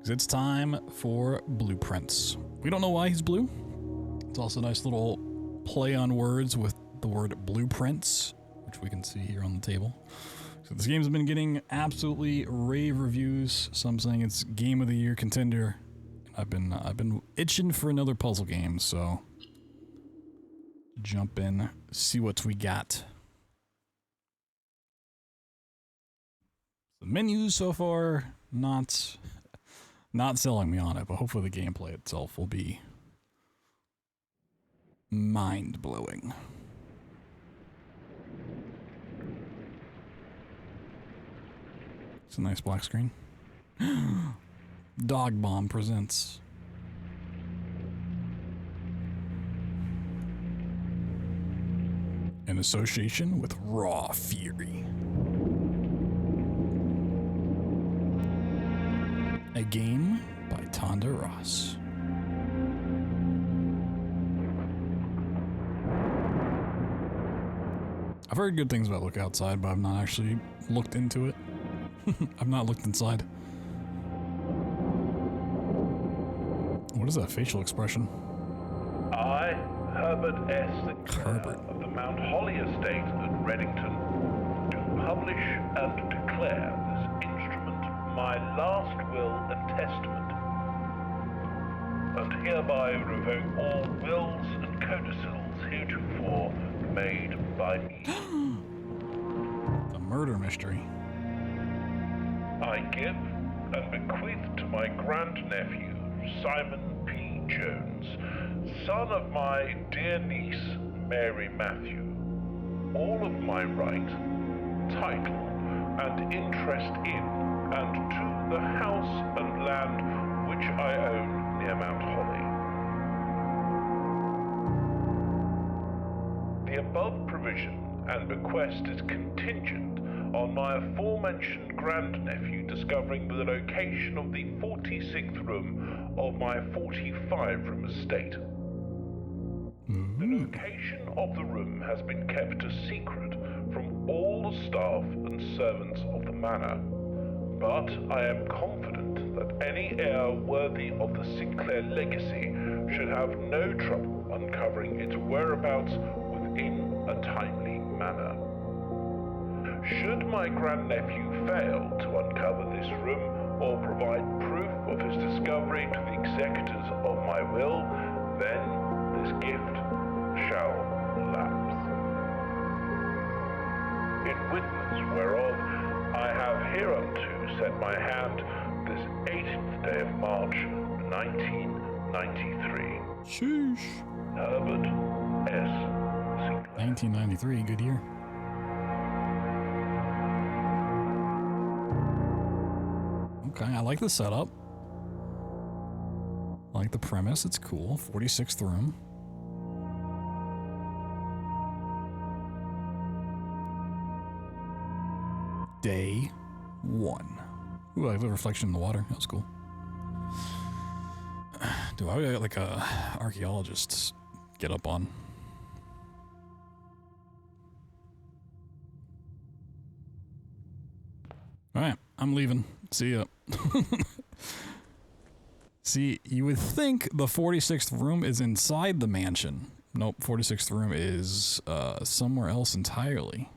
'Cause it's time for blueprints. We don't know why he's blue. It's also a nice little play on words with the word blueprints, which we can see here on the table. So this game's been getting absolutely rave reviews. Some saying it's game of the year contender. I've been itching for another puzzle game, so jump in, see what we got. The menus so far not selling me on it, but hopefully the gameplay itself will be mind-blowing. It's a nice black screen. Dog Bomb presents. In association with Raw Fury. A game by Tonda Ross. I've heard good things about Look Outside, but I've not actually looked into it. I've not looked inside. What is that facial expression? I, Herbert S. Sinclair of the Mount Holly Estate at Reddington, do publish and declare this instrument my last will and testament, and hereby revoke all wills and codicils heretofore made by me. The murder mystery. I give and bequeath to my grandnephew, Simon P. Jones, son of my dear niece, Mary Matthew, all of my right, title, and interest in and to the house and land which I own near Mount Holly. The above provision and bequest is contingent on my aforementioned grandnephew discovering the location of the 46th room of my 45-room estate. The location of the room has been kept a secret from all the staff and servants of the manor, but I am confident that any heir worthy of the Sinclair legacy should have no trouble uncovering its whereabouts within a timely manner. Should my grandnephew fail to uncover this room or provide proof of his discovery to the executors of my will, then this gift shall lapse. In witness whereof I have hereunto set my hand this 18th day of March, 1993. Sheesh. Herbert S. Sinclair. 1993, good year. Okay, I like the setup. I like the premise, it's cool. 46th room. Day 1. Ooh, I have a reflection in the water. That was cool. Dude, I got like a archaeologist get up on. Alright, I'm leaving. See ya. See, you would think the 46th room is inside the mansion. Nope, 46th room is somewhere else entirely.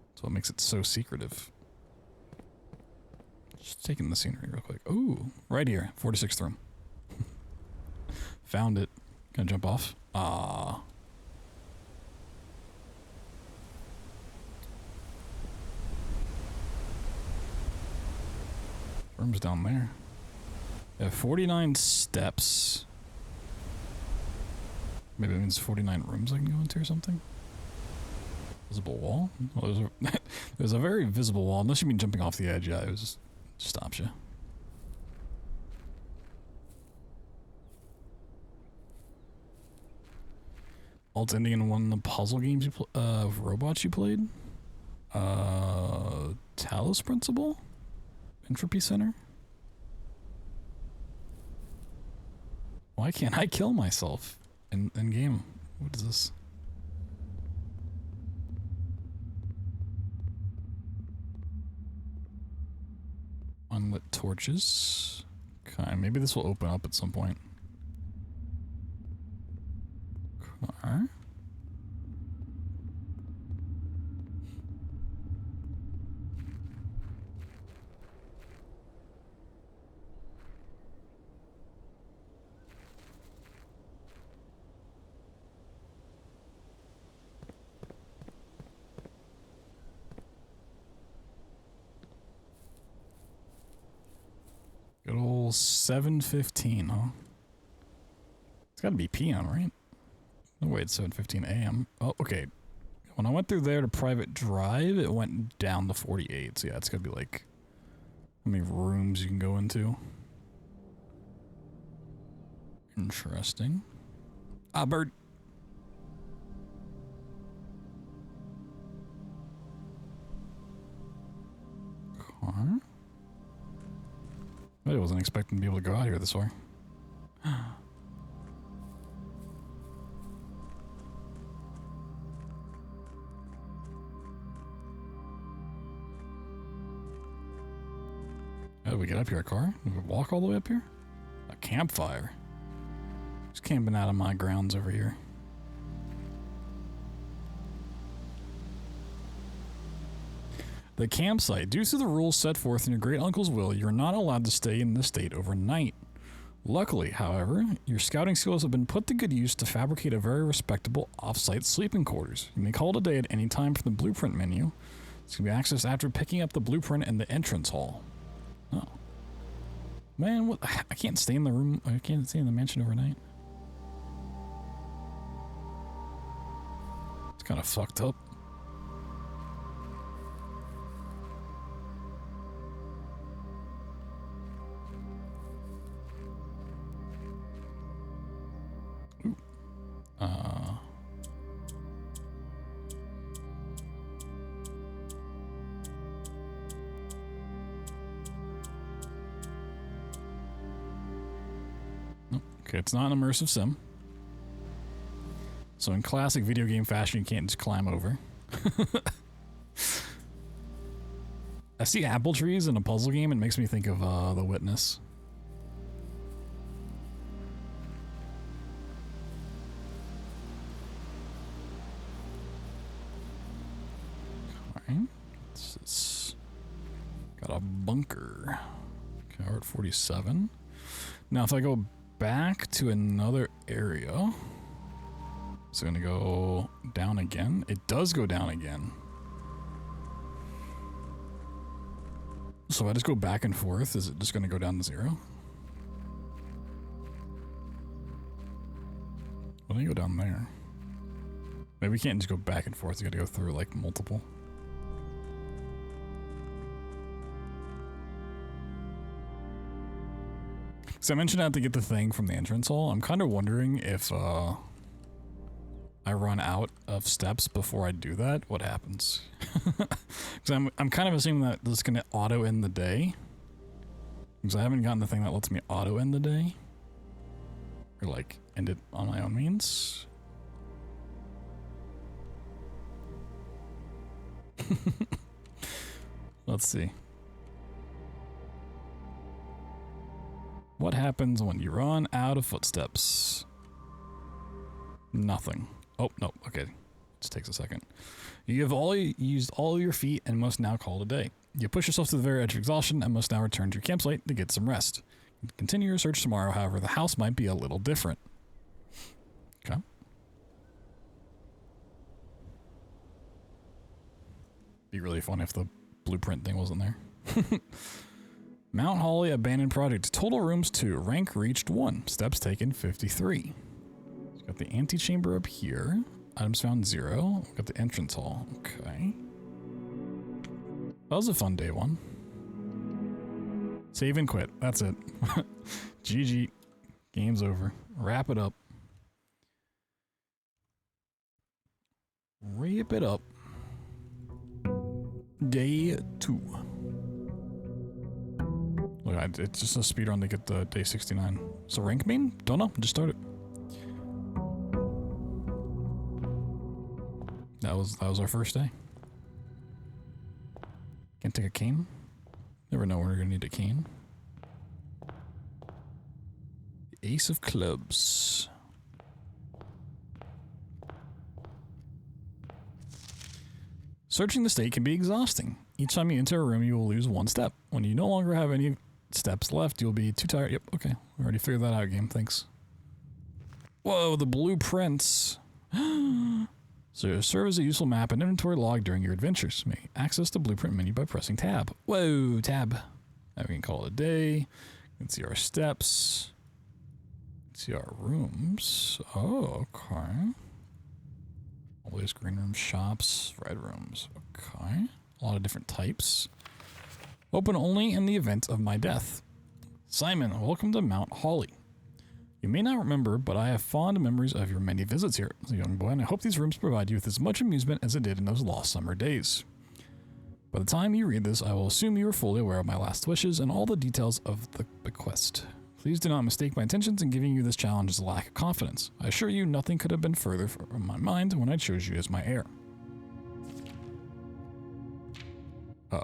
That's what makes it so secretive. Just taking the scenery real quick. Ooh, right here, 46th room. Found it. Gonna jump off. Ah. Room's down there. I have 49 steps. Maybe it means 49 rooms I can go into or something. Visible wall? Well, there's a very visible wall. Unless you mean jumping off the edge, yeah, it just stops you. Alt Indian won the puzzle games of robots you played. Talos Principle? Entropy Center? Why can't I kill myself in game? What is this? Unlit torches. Okay, maybe this will open up at some point. Okay. Good old 7:15, huh? It's gotta be PM, right? No way, it's 7:15 AM. Oh, okay. When I went through there to private drive, it went down to 48. So yeah, it's gotta be like how many rooms you can go into. Interesting. Ah, bird. Car. I wasn't expecting to be able to go out here this way. How do we get up here? A car? We walk all the way up here? A campfire. Just camping out of my grounds over here. The campsite. Due to the rules set forth in your great uncle's will, you're not allowed to stay in this state overnight. Luckily, however, your scouting skills have been put to good use to fabricate a very respectable off-site sleeping quarters. You may call it a day at any time from the blueprint menu. It's going to be accessed after picking up the blueprint in the entrance hall. Oh. Man, what? I can't stay in the room. I can't stay in the mansion overnight. It's kind of fucked up. Okay, it's not an immersive sim. So in classic video game fashion, you can't just climb over. I see apple trees in a puzzle game. It makes me think of The Witness. Alright. It's got a bunker. Okay, we're at 47. Now if I go back to another area, it's gonna go down again. It does go down again. So if I just go back and forth, is it just gonna go down to 0? Why don't you go down there? Maybe we can't just go back and forth. You gotta go through like multiple. So I mentioned I had to get the thing from the entrance hall. I'm kind of wondering if I run out of steps before I do that, what happens? Because I'm kind of assuming that this is going to auto end the day. Because I haven't gotten the thing that lets me auto end the day. Or like end it on my own means. Let's see. What happens when you run out of footsteps? Nothing. Oh, no. Okay. Just takes a second. You have used all your feet and must now call it a day. You push yourself to the very edge of exhaustion and must now return to your campsite to get some rest. Continue your search tomorrow, however, the house might be a little different. Okay. Be really fun if the blueprint thing wasn't there. Mount Holly Abandoned Project. Total rooms 2. Rank reached 1. Steps taken 53. So got the antechamber up here. Items found 0. Got the entrance hall. Okay. That was a fun day 1. Save and quit. That's it. GG. Game's over. Wrap it up. Wrap it up. Day 2. Look, it's just a speedrun to get the day 69. So rank mean? Don't know. Just start it. That was our first day. Can't take a cane. Never know when we're gonna need a cane. Ace of clubs. Searching the state can be exhausting. Each time you enter a room, you will lose 1 step. When you no longer have any steps left, you'll be too tired. Yep, okay. We already figured that out, game. Thanks. Whoa, the blueprints. So serve as a useful map and inventory log during your adventures. You may access the blueprint menu by pressing tab. Whoa, tab. Now we can call it a day. You can see our steps. See our rooms. Oh, okay. All these green rooms, shops, red rooms. Okay. A lot of different types. Open only in the event of my death. Simon, welcome to Mount Holly. You may not remember, but I have fond memories of your many visits here as a young boy, and I hope these rooms provide you with as much amusement as it did in those lost summer days. By the time you read this, I will assume you are fully aware of my last wishes and all the details of the bequest. Please do not mistake my intentions in giving you this challenge as a lack of confidence. I assure you nothing could have been further from my mind when I chose you as my heir. Okay.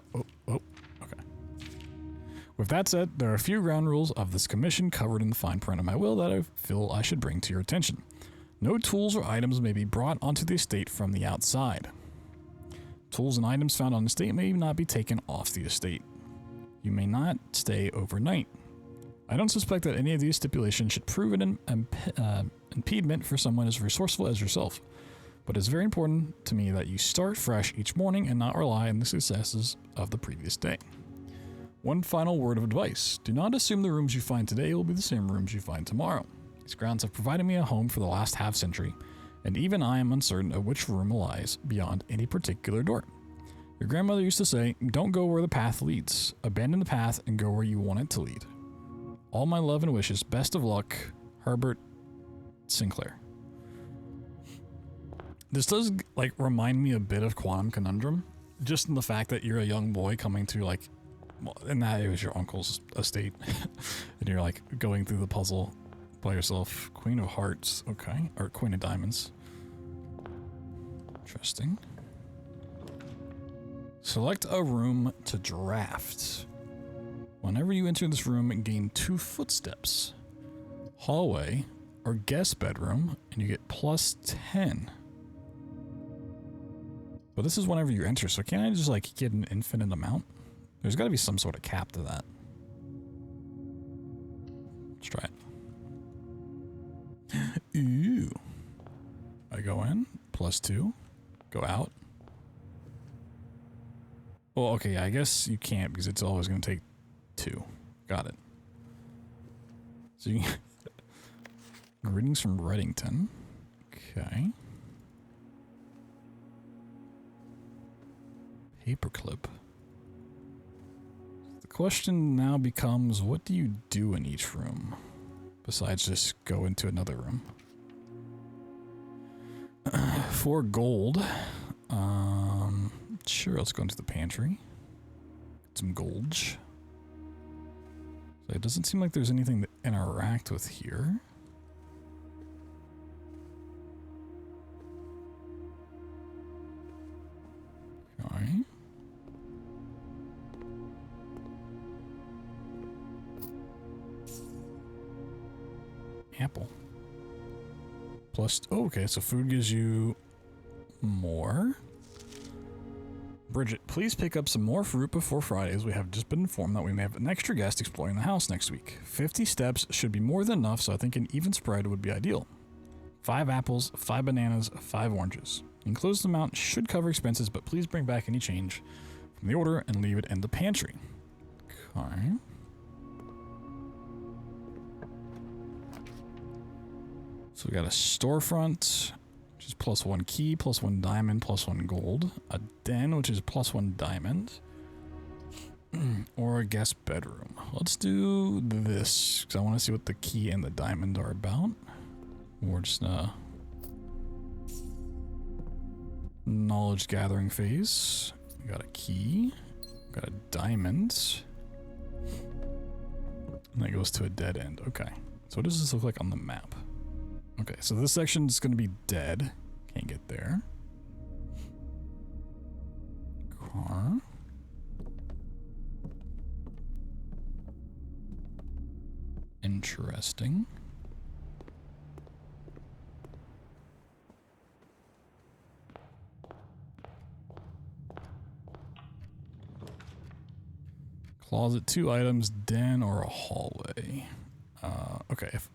With that said, there are a few ground rules of this commission covered in the fine print of my will that I feel I should bring to your attention. No tools or items may be brought onto the estate from the outside. Tools and items found on the estate may not be taken off the estate. You may not stay overnight. I don't suspect that any of these stipulations should prove an impediment for someone as resourceful as yourself, but it's very important to me that you start fresh each morning and not rely on the successes of the previous day. One final word of advice. Do not assume the rooms you find today will be the same rooms you find tomorrow. These grounds have provided me a home for the last half-century, and even I am uncertain of which room lies beyond any particular door. Your grandmother used to say, don't go where the path leads. Abandon the path and go where you want it to lead. All my love and wishes. Best of luck, Herbert Sinclair. This does like remind me a bit of Quantum Conundrum, just in the fact that you're a young boy coming to like, well, and that it was your uncle's estate, and you're like going through the puzzle by yourself. Queen of Hearts, okay, or Queen of Diamonds. Interesting. Select a room to draft. Whenever you enter this room, gain 2 footsteps. Hallway or guest bedroom, and you get plus 10. But this is whenever you enter, so can't I just like get an infinite amount? There's got to be some sort of cap to that. Let's try it. Ooh. I go in, plus 2. Go out. Well, okay, I guess you can't because it's always going to take 2. Got it. So you greetings from Reddington. Okay. Paperclip. The question now becomes, what do you do in each room? Besides just go into another room. For gold. Sure, let's go into the pantry. Get some gold. So it doesn't seem like there's anything to interact with here. Okay. Apple. Plus, oh, okay, so food gives you more. Bridget, please pick up some more fruit before Friday, as we have just been informed that we may have an extra guest exploring the house next week. 50 steps should be more than enough, so I think an even spread would be ideal. 5 apples, 5 bananas, 5 oranges. The enclosed amount should cover expenses, but please bring back any change from the order and leave it in the pantry. Okay. So we got a storefront, which is plus 1 key, plus 1 diamond, plus 1 gold. A den, which is plus 1 diamond. Or a guest bedroom. Let's do this, because I want to see what the key and the diamond are about. Or just knowledge gathering phase. We got a key. We got a diamond. And that goes to a dead end. Okay. So what does this look like on the map? Okay, so this section is going to be dead. Can't get there. Car. Interesting. Closet, 2 items, den, or a hallway. Okay. If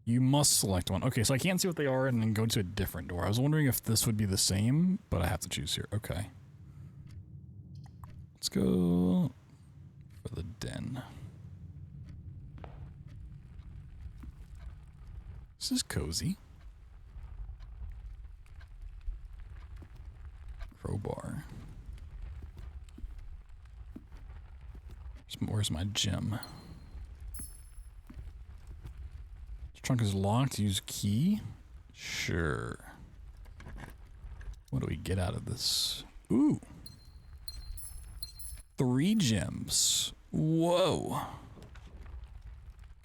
you must select one. Okay, so I can't see what they are and then go to a different door. I was wondering if this would be the same, but I have to choose here. Okay. Let's go for the den. This is cozy. Crowbar. Where's my gem? This trunk is locked. Use key. Sure. What do we get out of this? Ooh. 3 gems. Whoa.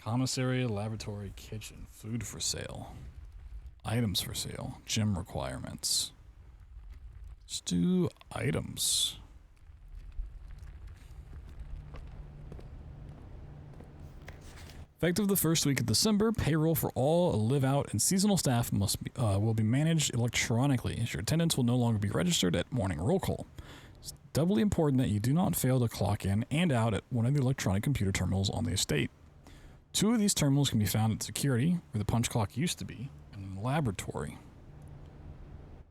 Commissary, laboratory, kitchen, food for sale. Items for sale. Gem requirements. Let's do items. Effective the first week of December, payroll for all live-out and seasonal staff will be managed electronically. Your attendance will no longer be registered at morning roll call. It's doubly important that you do not fail to clock in and out at one of the electronic computer terminals on the estate. 2 of these terminals can be found at security, where the punch clock used to be, and in the laboratory.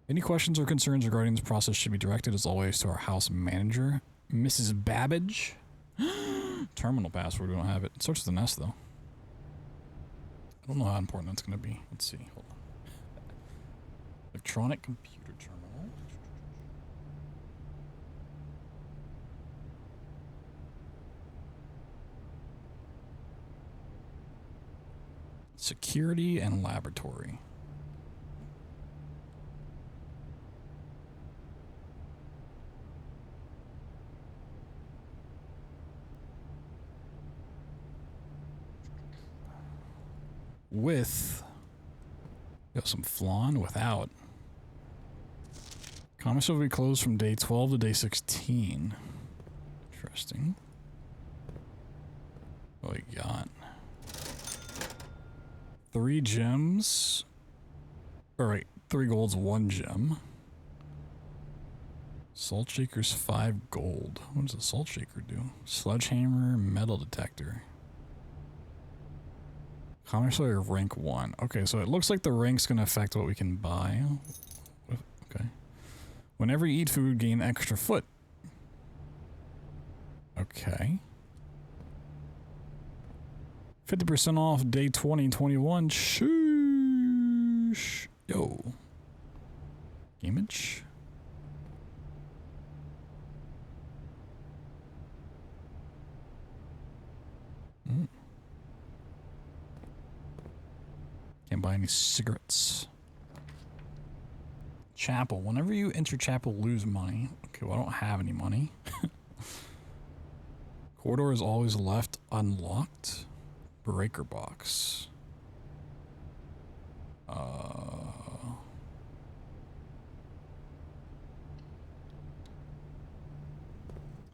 Any questions or concerns regarding this process should be directed, as always, to our house manager, Mrs. Babbage. Terminal password, we don't have it. It starts with an S, though. I don't know how important that's going to be. Let's see. Hold on. Electronic computer terminal. Security and laboratory. With, we have some flan without. Comics will be closed from day 12 to day 16. Interesting. What we got? 3 gems. Alright, 3 golds, 1 gem. Salt shaker's 5 gold. What does a salt shaker do? Sledgehammer, metal detector. Commissary rank 1. Okay, so it looks like the rank's gonna affect what we can buy. Okay. Whenever you eat food, gain extra foot. Okay. 50% off day 2021. Shoosh. Yo. Image. Can't buy any cigarettes. Chapel. Whenever you enter chapel, lose money. Okay, well, I don't have any money. Corridor is always left unlocked. Breaker box.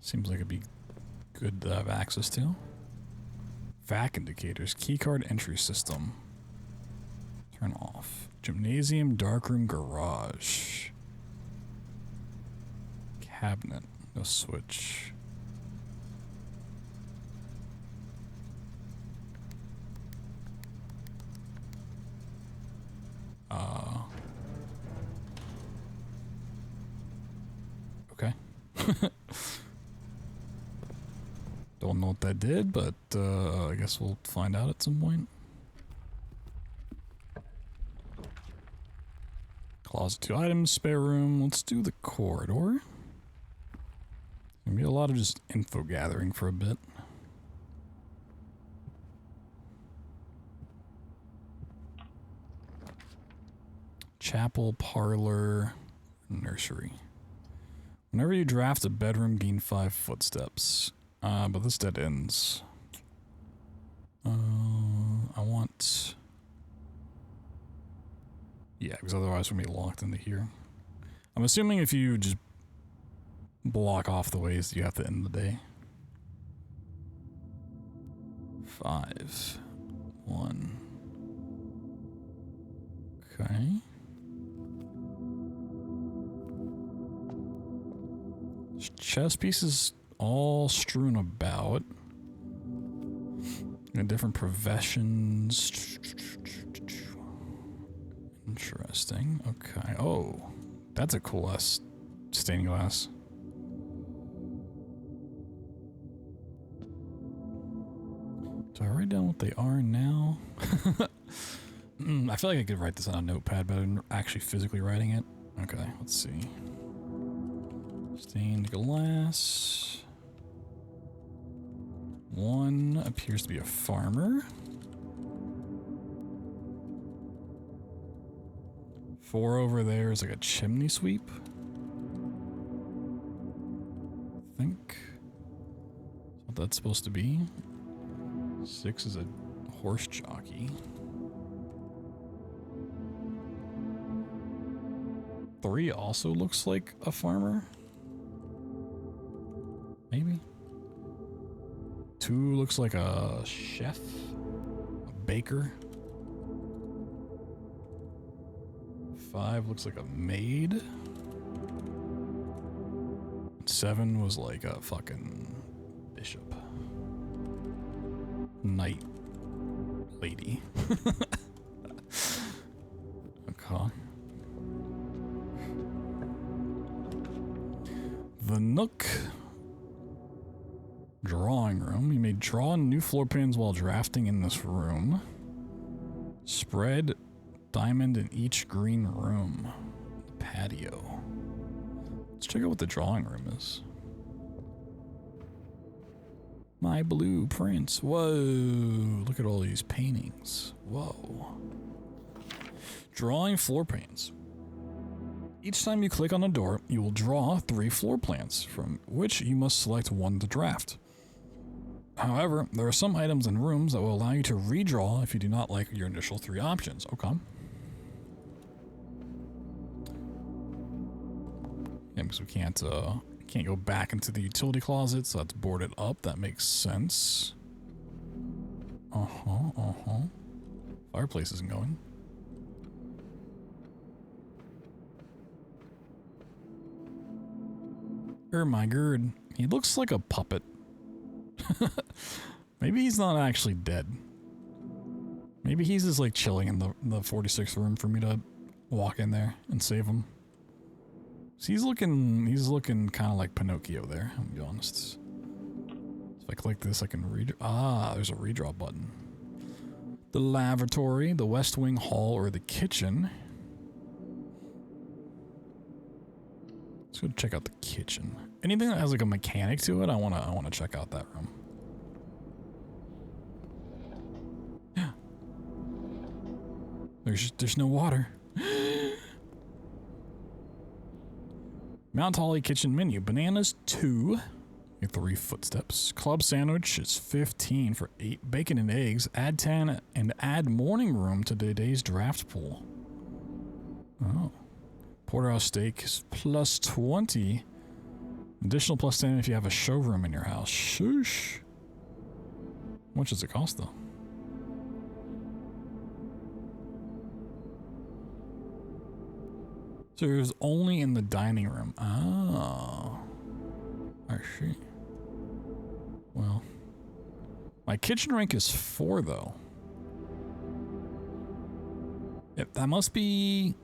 Seems like it'd be good to have access to. VAC indicators. Keycard entry system. Turn off. Gymnasium, darkroom, garage. Cabinet. No switch. Okay. Don't know what that did, but I guess we'll find out at some point. Closet, 2 items, spare room. Let's do the corridor. Gonna be a lot of just info gathering for a bit. Chapel, parlor, nursery. Whenever you draft a bedroom, gain 5 footsteps. But this dead ends. I want... Yeah, because otherwise we're going to be locked into here. I'm assuming if you just block off the ways, you have to end the day. 5. 1. Okay. Chess pieces all strewn about. And different professions. Interesting. Okay. Oh, that's a cool ass stained glass. Do I write down what they are now? I feel like I could write this on a notepad better than actually physically writing it. Okay, let's see. Stained glass. One appears to be a farmer. 4 over there is like a chimney sweep. I think that's what that's supposed to be. 6 is a horse jockey. 3 also looks like a farmer. Maybe. 2 looks like a chef, a baker. 5 looks like a maid. 7 was like a fucking bishop. Knight lady. Okay. The Nook drawing room. You may draw new floor plans while drafting in this room. Spread diamond in each green room. The patio. Let's check out what the drawing room is. My blueprints. Whoa. Look at all these paintings. Whoa. Drawing floor plans. Each time you click on a door, you will draw 3 floor plans, from which you must select one to draft. However, there are some items in rooms that will allow you to redraw if you do not like your initial 3 options. Okay. Yeah, because we can't go back into the utility closet, so that's boarded up. That makes sense. Fireplace isn't going. Oh my god, he looks like a puppet. Maybe he's not actually dead. Maybe he's just like chilling in the 46th room for me to walk in there and save him. So he's looking kind of like Pinocchio there, I'm gonna be honest. If I click this, I can there's a redraw button. The lavatory, the West Wing hall, or the kitchen. Let's go check out the kitchen. Anything that has like a mechanic to it, I wanna check out that room. Yeah. There's no water. Mount Holly kitchen menu. Bananas 2. 3 footsteps. Club sandwich is 15 for 8 bacon and eggs. Add 10 and add morning room to today's draft pool. Oh. Porterhouse steak is plus 20. Additional plus 10 if you have a showroom in your house. Shoosh. How much does it cost though? So it was only in the dining room. Oh. I see. Well. My kitchen rank is 4 though. Yep, that must be...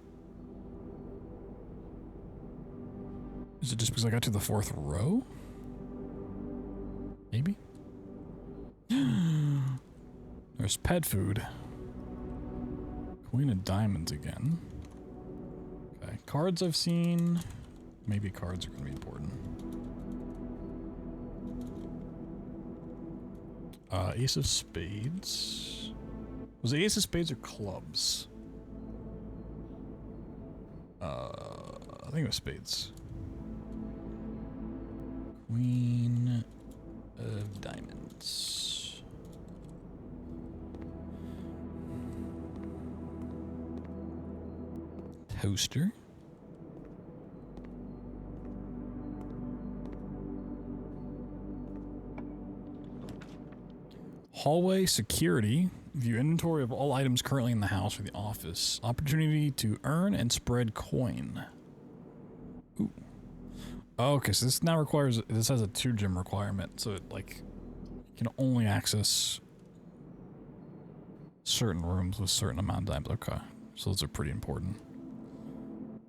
Is it just because I got to the 4th row? Maybe? There's pet food. Queen of diamonds again. Okay, cards I've seen. Maybe cards are going to be important. Ace of spades. Was it ace of spades or clubs? I think it was spades. Queen of diamonds. Toaster. Hallway security. View inventory of all items currently in the house or the office. Opportunity to earn and spread coin. Ooh. Oh, okay, so this now requires, this has a 2 gym requirement, so it like can only access certain rooms with certain amount of dimes. Okay, so those are pretty important.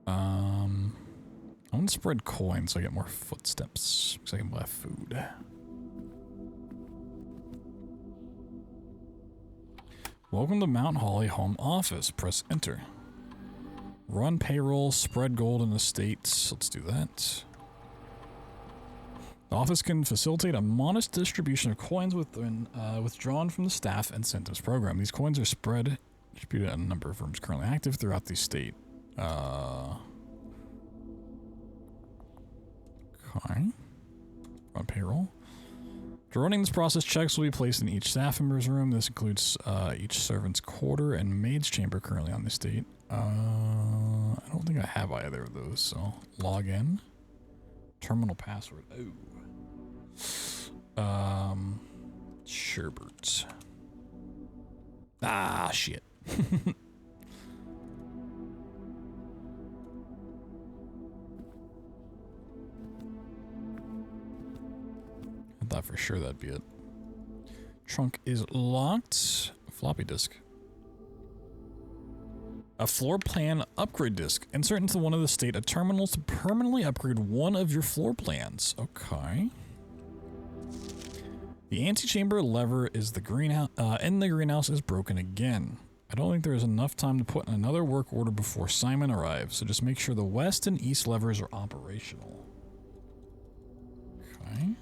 I want to spread coins so I get more footsteps because I can buy food. Welcome to Mount Holly Home Office. Press enter. Run payroll, spread gold in estates. Let's do that. The office can facilitate a modest distribution of coins withdrawn from the staff incentives program. These coins are distributed at a number of rooms currently active throughout the state. Okay. On payroll. During running this process, checks will be placed in each staff member's room. This includes each servant's quarter and maid's chamber currently on the estate. I don't think I have either of those, so log in. Terminal password. Oh. Sherbert. Ah, shit. I thought for sure that'd be it. Trunk is locked. Floppy disk. A floor plan upgrade disk. Insert into one of the state of terminals to permanently upgrade one of your floor plans. Okay. The antechamber lever is the greenhouse. In the greenhouse is broken again. I don't think there is enough time to put in another work order before Simon arrives, so just make sure the west and east levers are operational. Okay.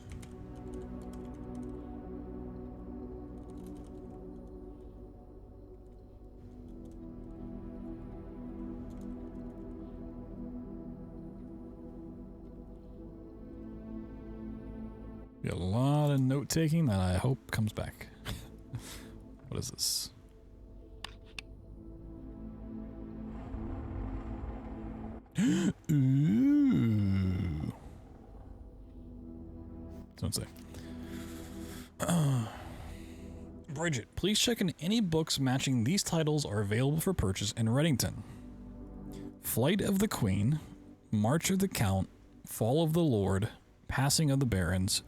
Be a lot of note taking that I hope comes back. What is this? Ooh. Don't say. Bridget, please check in any books matching these titles are available for purchase in Reddington. Flight of the Queen, March of the Count, Fall of the Lord, Passing of the Barons,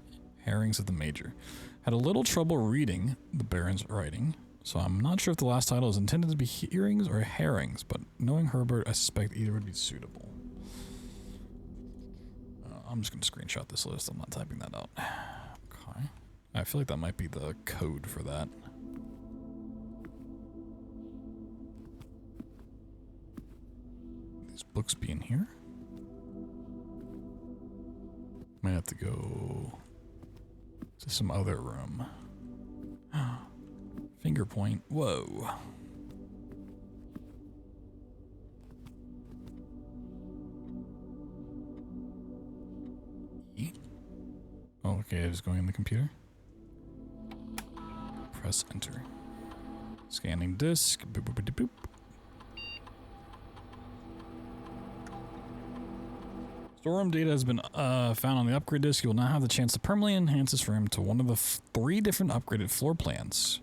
Herrings of the Major. Had a little trouble reading the Baron's writing, so I'm not sure if the last title is intended to be hearings or herrings, but knowing Herbert, I suspect either would be suitable. I'm just going to screenshot this list. I'm not typing that out. Okay. I feel like that might be the code for that. These books be in here? Might have to go to some other room. Finger point. Whoa. Oh, okay, I was going in the computer. Press enter. Scanning disk. Boop, boop, boop, boop. Storeroom data has been found on the upgrade disk. You will now have the chance to permanently enhance this room to one of the 3 different upgraded floor plans.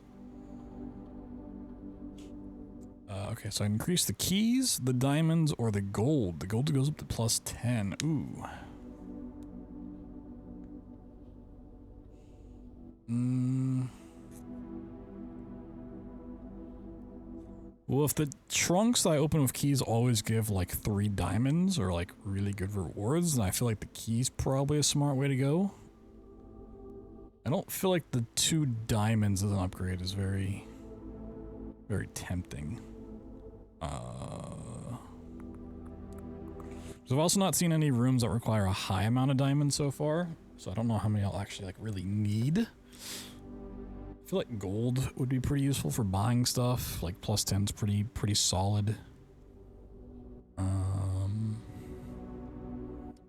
Okay, so I can increase the keys, the diamonds, or the gold. The gold goes up to +10. Ooh. Well, if the trunks that I open with keys always give like 3 diamonds or like really good rewards, then I feel like the key's probably a smart way to go. I don't feel like the 2 diamonds as an upgrade is very, very tempting. So I've also not seen any rooms that require a high amount of diamonds so far, so I don't know how many I'll actually like really need. I feel like gold would be pretty useful for buying stuff. Like +10's pretty solid. But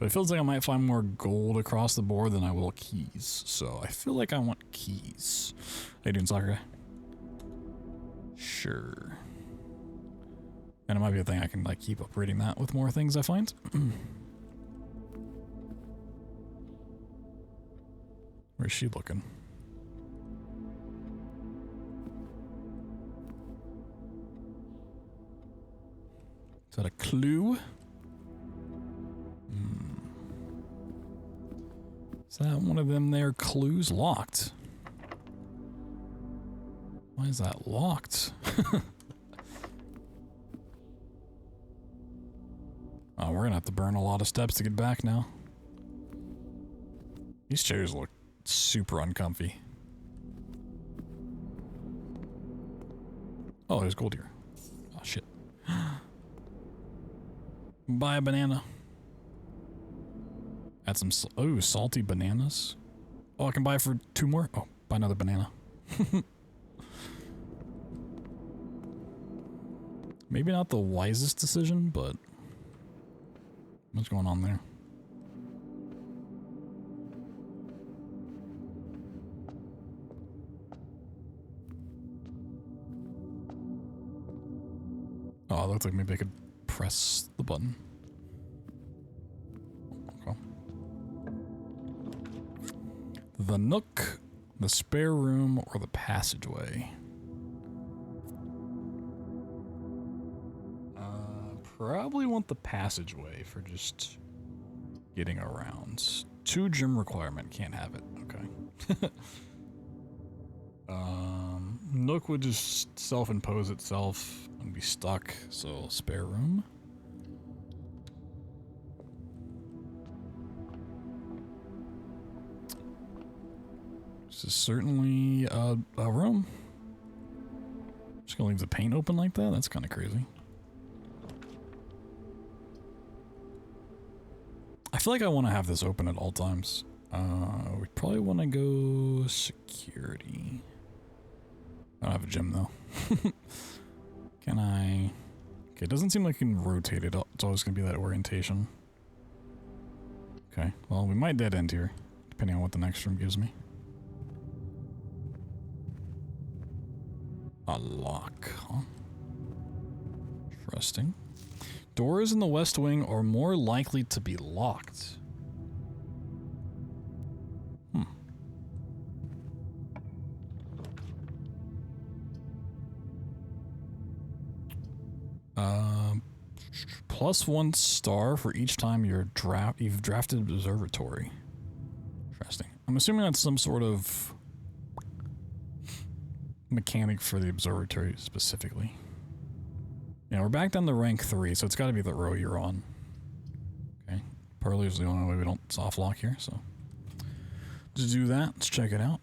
it feels like I might find more gold across the board than I will keys. So I feel like I want keys. How you doing, Soccer? Sure. And it might be a thing I can like keep upgrading that with more things I find. Where's she looking? Is that a clue? Is that one of them there clues locked? Why is that locked? Oh, we're gonna have to burn a lot of steps to get back now. These chairs look super uncomfy. Oh, there's gold here. Oh, shit. Buy a banana. Add some, oh, salty bananas. Oh, I can buy for 2 more? Oh, buy another banana. Maybe not the wisest decision, but what's going on there? Oh, it looks like maybe I could press the button. Okay. The nook, the spare room, or the passageway? Probably want the passageway for just getting around. 2 gym requirement, can't have it. Okay. Nook would just self-impose itself and be stuck, so spare room. This is certainly a room. Just gonna leave the paint open like that? That's kind of crazy. I feel like I want to have this open at all times. We probably want to go security. I don't have a gym though. Can I? Okay, it doesn't seem like I can rotate it. It's always going to be that orientation. Okay, well, we might dead end here, depending on what the next room gives me. A lock, huh? Interesting. Doors in the west wing are more likely to be locked. +1 star for each time you've drafted observatory. Interesting. I'm assuming that's some sort of mechanic for the observatory specifically. Yeah, we're back down to rank 3, so it's got to be the row you're on. Okay, Parley's the only way we don't soft lock here, so to do that, let's check it out.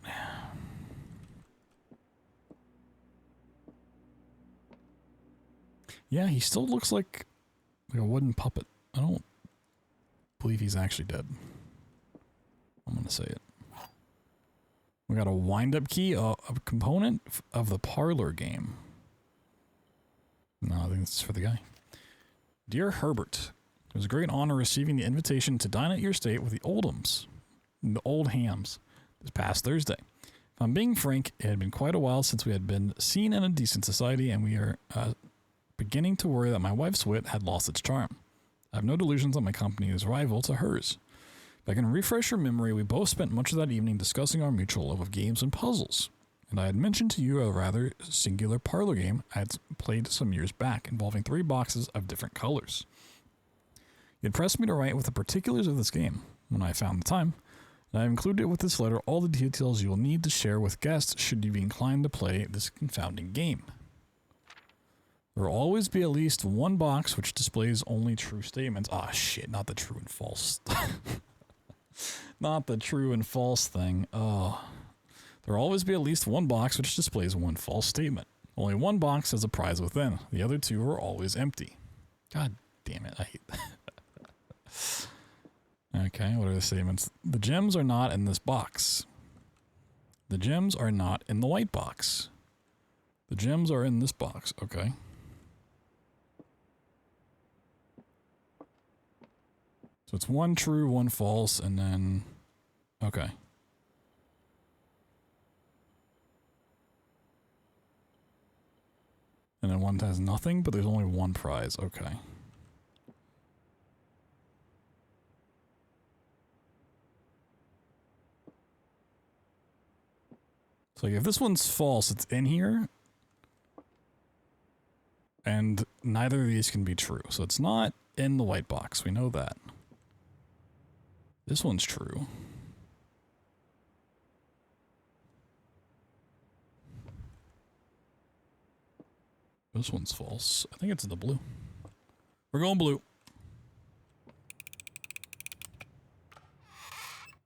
Yeah, he still looks like a wooden puppet. I don't believe he's actually dead. I'm gonna say it. We got a wind-up key, a component of the parlor game. No, I think this is for the guy. Dear Herbert, it was a great honor receiving the invitation to dine at your estate with the Oldhams, the Old Hams, this past Thursday. If I'm being frank, it had been quite a while since we had been seen in a decent society, and we are beginning to worry that my wife's wit had lost its charm. I have no delusions that my company is rival to hers. If I can refresh your memory, we both spent much of that evening discussing our mutual love of games and puzzles. And I had mentioned to you a rather singular parlor game I had played some years back, involving 3 boxes of different colors. You had pressed me to write with the particulars of this game when I found the time, and I have included with this letter all the details you will need to share with guests should you be inclined to play this confounding game. There will always be at least 1 box which displays only true statements. Ah, shit, not the true and false. Not the true and false thing. Oh. There will always be at least 1 box which displays 1 false statement. Only 1 box has a prize within. The other 2 are always empty. God damn it, I hate that. Okay, what are the statements? The gems are not in this box. The gems are not in the white box. The gems are in this box. Okay. So it's 1 true, 1 false, and then... Okay. And then 1 has nothing, but there's only 1 prize. Okay. So if this one's false, it's in here. And neither of these can be true. So it's not in the white box. We know that. This one's true. This one's false. I think it's in the blue. We're going blue.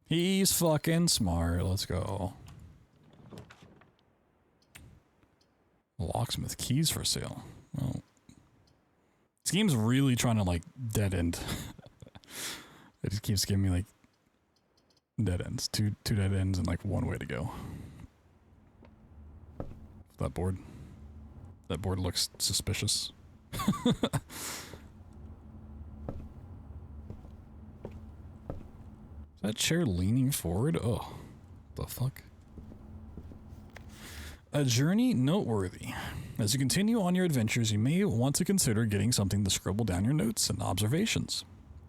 He's fucking smart. Let's go. Locksmith keys for sale. Well, this game's really trying to like dead end. It just keeps giving me like dead ends. Two dead ends and like one way to go. That board. That board looks suspicious. Is that chair leaning forward? Oh, the fuck? A journey noteworthy. As you continue on your adventures, you may want to consider getting something to scribble down your notes and observations.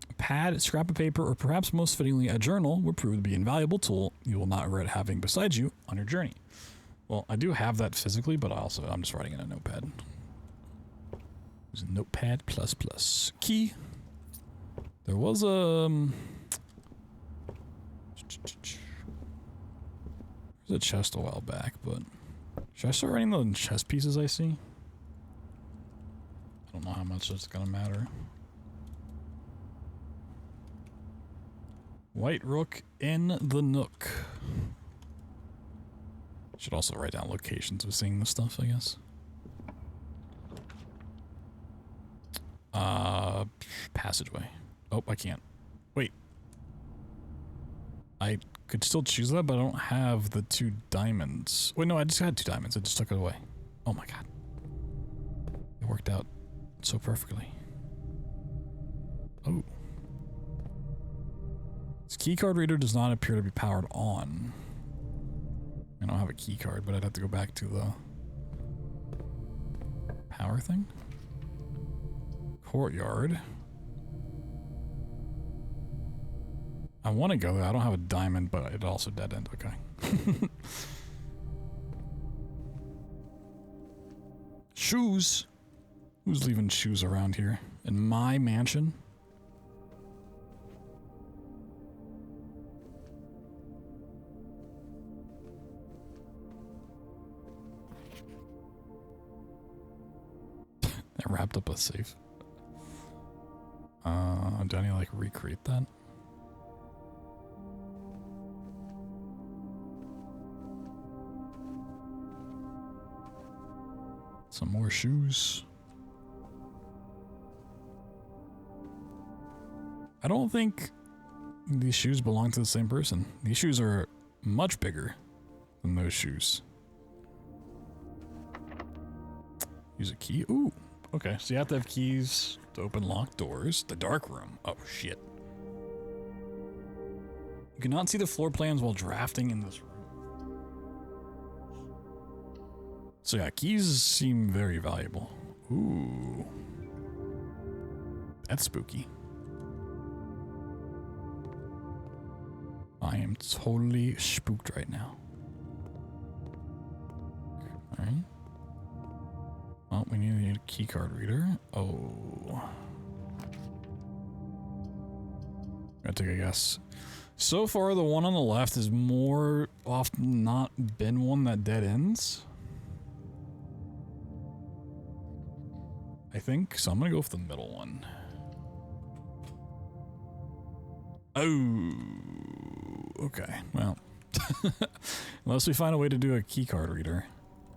A pad, scrap of paper, or perhaps most fittingly a journal would prove to be an invaluable tool you will not regret having beside you on your journey. Well, I do have that physically, but I'm just writing in a notepad. There's a notepad plus. Key. There was a... There's a chest a while back, but... Should I start writing the chess pieces I see? I don't know how much it's gonna matter. White rook in the nook. Should also write down locations of seeing the stuff, I guess. Passageway. Oh, I can't. Wait. I could still choose that, but I don't have the 2 diamonds. Wait, no, I just had 2 diamonds. I just took it away. Oh my god. It worked out so perfectly. Oh. This keycard reader does not appear to be powered on. I don't have a key card, but I'd have to go back to the power thing. Courtyard. I want to go there. I don't have a diamond, but it also dead end. Okay. Shoes. Who's leaving shoes around here? In my mansion? I wrapped up a safe. Do I need to like recreate that? Some more shoes. I don't think these shoes belong to the same person. These shoes are much bigger than those shoes. Use a key. Ooh. Okay, so you have to have keys to open locked doors. The dark room. Oh, shit. You cannot see the floor plans while drafting in this room. So yeah, keys seem very valuable. Ooh. That's spooky. I am totally spooked right now. Alright. Well, we need a key card reader. Oh. Gotta take a guess. So far, the one on the left is more often not been one that dead ends. I think. So I'm gonna go with the middle one. Oh. Okay. Well. Unless we find a way to do a key card reader.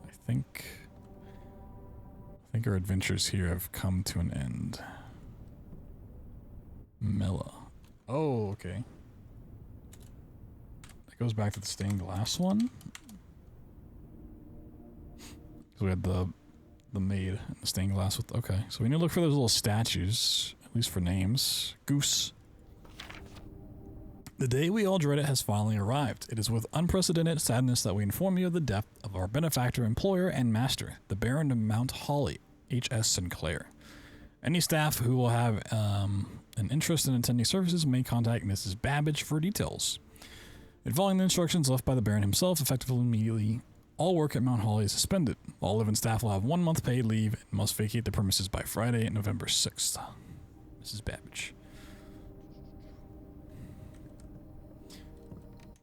I think our adventures here have come to an end. Mela. Oh, okay. That goes back to the stained glass one. So we had the maid and the stained glass with... Okay, so we need to look for those little statues, at least for names. Goose. The day we all dreaded has finally arrived. It is with unprecedented sadness that we inform you of the death of our benefactor, employer, and master, the Baron of Mount Holly, H.S. Sinclair. Any staff who will have an interest in attending services may contact Mrs. Babbage for details. And following the instructions left by the Baron himself, effectively immediately, all work at Mount Holly is suspended. All living staff will have 1 month paid leave and must vacate the premises by Friday, November 6th. Mrs. Babbage.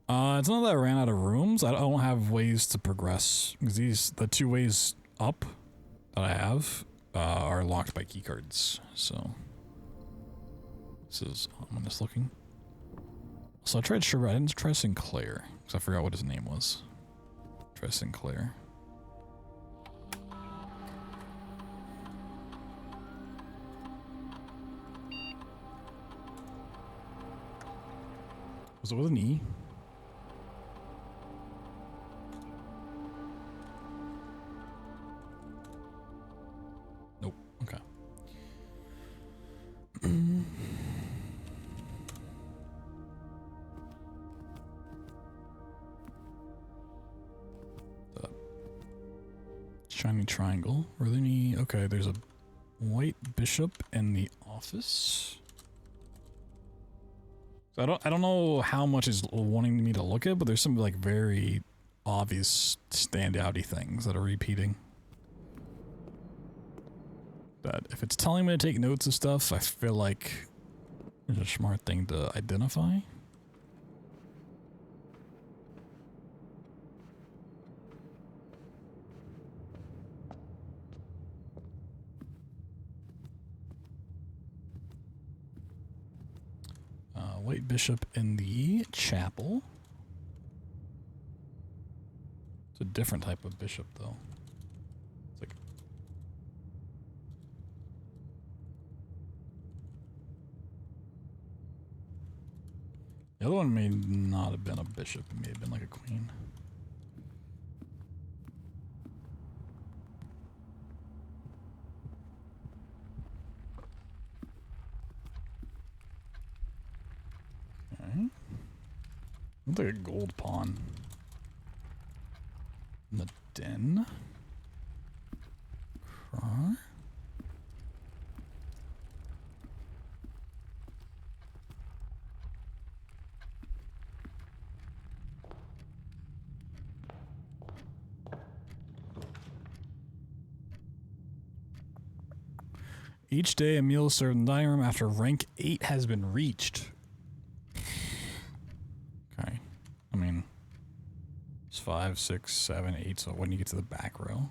It's not that I ran out of rooms. I don't have ways to progress because the 2 ways up that I have are locked by keycards. So this is ominous looking. So I tried Sugar. I didn't try Sinclair because I forgot what his name was. Try Sinclair. Was it with an E? Nope. Okay. The shiny triangle. Were there any? Okay, there's a white bishop in the office. I don't know how much is wanting me to look at, but there's some like very obvious standouty things that are repeating. That if it's telling me to take notes of stuff, I feel like it's a smart thing to identify. White bishop in the chapel. It's a different type of bishop, though. It's like the other one may not have been a bishop. It may have been like a queen. Okay. Looks like a gold pawn. In the den. Car. Each day a meal is served in the dining room after rank 8 has been reached. Okay. I mean, it's 5, 6, 7, 8, so when you get to the back row.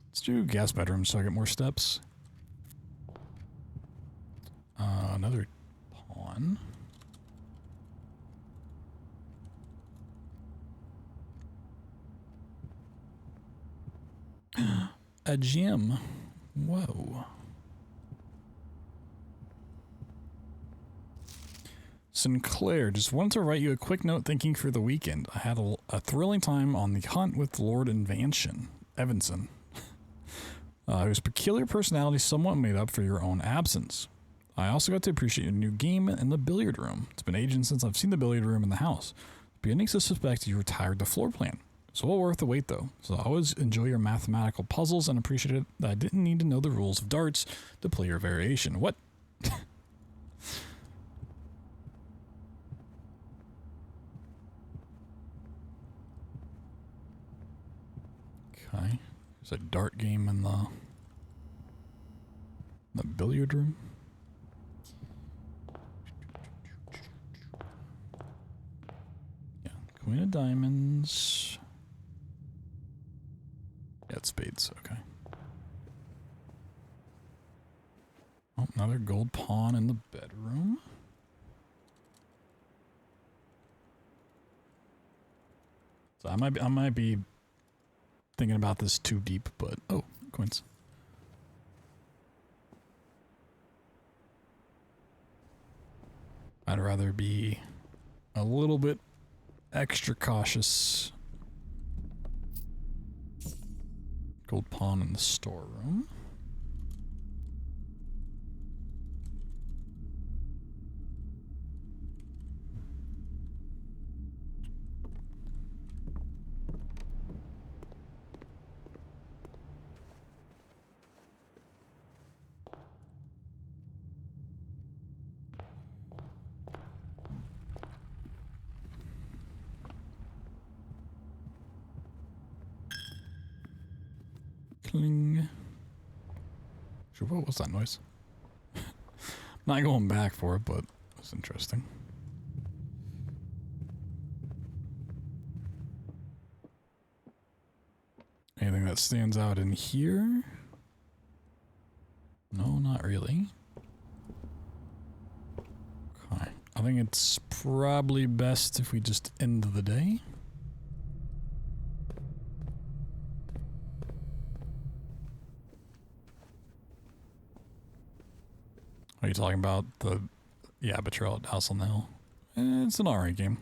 Let's do guest bedroom so I get more steps. Another pawn. A gym. Whoa. Sinclair, just wanted to write you a quick note thanking for the weekend. I had a thrilling time on the hunt with Lord Evanson. Whose peculiar personality somewhat made up for your own absence. I also got to appreciate your new game in the billiard room. It's been ages since I've seen the billiard room in the house. Beginning to suspect you retired the floor plan. It's well worth the wait though, so I always enjoy your mathematical puzzles and appreciated that I didn't need to know the rules of darts to play your variation. What? Okay, there's a dart game in the billiard room. Yeah, Queen of Diamonds. Yeah, it's spades, okay. Oh, another gold pawn in the bedroom. So I might be thinking about this too deep, but oh, coins. I'd rather be a little bit extra cautious. Gold pawn in the storeroom. Cling. Sure, what was that noise? Not going back for it, but it's interesting. Anything that stands out in here? No, not really. Okay. I think it's probably best if we just end the day. Are you talking about the... Yeah, Betrayal at House on the Hill. It's an alright game.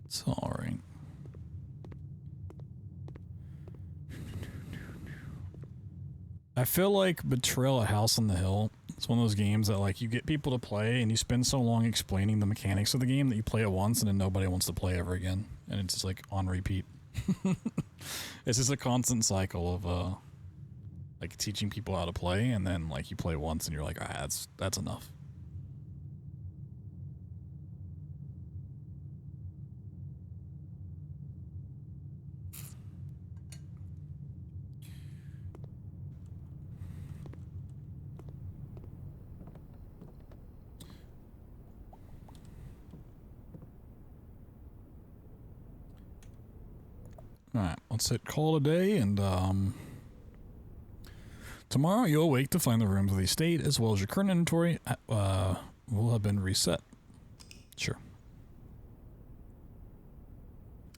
It's alright. I feel like Betrayal at House on the Hill, it's one of those games that like you get people to play and you spend so long explaining the mechanics of the game that you play it once and then nobody wants to play ever again. And it's just like on repeat. It's just a constant cycle of like teaching people how to play and then like you play once and you're like, ah, that's enough. Alright, let's hit call it a day, and tomorrow you'll awake to find the rooms of the estate as well as your current inventory will have been reset. Sure.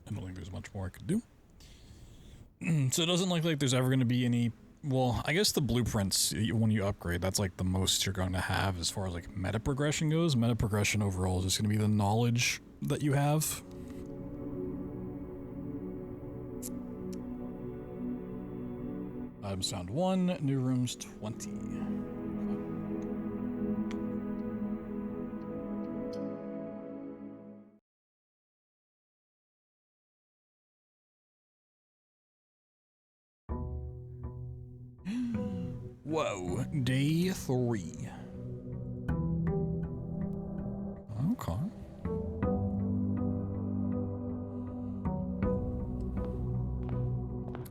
I don't think there's much more I could do. So it doesn't look like there's ever going to be any... Well, I guess the blueprints, when you upgrade, that's like the most you're going to have as far as like meta progression goes. Meta progression overall is just going to be the knowledge that you have. Items found 1, new rooms 20. Whoa, day 3. Okay.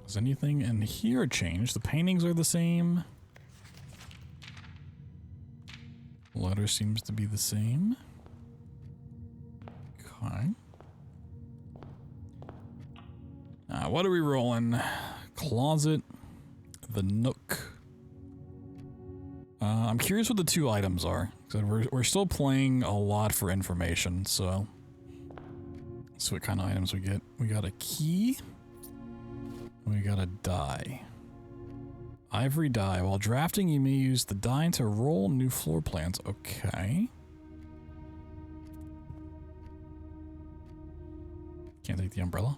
Has anything in here changed? The paintings are the same. Letter seems to be the same. Okay. What are we rolling? Closet. The nook. I'm curious what the 2 items are. We're still playing a lot for information, so... Let's see what kind of items we get. We got a key. We got a die. Ivory die. While drafting, you may use the die to roll new floor plans. Okay. Can't take the umbrella.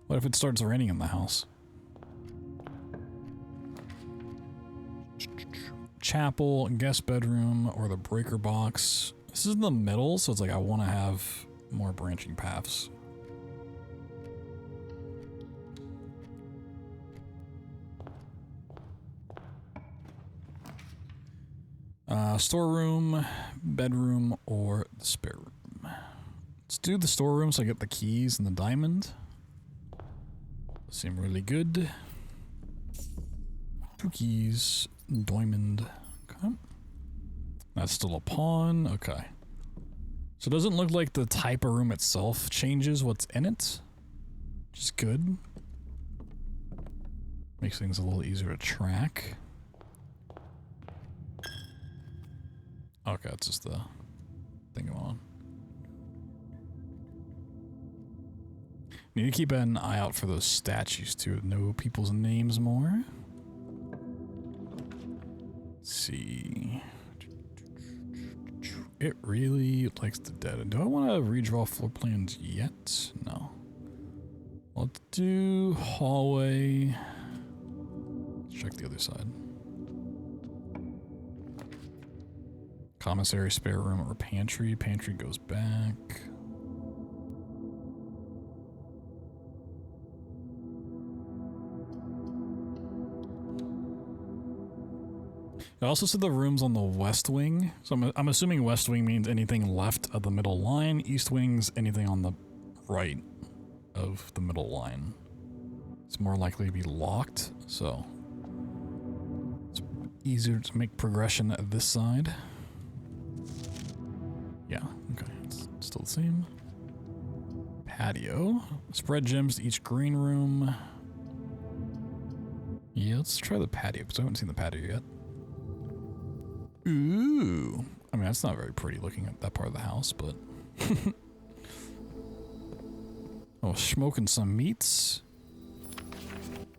What if it starts raining in the house? Chapel, guest bedroom, or the breaker box. This is in the middle, so it's like I want to have more branching paths. Storeroom, bedroom, or the spare room. Let's do the storeroom so I get the keys and the diamond. Seem really good. 2 keys, diamond. Okay. That's still a pawn. Okay. So it doesn't look like the type of room itself changes what's in it. Which is good. Makes things a little easier to track. Okay, it's just the thing going on. Need to keep an eye out for those statues to know people's names more. Let's see. It really likes the dead. Do I want to redraw floor plans yet? No. Let's do hallway. Let's check the other side. Commissary, spare room, or pantry. Pantry goes back. It also said the rooms on the west wing. So I'm assuming west wing means anything left of the middle line. East wing's anything on the right of the middle line. It's more likely to be locked, so it's easier to make progression at this side. Yeah, okay, it's still the same. patio. Spread gems to each green room. Yeah, let's try the patio because I haven't seen the patio yet. Ooh. I mean, that's not very pretty looking at that part of the house, but... oh, smoking some meats.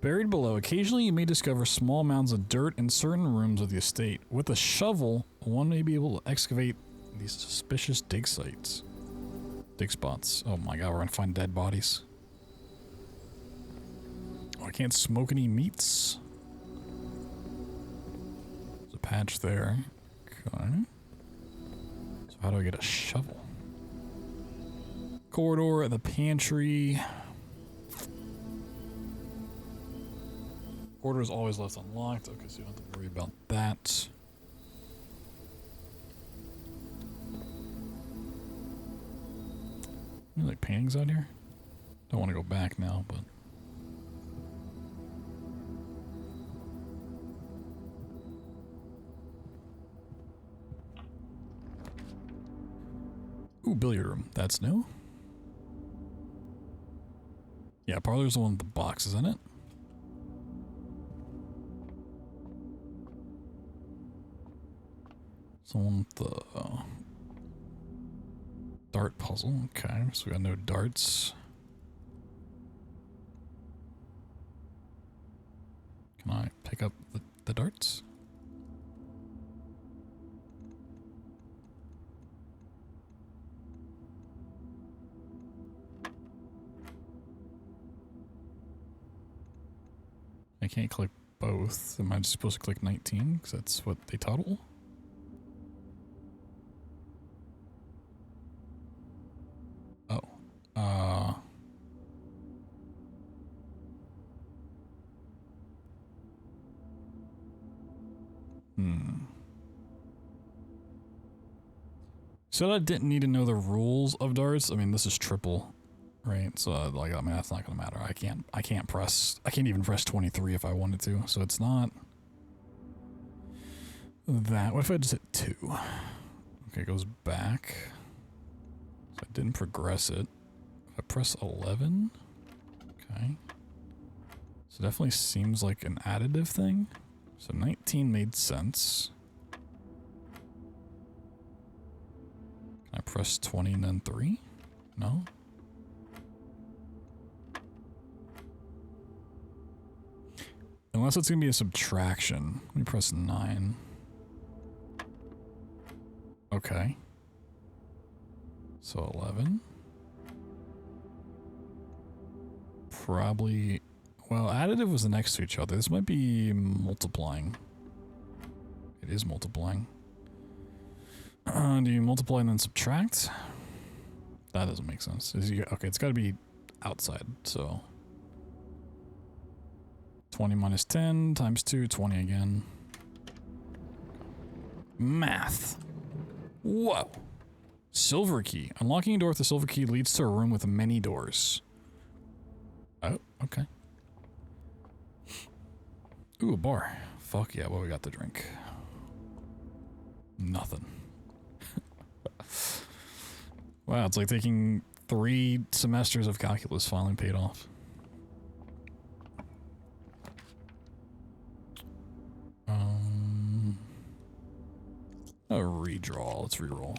Buried below, occasionally you may discover small mounds of dirt in certain rooms of the estate. With a shovel, one may be able to excavate these suspicious dig sites. Dig spots. Oh my god, we're gonna find dead bodies. Oh, I can't smoke any meats. There's a patch there. Okay. So how do I get a shovel? Corridor at the pantry. Corridor is always left unlocked. Okay, so you don't have to worry about that. Any like paintings out here? Don't want to go back now, but... ooh, billiard room. That's new. Yeah, parlor's the one with the boxes in it. Someone with the dart puzzle. Okay, so we got no darts. Can I pick up the darts? I can't click both. Am I just supposed to click 19? Because that's what they total? Oh. So I didn't need to know the rules of darts. I mean, this is triple, right? So like, I mean, that's not gonna matter. I can't even press 23 if I wanted to. So it's not that. What if I just hit 2? Okay, it goes back. So I didn't progress it. If I press 11, okay. So definitely seems like an additive thing. So 19 made sense. Can I press 20 and then 3? No? Unless it's going to be a subtraction. Let me press 9. Okay. So 11. Probably... well, additive was next to each other. This might be multiplying. It is multiplying. Do you multiply and then subtract? That doesn't make sense. Okay, it's got to be outside, so... 20 minus 10 times 2, 20 again. Math. Whoa. Silver key. Unlocking a door with a silver key leads to a room with many doors. Oh, okay. Ooh, a bar. Fuck yeah, what we got to drink? Nothing. Wow, it's like taking 3 semesters of calculus finally paid off. A redraw. Let's reroll.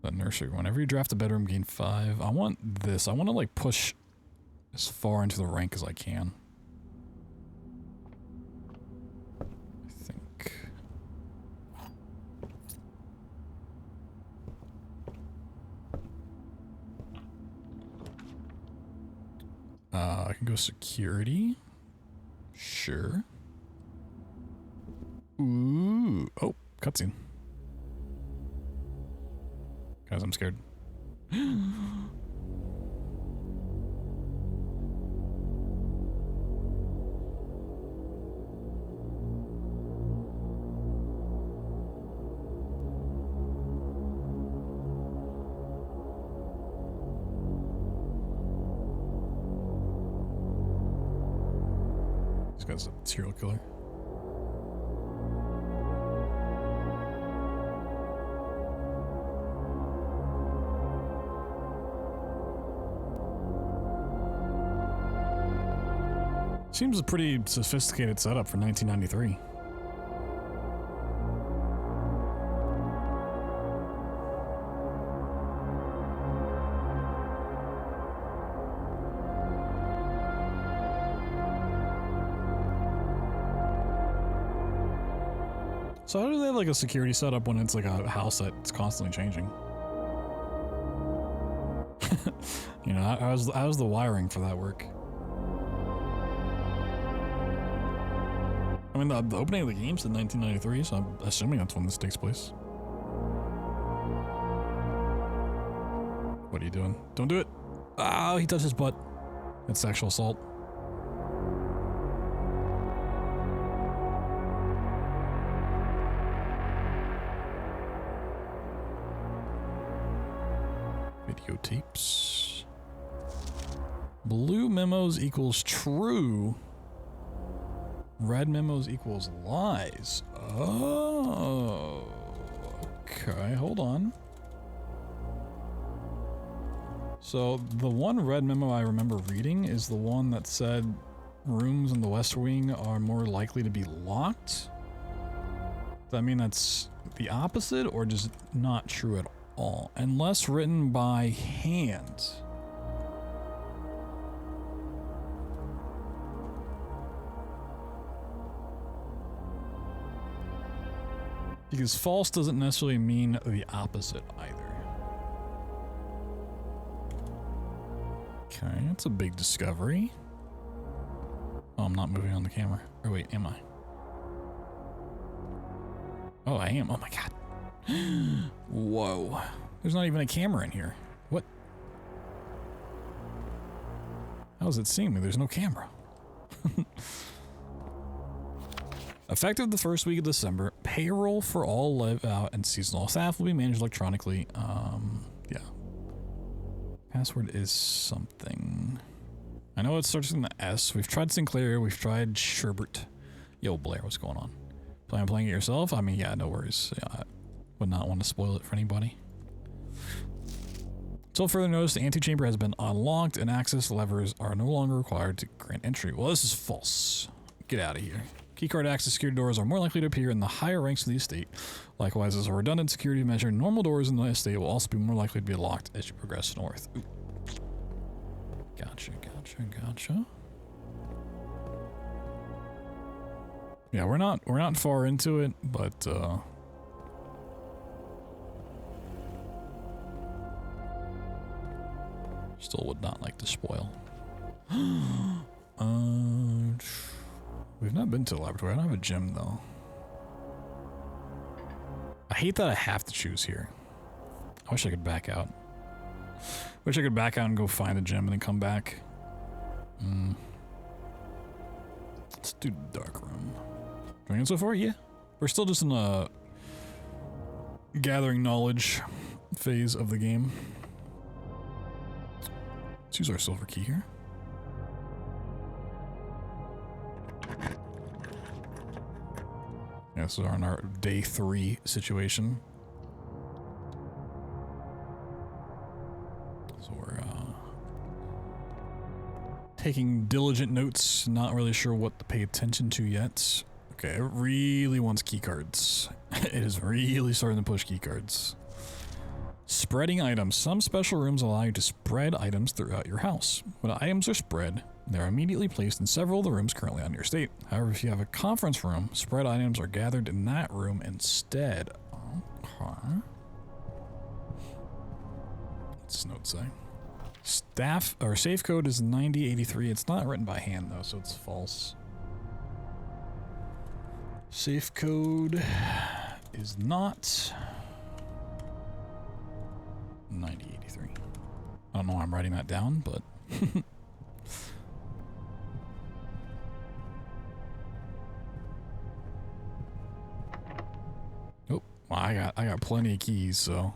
The nursery. Whenever you draft a bedroom, gain 5. I want this. I want to like push as far into the rank as I can. I think. I can go security. Sure. Ooh. Oh, cutscene. Guys, I'm scared. This guy's a serial killer. Seems a pretty sophisticated setup for 1993. So how do they have like a security setup when it's like a house that's constantly changing? You know, how's the wiring for that work? I mean, the opening of the game's in 1993, so I'm assuming that's when this takes place. What are you doing? Don't do it! Ah, he touched his butt. That's sexual assault. Videotapes. Blue memos equals true. Red memos equals lies. Oh. Okay, hold on. So the one red memo I remember reading is the one that said rooms in the West Wing are more likely to be locked. Does that mean that's the opposite or just not true at all? Unless written by hand. Because false doesn't necessarily mean the opposite either. Okay, that's a big discovery. Oh, I'm not moving on the camera. Or wait, am I? Oh, I am. Oh my god. Whoa. There's not even a camera in here. What? How is it seeing me? There's no camera. Effective the first week of December, payroll for all live out and seasonal staff will be managed electronically. Yeah. Password is something. I know it starts with an S. We've tried Sinclair. We've tried Sherbert. Yo, Blair, what's going on? Plan on playing it yourself? I mean, yeah, no worries. Yeah, I would not want to spoil it for anybody. Until further notice, the antechamber has been unlocked and access levers are no longer required to grant entry. Well, this is false. Get out of here. Keycard access security doors are more likely to appear in the higher ranks of the estate. Likewise, as a redundant security measure, normal doors in the estate will also be more likely to be locked as you progress north. Ooh. Gotcha, gotcha, gotcha. Yeah, we're not far into it, but still would not like to spoil. We've not been to the laboratory. I don't have a gym though. I hate that I have to choose here. I wish I could back out. Wish I could back out and go find a gym and then come back. Let's do the dark room. Doing it so far? Yeah. We're still just in a gathering knowledge phase of the game. Let's use our silver key here. Yeah, so we're on our day 3 situation. So we're taking diligent notes, not really sure what to pay attention to yet. Okay, it really wants keycards. It is really starting to push keycards. Spreading items. Some special rooms allow you to spread items throughout your house. When items are spread, they're immediately placed in several of the rooms currently on your estate. However, if you have a conference room, spread items are gathered in that room instead. Okay. What's this note say? Staff or safe code is 9083. It's not written by hand though, so it's false. Safe code is not 9083. I don't know why I'm writing that down, but oh, well, I got plenty of keys, so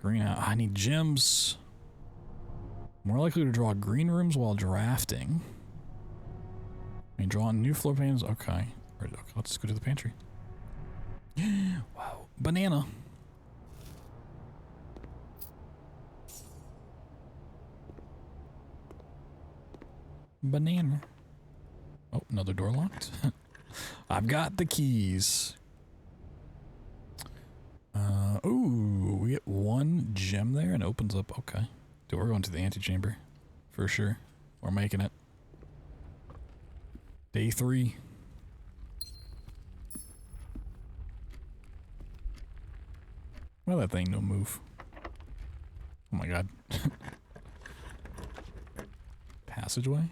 green out. I need gems. More likely to draw green rooms while drafting. I mean, drawing new floor plans. Okay. Okay, let's go to the pantry. Wow. Banana. Banana. Oh, another door locked. I've got the keys. Ooh, we get one gem there and it opens up. Okay. Dude, we're going to the antechamber. For sure. We're making it. Day 3. Well, that thing no move. Oh my god. Passageway?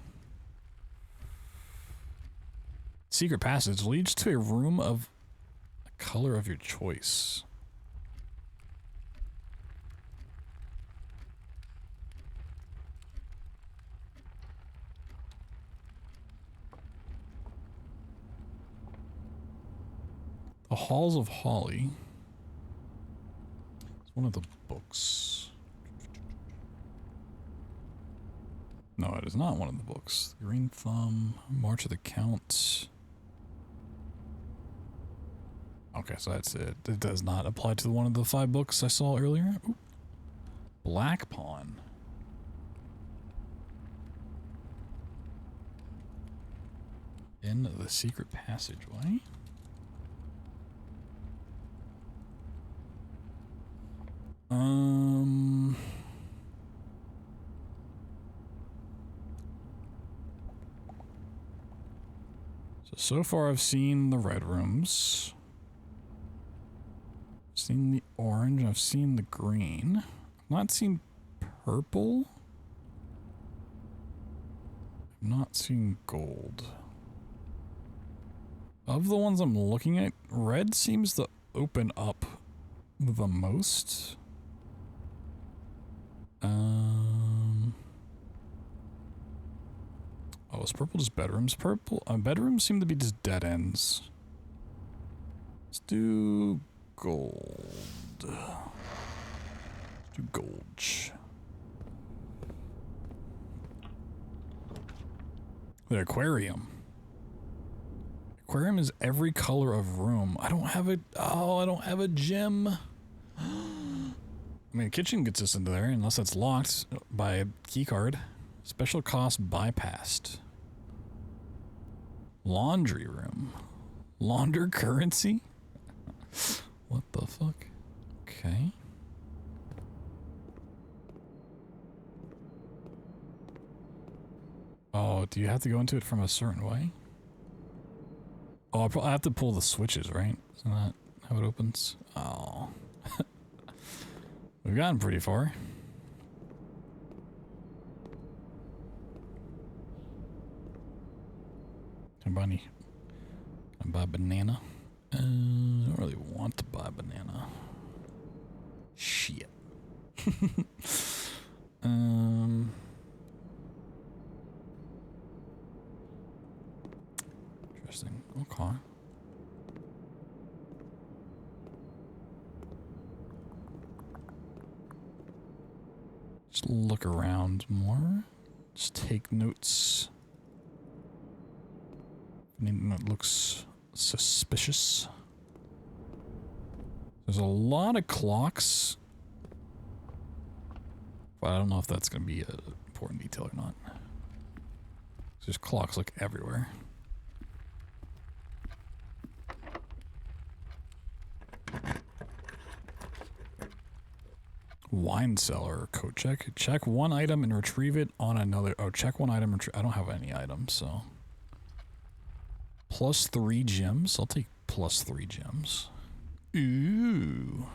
Secret passage leads to a room of a color of your choice. The Halls of Holly. It's one of the books. No, it is not one of the books. Green Thumb, March of the Count. Okay, so that's it. It does not apply to one of the 5 books I saw earlier. Ooh. Black Pawn. In the secret passageway. So far I've seen the red rooms. I've seen the orange, I've seen the green. I've not seen purple. I've not seen gold. Of the ones I'm looking at, red seems to open up the most. Oh, is purple just bedrooms? Purple bedrooms seem to be just dead ends. Let's do gold. Let's do gold. The aquarium. Aquarium is every color of room. I don't have it. Oh, I don't have a gem. I mean, kitchen gets us into there unless that's locked by a key card. Special cost bypassed. Laundry room. Launder currency? What the fuck? Okay. Oh, do you have to go into it from a certain way? Oh, I have to pull the switches, right? Isn't that how it opens? Oh. We've gotten pretty far. Can I buy a banana? I don't really want to buy a banana. Shit. Interesting. Okay. Just look around more. Just take notes. Anything that looks suspicious. There's a lot of clocks. But I don't know if that's going to be an important detail or not. There's clocks like everywhere. Wine cellar coat check. Check one item and retrieve it on another. Oh, check one item. I don't have any items, so. +3 gems. I'll take +3 gems. Ooh.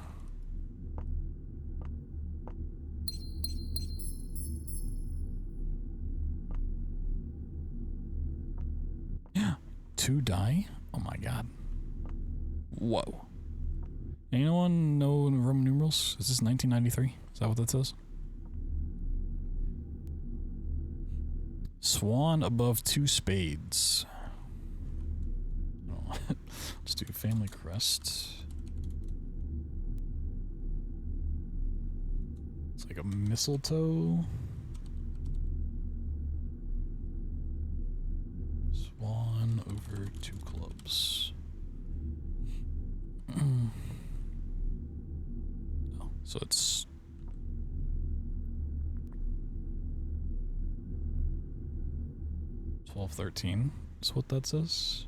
Yeah. 2 die? Oh my god. Whoa. Anyone know Roman numerals? Is this 1993? Is that what that says? Swan above 2 spades. Oh. Let's do family crest. It's like a mistletoe. Swan over 2 clubs. So it's 12, 13. is what that says.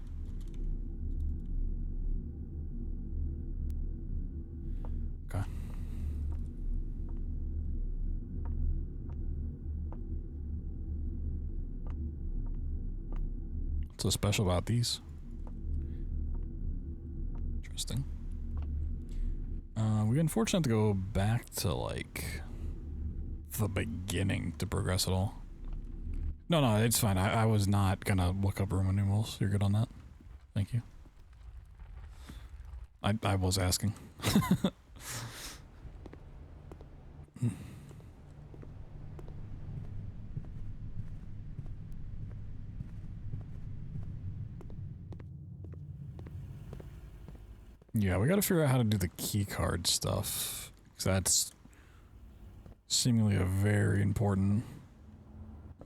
Okay. What's so special about these? Interesting. We unfortunately have to go back to, like, the beginning to progress at all. No, it's fine. I was not gonna look up Roman numerals. You're good on that? Thank you. I was asking. Yeah, we gotta figure out how to do the key card stuff. Because that's seemingly a very important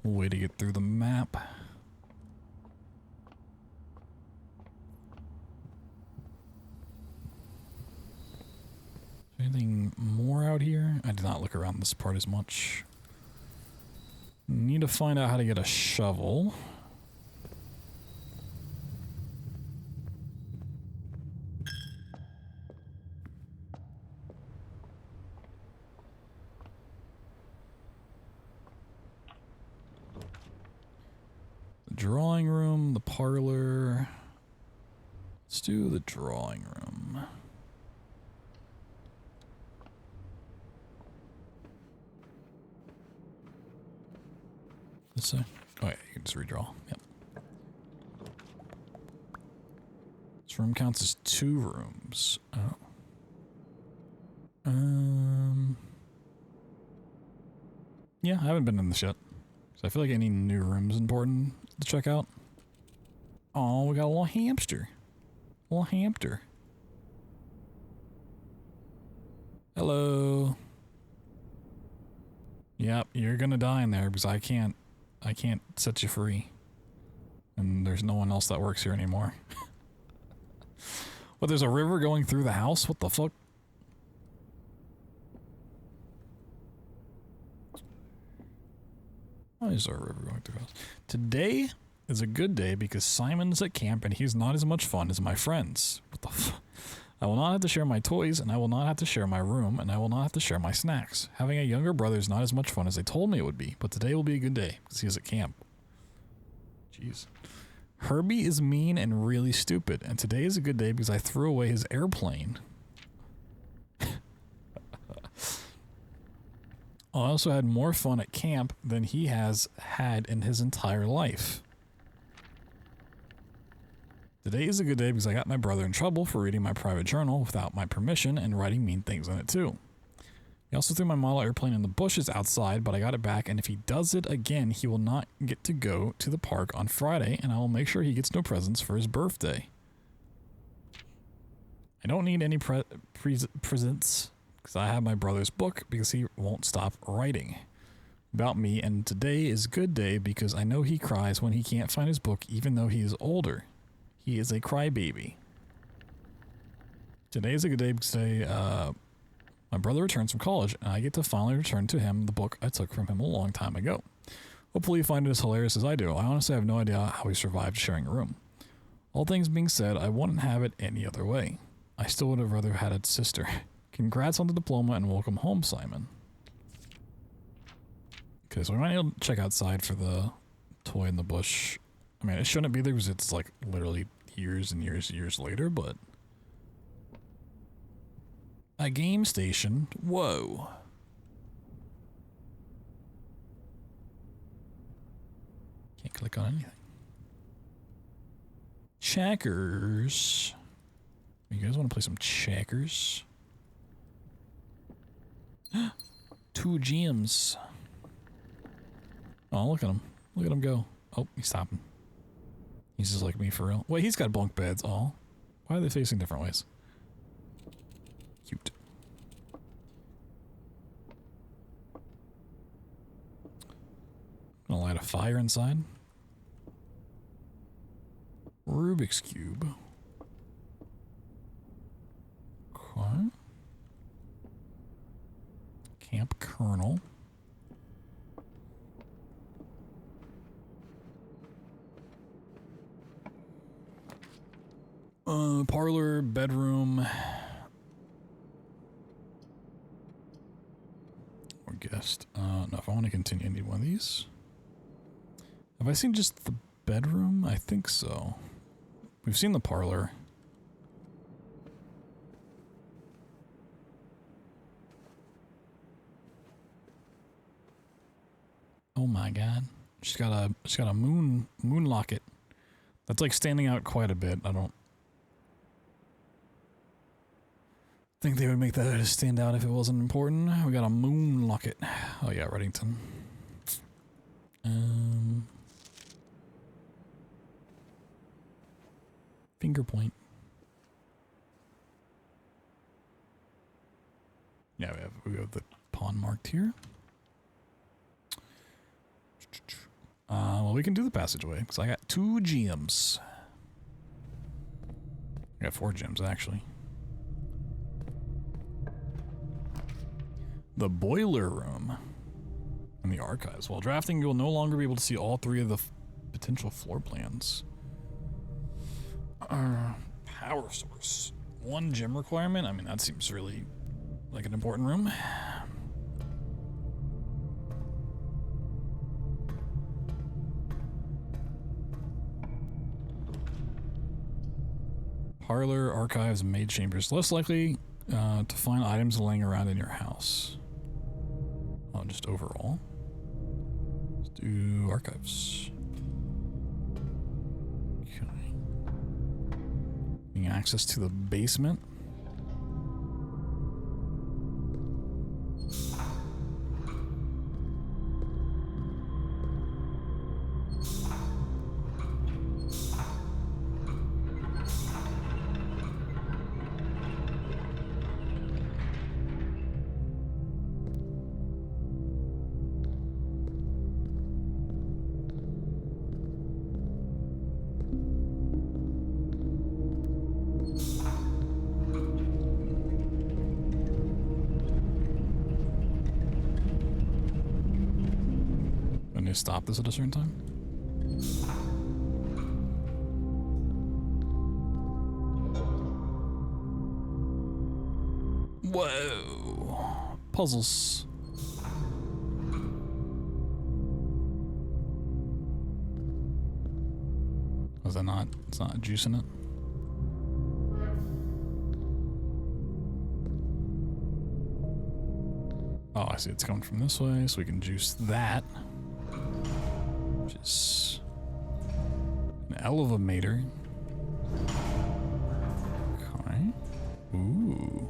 way to get through the map. Anything more out here? I did not look around this part as much. Need to find out how to get a shovel. The drawing room, the parlor. Let's do the drawing room. Let's see. Oh yeah, you can just redraw. Yep. This room counts as 2 rooms. Oh. Yeah, I haven't been in this yet. So I feel like any new room is important to check out. Oh, we got a little hamster. Little hamster. Hello. Yep, you're gonna die in there because I can't set you free. And there's no one else that works here anymore. What, there's a river going through the house? What the fuck? Why is there a river going through the house? Today is a good day because Simon's at camp and he's not as much fun as my friends. What the fuck? I will not have to share my toys, and I will not have to share my room, and I will not have to share my snacks. Having a younger brother is not as much fun as they told me it would be, but today will be a good day because he is at camp. Jeez. Herbie is mean and really stupid, and today is a good day because I threw away his airplane. I also had more fun at camp than he has had in his entire life. Today is a good day because I got my brother in trouble for reading my private journal without my permission and writing mean things in it too. He also threw my model airplane in the bushes outside, but I got it back, and if he does it again, he will not get to go to the park on Friday, and I will make sure he gets no presents for his birthday. I don't need any presents because I have my brother's book because he won't stop writing about me, and today is a good day because I know he cries when he can't find his book even though he is older. He is a crybaby. Today is a good day because today, my brother returns from college, and I get to finally return to him the book I took from him a long time ago. Hopefully you find it as hilarious as I do. I honestly have no idea how he survived sharing a room. All things being said, I wouldn't have it any other way. I still would have rather had a sister. Congrats on the diploma and welcome home, Simon. Okay, so we might need to check outside for the toy in the bush. I mean, it shouldn't be there because it's like literally years and years and years later, but a game station. Whoa. Can't click on anything. Checkers. You guys want to play some checkers? 2 gems. Oh, look at him. Look at him go. Oh, he's stopping. He's just like me for real. Wait, he's got bunk beds. Oh. Why are they facing different ways? Cute. Gonna light a fire inside. Rubik's Cube. Okay. Camp Colonel. Parlor, bedroom. Or guest. No, if I want to continue, I need one of these. Have I seen just the bedroom? I think so. We've seen the parlor. Oh my god. She's got a moon locket. That's like standing out quite a bit. I don't think they would make that stand out if it wasn't important. We got a moon locket. Oh yeah, Reddington. Finger point. Yeah, we have the pawn marked here. Well, we can do the passageway because I got 2 gems. I got 4 gems actually. The boiler room and the archives. While drafting, you'll no longer be able to see all 3 of the potential floor plans. Power source. 1 gem requirement. I mean, that seems really like an important room. Parlor, archives, and maid chambers. Less likely to find items laying around in your house. Oh, just overall. Let's do archives. Okay. Getting access to the basement. Stop this at a certain time? Whoa. Puzzles. Was that not? It's not juice in it? Oh, I see. It's coming from this way, so we can juice that. Which is an elevator. Okay. Ooh.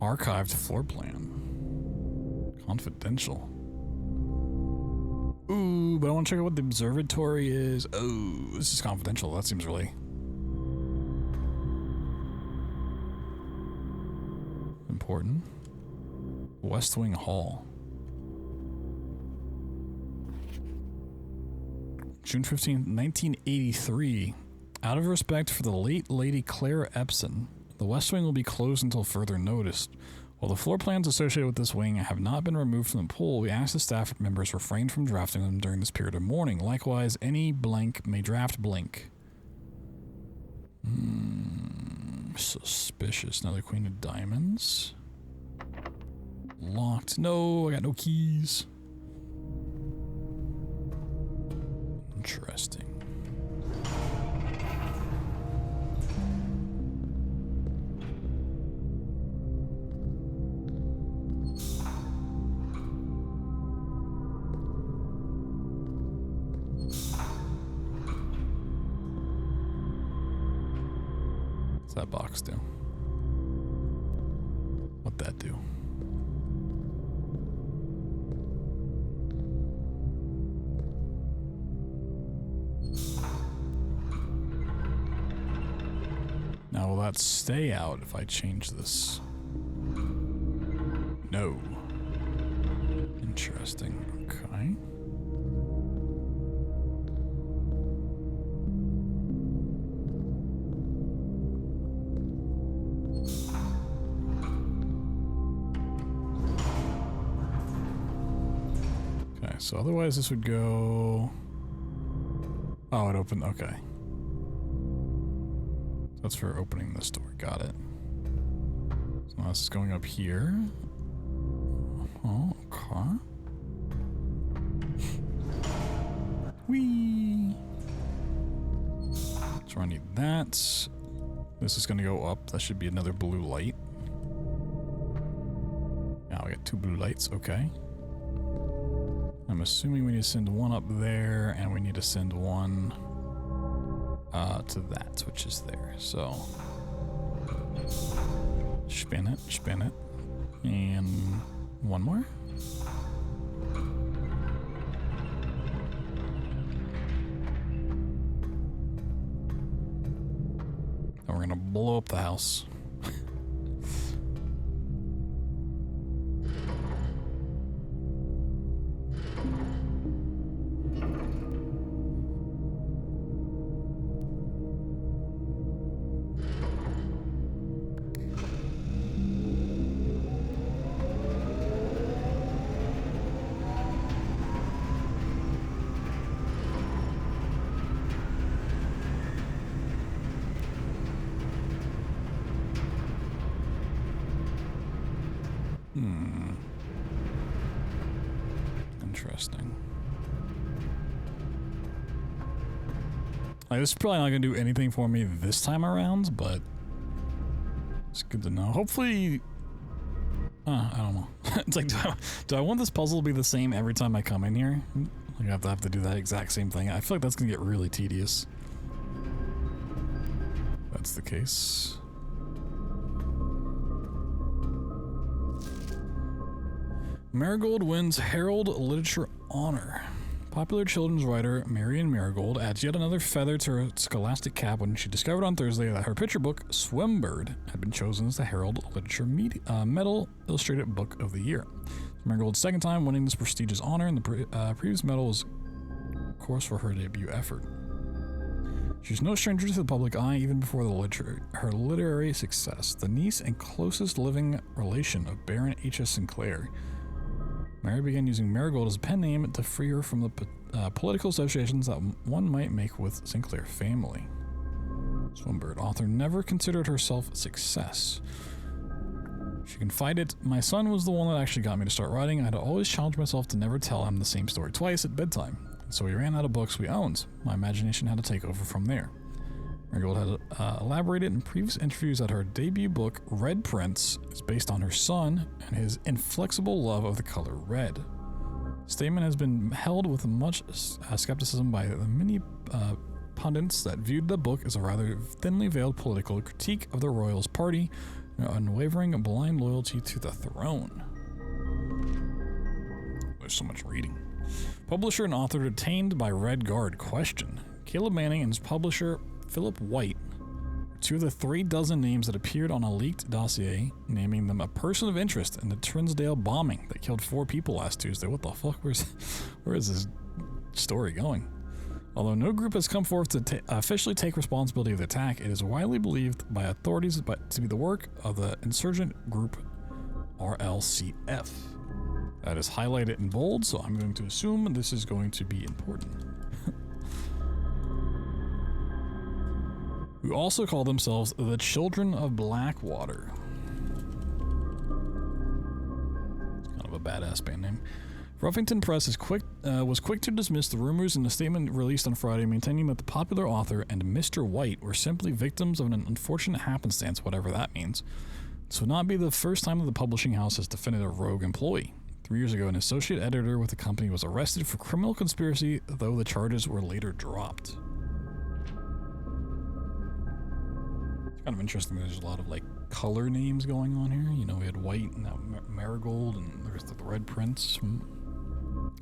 Archived floor plan. Confidential. Ooh, but I want to check out what the observatory is. Oh, this is confidential. That seems really important. West Wing Hall. June 15th, 1983. Out of respect for the late Lady Clara Epson, the West Wing will be closed until further notice. While the floor plans associated with this wing have not been removed from the pool, we ask the staff members refrain from drafting them during this period of mourning. Likewise, any blank may draft blank. Suspicious. Another Queen of Diamonds. Locked. No, I got no keys. Interesting. What's that box do? What that do? Now, will that stay out if I change this? No. Interesting. Okay. Okay, so otherwise this would go... Oh, it opened. Okay. That's for opening this door. Got it. So now this is going up here. Oh, okay. Whee! So I need that. This is going to go up. That should be another blue light. Now we got 2 blue lights. Okay. I'm assuming we need to send one up there, and we need to send one to that, which is there. So spin it, and one more. And we're gonna blow up the house. Interesting. Like, this is probably not going to do anything for me this time around, but it's good to know. Hopefully, I don't know. It's like, do I want this puzzle to be the same every time I come in here? Like, I have to do that exact same thing. I feel like that's going to get really tedious. That's the case. Marigold wins Herald Literature Honor. Popular children's writer Marion Marigold adds yet another feather to her scholastic cap when she discovered on Thursday that her picture book, Swimbird, had been chosen as the Herald Literature Medal Illustrated Book of the Year. Marigold's second time winning this prestigious honor, and the previous medal was, of course, for her debut effort. She's no stranger to the public eye even before her literary success, the niece and closest living relation of Baron H.S. Sinclair. Mary began using Marigold as a pen name to free her from the political associations that one might make with Sinclair family. Swimbird author never considered herself a success. She confided, "My son was the one that actually got me to start writing. I had to always challenge myself to never tell him the same story twice at bedtime. And so we ran out of books we owned. My imagination had to take over from there." Marigold had elaborated in previous interviews that her debut book, Red Prince, is based on her son and his inflexible love of the color red. The statement has been held with much skepticism by the many pundits that viewed the book as a rather thinly veiled political critique of the Royals' party, and unwavering blind loyalty to the throne. There's so much reading. Publisher and author detained by Red Guard question. Caleb Manning and his publisher Philip White were 2 of the 36 names that appeared on a leaked dossier, naming them a person of interest in the Trinsdale bombing that killed 4 people last Tuesday. What the fuck? Where is this story going? Although no group has come forth to officially take responsibility of the attack, it is widely believed by authorities to be the work of the insurgent group RLCF. That is highlighted in bold, so I'm going to assume this is going to be important. Who also call themselves the Children of Blackwater. It's kind of a badass band name. Ruffington Press was quick to dismiss the rumors in a statement released on Friday, maintaining that the popular author and Mr. White were simply victims of an unfortunate happenstance, whatever that means. This would not be the first time that the publishing house has defended a rogue employee. 3 years ago, an associate editor with the company was arrested for criminal conspiracy, though the charges were later dropped. It's kind of interesting that there's a lot of, like, color names going on here. You know, we had white and now marigold, and there's the red prince. And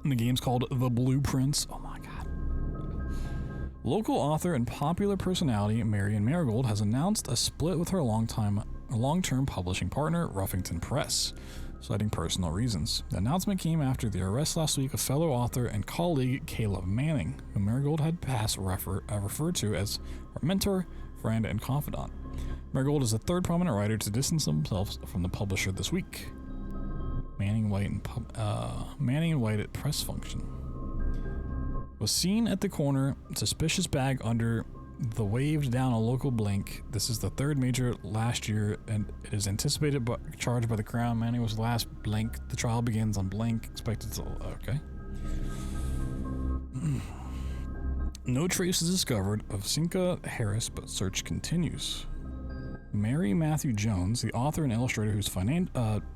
the game's called The Blue Prince. Oh my god. Local author and popular personality Marion Marigold has announced a split with her long-term publishing partner, Ruffington Press, citing personal reasons. The announcement came after the arrest last week of fellow author and colleague Caleb Manning, who Marigold had past referred to as her mentor, friend, and confidant. Marigold is the third prominent writer to distance themselves from the publisher this week. Manning and White at press function. Was seen at the corner, suspicious bag under the waved down a local blink. This is the third major last year, and it is anticipated charged by the Crown. Manning was last blink. The trial begins on blink. Expected to... Okay. No trace is discovered of Cinca Harris, but search continues. Mary Matthew Jones, the author and illustrator whose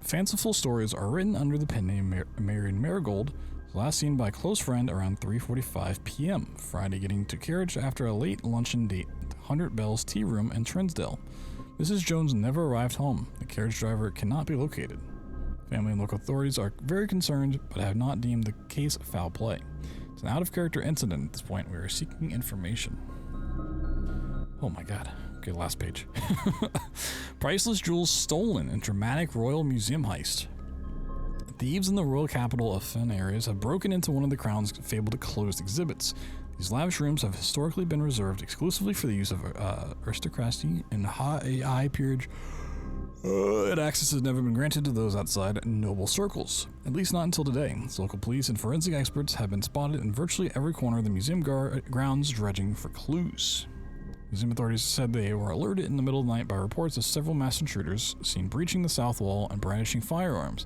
fanciful stories are written under the pen name Marion Marigold, was last seen by a close friend around 3:45 p.m. Friday, getting to carriage after a late luncheon date at the 100 Bells Tea Room in Trinsdale. Mrs. Jones never arrived home. The carriage driver cannot be located. Family and local authorities are very concerned, but have not deemed the case foul play. It's an out-of-character incident at this point. We are seeking information. Oh my god. Okay, last page. Priceless jewels stolen in dramatic Royal Museum heist. Thieves in the royal capital of Fen areas have broken into one of the Crown's fabled closed exhibits. These lavish rooms have historically been reserved exclusively for the use of aristocracy and high peerage, and access has never been granted to those outside noble circles, at least not until today. Local police and forensic experts have been spotted in virtually every corner of the museum grounds dredging for clues. Museum authorities said they were alerted in the middle of the night by reports of several masked intruders seen breaching the south wall and brandishing firearms.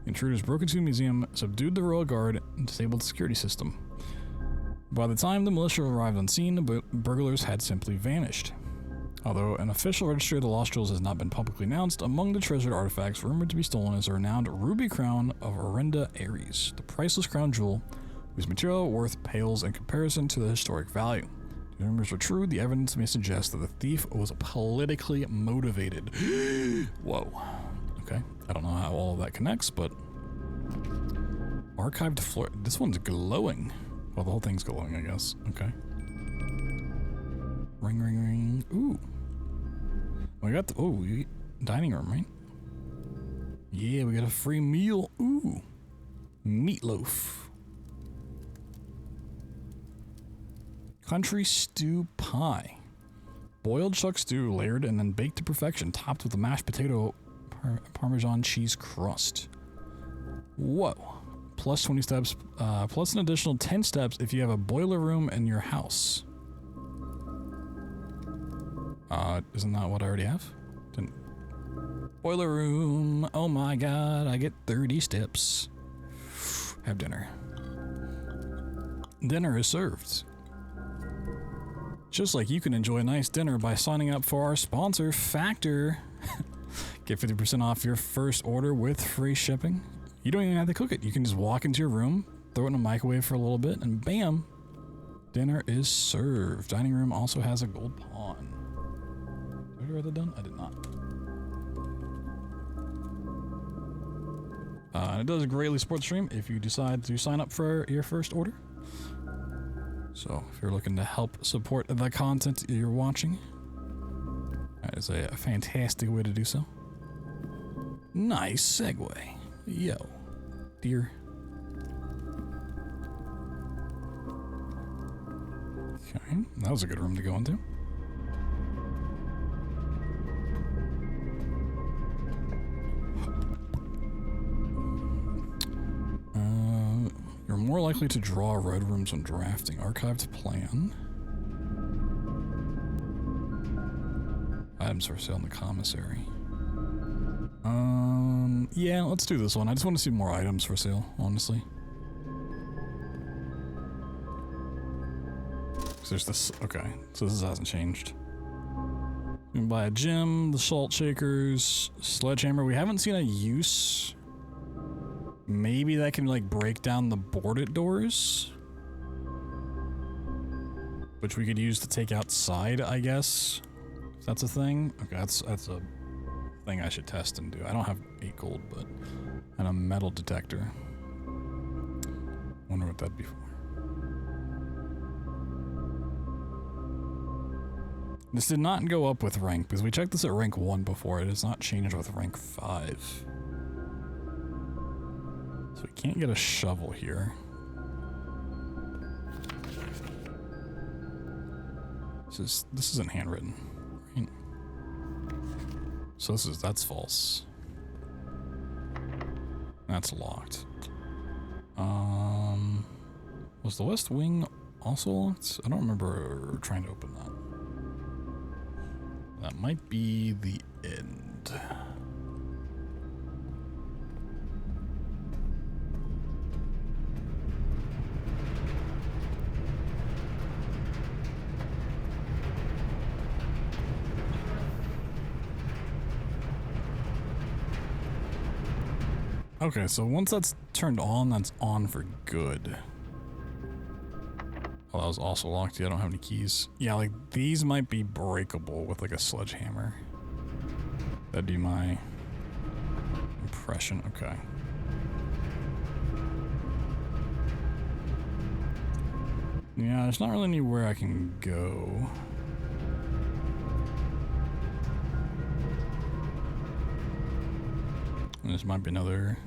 The intruders broke into the museum, subdued the royal guard, and disabled the security system. By the time the militia arrived on scene, the burglars had simply vanished. Although an official registry of the lost jewels has not been publicly announced, among the treasured artifacts rumored to be stolen is a renowned ruby crown of Orinda Aries, the priceless crown jewel whose material worth pales in comparison to the historic value. If the rumors are true, the evidence may suggest that the thief was politically motivated. Whoa. Okay. I don't know how all of that connects, but... Archived floor... This one's glowing. Well, the whole thing's glowing, I guess. Okay. Ring, ring, ring. Ooh. We got the... Oh, dining room, right? Yeah, we got a free meal. Ooh. Meatloaf. Country stew pie. Boiled chuck stew layered and then baked to perfection, topped with a mashed potato Parmesan cheese crust. Whoa. Plus 20 steps, plus an additional 10 steps if you have a boiler room in your house. Isn't that what I already have? Boiler room. Oh my god, I get 30 steps. Have dinner. Dinner is served. Just like you can enjoy a nice dinner by signing up for our sponsor, Factor. Get 50% off your first order with free shipping. You don't even have to cook it. You can just walk into your room, throw it in a microwave for a little bit, and bam, dinner is served. Dining room also has a gold pawn. Did I write that down? I did not. And it does greatly support the stream if you decide to sign up for your first order. So if you're looking to help support the content you're watching, that is a fantastic way to do so. Nice segue. Yo, dear. Okay, that was a good room to go into. You're more likely to draw red rooms when drafting. Archived plan. Items for sale in the commissary. Yeah, let's do this one. I just want to see more items for sale, honestly. So there's this, okay, so this hasn't changed. You can buy a gem, the salt shakers, sledgehammer. We haven't seen a use. Maybe that can like break down the boarded doors, which we could use to take outside, I guess. If that's a thing. Okay, that's a thing I should test and do. I don't have 8 gold, but and a metal detector. Wonder what that'd be for. This did not go up with rank because we checked this at rank 1 before. It has not changed with rank 5. So we can't get a shovel here. This isn't handwritten, right? So that's false. That's locked. Was the west wing also locked? I don't remember trying to open that. That might be the end. Okay, so once that's turned on, that's on for good. Oh, that was also locked. Yeah, I don't have any keys. Yeah, like these might be breakable with like a sledgehammer. That'd be my impression. Okay. Yeah, there's not really anywhere I can go. And this might be another.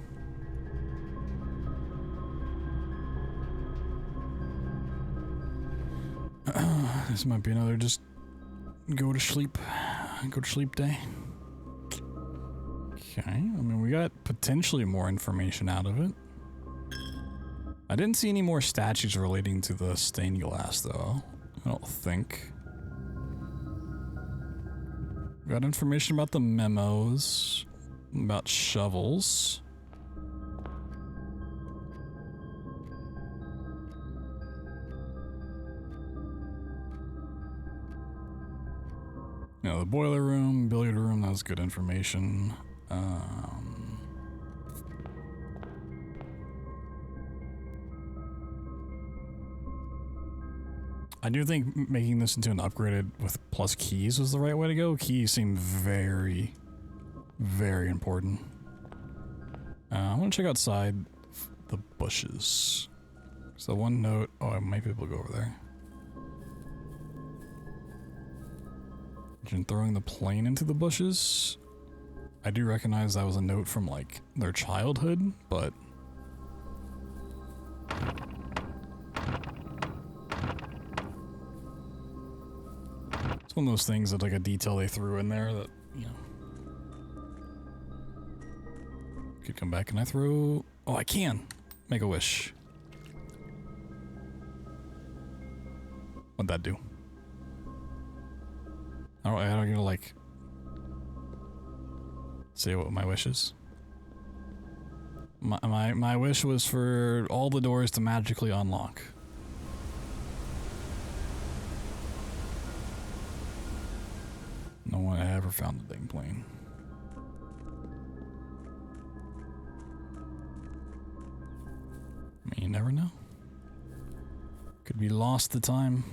This might be another just go to sleep day. Okay, I mean, we got potentially more information out of it. I didn't see any more statues relating to the stained glass, though. I don't think. Got information about the memos, about shovels. You know, the boiler room, billiard room, that was good information. I do think making this into an upgraded with plus keys was the right way to go. Keys seem very, very important. I'm gonna check outside the bushes. So one note, oh, I might be able to go over there. And throwing the plane into the bushes. I do recognize that was a note from like their childhood, but it's one of those things that like a detail they threw in there that, you know, could come back. And I throw, oh, I can make a wish. What'd that do? I don't get to like say what my wish is. My wish was for all the doors to magically unlock. No one ever found the dang plane. I mean, you never know. Could be lost to time.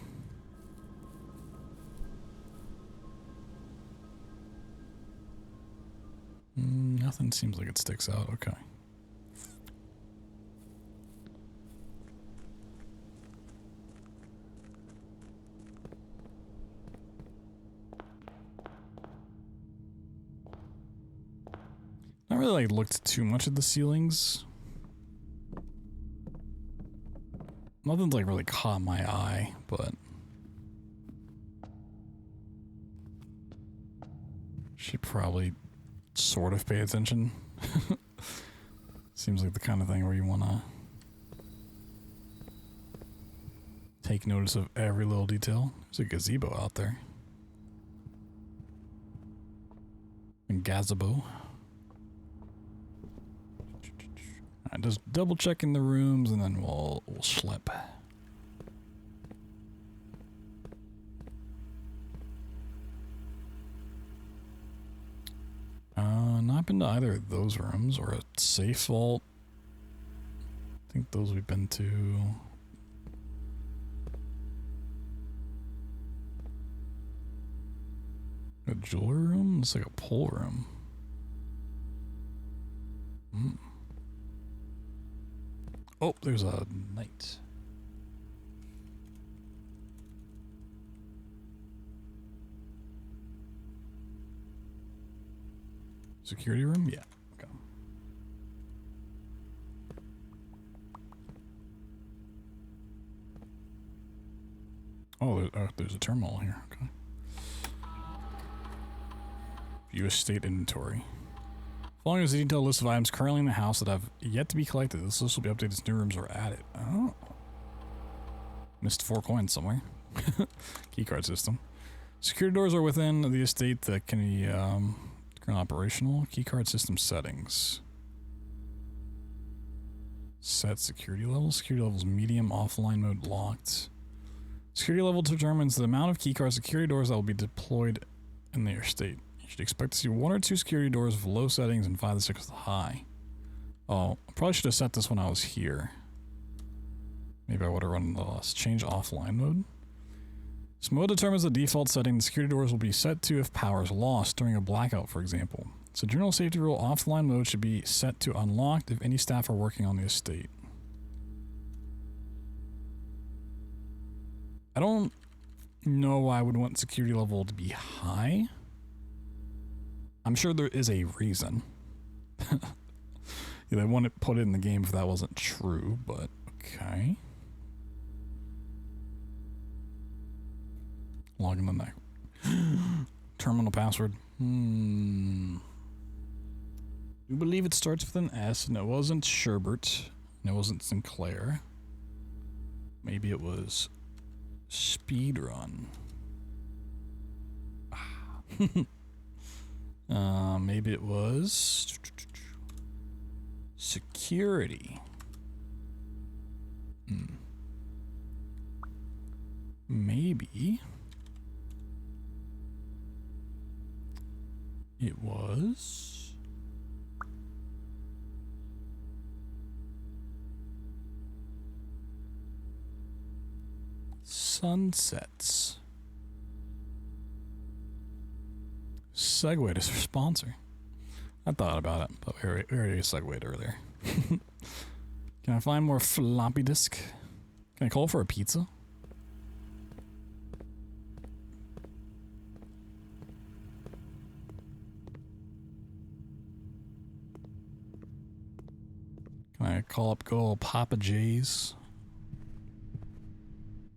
Nothing seems like it sticks out. Okay. Not really like looked too much at the ceilings. Nothing's like really caught my eye, but should probably sort of pay attention. Seems like the kind of thing where you want to take notice of every little detail. There's a gazebo out there. And gazebo. Alright, just double checking the rooms and then we'll schlep. Not been to either of those rooms or a safe vault. I think those we've been to. A jewelry room? It's like a pull room. Mm. Oh, there's a knight. Security room? Yeah. Okay. Oh, there's a terminal here. Okay. View estate inventory. Following is a detailed list of items currently in the house that have yet to be collected. This list will be updated as new rooms are added. Oh. Missed 4 coins somewhere. Keycard system. Security doors are within the estate that can be currently operational. Keycard system settings. Set security levels. Security levels medium, offline mode locked. Security level determines the amount of keycard security doors that will be deployed in their estate. You should expect to see 1 or 2 security doors with low settings and 5 to 6 with high. Oh, I probably should have set this when I was here. Maybe I would have run the change offline mode. This mode determines the default setting the security doors will be set to if power is lost during a blackout, for example. It's a general safety rule. Offline mode should be set to unlocked if any staff are working on the estate. I don't know why I would want security level to be high. I'm sure there is a reason. Yeah, they wouldn't put it in the game if that wasn't true, but okay. Log in the neck. Terminal password. Do believe it starts with an S, and it wasn't Sherbert, and it wasn't Sinclair. Maybe it was Speedrun. Maybe it was security. Maybe it was sunsets. Segue to sponsor. I thought about it, but we already segued earlier. Can I find more floppy disk? Can I call for a pizza? Can I call up good old Papa J's?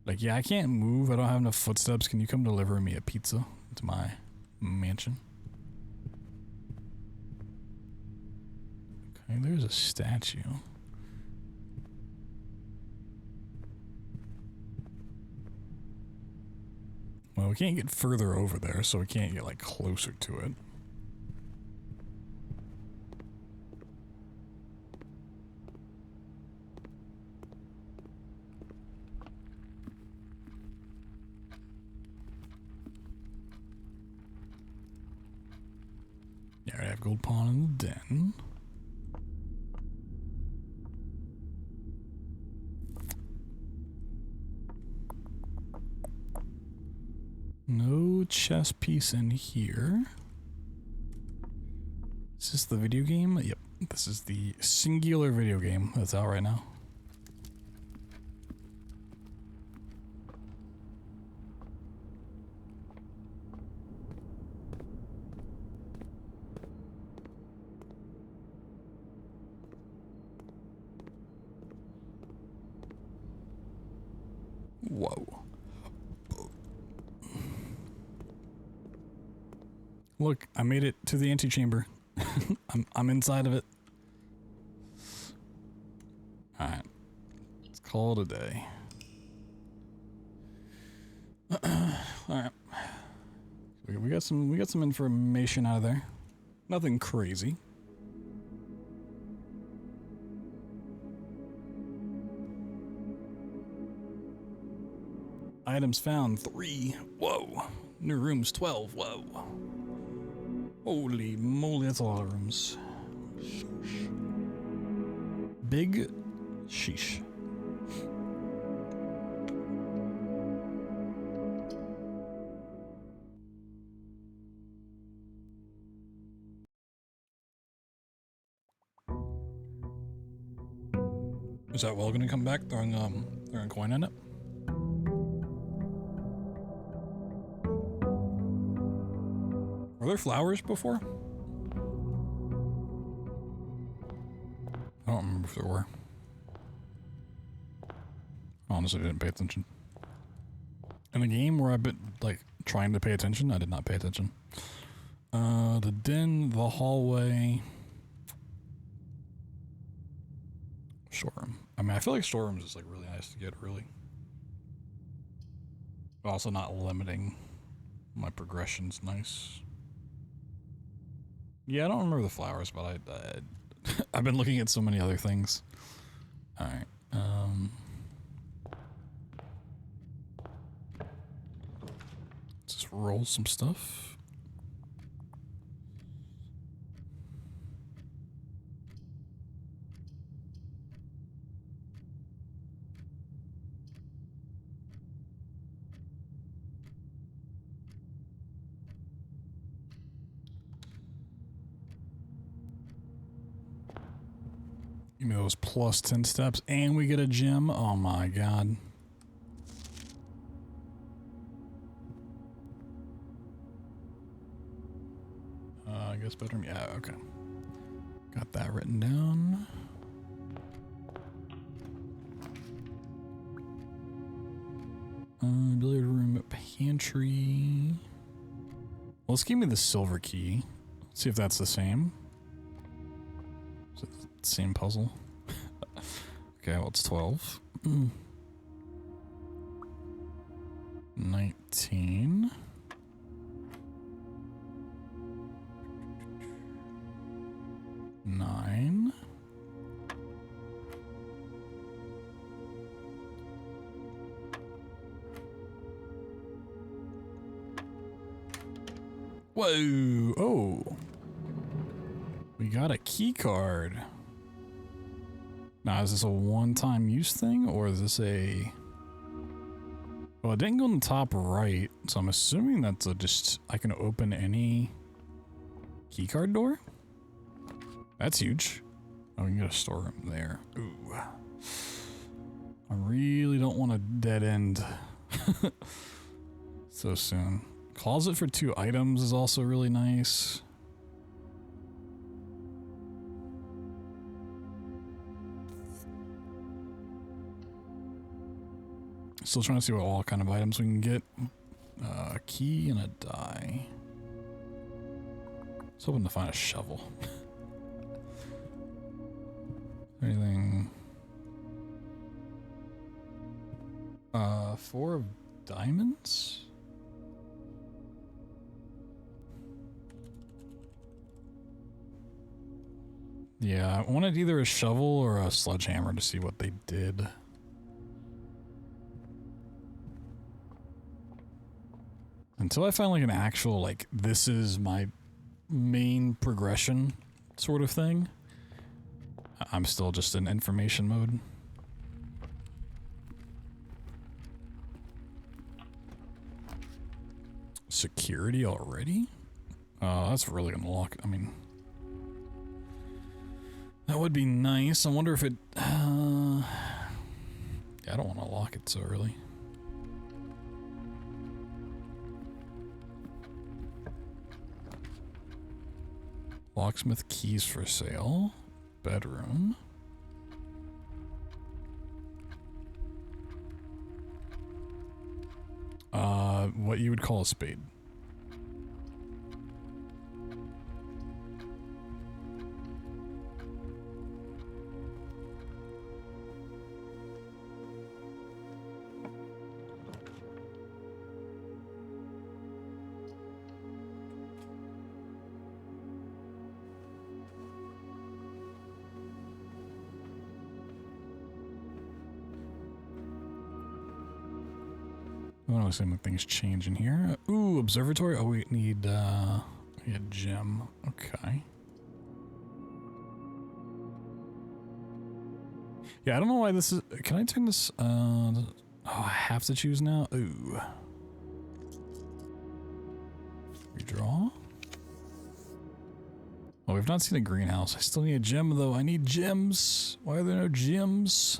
Like, yeah, I can't move. I don't have enough footsteps. Can you come deliver me a pizza to my mansion? Okay, there's a statue. Well, we can't get further over there, so we can't get, like, closer to it. Yeah, I have gold pawn in the den. No chess piece in here. Is this the video game? Yep, this is the singular video game that's out right now. Whoa. Look, I made it to the antechamber. I'm inside of it. Alright. Let's call it a day. Alright. We got some information out of there. Nothing crazy. Items found 3. Whoa. New rooms 12. Whoa. Holy moly, that's a lot of rooms. Sheesh. Big sheesh. Is that well gonna come back throwing a coin in it? Were there flowers before? I don't remember if there were. Honestly, I didn't pay attention. In a game where I've been, like, trying to pay attention, I did not pay attention. The den, the hallway. Storeroom. I mean, I feel like storerooms is, like, really nice to get early. But also not limiting my progression's nice. Yeah, I don't remember the flowers, but I've been looking at so many other things. Alright, let's just roll some stuff. Give me those plus 10 steps, and we get a gem. Oh my god. I guess bedroom. Yeah, okay. Got that written down. Billiard room, pantry. Well, let's give me the silver key. Let's see if that's the same. Is it the same puzzle? Okay, well, it's 12. 19. Nine. Whoa! Oh, we got a key card. Now, is this a one-time use thing, or is this a? Well, it didn't go on the top right, so I'm assuming that's just I can open any key card door. That's huge. Oh, we can get a storeroom there. Ooh. I really don't want a dead end so soon. Closet for 2 items is also really nice. Still trying to see what all kind of items we can get. A key and a die. I was hoping to find a shovel. Anything? 4 of diamonds? Yeah, I wanted either a shovel or a sledgehammer to see what they did. Until I find like an actual, like, this is my main progression sort of thing, I'm still just in information mode. Security already? That's really gonna lock. I mean, that would be nice. I wonder if it. Yeah, I don't want to lock it so early. Locksmith keys for sale. Bedroom. What you would call a spade. I want to see if things change in here. Ooh, observatory. Oh, we need a gem. Okay. Yeah, I don't know why this is. Can I turn this? Oh, I have to choose now. Ooh. Redraw. Oh, we've not seen a greenhouse. I still need a gem, though. I need gems. Why are there no gems?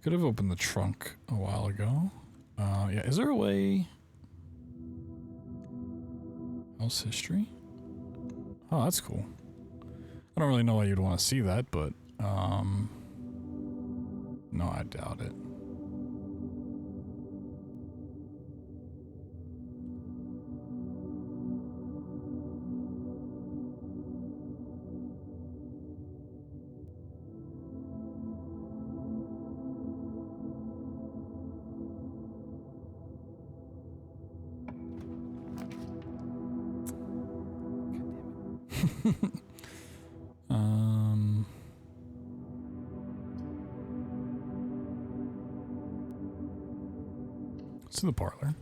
Could have opened the trunk a while ago. Yeah, is there a way... House history? Oh, that's cool. I don't really know why you'd want to see that, but, no, I doubt it. Let's do the parlor.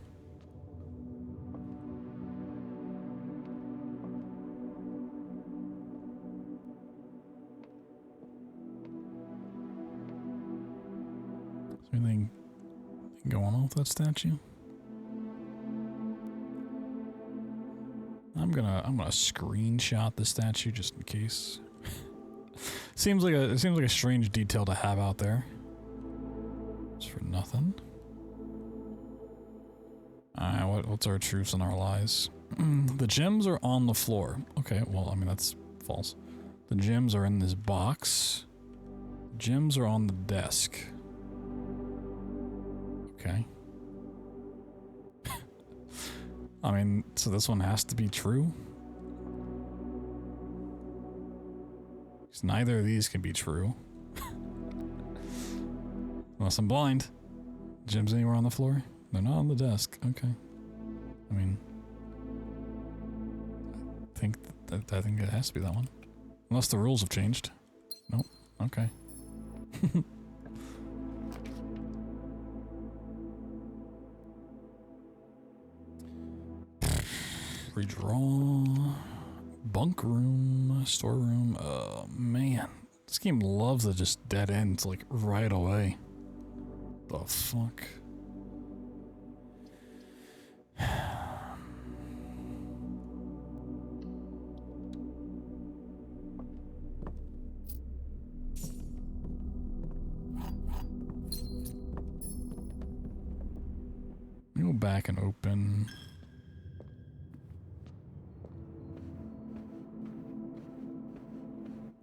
Is there anything going on with that statue? I'm gonna screenshot the statue just in case. Seems like a strange detail to have out there. It's for nothing. Alright, what's our truths and our lies? The gems are on the floor. Okay, well, I mean, that's false. The gems are in this box. The gems are on the desk. Okay. I mean, so this one has to be true? Because neither of these can be true. Unless I'm blind. Gems anywhere on the floor? They're not on the desk. Okay. I mean, I think it has to be that one. Unless the rules have changed. Nope. Okay. Redraw. Bunk room. Storeroom. Oh, man. This game loves to just dead ends, like, right away. The fuck? Go back and open.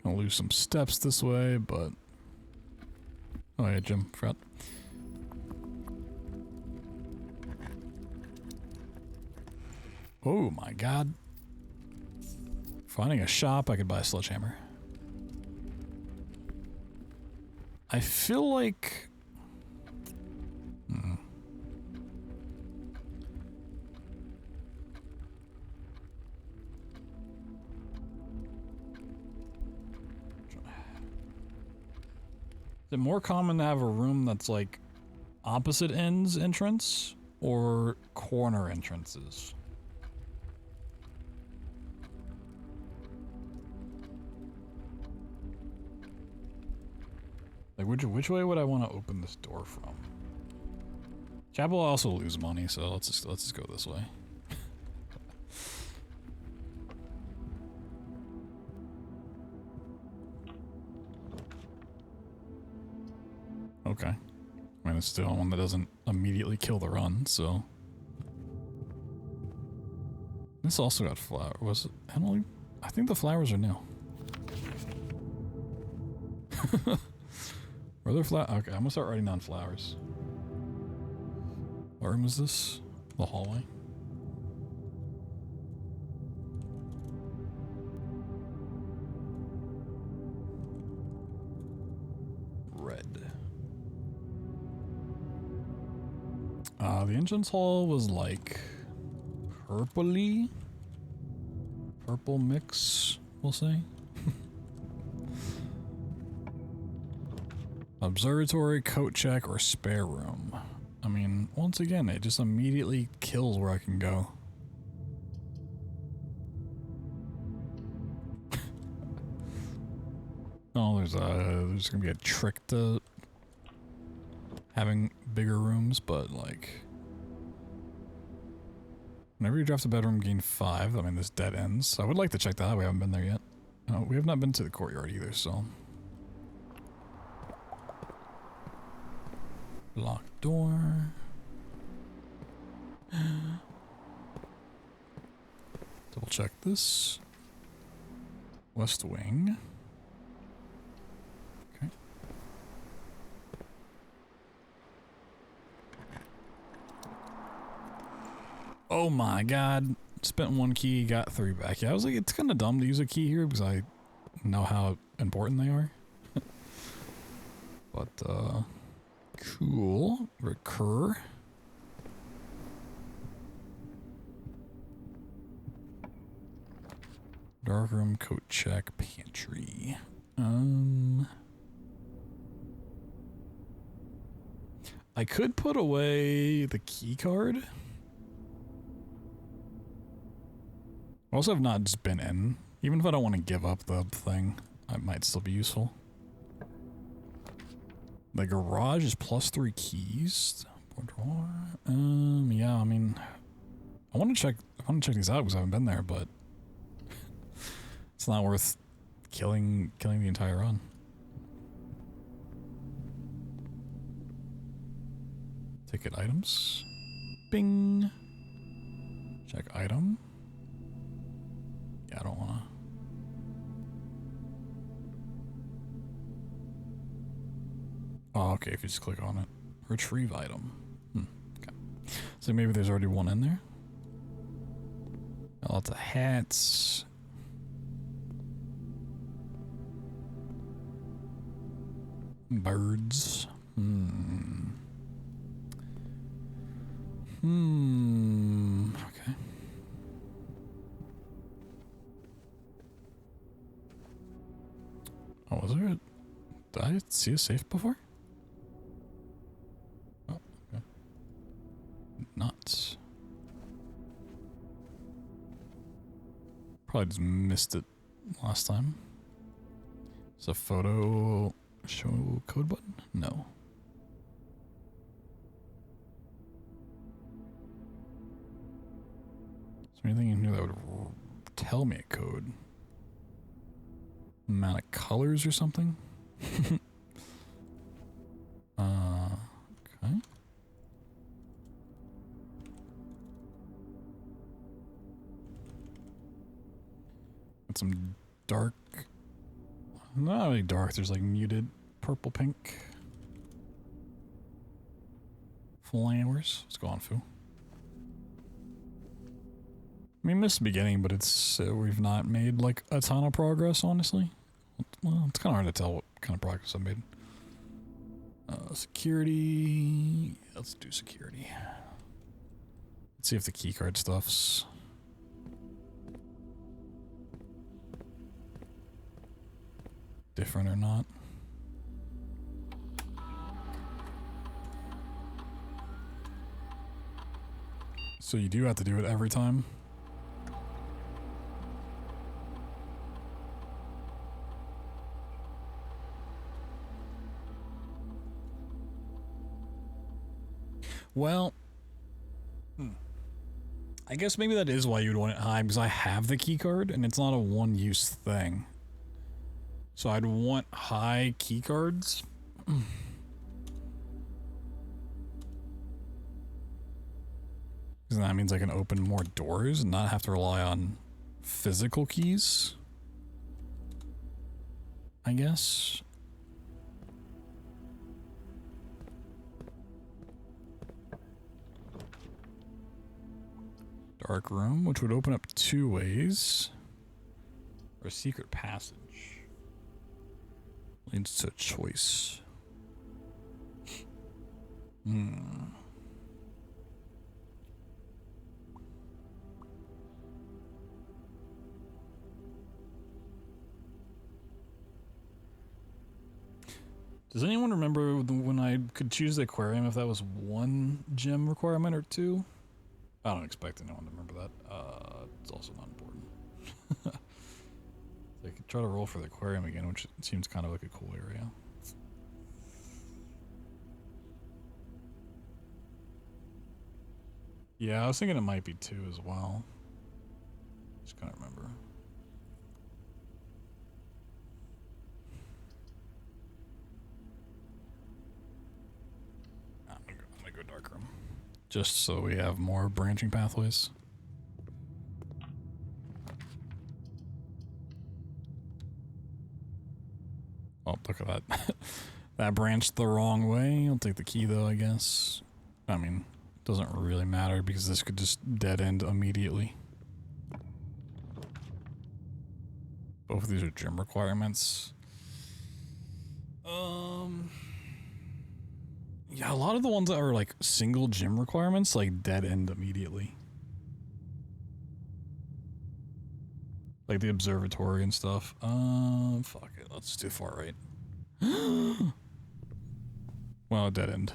Gonna lose some steps this way, but... Oh yeah, Jim, forgot. Oh my god. Finding a shop, I could buy a sledgehammer. I feel like... Is it more common to have a room that's like opposite ends entrance or corner entrances? Like which way would I want to open this door from? Chapel will also lose money, so let's just go this way. Okay. I mean, it's still one that doesn't immediately kill the run, so... This also got flower. Was it Emily? I think the flowers are new. Were there flowers? Okay, I'm gonna start writing down flowers. What room is this? The hallway? Red. The entrance hall was like purpley. Purple mix, we'll say. Observatory, coat check, or spare room. I mean, once again, it just immediately kills where I can go. Oh, there's gonna be a trick to having bigger rooms, but like, Whenever you draft a bedroom, gain 5. I mean, this dead ends. I would like to check that out. We haven't been there yet. We have not been to the courtyard either, so. Locked door. Double check this. West wing. Okay. Oh my god. Spent 1 key, got 3 back. Yeah, I was like, it's kind of dumb to use a key here because I know how important they are. But, cool. Recur. Darkroom, coat check, pantry. I could put away the key card. I also have not just been in. Even if I don't want to give up the thing, it might still be useful. The garage is +3 keys. Yeah, I mean, I want to check these out because I haven't been there, but it's not worth killing the entire run. Ticket items. Bing. Check item. Yeah, I don't wanna. Oh, okay, if you just click on it. Retrieve item. Okay. So maybe there's already one in there. Got lots of hats. Birds. Okay. Oh, was there did I see a safe before? Oh, okay. Nuts. Probably just missed it last time. Is a photo show code button? No. Is there anything in here that would tell me a code? Amount of colors or something? Okay. Got some dark, not really dark, there's like muted purple pink flowers. Let's go on, Foo. I mean, missed the beginning, but it's we've not made like a ton of progress, honestly. Well, it's kind of hard to tell what kind of progress I've made. Security. Let's do security. Let's see if the keycard stuff's different or not. So you do have to do it every time. Well, I guess maybe that is why you'd want it high, because I have the key card and it's not a one-use thing. So I'd want high key cards. Because that means I can open more doors and not have to rely on physical keys, I guess. Dark room, which would open up 2 ways. Or a secret passage. Leads to a choice. Does anyone remember when I could choose the aquarium if that was 1 gem requirement or 2? I don't expect anyone to remember that. It's also not important. So I could try to roll for the aquarium again, which seems kind of like a cool area. Yeah, I was thinking it might be 2 as well. Just couldn't remember. I'm gonna go dark room. Just so we have more branching pathways. Oh, look at that. That branched the wrong way. I'll take the key though, I guess. I mean, it doesn't really matter because this could just dead end immediately. Both of these are gym requirements. Yeah, a lot of the ones that are like single gym requirements, like dead end immediately. Like the observatory and stuff. Fuck it. Let's just do far right. Well, dead end.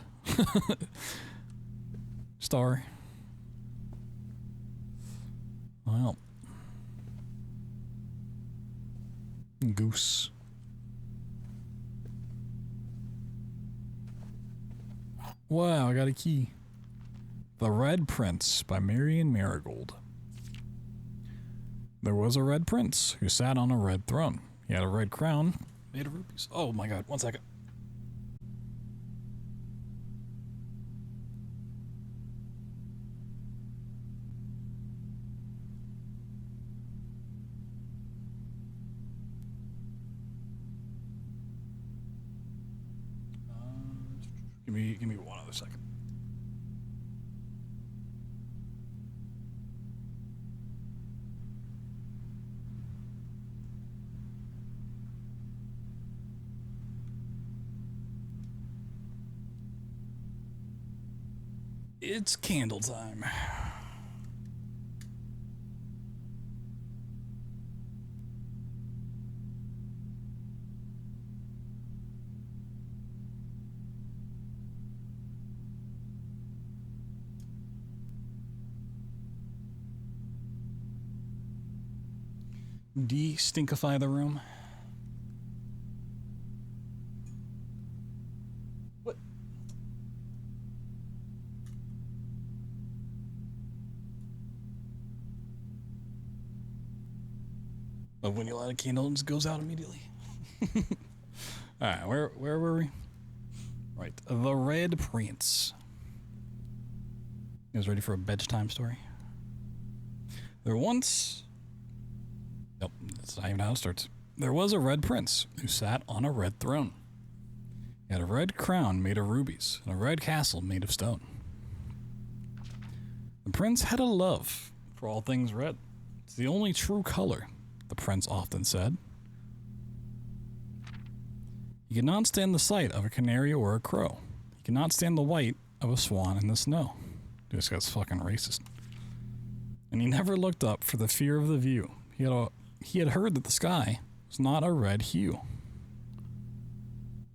Star. Well. Goose. Wow, I got a key. The Red Prince by Marion Marigold. There was a red prince who sat on a red throne. He had a red crown made of rubies. Oh my god, 1 second. Give me 1 other second. It's candle time. De-stinkify the room. What? But when you light a candle, it just goes out immediately. Alright, where were we? Right, the Red Prince. You guys ready for a bedtime story? There once... Nope, that's not even how it starts. There was a red prince who sat on a red throne. He had a red crown made of rubies and a red castle made of stone. The prince had a love for all things red. It's the only true color, the prince often said. He could not stand the sight of a canary or a crow. He could not stand the white of a swan in the snow. This guy's fucking racist. And he never looked up for the fear of the view. He had heard that the sky was not a red hue.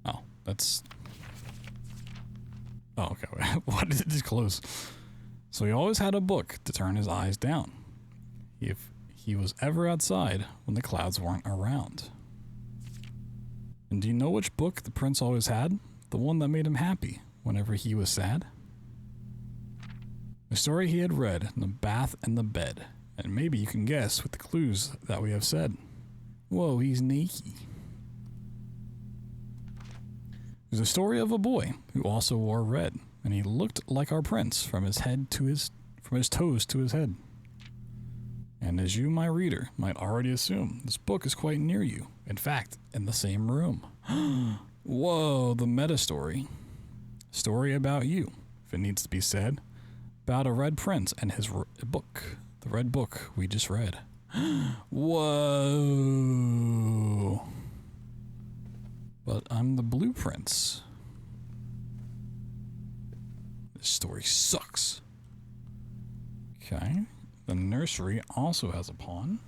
Oh, that's... Oh, okay. Why did it just close? So he always had a book to turn his eyes down. If he was ever outside when the clouds weren't around. And do you know which book the prince always had? The one that made him happy whenever he was sad? The story he had read in the bath and the bed. And maybe you can guess with the clues that we have said. Whoa, he's naked. There's a story of a boy who also wore red, and he looked like our prince from his toes to his head. And as you, my reader, might already assume, this book is quite near you. In fact, in the same room. Whoa, the meta story. Story about you, if it needs to be said. About a red prince and his book. The red book we just read. Whoa. But I'm the blue prince. This story sucks. Okay. The nursery also has a pawn.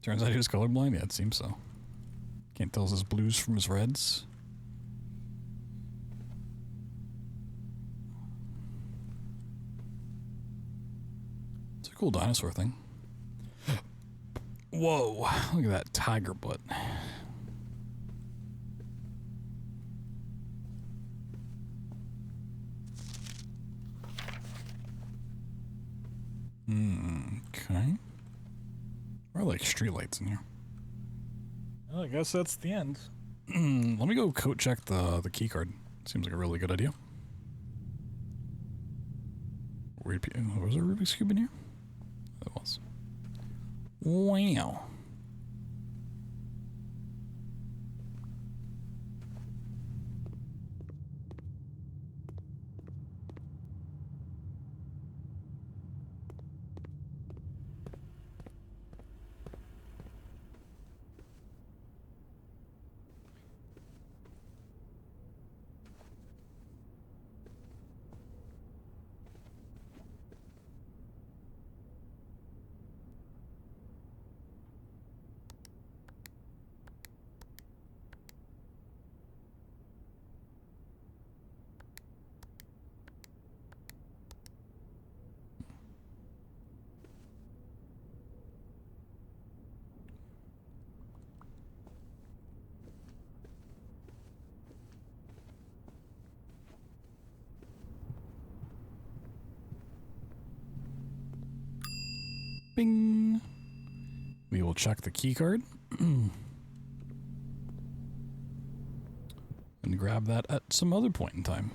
Turns out he was colorblind? Yeah, it seems so. Can't tell his blues from his reds. It's a cool dinosaur thing. Whoa, look at that tiger butt. Okay. There are like streetlights in here. Well, I guess that's the end. Let me go coat check the key card. Seems like a really good idea. Was there a Rubik's Cube in here? There was. Wow. Bing. We will check the key card and grab that at some other point in time.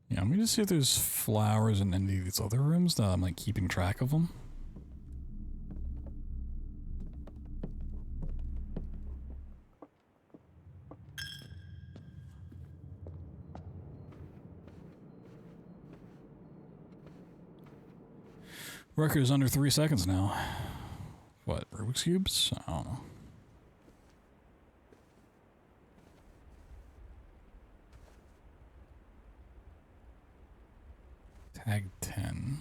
Yeah, I'm gonna see if there's flowers in any of these other rooms that I'm like keeping track of them. Record is under 3 seconds now. What, Rubik's Cubes? I don't know. Tag 10.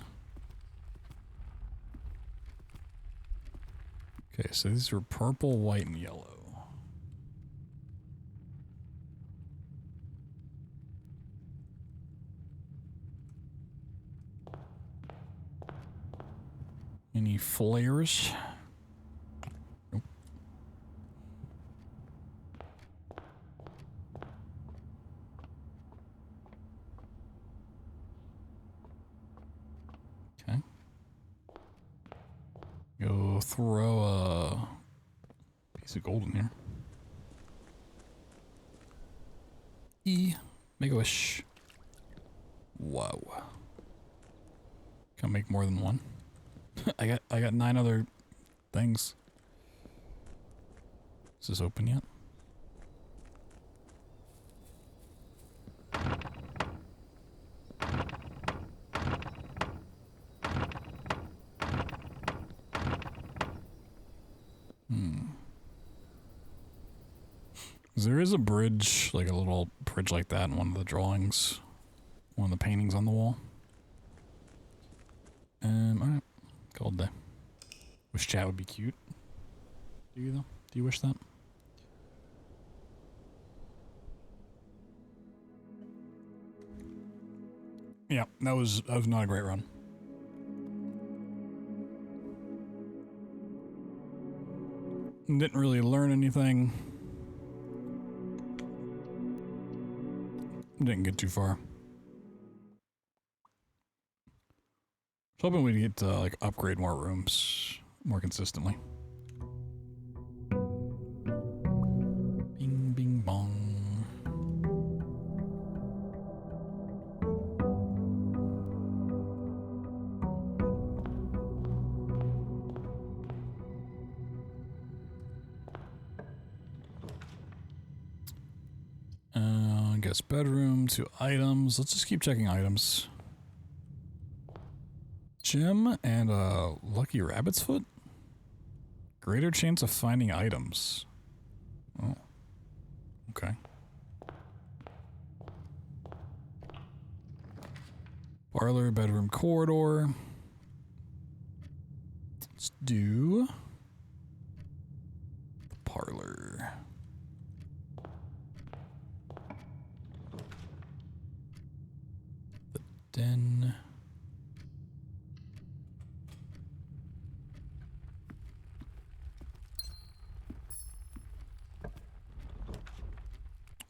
Okay, so these are purple, white, and yellow. Any flares? Nope. Okay. Go throw a piece of gold in here. E. Make a wish. Whoa. Can I make more than one? I got 9 other things. Is this open yet? There is a bridge, like a little bridge like that in one of the drawings. One of the paintings on the wall. Alright. Called day. Wish chat would be cute. Do you though? Do you wish that? Yeah, that was not a great run. Didn't really learn anything. Didn't get too far. I was hoping we'd get to like upgrade more rooms more consistently. Bing bing bong. Guess bedroom, 2 items. Let's just keep checking items. Gem and a lucky rabbit's foot? Greater chance of finding items. Oh. Okay. Parlor, bedroom, corridor. Let's do Den.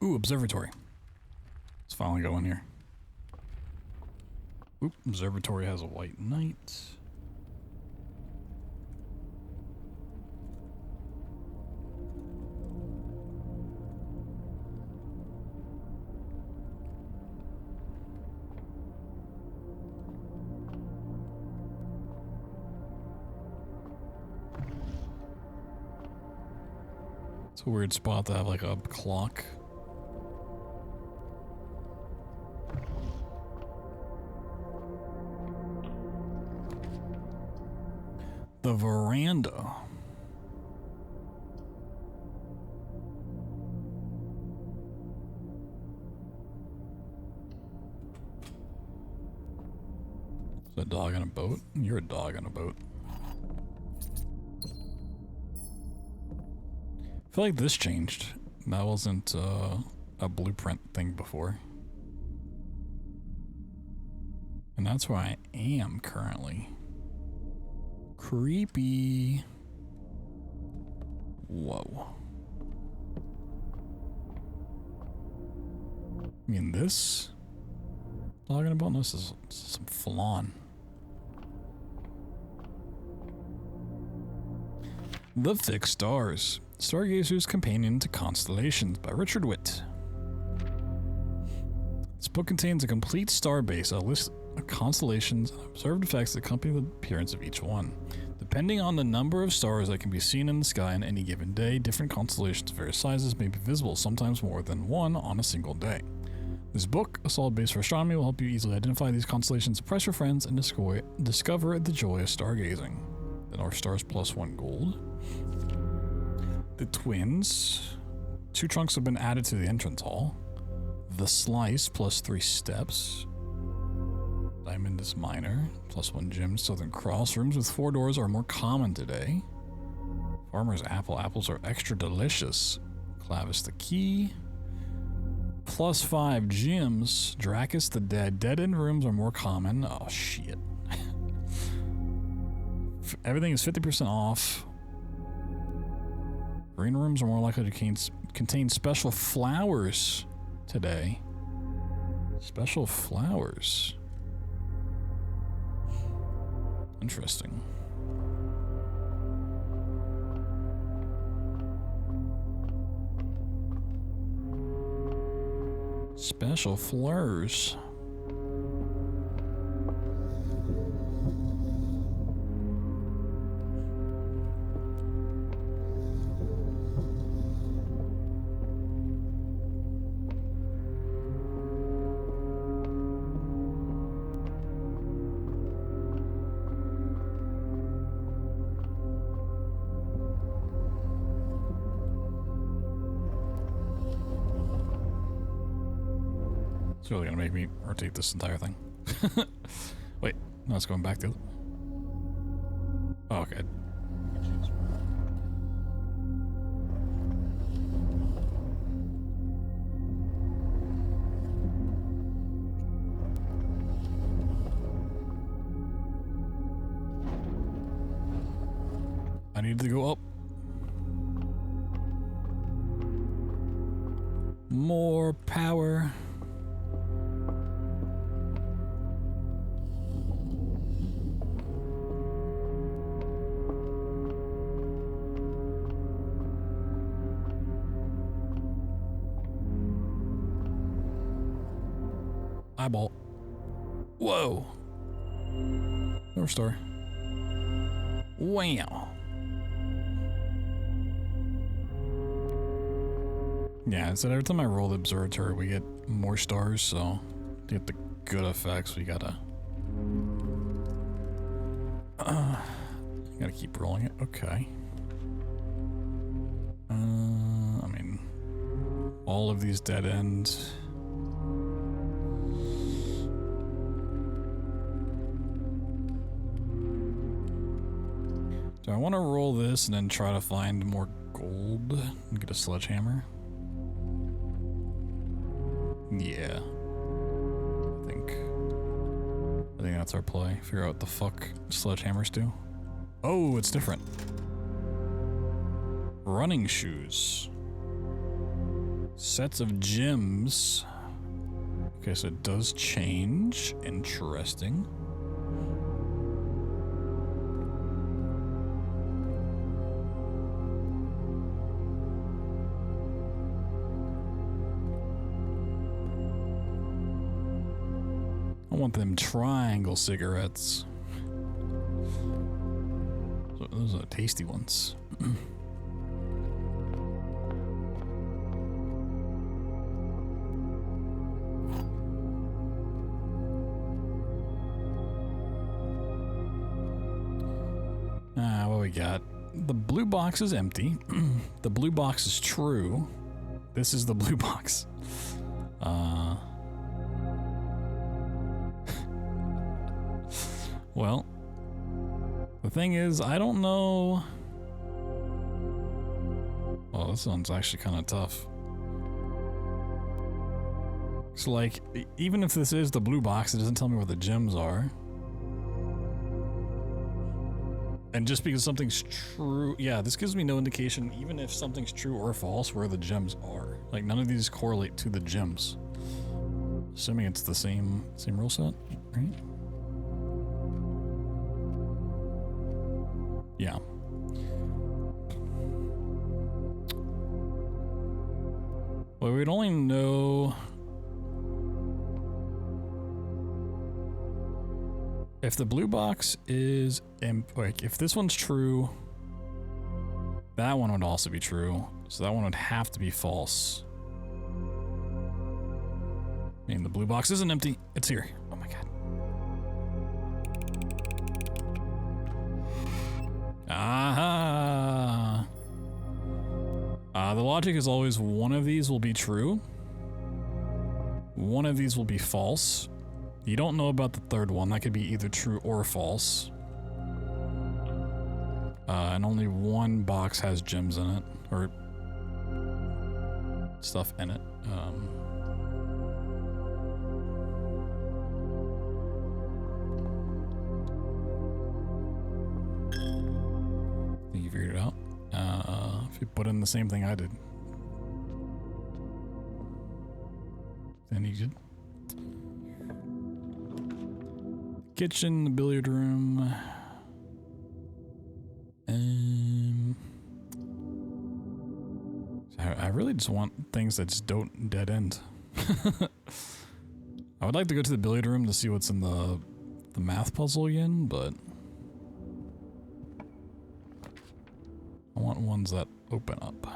Ooh, observatory. Let's finally go in here. Oop, observatory has a white knight. It's a weird spot to have like a clock. The veranda. Is that a dog on a boat? You're a dog on a boat. I feel like this changed. That wasn't a blueprint thing before. And that's where I am currently. Creepy. Whoa. I mean, this? Talking about this is some flan. The Fixed Stars. Stargazer's Companion to Constellations by Richard Witt. This book contains a complete star base, a list of constellations, and observed effects that accompany the appearance of each one. Depending on the number of stars that can be seen in the sky on any given day, different constellations of various sizes may be visible, sometimes more than one on a single day. This book, a solid base for astronomy, will help you easily identify these constellations, impress your friends, and discover the joy of stargazing. The North Stars +1 gold. The Twins. 2 trunks have been added to the entrance hall. The Slice +3 steps. Diamond is minor. +1 gem. Southern Cross. Rooms with 4 doors are more common today. Farmer's Apple. Apples are extra delicious. Clavis the Key. +5 gems. Dracus the Dead. Dead-end rooms are more common. Oh, shit. Everything is 50% off. Green rooms are more likely to contain special flowers today. Special flowers. Interesting. Special flowers. It's really gonna make me rotate this entire thing. Wait, no, it's going back to. Oh, okay. I need to go up. More power. Eyeball. Whoa. North Star. Wow. Yeah, so every time I roll the observatory, we get more stars, so to get the good effects, we gotta keep rolling it. Okay. I mean, all of these dead ends. Do I want to roll this and then try to find more gold and get a sledgehammer? Yeah, I think. that's our play. Figure out what the fuck sledgehammers do. Oh, it's different. Running shoes. Sets of gems. Okay, so it does change. Interesting. I want them triangle cigarettes. Those are tasty ones. What we got? The blue box is empty. The blue box is true. This is the blue box. Well, the thing is, I don't know. Well, this one's actually kind of tough. So, like, even if this is the blue box, it doesn't tell me where the gems are. And just because something's true, yeah, this gives me no indication, even if something's true or false, where the gems are. Like, none of these correlate to the gems. Assuming it's the same rule set, right? Yeah. Well, we'd only know if the blue box is like, if this one's true, that one would also be true. So that one would have to be false. I mean, the blue box isn't empty. It's here. Oh my god. Aha! The logic is always one of these will be true. One of these will be false. You don't know about the third one. That could be either true or false. And only one box has gems in it, or stuff in it. I think you figured it out. If you put in the same thing I did, then you did. Kitchen, the billiard room. I really just want things that just don't dead end. I would like to go to the billiard room to see what's in the math puzzle again, but I want ones that open up.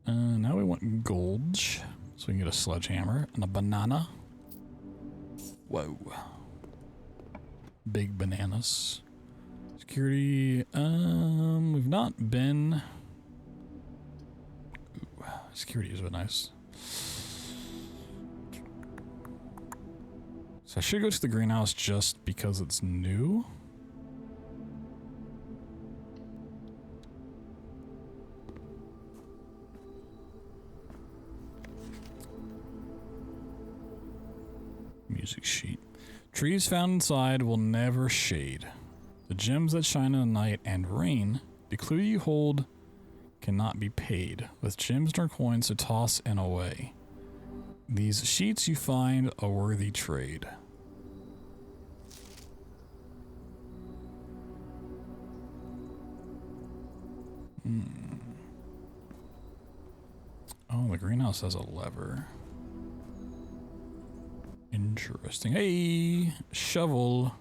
Now we want gold, so we can get a sledgehammer and a banana. Whoa. Big bananas. Security, we've not been... Ooh, security is nice. So I should go to the greenhouse just because it's new. Music sheet. Trees found inside will never shade. The gems that shine in the night and rain, the clue you hold cannot be paid. With gems nor coins to toss and away. These sheets you find a worthy trade. Oh, the greenhouse has a lever. Interesting. Hey, shovel.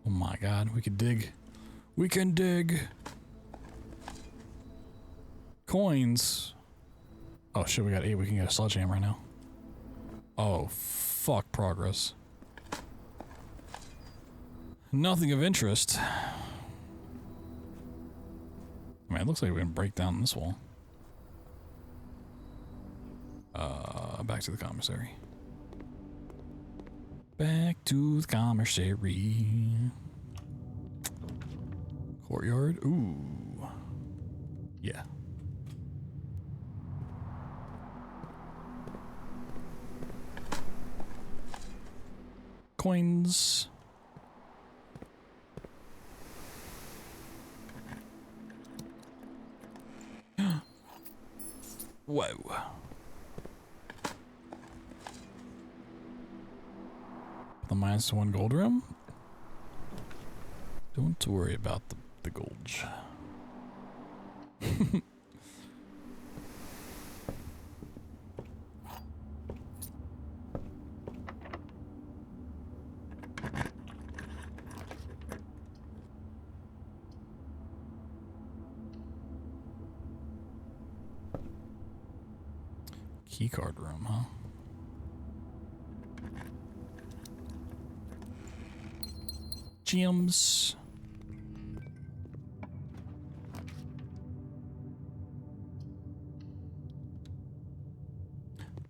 Oh my god, we can dig. We can dig. Coins. Oh shit, we got 8. We can get a sledgehammer now. Oh, fuck progress. Nothing of interest. I mean, it looks like we can break down this wall. Back to the commissary. Back to the commissary. Of Courtyard. Ooh. Yeah. Coins. Whoa. The -1 gold room. Don't worry about the gold. Keycard room, huh? Gems.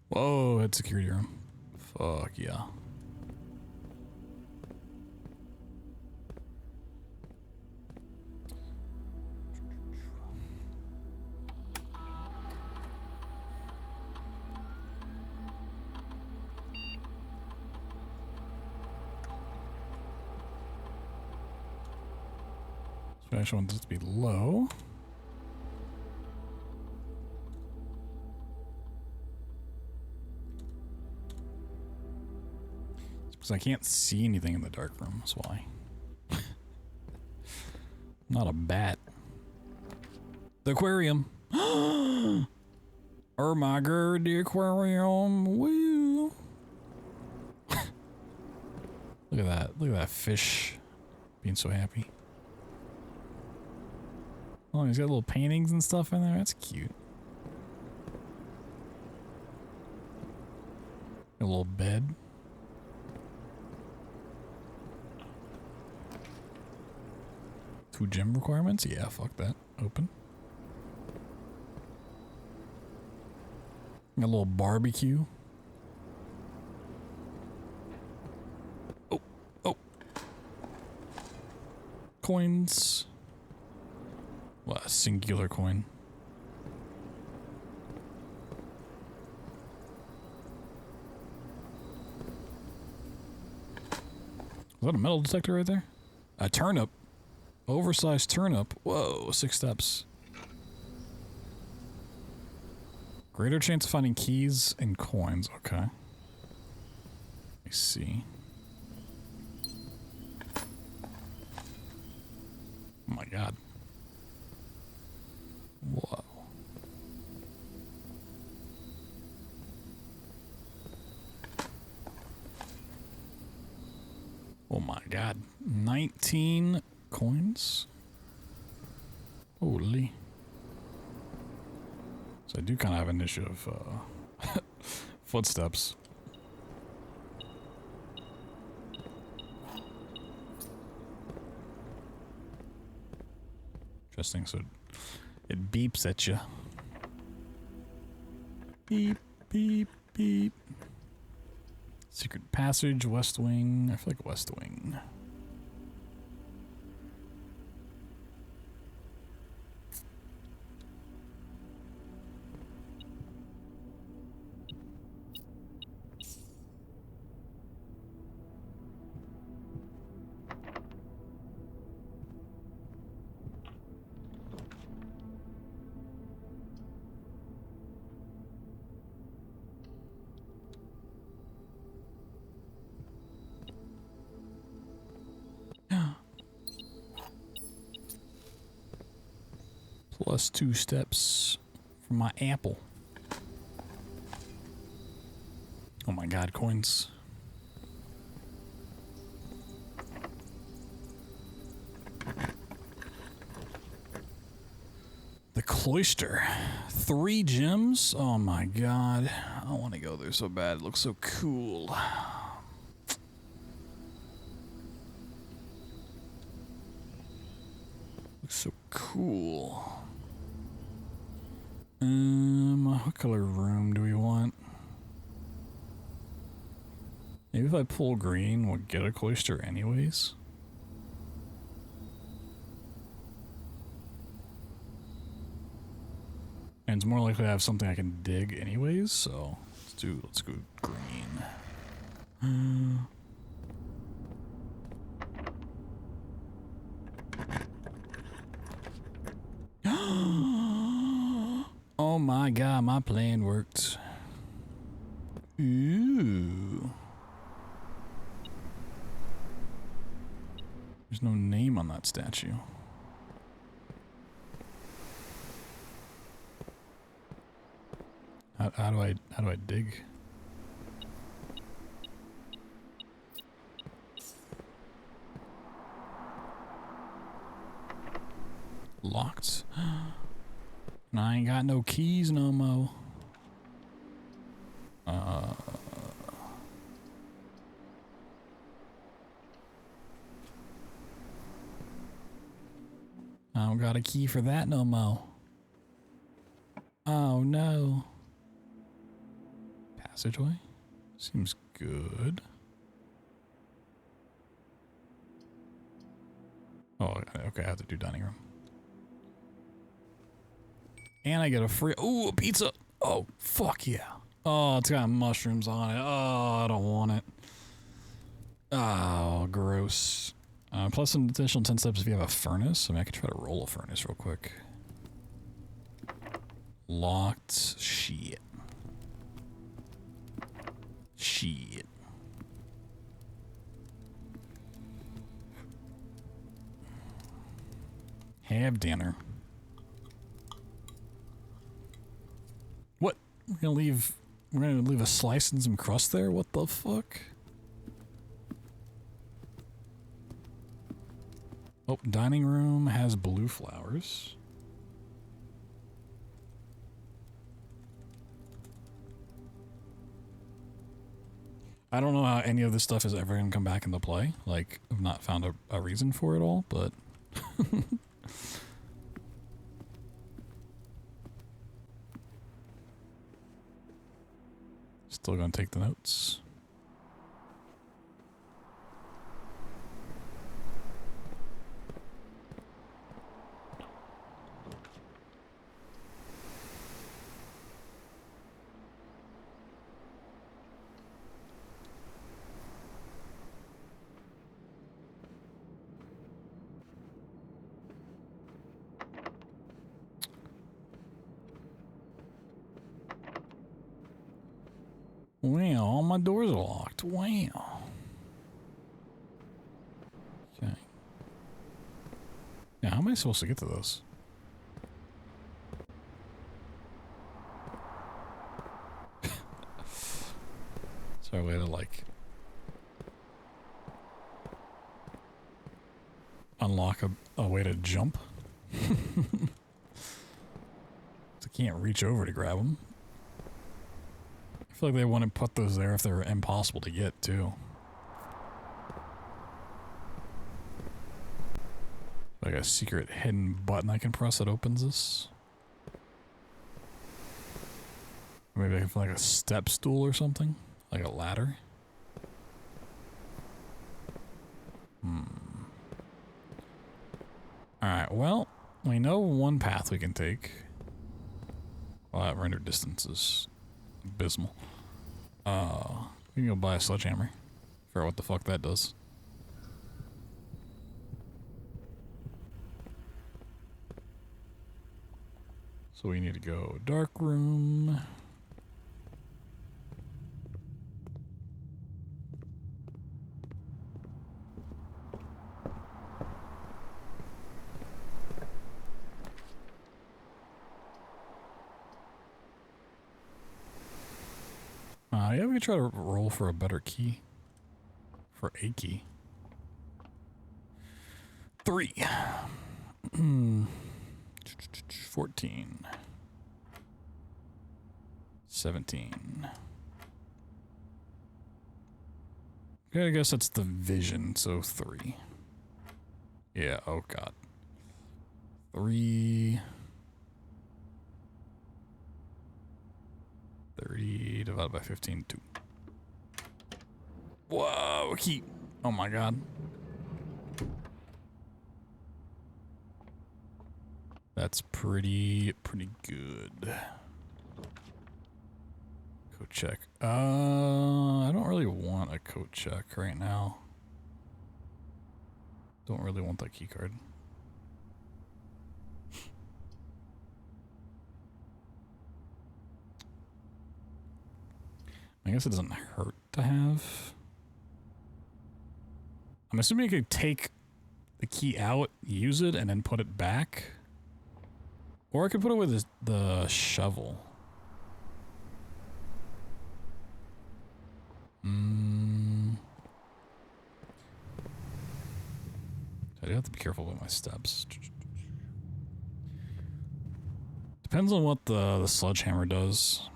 Whoa, head security room. Fuck yeah. So I actually want this to be low. Because I can't see anything in the dark room, that's why. I'm not a bat. The aquarium. Oh my god, the aquarium. Woo. Look at that. Look at that fish being so happy. Oh, he's got little paintings and stuff in there. That's cute. A little bed. Two gym requirements? Yeah, fuck that. Open. Got a little barbecue. Oh, oh. Coins. What, a singular coin. Is that a metal detector right there? A turnip. Oversized turnip. Whoa, 6 steps. Greater chance of finding keys and coins. Okay. Let me see. Oh my god. Whoa. Oh my god. 19 coins? Holy. So I do kind of have an issue of footsteps. Interesting. So it beeps at you. Beep, beep, beep. Secret passage, West Wing. I feel like West Wing. Plus 2 steps for my apple. Oh my god, coins. The cloister. 3 gems? Oh my god. I want to go there so bad. It looks so cool. Looks so cool. What color room do we want? Maybe if I pull green, we'll get a cloister anyways. And it's more likely to have something I can dig anyways, so let's go green. Oh my god, my plan worked. Ooh. There's no name on that statue. How do I dig? Locked. And I ain't got no keys no more. I don't got a key for that no more. Oh no. Passageway? Seems good. Oh, okay, I have to do dining room. And I get a free, ooh, a pizza. Oh, fuck yeah. Oh, it's got mushrooms on it. Oh, I don't want it. Oh, gross. Plus an additional 10 steps if you have a furnace. I mean, I could try to roll a furnace real quick. Locked. Shit. Shit. Have dinner. What? We're gonna leave a slice and some crust there? What the fuck? Oh, dining room has blue flowers. I don't know how any of this stuff is ever going to come back into play. Like, I've not found a reason for it all, but... Still going to take the notes. Wow, all my doors are locked. Wow. Okay. Yeah, how am I supposed to get to those? Is there a way to, like, unlock a way to jump? I can't reach over to grab them. I feel like they wouldn't put those there if they're impossible to get, too. Like a secret hidden button I can press that opens this. Or maybe I can find like a step stool or something? Like a ladder? Alright, well, we know one path we can take. Well, that render distance is abysmal. We can go buy a sledgehammer. Figure out what the fuck that does. So we need to go dark room. Yeah, we could try to roll for a better key. For a key. 3. 14. 17. Okay, I guess that's the vision, so 3. Yeah, oh god. 3. 30 divided by 15, 2. Whoa, a key. Oh my god. That's pretty good. Coat check. I don't really want a coat check right now. Don't really want that key card. I guess it doesn't hurt to have. I'm assuming you could take the key out, use it, and then put it back. Or I could put it with the shovel. I do have to be careful with my steps. Depends on what the sledgehammer does.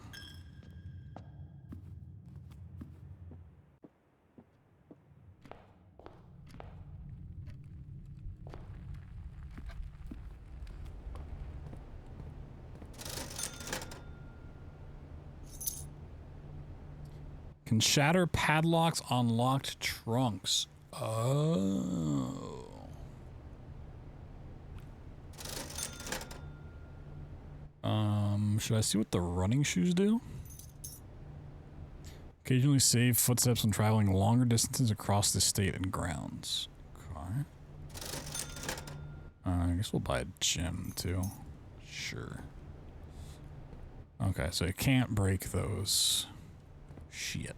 Can shatter padlocks on locked trunks. Oh. Should I see what the running shoes do? Occasionally save footsteps when traveling longer distances across the state and grounds. Okay. I guess we'll buy a gem too. Sure. Okay, so you can't break those. Shit.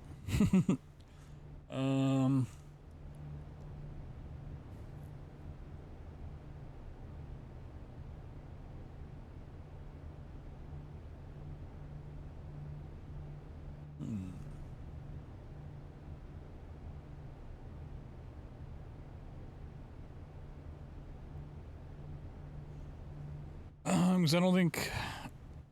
Because I don't think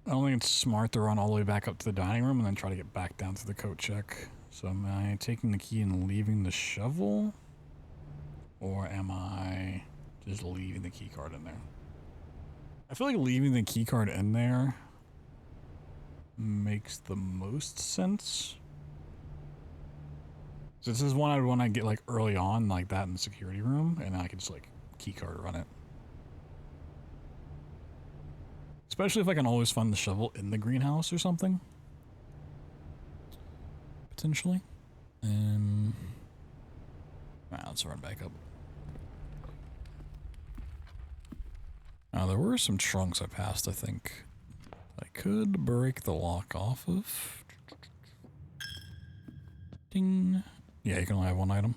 it's smart to run all the way back up to the dining room and then try to get back down to the coat check. So am I taking the key and leaving the shovel? Or am I just leaving the key card in there? I feel like leaving the key card in there makes the most sense. So this is one I'd want to get like early on, like that in the security room, and then I could just like key card run it. Especially if I can always find the shovel in the greenhouse or something. Potentially. Let's run back up. Now there were some trunks I passed, I think. I could break the lock off of. Ding. Yeah, you can only have one item.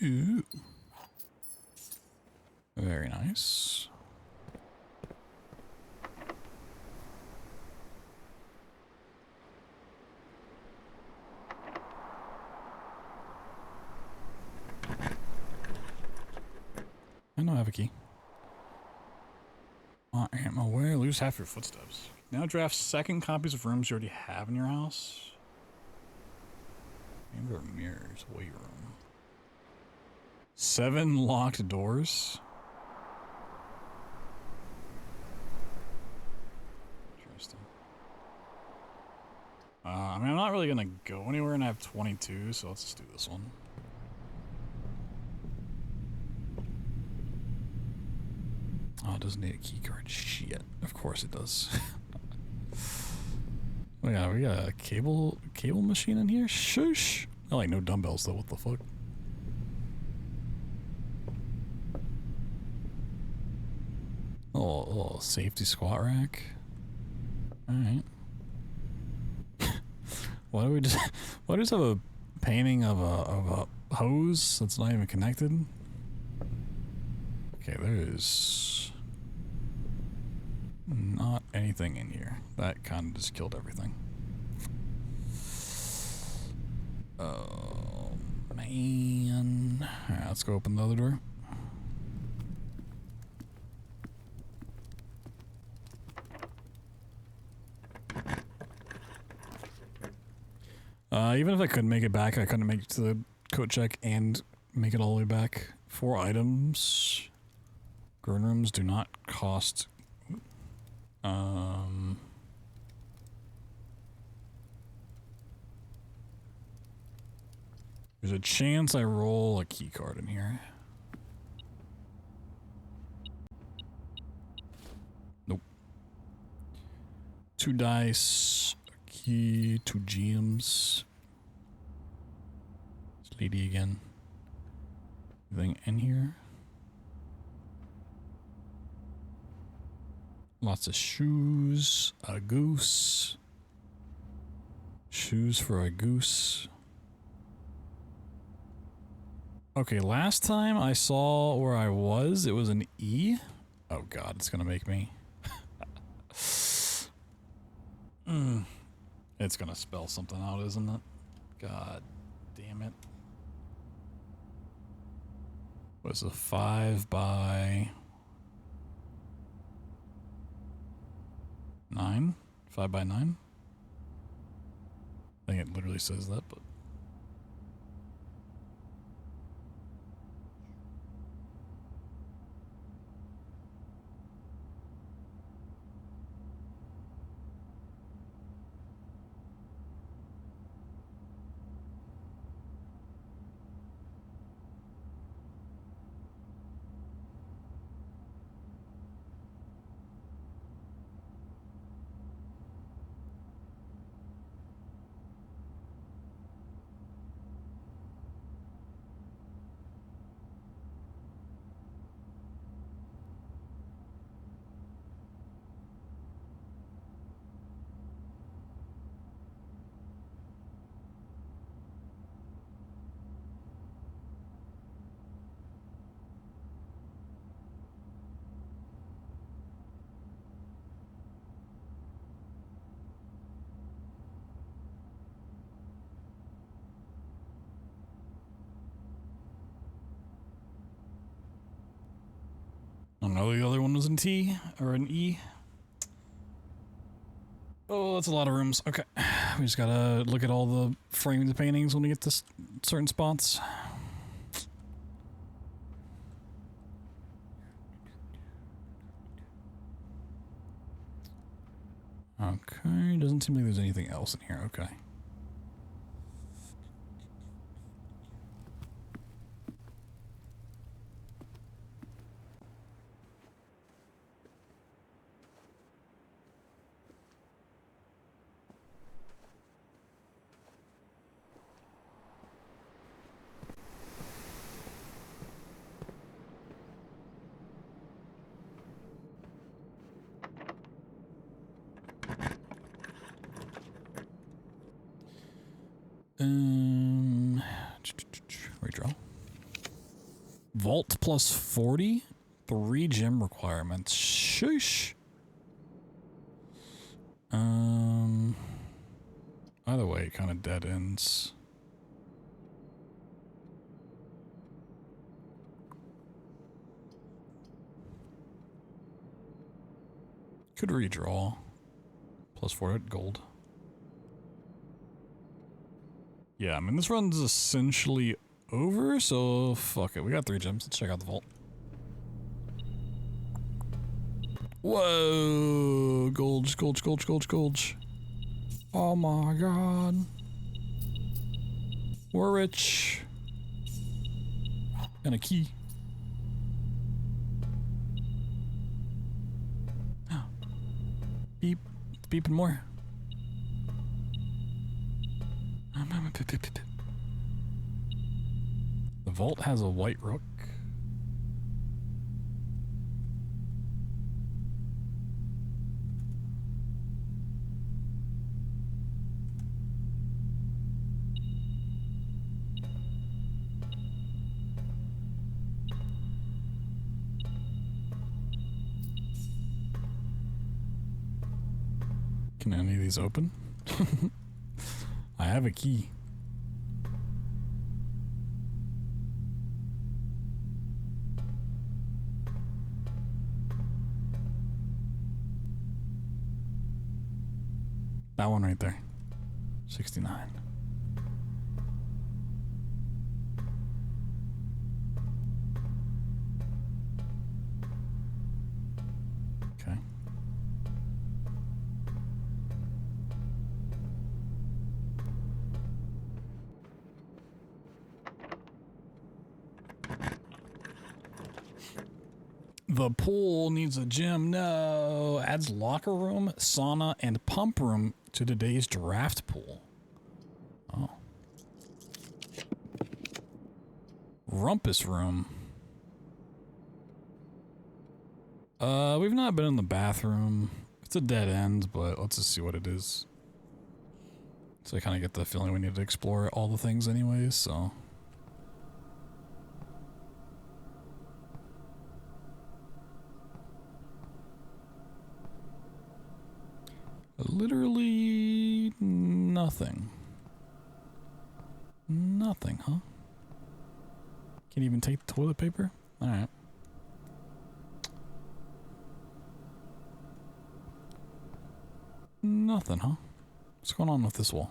Ooh. Very nice. I don't have a key. I am aware. Lose half your footsteps. Now draft second copies of rooms you already have in your house. Amber mirrors, weight room. 7 locked doors. Interesting. I mean, I'm not really gonna go anywhere, and I have 22, so let's just do this one. Oh, it doesn't need a key card. Shit. Of course it does. we got a cable machine in here? Shush. I like no dumbbells though, what the fuck? Oh, safety squat rack. Alright. Why do we just have a painting of a hose that's not even connected? Okay, there's not anything in here. That kind of just killed everything. Oh, man. Alright, let's go open the other door. Even if I couldn't make it back, I couldn't make it to the coat check and make it all the way back. 4 items. Grown rooms do not cost. There's a chance I roll a key card in here. Nope. 2 dice, a key, 2 gems. This lady again. Anything in here? Lots of shoes, a goose. Shoes for a goose. Okay, last time I saw where I was, it was an E. Oh god, it's gonna make me. It's gonna spell something out, isn't it? God damn it. Was a 5 by 9? 5 by 9? I think it literally says that, but I don't know, the other one was an T or an E. Oh, that's a lot of rooms. Okay. We just gotta look at all the framed paintings when we get to certain spots. Okay, doesn't seem like there's anything else in here. Okay. Redraw. Vault plus 40? 3 gem requirements. Shush. Either way, it kind of dead ends. Could redraw. Plus 4 gold. Yeah, I mean, this run's essentially over, so fuck it. We got 3 gems. Let's check out the vault. Whoa! Golge. Oh my god. We're rich. And a key. Beep. It's beeping more. The vault has a white rook. Can any of these open? I have a key. That one right there. 69. Okay. The pool needs a gym. No. Adds locker room, sauna, and pump room to today's draft pool. Oh. Rumpus room. We've not been in the bathroom. It's a dead end, but let's just see what it is. So I kind of get the feeling we need to explore all the things anyways, so. Literally nothing. Nothing, huh? Can't even take the toilet paper? Alright. Nothing, huh? What's going on with this wall?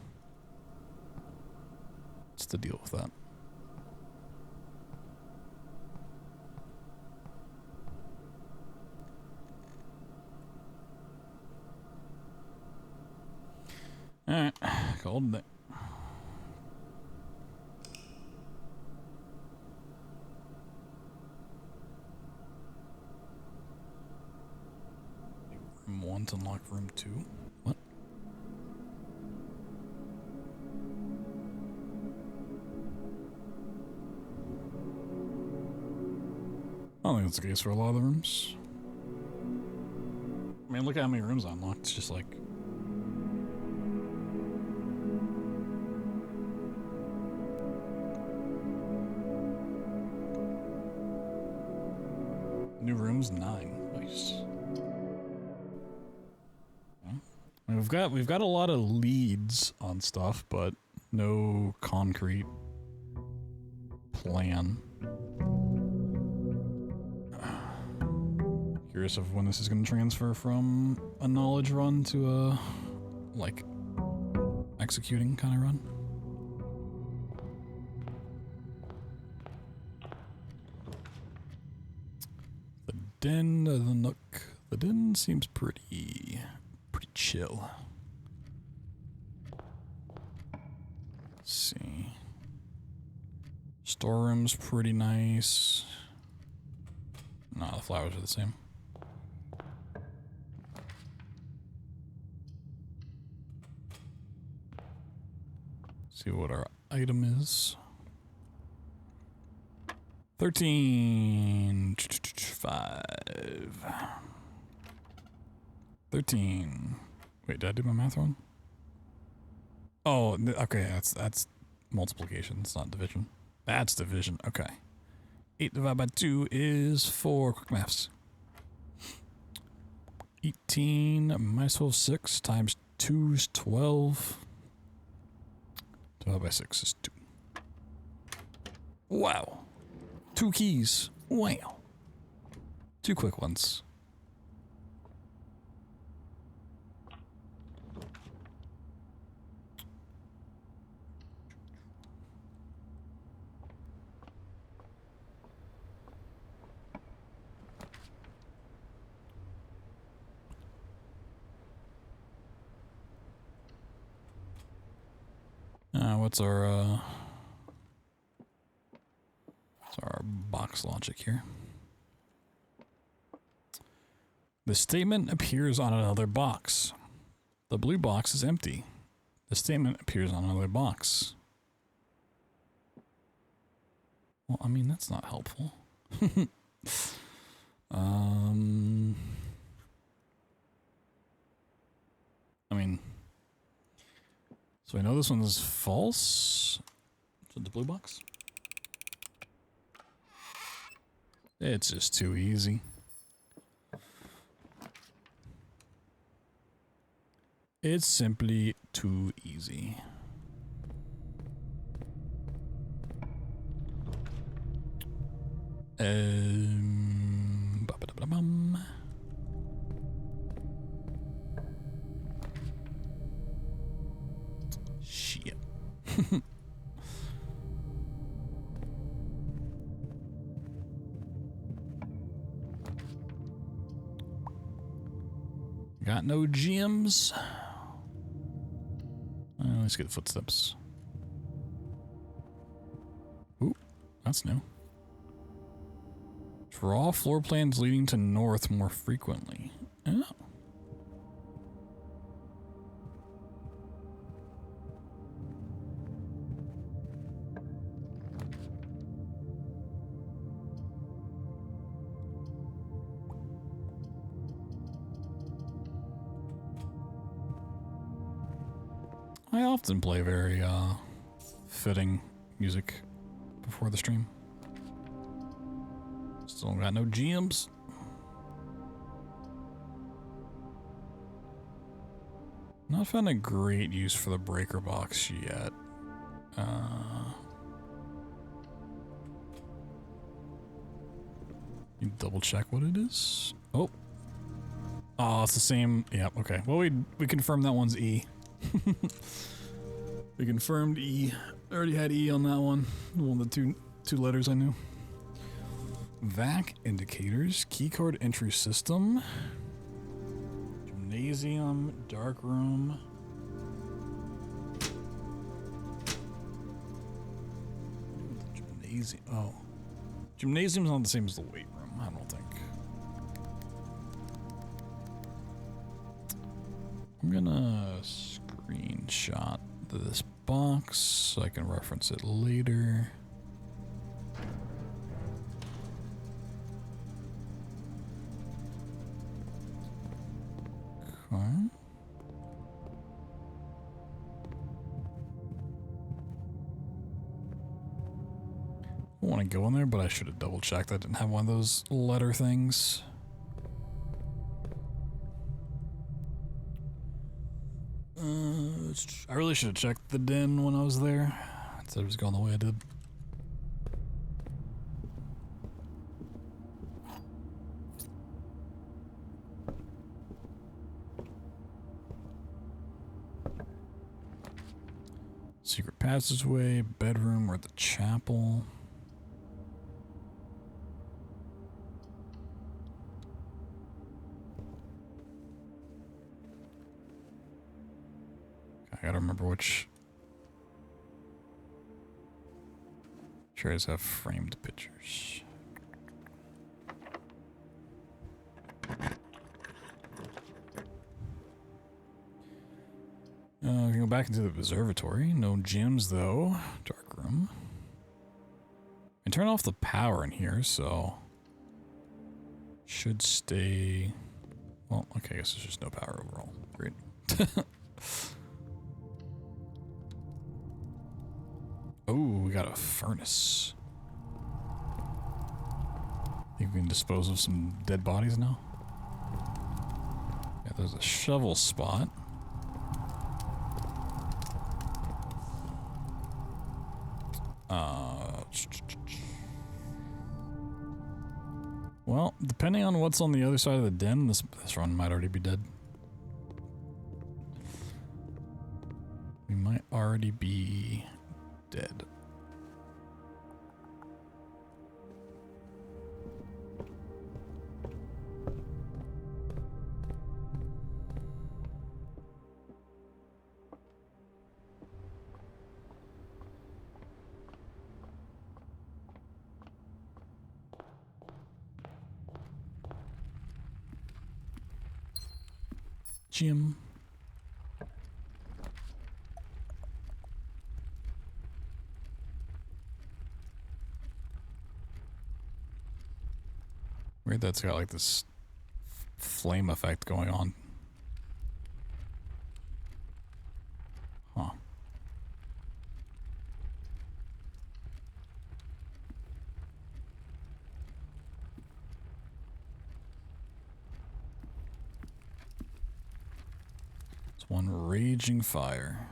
What's the deal with that? Alright, called it. Room 1 to unlock room 2? What? I don't think that's the case for a lot of the rooms. I mean, look at how many rooms I unlocked. It's just like... New rooms 9. Nice. Okay. I mean, we've got a lot of leads on stuff, but no concrete plan. Curious of when this is going to transfer from a knowledge run to a like executing kind of run. The den, the nook. The den seems pretty chill. Let's see. Storeroom's pretty nice. No, the flowers are the same. See what our item is. 13. 5. 13. Wait, did I do my math wrong? Oh, okay, that's multiplication. It's not division. That's division. Okay. 8 divided by 2 is 4. Quick maths. 18 minus 12 is 6 times 2 is 12. Divided by 6 is 2. Wow. 2 keys. Wow. 2 quick ones. What's our box logic here? The statement appears on another box. The blue box is empty. The statement appears on another box. Well, I mean, that's not helpful. I mean, so I know this one is false. So the blue box? It's just too easy. It's simply too easy. Got no gems. Let's get footsteps. Ooh, that's new. Draw floor plans leading to north more frequently. Oh. I often play very fitting music before the stream. Still got no gems. Not found a great use for the breaker box yet. You double check what it is. Oh. Oh, it's the same. Yeah, okay. Well, we confirmed that one's E. We confirmed E. I already had E on that one. One of the two letters I knew. VAC indicators, keycard entry system, gymnasium, dark room. Gymnasium. Oh, gymnasium's not the same as the weight room. I don't think. I'm gonna screenshot this box so I can reference it later. Okay. I want to go in there, but I should have double checked. I didn't have one of those letter things. I really should have checked the den when I was there. Instead of just going the way I did. Secret passageway, bedroom, or the chapel. I gotta remember which chairs have framed pictures. We can go back into the observatory. No gems though. Dark room. And turn off the power in here, so should stay. Well, okay, I guess there's just no power overall. Great. Oh, we got a furnace. Think we can dispose of some dead bodies now? Yeah, there's a shovel spot. Well, depending on what's on the other side of the den, this run might already be dead. We might already be dead. Gym. Weird that's got like this flame effect going on. Huh. It's one raging fire.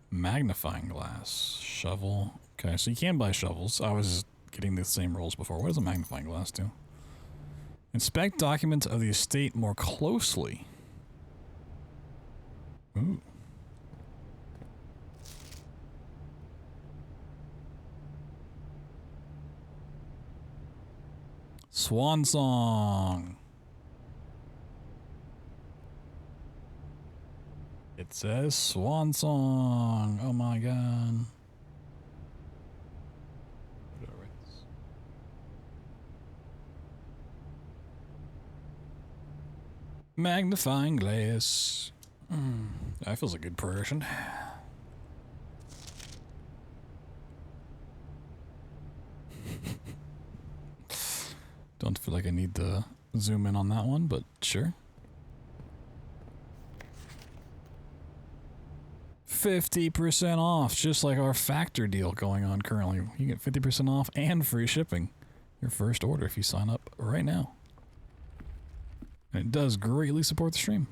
Magnifying glass. Shovel. Okay, so you can buy shovels. I was getting the same rolls before. What does a magnifying glass do? Inspect documents of the estate more closely. Ooh. Swan song. It says swan song. Oh my god. Magnifying glass. That feels a good progression. Don't feel like I need to zoom in on that one, but sure. 50% off, just like our factor deal going on currently. You get 50% off and free shipping your first order if you sign up right now. And it does greatly support the stream.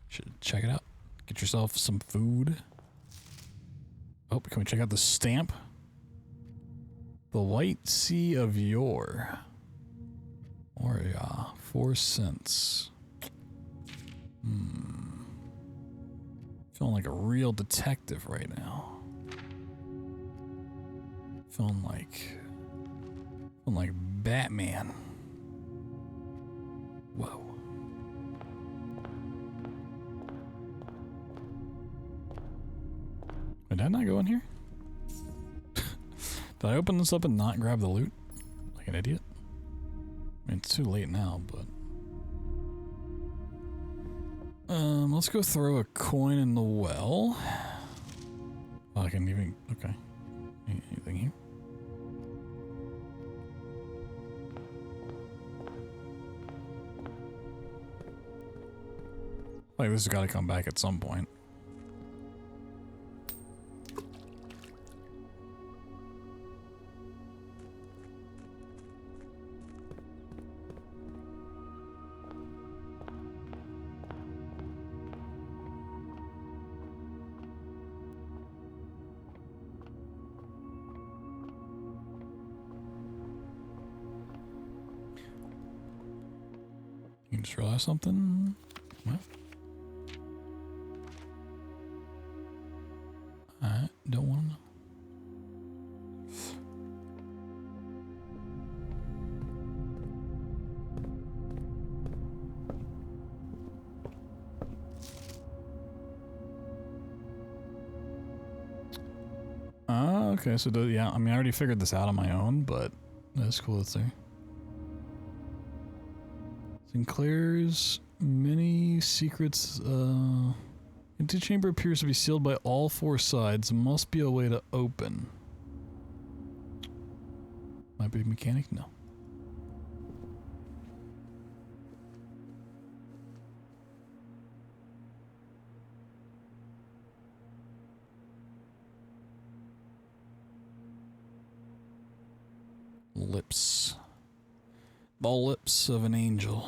Should check it out. Get yourself some food. Oh, can we check out the stamp? The White Sea of Yore. Or yeah, 4 cents. Feeling like a real detective right now. Feeling like Batman. Whoa. Did I not go in here? Did I open this up and not grab the loot? Like an idiot? I mean, it's too late now, but... let's go throw a coin in the well. Oh, I can even... Okay. Anything here? Like, this has got to come back at some point. You just realized something? What? I don't want to know. Okay, so yeah, I mean, I already figured this out on my own, but that's cool it's there. Sinclair's many secrets, empty chamber appears to be sealed by all 4 sides. Must be a way to open. Might be a mechanic? No. Lips. The lips of an angel.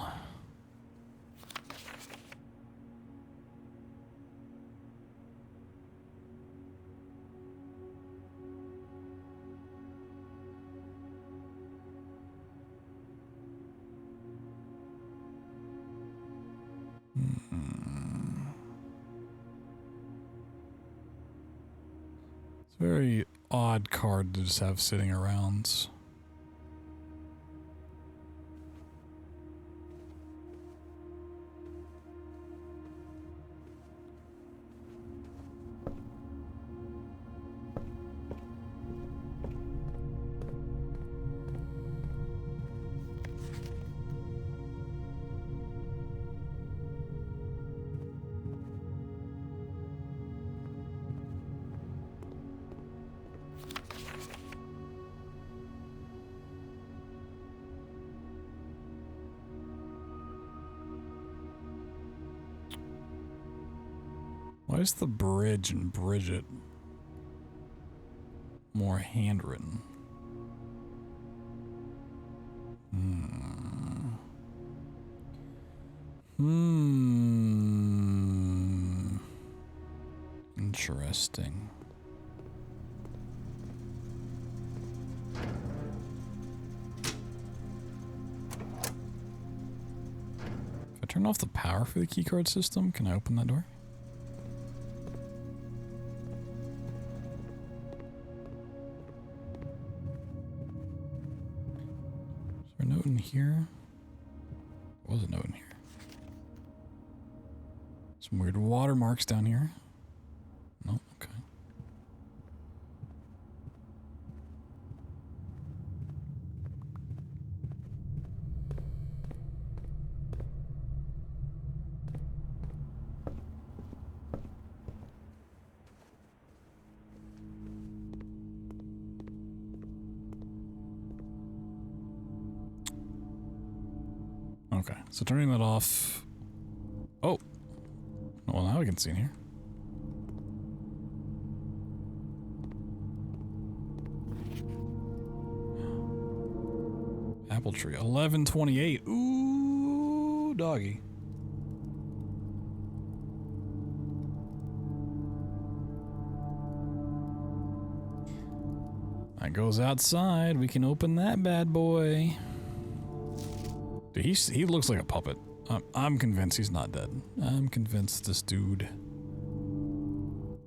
It's a very odd card to just have sitting around. Why is the bridge in Bridget more handwritten? Interesting. If I Turn off the power for the keycard system. Can I open that door? Is there a note in here? There was a note in here. Some weird watermarks down here. No, okay. Okay, so turning that off. Oh. Well, now we can see in here. Apple tree. 1128. Ooh, doggy. That goes outside. We can open that bad boy. Dude, he looks like a puppet. I'm convinced he's not dead. I'm convinced this dude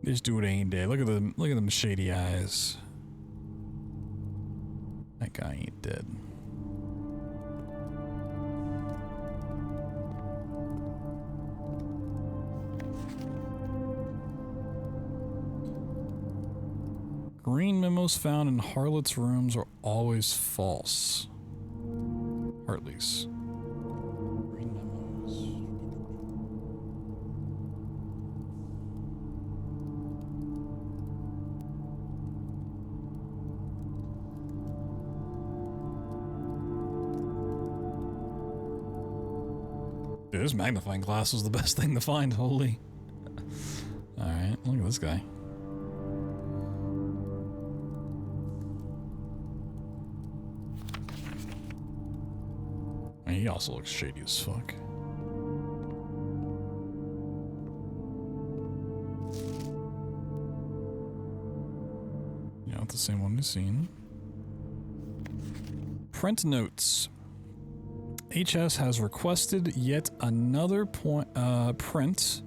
ain't dead. Look at them shady eyes. That guy ain't dead. Green memos found in Harlot's rooms are always false. Hartley's. Green memos. Dude, this magnifying glass was the best thing to find, holy. Alright, look at this guy. He also looks shady as fuck. Yeah, not the same one we've seen. Print notes. HS has requested yet another print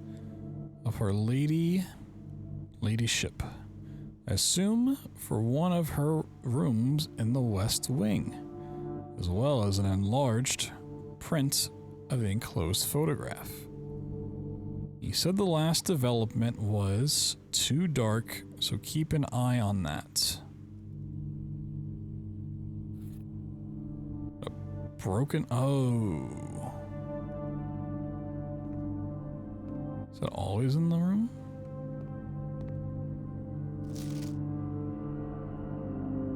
of her ladyship. I assume for one of her rooms in the West Wing, as well as an enlarged print of the enclosed photograph. He said the last development was too dark, so keep an eye on that. A broken... Oh. Is that always in the room?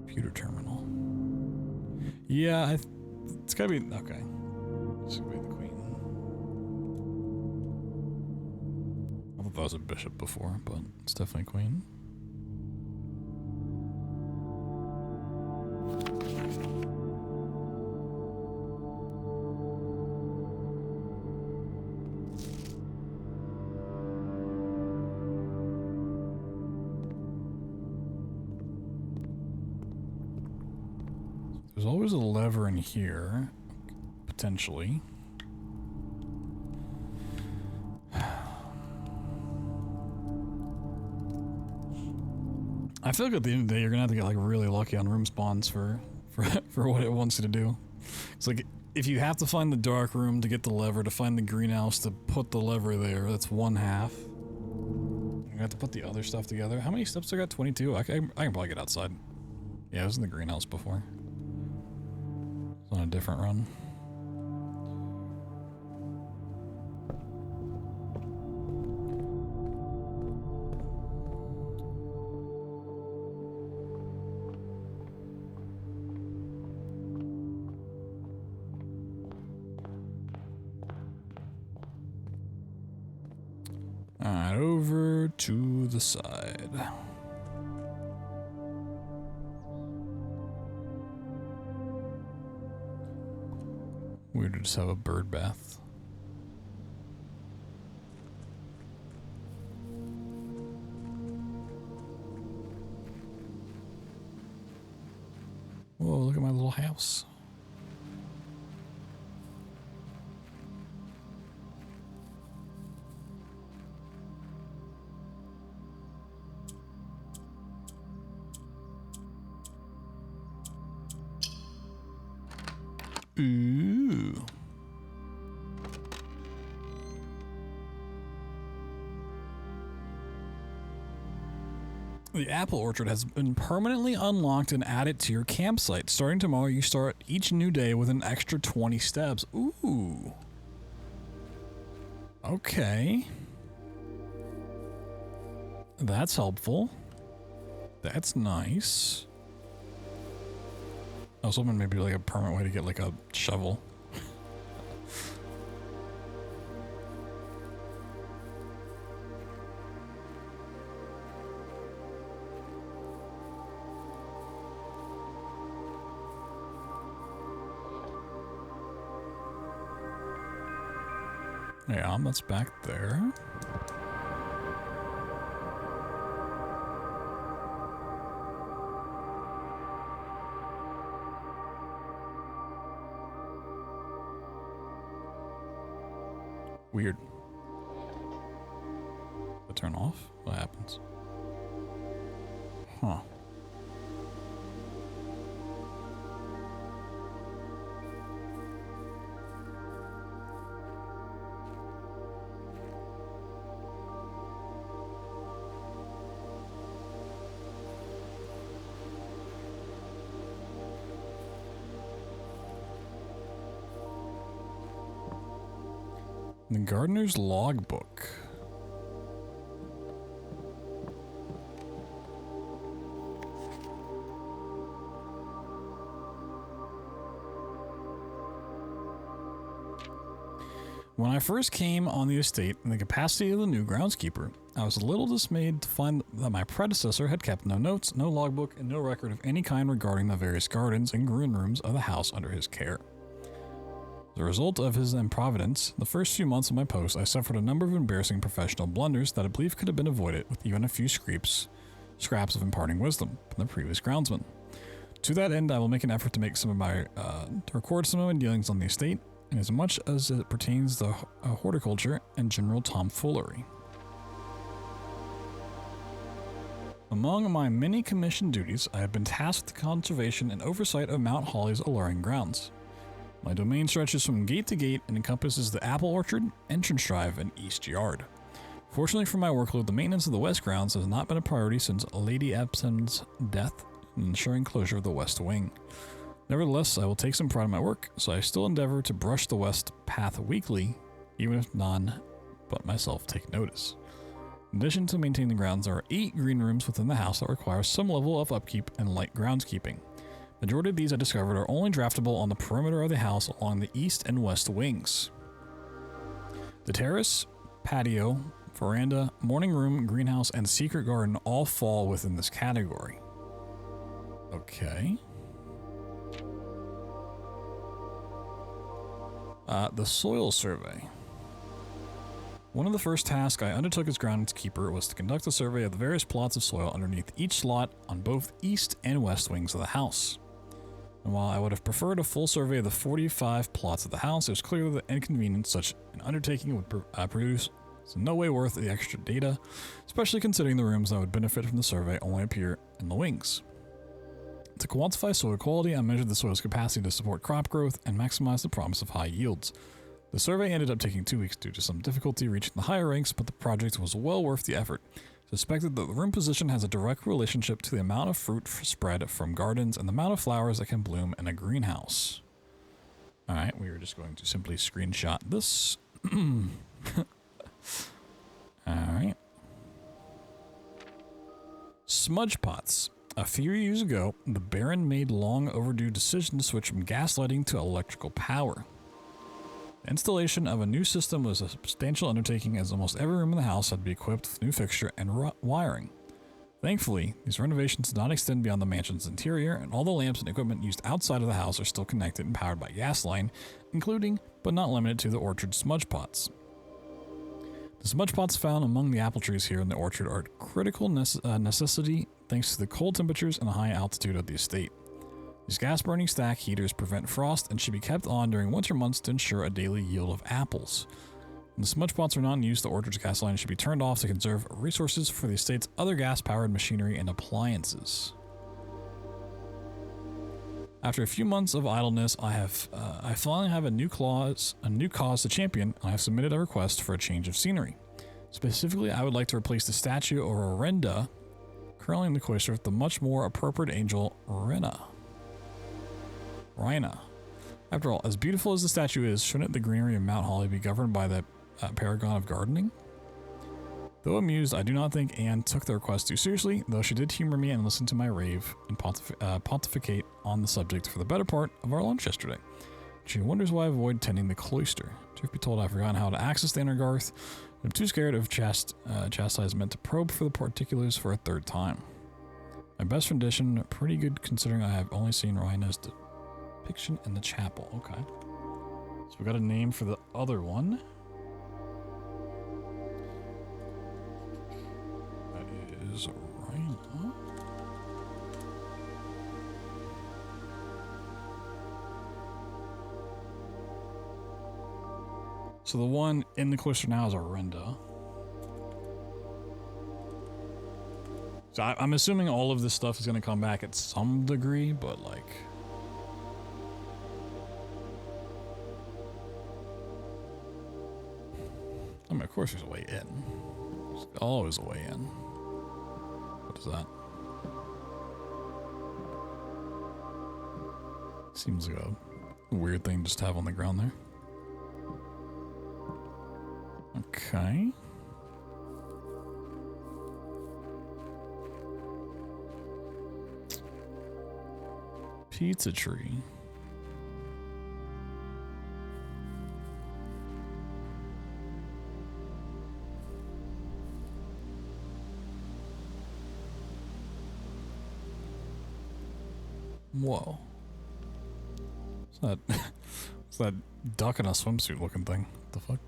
Computer terminal. Yeah, it's gotta be... Okay. It's gonna be the queen. I thought that was a bishop before, but it's definitely queen. There's always a lever in here, potentially. I feel like at the end of the day, you're gonna have to get like really lucky on room spawns for what it wants you to do. It's like if you have to find the dark room to get the lever, to find the greenhouse to put the lever there, that's one half. You have to put the other stuff together. How many steps I got? 22. I can probably get outside. Yeah, I was in the greenhouse before. On a different run. Alright, over to the side. Weird to just have a bird bath. Whoa, look at my little house. Ooh. The apple orchard has been permanently unlocked and added to your campsite. Starting tomorrow, you start each new day with an extra 20 steps. Ooh. Okay. That's helpful. That's nice. I was hoping maybe like a permanent way to get like a shovel. Yeah, that's back there. Weird. I turn off? What happens? Huh. The gardener's logbook. When I first came on the estate in the capacity of the new groundskeeper, I was a little dismayed to find that my predecessor had kept no notes, no logbook, and no record of any kind regarding the various gardens and green rooms of the house under his care. As a result of his improvidence, the first few months of my post, I suffered a number of embarrassing professional blunders that I believe could have been avoided with even a few scraps of imparting wisdom from the previous groundsman. To that end, I will make an effort to make some of my to record some of my dealings on the estate, in as much as it pertains to horticulture and general tomfoolery. Among my many commissioned duties, I have been tasked with the conservation and oversight of Mount Holly's alluring grounds. My domain stretches from gate to gate and encompasses the apple orchard, entrance drive, and east yard. Fortunately for my workload, the maintenance of the west grounds has not been a priority since Lady Epsom's death and ensuring closure of the west wing. Nevertheless, I will take some pride in my work, so I still endeavor to brush the west path weekly, even if none but myself take notice. In addition to maintaining the grounds, there are 8 green rooms within the house that require some level of upkeep and light groundskeeping. The majority of these I discovered are only draftable on the perimeter of the house along the east and west wings. The terrace, patio, veranda, morning room, greenhouse, and secret garden all fall within this category. Okay. The soil survey. One of the first tasks I undertook as groundskeeper was to conduct a survey of the various plots of soil underneath each slot on both east and west wings of the house. And while I would have preferred a full survey of the 45 plots of the house, it was clear that the inconvenience such an undertaking would produce is in no way worth the extra data, especially considering the rooms that would benefit from the survey only appear in the wings. To quantify soil quality, I measured the soil's capacity to support crop growth and maximize the promise of high yields. The survey ended up taking 2 weeks due to some difficulty reaching the higher ranks, but the project was well worth the effort. Suspected that the room position has a direct relationship to the amount of fruit spread from gardens and the amount of flowers that can bloom in a greenhouse. Alright, we are just going to simply screenshot this. Alright. Smudge pots. A few years ago, the Baron made long overdue decision to switch from gas lighting to electrical power. The installation of a new system was a substantial undertaking, as almost every room in the house had to be equipped with new fixture and wiring. Thankfully, these renovations did not extend beyond the mansion's interior, and all the lamps and equipment used outside of the house are still connected and powered by gas line, including, but not limited to, the orchard smudge pots. The smudge pots found among the apple trees here in the orchard are a critical necessity thanks to the cold temperatures and the high altitude of the estate. These gas-burning stack heaters prevent frost and should be kept on during winter months to ensure a daily yield of apples. When the smudge pots are not in use, the orchard's gas line should be turned off to conserve resources for the estate's other gas-powered machinery and appliances. After a few months of idleness, I finally have a new cause to champion, and I have submitted a request for a change of scenery. Specifically, I would like to replace the statue of Orenda, currently in the cloister, with the much more appropriate angel, Rhina. After all, as beautiful as the statue is, shouldn't the greenery of Mount Holly be governed by the paragon of gardening? Though amused, I do not think Anne took the request too seriously, though she did humor me and listen to my rave and pontificate on the subject for the better part of our lunch yesterday. She wonders why I avoid tending the cloister. Truth be told, I've forgotten how to access the inner Garth, and I'm too scared of chastisement to probe for the particulars for a third time. My best rendition, pretty good considering I have only seen Rhina's depiction in the chapel. Okay. So we got a name for the other one. Is Rhina. So the one in the cloister now is Orenda. So I'm assuming all of this stuff is going to come back at some degree, but like... I mean, of course there's a way in. There's always a way in. What is that? Seems like a weird thing just to have on the ground there. Okay. Pizza tree. Whoa. What's that duck in a swimsuit looking thing? What the fuck?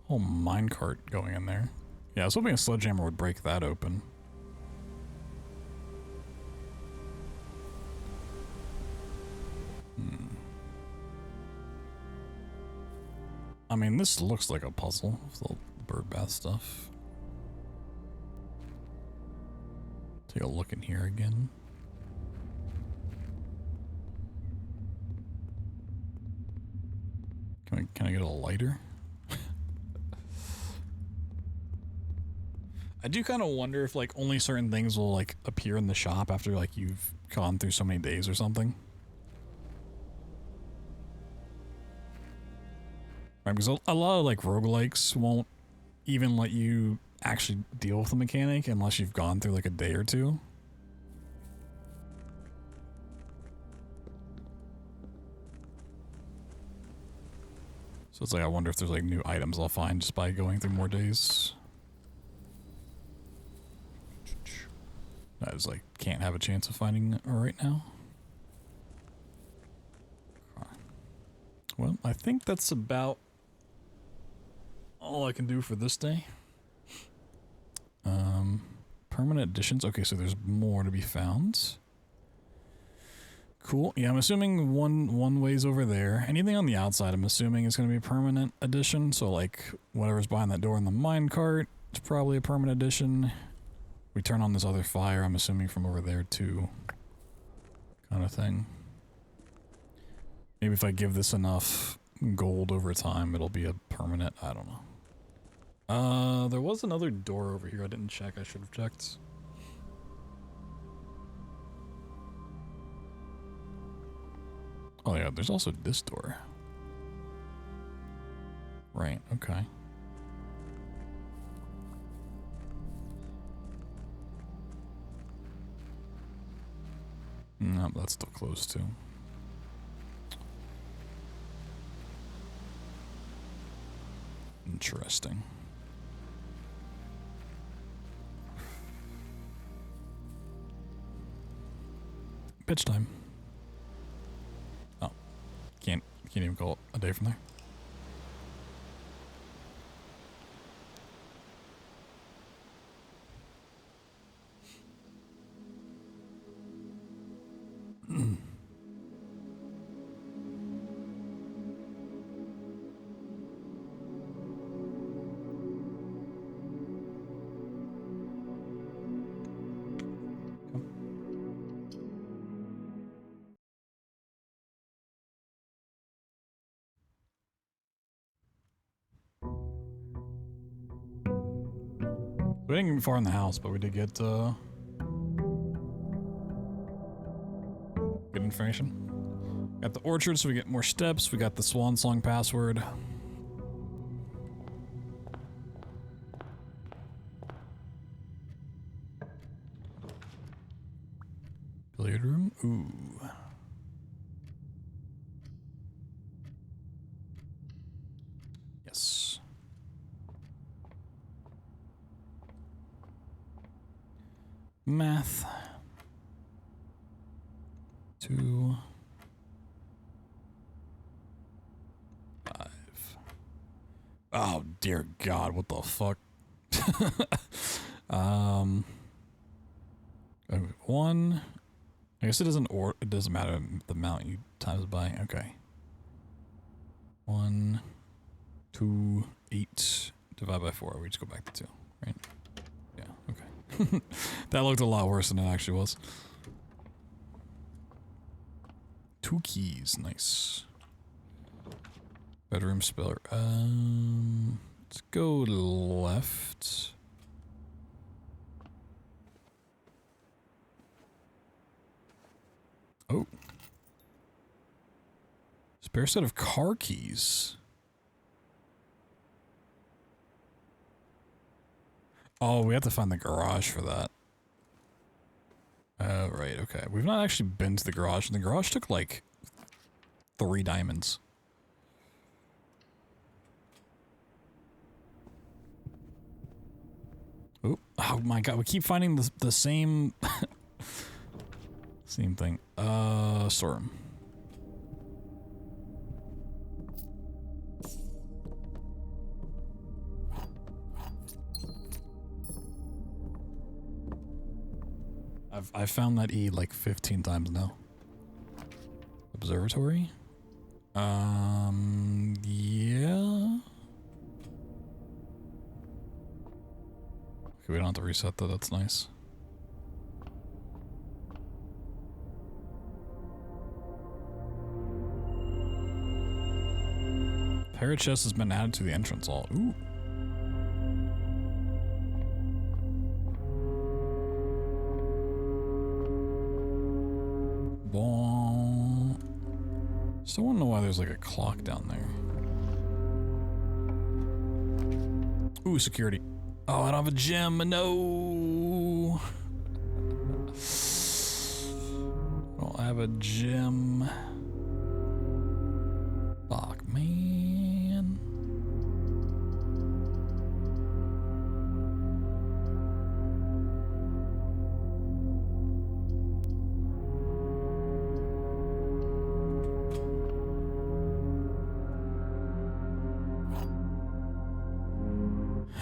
Whole minecart going in there. Yeah, I was hoping a sledgehammer would break that open. I mean, this looks like a puzzle with the bird bath stuff. Take a look in here again. Can I get a lighter? I do kind of wonder if like only certain things will like appear in the shop after like you've gone through so many days or something. Right, because a lot of like roguelikes won't even let you actually deal with the mechanic unless you've gone through like a day or two. So it's like I wonder if there's like new items I'll find just by going through more days. I just like can't have a chance of finding it right now. Well, I think that's about all I can do for this day. Permanent additions. Okay, so there's more to be found. Cool. Yeah, I'm assuming one way's over there. Anything on the outside, I'm assuming is going to be a permanent addition. So like whatever's behind that door in the minecart, it's probably a permanent addition. We turn on this other fire, I'm assuming from over there too. Kind of thing. Maybe if I give this enough gold over time, it'll be a permanent, I don't know. There was another door over here I didn't check, I should have checked. Oh yeah, there's also this door. Right, okay. No, that's still closed too. Interesting. Pitch time. Oh. Can't even call it a day from there. We didn't get far in the house, but we did get good information. Got the orchard, so we get more steps. We got the swan song password. Billiard room. Ooh. Yes. Math. 2, 5. Oh dear God! What the fuck? 1. I guess it doesn't it doesn't matter the amount you times by. Okay. 1, 2, 8 divided by 4. We just go back to 2, right? Yeah. Okay. That looked a lot worse than it actually was. 2 keys, nice. Bedroom speller. Let's go left. Oh. Spare set of car keys. Oh, we have to find the garage for that. Oh, right, okay. We've not actually been to the garage, and the garage took like 3 diamonds. Oh my God, we keep finding the same same thing. Storeroom. I've found that E like 15 times now. Observatory? Yeah. Okay, we don't have to reset that, that's nice. Parrot chest has been added to the entrance hall. Ooh. Bon. Still want to know why there's like a clock down there. Ooh, security. Oh, I don't have a gem. No. I don't have a gem. Fuck, man.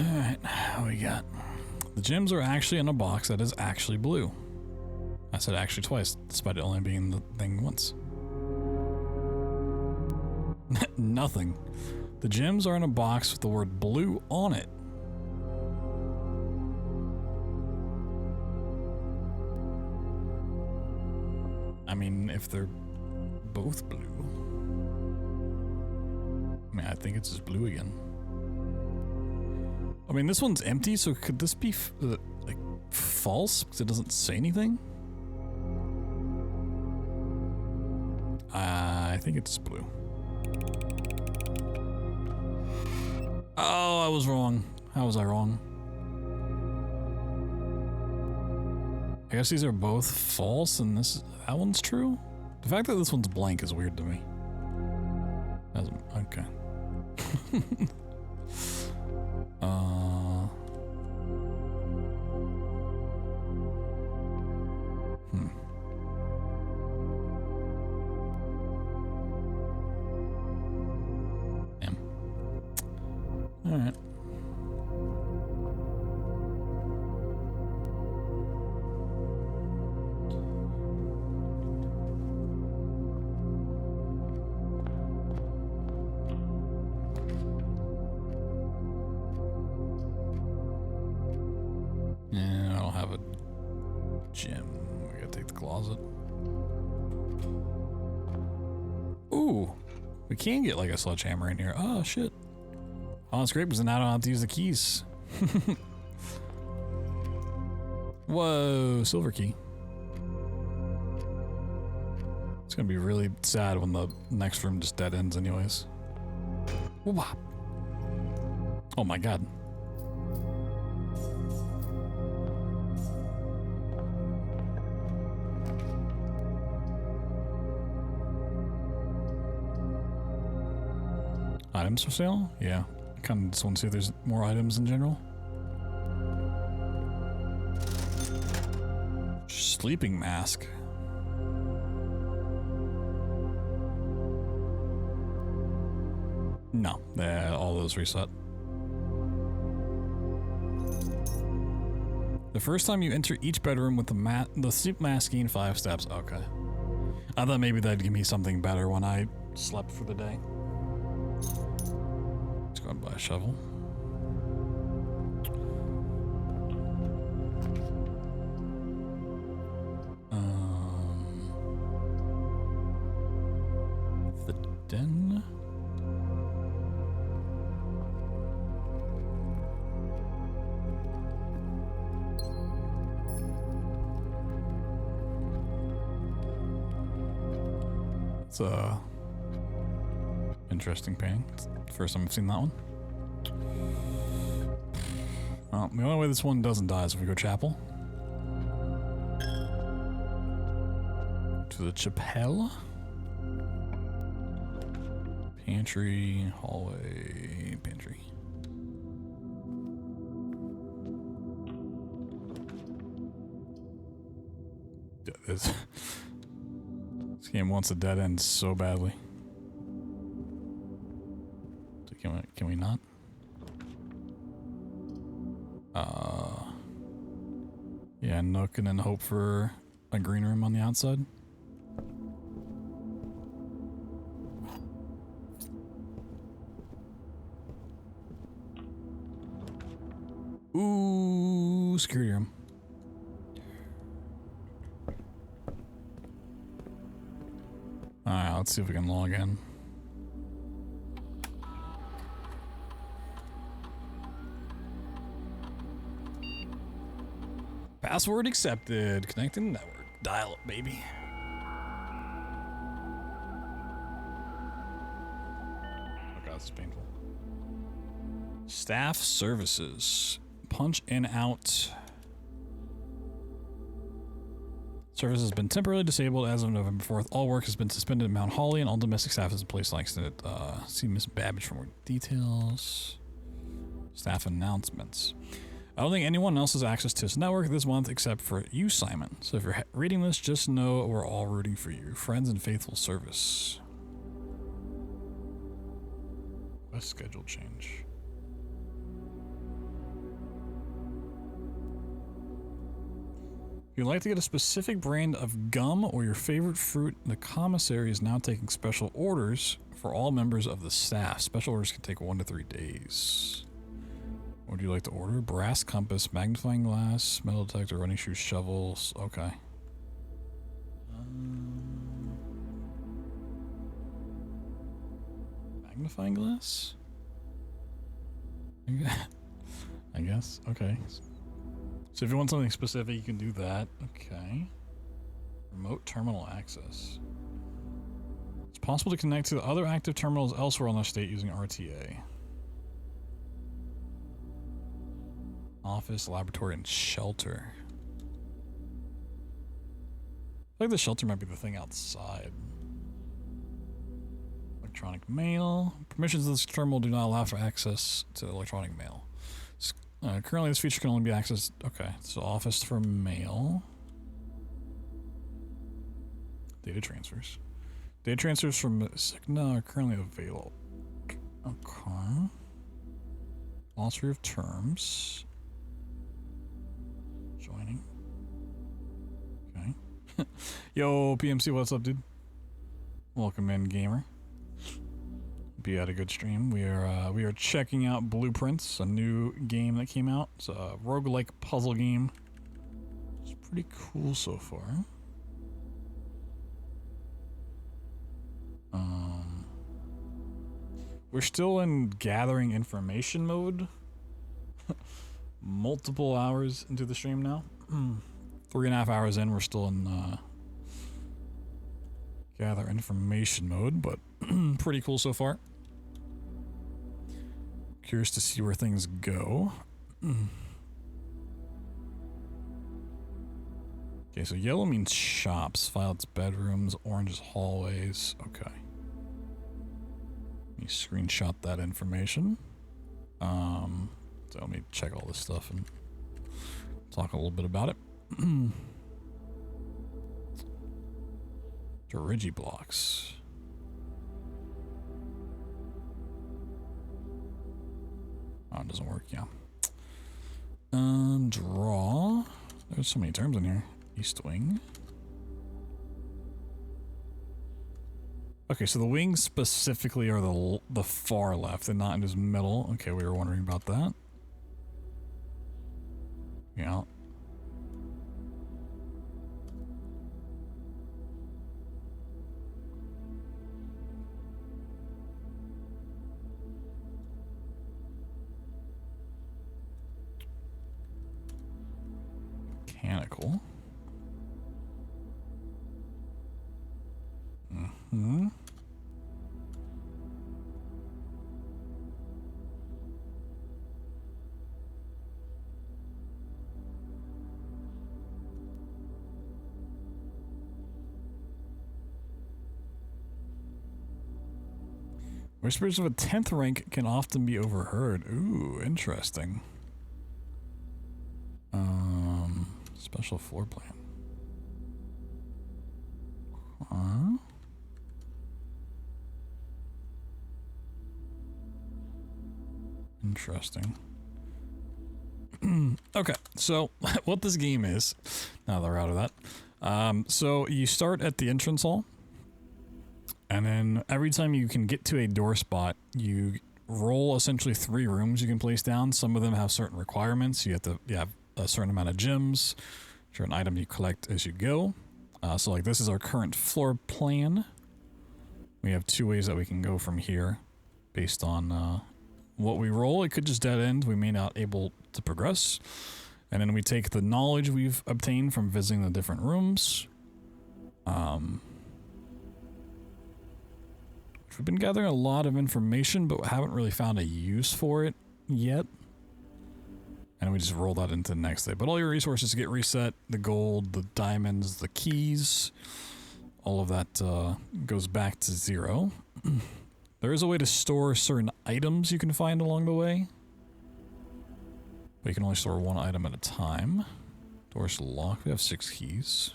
Alright, what we got? The gems are actually in a box that is actually blue. I said actually twice, despite it only being the thing once. Nothing. The gems are in a box with the word blue on it. I mean, if they're both blue. I mean, I think it's just blue again. I mean, this one's empty, so could this be like false because it doesn't say anything? I think it's blue. Oh, I was wrong. How was I wrong? I guess these are both false and that one's true? The fact that this one's blank is weird to me. Okay. Alright. Yeah, I don't have a gym. We gotta take the closet. Ooh, we can get like a sledgehammer in here. Oh shit. Oh, that's great because now I don't have to use the keys. Whoa, silver key. It's gonna be really sad when the next room just dead ends anyways. Whoop. Oh my god. Items for sale? Yeah. I kind of just want to see if there's more items in general. Sleeping mask. No, all those reset. The first time you enter each bedroom with the sleep mask gain 5 steps. Okay. I thought maybe that'd give me something better when I slept for the day. Let's go and buy a shovel. The den. It's a interesting painting. It's the first time I've seen that one. Well, the only way this one doesn't die is if we go chapel. To the chapel. Pantry, hallway, pantry. This game wants a dead end so badly. So can we not? Yeah, nook and then hope for a green room on the outside. Ooh, security room. Alright, let's see if we can log in. Password accepted. Connecting network. Dial up, baby. Oh god, this is painful. Staff services. Punch in out. Service has been temporarily disabled as of November 4th. All work has been suspended at Mount Holly and all domestic staff is in place like extended. See Miss Babbage for more details. Staff announcements. I don't think anyone else has access to this network this month except for you, Simon. So if you're reading this, just know we're all rooting for you. Friends and faithful service. West schedule change. If you'd like to get a specific brand of gum or your favorite fruit, the commissary is now taking special orders for all members of the staff. Special orders can take 1 to 3 days. What would you like to order? Brass compass, magnifying glass, metal detector, running shoes, shovels. Okay. Magnifying glass? I guess. Okay. So if you want something specific, you can do that. Okay. Remote terminal access. It's possible to connect to the other active terminals elsewhere on the state using RTA. Office, laboratory, and shelter. I feel like the shelter might be the thing outside. Electronic mail. Permissions of this terminal do not allow for access to electronic mail. Currently, this feature can only be accessed. Okay, so office for mail. Data transfers. Data transfers from Signa are currently available. Okay. Glossary of terms. Joining. Okay. Yo, PMC, what's up, dude? Welcome in, gamer. Be at a good stream. We are checking out Blueprints, a new game that came out. It's a roguelike puzzle game. It's pretty cool so far. We're still in gathering information mode. Multiple hours into the stream now. 3.5 hours in, we're still in gather information mode, but pretty cool so far. Curious to see where things go. Okay, so yellow means shops, violets bedrooms, orange is hallways. Okay. Let me screenshot that information. So let me check all this stuff and talk a little bit about it. Dirigi blocks. Oh, it doesn't work, yeah. Draw. There's so many terms in here. East wing. Okay, so the wings specifically are the far left and not in his middle. Okay, we were wondering about that. Yeah. Mechanical. Mm-hmm. Whispers of a 10th rank can often be overheard. Ooh, interesting. Special floor plan. Huh? Interesting. Okay, so what this game is, now that we're out of that. So you start at the entrance hall, and then every time you can get to a door spot, you roll essentially 3 rooms you can place down. Some of them have certain requirements. You have a certain amount of gems, certain item you collect as you go. So like this is our current floor plan. We have 2 ways that we can go from here based on what we roll. It could just dead end. We may not able to progress. And then we take the knowledge we've obtained from visiting the different rooms. We've been gathering a lot of information, but haven't really found a use for it yet. And we just roll that into the next day. But all your resources get reset. The gold, the diamonds, the keys, all of that goes back to 0. There is a way to store certain items you can find along the way. But you can only store 1 item at a time. Doors locked. We have 6 keys.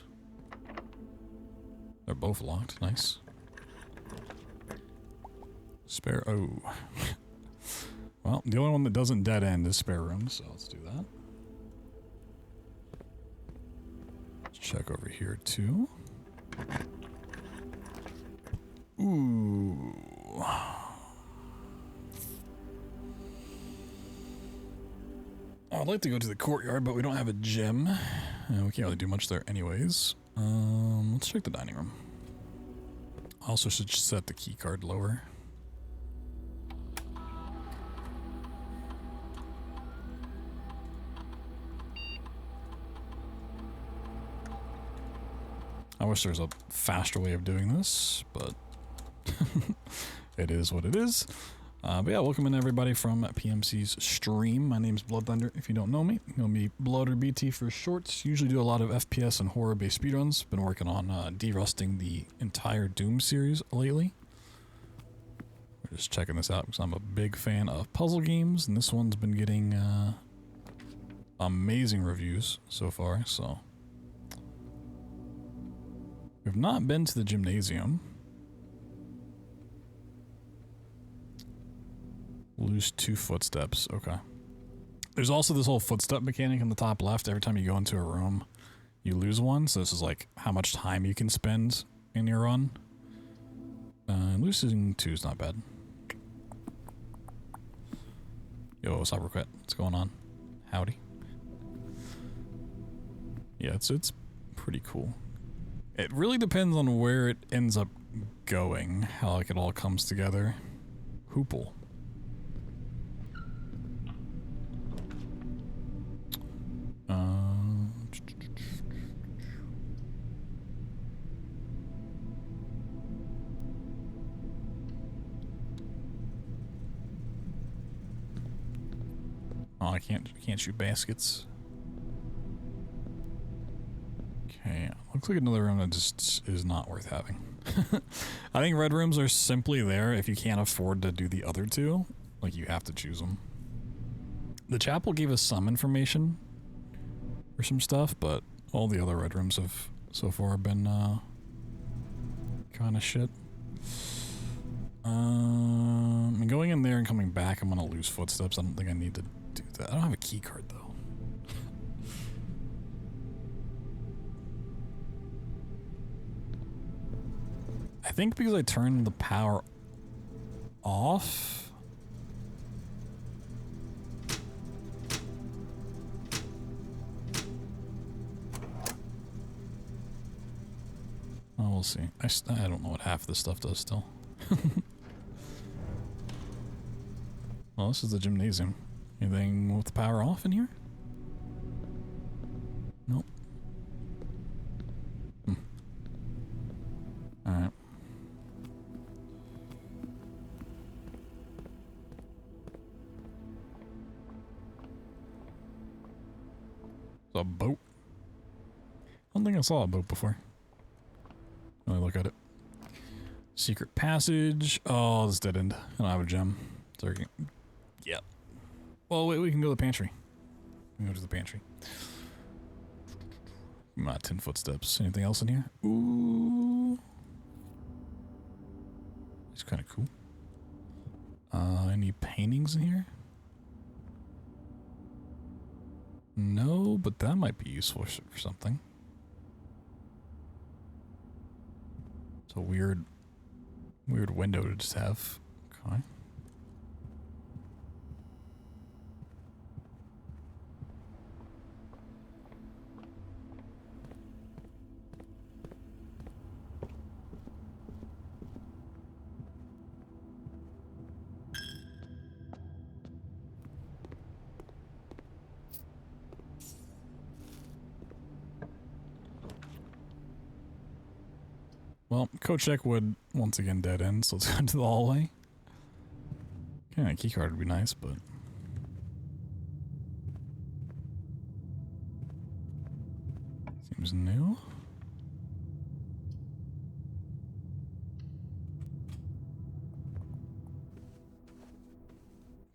They're both locked. Nice. Spare. Oh. Well, the only one that doesn't dead end is spare room, so let's do that. Let's check over here too. Ooh. I'd like to go to the courtyard, but we don't have a gym. We can't really do much there anyways. Let's check the dining room. Also should set the key card lower. I wish there was a faster way of doing this, but it is what it is. But yeah, welcome in everybody from PMC's stream. My name's Blood Thunder. If you don't know me, you'll be Blood or BT for shorts. Usually do a lot of FPS and horror-based speedruns. Been working on de-rusting the entire Doom series lately. We're just checking this out because I'm a big fan of puzzle games, and this one's been getting amazing reviews so far, so... We've not been to the gymnasium. Lose 2 footsteps. Okay. There's also this whole footstep mechanic in the top left. Every time you go into a room, you lose one. So this is like how much time you can spend in your run. Losing 2 is not bad. Yo, Cyber Quit. What's going on? Howdy. Yeah, it's pretty cool. It really depends on where it ends up going, how like it all comes together. Hoople. Oh, I can't shoot baskets. Okay, looks like another room that just is not worth having. I think red rooms are simply there if you can't afford to do the other two. Like, you have to choose them. The chapel gave us some information for some stuff, but all the other red rooms have so far been kind of shit. And going in there and coming back, I'm gonna lose footsteps. I don't think I need to do that. I don't have a key card though. I think because I turned the power off. Oh, we'll see. I don't know what half this stuff does still. Well, this is the gymnasium. Anything with the power off in here? Nope. Alright. A boat? I don't think I saw a boat before. Let me look at it. Secret passage. Oh, this dead end. I don't have a gem. Sorry. Yep. Well, wait, we can go to the pantry. We can go to the pantry. 10 footsteps. Anything else in here? Ooh. It's kind of cool. Any paintings in here? No, but that might be useful for something. It's a weird window to just have. Okay. Well, Coach Check would once again dead end, so let's go into the hallway. Okay, a key card would be nice, but seems new.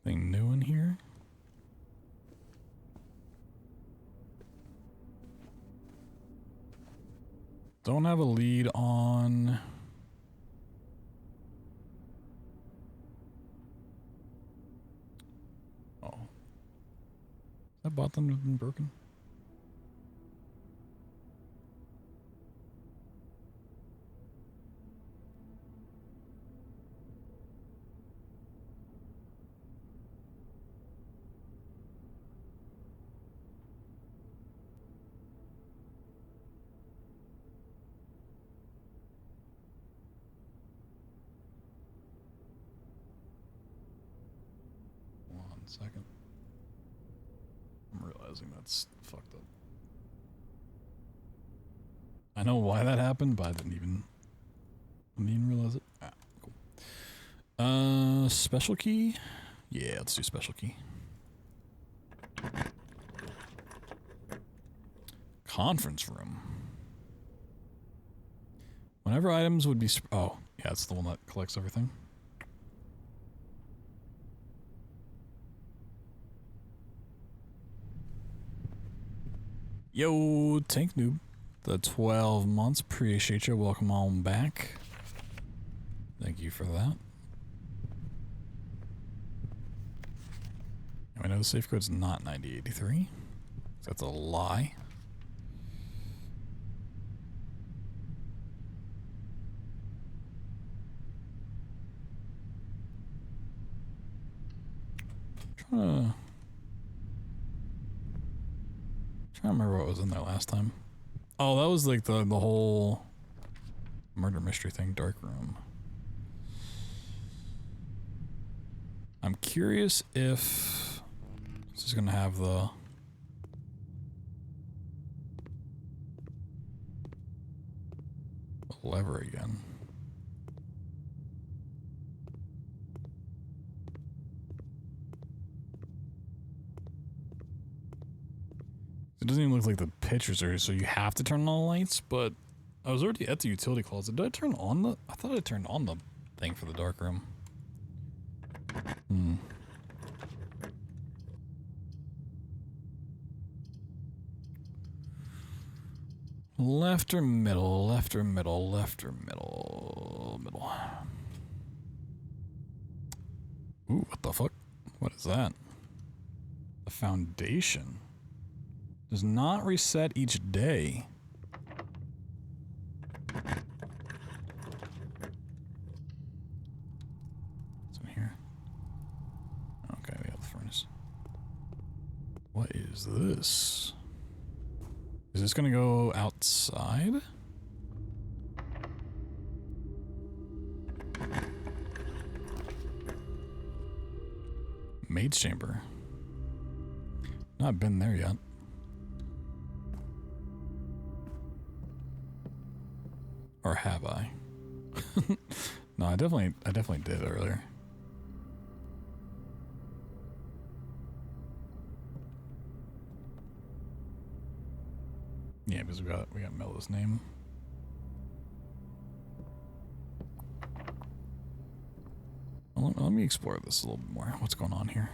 Anything new in here? Don't have a lead on... Oh. That button has been broken? Second. I'm realizing that's fucked up. I know why that happened, but I didn't even realize it. Ah, cool. Special key? Yeah, let's do special key. Conference room. Whenever items would be... Oh, yeah, it's the one that collects everything. Yo, Tank Noob, the 12 months, appreciate you, welcome on back. Thank you for that. I know the safe code's not 9083. That's a lie. Trying to remember what was in there last time. Oh, that was like the whole murder mystery thing, dark room. I'm curious if this is gonna have the lever again. It doesn't even look like the pictures are, so you have to turn on the lights, but I was already at the utility closet. Did I turn on the... I thought I turned on the thing for the dark room. Left or middle, left or middle, left or middle, middle. Ooh, what the fuck? What is that? The foundation does not reset each day. What's in here? Okay, we have the furnace. What is this? Is this gonna go outside? Maid's chamber. Not been there yet. Or have I? No, I definitely did earlier. Yeah, because we got Melo's name. Well, let me explore this a little bit more. What's going on here?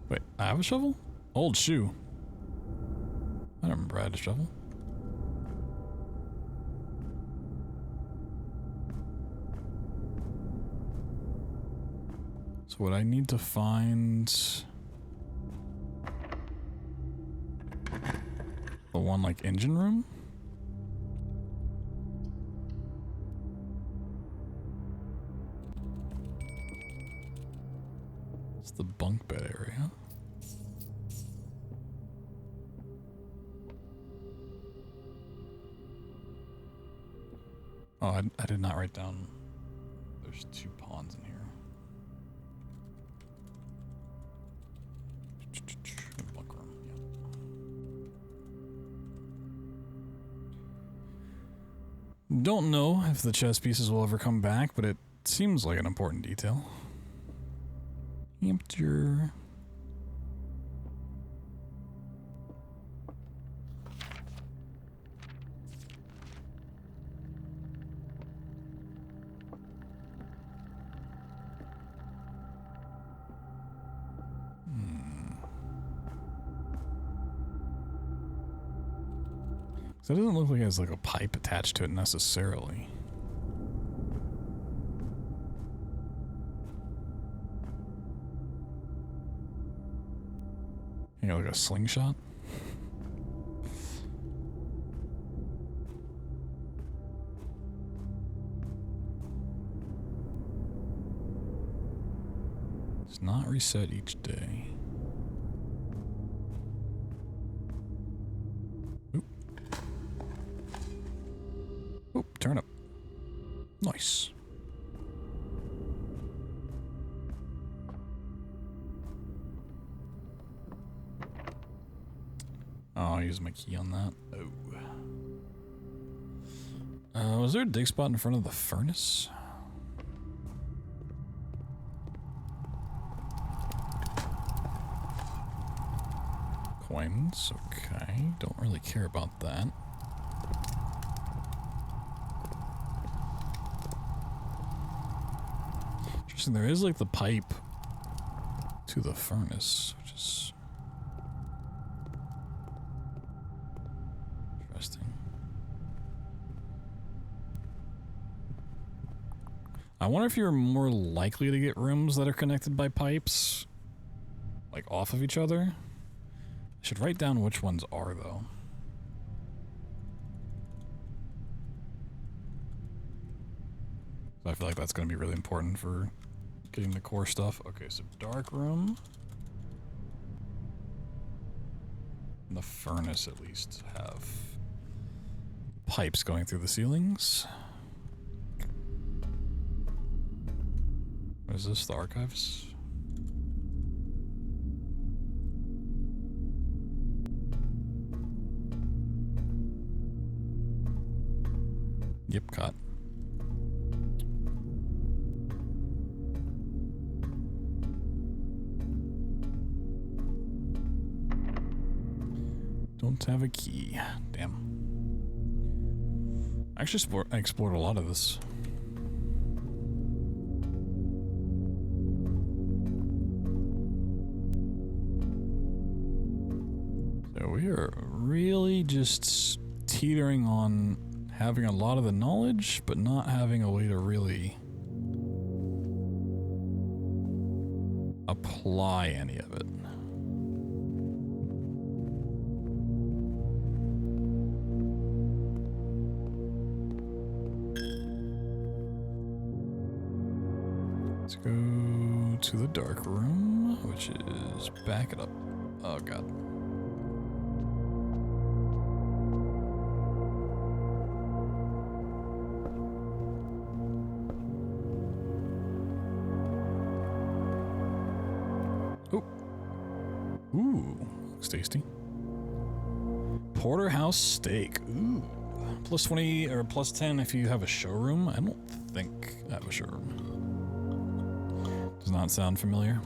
Wait, I have a shovel? Old shoe. I don't remember I had a shovel. So what I need to find... the one like engine room? It's the bunk bed area. Oh, I did not write down. There's 2 pawns in here. Bunk room, yeah. Don't know if the chess pieces will ever come back, but it seems like an important detail. Emptier. So it doesn't look like it has like a pipe attached to it necessarily. You got like a slingshot? It's not reset each day. Oop, turnip. Nice. Oh, I'll use my key on that. Oh. Was there a dig spot in front of the furnace? Coins, okay. Don't really care about that. Interesting, there is like the pipe to the furnace, which is interesting. I wonder if you're more likely to get rooms that are connected by pipes, like off of each other. I should write down which ones are, though. So I feel like that's going to be really important for getting the core stuff. Okay, so dark room. And the furnace, at least, have pipes going through the ceilings. What is this? The archives? Yep, caught. Don't have a key. Damn. Actually, I explored a lot of this. So we are really just teetering on having a lot of the knowledge, but not having a way to really apply any of it. Let's go to the dark room, which is back it up. Oh god. Oh. Ooh, looks tasty. Porterhouse steak. Ooh. Plus 20 or plus 10 if you have a showroom. I don't think I have a showroom. Does not sound familiar.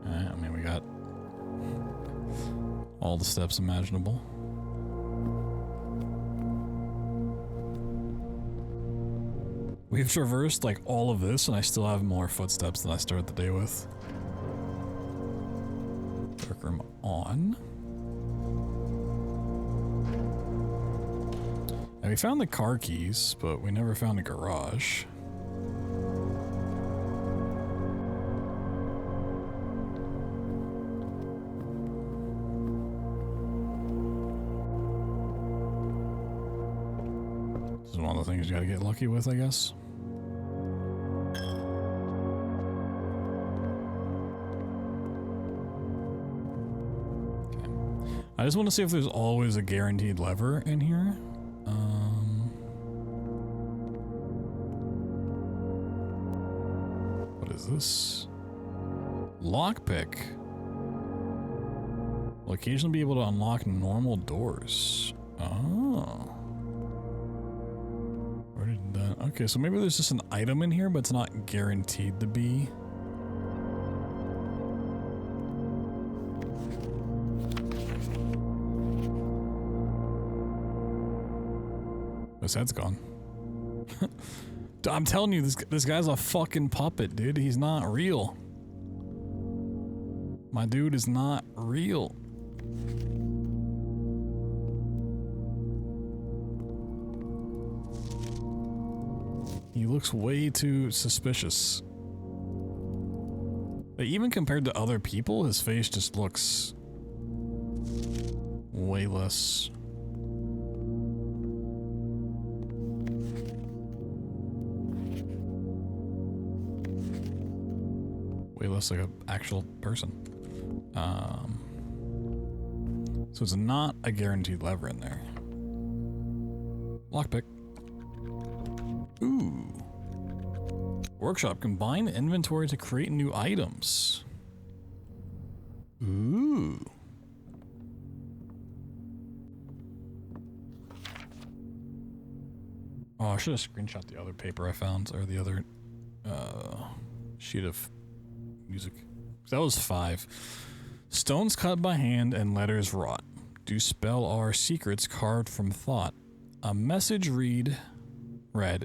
I mean, we got all the steps imaginable. We've traversed like all of this and I still have more footsteps than I started the day with. Dark room on. And we found the car keys, but we never found a garage. This is one of the things you gotta get lucky with, I guess. I just want to see if there's always a guaranteed lever in here. What is this? Lockpick. Will occasionally be able to unlock normal doors. Oh. Where did that? Okay, so maybe there's just an item in here, but it's not guaranteed to be. His head's gone. I'm telling you, this guy's a fucking puppet, dude. He's not real. My dude is not real. He looks way too suspicious. But even compared to other people, his face just looks way less. Way less like an actual person. So it's not a guaranteed lever in there. Lockpick. Ooh. Workshop. Combine inventory to create new items. Ooh. Oh, I should have screenshot the other paper I found, or the other sheet of music. That was 5. Stones cut by hand and letters wrought. Do spell our secrets carved from thought. A message read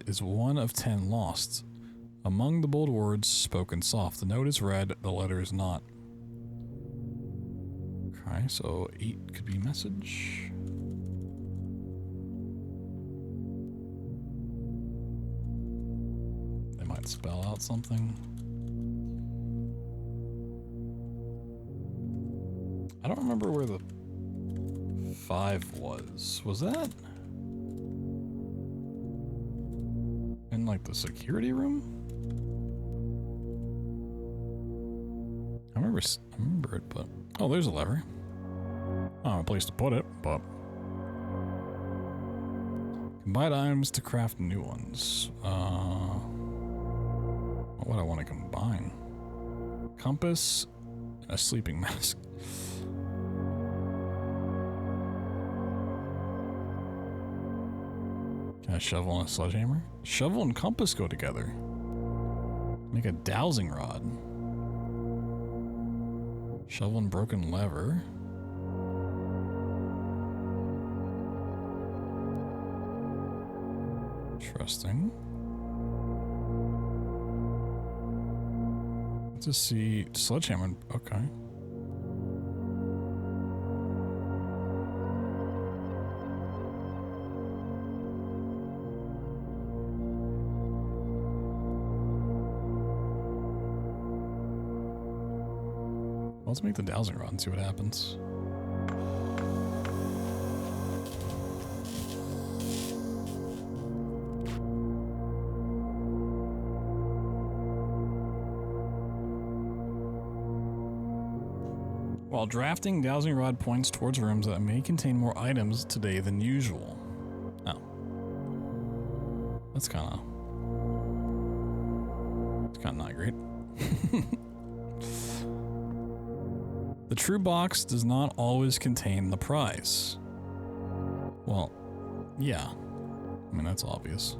is 1 of 10 lost. Among the bold words spoken soft. The note is read, the letter is not. Okay, so 8 could be message. might spell out something. I don't remember where the 5 was. Was that in like the security room? I remember it, but oh, there's a lever. Oh, a place to put it, but combine items to craft new ones. What would I want to combine? Compass and a sleeping mask. Can I shovel and a sledgehammer? Shovel and compass go together. Make a dowsing rod. Shovel and broken lever. Interesting. Let's just see. Sledgehammer. Okay. Let's make the dowsing rod and see what happens. While drafting, dowsing rod points towards rooms that may contain more items today than usual. Oh. That's kind of not great. The true box does not always contain the prize. Well, yeah. I mean, that's obvious.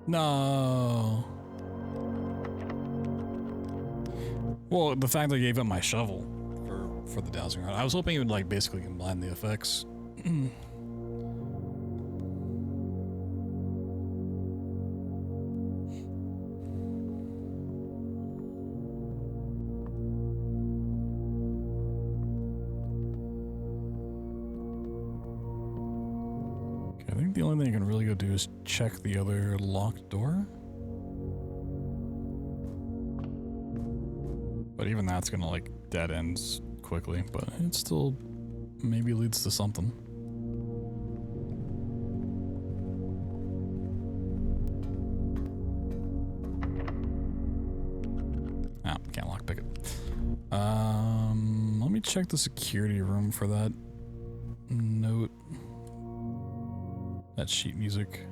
No. Well, the fact that I gave up my shovel for the dowsing rod, I was hoping it would like basically combine the effects. I think the only thing I can really go do is check the other locked door. But even that's gonna like dead ends quickly, but it still maybe leads to something. Ah, can't lockpick it. Let me check the security room for that note. That sheet music.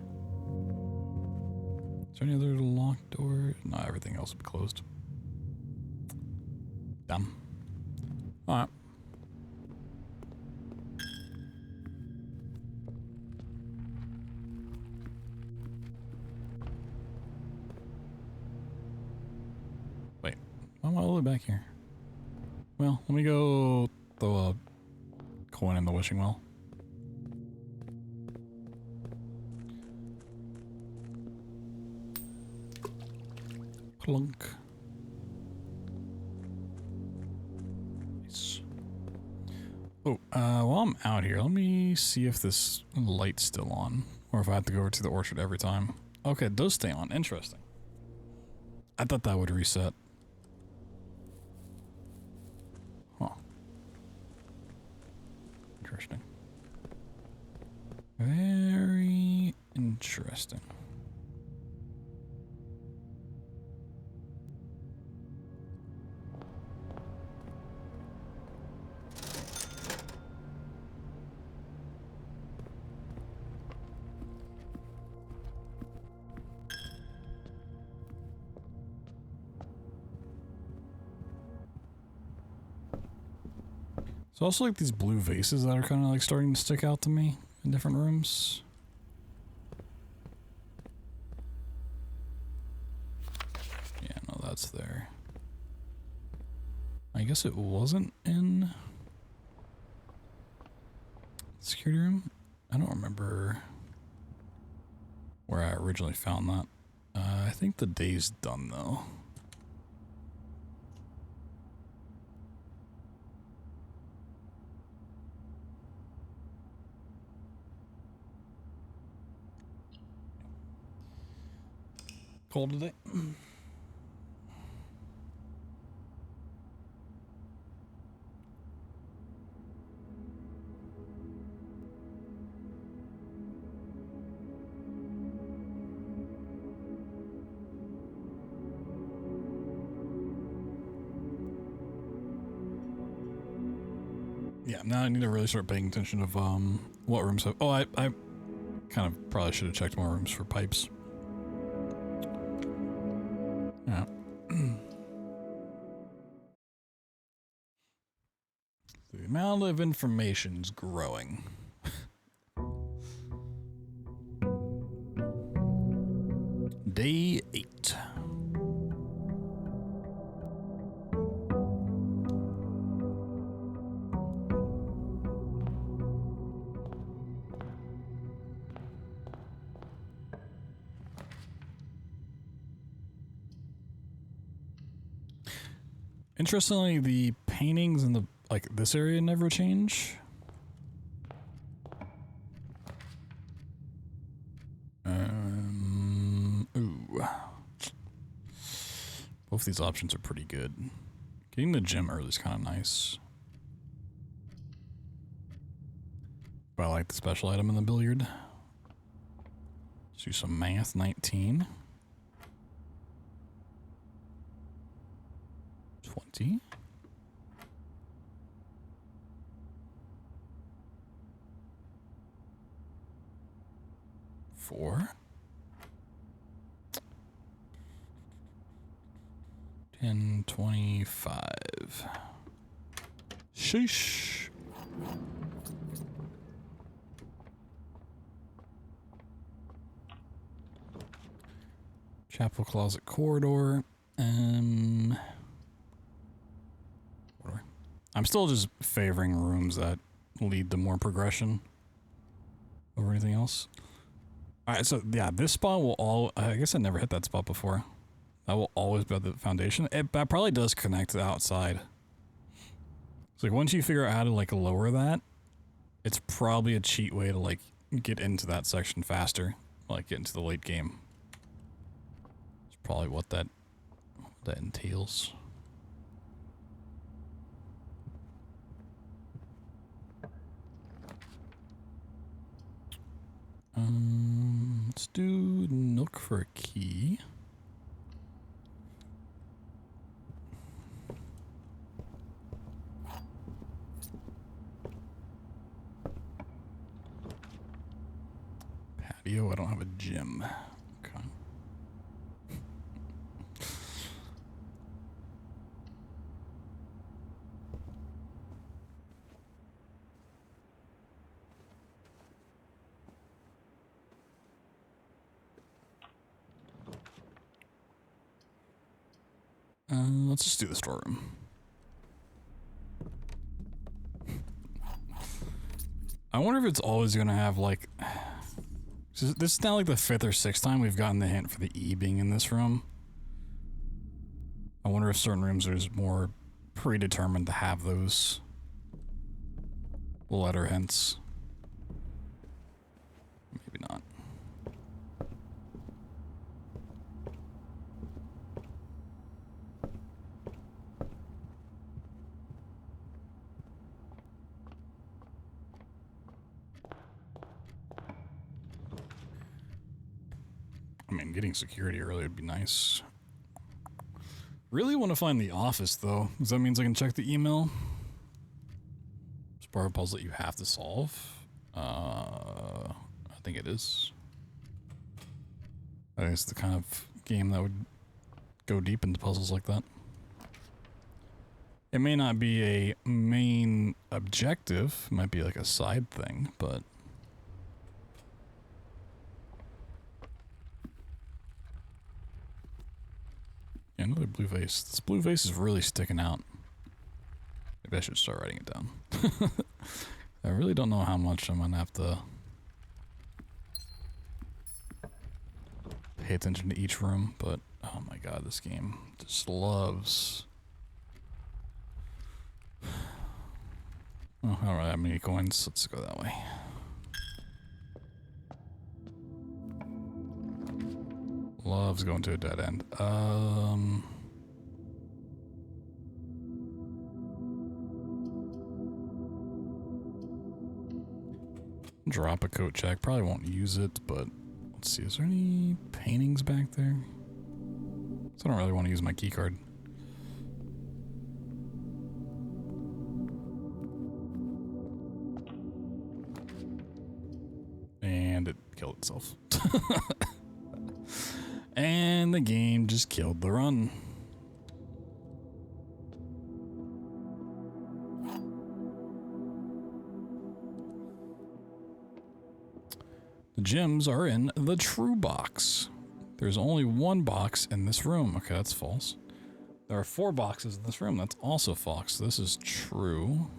Is there any other locked door? No, everything else would be closed. Damn. Alright. Wait, why am I all the way back here? Well, let me go throw a coin in the wishing well. Clunk. Nice. Oh, while I'm out here, let me see if this light's still on, or if I have to go over to the orchard every time. Okay, it does stay on. Interesting. I thought that would reset. Huh. Interesting. Very interesting. So also like these blue vases that are kind of like starting to stick out to me in different rooms. Yeah, no, that's there. I guess it wasn't in the security room. I don't remember where I originally found that. I think the day's done though. Call today. Yeah, now I need to really start paying attention of what rooms have. Oh, I kind of probably should have checked more rooms for pipes. Yeah. The amount of information's growing. Day 8. Interestingly, the paintings in the this area never change. Ooh. Both these options are pretty good. Getting the gym early is kind of nice. But I like the special item in the billiard. Let's do some math. 19. 20. 4. 10, 25. Sheesh. Chapel closet corridor. I'm still just favoring rooms that lead to more progression over anything else. Alright, so yeah, this spot will I guess I never hit that spot before. That will always be the foundation. That probably does connect to the outside. So once you figure out how to lower that, it's probably a cheat way to get into that section faster. Get into the late game. It's probably what that entails. Let's do Nook for a key. Patio, I don't have a gym. Okay. Let's just do the storeroom. I wonder if it's always gonna have this is now the 5th or 6th time we've gotten the hint for the E being in this room. I wonder if certain rooms are just more predetermined to have those letter hints. Maybe not. I mean, getting security early would be nice. Really want to find the office, though, because that means I can check the email. It's part of a puzzle that you have to solve. I think it is. I think it's the kind of game that would go deep into puzzles like that. It may not be a main objective. It might be a side thing, but... Yeah, another blue vase. This blue vase is really sticking out. Maybe I should start writing it down. I really don't know how much I'm gonna have to pay attention to each room, but oh my god, this game just loves... Oh, I don't really have many coins. Let's go that way. Loves going to a dead end. Drop a coat check. Probably won't use it, but let's see. Is there any paintings back there? So I don't really want to use my key card. And it killed itself. And the game just killed the run. The gems are in the true box. There's only one box in this room. Okay, that's false. There are 4 boxes in this room. That's also false. This is true.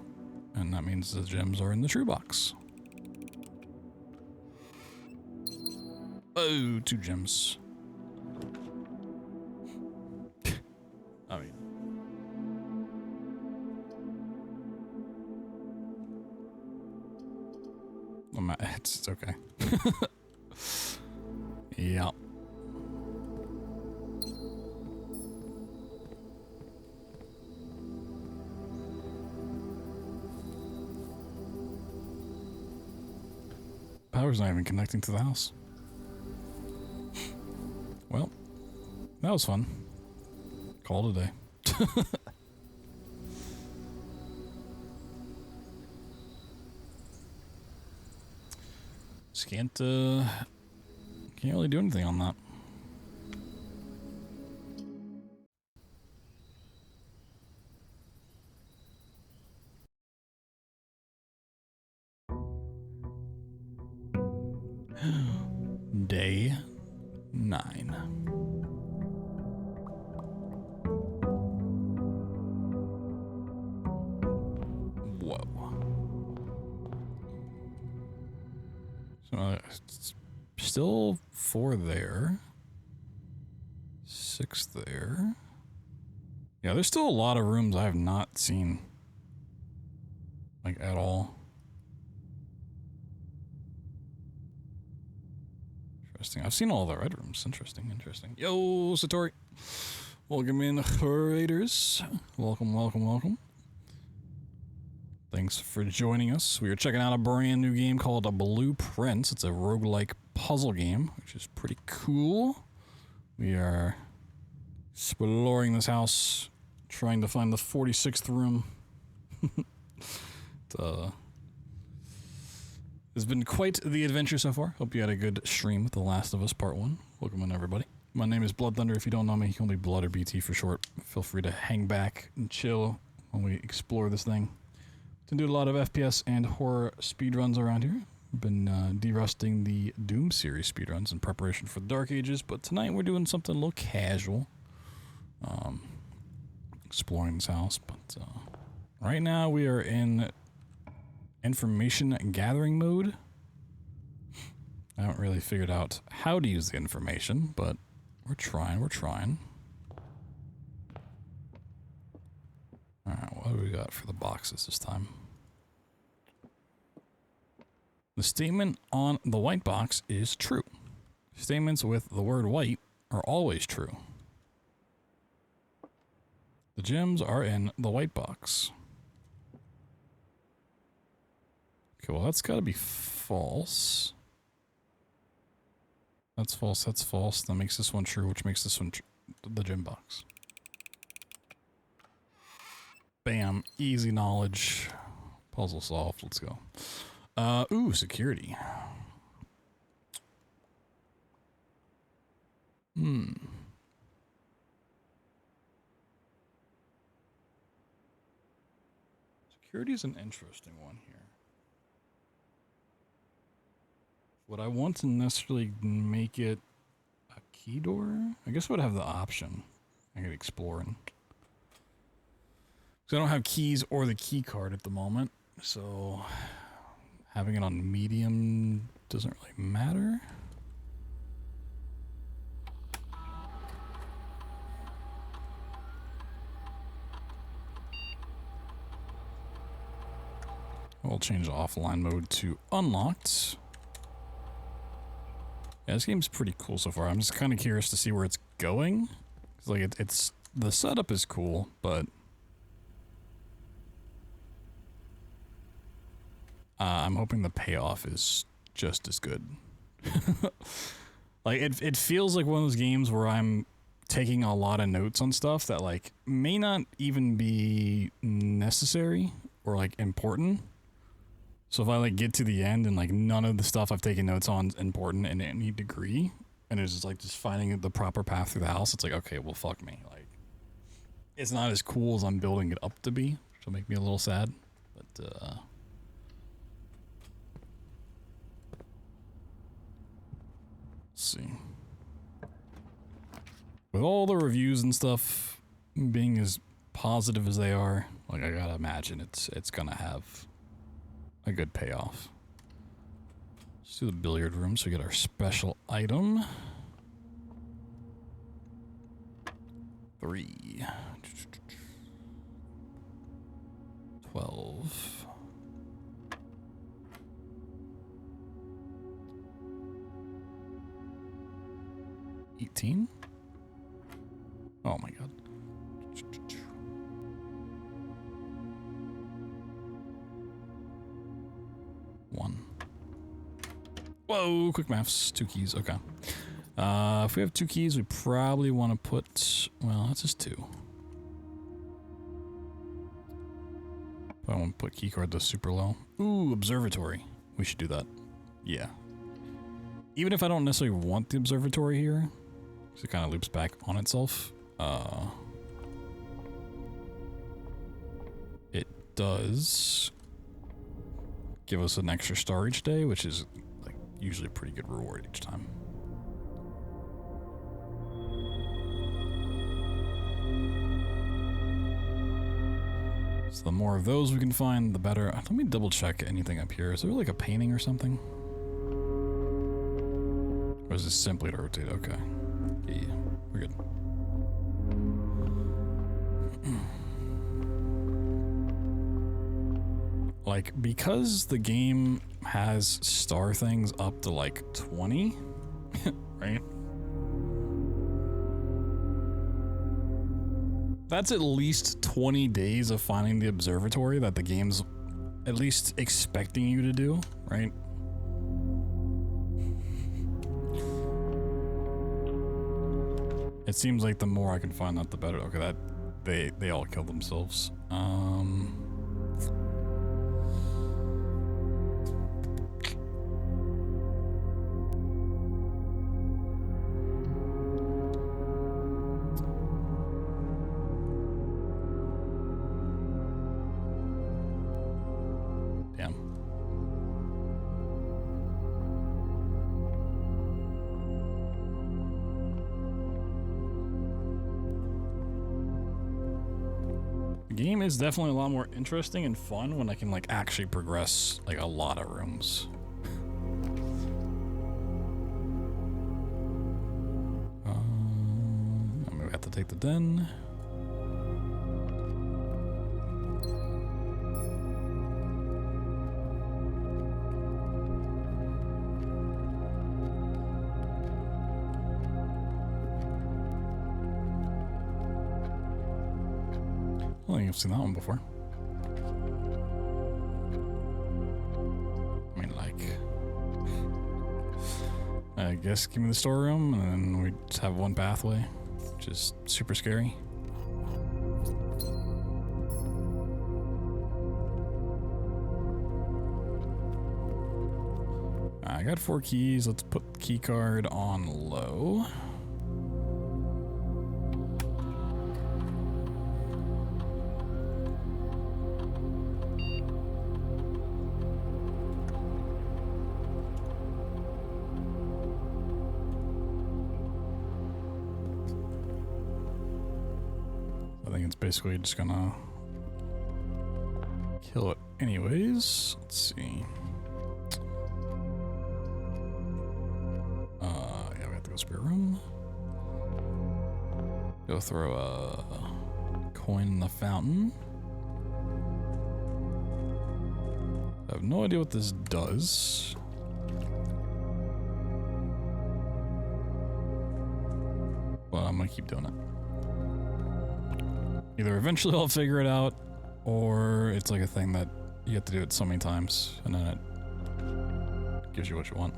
And that means the gems are in the true box. Oh, 2 gems. I mean. It's okay. Yeah. Power's not even connecting to the house. Well, that was fun. Call it a day. Just can't really do anything on that. Day 9. Whoa. So it's still 4 there. 6 there. Yeah, there's still a lot of rooms I have not seen. Like, at all. Interesting. I've seen all the red rooms. Interesting, interesting. Yo, Satori. Welcome in, Raiders. Welcome, welcome, welcome. Thanks for joining us. We are checking out a brand new game called Blueprints. It's a roguelike puzzle game, which is pretty cool. We are exploring this house, trying to find the 46th room. It's been quite the adventure so far. Hope you had a good stream with The Last of Us Part 1. Welcome in, everybody. My name is Blood Thunder. If you don't know me, you can be Blood or BT for short. Feel free to hang back and chill when we explore this thing. Been doing a lot of FPS and horror speedruns around here. Been derusting the Doom series speedruns in preparation for the Dark Ages, but tonight we're doing something a little casual. Exploring this house, but right now we are in information gathering mode. I haven't really figured out how to use the information, but we're trying. Alright, what do we got for the boxes this time? The statement on the white box is true. Statements with the word white are always true. The gems are in the white box. Okay, well, that's got to be false. That's false, that's false. That makes this one true, which makes this one the gem box. Bam. Easy knowledge. Puzzle solved. Let's go. Ooh, security. Security is an interesting one here. Would I want to necessarily make it a key door? I guess I would have the option. I could explore and... because I don't have keys or the key card at the moment, so having it on medium doesn't really matter. I'll change the offline mode to unlocked. Yeah, this game's pretty cool so far. I'm just kind of curious to see where it's going. Cause like it's the setup is cool, but I'm hoping the payoff is just as good. Like it feels like one of those games where I'm taking a lot of notes on stuff that like may not even be necessary or like important. So if I like get to the end and like none of the stuff I've taken notes on is important in any degree, and it's just like just finding the proper path through the house, it's like, okay, well fuck me. Like it's not as cool as I'm building it up to be, which will make me a little sad. But let's see. With all the reviews and stuff being as positive as they are, like I gotta imagine it's gonna have a good payoff. Let's do the billiard room so we get our special item. 3. 12. $18. Oh my god. One. Whoa, quick maths. 2 keys. Okay. If we have 2 keys, we probably want to put, well, that's just 2. I want to put keycard to super low. Ooh, observatory. We should do that. Yeah. Even if I don't necessarily want the observatory here, because it kind of loops back on itself. It does give us an extra star each day, which is like usually a pretty good reward each time. So the more of those we can find, the better. Let me double check anything up here. Is there like a painting or something? Or is this simply to rotate? Okay. Yeah, we're good. Like, because the game has star things up to like 20, right? That's at least 20 days of finding the observatory that the game's at least expecting you to do, right? It seems like the more I can find that, the better. Okay, that they all killed themselves. Damn. The game is definitely a lot more interesting and fun when I can like actually progress like a lot of rooms. I'm gonna have to take the den. I think I've seen that one before. I mean, like, I guess give me the storeroom, and then we just have one pathway, which is super scary. I got 4 keys. Let's put the key card on low. Basically just gonna kill it anyways. Let's see. Yeah, we have to go spare room. Go throw a coin in the fountain. I have no idea what this does. But I'm gonna keep doing it. Either eventually I'll figure it out, or it's like a thing that you have to do it so many times, and then it gives you what you want.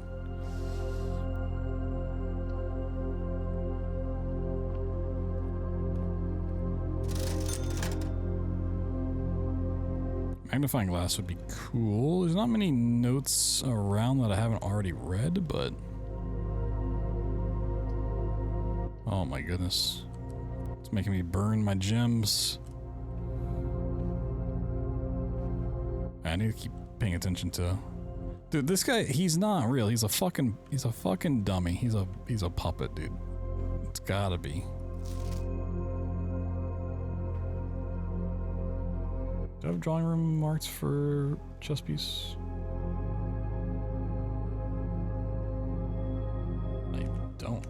Magnifying glass would be cool. There's not many notes around that I haven't already read, but... Oh my goodness. It's making me burn my gems. I need to keep paying attention to... Dude, this guy, he's not real. He's a fucking dummy. He's a puppet, dude. It's gotta be. Do I have drawing room marks for chess piece? I don't.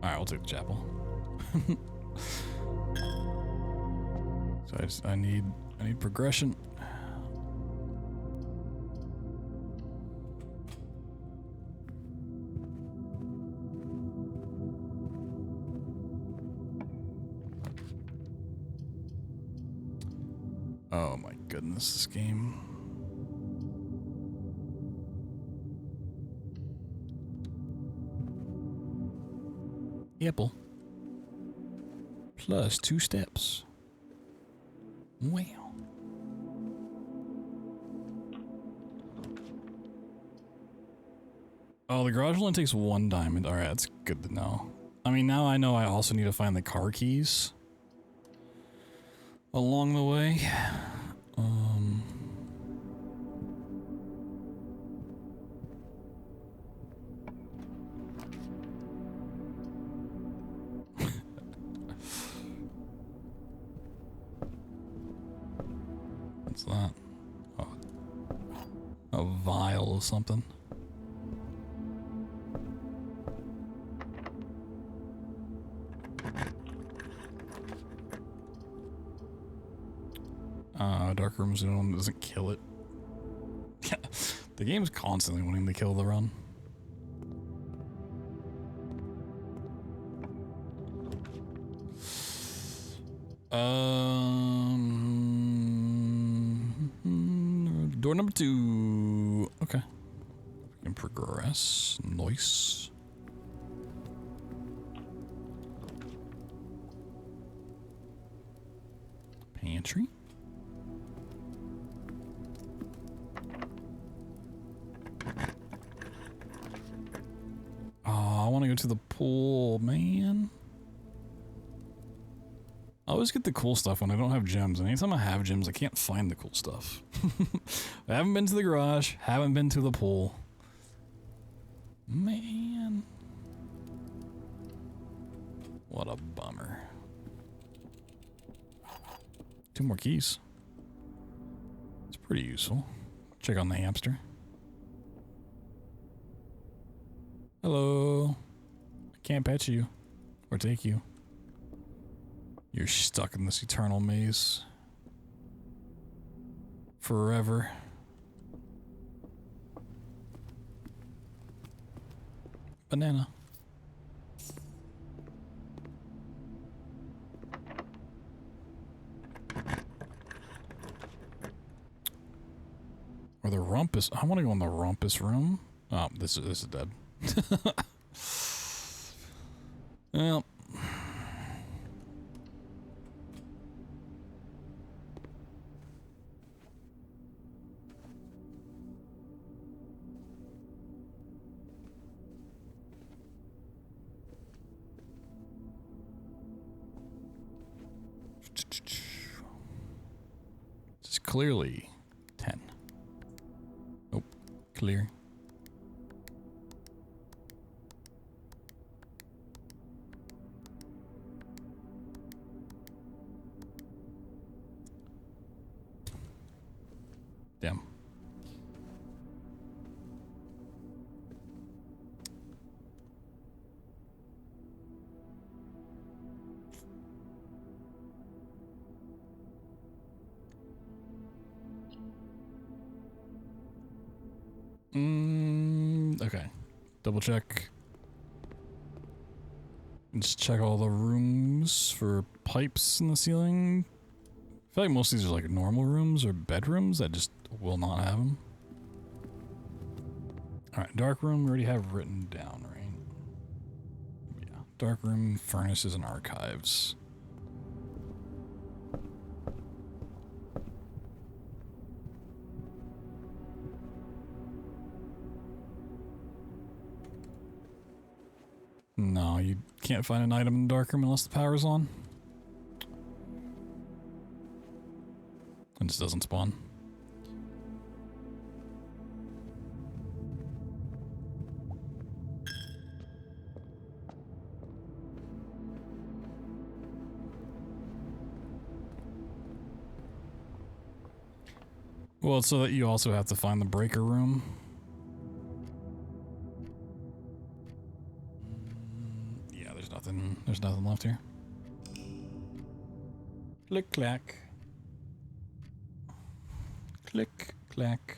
Alright, we'll take the chapel. So I need progression. Oh my goodness, this game. Apple. Plus 2 steps. Wow. Oh, the garage only takes 1 diamond. Alright, that's good to know. I mean, now I know I also need to find the car keys along the way. What's that? Oh, a vial of something. Dark room's the only one that doesn't kill it. Yeah, the game's constantly wanting to kill the run. Door number 2. Okay. We can progress. Nice. Pantry. Oh, I want to go to the pool, man. I always get the cool stuff when I don't have gems, and anytime I have gems, I can't find the cool stuff. I haven't been to the garage, haven't been to the pool. Man. What a bummer. 2 more keys. It's pretty useful. Check on the hamster. Hello. I can't pet you or take you. You're stuck in this eternal maze. Forever. Banana. Or the rumpus. I want to go in the rumpus room. Oh, this is dead. Well. This is clearly 10. Nope. Clear. Okay. Double check. Just check all the rooms for pipes in the ceiling. I feel like most of these are like normal rooms or bedrooms that just will not have them. Alright, dark room we already have written down, right? Yeah. Dark room, furnaces, and archives. No, you can't find an item in the dark room unless the power's on. It just doesn't spawn. Well, it's so that you also have to find the breaker room. Yeah, there's nothing left here. Click clack. Click clack.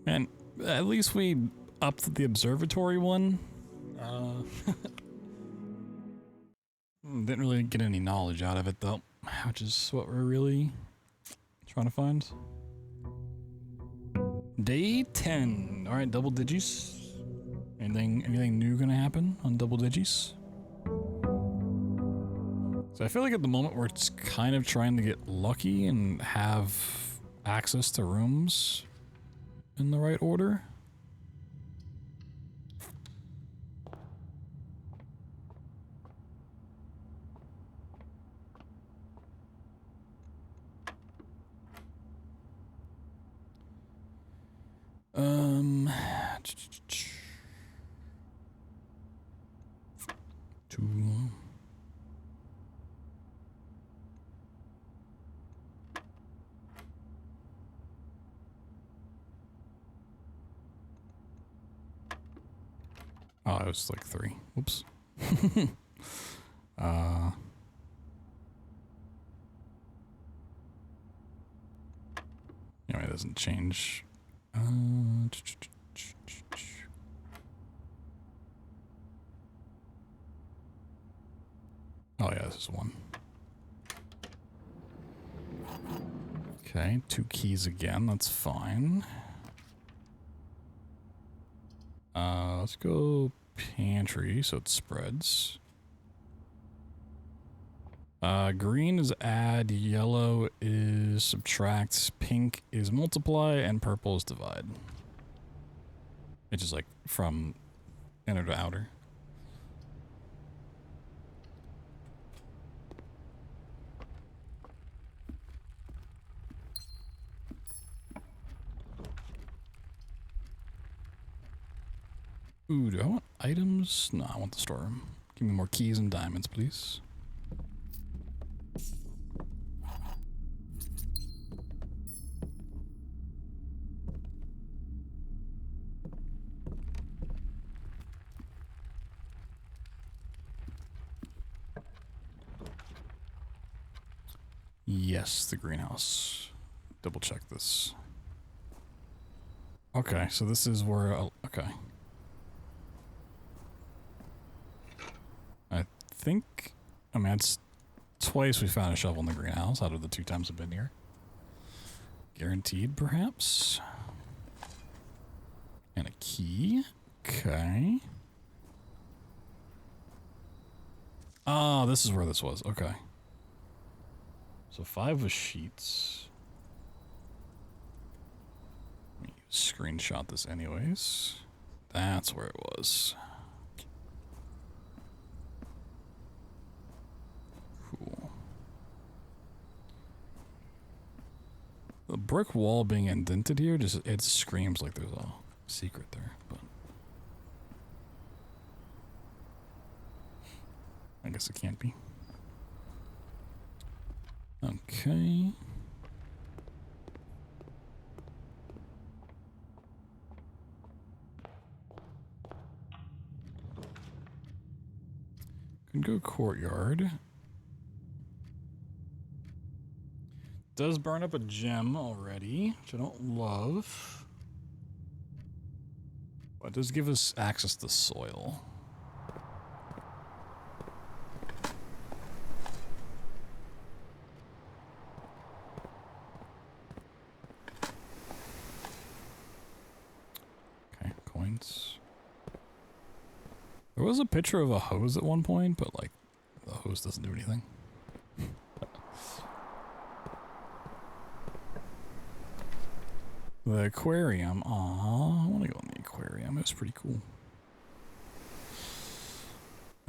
Man, at least we upped the observatory one. Didn't really get any knowledge out of it though, which is what we're really trying to find. Day 10. All right, double digits. Anything new gonna happen on double digits? So I feel like at the moment we're just kind of trying to get lucky and have access to rooms in the right order. Two. Oh, it was like 3. Oops. Anyway, it doesn't change. Oh yeah, this is 1. Okay, 2 keys again, that's fine. Let's go pantry so it spreads. Green is add, yellow is subtract, pink is multiply, and purple is divide. It's just like from inner to outer. Ooh, do I want items? No, I want the storeroom. Give me more keys and diamonds, please. Yes, the greenhouse. Double check this. Okay, so this is where okay. I think, I mean, it's twice we found a shovel in the greenhouse out of the 2 times I've been here. Guaranteed, perhaps. And a key. Okay. Ah, this is where this was. Okay. So 5 was sheets. Let me screenshot this anyways. That's where it was. Cool. The brick wall being indented here, just it screams like there's a secret there, but I guess it can't be. Okay. Can go courtyard. Does burn up a gem already, which I don't love. But it does give us access to soil. Okay, coins. There was a picture of a hose at one point, but like, the hose doesn't do anything. The aquarium. Aw, I want to go in the aquarium. It was pretty cool.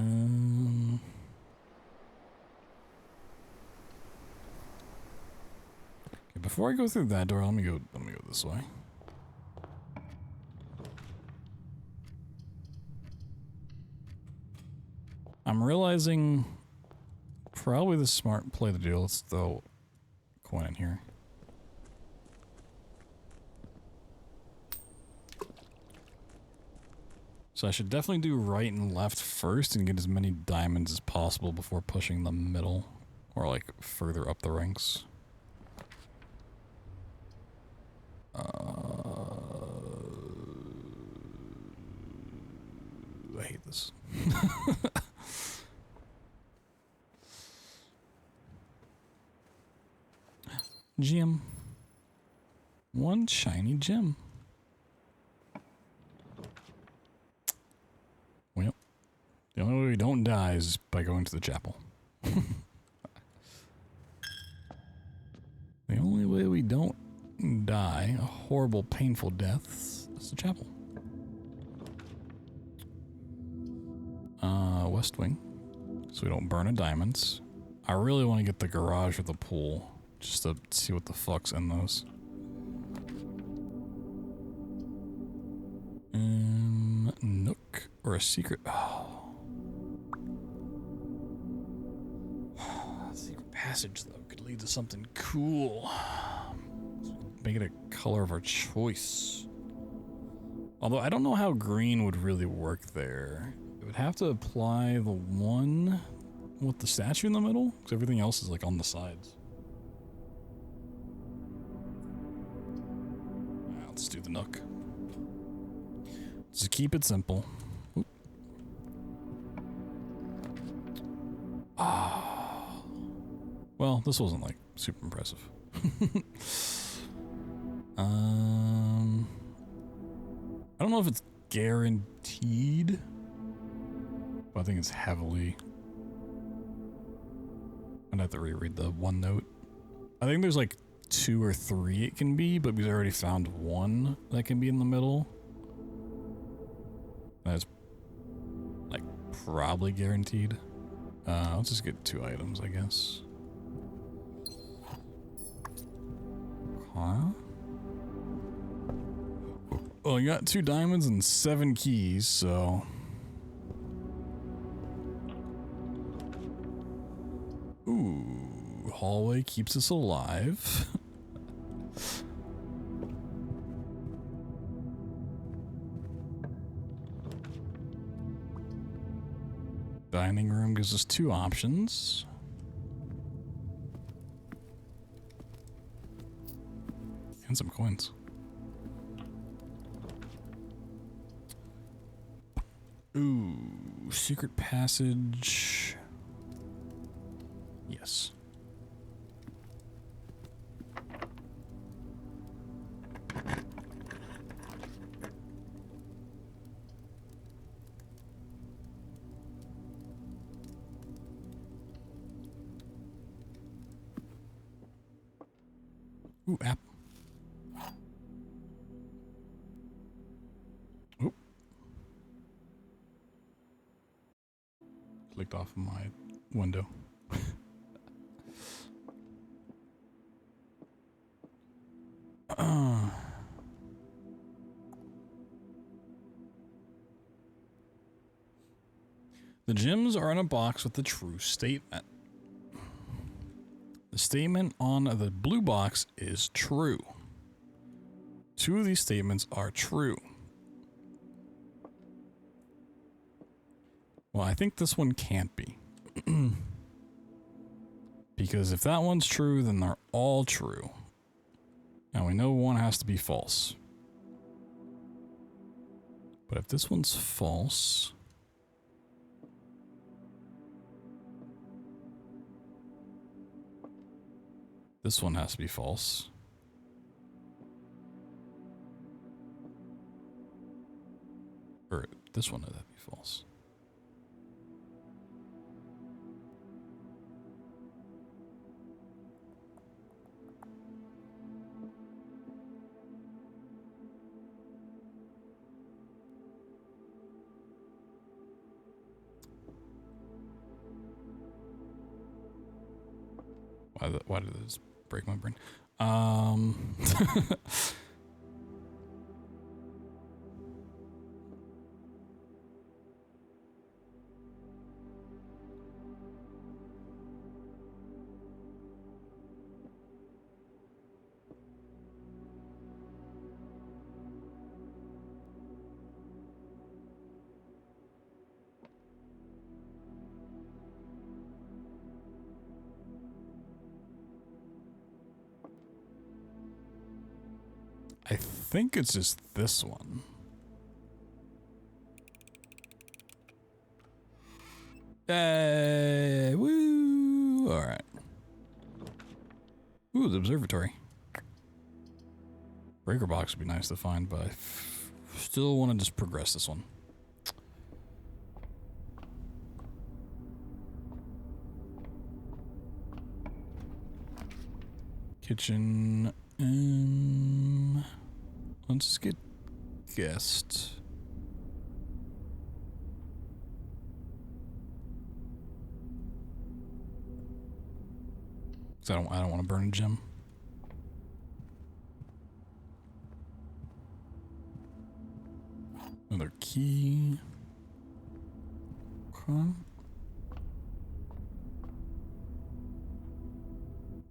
Okay, before I go through that door, let me go this way. I'm realizing probably the smart play to do. Let's throw a coin in here. So I should definitely do right and left first and get as many diamonds as possible before pushing the middle or like further up the ranks. I hate this. Gem. One shiny gem. Well, the only way we don't die is by going to the chapel. The only way we don't die a horrible, painful death is the chapel. West wing, so we don't burn our diamonds. I really want to get the garage or the pool, just to see what the fuck's in those. Nook or a secret. Oh. Secret passage though could lead to something cool. Make it a color of our choice. Although I don't know how green would really work there. It would have to apply the one with the statue in the middle, because everything else is like on the sides. Let's do the nook. Just keep it simple. Oop. Ah. Well, this wasn't like super impressive. I don't know if it's guaranteed, but I think it's heavily. I'd have to reread the one note. I think there's like 2 or 3 it can be, but we've already found one that can be in the middle. That's like probably guaranteed. Let's just get 2 items, I guess. Huh? Well, I got 2 diamonds and 7 keys, so. Ooh, hallway keeps us alive. Dining room gives us 2 options. And some coins. Ooh, secret passage. Yes. Ooh, app. Oop. Clicked off my window. The gems are in a box with the true statement. The statement on the blue box is true. 2 of these statements are true. Well, I think this one can't be. Because if that one's true, then they're all true. Now we know one has to be false. But if this one's false... this one has to be false. Or this one has to be false. Why did this break my brain? I think it's just this one. Hey, woo! All right. Ooh, the observatory. Breaker box would be nice to find, but I still want to just progress this one. Kitchen. Let's get guest. I don't want to burn a gem. Another key. Okay.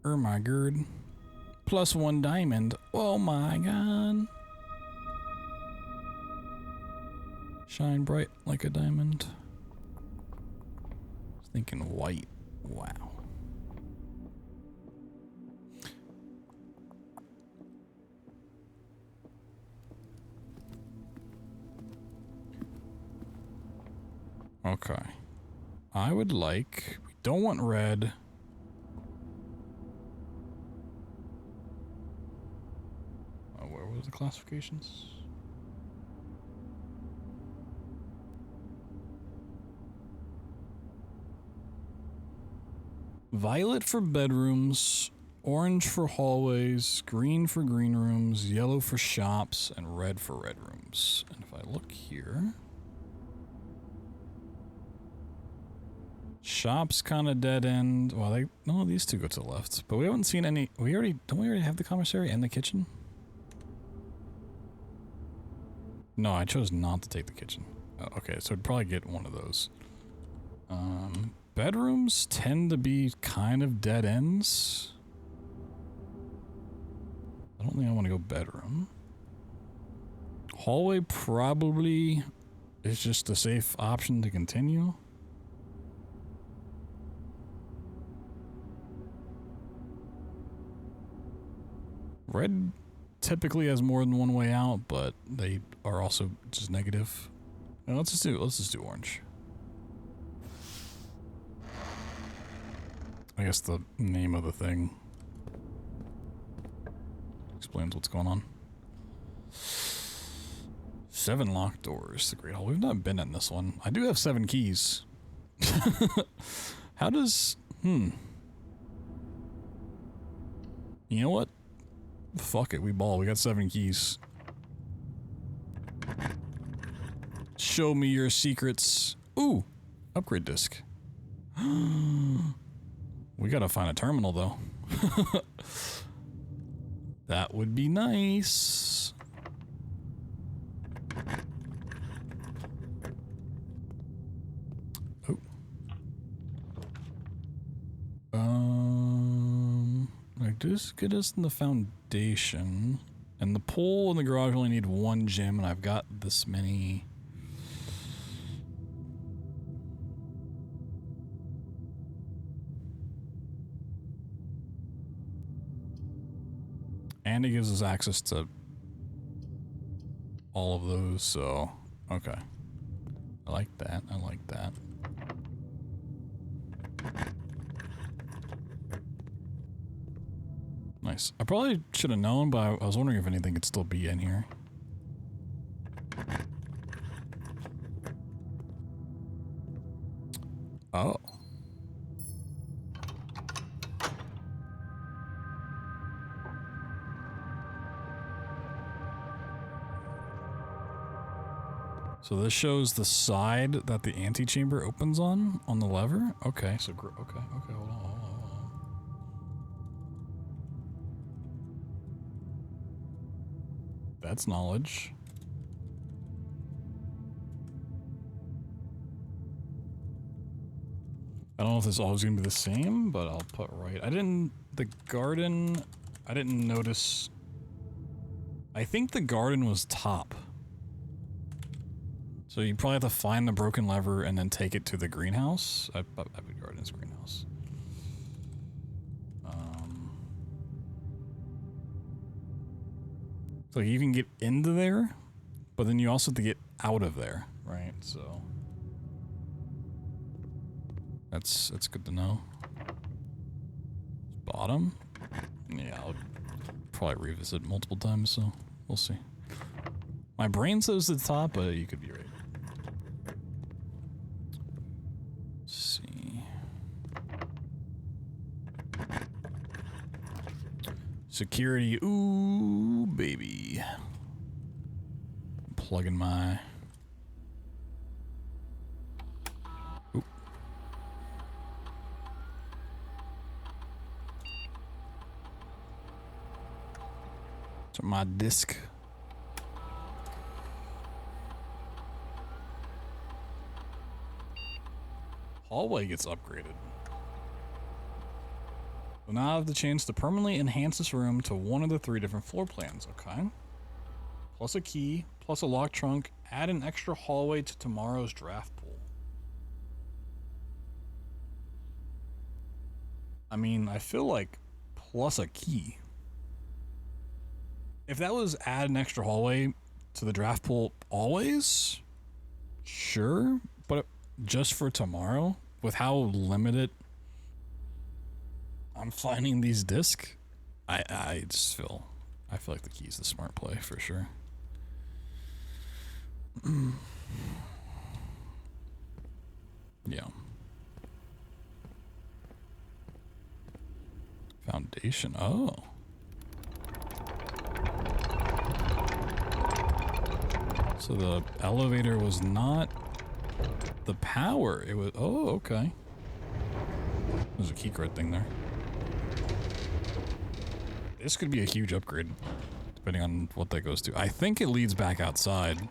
Oh my god. +1 diamond. Oh my god. Shine bright like a diamond. I was thinking white. Wow. Okay. I would like... we don't want red. Where was the classifications? Violet for bedrooms, orange for hallways, green for green rooms, yellow for shops, and red for red rooms. And if I look here... shops kind of dead end. Well, no, these two go to the left. But we haven't seen any... don't we already have the commissary and the kitchen? No, I chose not to take the kitchen. Oh, okay, so I'd probably get one of those. Bedrooms tend to be kind of dead ends. I don't think I want to go bedroom. Hallway probably is just a safe option to continue. Red typically has more than one way out, but they are also just negative. Now let's just do orange. I guess the name of the thing explains what's going on. 7 locked doors. The Great Hall. We've not been in this one. I do have 7 keys. How does... You know what? Fuck it, we ball. We got 7 keys. Show me your secrets. Ooh, upgrade disc. We gotta find a terminal though. That would be nice. Oh. Like just get us in the foundation. And the pole and the garage only need 1 gem, and I've got this many. And it gives us access to all of those, so okay. I like that. I like that. Nice. I probably should have known, but I was wondering if anything could still be in here. Oh. So this shows the side that the antechamber opens on the lever? Okay, so okay, hold on. That's knowledge. I don't know if this is always gonna be the same, but I'll put right. The garden, I didn't notice. I think the garden was top. So you probably have to find the broken lever and then take it to the greenhouse. I put garden's greenhouse. So you can get into there, but then you also have to get out of there, right? So that's good to know. Bottom? Yeah, I'll probably revisit multiple times, so we'll see. My brain says the top, but you could be right. Let's see. Security, ooh, baby. Plugging my... Oop. So my disc. Hallway gets upgraded. So now I have the chance to permanently enhance this room to one of the 3 different floor plans, okay? Plus a key, plus a lock trunk, add an extra hallway to tomorrow's draft pool. I mean, I feel like plus a key. If that was add an extra hallway to the draft pool always, sure, but just for tomorrow, with how limited I'm finding these discs, I feel like the key's the smart play for sure. Yeah. Foundation. Oh. So the elevator was not the power. It was. Oh, okay. There's a keycard thing there. This could be a huge upgrade, depending on what that goes to. I think it leads back outside.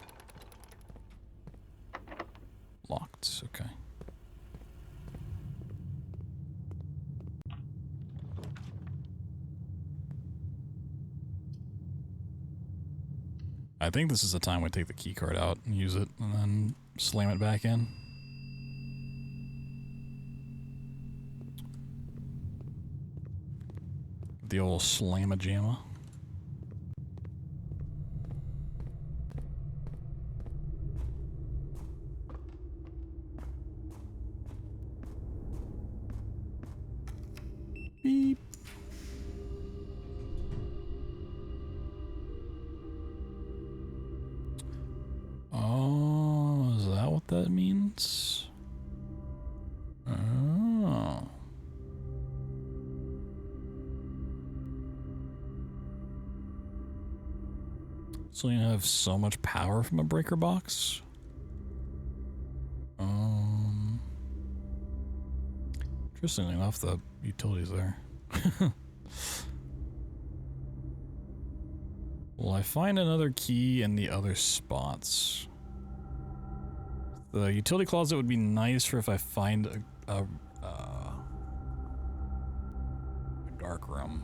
Locked. Okay. I think this is the time we take the key card out and use it and then slam it back in. The old slamma-jamma. Beep. Oh, is that what that means? Oh. So you have so much power from a breaker box? Interestingly enough, the utility's there. Will I find another key in the other spots? The utility closet would be nice for if I find a dark room.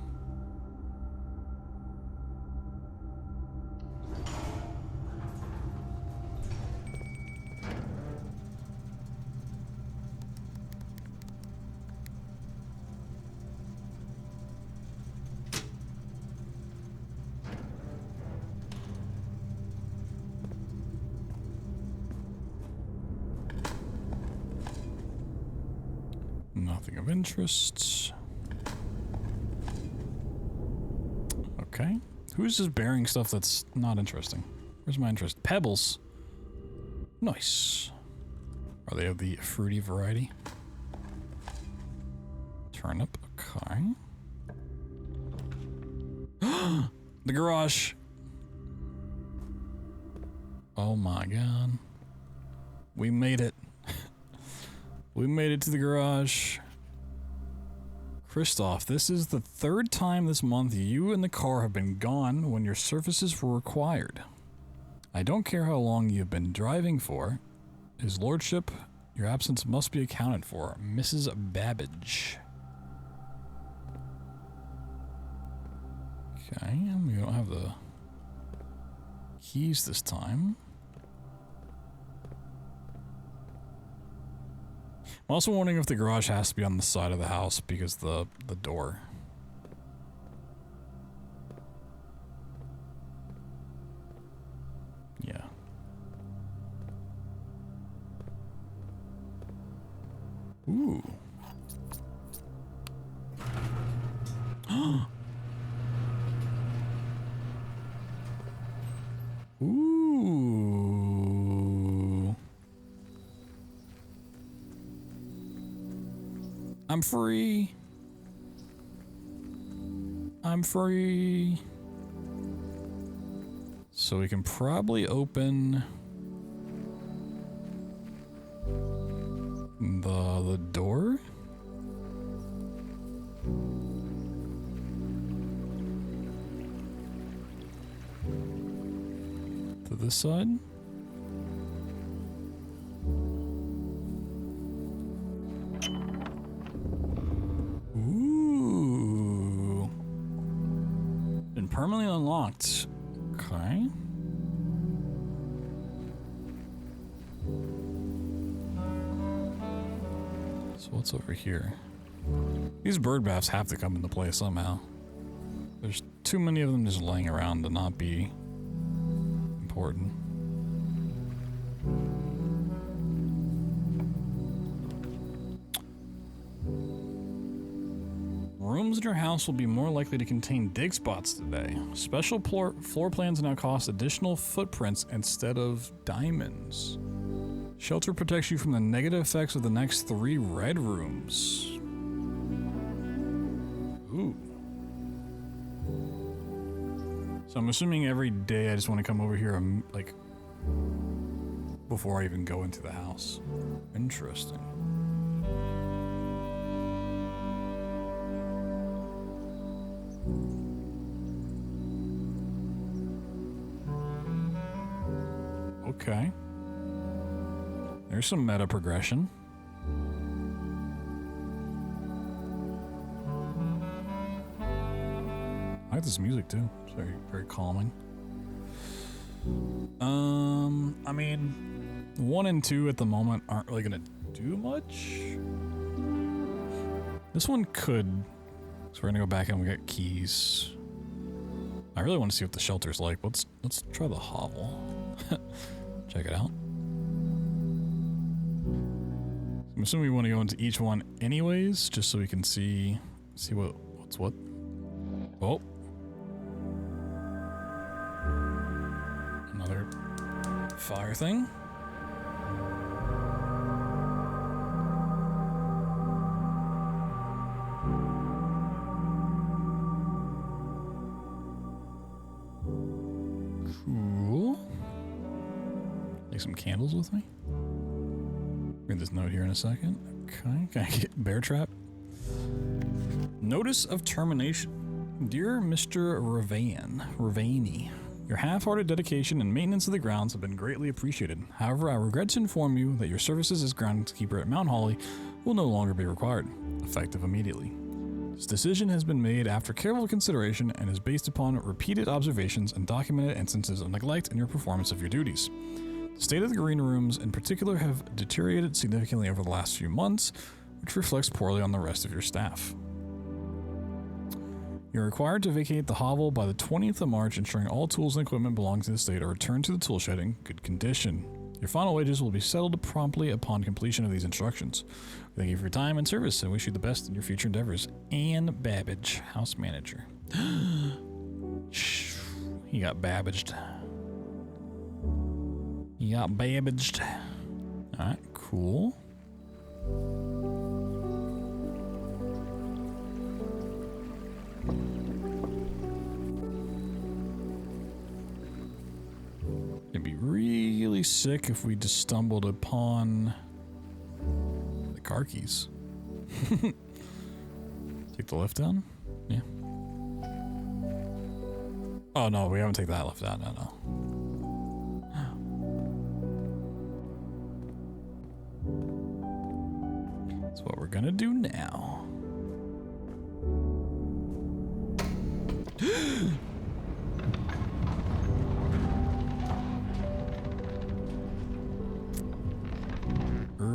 Nothing of interest. Okay. Who's just bearing stuff that's not interesting? Where's my interest? Pebbles. Nice. Are they of the fruity variety? Turnip. Okay. The garage. Oh my god. We made it. We made it to the garage. Christoph, this is the third time this month you and the car have been gone when your services were required. I don't care how long you've been driving for. His lordship, your absence must be accounted for. Mrs. Babbage. Okay, we don't have the keys this time. I'm also wondering if the garage has to be on the side of the house because the door. Yeah. Ooh. Ooh. I'm free. I'm free. So we can probably open the door. To this side. Ooh. Been permanently unlocked. Okay. So what's over here? These bird baths have to come into play somehow. There's too many of them just laying around to not be important. Rooms in your house will be more likely to contain dig spots today. Special floor plans now cost additional footprints instead of diamonds. Shelter protects you from the negative effects of the next 3 red rooms. Ooh. So I'm assuming every day I just want to come over here, like, before I even go into the house. Interesting. Okay. There's some meta progression. I like this music too. It's very, very calming. I mean, 1 and 2 at the moment aren't really gonna do much. This one could. So we're gonna go back and we got keys. I really want to see what the shelter's like. Let's try the hovel. Check it out. I'm assuming we want to go into each one anyways, just so we can see what's what. Oh. Another fire thing. Cool. Take some candles with me. Read this note here in a second. Okay, can I get bear trap? Notice of termination. Dear Mr. Ravani, your half-hearted dedication and maintenance of the grounds have been greatly appreciated. However, I regret to inform you that your services as groundskeeper at Mount Holly will no longer be required, effective immediately. This decision has been made after careful consideration and is based upon repeated observations and documented instances of neglect in your performance of your duties. The state of the green rooms in particular have deteriorated significantly over the last few months, which reflects poorly on the rest of your staff. You're required to vacate the hovel by the 20th of March, ensuring all tools and equipment belonging to the estate are returned to the tool shed in good condition. Your final wages will be settled promptly upon completion of these instructions. Thank you for your time and service and wish you the best in your future endeavors. Anne Babbage, house manager. He got babbaged. He got babbaged. Alright, cool. It'd be really sick if we just stumbled upon the car keys. Take the lift down? Yeah. Oh no, we haven't taken that lift down. No. That's what we're gonna do now.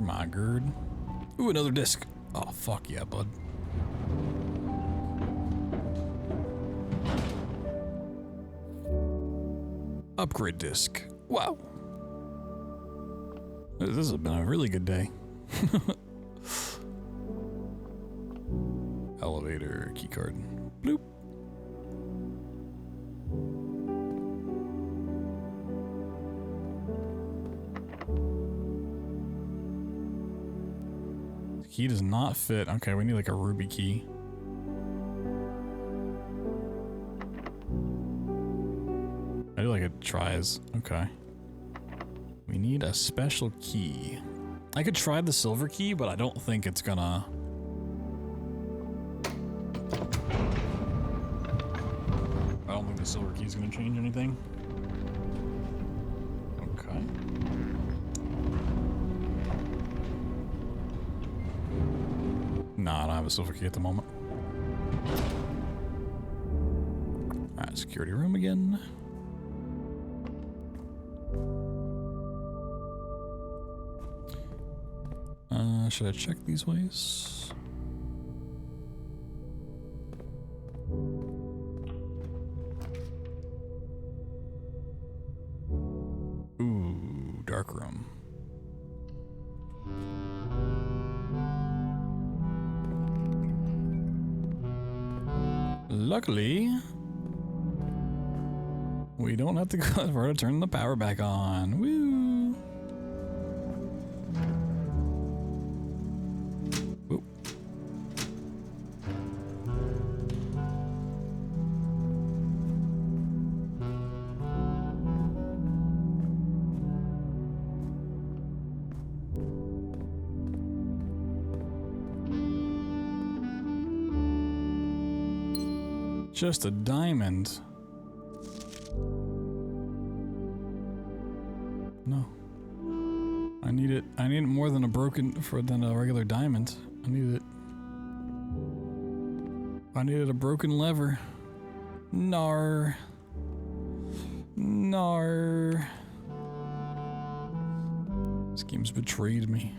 My gird. Ooh, another disc. Oh, fuck yeah, bud. Upgrade disc. Wow. This has been a really good day. Elevator, keycard. Bloop. Key does not fit. Okay, we need like a ruby key. I do like it tries. Okay. We need a special key. I could try the silver key, but I don't think it's gonna... I don't think the silver key is gonna change anything. Okay. Nah, I don't have a silver key at the moment. Alright, security room again. Should I check these ways? Ooh, dark room. Luckily, we don't have to go that far to turn the power back on. Woo! Whoa. Just a diamond. No. I need it. I need it more than a regular diamond. I need it. I needed a broken lever. Nar. Nar. This game's betrayed me.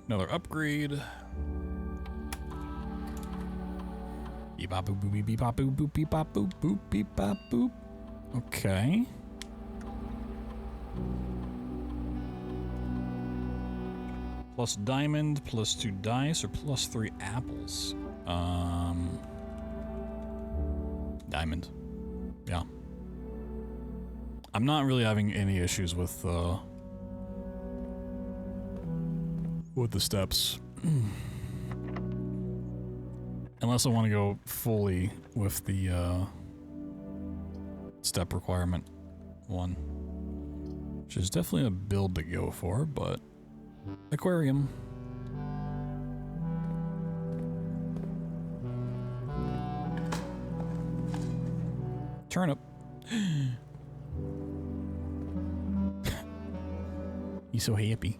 Another upgrade. Beep bop boop boop beep bop boop boop beep bop boop boop beep bop boop. Okay. Plus diamond, plus 2 dice, or plus 3 apples. Diamond. Yeah. I'm not really having any issues with the steps. Unless I want to go fully with the step requirement one. Which is definitely a build to go for, but aquarium. Turnip. He's so happy.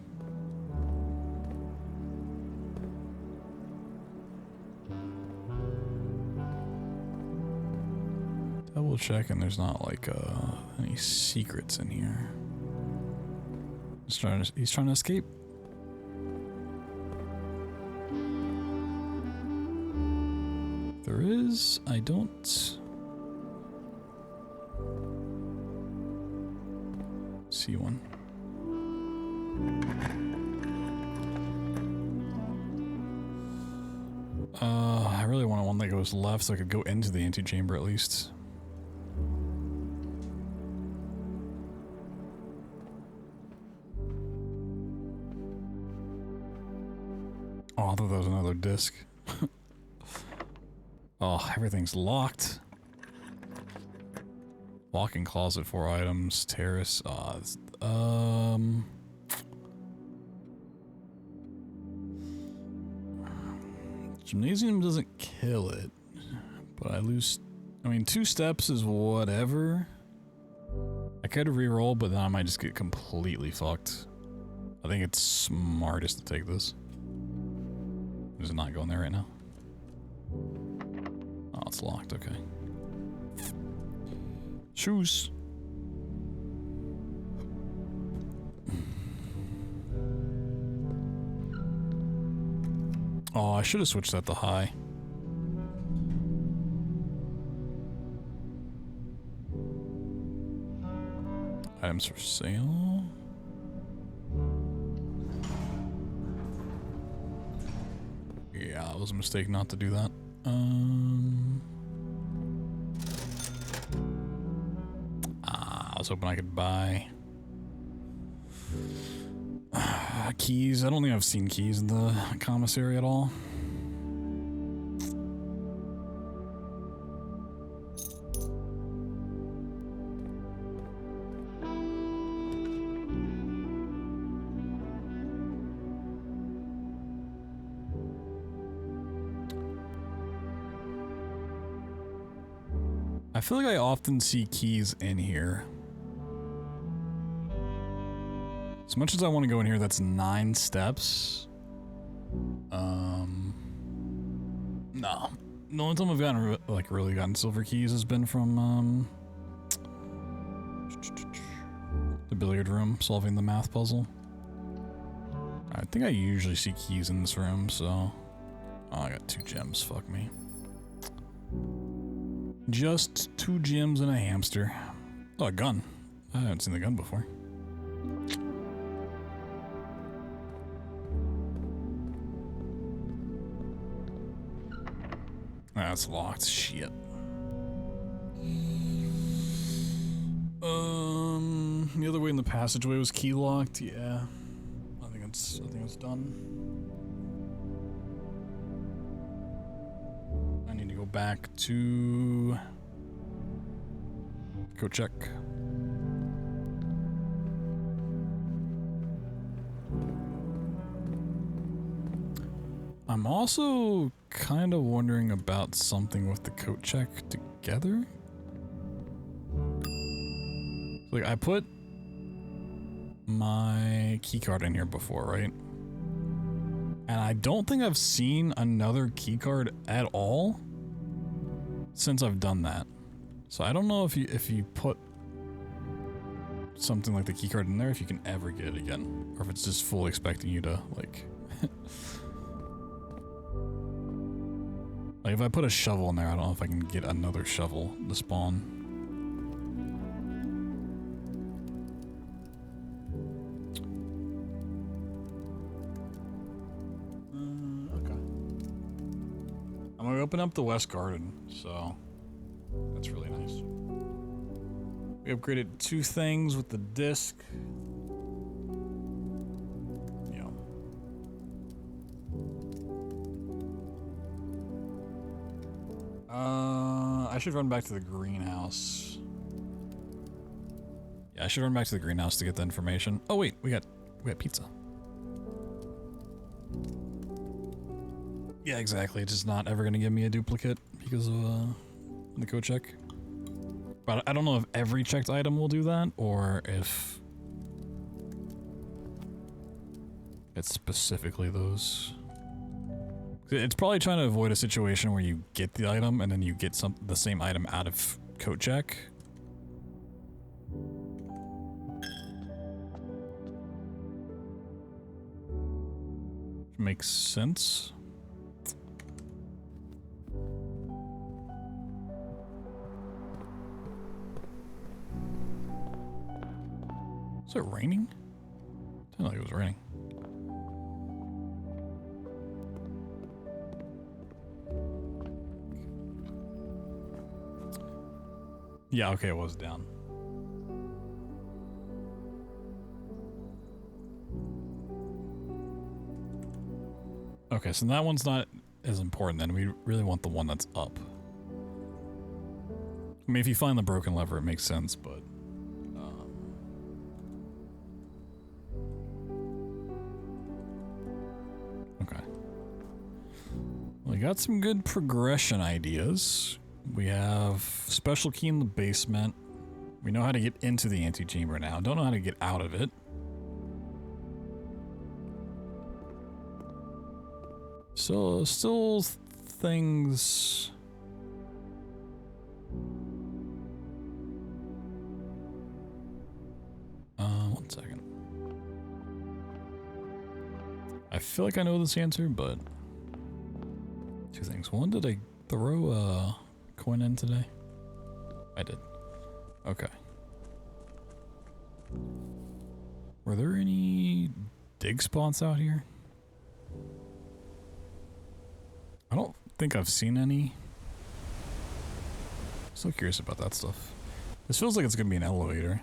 Double checking there's not like any secrets in here. He's trying to escape. There is, I don't see one. I really want one that goes left so I could go into the antechamber at least. Oh, I thought that was another disc. Oh, everything's locked. Walk-in closet, 4 items, terrace, Gymnasium doesn't kill it, but I lose, I mean, 2 steps is whatever. I could reroll, but then I might just get completely fucked. I think it's smartest to take this. Is it not going there right now? Oh, it's locked, okay. Shoes. Oh, I should have switched that to high. Items for sale. Yeah, it was a mistake not to do that. I was hoping I could buy keys. I don't think I've seen keys in the commissary at all. I feel like I often see keys in here. As much as I want to go in here, that's 9 steps. No. The only time I've gotten, like, really gotten silver keys has been from, the billiard room, solving the math puzzle. I think I usually see keys in this room, so... Oh, I got 2 gems, fuck me. Just 2 gems and a hamster. Oh, a gun. I haven't seen the gun before. That's locked. Shit. The other way in the passageway was key locked. Yeah, I think it's done. I need to go back to go check. I'm also kind of wondering about something with the coat check together. Like, I put my keycard in here before, right? And I don't think I've seen another keycard at all since I've done that. So I don't know if you put something like the keycard in there, if you can ever get it again, or if it's just fully expecting you to, like... Like, if I put a shovel in there, I don't know if I can get another shovel to spawn. Okay. I'm gonna open up the West Garden, so that's really nice. We upgraded 2 things with the disc. I should run back to the greenhouse. Yeah, I should run back to the greenhouse to get the information. Oh wait, we got pizza. Yeah, exactly. It's just not ever gonna give me a duplicate because of the code check. But I don't know if every checked item will do that or if it's specifically those. It's probably trying to avoid a situation where you get the item and then you get the same item out of code check. Makes sense. Was it raining? Didn't like it was raining. Yeah, okay, it was down. Okay, so that one's not as important then. We really want the one that's up. I mean, if you find the broken lever, it makes sense, but... okay. We got some good progression ideas. We have special key in the basement. We know how to get into the antechamber now. Don't know how to get out of it. So, still things... one second. I feel like I know this answer, but... two things. One, did I throw a coin in today? I did. Okay. Were there any dig spots out here? I don't think I've seen any. So curious about that stuff. This feels like it's gonna be an elevator.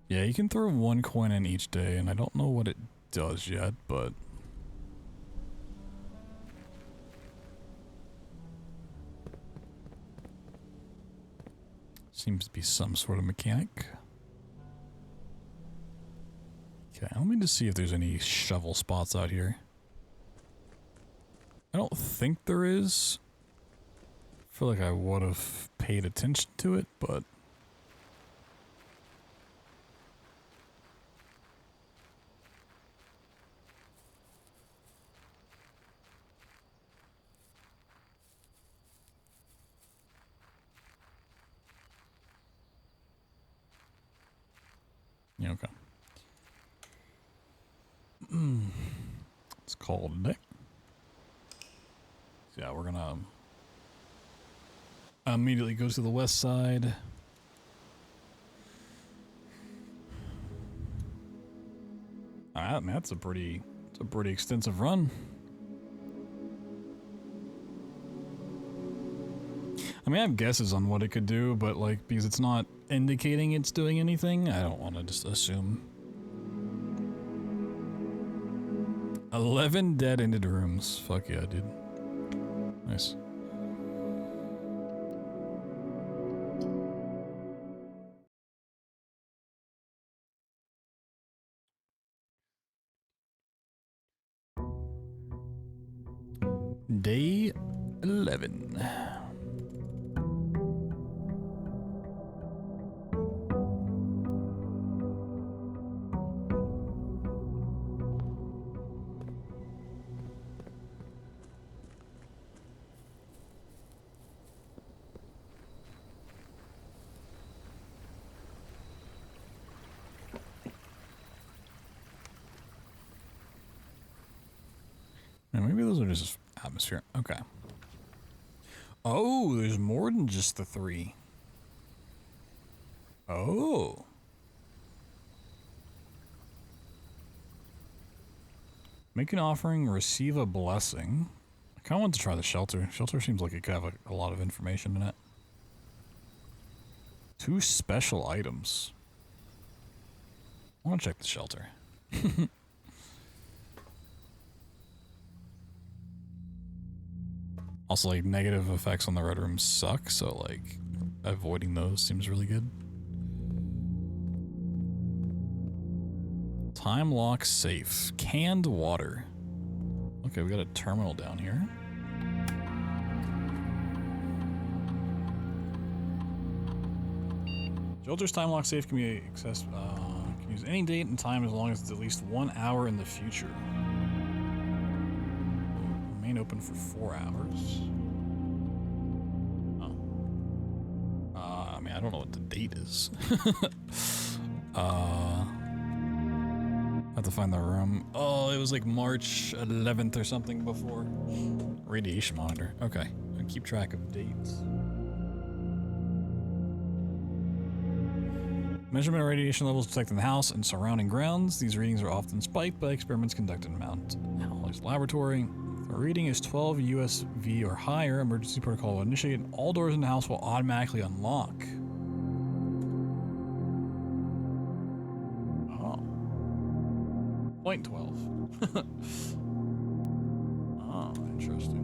Yeah, you can throw one coin in each day, and I don't know what it does yet, but... seems to be some sort of mechanic. Okay, let me just see if there's any shovel spots out here. I don't think there is. I feel like I would have paid attention to it, but... yeah, okay. It's called a day. So yeah, we're gonna immediately go to the west side. Alright, man, it's a pretty extensive run. I mean, I have guesses on what it could do, but like, because it's not indicating it's doing anything, I don't want to just assume. 11 dead-ended rooms. Fuck yeah, dude. Nice. Day 11. Maybe those are just atmosphere. Okay. Oh, there's more than just the 3. Oh. Make an offering, receive a blessing. I kind of want to try the shelter. Shelter seems like it could have a lot of information in it. 2 special items. I want to check the shelter. Also, like, negative effects on the red room suck, so, like, avoiding those seems really good. Time lock safe. Canned water. Okay, we got a terminal down here. Shelter's time lock safe can be accessed, can use any date and time as long as it's at least 1 hour in the future. Remain open for 4 hours. Oh. I mean, I don't know what the date is. Have to find the room. Oh, it was like March 11th or something before. Radiation monitor. Okay. I keep track of dates. Measurement of radiation levels detected in the house and surrounding grounds. These readings are often spiked by experiments conducted in Mount Halley's laboratory. If a reading is 12 USV or higher, emergency protocol will initiate and all doors in the house will automatically unlock. Oh. 0.12. Oh, interesting.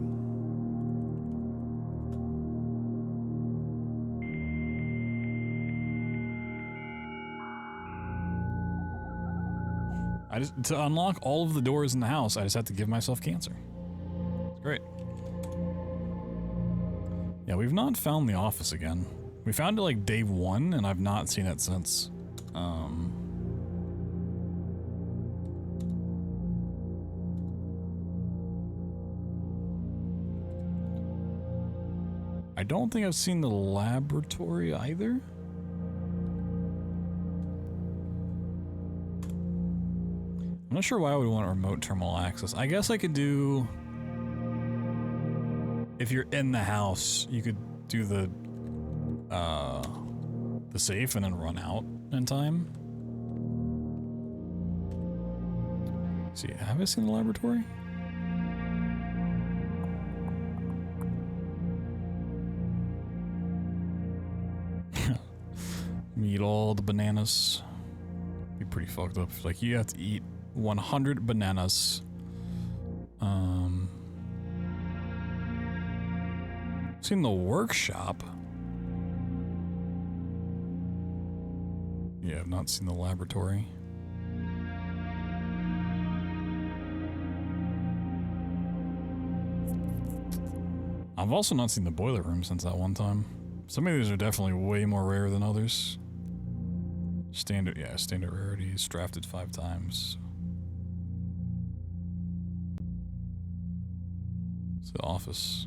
To unlock all of the doors in the house, I just have to give myself cancer. It's great. Yeah, we've not found the office again. We found it like day 1, and I've not seen it since. I don't think I've seen the laboratory either. I'm not sure why I would want remote terminal access. I guess I could do... If you're in the house, you could do the safe and then run out in time. Let's see, have I seen the laboratory? Eat all the bananas. Be pretty fucked up. Like, you have to eat 100 bananas. Seen the workshop. Yeah, I've not seen the laboratory. I've also not seen the boiler room since that one time. Some of these are definitely way more rare than others. Standard, yeah, standard rarities, drafted 5 times. It's the office.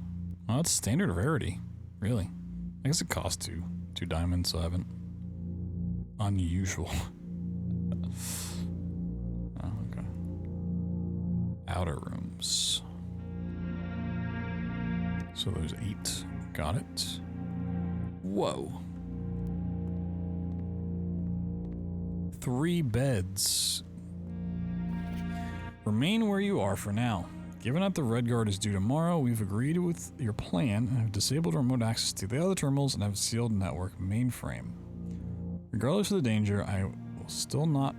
Oh, it's standard rarity. Really? I guess it costs two diamonds, so I haven't. Unusual. Oh, okay. Outer rooms. So there's 8. Got it. Whoa. 3 beds. Remain where you are for now. Given that the Red Guard is due tomorrow, we've agreed with your plan and have disabled remote access to the other terminals and have sealed network mainframe. Regardless of the danger, I'm still not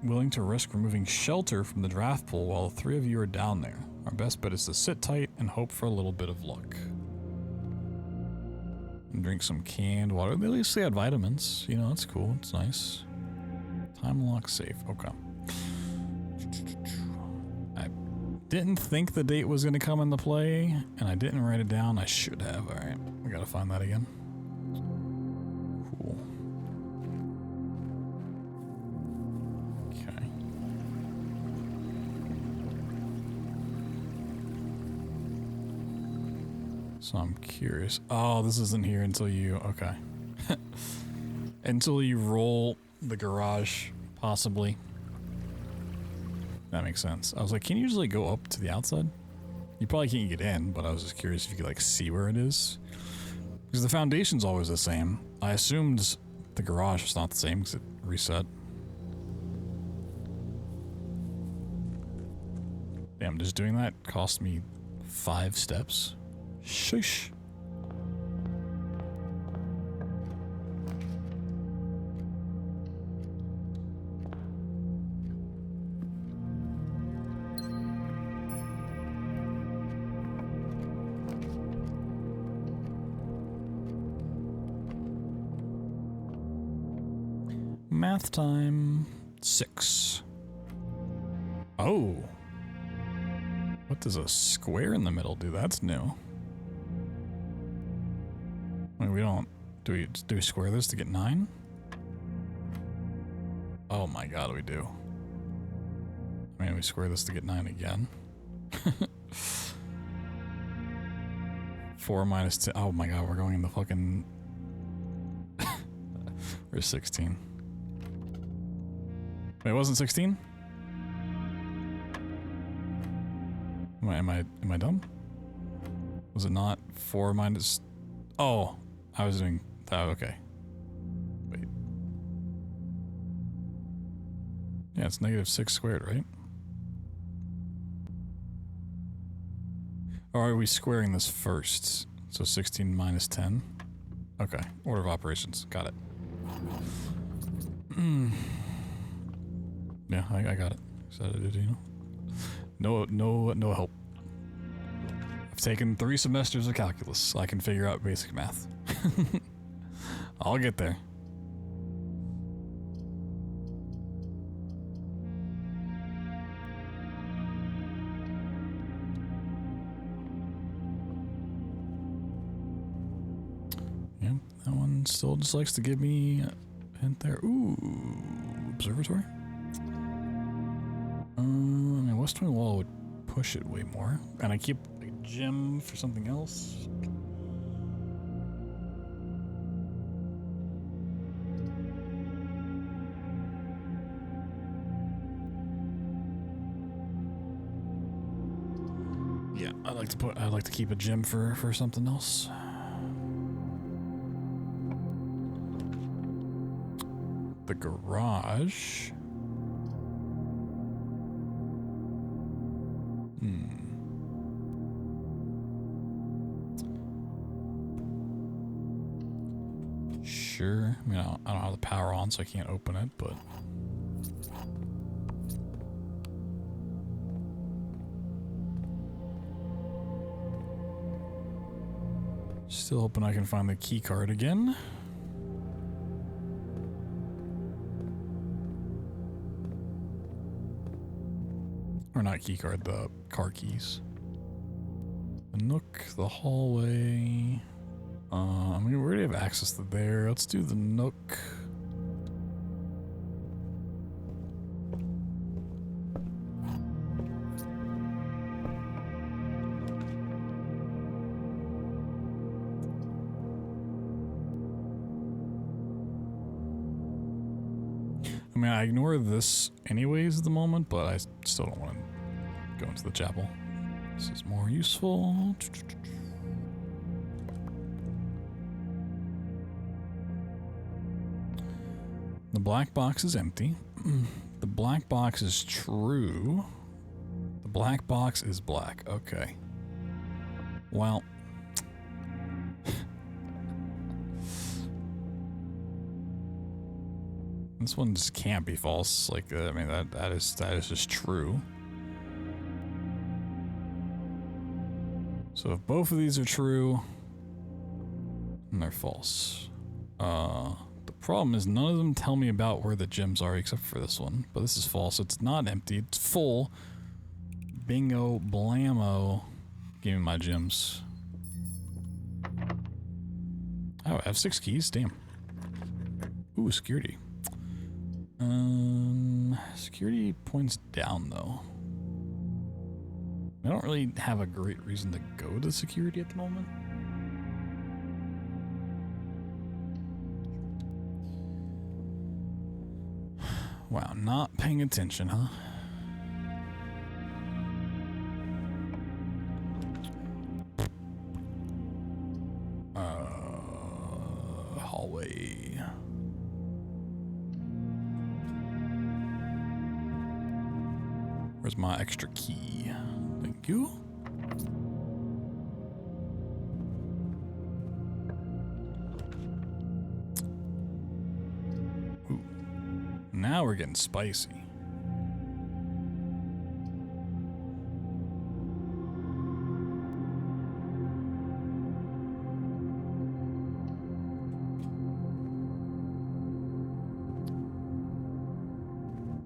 willing to risk removing shelter from the draft pool while the 3 of you are down there. Our best bet is to sit tight and hope for a little bit of luck. And drink some canned water. At least they had vitamins. You know, that's cool. It's nice. Time lock safe. Okay. I didn't think the date was going to come into play, and I didn't write it down. I should have. All right. We got to find that again. Cool. Okay. So I'm curious. Oh, this isn't here until you... Okay. Until you roll the garage, possibly. That makes sense. I was like, can you usually go up to the outside? You probably can't get in, but I was just curious if you could, like, see where it is. Because the foundation's always the same. I assumed the garage was not the same because it reset. Damn, just doing that cost me 5 steps. Shush. Math time. 6. Oh. What does a square in the middle do? That's new. Wait, we don't... Do we square this to get 9? Oh my god, we do. I mean, we square this to get 9 again. 4 minus 10. Oh my god, we're going in the fucking... We're 16. Wait, it wasn't 16? Am I dumb? Was it not 4 minus... Oh, I was doing... Oh, okay. Wait. Yeah, it's -6 squared, right? Or are we squaring this first? So 16 minus 10. Okay, order of operations. Got it. Yeah, I got it. Is that it, you know? No help. I've taken 3 semesters of calculus, so I can figure out basic math. I'll get there. Yep, that one still just likes to give me a hint there. Ooh, observatory? I mean, West Wing Wall would push it way more. And I keep a gem for something else. Yeah, I'd like to keep a gem for something else. The garage. Sure. I mean, I don't have the power on, so I can't open it, but... Still hoping I can find the key card again. Or not key card, the car keys. The nook, the hallway. I mean, we already have access to there. Let's do the nook. I mean, I ignore this anyways at the moment, but I still don't want to go into the chapel. This is more useful. The black box is empty. The black box is true. The black box is black. Okay. Well. This one just can't be false. Like, I mean, that is just true. So if both of these are true, then they're false. The problem is none of them tell me about where the gems are except for this one. But this is false. It's not empty. It's full. Bingo, blammo. Give me my gems. Oh, I have 6 keys. Damn. Ooh, security. Security points down though. I don't really have a great reason to go to security at the moment. Wow, not paying attention, huh? Hallway. Where's my extra key? Thank you. Ooh. Now we're getting spicy.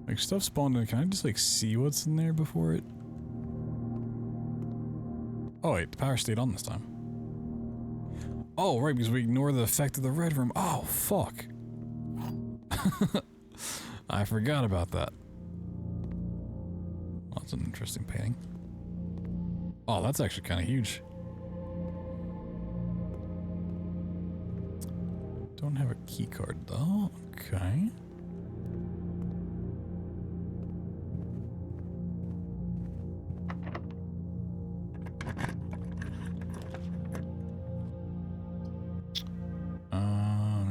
Like, stuff spawned in. Can I just, like, see what's in there before it? Oh, wait. The power stayed on this time. Oh, right, because we ignore the effect of the red room. Oh, fuck. I forgot about that. Well, that's an interesting painting. Oh, that's actually kind of huge. Don't have a key card, though. Okay.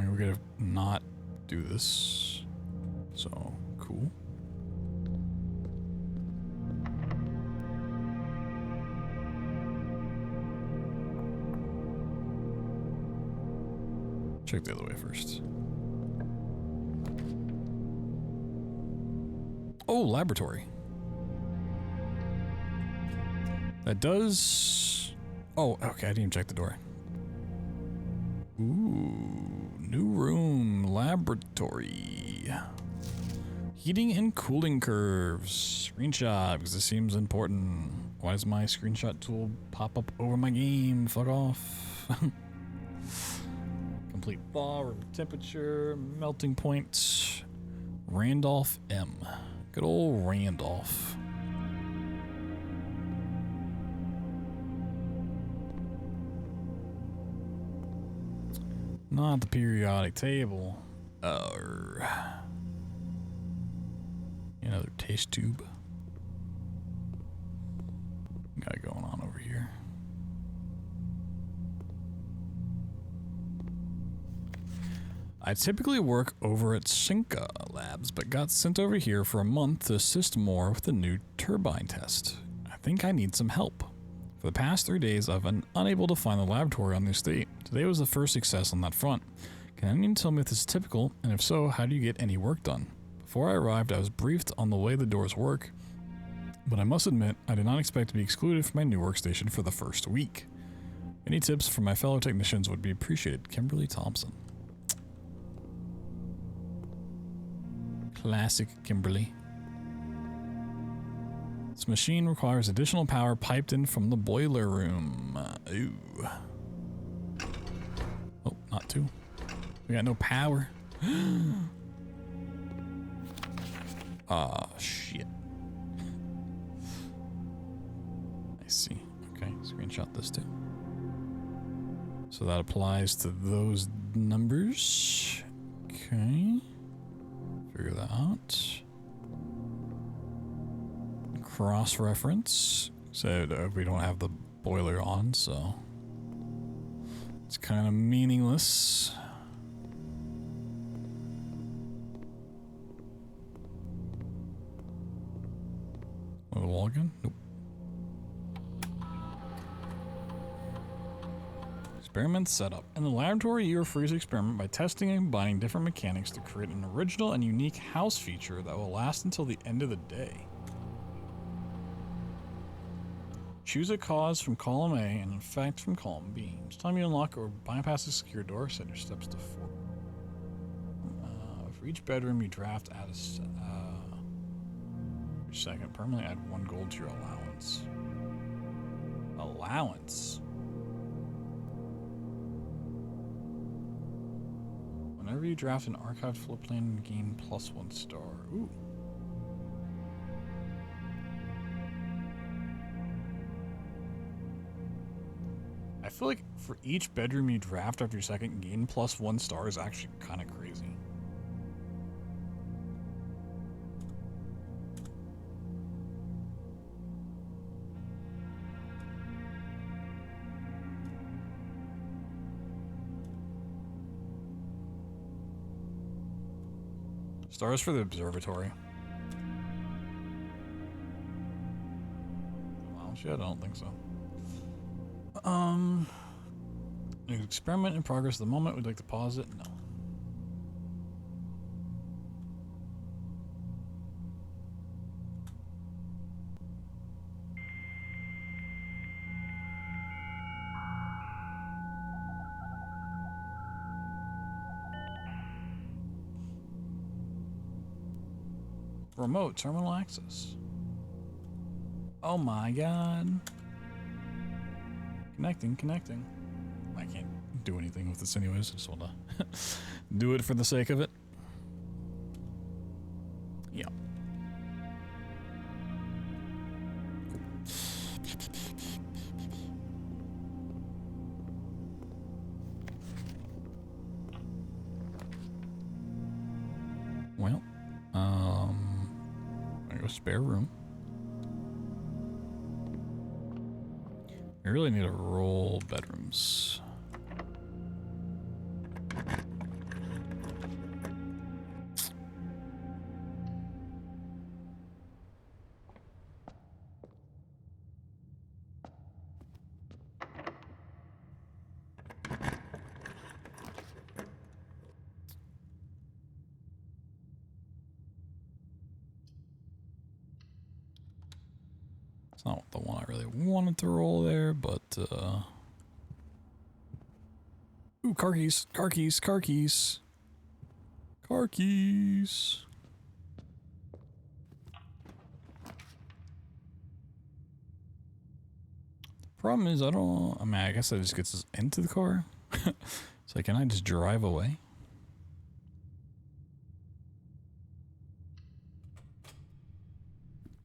We're gonna not do this. So, cool. Check the other way first. Oh, laboratory. That does... Oh, okay, I didn't even check the door. Ooh, new room, laboratory. Heating and cooling curves. Screenshot, because this seems important. Why does my screenshot tool pop up over my game? Fuck off. Complete thaw, room temperature, melting point. Randolph M. Good old Randolph. Not the periodic table. Another taste tube. Got it going on over here. I typically work over at Cinca Labs, but got sent over here for a month to assist more with the new turbine test. I think I need some help. For the past 3 days, I've been unable to find the laboratory on the estate. Today was the first success on that front. Can anyone tell me if this is typical, and if so, how do you get any work done? Before I arrived, I was briefed on the way the doors work, but I must admit, I did not expect to be excluded from my new workstation for the first week. Any tips from my fellow technicians would be appreciated. Kimberly Thompson. Classic Kimberly. This machine requires additional power piped in from the boiler room. Ooh. Oh, not two. We got no power. Ah, shit. I see. Okay, screenshot this too. So that applies to those numbers. Okay. Figure that out. Cross-reference. So we don't have the boiler on, so it's kind of meaningless. Want the wall again? Nope. Experiment setup. In the laboratory, you are free to experiment by testing and combining different mechanics to create an original and unique house feature that will last until the end of the day. Choose a cause from column A and an effect from column B. Each time you unlock or bypass a secure door, set your steps to 4. For each bedroom, you draft add a second. Permanently add 1 gold to your allowance. Allowance? Whenever you draft an archived floor plan, gain +1 star. Ooh. I feel like for each bedroom you draft after your second, gain +1 star is actually kind of crazy. Stars for the observatory. Well, shit, I don't think so. An experiment in progress at the moment. Would like to pause it? No. Remote terminal access. Oh my god. Connecting. I can't do anything with this anyways. I just want to do it for the sake of it. Yeah. Well, I go spare room. I really need to roll bedrooms. It's not the one I really wanted to roll there, but ooh, car keys, car keys, car keys. Car keys. Problem is, I mean, I guess that just gets us into the car. So can I just drive away?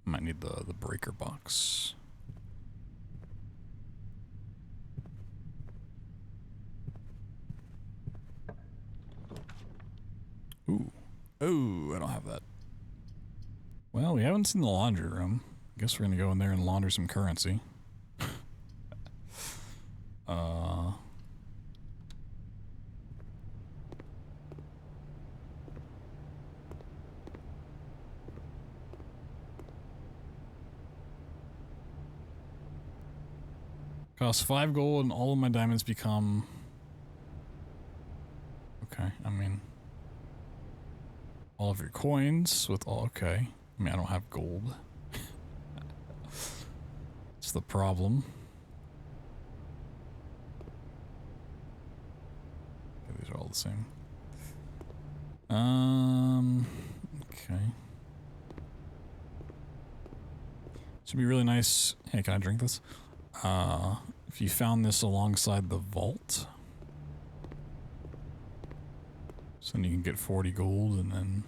Might need the breaker box. Ooh. Oh, I don't have that. Well, we haven't seen the laundry room. I guess we're gonna go in there and launder some currency. Costs 5 gold and all of my diamonds become... Okay, I mean... All of your coins with all... Okay. I mean, I don't have gold. That's the problem. Okay, these are all the same. Okay. Should be really nice... Hey, can I drink this? If you found this alongside the vault, so then you can get 40 gold and then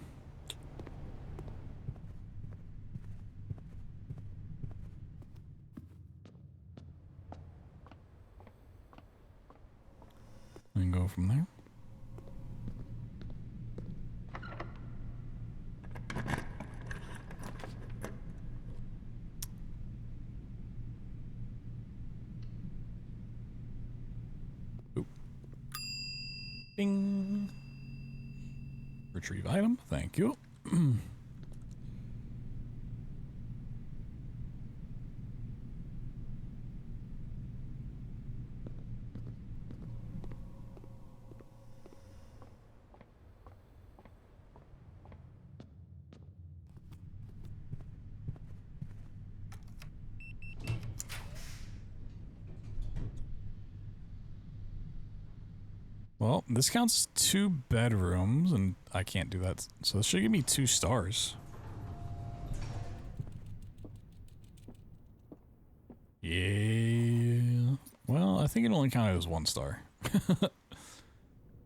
we can go from there. Bing. Retrieve item. Thank you. Well, this counts 2 bedrooms, and I can't do that. So this should give me 2 stars. Yeah. Well, I think it only counted as 1 star.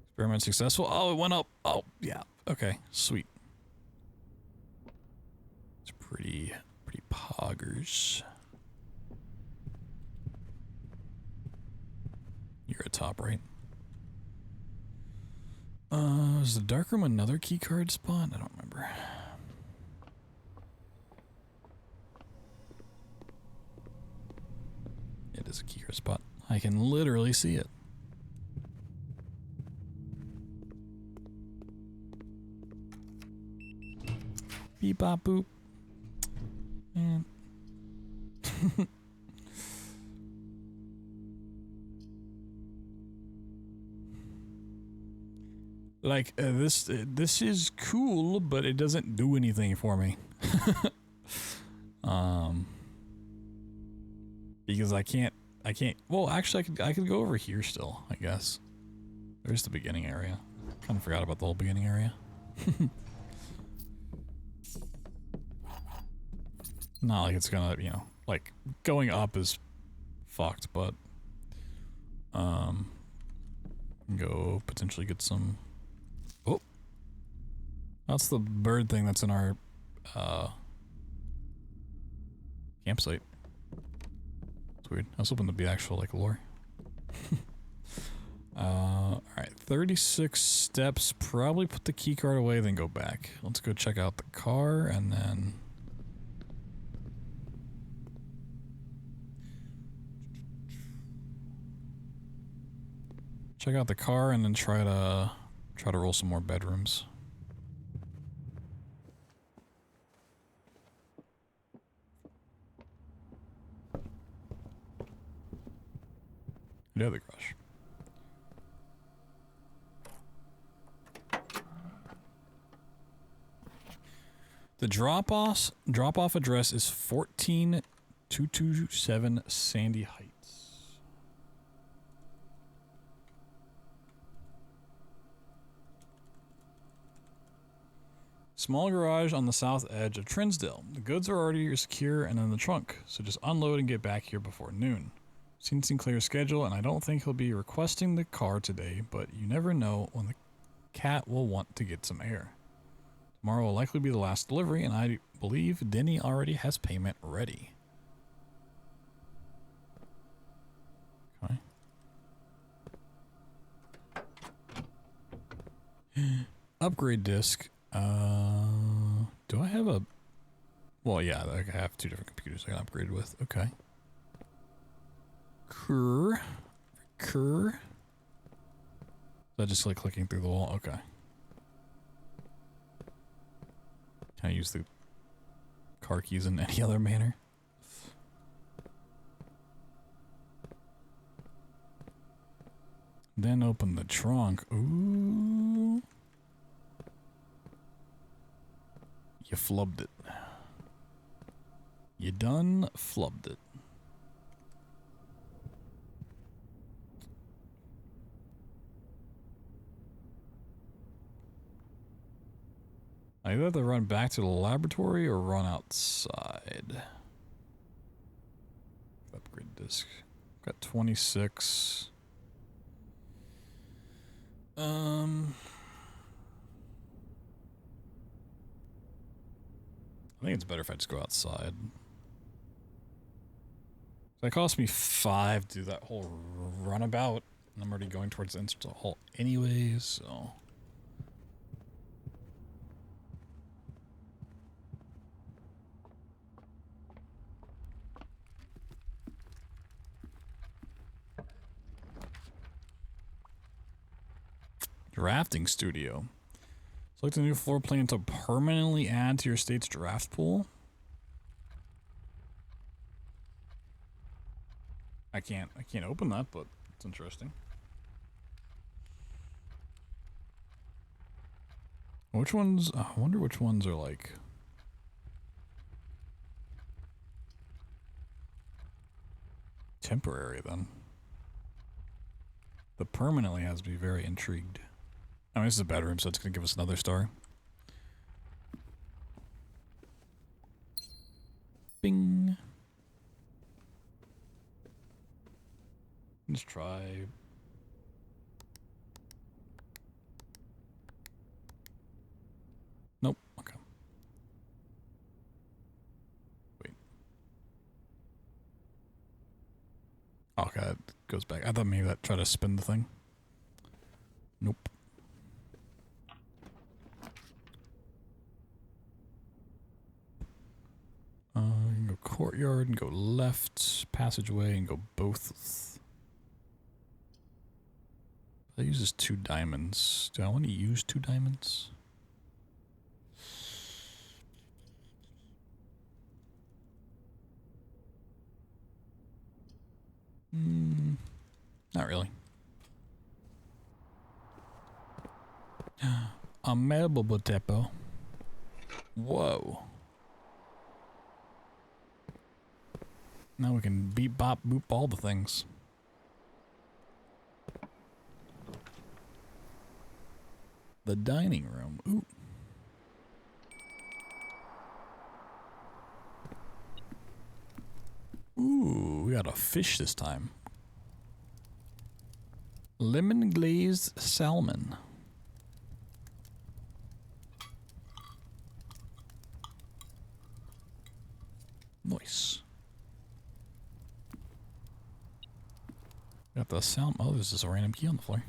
Experiment successful. Oh, it went up. Oh, yeah. Okay, sweet. It's pretty poggers. You're a top, right? Is the dark room another keycard spot? I don't remember. It is a keycard spot. I can literally see it. Beep bop boop. Man. Like, this is cool, but it doesn't do anything for me. Because I can't, well, actually I could go over here still, I guess. There's the beginning area. Kind of forgot about the whole beginning area. Not like it's gonna, you know, like, going up is fucked, but, go potentially get some... Oh, that's the bird thing that's in our campsite. It's weird. I was hoping to be actual like lore. All right, 36 steps. Probably put the key card away, then go back. Let's go check out the car, and then check out the car, and then try to roll some more bedrooms. Yeah, the garage. The drop-off address is 14 227 Sandy Heights. Small garage on the south edge of Trinsdale. The goods are already secure and in the trunk, so just unload and get back here before noon. Seen Sinclair's schedule, and I don't think he'll be requesting the car today, but you never know when the cat will want to get some air. Tomorrow will likely be the last delivery, and I believe Denny already has payment ready. Okay. Upgrade disc. Do I have a... Well, yeah, I have two different computers I can upgrade with. Okay. Is that just like clicking through the wall? Okay. Can I use the car keys in any other manner? Then open the trunk. Ooh. You flubbed it. You done flubbed it. I either have to run back to the laboratory or run outside. Upgrade disc. Got 26. I think it's better if I just go outside. That cost me 5 to do that whole runabout. And I'm already going towards the entrance hall anyways, so... Drafting studio. Select a new floor plan to permanently add to your state's draft pool. I can't open that, but it's interesting. Which ones? I wonder which ones are like temporary then. The permanently has me very intrigued. I mean, this is a bedroom, so it's going to give us another star. Bing. Let's try. Nope. Okay. Wait. Okay, it goes back. I thought maybe that tried to spin the thing. Nope. You can go courtyard and go left, passageway and go both. That uses 2 diamonds. Do I want to use 2 diamonds? Not really. A mobile tepo. Whoa. Now we can beep bop boop all the things. The dining room. Ooh. Ooh, we got a fish this time. Lemon glazed salmon. Nice. Got the salmon. Oh, there's just a random key on the floor.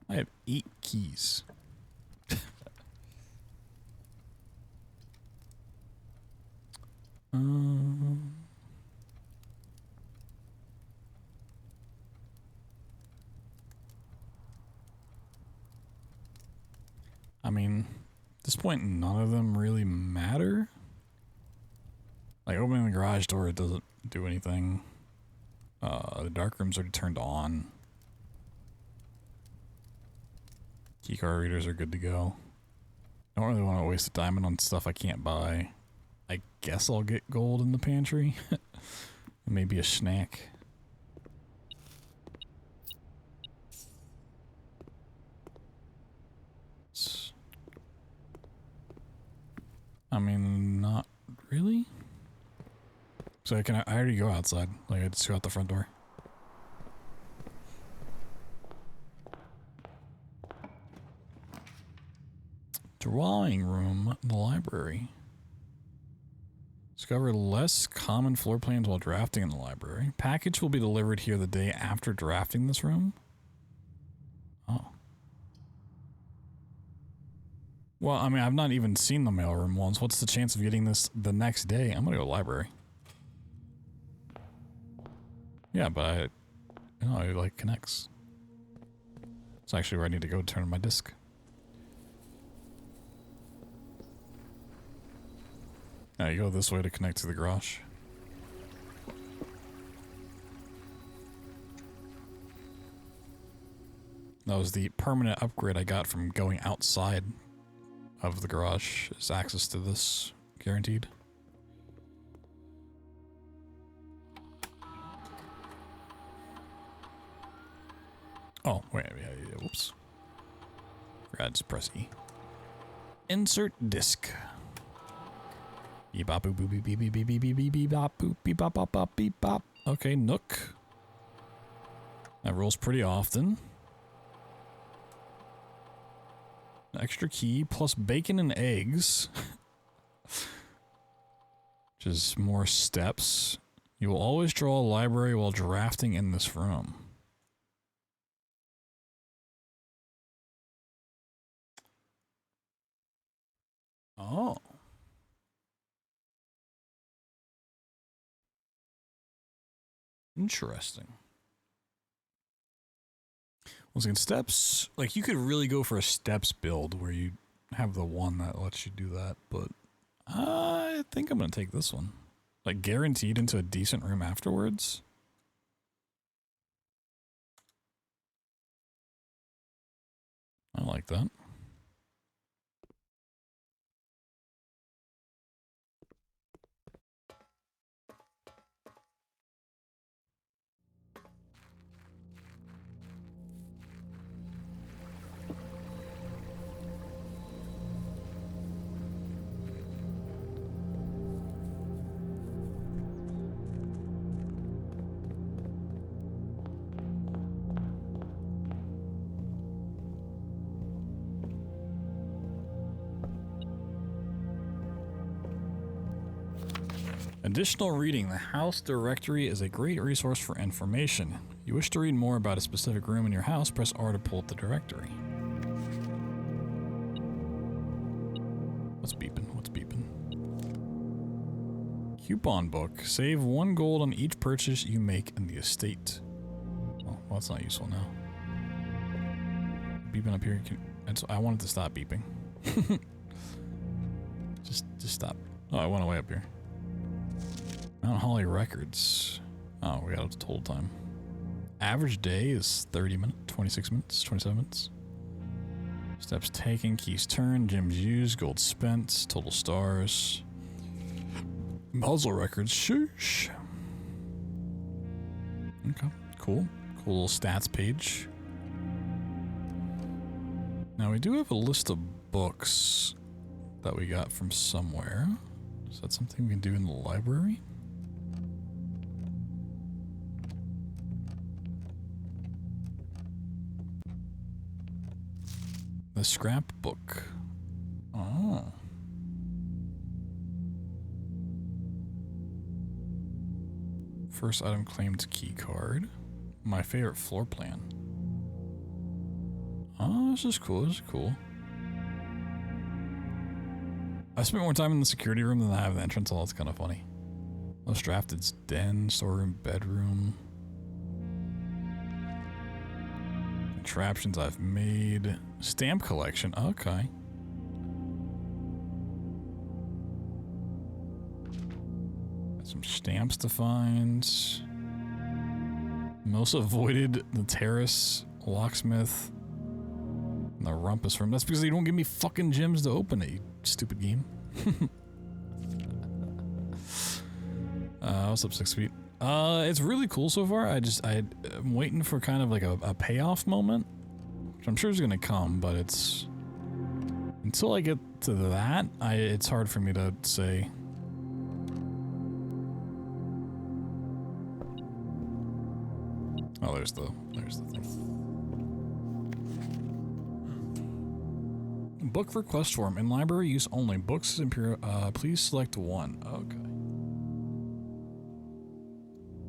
I have 8 keys. I mean, at this point, none of them really matter. Like, opening the garage door, it doesn't do anything. The dark room's already turned on. Keycard readers are good to go. I don't really want to waste a diamond on stuff I can't buy. I guess I'll get gold in the pantry. Maybe a snack. I mean, not really. So I already go outside. Like, I just go out the front door. Drawing room, the library. Discover less common floor plans while drafting in the library. Package will be delivered here the day after drafting this room. Oh. Well, I mean, I've not even seen the mailroom once. What's the chance of getting this the next day? I'm gonna go to the library. Yeah, but it like connects. It's actually where I need to go to turn on my disc. Now you go this way to connect to the garage. That was the permanent upgrade I got from going outside of the garage. Is access to this guaranteed? Oh, wait, yeah, whoops. Just press E. Insert disc. Beep bop boop boop beep beep beep beep beep beep beep bop boop beep bop bop bop beep bop. Okay, Nook. That rolls pretty often. An extra key plus bacon and eggs. Which is more steps. You will always draw a library while drafting in this room. Oh. Interesting. Once again, steps, like you could really go for a steps build where you have the one that lets you do that, but I think I'm going to take this one. Like guaranteed into a decent room afterwards. I like that. Additional reading. The house directory is a great resource for information. You wish to read more about a specific room in your house, press R to pull up the directory. What's beeping? What's beeping? Coupon book. Save 1 gold on each purchase you make in the estate. Oh, well, that's not useful now. Beeping up here. I want it to stop beeping. just stop. Oh, I went way up here. Mount Holly records. Oh, we got a total time. Average day is 30 minutes, 26 minutes, 27 minutes. Steps taken, keys turned, gems used, gold spent, total stars. Puzzle records, sheesh. Okay, cool. Cool little stats page. Now we do have a list of books that we got from somewhere. Is that something we can do in the library? The scrapbook. Oh. First item claimed key card. My favorite floor plan. Oh, this is cool. This is cool. I spent more time in the security room than I have in the entrance hall. That's kind of funny. Most drafted's den, storeroom, bedroom. Contraptions I've made. Stamp collection. Okay. Got some stamps to find. Most avoided the terrace, locksmith, and the rumpus room. That's because they don't give me fucking gems to open it, you stupid game. What's up, 6 feet? It's really cool so far. I'm waiting for kind of like a payoff moment, which I'm sure is gonna come, but it's until I get to that, it's hard for me to say. Oh, there's the thing. Book request form in library use only. Books imperial. Please select one. Okay.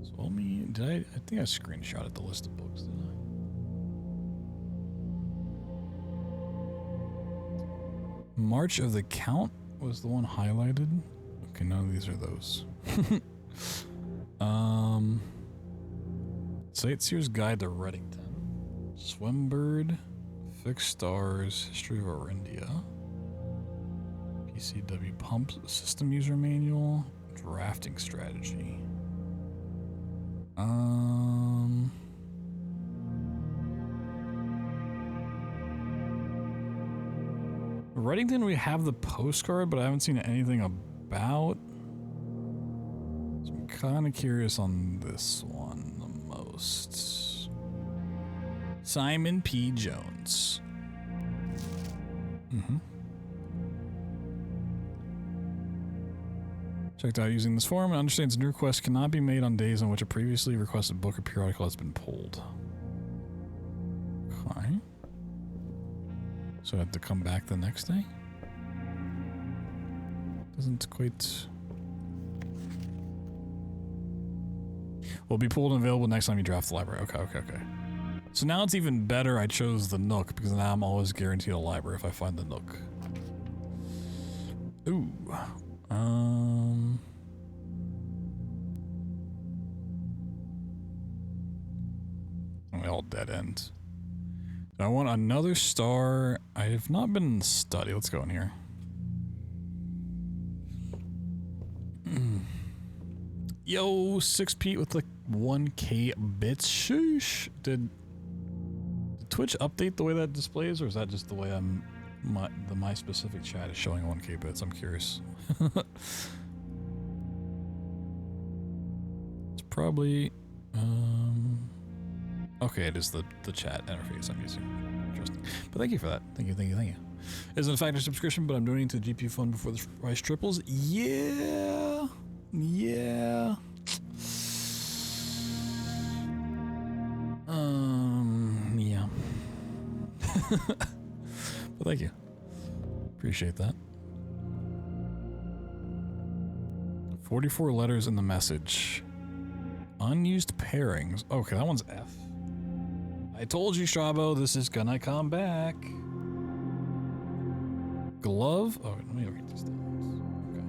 So let me. I think I screenshotted the list of books, didn't I? March of the Count was the one highlighted. Okay, none of these are those. Sightseer's Guide to Reddington. Swimbird. Fixed Stars. History of Orindia. PCW Pump System User Manual. Drafting Strategy. Reddington, we have the postcard, but I haven't seen anything about. So I'm kind of curious on this one the most. Simon P. Jones. Checked out using this form and understands new requests cannot be made on days on which a previously requested book or periodical has been pulled. Okay. So I have to come back the next day? Doesn't quite... Will be pulled and available next time you draft the library. Okay. So now it's even better I chose the Nook, because now I'm always guaranteed a library if I find the Nook. Ooh. We all dead end. I want another star. I have not been in the study. Let's go in here. Yo, 6 Pete with like 1K bits. Shoosh. Did Twitch update the way that displays, or is that just the way my specific chat is showing 1K bits? I'm curious. It's probably okay, it is the chat interface I'm using. Interesting. But thank you for that. Thank you. Isn't a factor subscription, but I'm donating to the GPU fund before the price triples. Yeah. Yeah. But thank you. Appreciate that. 44 letters in the message. Unused pairings. Okay, that one's F. I told you, Strabo, this is gonna come back. Glove? Oh, let me read these things. Okay.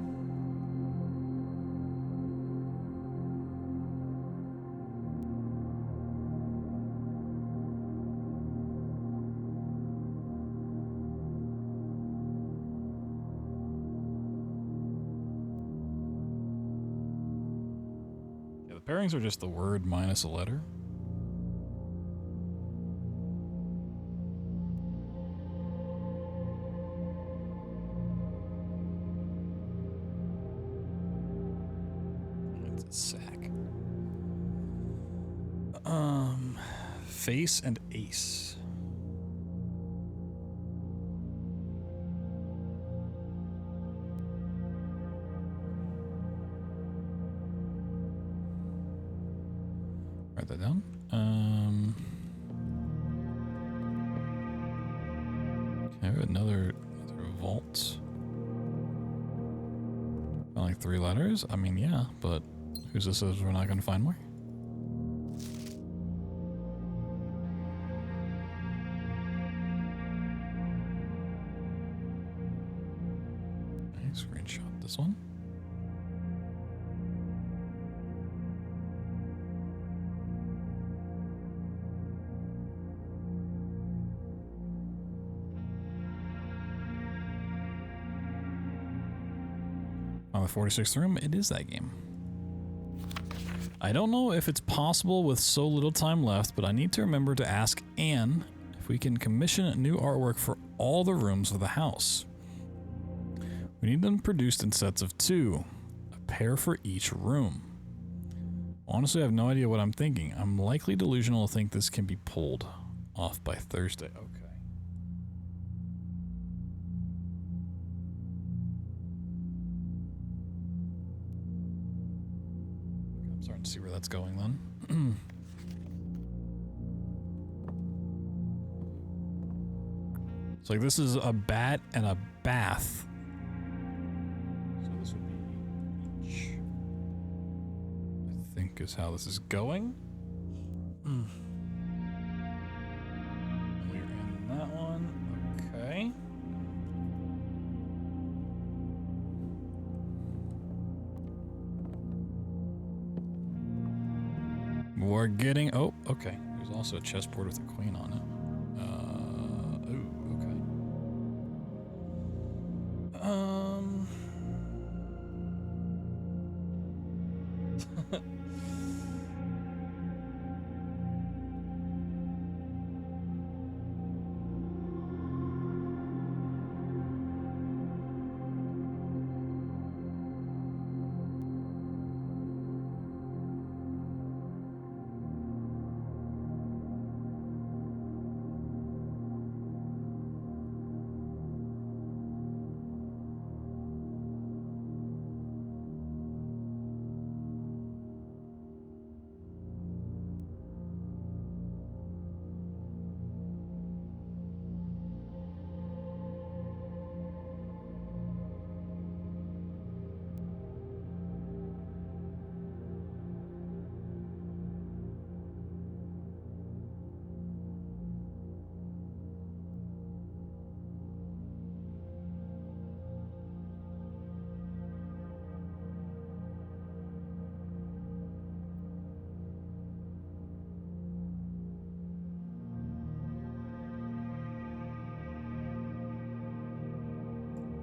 Yeah, the pairings are just the word minus a letter. Sack. Face and ace. Write that down. Okay, another vault. Like 3 letters? I mean, yeah, but who says we're not going to find more? Okay, screenshot this one. On the 46th room, it is that game. I don't know if it's possible with so little time left, but I need to remember to ask Anne if we can commission new artwork for all the rooms of the house. We need them produced in sets of 2, a pair for each room. Honestly, I have no idea what I'm thinking. I'm likely delusional to think this can be pulled off by Thursday. Okay. I'm starting to see where that's going then. It's like this is a bat and a bath. So this would be each, I think, is how this is going. And we're in that one. Okay. We're getting... Oh, okay. There's also a chessboard with a queen on it.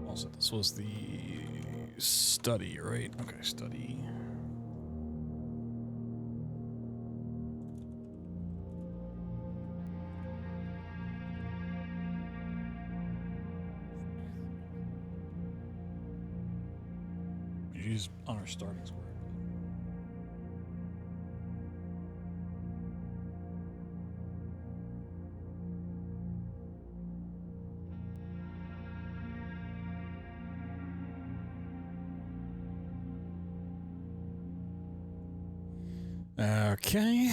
Also, this was the study, right? Okay, study. She's on her starting square. Okay.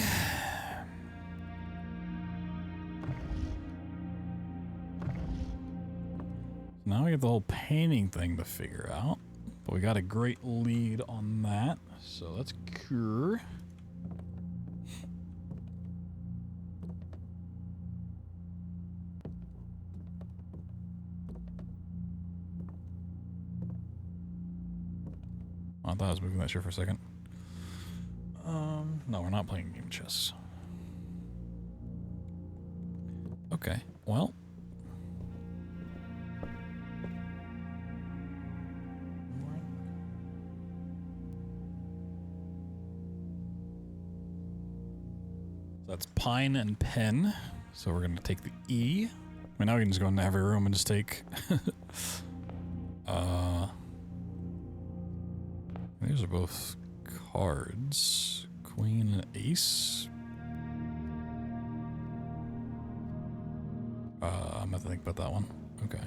Now we get the whole painting thing to figure out. But we got a great lead on that. So that's cool. I thought I was moving that shit for a second. No, we're not playing game chess. Okay, well. That's pine and pen. So we're going to take the E. I mean, now we can just go into every room and just take... These are both cards. Queen and ace. I'm going to think about that one. Okay.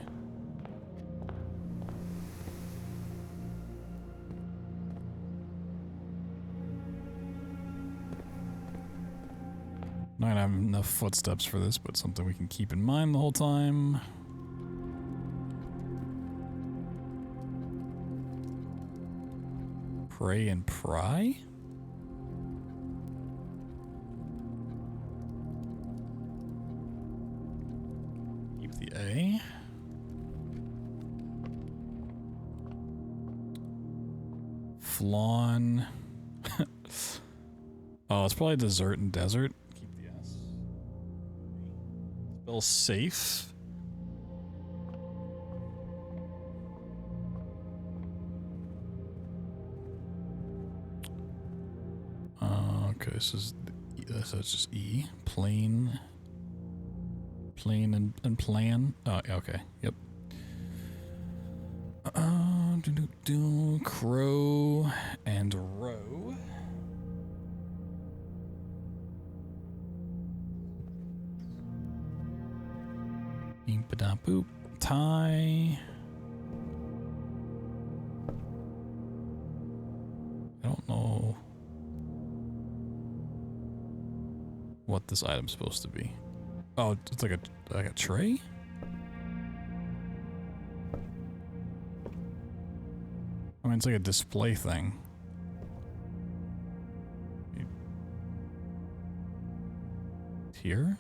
Not gonna have enough footsteps for this, but something we can keep in mind the whole time. Pray and pry? Keep the A. Flawn. Oh, it's probably dessert and desert. Keep the S. Spell safe. Okay, this is so it's just E. Plain and plan. Oh, okay. Yep. Crow and row. Ba-da boop. Tie. I don't know what this item's supposed to be. Oh, it's like a tray? I mean, it's like a display thing. Here?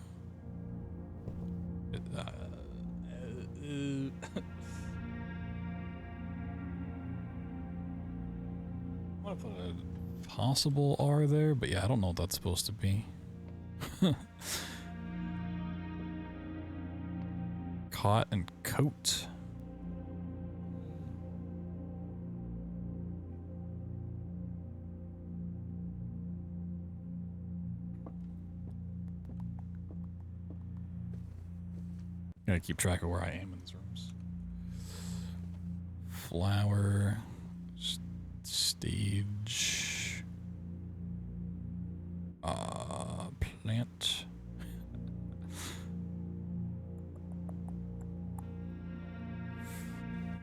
I want to put a possible R there, but yeah, I don't know what that's supposed to be. Cot and coat. Gotta keep track of where I am in these rooms. Flower. Stage. Plant.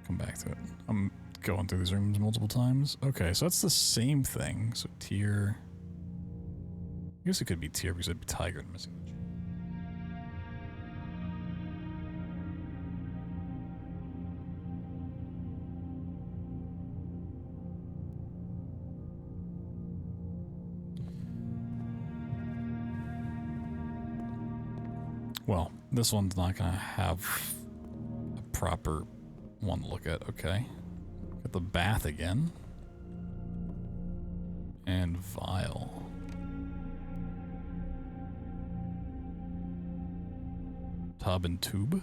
Come back to it. I'm going through these rooms multiple times. Okay, so that's the same thing. So tier. I guess it could be tier because it'd be tiger and missing the G. Well, this one's not gonna have a proper one to look at. Okay. Got the bath again. And vial. Tub and tube.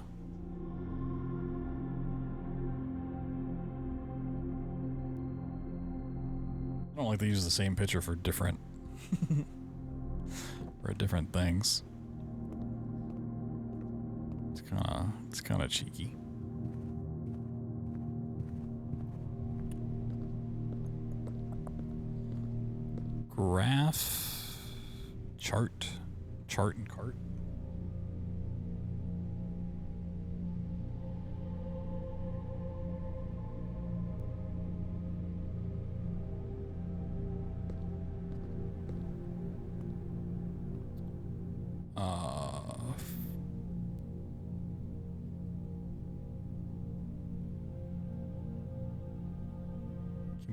I don't like they use the same picture for different for different things. It's kind of cheeky. Graph, chart and cart.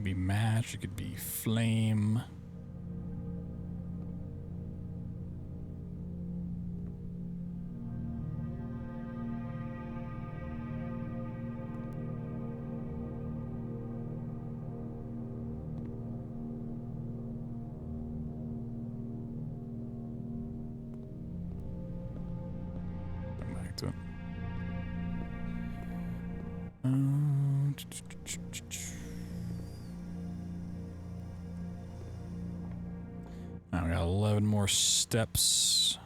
Be match, it could be flame. Come back to it. Now we got 11 more steps.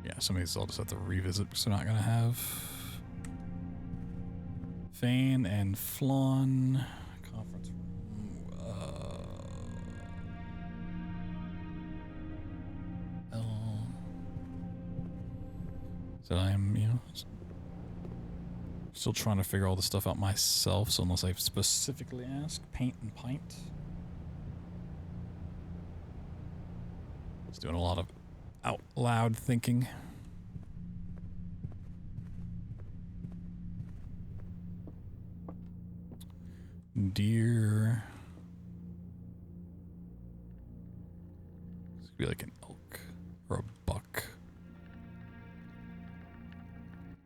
Yeah, some of these I'll just have to revisit because they're not gonna have Fan and Flan conference room. So I'm, still trying to figure all this stuff out myself, so unless I specifically ask, paint and pint. Just doing a lot of out loud thinking. Deer. This could be like an elk or a buck.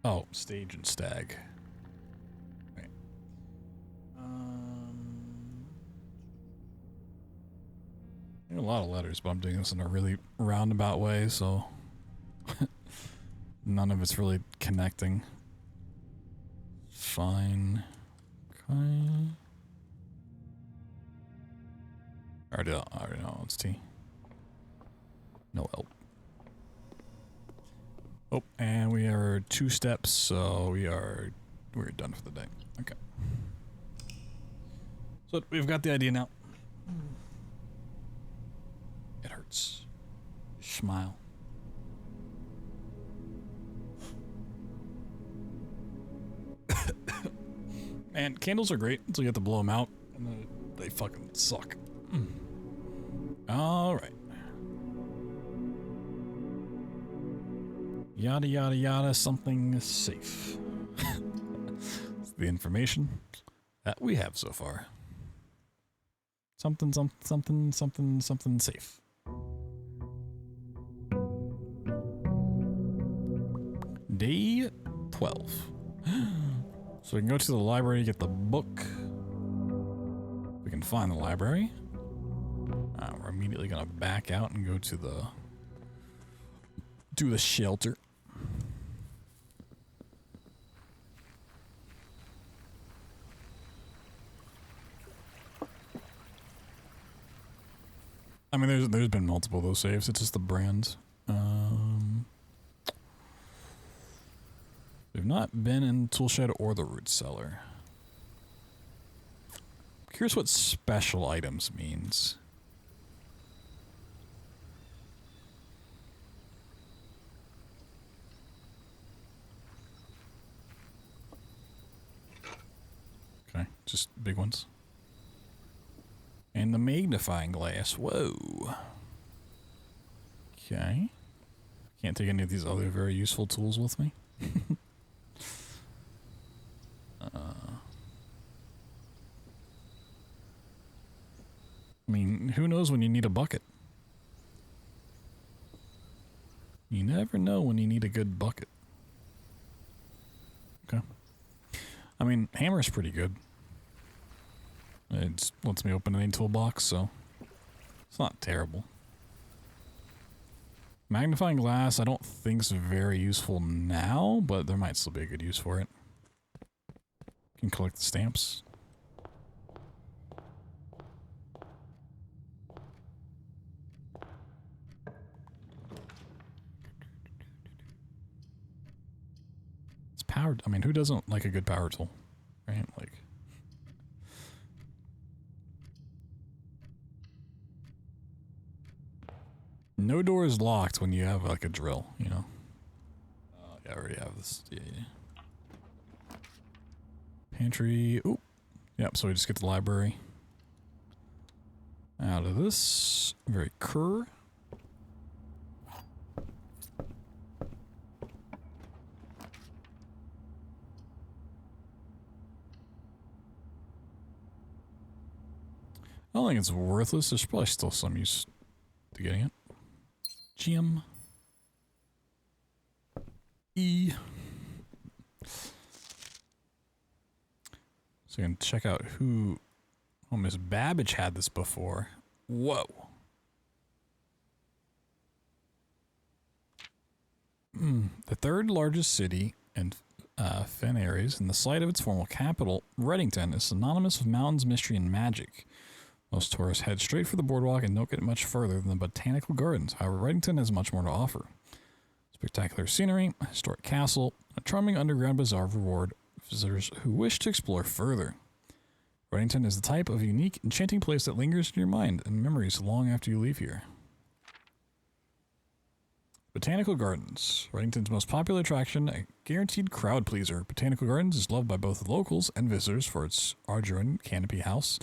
Oh, stage and stag. Right. A lot of letters, but I'm doing this in a really roundabout way, so none of it's really connecting. Fine. Okay. I already know it's T. No L. Oh, and we are 2 steps, so we're done for the day. Okay. So we've got the idea now. It hurts. smile. Man, candles are great until you have to blow them out, and then they fucking suck. All right. Yada yada yada, something safe. It's the information that we have so far. Something safe. Day 12. So we can go to the library to get the book. We can find the library. We're immediately gonna back out and go to the shelter. I mean, there's been multiple of those saves. It's just the brand. We've not been in Toolshed or the Root Cellar. I'm curious what special items means. Okay, just big ones. And the magnifying glass. Whoa. Okay. Can't take any of these other very useful tools with me. I mean, who knows when you need a bucket? You never know when you need a good bucket. Okay. I mean, hammer's pretty good. It lets me open any toolbox, so it's not terrible. Magnifying glass, I don't think is very useful now, but there might still be a good use for it. Can collect the stamps. It's powered. I mean, who doesn't like a good power tool, right? Like. No door is locked when you have like a drill, you know. Yeah, I already have this. Yeah. Pantry. Oop. Yep, so we just get the library. Out of this. Very cur. I don't think it's worthless. There's probably still some use to getting it. Gem. E. So you can check out who... Oh, Miss Babbage had this before. Whoa. The third largest city in Fen Ares, and the site of its former capital, Reddington, is synonymous with mountains, mystery, and magic. Most tourists head straight for the boardwalk and don't get much further than the botanical gardens. However, Reddington has much more to offer. Spectacular scenery, a historic castle, a charming underground bazaar reward visitors who wish to explore further. Reddington is the type of unique, enchanting place that lingers in your mind and memories long after you leave here. Botanical Gardens, Reddington's most popular attraction, a guaranteed crowd pleaser. Botanical Gardens is loved by both locals and visitors for its arduous canopy house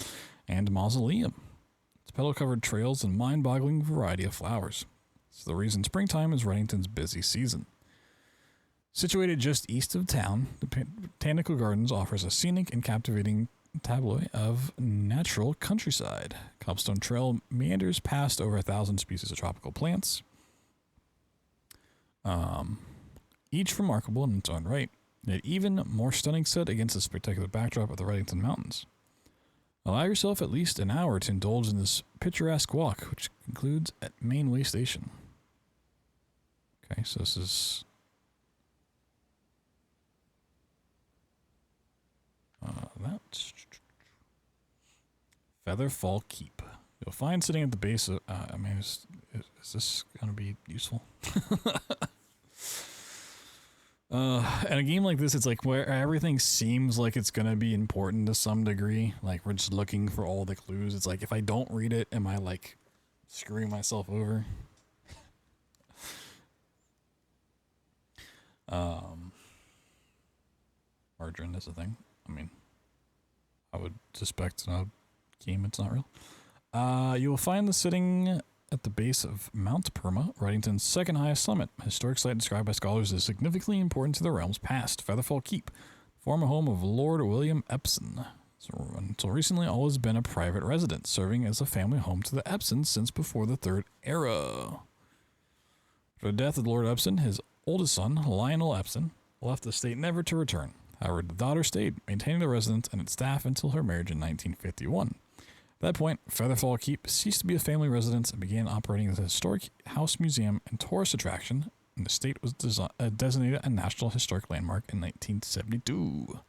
and mausoleum. Its petal-covered trails and mind-boggling variety of flowers. It's the reason springtime is Reddington's busy season. Situated just east of town, the Botanical Gardens offers a scenic and captivating tableau of natural countryside. Cobblestone Trail meanders past over 1,000 species of tropical plants. Each remarkable in its own right, yet even more stunning set against the spectacular backdrop of the Reddington Mountains. Allow yourself at least an hour to indulge in this picturesque walk, which concludes at Mainway Station. Okay, so this is... that's... Featherfall Keep. You'll find sitting at the base of... I mean, is this going to be useful? In a game like this, it's like where everything seems like it's going to be important to some degree. Like, we're just looking for all the clues. It's like, if I don't read it, am I, like, screwing myself over? Margarine is a thing. I mean, I would suspect in a game it's not real. You will find the sitting at the base of Mount Perma, Reddington's second highest summit. A historic site described by scholars as significantly important to the realm's past. Featherfall Keep, former home of Lord William Epson. So until recently, always been a private residence, serving as a family home to the Epsons since before the Third Era. For the death of Lord Epson, his oldest son, Lionel Epson, left the estate never to return. However, the daughter stayed, maintaining the residence and its staff until her marriage in 1951. At that point, Featherfall Keep ceased to be a family residence and began operating as a historic house museum and tourist attraction, and the estate was designated a National Historic Landmark in 1972.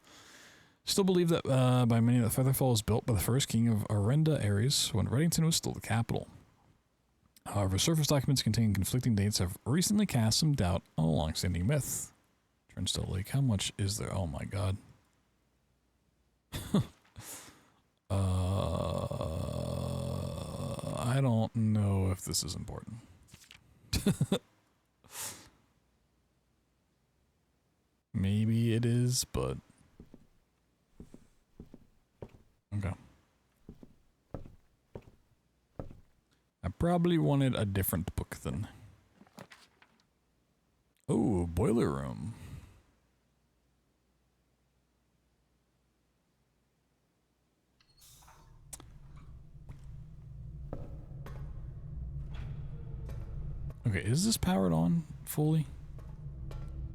Still believed that by many that Featherfall was built by the first king of Arenda Ares when Reddington was still the capital. However, surface documents containing conflicting dates have recently cast some doubt on a long-standing myth. Turnstile Lake, how much is there? Oh my god. I don't know if this is important. Maybe it is, but okay. I probably wanted a different book then. Oh, boiler room. Okay, is this powered on fully?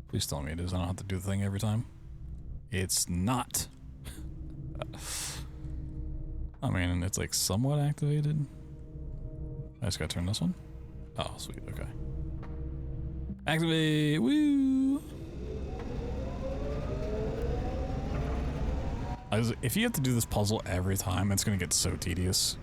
Please tell me it is. I don't have to do the thing every time. It's not. I mean, it's like somewhat activated. I just gotta turn this one. Oh, sweet. Okay. Activate. Woo! If you have to do this puzzle every time, it's gonna get so tedious.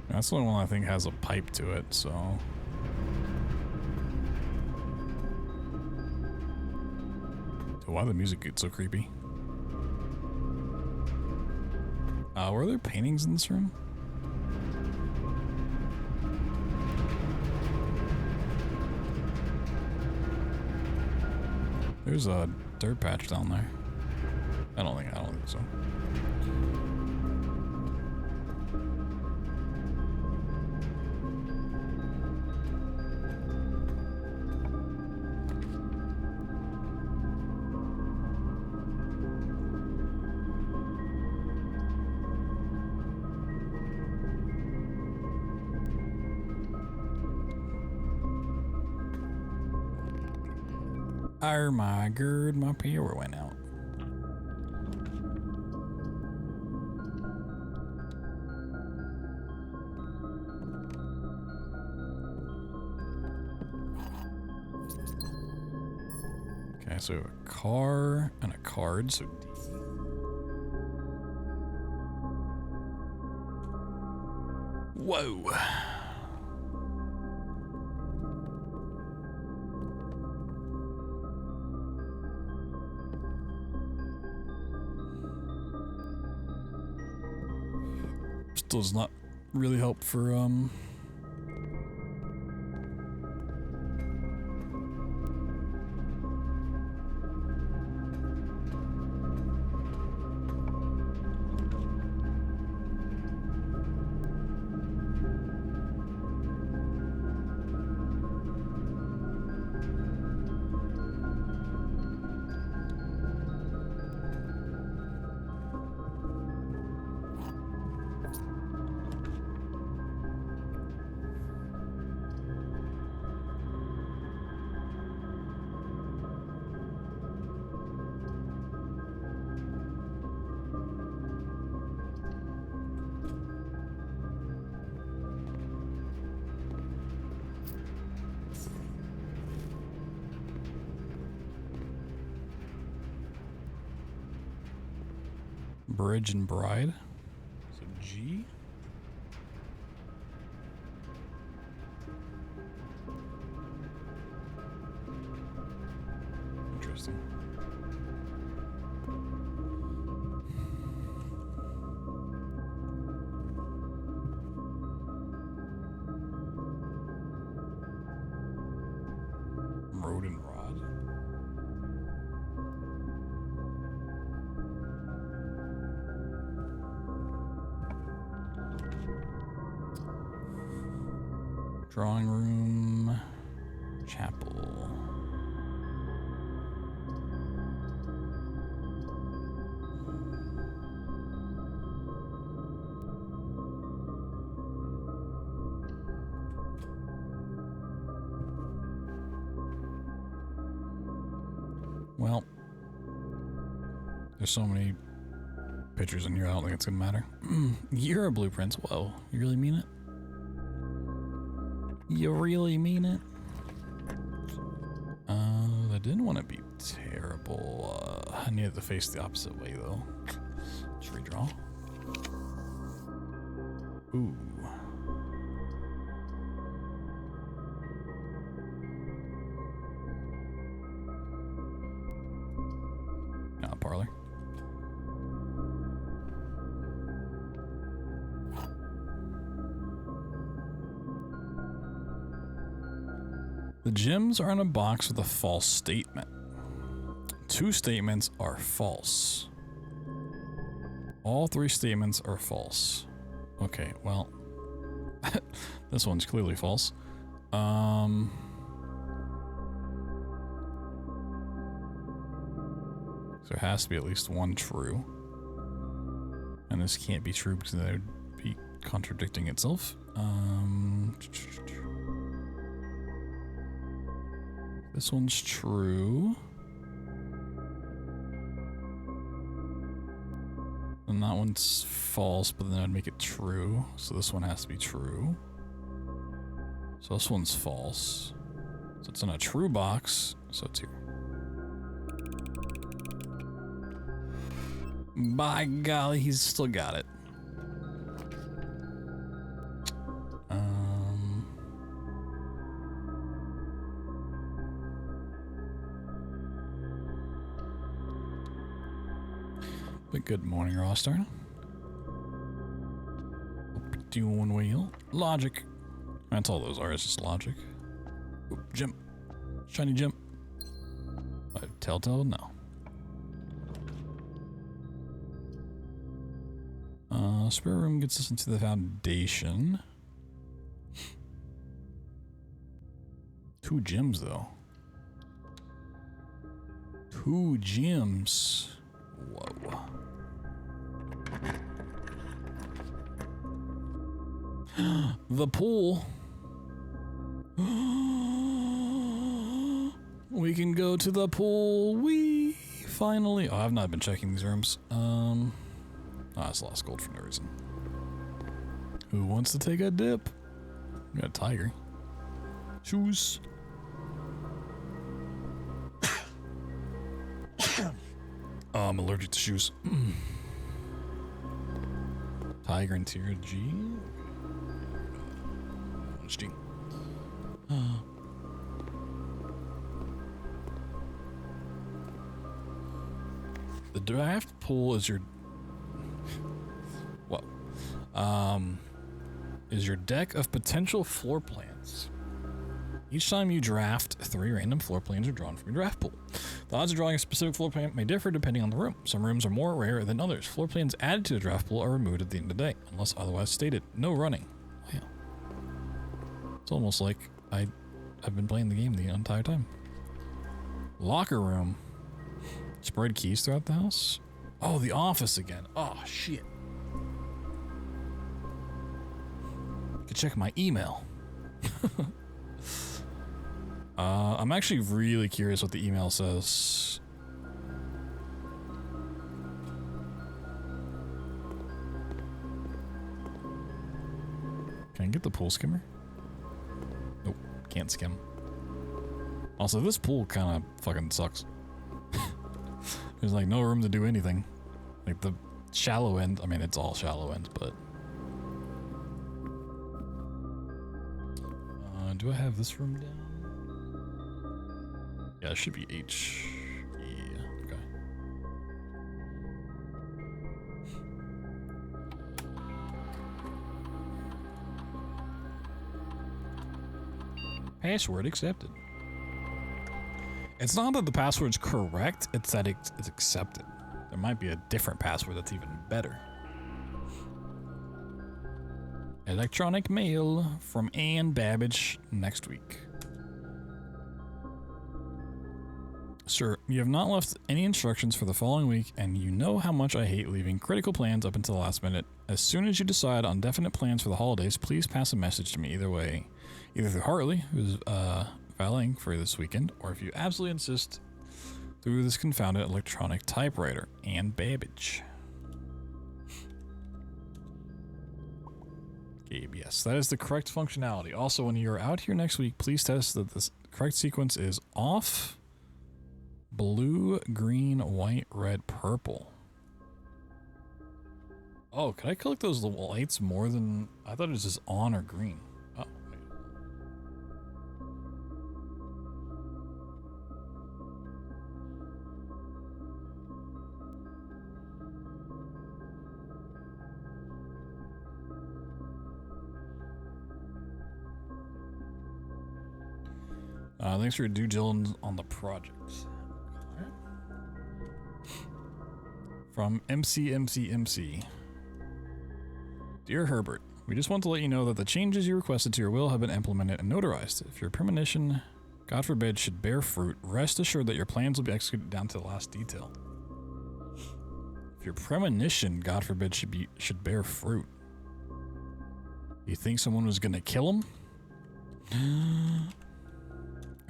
That's the only one I think has a pipe to it, so. Why the music gets so creepy? Were there paintings in this room? There's a dirt patch down there. I don't think so. Oh my god, my power went out. Okay, so we have a car and a card, so whoa. Still does not really help for Bridge and bride. So G. Interesting. Road and rod. Drawing room. Chapel. Well, there's so many pictures in here, I don't think it's gonna matter. You're a blueprints. Whoa, you really mean it? You really mean it? I didn't want to be terrible. I needed to face the opposite way though. Let's redraw. Ooh. Parlor. The gems are in a box with a false statement. 2 statements are false. All 3 statements are false. Okay, well, this one's clearly false. There has to be at least one true. And this can't be true because that would be contradicting itself. This one's true. And that one's false, but then I'd make it true. So this one has to be true. So this one's false. So it's in a true box, so it's here. By golly, he's still got it. But good morning, Roster. Hope you're doing well. Logic. That's all those are, it's just logic. Ooh, gem. Shiny gem. Telltale? No. Spare room gets us into the foundation. 2 gems, though. 2 gems. Whoa. The pool. We can go to the pool. We finally. Oh, I've not been checking these rooms. Oh, it's lost gold for no reason. Who wants to take a dip? We got a tiger. Shoes. Oh, I'm allergic to shoes. Tiger interior G. What's G? The draft pool is your is your deck of potential floor plans. Each time you draft, 3 random floor plans are drawn from your draft pool. The odds of drawing a specific floor plan may differ depending on the room. Some rooms are more rare than others. Floor plans added to the draft pool are removed at the end of the day, unless otherwise stated. No running. Wow. It's almost like I've been playing the game the entire time. Locker room. Spread keys throughout the house. Oh, the office again. Oh, shit. I could check my email. I'm actually really curious what the email says. Can I get the pool skimmer? Nope, can't skim. Also, this pool kind of fucking sucks. There's like no room to do anything. Like the Shallow end. I mean, it's all shallow ends, but. Do I have this room down? Yeah, it should be H. Yeah, okay. Password accepted. It's not that the password's correct, it's that it's accepted. There might be a different password that's even better. Electronic mail from Ann Babbage next week. Sir, you have not left any instructions for the following week, and you know how much I hate leaving critical plans up until the last minute. As soon as you decide on definite plans for the holidays, please pass a message to me either way. Either through Hartley, who's valeting for this weekend, or if you absolutely insist, through this confounded electronic typewriter, Ann Babbage. Gabe, yes, that is the correct functionality. Also, when you're out here next week, please test that the correct sequence is off, blue, green, white, red, purple. Oh, could I collect those lights more than... I thought it was just on or green. Oh, wait. Thanks for your due diligence on the project. From MC. Dear Herbert, we just want to let you know that the changes you requested to your will have been implemented and notarized. If your premonition, God forbid, should bear fruit, rest assured that your plans will be executed down to the last detail. If your premonition, God forbid, should bear fruit. You think someone was gonna kill him?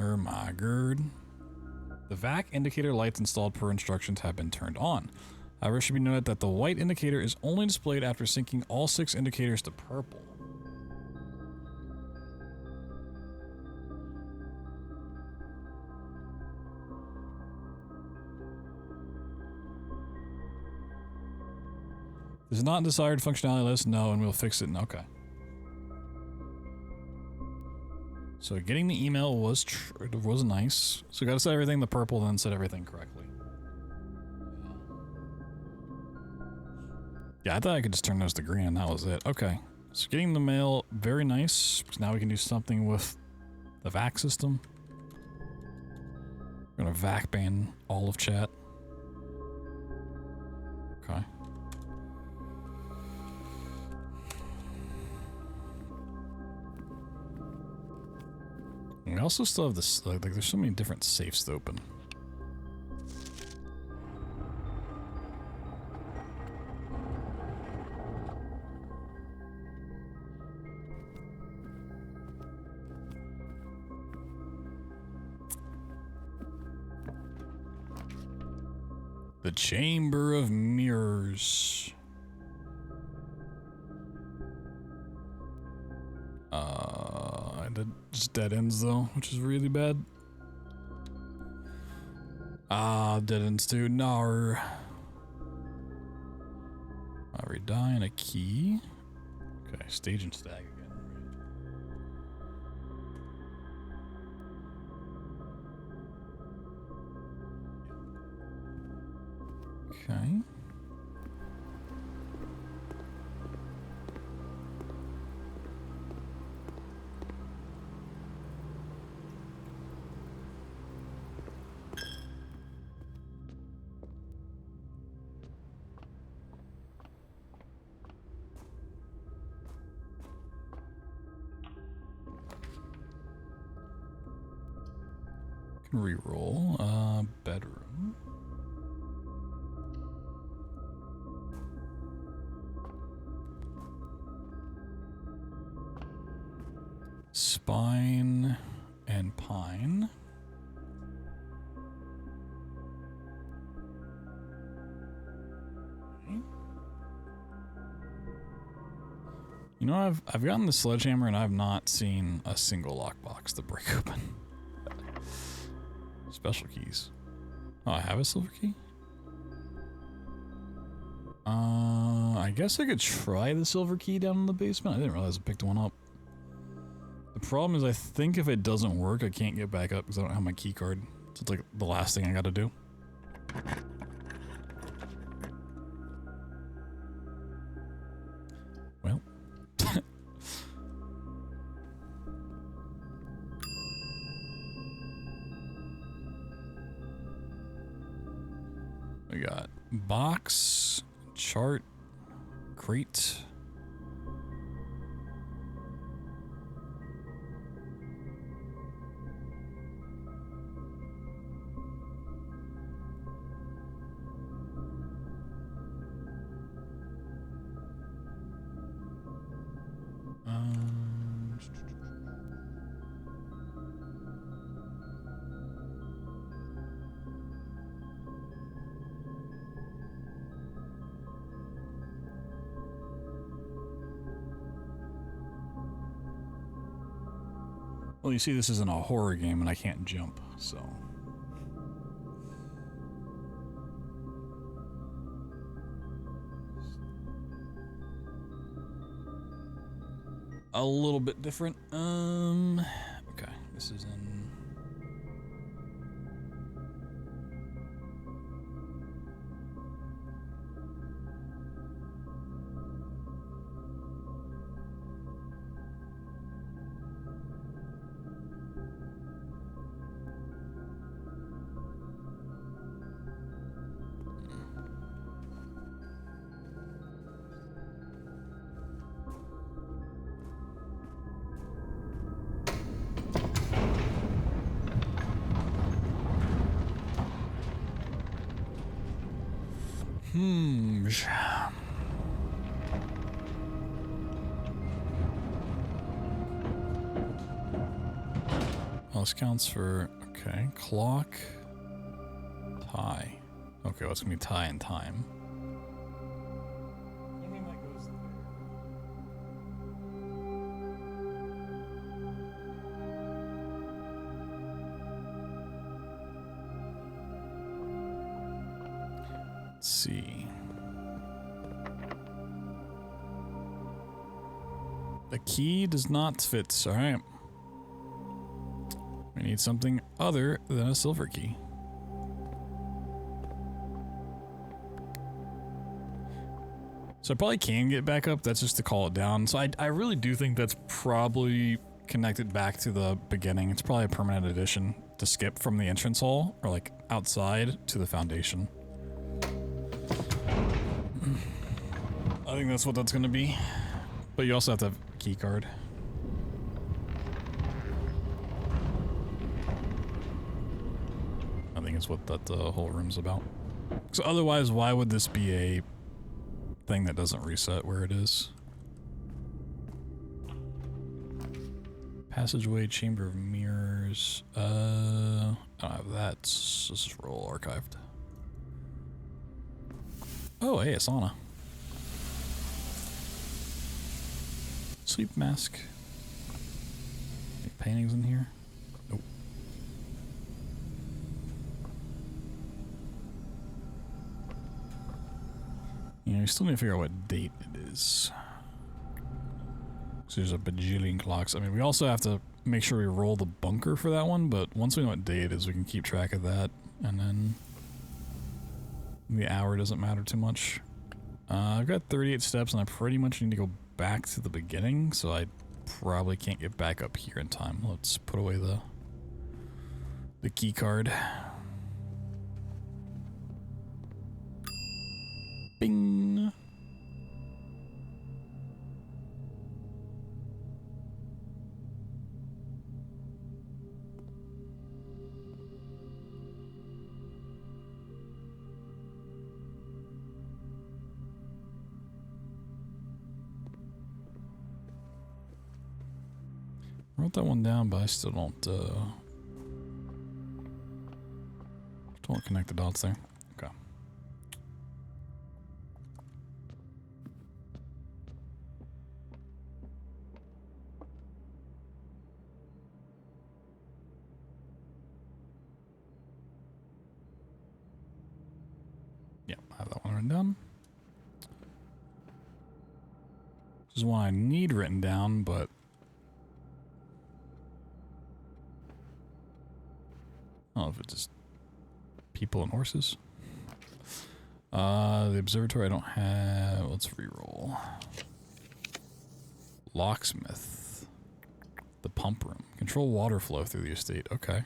Oh my god. The VAC indicator lights installed per instructions have been turned on. However, it should be noted that the white indicator is only displayed after syncing all 6 indicators to purple. This is not desired functionality list, no, and we'll fix it. Okay. So getting the email was nice. So gotta set everything to purple, then set everything correctly. Yeah, I thought I could just turn those to green and that was it. Okay. So getting the mail, very nice. Because now we can do something with the VAC system. We're gonna VAC ban all of chat. Okay. We also still have this, like there's so many different safes to open. The Chamber of Mirrors. Just dead ends though, which is really bad. Dead ends too. No. We die in a key. Okay, stage and stag again. Okay. Reroll. Bedroom. Spine and pine. You know, I've gotten the sledgehammer and I've not seen a single lockbox to break open. Special keys. Oh, I have a silver key? I guess I could try the silver key down in the basement. I didn't realize I picked one up. The problem is I think if it doesn't work, I can't get back up because I don't have my key card. So it's like the last thing I gotta do. Well. We got box, chart, crate. Well, you see, this isn't a horror game and I can't jump, so. A little bit different. Okay, this is in. Well, this counts for, okay, clock, tie. Okay, well, it's gonna be tie and time. Let's see. The key does not fit, alright. We need something other than a silver key. So I probably can get back up, that's just to call it down. So I really do think that's probably connected back to the beginning. It's probably a permanent addition to skip from the entrance hall, or like outside to the foundation. I think that's what that's gonna be. But you also have to have a key card. I think it's what that whole room's about. So otherwise, why would this be a thing that doesn't reset where it is? Passageway, chamber of mirrors. I don't have that. Let's just roll archived. Oh, hey, a sauna. Sleep mask. Any paintings in here? Nope. You know, you still need to figure out what date it is. So there's a bajillion clocks. I mean, we also have to make sure we roll the bunker for that one, but once we know what day it is, we can keep track of that, and then the hour doesn't matter too much. I've got 38 steps, and I pretty much need to go back to the beginning, so I probably can't get back up here in time. Let's put away the key card. Bing. Wrote that one down, but I still don't connect the dots there. Okay. Yeah, I have that one written down. This is one I need written down, but I don't know if it's just people and horses. The observatory I don't have. Let's reroll. Locksmith. The pump room. Control water flow through the estate. Okay.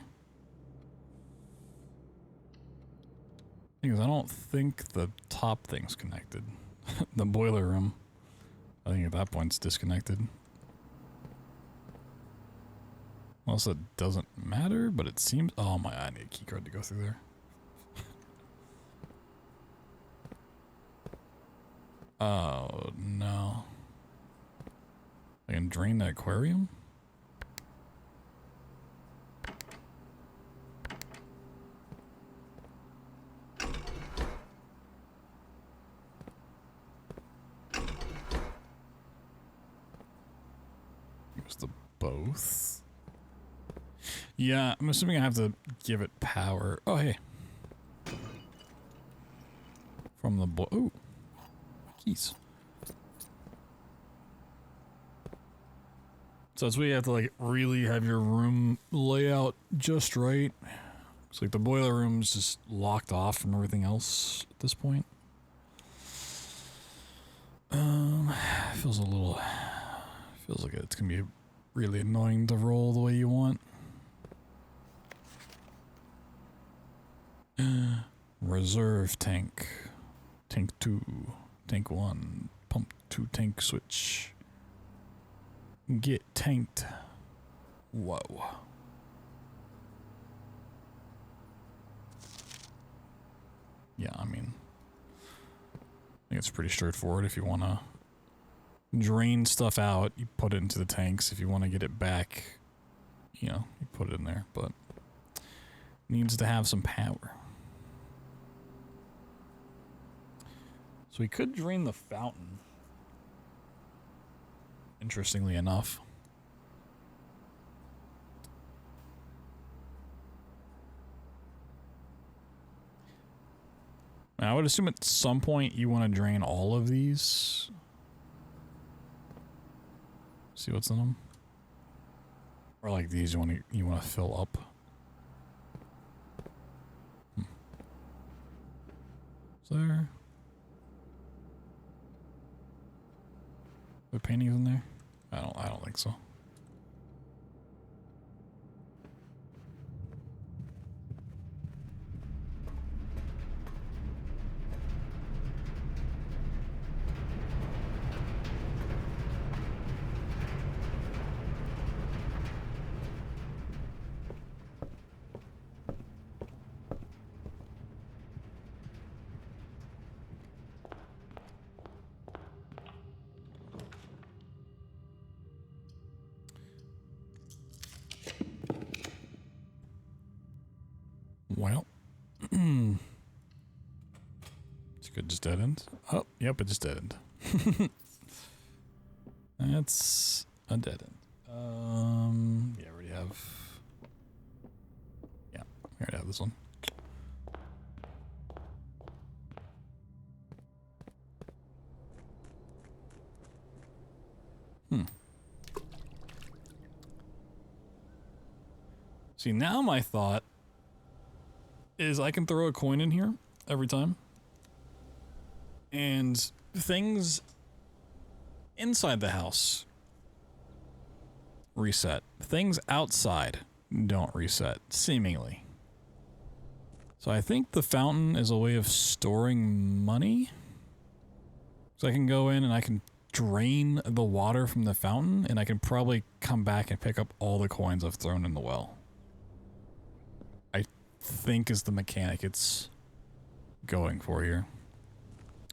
Thing is, I don't think the top thing's connected. The boiler room. I think at that point it's disconnected. Also, it doesn't matter, but it seems... Oh my, I need a keycard to go through there. Oh, no. I can drain the aquarium? Use the both. Yeah, I'm assuming I have to give it power. Oh, hey. From the oh, keys. So that's where you have to like really have your room layout just right. Looks like the boiler room's just locked off from everything else at this point. Feels a little. Feels like it's gonna be really annoying to roll the way you want. Reserve tank. Tank 2. Tank 1. Pump 2 tank switch. Get tanked. Whoa. Yeah, I mean, I think it's pretty straightforward. If you want to drain stuff out, you put it into the tanks. If you want to get it back, you know, you put it in there, but it needs to have some power. So we could drain the fountain. Interestingly enough. Now, I would assume at some point you want to drain all of these. See what's in them? Or like these you want to fill up. Is there? The paintings in there? I don't think so. Well, it's good, just dead end. Oh, yep, it just dead end. That's a dead end. Yeah, I already have. Yeah, I already have this one. See, now my thought is I can throw a coin in here every time. And things inside the house reset. Things outside don't reset, seemingly. So I think the fountain is a way of storing money. So I can go in and I can drain the water from the fountain, and I can probably come back and pick up all the coins I've thrown in the well. I think is the mechanic it's going for here.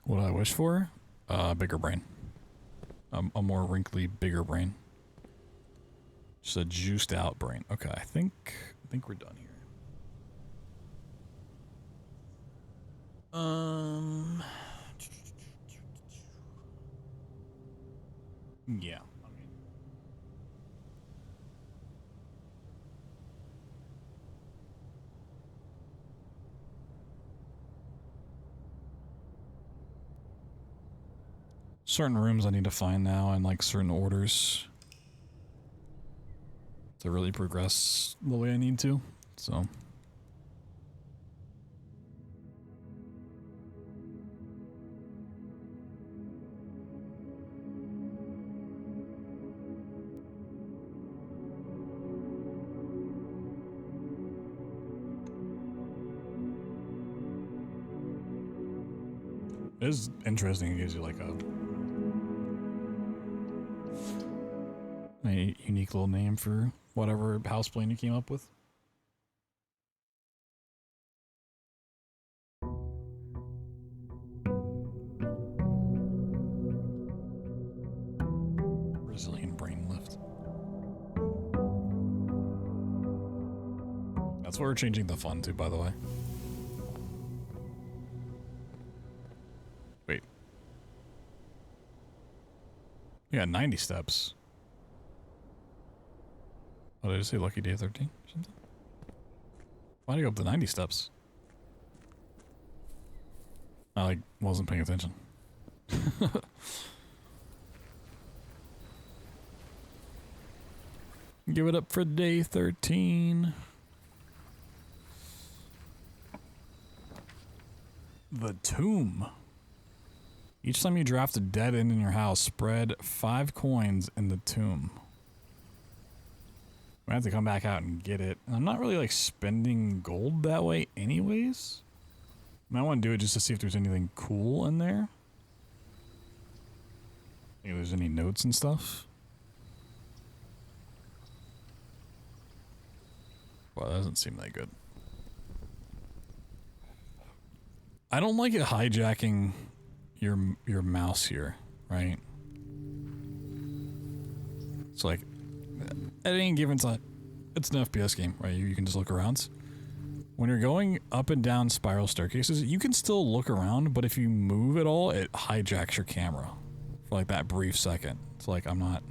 What do I wish for? Bigger brain. A more wrinkly, bigger brain. Just a juiced out brain. Okay, I think we're done here. Yeah. certain rooms I need to find now and like certain orders to really progress the way I need to. So it is interesting. It gives you like a unique little name for whatever house plan you came up with. Brazilian brain lift. That's where we're changing the fun to, by the way. Wait. We got 90 steps. Oh, did I say lucky day 13 or something? Why'd I go up to 90 steps? I like wasn't paying attention. Give it up for day 13. The tomb. Each time you draft a dead end in your house, spread 5 coins in the tomb. I have to come back out and get it. And I'm not really like spending gold that way anyways. I want to do it just to see if there's anything cool in there. If there's any notes and stuff. Well, that doesn't seem that good. I don't like it hijacking your mouse here, right? It's like at any given time, it's an FPS game, right? You can just look around. When you're going up and down spiral staircases, you can still look around, but if you move at all, it hijacks your camera for like that brief second. It's like I'm not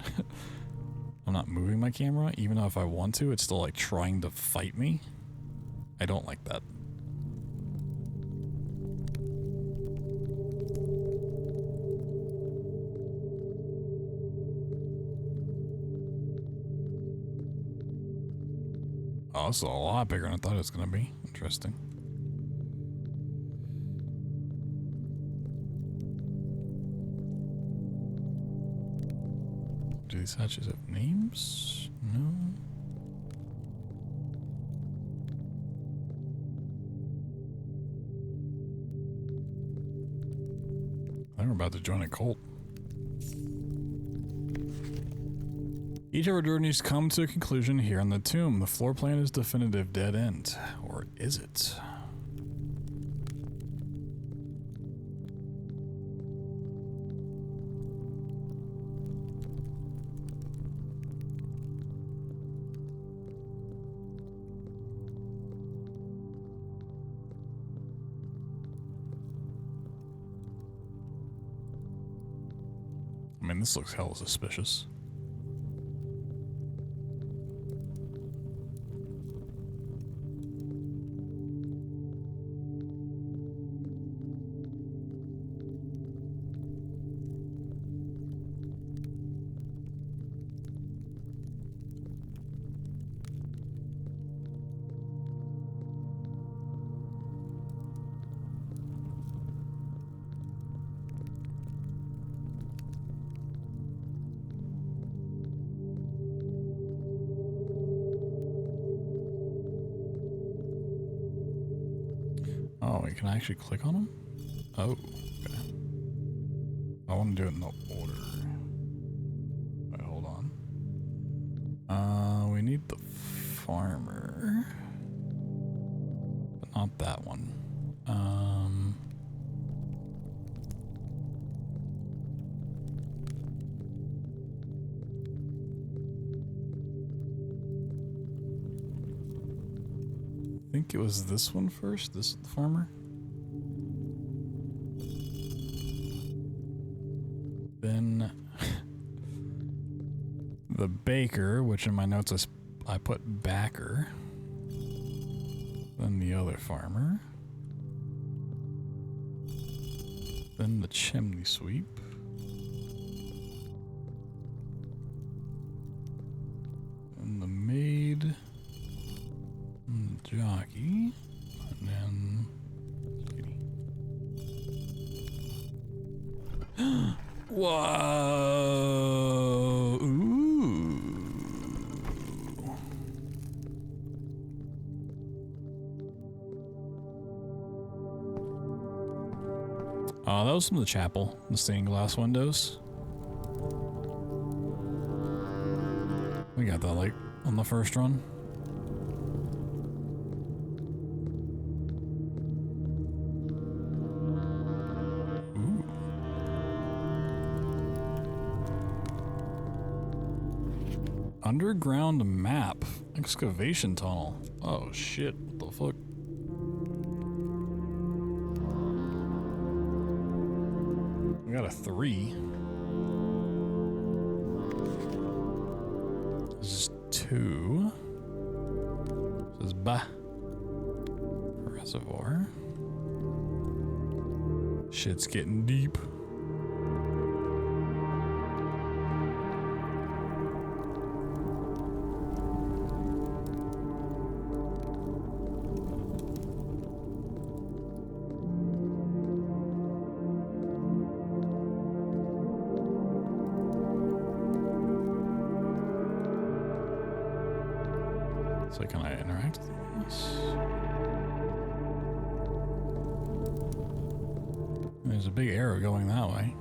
I'm not moving my camera, even though if I want to, it's still like trying to fight me. I don't like that. Oh, this is a lot bigger than I thought it was going to be. Interesting. Do these hatches have names? No. I think we're about to join a cult. Each of our journeys come to a conclusion here in the tomb. The floor plan is definitive dead end. Or is it? I mean, this looks hella suspicious. Oh, wait, can I actually click on them? Oh, okay. I want to do it in the order. Wait, hold on. We need the farmer. But not that one. I think it was this one first. This is the farmer. Then the baker, which in my notes I put backer. Then the other farmer. Then the chimney sweep. jockey. And then... Whoa! Ooh. Oh, that was from the chapel. The stained glass windows. We got that like on the first run. Ooh. Underground map. Excavation tunnel. Oh shit, what the fuck? We got a 3. This is 2. This is Ba. Reservoir. Shit's getting deep. So can I interact with this? There's a big arrow going that way.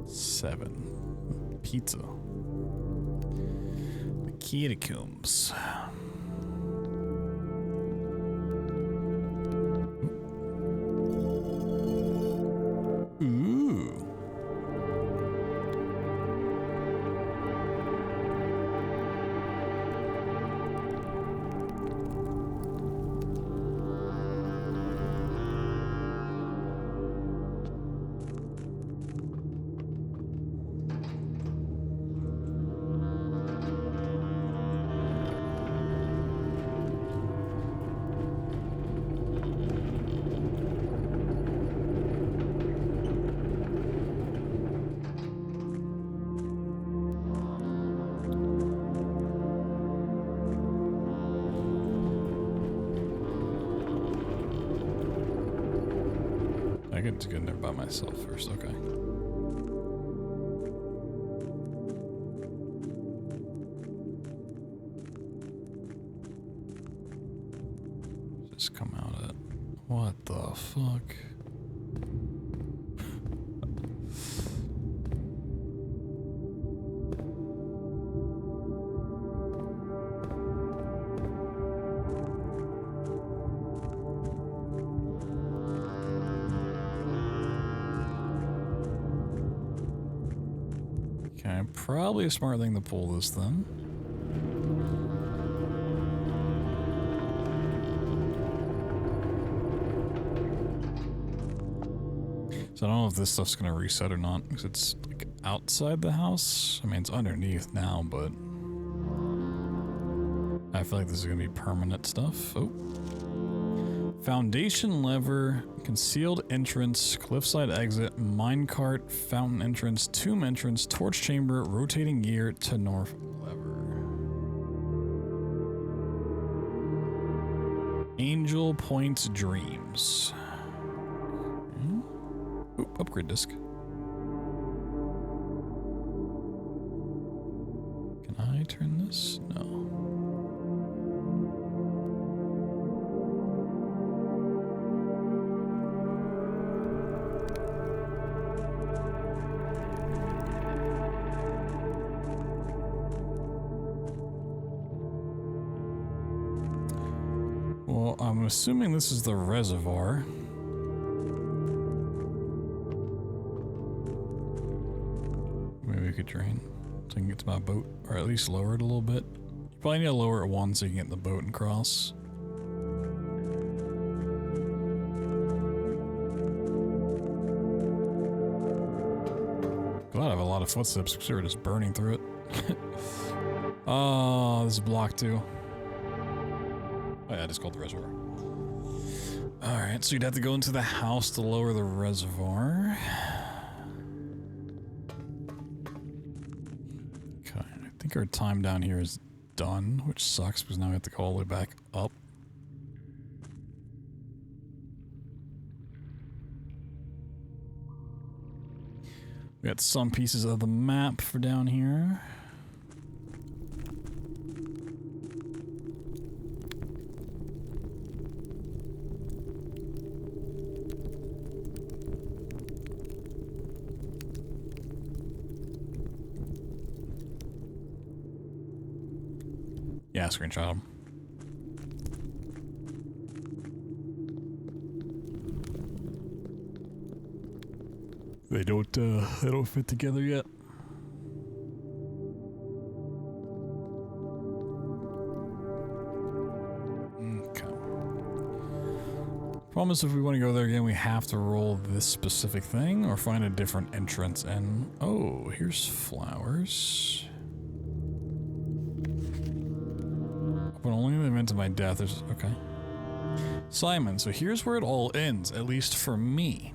Seven. Pizza. The catacombs. Ooh. I get to go in there by myself first, okay. Just come out at... What the fuck? Okay, probably a smart thing to pull this then. So I don't know if this stuff's gonna reset or not, because it's like outside the house. I mean, it's underneath now, but I feel like this is gonna be permanent stuff. Oh. Foundation lever, concealed entrance, cliffside exit, minecart, fountain entrance, tomb entrance, torch chamber, rotating gear to north lever. Angel Point Dreams. Oop, upgrade disc. Can I turn this? No. Well, I'm assuming this is the reservoir. Maybe we could drain so I can get to my boat, or at least lower it a little bit. You probably need to lower it one so you can get in the boat and cross. Glad I have a lot of footsteps because we're just burning through it. Oh, this is block 2. Oh yeah, just called the reservoir. Alright, so you'd have to go into the house to lower the reservoir. Okay, I think our time down here is done, which sucks because now we have to go all the way back up. We got some pieces of the map for down here. Yeah, screenshot them. They don't fit together yet. Okay. Promise if we want to go there again, we have to roll this specific thing or find a different entrance. And oh, here's flowers. But only in the event of my death. There's okay. Simon, so here's where it all ends, at least for me.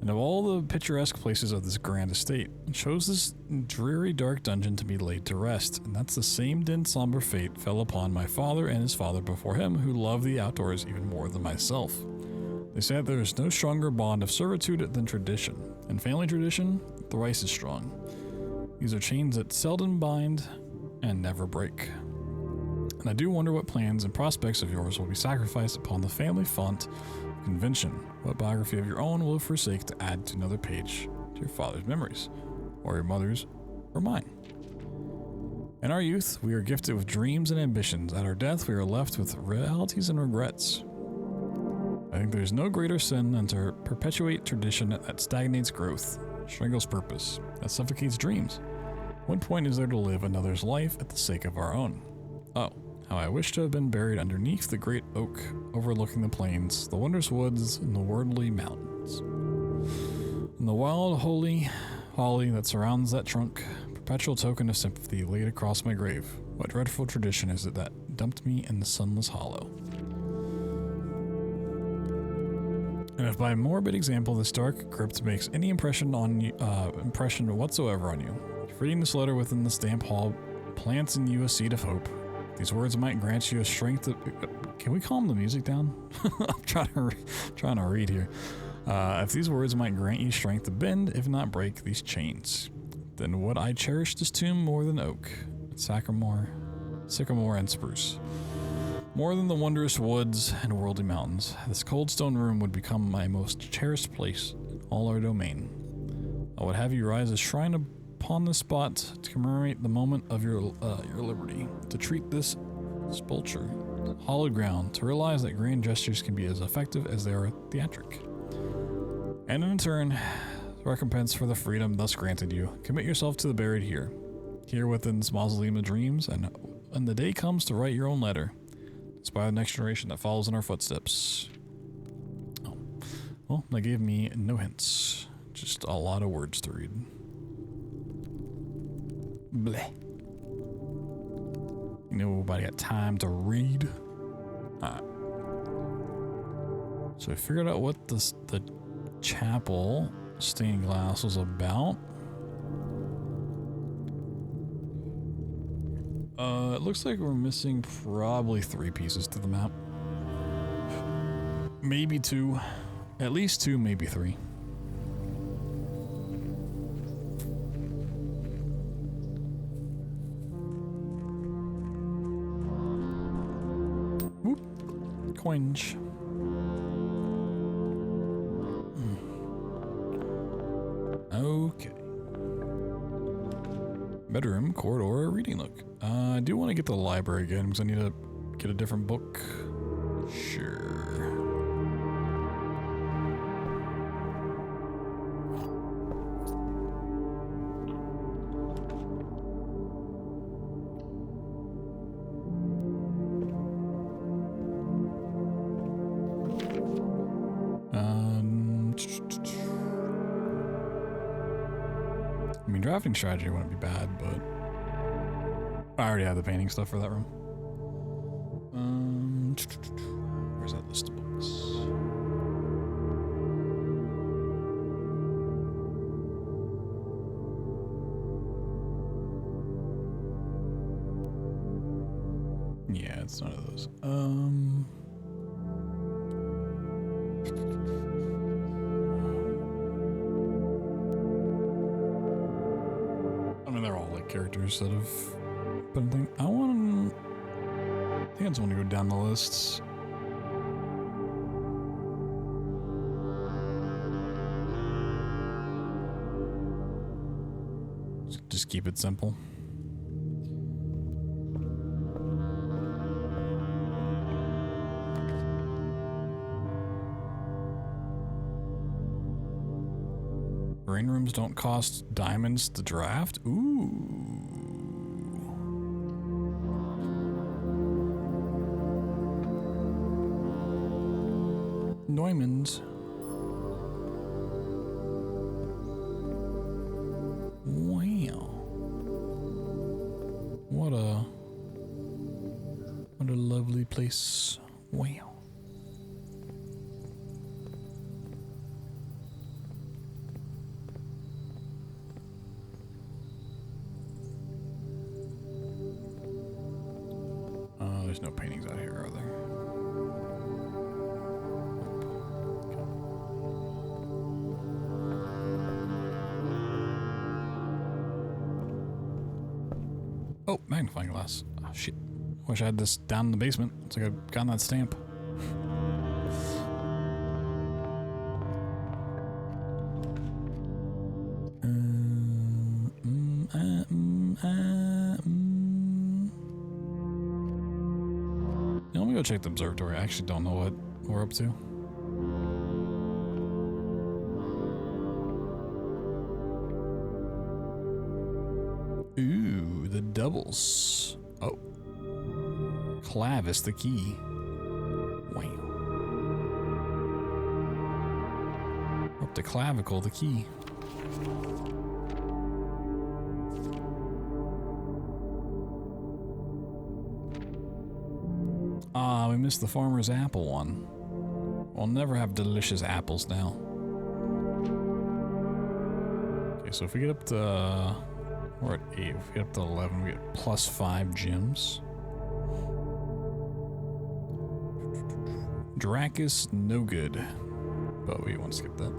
And of all the picturesque places of this grand estate, it chose this dreary dark dungeon to be laid to rest, and that's the same dim somber fate fell upon my father and his father before him, who loved the outdoors even more than myself. They say that there is no stronger bond of servitude than tradition, and family tradition thrice as strong. These are chains that seldom bind and never break. And I do wonder what plans and prospects of yours will be sacrificed upon the family font convention. What biography of your own will forsake to add to another page to your father's memories, or your mother's, or mine. In our youth, we are gifted with dreams and ambitions. At our death, we are left with realities and regrets. I think there is no greater sin than to perpetuate tradition that stagnates growth, strangles purpose, that suffocates dreams. What point is there to live another's life at the sake of our own? Oh, how I wish to have been buried underneath the great oak overlooking the plains, the wondrous woods, and the worldly mountains. And the wild holy holly that surrounds that trunk, perpetual token of sympathy laid across my grave. What dreadful tradition is it that dumped me in the sunless hollow? And if by morbid example this dark crypt makes any impression whatsoever on you, reading this letter within the stamp hall plants in you a seed of hope. These words might grant you a strength. Can we calm the music down? I'm trying to read here. If these words might grant you strength to bend, if not break, these chains, then would I cherish this tomb more than oak, sycamore, and spruce. More than the wondrous woods and worldly mountains, this cold stone room would become my most cherished place in all our domain. I would have you rise a shrine upon the spot to commemorate the moment of your liberty, to treat this sepulchre hallowed ground, to realize that grand gestures can be as effective as they are theatric. And in turn, recompense for the freedom thus granted you, commit yourself to the buried here within this mausoleum of dreams, and when the day comes to write your own letter, inspire the next generation that follows in our footsteps. Oh, well, they gave me no hints, just a lot of words to read. Bleh. Nobody got time to read. Alright. So I figured out what the chapel stained glass was about. It looks like we're missing probably 3 pieces to the map. Maybe 2. At least 2, maybe 3. Whoop. Coinage. Okay. Bedroom, corridor, reading nook. I do want to get the library again because I need to get a different book. Sure. I mean, drafting strategy wouldn't be bad, but I already have the painting stuff for that room. Where's that list of books? it's none of those. I mean, they're all like characters that have been thing. I think I just want to go down the lists. Just keep it simple. Green rooms don't cost diamonds to draft? Ooh. Neumanns. Wow. What a lovely place. Wow. There's no paintings out here, are there? Oh, magnifying glass. Oh, shit. Wish I had this down in the basement. Looks like I've gotten that stamp. Let me go check the observatory. I actually don't know what we're up to. Ooh, the doubles. Oh. Clavis, the key. Wow. Up to clavicle, the key. Ah, we missed the farmer's apple one. We'll never have delicious apples now. Okay, so if we get up to... we're at 8. If we get up to 11, we get plus 5 gems. Dracus, no good. But we won't skip that.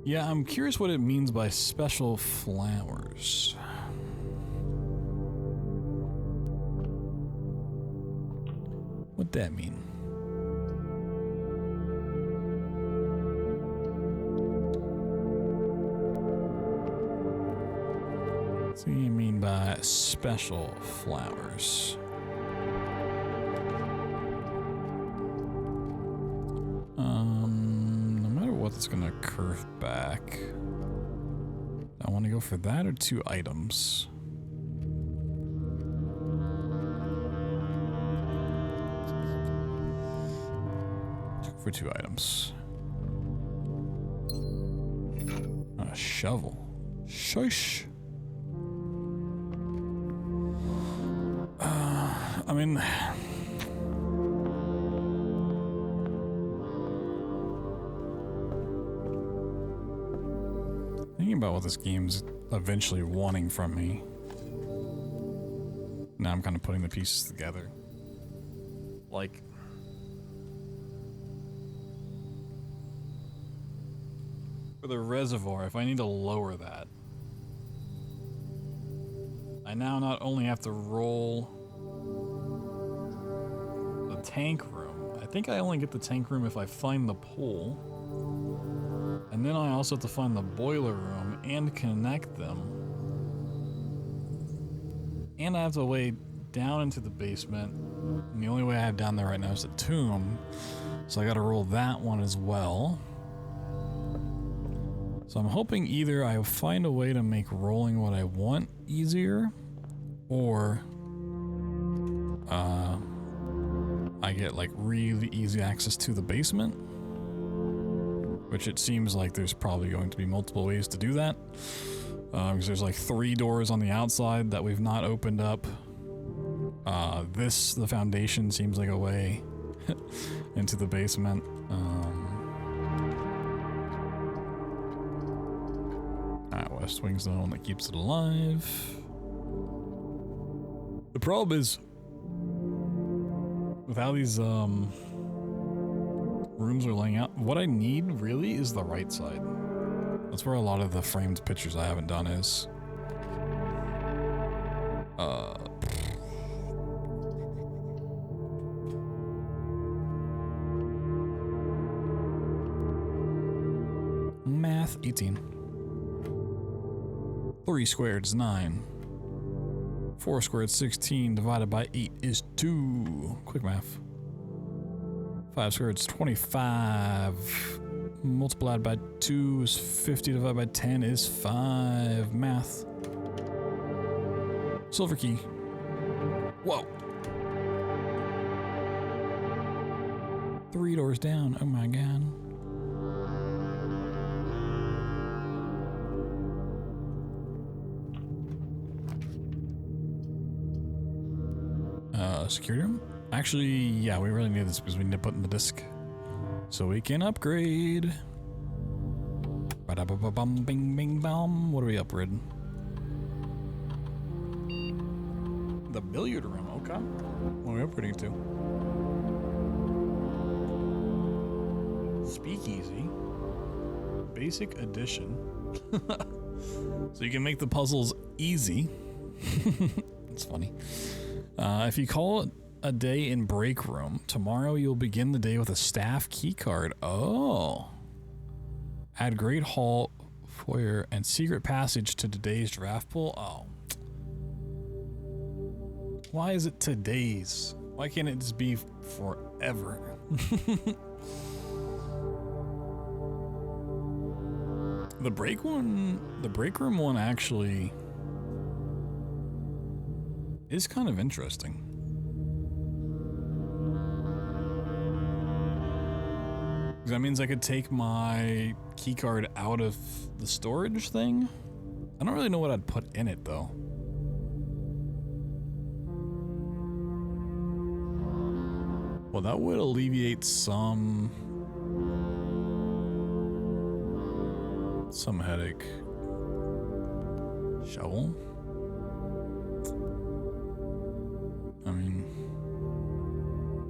Yeah, I'm curious what it means by special flowers. What'd that mean? What do you mean by special flowers? No matter what, it's gonna curve back. I want to go for that or 2 items. For 2 items. A shovel. Shush. I mean... thinking about what this game's eventually wanting from me. Now I'm kind of putting the pieces together. Like... for the reservoir, if I need to lower that, I now not only have to roll the tank room, I think I only get the tank room if I find the pool, and then I also have to find the boiler room and connect them, and I have to way down into the basement, and the only way I have down there right now is the tomb, so I gotta roll that one as well. So I'm hoping either I find a way to make rolling what I want easier, or I get like really easy access to the basement, which it seems like there's probably going to be multiple ways to do that, because there's like 3 doors on the outside that we've not opened up. The foundation seems like a way into the basement. West Wing's the one that keeps it alive. The The problem is with how these rooms are laying out, what I need really is the right side. That's where a lot of the framed pictures I haven't done is. Math 18. 3 squared is 9. 4 squared 16 divided by 8 is 2. Quick math. 5 squared is 25. Multiplied by 2 is 50 divided by 10 is 5. Math. Silver key. Whoa. 3 doors down. Oh my god. Security room? Actually, yeah, we really need this because we need to put in the disc so we can upgrade. Ba-da-ba-ba-bum, bing, bing, bum. What are we upgrading? The billiard room, okay. What are we upgrading to? Speakeasy. Basic edition. So you can make the puzzles easy. That's funny. If you call it a day in break room, tomorrow you'll begin the day with a staff key card. Oh. Add Great Hall, Foyer, and Secret Passage to today's draft pool. Oh. Why is it today's? Why can't it just be forever? The break room one actually is kind of interesting. Because that means I could take my key card out of the storage thing. I don't really know what I'd put in it though. Well, that would alleviate some headache. Shovel? I mean,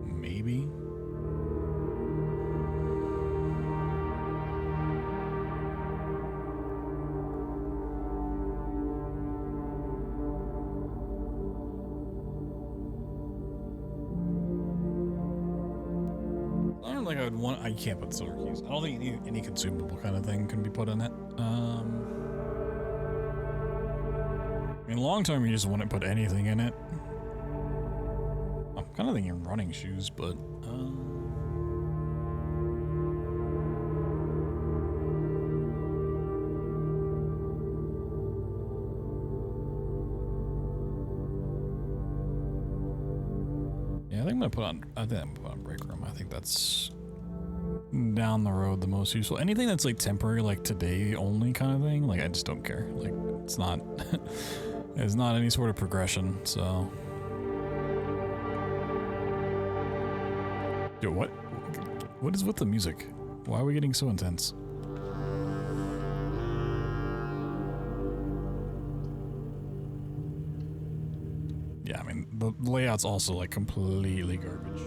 maybe. I don't think I would want. I can't put silver keys. I don't think any consumable kind of thing can be put in it. I mean, long term, you just wouldn't put anything in it. I'm kind of thinking running shoes, but yeah, I think I'm gonna put on. I think I'm gonna put on break room. I think that's down the road the most useful. Anything that's like temporary, like today only kind of thing, like I just don't care. Like it's not, it's not any sort of progression. So, yo, what is with the music? Why are we getting so intense? Yeah, I mean the layout's also like completely garbage.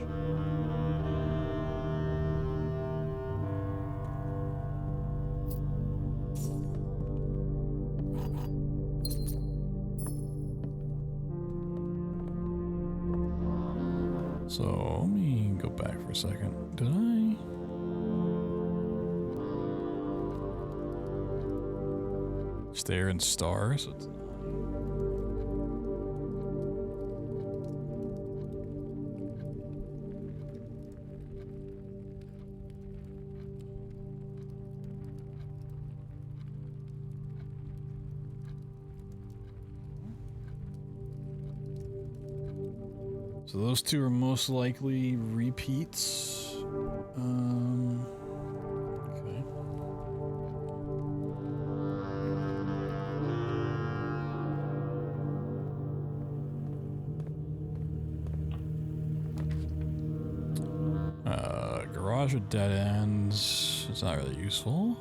So let me go back for a second. Did I? Stare and stars. So those two are most likely repeats. Okay. Garage with dead ends. It's not really useful.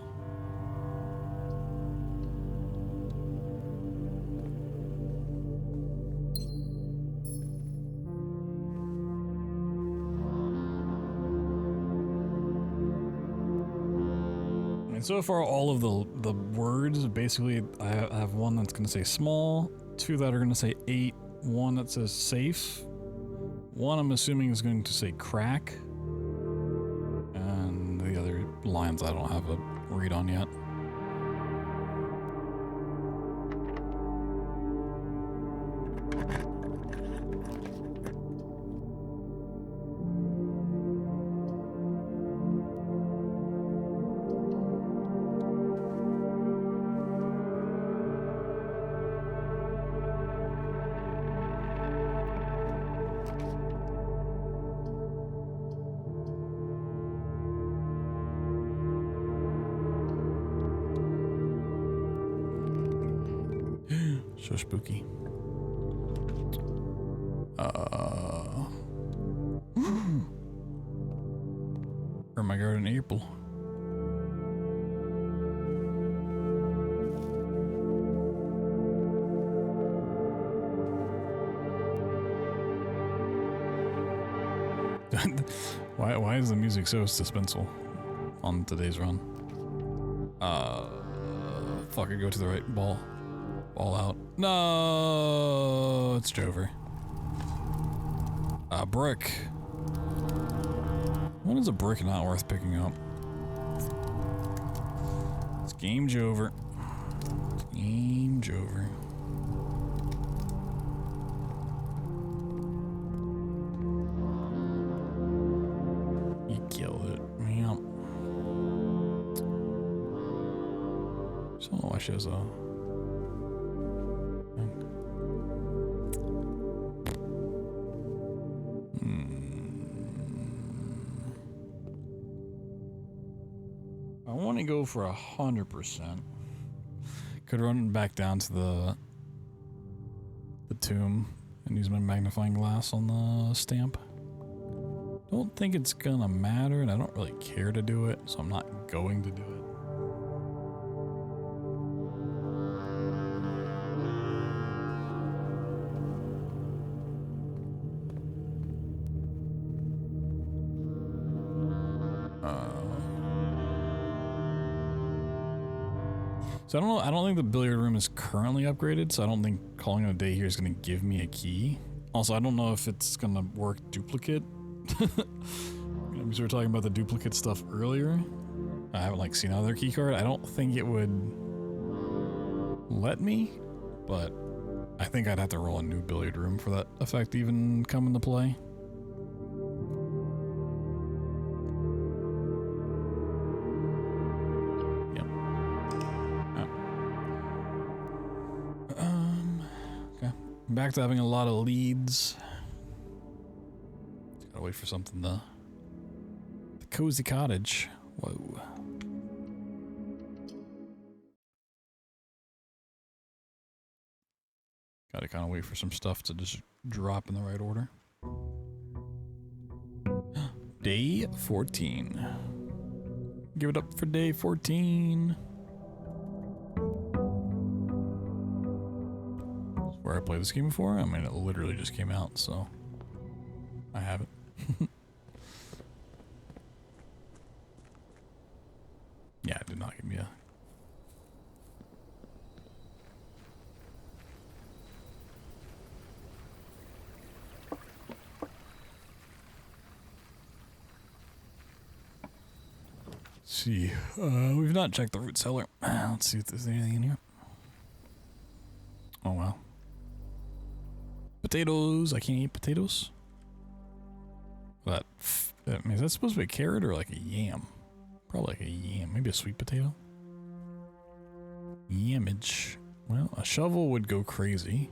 And so far, all of the words, basically, I have one that's going to say small, two that are going to say 8, one that says safe, one I'm assuming is going to say crack, and the other lines I don't have a read on yet. So spooky. Or my garden April. Why is the music so suspenseful on today's run? Fuck, I go to the right ball. Ball out. No, it's Jover. A brick. When is a brick not worth picking up? It's game Jover. It's game Jover. You killed it. Yep. So I don't know why she has a... I want to go for 100%. Could run back down to the tomb and use my magnifying glass on the stamp. Don't think it's gonna matter, and I don't really care to do it, so I'm not going to do it. So I don't think the billiard room is currently upgraded, so I don't think calling it a day here is going to give me a key. Also, I don't know if it's going to work duplicate. Because we were talking about the duplicate stuff earlier. I haven't seen another key card. I don't think it would let me, but I think I'd have to roll a new billiard room for that effect to even come into play. Back to having a lot of leads. Gotta wait for something the cozy cottage. Whoa. Gotta kind of wait for some stuff to just drop in the right order. Day 14. Give it up for day 14. Where I played this game before? I mean, it literally just came out, so I have it. Yeah, it did not give me a... Let's see. We've not checked the root cellar. Let's see if there's anything in here. Oh, wow. Potatoes. I can't eat potatoes. I mean, is that supposed to be a carrot or like a yam? Probably like a yam. Maybe a sweet potato. Yamage. Well, a shovel would go crazy.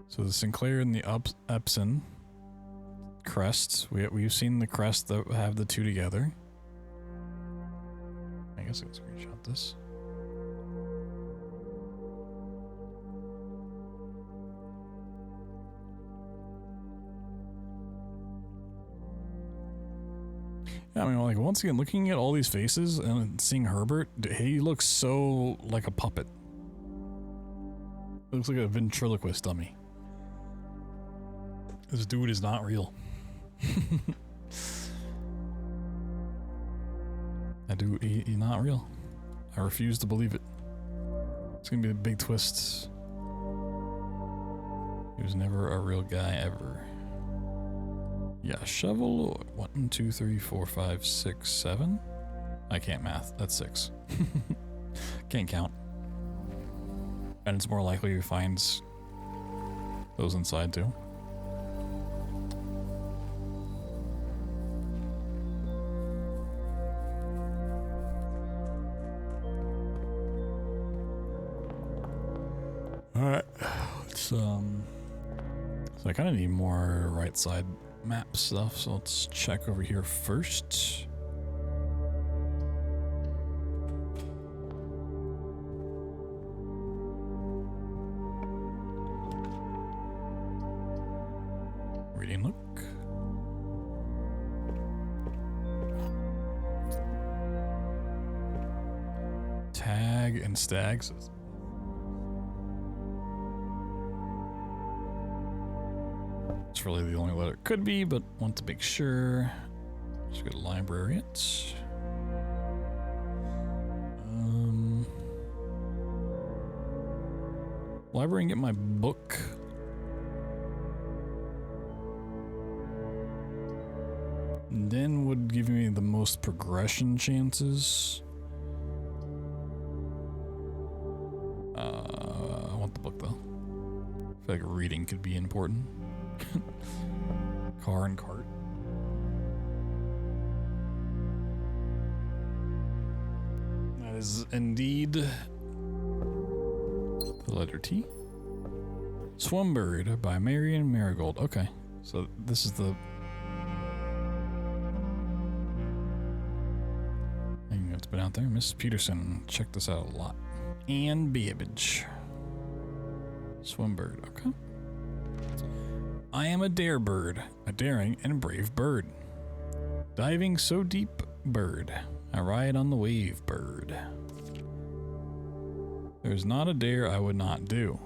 So the Sinclair and the Epson crests. We've seen the crests that have the two together. I guess I can screenshot this. Yeah, I mean, once again, looking at all these faces and seeing Herbert, he looks so like a puppet. It looks like a ventriloquist dummy. This dude is not real. He's not real. I refuse to believe it. It's gonna be a big twist. He was never a real guy ever. Yeah, shovel. 1, 2, 3, 4, 5, 6, 7. I can't math. That's 6. Can't count. And it's more likely he finds those inside too. Alright. So I kind of need more right side map stuff, so let's check over here first. Reading look. Tag and stags. It's really the only letter it could be, but want to make sure. Let's go to librarians. Library and get my book. And then would give me the most progression chances. I want the book though. I feel like reading could be important. Car and cart. That is indeed the letter T. Swimbird by Marion Marigold. Okay, so this is the. It's been out there. Mrs. Peterson checked this out a lot. And Babbage. Swimbird. Okay. I am a dare bird, a daring and brave bird. Diving so deep, bird, I ride on the wave, bird. There's not a dare I would not do.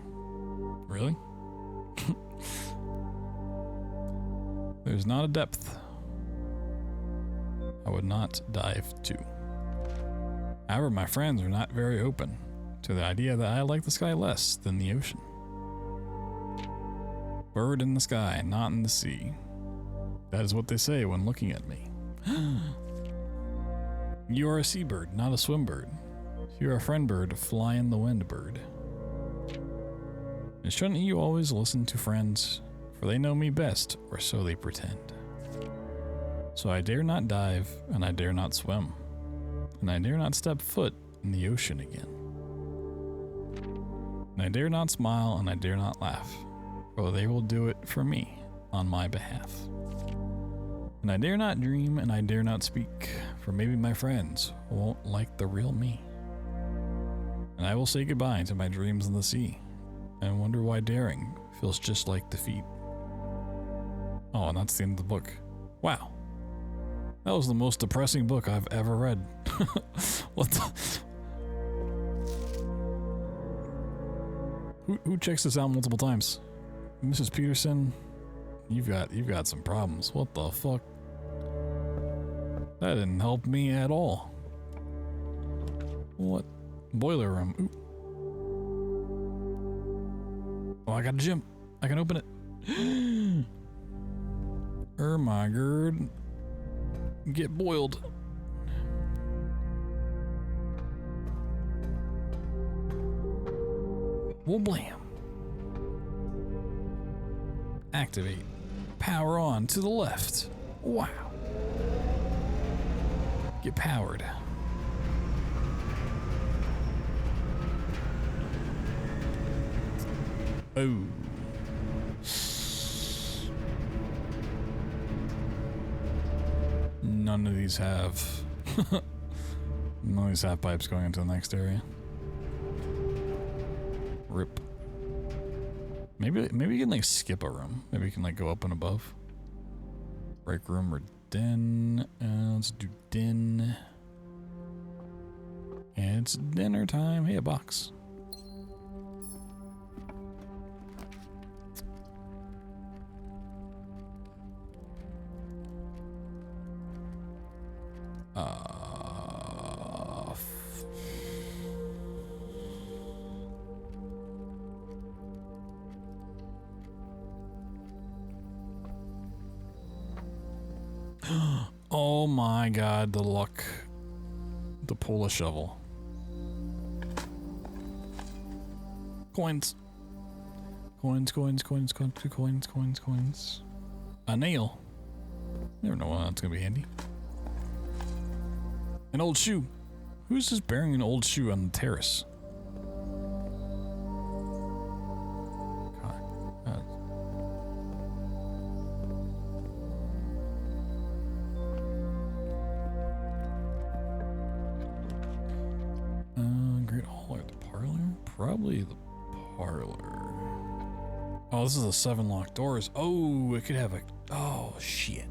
Really? There's not a depth I would not dive to. However, my friends are not very open to the idea that I like the sky less than the ocean. Bird in the sky, not in the sea. That is what they say when looking at me. You are a seabird, not a swimbird. You are a friend bird, fly in the wind bird. And shouldn't you always listen to friends? For they know me best, or so they pretend. So I dare not dive, and I dare not swim. And I dare not step foot in the ocean again. And I dare not smile, and I dare not laugh. For they will do it for me on my behalf. And I dare not dream and I dare not speak, for maybe my friends won't like the real me. And I will say goodbye to my dreams in the sea, and wonder why daring feels just like defeat. Oh, and that's the end of the book. Wow. That was the most depressing book I've ever read. What the? Who checks this out multiple times? Mrs. Peterson, you've got some problems. What the fuck? That didn't help me at all. What? Boiler room. Ooh. Oh, I got a gym. I can open it. Oh my god. Get boiled. Well, blam. Activate. Power on to the left. Wow. Get powered. Oh. None of these have. None of these have pipes going into the next area. Rip. Maybe we can like skip a room. Maybe we can like go up and above. Break room or den. Let's do den. And it's dinner time. Hey, a box. Oh my god, the luck to pull a shovel. Coins. Coins, coins, coins, coins, coins, coins, coins. A nail. Never know when that's gonna be handy. An old shoe. Who's just bearing an old shoe on the terrace? Great hall or the parlor? Probably the parlor. Oh, this is the 7 locked doors. Oh, it could have a... Oh, shit.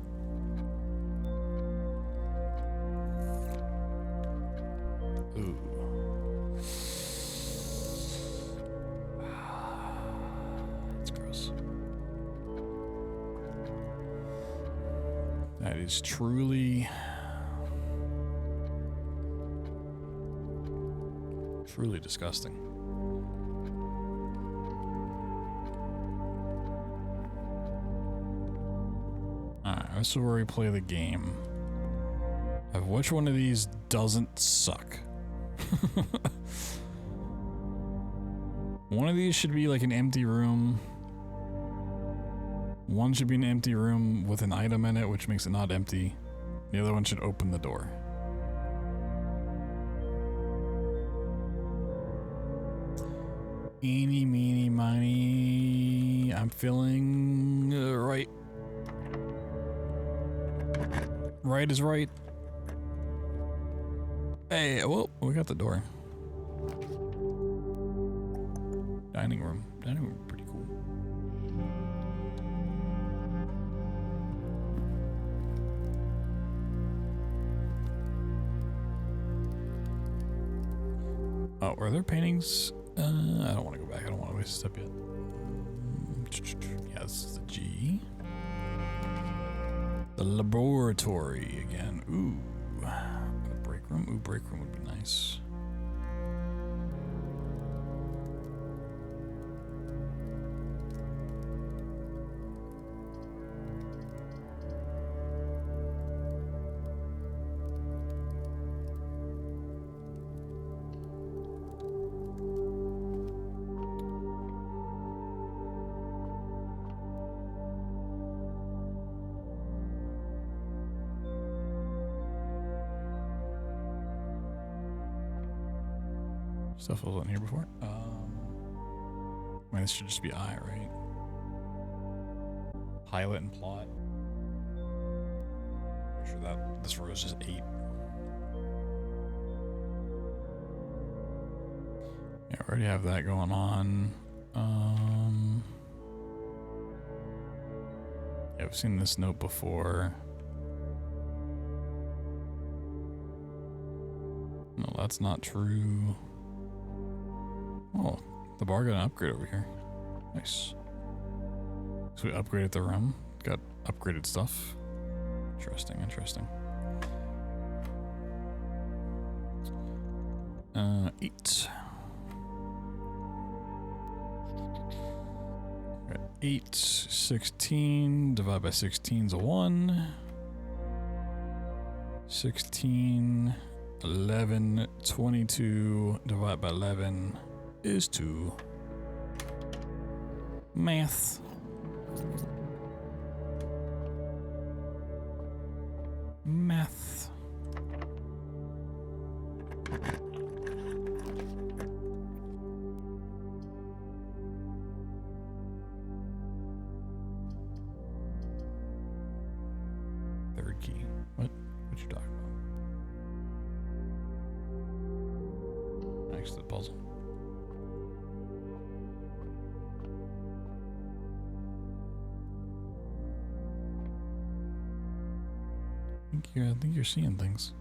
Ooh. That's gross. That is truly disgusting. Alright, this is where we play the game of which one of these doesn't suck. One of these should be like an empty room. One should be an empty room with an item in it, which makes it not empty. The other one should open the door. Eeny, meeny, miny. I'm feeling right. Right is right. Hey, well, we got the door. Dining room. Dining room, pretty cool. Oh, are there paintings? I don't want to go back. I don't want to waste a step yet. Yeah, this is the G. The laboratory again. Ooh. A break room. Ooh, break room would be nice. Stuff wasn't here before. I mean, this should just be I, right? Pilot and plot. I'm sure that this row is just 8. Yeah, we already have that going on. Yeah, I've seen this note before. No, that's not true. Oh, the bar got an upgrade over here. Nice. So we upgraded the room. Got upgraded stuff. Interesting, interesting. 8. Got 8, 16. Divide by 16 is a 1. 16, 11, 22. Divide by 11. Is 2. Math. Math. Third key. What you talking about? Next to the puzzle. I think you're seeing things.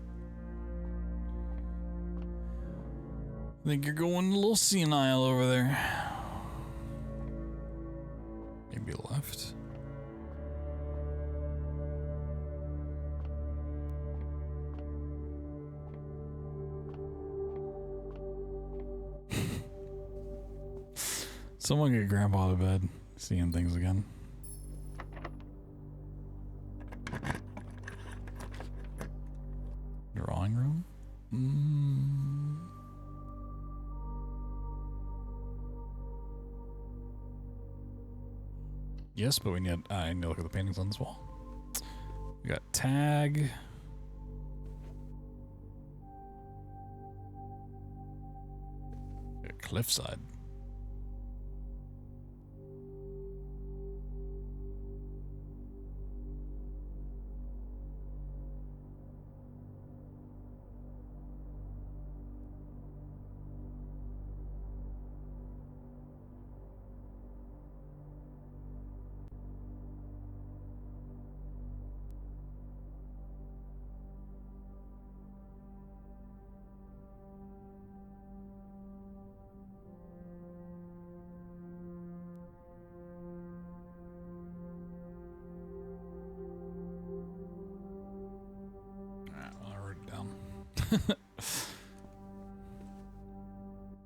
I think you're going a little senile over there. Maybe left. Someone get Grandpa to bed. Seeing things again. Drawing room? Yes, but I need to look at the paintings on this wall. We got tag. We got cliffside.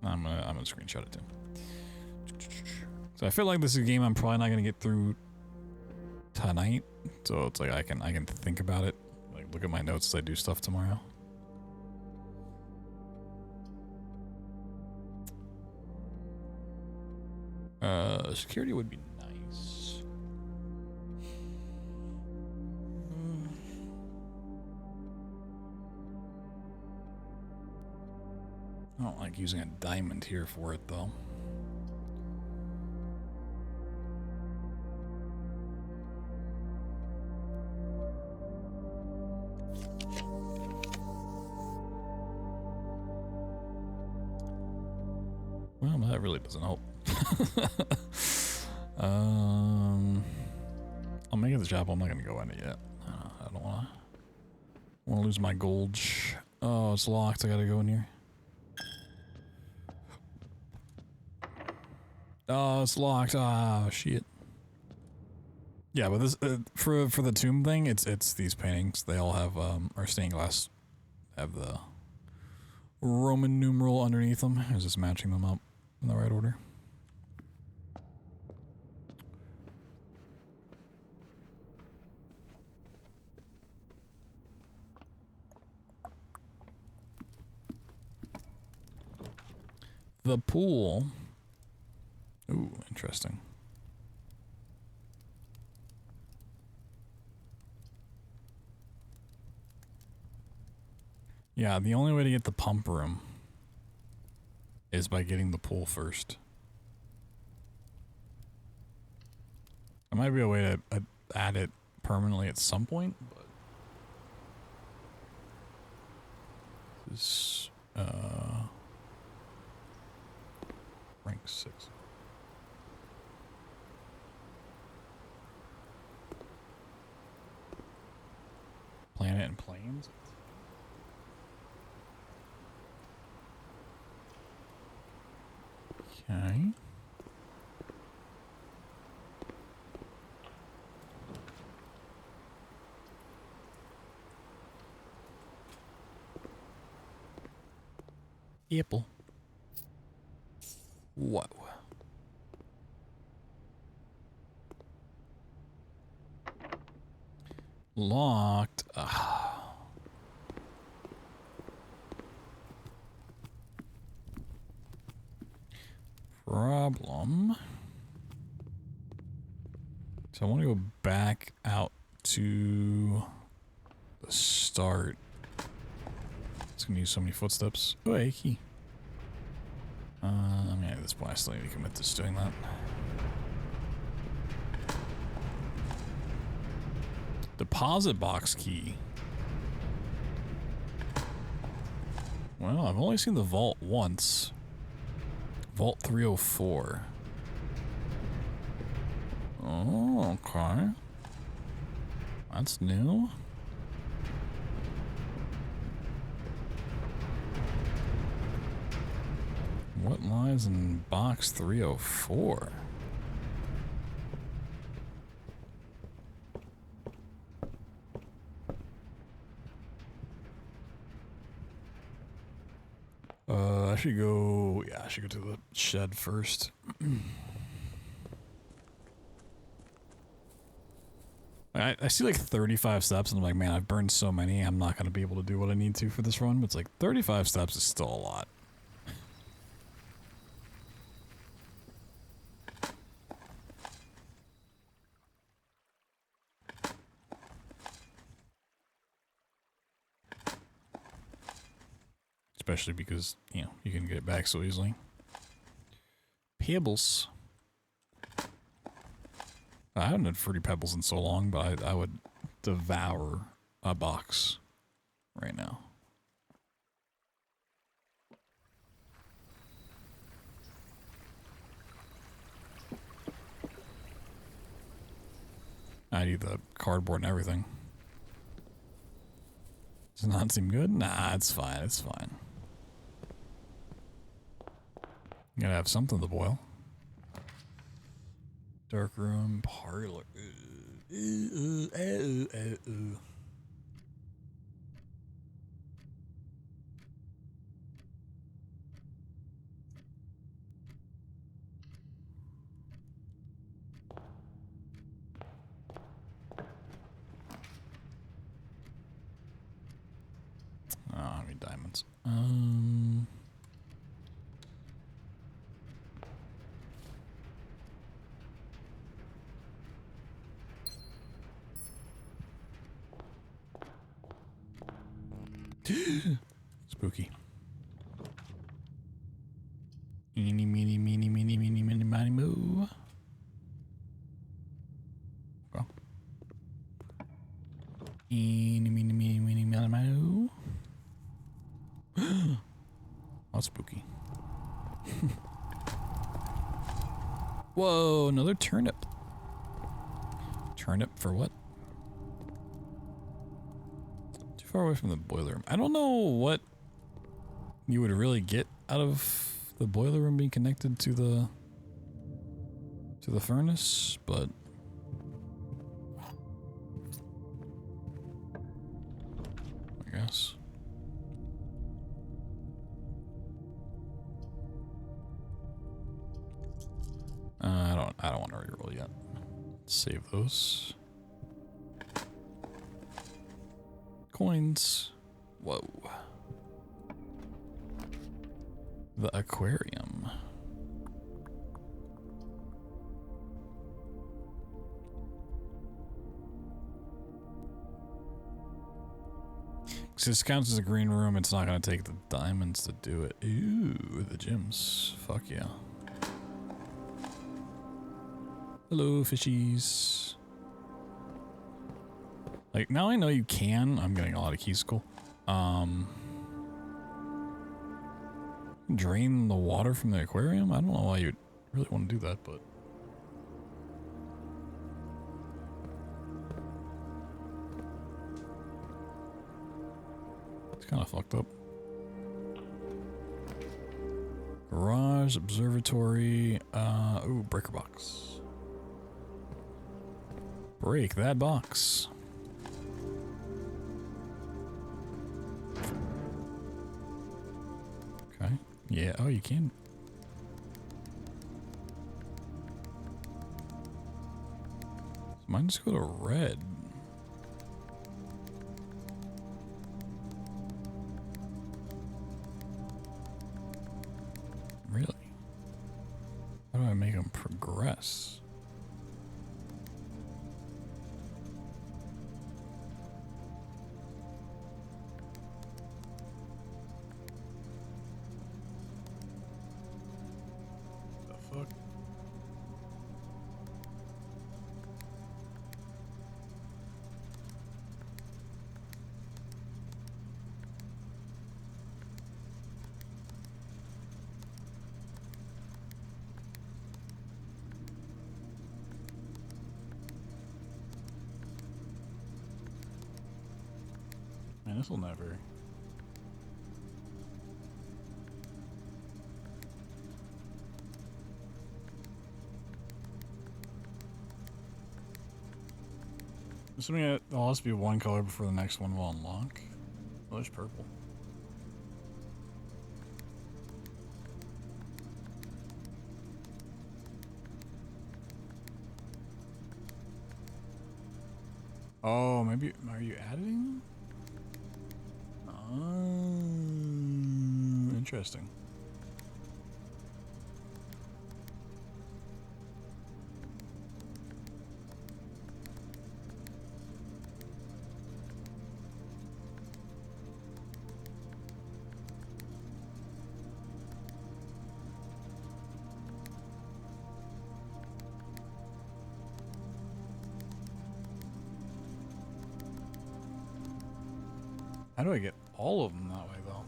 I'm gonna screenshot it too. So I feel like this is a game I'm probably not gonna get through tonight. So it's like I can think about it, like look at my notes as I do stuff tomorrow. Security would be nice. I don't like using a diamond here for it, though. Well, that really doesn't help. I'll make it the chapel. I'm not going to go in it yet. I don't want to lose my gold. Oh, it's locked. I got to go in here. Oh, it's locked. Ah, shit. Yeah, but this for the tomb thing, it's these paintings. They all have are stained glass. Have the Roman numeral underneath them. I was just matching them up in the right order. The pool. Ooh, interesting. Yeah, the only way to get the pump room is by getting the pool first. There might be a way to add it permanently at some point, but this rank 6. Planet and planes. Okay. Apple. Whoa. Locked. Problem. So I want to go back out to the start. It's gonna use so many footsteps. Oh, hey, key. I mean, at this point, I still need to commit to just doing that. Deposit box key. Well, I've only seen the vault once. Vault 304. Oh, okay. That's new. What lies in box 304? I should go. Yeah, I should go to the shed first. I see like 35 steps and I'm like, man, I've burned so many, I'm not going to be able to do what I need to for this run. But it's like 35 steps is still a lot. Especially because, you know, you can get it back so easily. Pebbles. I haven't had Fruity Pebbles in so long, but I would devour a box right now. I need the cardboard and everything. Does not seem good? Nah, it's fine, it's fine. You gotta have something to boil. Dark room, parlor. Oh, I need diamonds. Spooky. Eeny, meeny, meeny, meeny, meeny, meeny, miny, moo. Go. Eeny, meeny, meeny, meeny, miny, moo. That's spooky. Whoa, another turnip. Turnip for what? Too far away from the boiler room. I don't know what you would really get out of the boiler room being connected to the furnace, but I guess. I don't want to reroll yet. Save those. Coins. Whoa. The aquarium. Because this counts as a green room, it's not going to take the diamonds to do it. Ooh, the gems. Fuck yeah. Hello, fishies. Like, now I know you can. I'm getting a lot of keys, cool. Drain the water from the aquarium? I don't know why you'd really want to do that, but... it's kind of fucked up. Garage, observatory, ooh, breaker box. Break that box. Okay. Yeah, oh, you can. Mine just go to red. Really? How do I make them progress? The fuck? Man, this will never. Assuming it'll also be one color before the next one will unlock. Oh, there's purple. Oh, maybe, are you editing? Interesting. How do I get all of them that way, though?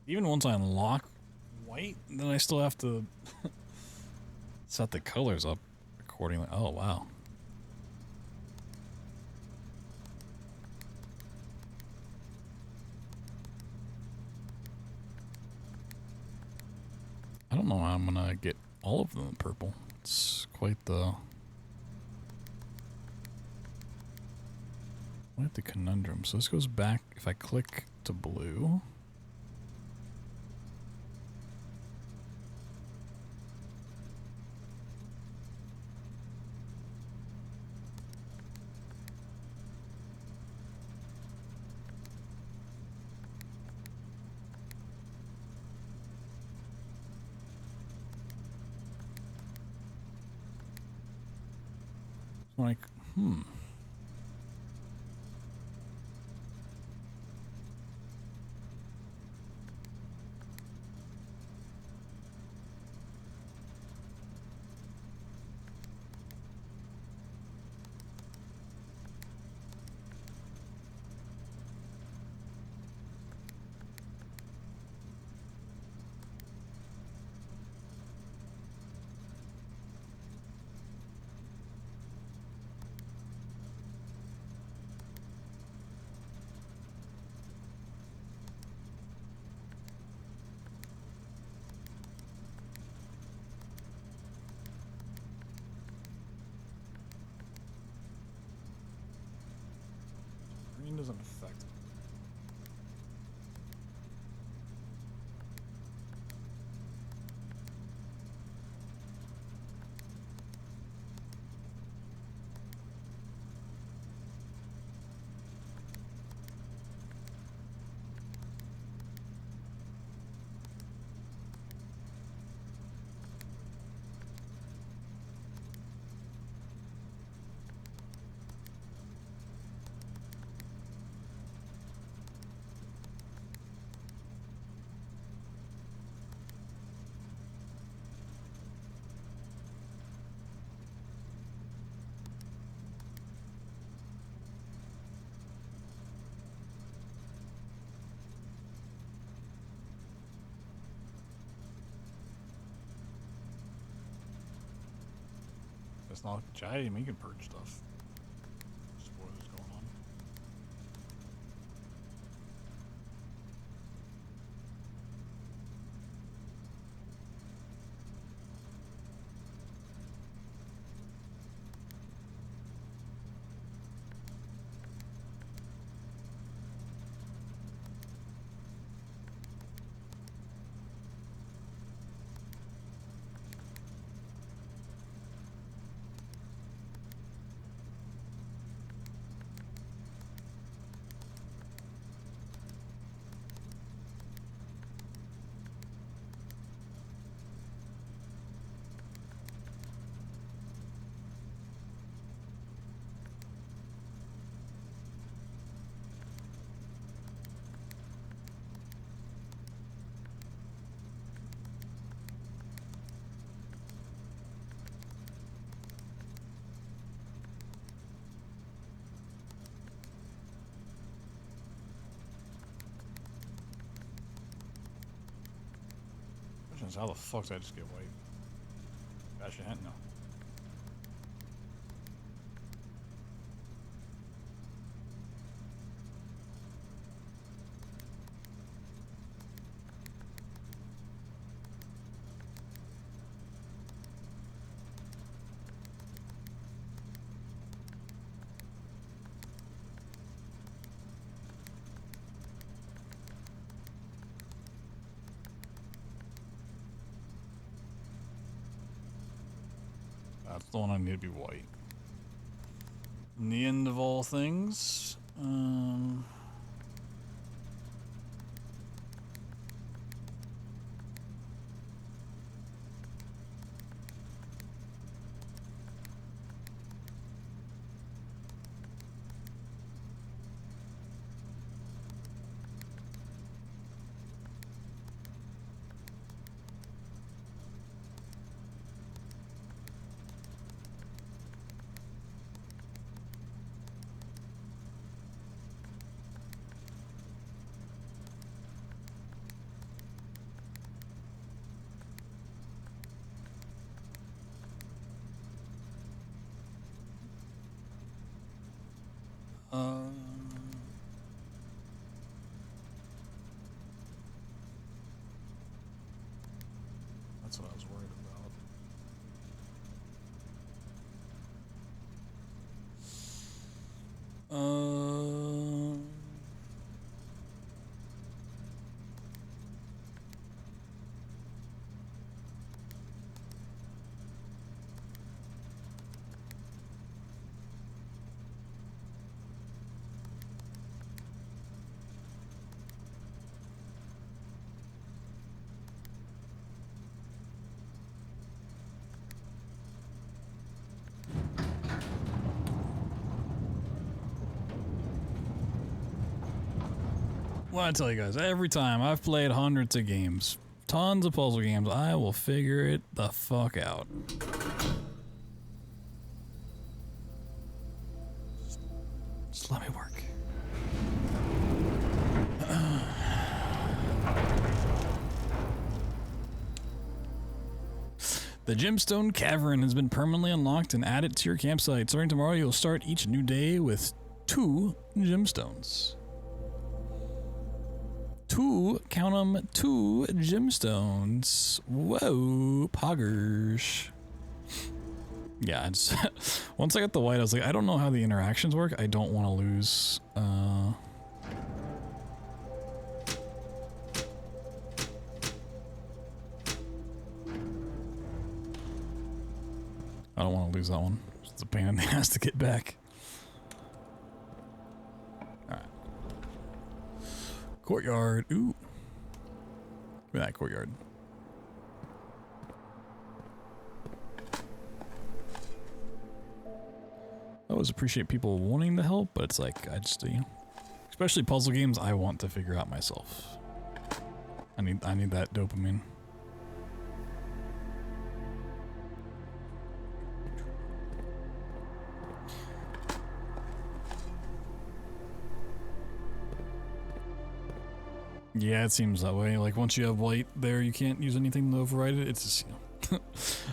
Even once I unlock white, then I still have to set the colors up accordingly. Oh, wow. I don't know how I'm gonna get all of them purple. It's quite the conundrum. So this goes back, if I click to blue. Like, green doesn't affect me. It's not giant. You can purge stuff. Spoilers going on. How the fuck did I just get white? Bash your hand? No. That's the one I need to be white. In the end of all things, that's what I was worried about. Well, I tell you guys, every time I've played hundreds of games, tons of puzzle games, I will figure it the fuck out. Just let me work. The Gemstone Cavern has been permanently unlocked and added to your campsite. Starting tomorrow, you'll start each new day with 2 gemstones. Count them, 2 gemstones. Whoa, poggers. Yeah, I just once I got the white, I was like, I don't know how the interactions work. I don't want to lose. I don't want to lose that one. It's a pain in the ass to get back. Alright. Courtyard. Ooh. Look at that courtyard. I always appreciate people wanting to help, but it's like, I just, you know, especially puzzle games, I want to figure out myself. I need that dopamine. Yeah, it seems that way. Like, once you have white there, you can't use anything to override it. It's just, you know,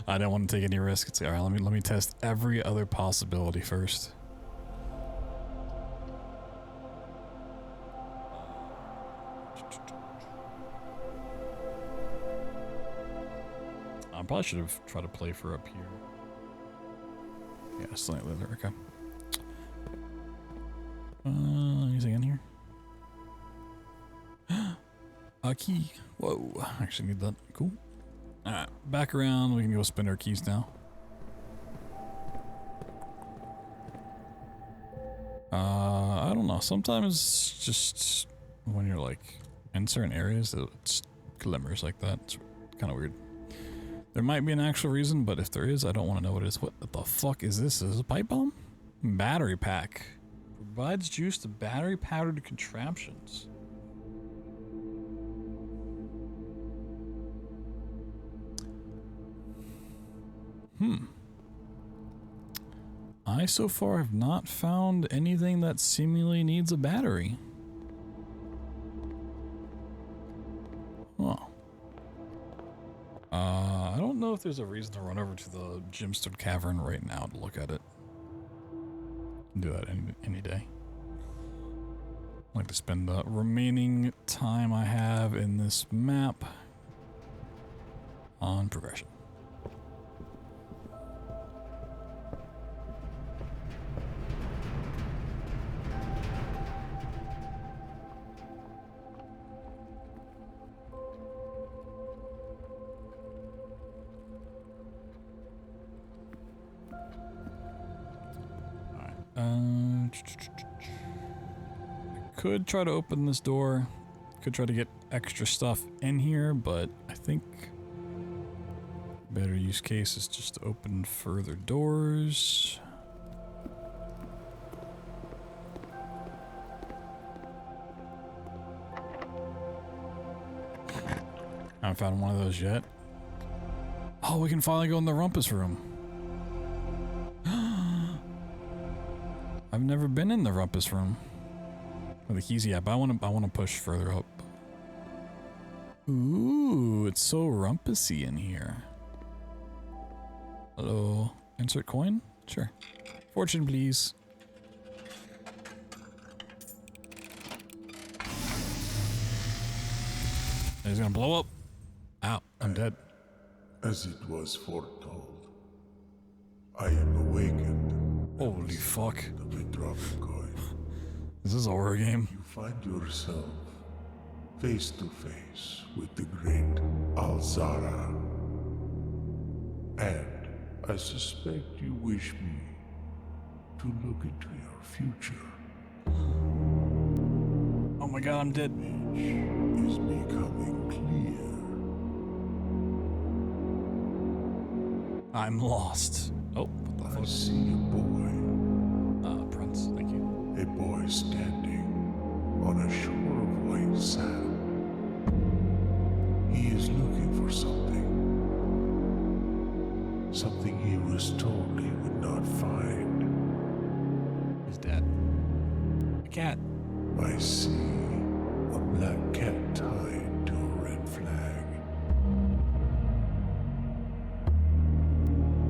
I don't want to take any risk. It's like, all right, let me test every other possibility first. I probably should have tried to play for up here. Yeah, slightly there. Okay. Anything in here? A key. Whoa. Actually need that. Cool. Alright. Back around. We can go spin our keys now. I don't know. Sometimes just when you're like in certain areas, it's glimmers like that. It's kind of weird. There might be an actual reason, but if there is, I don't want to know what it is. What the fuck is this? Is this a pipe bomb? Battery pack. Provides juice to battery powdered contraptions. I so far have not found anything that seemingly needs a battery. Oh. if there's a reason to run over to the Gemstone Cavern right now to look at it. Do that any day. I'd like to spend the remaining time I have in this map on progression. Could try to open this door. Could try to get extra stuff in here, but I think better use case is just to open further doors. I haven't found one of those yet. Oh, we can finally go in the rumpus room. I've never been in the rumpus room. With the keys, yeah, but I want to push further up. Ooh, it's so rumpusy in here. Hello, insert coin? Sure. Fortune, please. He's gonna blow up. Ow, I'm dead. As it was foretold, I am awakened. Holy fuck. The dropping coin. Is this a horror game? You find yourself face to face with the great Alzara. And I suspect you wish me to look into your future. Oh my god, I'm dead. Which is becoming clear. I'm lost. Oh, what the I fuck? see a boy. Prince, thank you. A boy standing on a shore of white sand. He is looking for something. Something he was told he would not find. He's dead. A cat. I see a black cat tied to a red flag.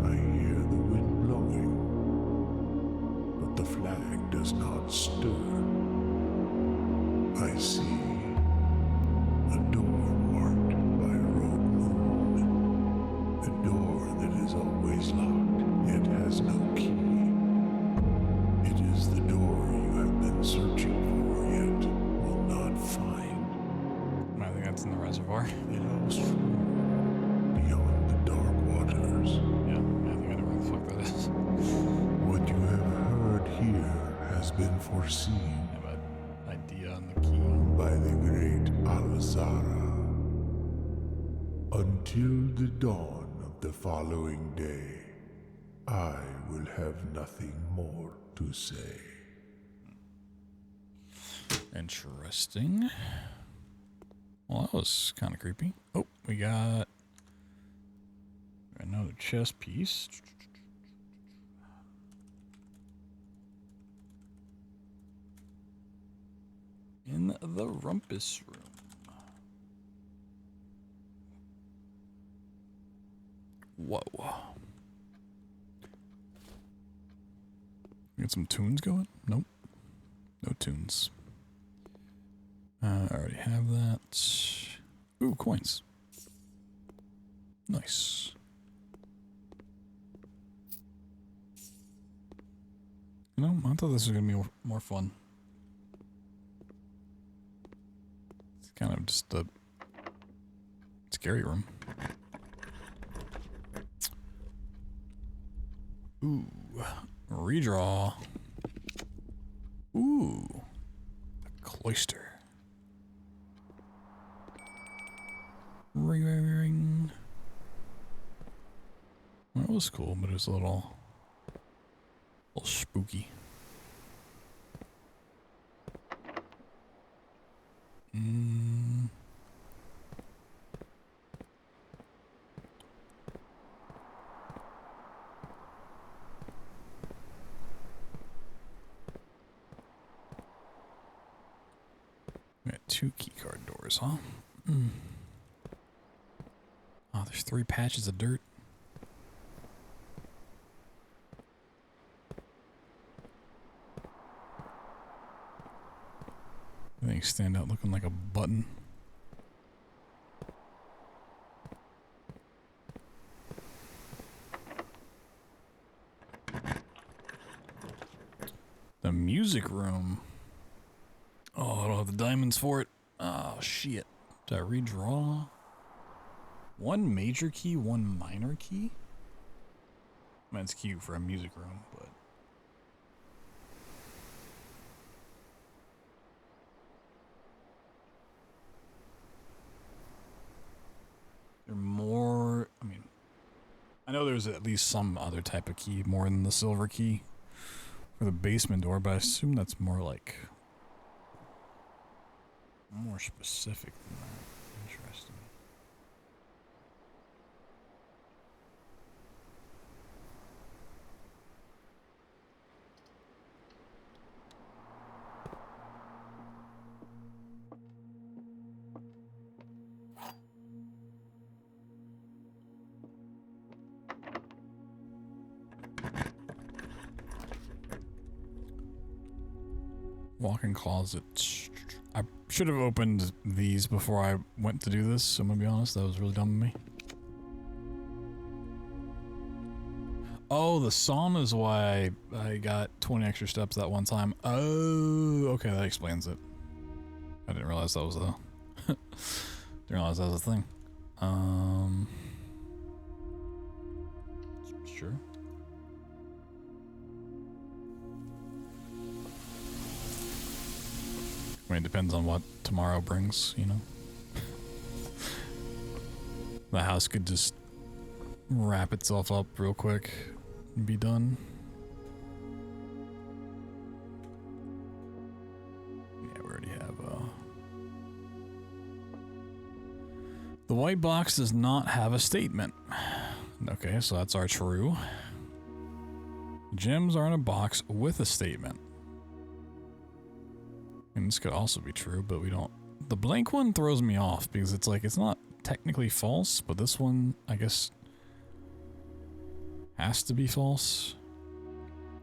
I hear the wind blowing, but the flag does not stir. I see a door marked by a rogue moon. A door that is always locked, yet has no key. It is the door you have been searching for, yet will not find. I think that's in the reservoir. A lost room beyond the dark waters. Yeah, I think I know where the fuck that is. What you have heard here has been foreseen I have an idea on the key. by the great Alzara. Until the dawn of the following day, I will have nothing more to say. Interesting. Well, that was kind of creepy. Oh, we got another chest piece. In the rumpus room. Whoa. Get some tunes going? Nope. No tunes. I already have that. Ooh, coins. Nice. You know, I thought this was going to be more fun. It's kind of just a scary room. Ooh, redraw. Ooh, a cloister. Ring, ring, ring. That was cool, but it was a little spooky. We got 2 keycard doors, huh? Oh, there's 3 patches of dirt. Thing stand out looking like a button. The music room. Oh, I don't have the diamonds for it. Oh, shit. Did I redraw? One major key, one minor key? I mean, it's cute for a music room, but... There are more... I mean... I know there's at least some other type of key more than the silver key for the basement door, but I assume that's more like... more specific than that. Interesting. Walk-in closet. I should have opened these before I went to do this, so I'm gonna be honest, that was really dumb of me. Oh, the sauna is why I got 20 extra steps that one time. Oh, okay, that explains it. I didn't realize that was a... didn't realize that was a thing. Sure. I mean, it depends on what tomorrow brings, you know? The house could just wrap itself up real quick and be done. Yeah, we already have, The white box does not have a statement. Okay, so that's our true. Gems are in a box with a statement. And this could also be true, but we don't... The blank one throws me off because it's like, it's not technically false, but this one, I guess, has to be false.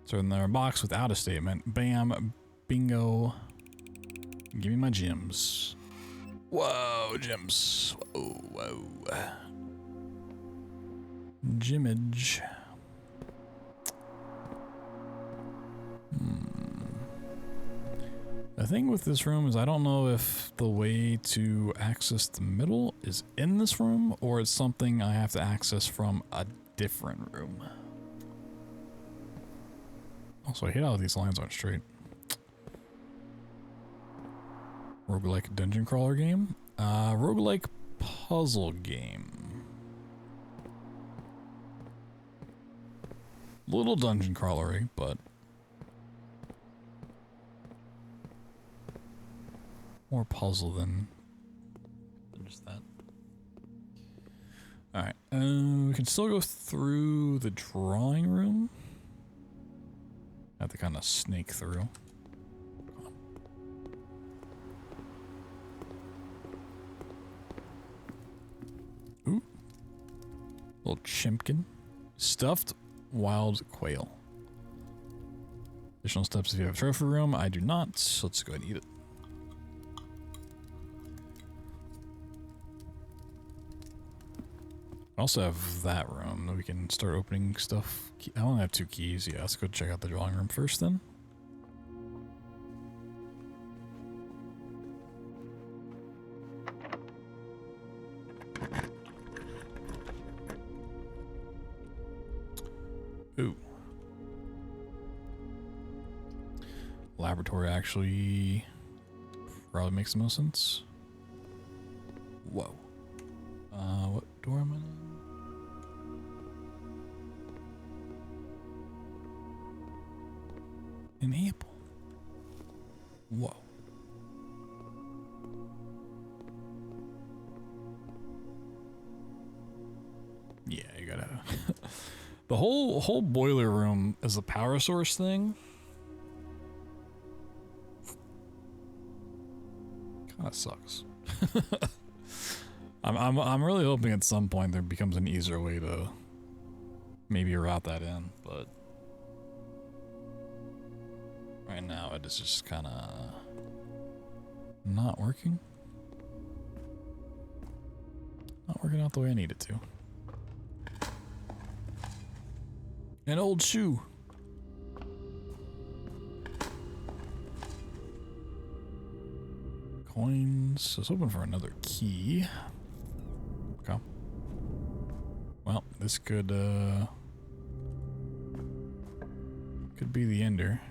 So in their box without a statement, bam, bingo. Give me my gems. Whoa, gems. Whoa, whoa. Gemage. The thing with this room is I don't know if the way to access the middle is in this room or it's something I have to access from a different room. Also, I hate how these lines aren't straight. Roguelike dungeon crawler game? Roguelike puzzle game. Little dungeon crawlery, but more puzzle than just that. Alright, we can still go through the drawing room. Have to kind of snake through. Ooh. Little chimpkin. Stuffed wild quail. Additional steps if you have a trophy room. I do not, so let's go ahead and eat it. I also have that room that we can start opening stuff. I only have 2 keys. Yeah, let's go check out the drawing room first then. Ooh. Laboratory actually probably makes the most sense. Whoa. What door am I in? An apple. Whoa. Yeah, you gotta... The whole boiler room is a power source thing. Kinda sucks. I'm really hoping at some point there becomes an easier way to maybe route that in, but right now it is just kind of Not working? Not working out the way I need it to. An old shoe. Coins. I was hoping for another key. Okay. Well, this could be the ender.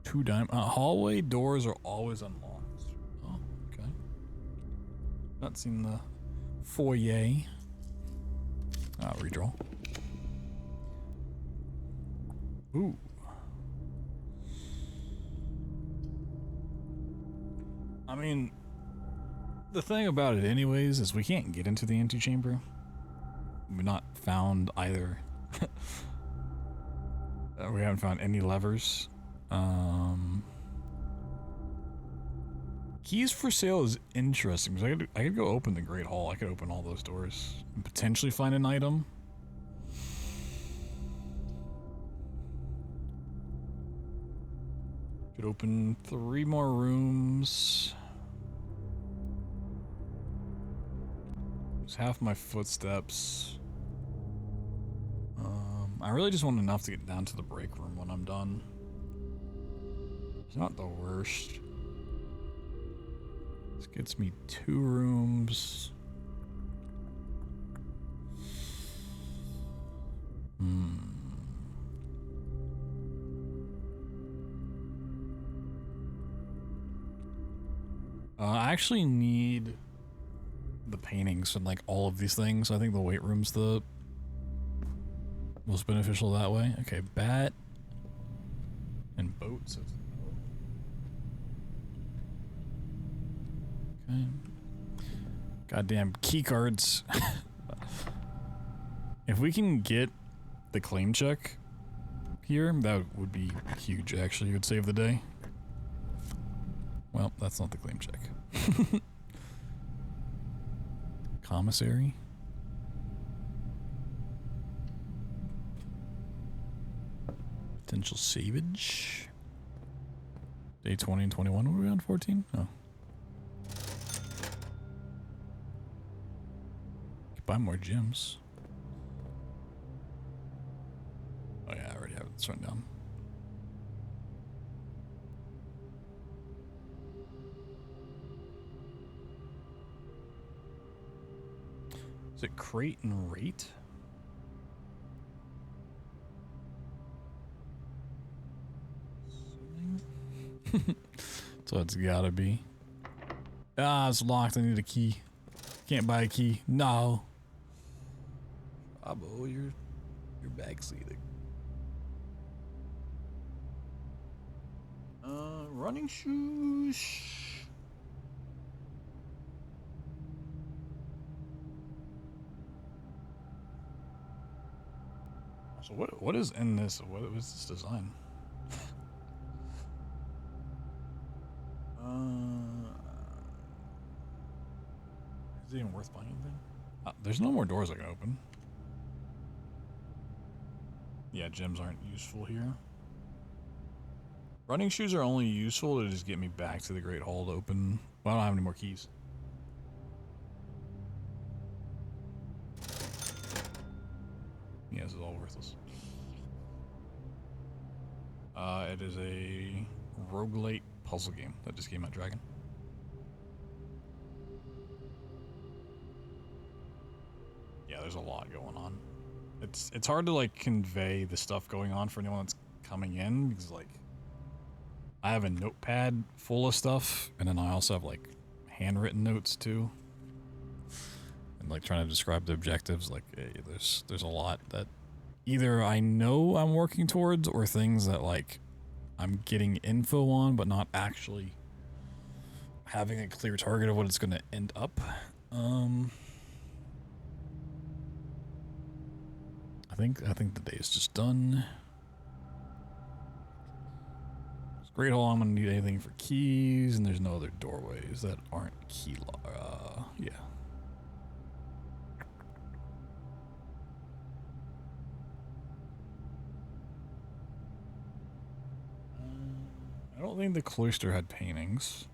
2 diamond. Hallway doors are always unlocked. Oh, okay. Not seen the foyer. Redraw. Ooh. I mean, the thing about it anyways is we can't get into the antechamber. We've not found either. We haven't found any levers. Keys for sale is interesting because I could go open the Great Hall. I could open all those doors and potentially find an item. Could open 3 more rooms. It's half my footsteps. I really just want enough to get down to the break room when I'm done. It's not the worst. This gets me 2 rooms. I actually need the paintings and like all of these things. I think the weight room's the most beneficial that way. Okay, bat and boats. Okay. Goddamn key cards. If we can get the claim check here, that would be huge actually. It would save the day. Well, that's not the claim check. Commissary. Potential savage. Day 20 and 21. Were we on 14? Oh. Could buy more gems. Oh yeah, I already have it written down. Is it crate and rate? So it's gotta be. Ah, it's locked. I need a key. Can't buy a key. No. Bravo, you're backseating. Running shoes. So what is in this? What was this design? Is it even worth buying anything? There's no more doors I can open. Yeah, gems aren't useful here. Running shoes are only useful to just get me back to the Great Hall to open. Well, I don't have any more keys. Yeah, this is all worthless. It is a roguelike puzzle game that just came out, Dragon. Yeah, there's a lot going on. It's hard to like convey the stuff going on for anyone that's coming in because like I have a notepad full of stuff and then I also have like handwritten notes too. And like trying to describe the objectives, like there's a lot that either I know I'm working towards or things that like I'm getting info on but not actually having a clear target of what it's going to end up. I think the day is just done. It's Great Hall. I'm gonna need anything for keys, and there's no other doorways that aren't key yeah. I don't think the cloister had paintings.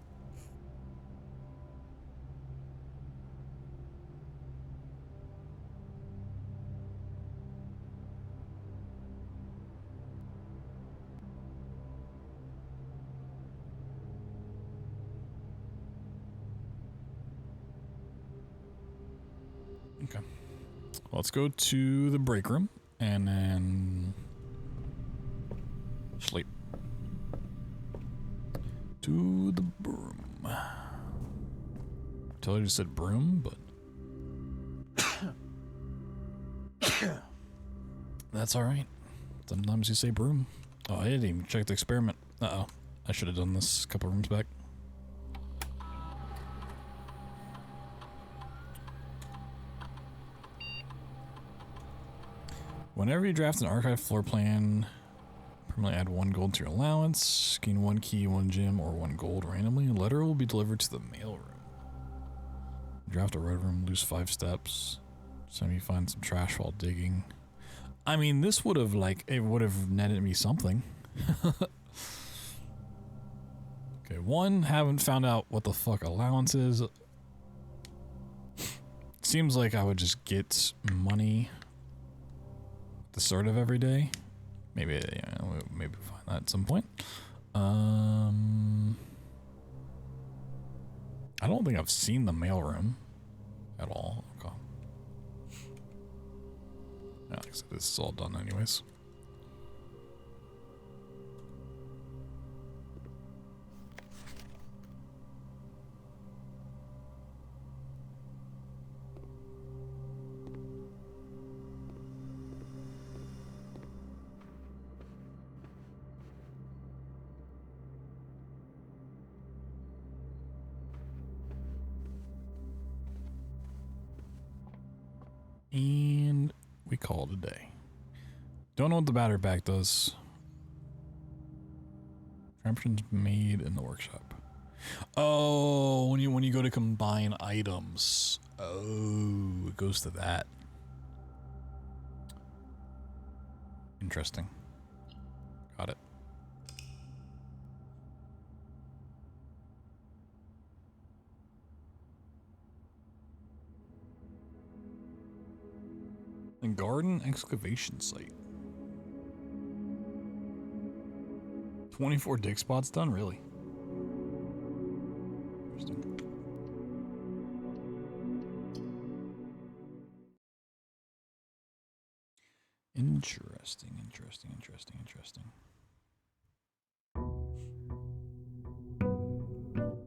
Let's go to the break room and then sleep. To the broom. I totally just said broom, but that's all right. Sometimes you say broom. Oh, I didn't even check the experiment. Uh-oh. I should have done this a couple rooms back. Whenever you draft an archive floor plan, permanently add 1 gold to your allowance, gain 1 key, 1 gem, or 1 gold randomly. A letter will be delivered to the mail room. Draft a red room, lose 5 steps. So you find some trash while digging. I mean, this would have, like, it would have netted me something. Okay, 1, haven't found out what the fuck allowance is. Seems like I would just get money at the start of every day. Maybe, maybe find that at some point. I don't think I've seen the mailroom at all. Okay. Yeah, like I said, this is all done anyways. And we call it a day. Don't know what the battery pack does. Contraptions made in the workshop. Oh, when you go to combine items. Oh, it goes to that. Interesting. Got it. And garden excavation site. 24 dig spots done, really? Interesting. Interesting.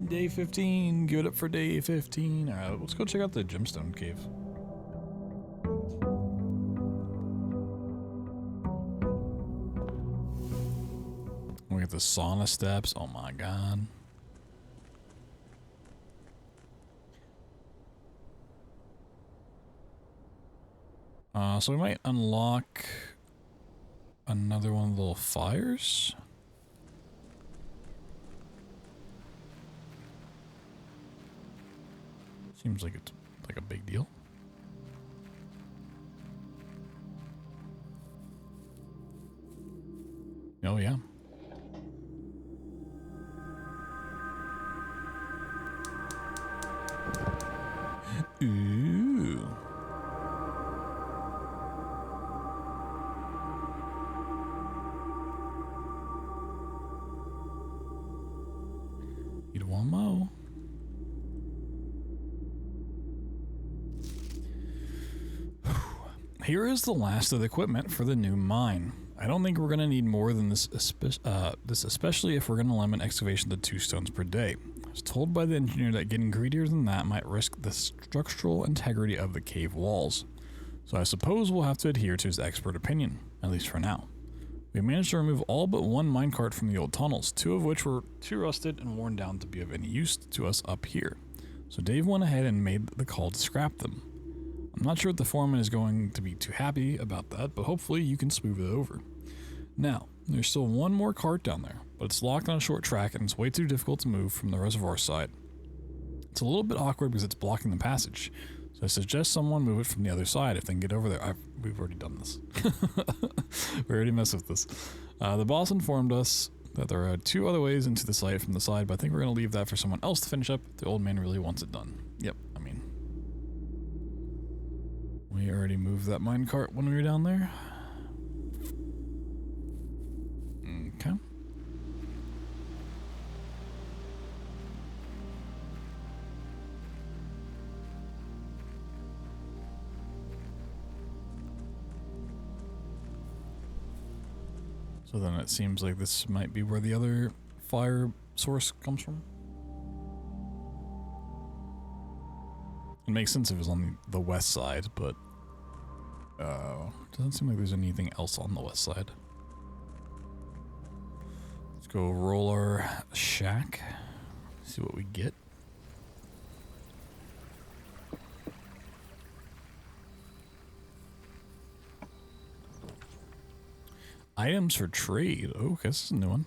Day 15. Give it up for day 15. All right, let's go check out the gemstone cave. Look at the sauna steps. Oh my god. So we might unlock another one of the little fires. Seems like it's like a big deal. Oh yeah. Ooh. Need one more. Here is the last of the equipment for the new mine. I don't think we're going to need more than this, especially if we're going to limit excavation to 2 stones per day. I was told by the engineer that getting greedier than that might risk the structural integrity of the cave walls. So I suppose we'll have to adhere to his expert opinion, at least for now. We managed to remove all but 1 minecart from the old tunnels, 2 of which were too rusted and worn down to be of any use to us up here. So Dave went ahead and made the call to scrap them. I'm not sure if the foreman is going to be too happy about that, but hopefully you can smooth it over. Now, there's still 1 more cart down there, but it's locked on a short track and it's way too difficult to move from the reservoir side. It's a little bit awkward because it's blocking the passage, so I suggest someone move it from the other side if they can get over there. We've already done this. We already messed with this. The boss informed us that there are 2 other ways into the site from the side, but I think we're going to leave that for someone else to finish up. The old man really wants it done. Yep, I mean, we already moved that minecart when we were down there. Okay. So then it seems like this might be where the other fire source comes from. It makes sense if it was on the west side, but doesn't seem like there's anything else on the west side. Let's go roll our shack, see what we get. Items for trade. Oh, okay, this is a new one.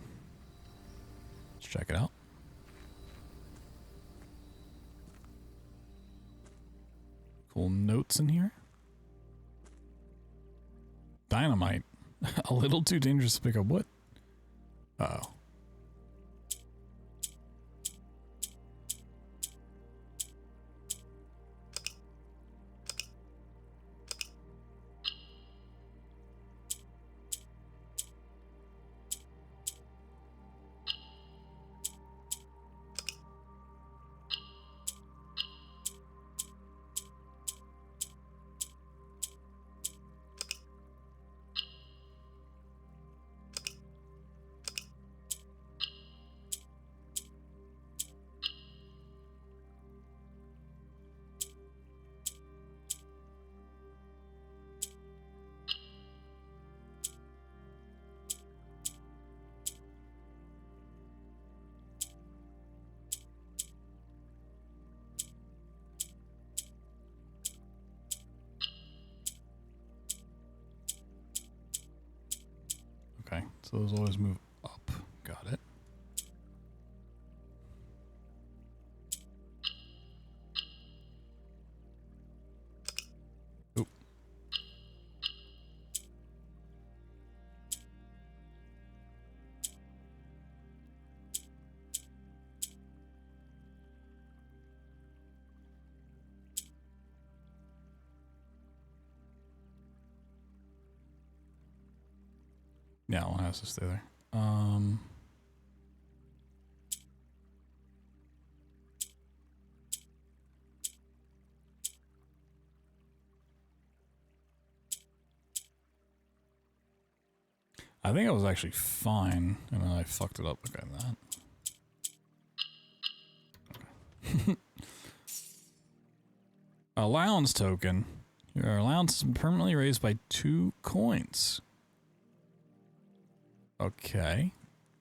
Let's check it out. Cool notes in here. Dynamite. A little too dangerous to pick up wood. Uh-oh. Okay, so those always move up. Got it. Oop. Yeah, one has to stay there. I think I was actually fine, and then I fucked it up. Okay, that. Okay. Allowance token. Your allowance is permanently raised by 2 coins. Okay.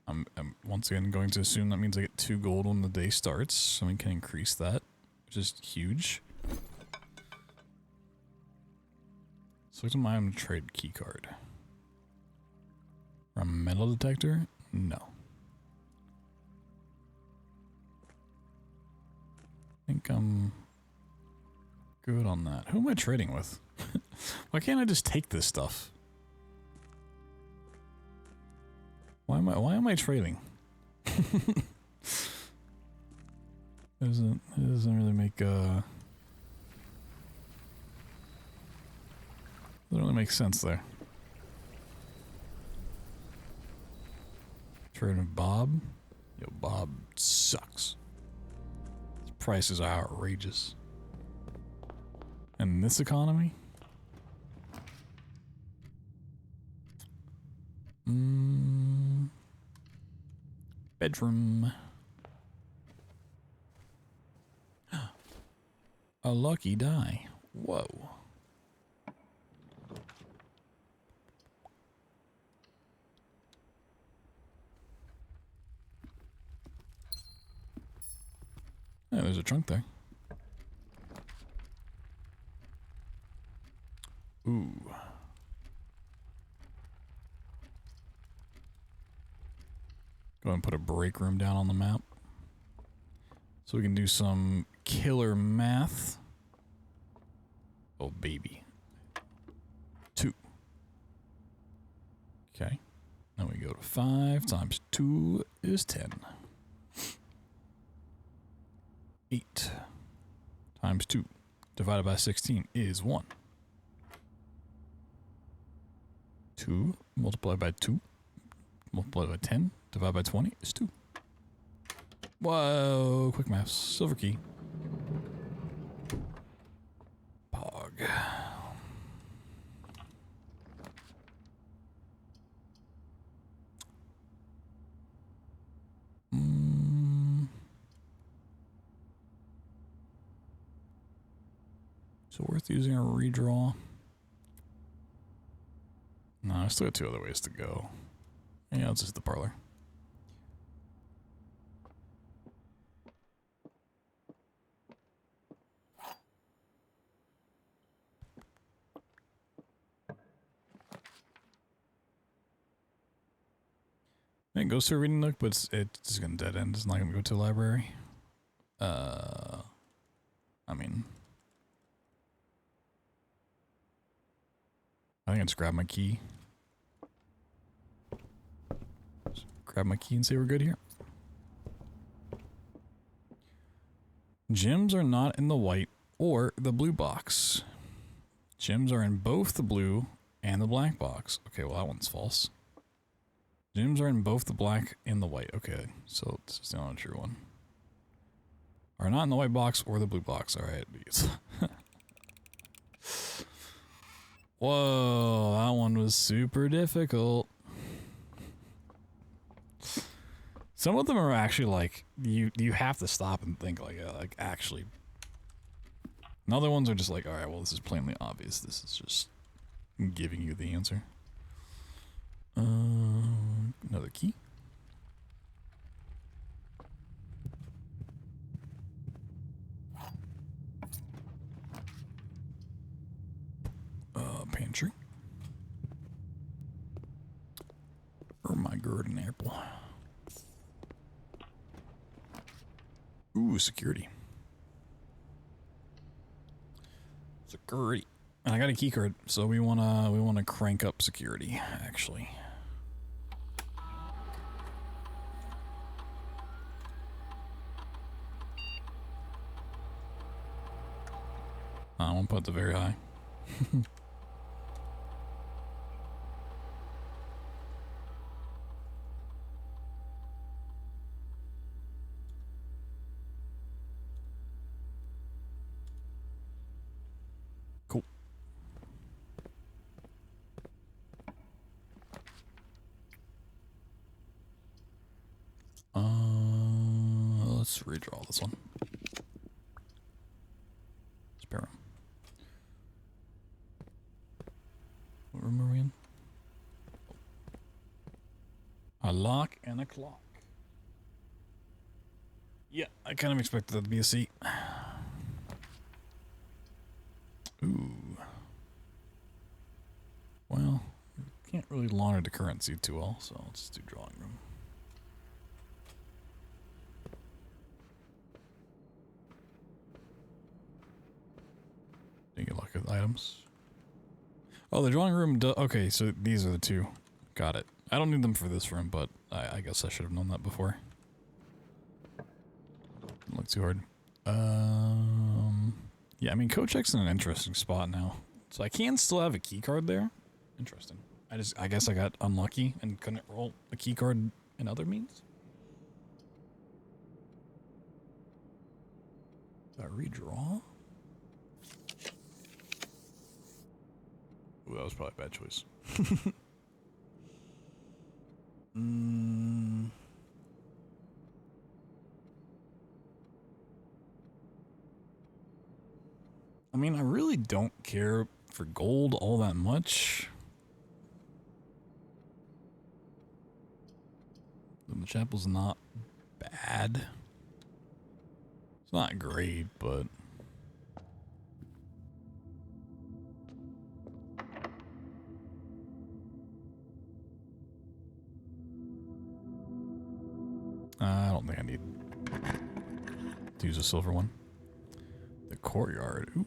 I'm once again going to assume that means I get 2 gold when the day starts, so we can increase that, which is huge. Select my item to trade key card. From a metal detector? No. I think I'm good on that. Who am I trading with? Why can't I just take this stuff? Why am I trading? It doesn't really make doesn't really make sense there. Trading with Bob? Yo, Bob sucks. His prices are outrageous. And in this economy? Bedroom. A lucky die. Whoa. Yeah, there's a trunk there. Ooh. Go ahead and put a break room down on the map. So we can do some killer math. Oh, baby. 2. Okay. Now we go to 5 times 2 is 10. 8 times 2 divided by 16 is 1. 2 multiplied by 2 multiplied by 10 divided by 20 is 2. Whoa, quick maths. Silver key. Pog. So worth using a redraw. No, I still got 2 other ways to go. Yeah, it's just the parlor. It goes to a reading nook, but it's just gonna dead end. It's not gonna go to a library. I mean, I think I just grab my key. Just grab my key and say we're good here. Gems are not in the white or the blue box. Gems are in both the blue and the black box. Okay, well that one's false. Gems are in both the black and the white. Okay, so this is the only true one. Are not in the white box or the blue box. All right. Whoa, that one was super difficult. Some of them are actually like you have to stop and think like actually. And other ones are just like, all right, well this is plainly obvious. This is just giving you the answer. Another key. Pantry. Or my garden apple. Ooh, security. Security. And I got a key card, so we wanna crank up security, actually. I want to put the very high. Cool. Let's redraw this one. Spare room. What room are we in? A lock and a clock. Yeah, I kind of expected that to be a seat. Ooh. Well, can't really launder the current seat too well, so let's do drawing room. Didn't get luck with items. Oh, the drawing room. Okay, so these are the 2. Got it. I don't need them for this room, but I guess I should have known that before. Didn't look too hard. Yeah, I mean, code check's in an interesting spot now, so I can still have a key card there. Interesting. I guess I got unlucky and couldn't roll a key card in other means. Did I redraw? Ooh, that was probably a bad choice. I mean, I really don't care for gold all that much. The chapel's not bad. It's not great, but... I don't think I need to use a silver one. The courtyard. Ooh.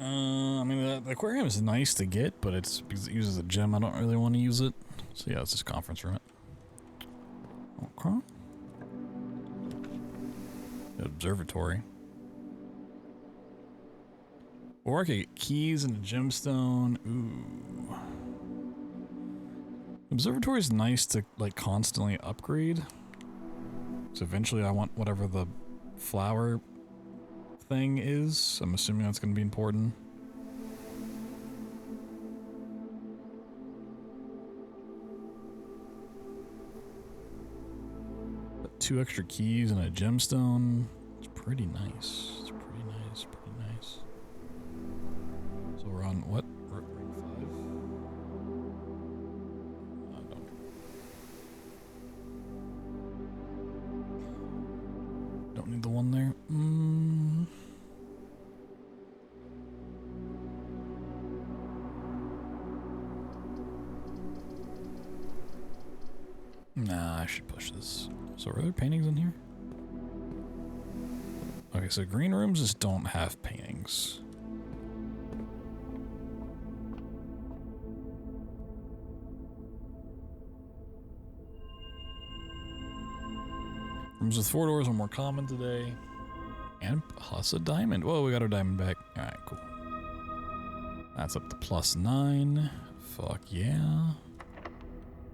I mean, the aquarium is nice to get, but it's because it uses a gem. I don't really want to use it. So yeah, it's just conference room. Okay. Observatory. Or I could get keys and a gemstone. Ooh. Observatory is nice to like constantly upgrade. So eventually I want whatever the flower thing is. I'm assuming that's going to be important. But 2 extra keys and a gemstone. It's pretty nice. It's pretty nice, pretty nice. So we're on what? Rank 5? Don't need the one there. Nah, I should push this. So are there paintings in here? Okay, so green rooms just don't have paintings. Rooms with 4 doors are more common today. And plus a diamond. Whoa, we got our diamond back. Alright, cool. That's up to +9. Fuck yeah.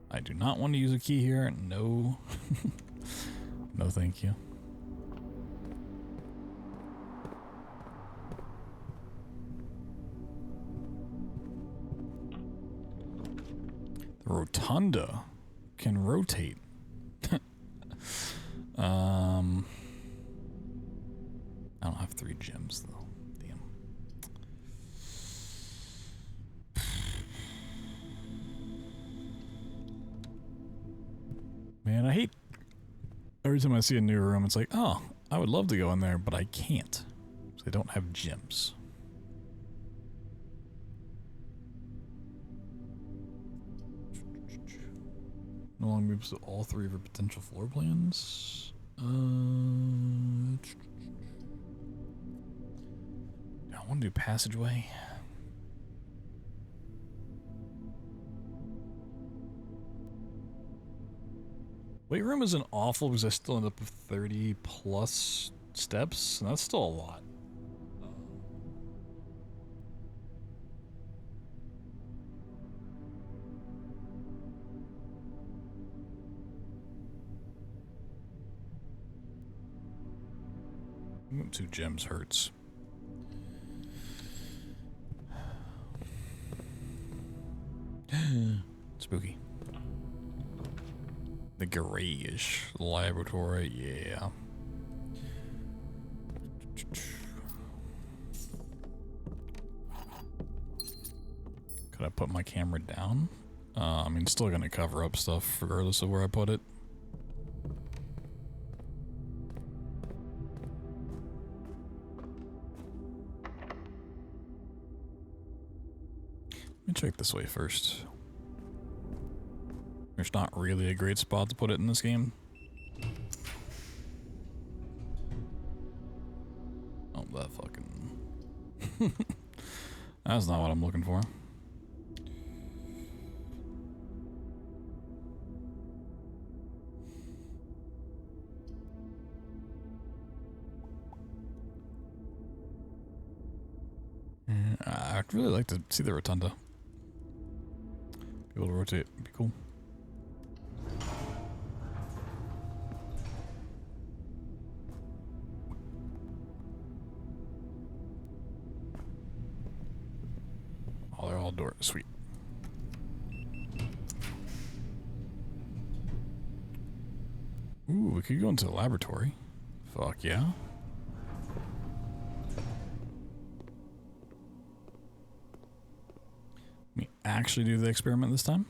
I do not want to use a key here. No. No, thank you. The rotunda can rotate. I don't have 3 gems though. Damn. Man, I hate every time I see a new room, it's like, oh, I would love to go in there, but I can't. Because they don't have gems. No longer moves to all 3 of her potential floor plans. I want to do passageway. Weight room isn't awful because I still end up with 30 plus steps, and that's still a lot. Ooh, 2 gems hurts. Spooky. The garage laboratory, yeah. Could I put my camera down? I mean, still gonna cover up stuff regardless of where I put it. Let me check this way first. There's not really a great spot to put it in this game. Oh, that fucking... That's not what I'm looking for. I'd really like to see the rotunda. Be able to rotate, would be cool. Oh, they're all doors. Sweet. Ooh, we could go into the laboratory. Fuck yeah. Let me actually do the experiment this time.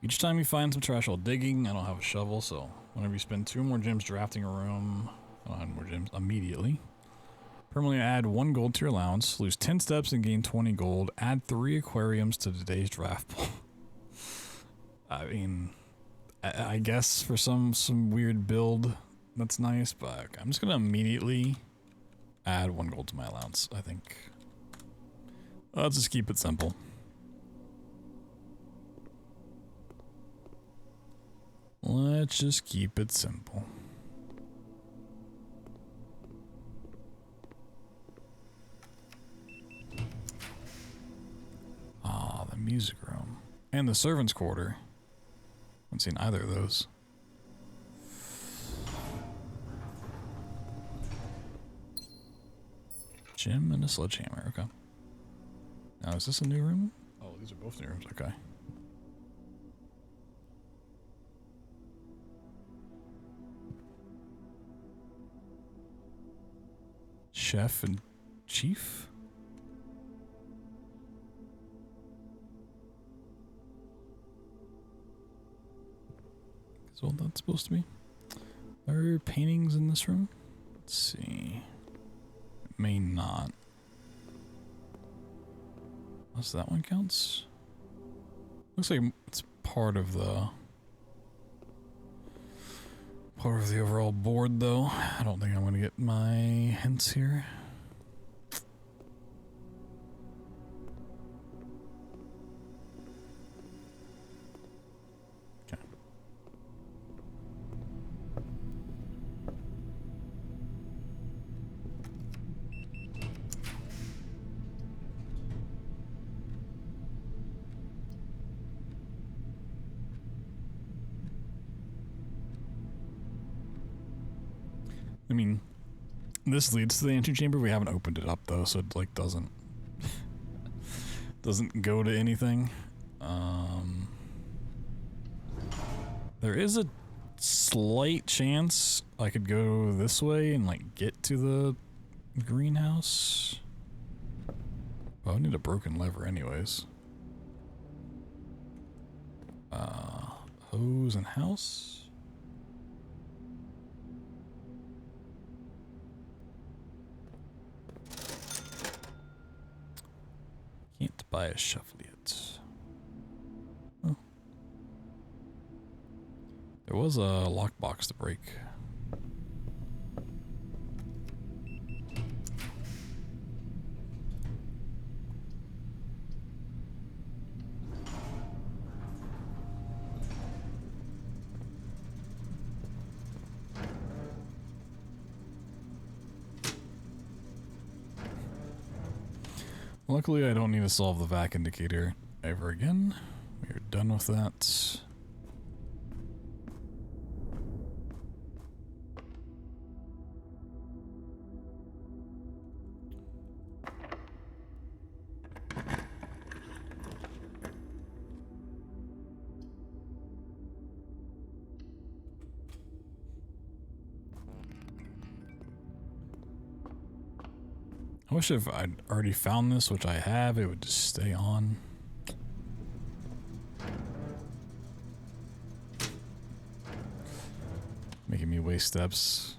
Each time you find some trash while digging, I don't have a shovel, so whenever you spend 2 more gems drafting a room, I don't have more gems immediately. Permanently add 1 gold to your allowance, lose 10 steps and gain 20 gold, add 3 aquariums to today's draft pool. I mean, I guess for some weird build, that's nice, but I'm just gonna immediately add 1 gold to my allowance, I think. Let's just keep it simple. Let's just keep it simple. Ah, the music room. And the servants' quarter. Haven't seen either of those. Gym and a sledgehammer, okay. Now, is this a new room? Oh, these are both new rooms, okay. Chef and chief? Is what that's supposed to be? Are there paintings in this room? Let's see. It may not. Unless that one counts. Looks like it's part of the overall board, though. I don't think I'm gonna get my hints here. Okay. I mean, this leads to the antechamber. We haven't opened it up though, so it like doesn't go to anything. There is a slight chance I could go this way and like get to the greenhouse. Oh, I need a broken lever anyways. Hose and house. Can't buy a shovel yet. Oh. There was a lockbox to break. Luckily, I don't need to solve the vac indicator ever again. We are done with that. I wish if I'd already found this, which I have, it would just stay on. Making me waste steps.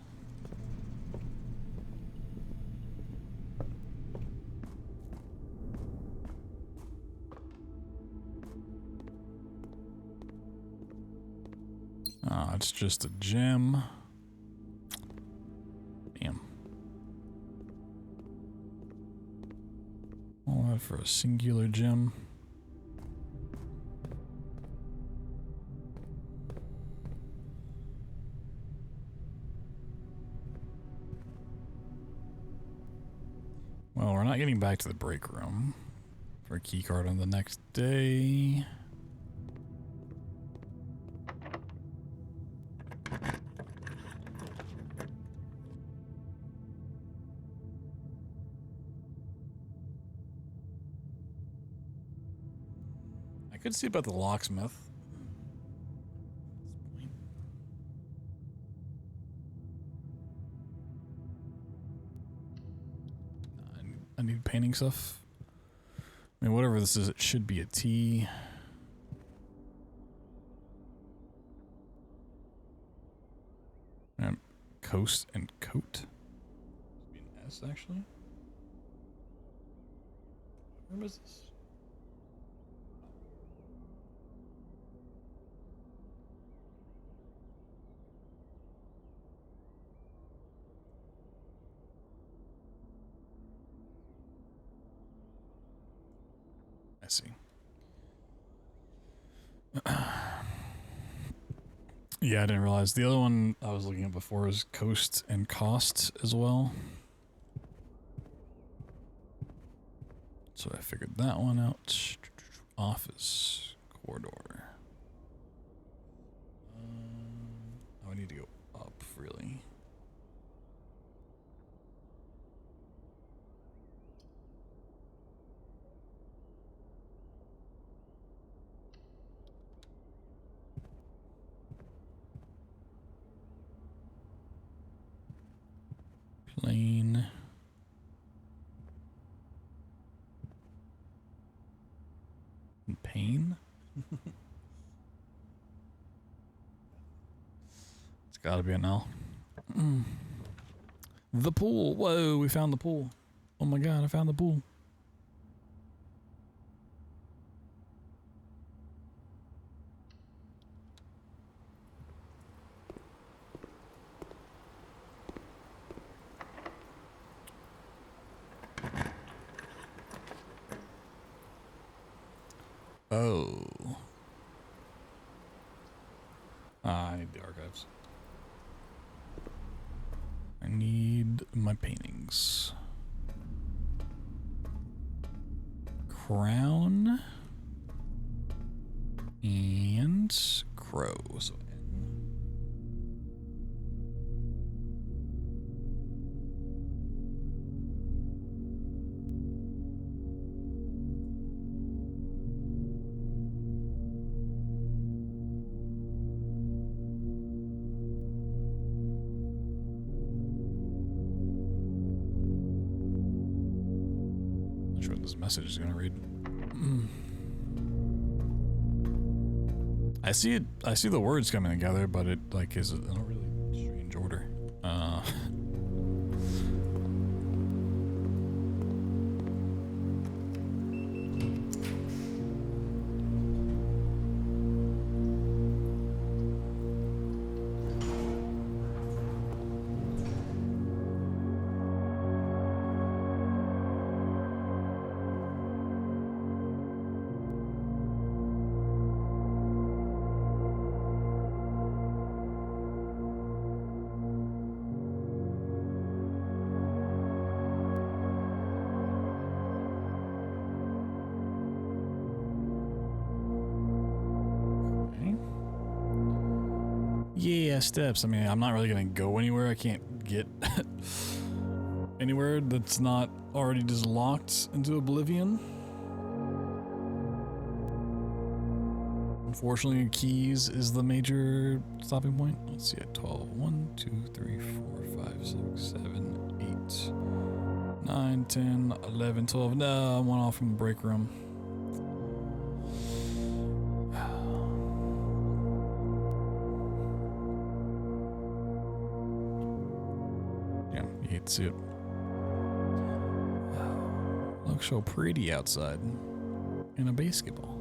Ah, it's just a gem. Damn. All that for a singular gem. Well, we're not getting back to the break room for a key card on the next day. I could see about the locksmith. I need painting stuff. I mean, whatever this is, it should be a T. Coast and coat. Should be an S, actually. Where is this? I see. Yeah, I didn't realize. The other one I was looking at before was coast and cost as well. So I figured that one out. Office. corridor. I need to go up, really. Plane. Pain? It's gotta be an L. The pool. Whoa, we found the pool. Oh my god, I found the pool. Oh. I need the archives. I need my paintings. Crown and crow. So not sure what this message is gonna read. I see it. I see the words coming together, but it like is in a really strange order. Yeah, steps. I mean, I'm not really gonna go anywhere. I can't get anywhere that's not already just locked into oblivion. Unfortunately, keys is the major stopping point. Let's see at 12. 1, 2, 3, 4, 5, 6, 7, 8, 9, 10, 11, 12. No, I'm one off from the break room. You hate to see it. Looks so pretty outside in a basketball.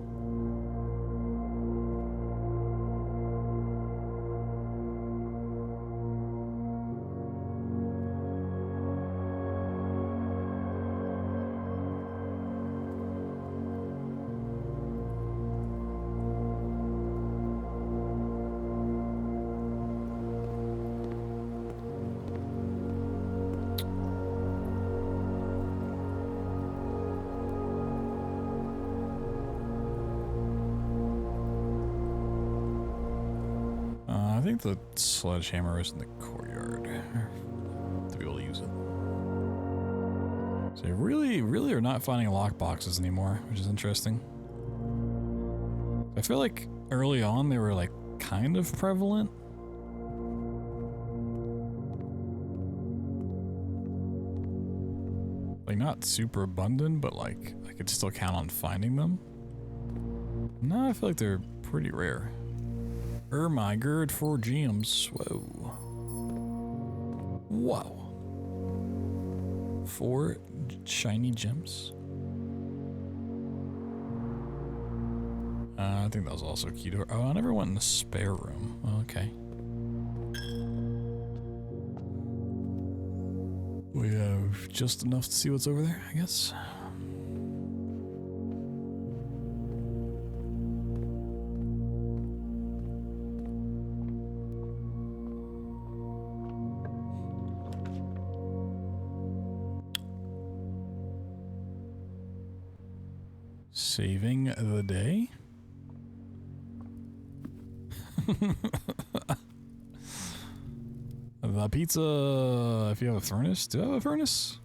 I think the sledgehammer is in the courtyard to be able to use it. So you really are not finding lock boxes anymore, which is interesting. I feel like early on they were like kind of prevalent. Like not super abundant, but like I could still count on finding them. Now I feel like they're pretty rare. My god, 4 gems. Whoa. Wow. 4 shiny gems. I think that was also key door. Oh, I never went in the spare room. Oh, okay. We have just enough to see what's over there, I guess. Saving the day. The pizza, if you have a furnace. Do I have a furnace?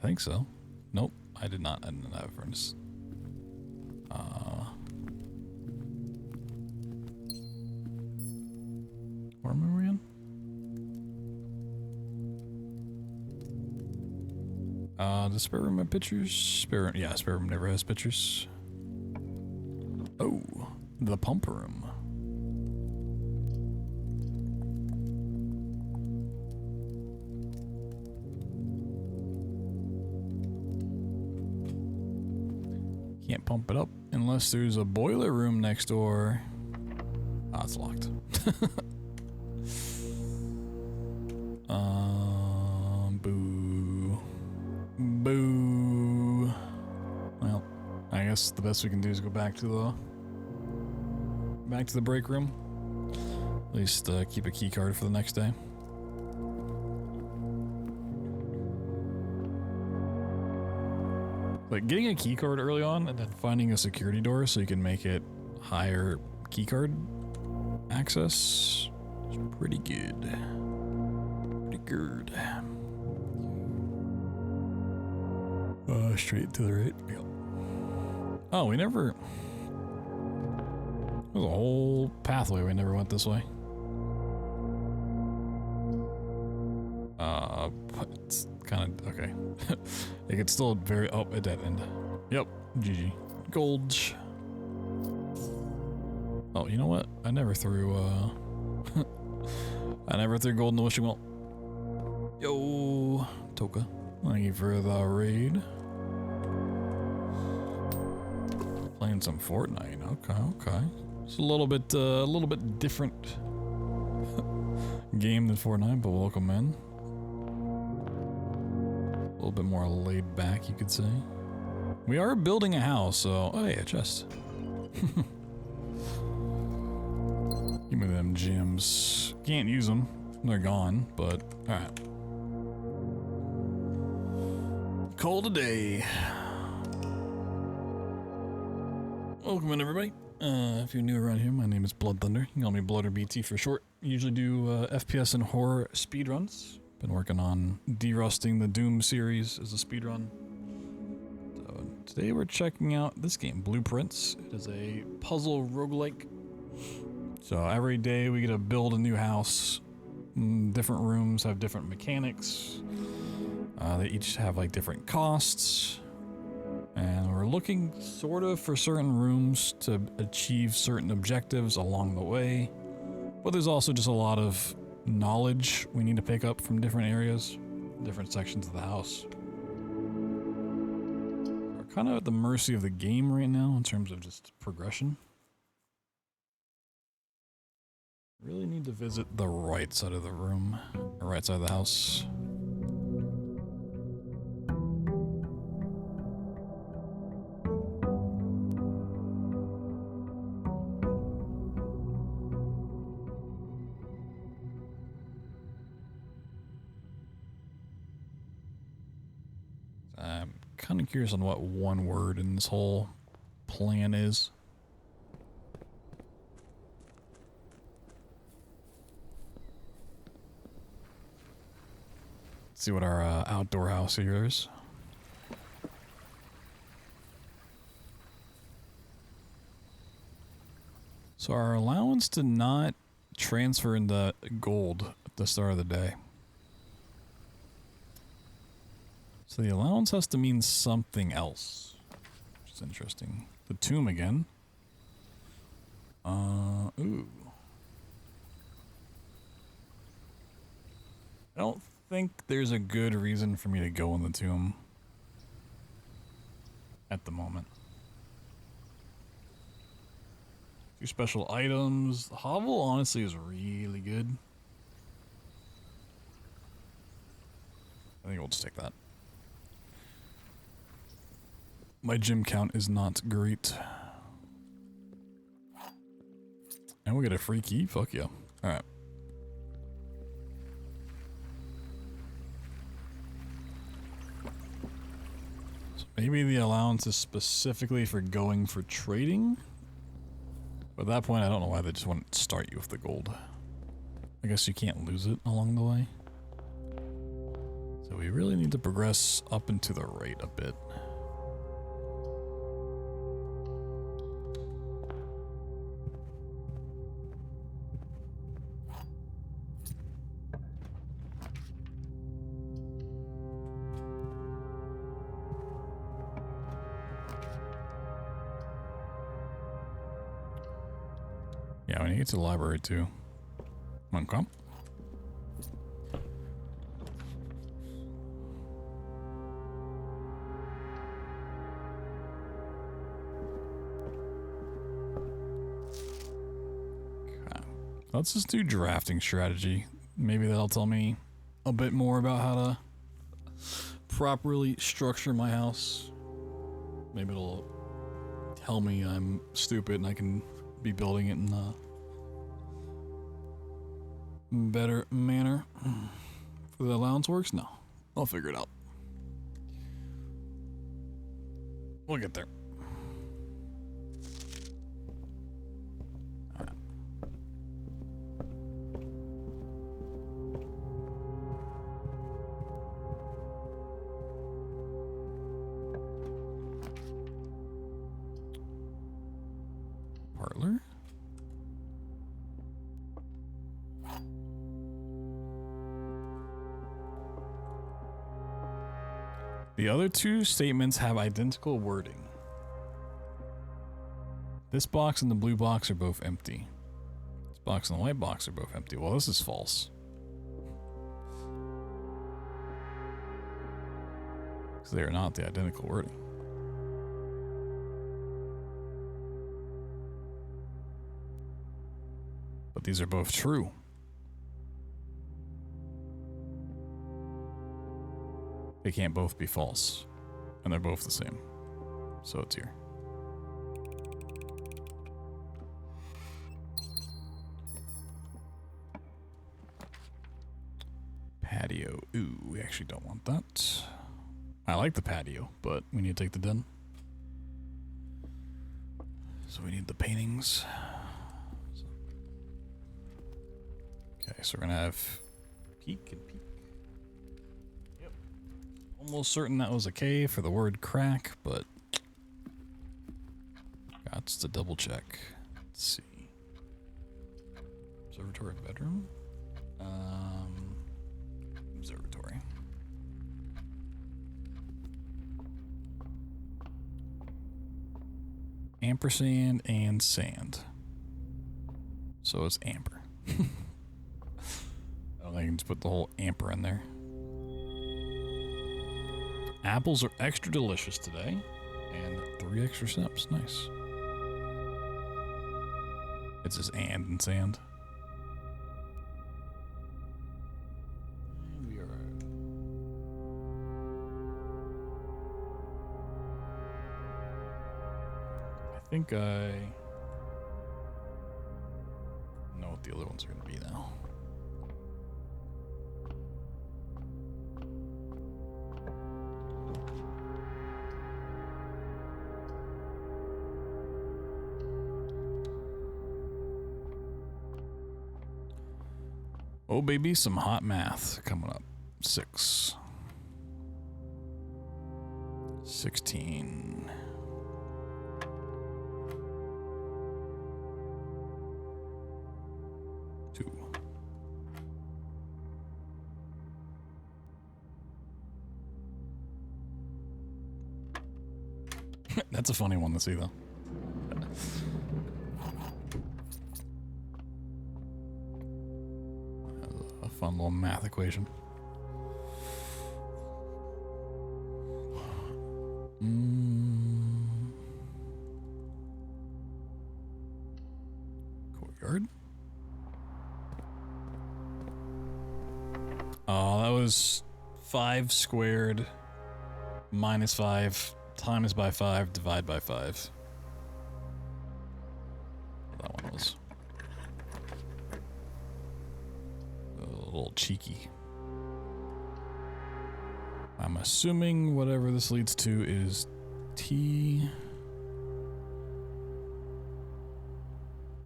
I think so. Nope, I did not. I didn't have a furnace. Where am I again? Does spare room have pictures? Spare room, yeah, spare room never has pictures. Oh, the pump room. Can't pump it up unless there's a boiler room next door. Ah, it's locked. Boo. Boo. Well, I guess the best we can do is go back to the break room. At least keep a key card for the next day. Like getting a key card early on and then finding a security door so you can make it higher key card access is pretty good. Pretty good. Straight to the right. Yep. Oh, we never... There's a whole pathway we never went this way. But it's kind of... Okay. It could still very... Oh, a dead end. Yep. GG. Gold. Oh, you know what? I never threw, I never threw gold in the wishing well. Yo, Toka. Thank you for the raid. Playing some Fortnite. Okay. It's a little bit different game than Fortnite, but welcome in. A little bit more laid back, you could say. We are building a house, so... Oh, yeah, chest. Give me them gems. Can't use them. They're gone, but... Alright. Call today. Welcome in, everybody. If you're new around here, my name is Blood Thunder. You can call me Blood or BT for short. Usually do FPS and horror speedruns. Been working on derusting the Doom series as a speedrun. So today we're checking out this game, Blueprints. It is a puzzle roguelike. So every day we get to build a new house. Different rooms have different mechanics. They each have like different costs. And we're looking sort of for certain rooms to achieve certain objectives along the way. But there's also just a lot of knowledge we need to pick up from different areas, different sections of the house. We're kind of at the mercy of the game right now in terms of just progression. Really need to visit the right side of the room, or right side of the house. I'm kind of curious on what one word in this whole plan is. See what our outdoor house here is. So our allowance did not transfer into gold at the start of the day. So the allowance has to mean something else, which is interesting. The tomb again. Ooh. I don't think there's a good reason for me to go in the tomb at the moment. A few special items. The hovel honestly is really good. I think we'll just take that. My gym count is not great. And we get a free key? Fuck yeah. Alright. Maybe the allowance is specifically for going for trading? But at that point, I don't know why they just wouldn't start you with the gold. I guess you can't lose it along the way. So we really need to progress up and to the right a bit. Yeah, when you get to the library too. Come on, come. Okay. Let's just do drafting strategy. Maybe that'll tell me a bit more about how to properly structure my house. Maybe it'll tell me I'm stupid and I can be building it in a better manner. For the allowance works? No. I'll figure it out. We'll get there. All right. Parlor? The other two statements have identical wording. This box and the blue box are both empty. This box and the white box are both empty. Well, this is false. Because they are not the identical wording. But these are both true. They can't both be false. And they're both the same. So it's here. Patio. Ooh, we actually don't want that. I like the patio, but we need to take the den. So we need the paintings. Okay, so we're gonna have peek and peek. Yep. Almost certain that was a K for the word crack, but got to double check. Let's see. Observatory bedroom. Observatory. Ampersand and sand. So it's amber. I can just put the whole amper in there. Apples are extra delicious today. And 3 extra steps. Nice. It's just and sand. And we are... I think I know what the other ones are going to be now. Oh, baby, some hot math coming up. 6. 16. 2. That's a funny one to see, though. Fun little math equation. Courtyard. Oh, that was 5 squared minus 5 times by 5 divide by 5. That one was a little cheeky. I'm assuming whatever this leads to is T.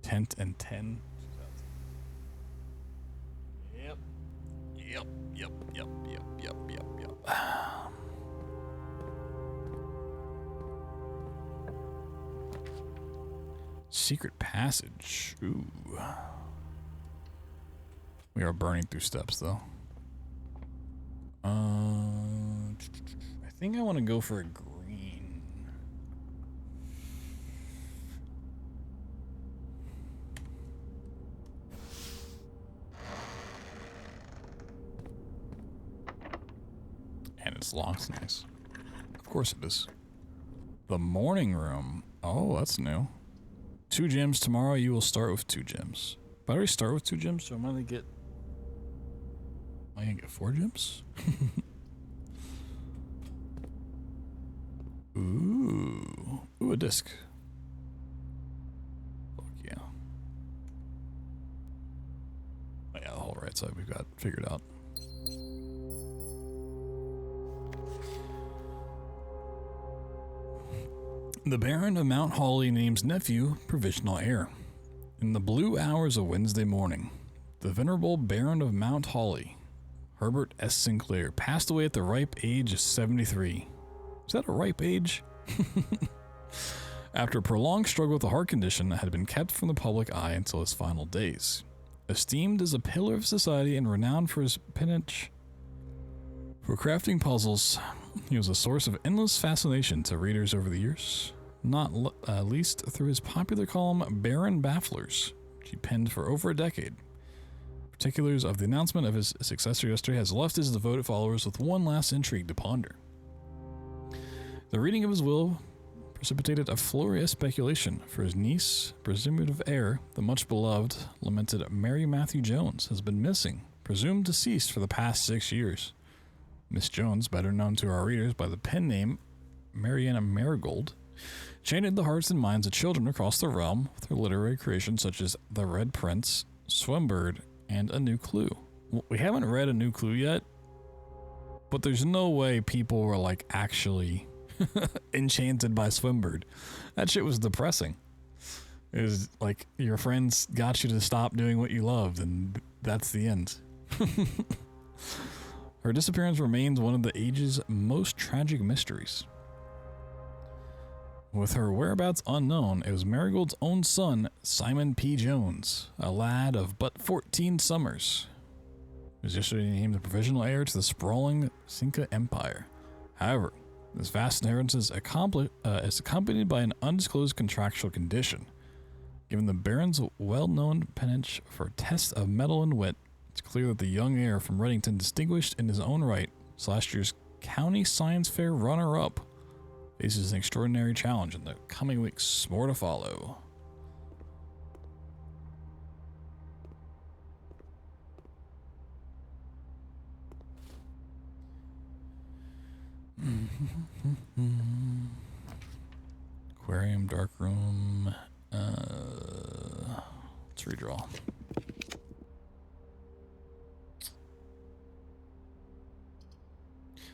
Tent and 10. Yep. Yep. Yep. Yep. Yep. Yep. Yep. Yep. Secret passage. Ooh. We are burning through steps, though. I think I want to go for a green. And it's locked. Nice. Of course it is. The morning room. Oh, that's new. 2 gems tomorrow. You will start with 2 gems. But I already start with 2 gems, so I'm gonna get. Am I gonna get 4 gems? Ooh. Ooh, a disc. Fuck yeah. Oh, yeah, the whole right side we've got figured out. The Baron of Mount Hawley names nephew provisional heir. In the blue hours of Wednesday morning, the venerable Baron of Mount Hawley, Herbert S. Sinclair, passed away at the ripe age of 73. Is that a ripe age? After a prolonged struggle with a heart condition that had been kept from the public eye until his final days. Esteemed as a pillar of society and renowned for his penchant for crafting puzzles, he was a source of endless fascination to readers over the years, not least through his popular column Baron Bafflers, which he penned for over a decade. Particulars of the announcement of his successor yesterday has left his devoted followers with one last intrigue to ponder. The reading of his will precipitated a flurry of speculation, for his niece, presumptive heir, the much beloved, lamented Mary Matthew Jones, has been missing, presumed deceased for the past 6 years. Miss Jones, better known to our readers by the pen name Mariana Marigold, chained the hearts and minds of children across the realm with her literary creations such as The Red Prince, Swimbird, and A New Clue. We haven't read A New Clue yet, but there's no way people were like actually enchanted by Swimbird. That shit was depressing. It was like your friends got you to stop doing what you loved, and that's the end. Her disappearance remains one of the age's most tragic mysteries. With her whereabouts unknown, it was Marigold's own son, Simon P. Jones, a lad of but 14 summers, who was yesterday named the provisional heir to the sprawling Cinca Empire. However, this vast inheritance is accompanied by an undisclosed contractual condition. Given the Baron's well-known penchant for tests of mettle and wit, it's clear that the young heir from Reddington, distinguished in his own right, last year's County Science Fair runner-up, faces an extraordinary challenge in the coming weeks. More to follow. Aquarium, dark room. Let's redraw.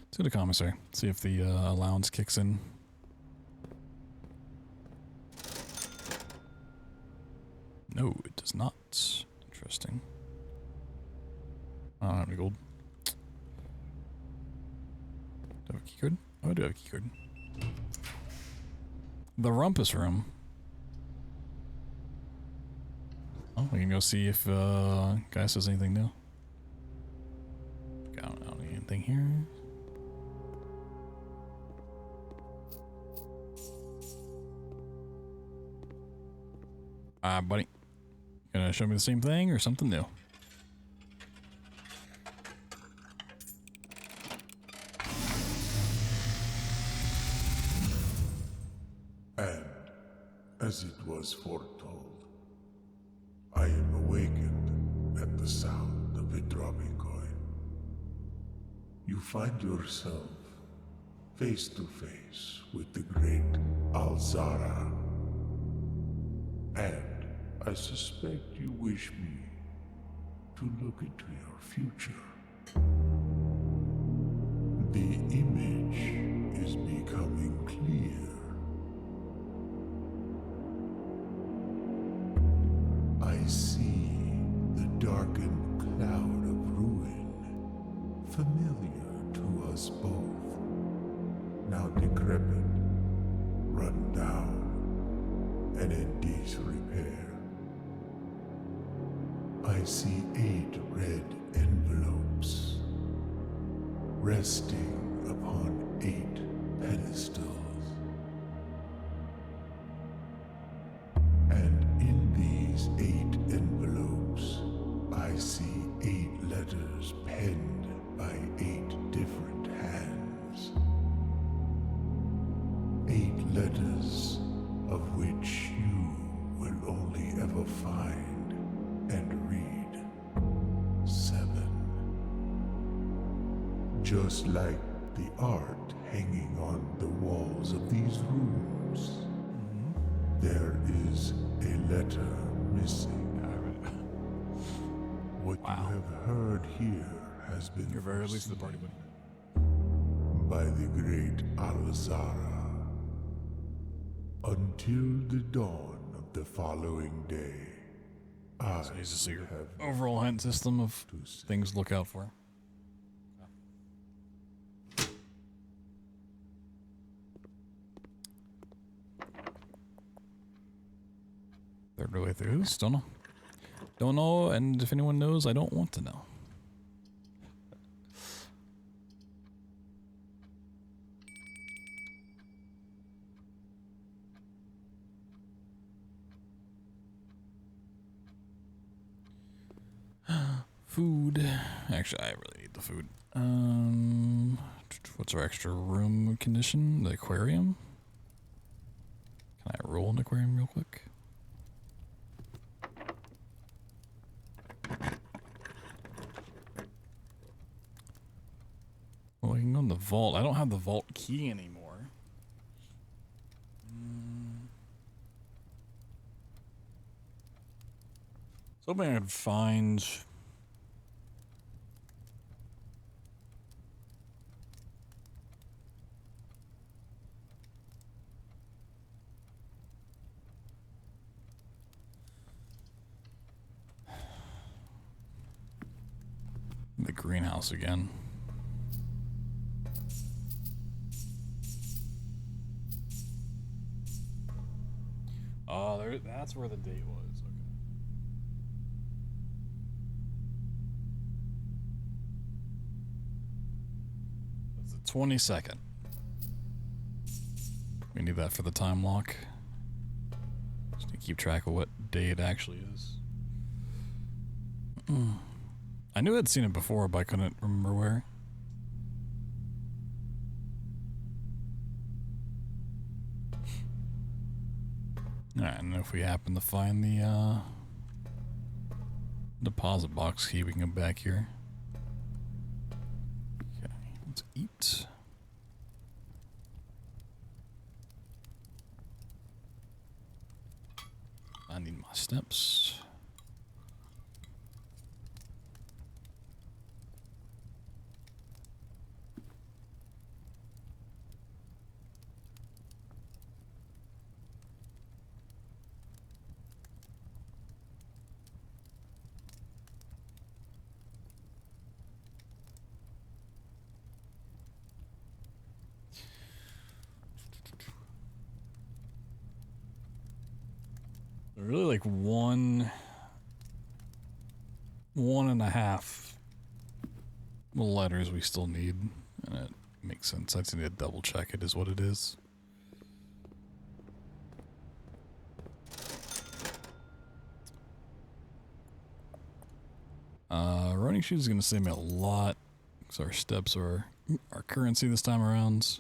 Let's go to commissary. See if the allowance kicks in. No, it does not. Interesting. I don't have any gold. Do I have a keycard? Oh, I do have a keycard. The Rumpus Room. Oh, we can go see if guy says anything new. I don't need anything here. Buddy. Gonna show me the same thing or something new? And, as it was foretold, I am awakened at the sound of a dropping coin. You find yourself face to face with the great Alzara. And I suspect you wish me to look into your future. The image is becoming clear. I see the darkened cloud of ruin, familiar to us both, now decrepit, run down, and in disrepair. I see 8 red envelopes resting upon 8 pedestals. And in these 8 envelopes, I see 8 letters penned by 8 different hands. 8 letters of which you will only ever find and read 7. Just like the art hanging on the walls of these rooms, there is a letter missing. What you have heard here has been You're very least of the party, buddy. by the great Alzara. Until the dawn of the following day, I So he's just your have overall hint system of things to look out for. Third of the way through. Don't know. Don't know, and if anyone knows, I don't want to know. Food. Actually, I really need the food. What's our extra room condition? The aquarium? Can I roll an aquarium real quick? Well, I can go in the vault. I don't have the vault key anymore. So hoping I could find the greenhouse again. Oh, that's where the date was. Okay. That's the 22nd. We need that for the time lock. Just to keep track of what day it actually is. I knew I'd seen it before, but I couldn't remember where. Alright, and if we happen to find the deposit box key, we can come back here. Okay, let's eat. I need my steps. Really like one and a half letters we still need, and it makes sense. I just need to double check it is what it is. Running shoes is going to save me a lot because our steps are our currency this time around.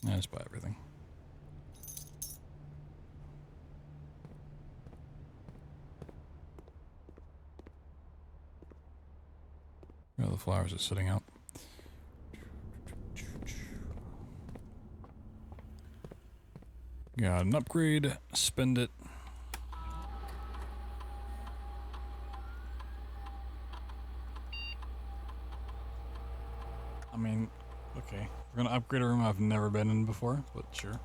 I just buy everything. Yeah, the flowers are sitting out. Got an upgrade. Spend it. I mean, okay. We're gonna upgrade a room I've never been in before, but sure.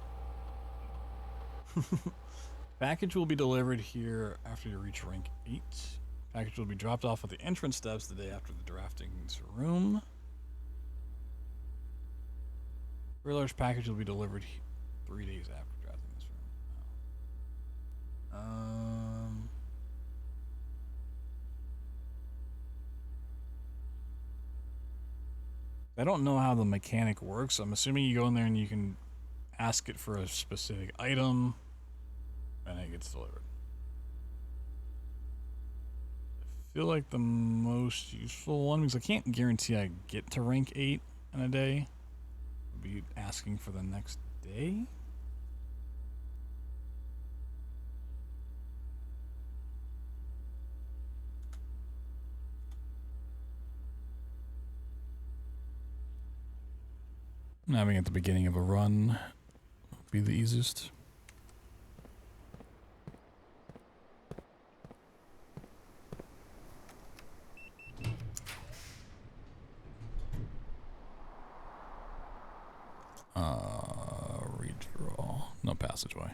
Package will be delivered here after you reach rank 8. Package will be dropped off at the entrance steps the day after the drafting room. Very large package will be delivered 3 days after drafting this room. I don't know how the mechanic works. I'm assuming you go in there and you can ask it for a specific item and it gets delivered. I feel like the most useful one, because I can't guarantee I get to rank 8 in a day, would be asking for the next day. Having at the beginning of a run would be the easiest. Redraw. No passageway.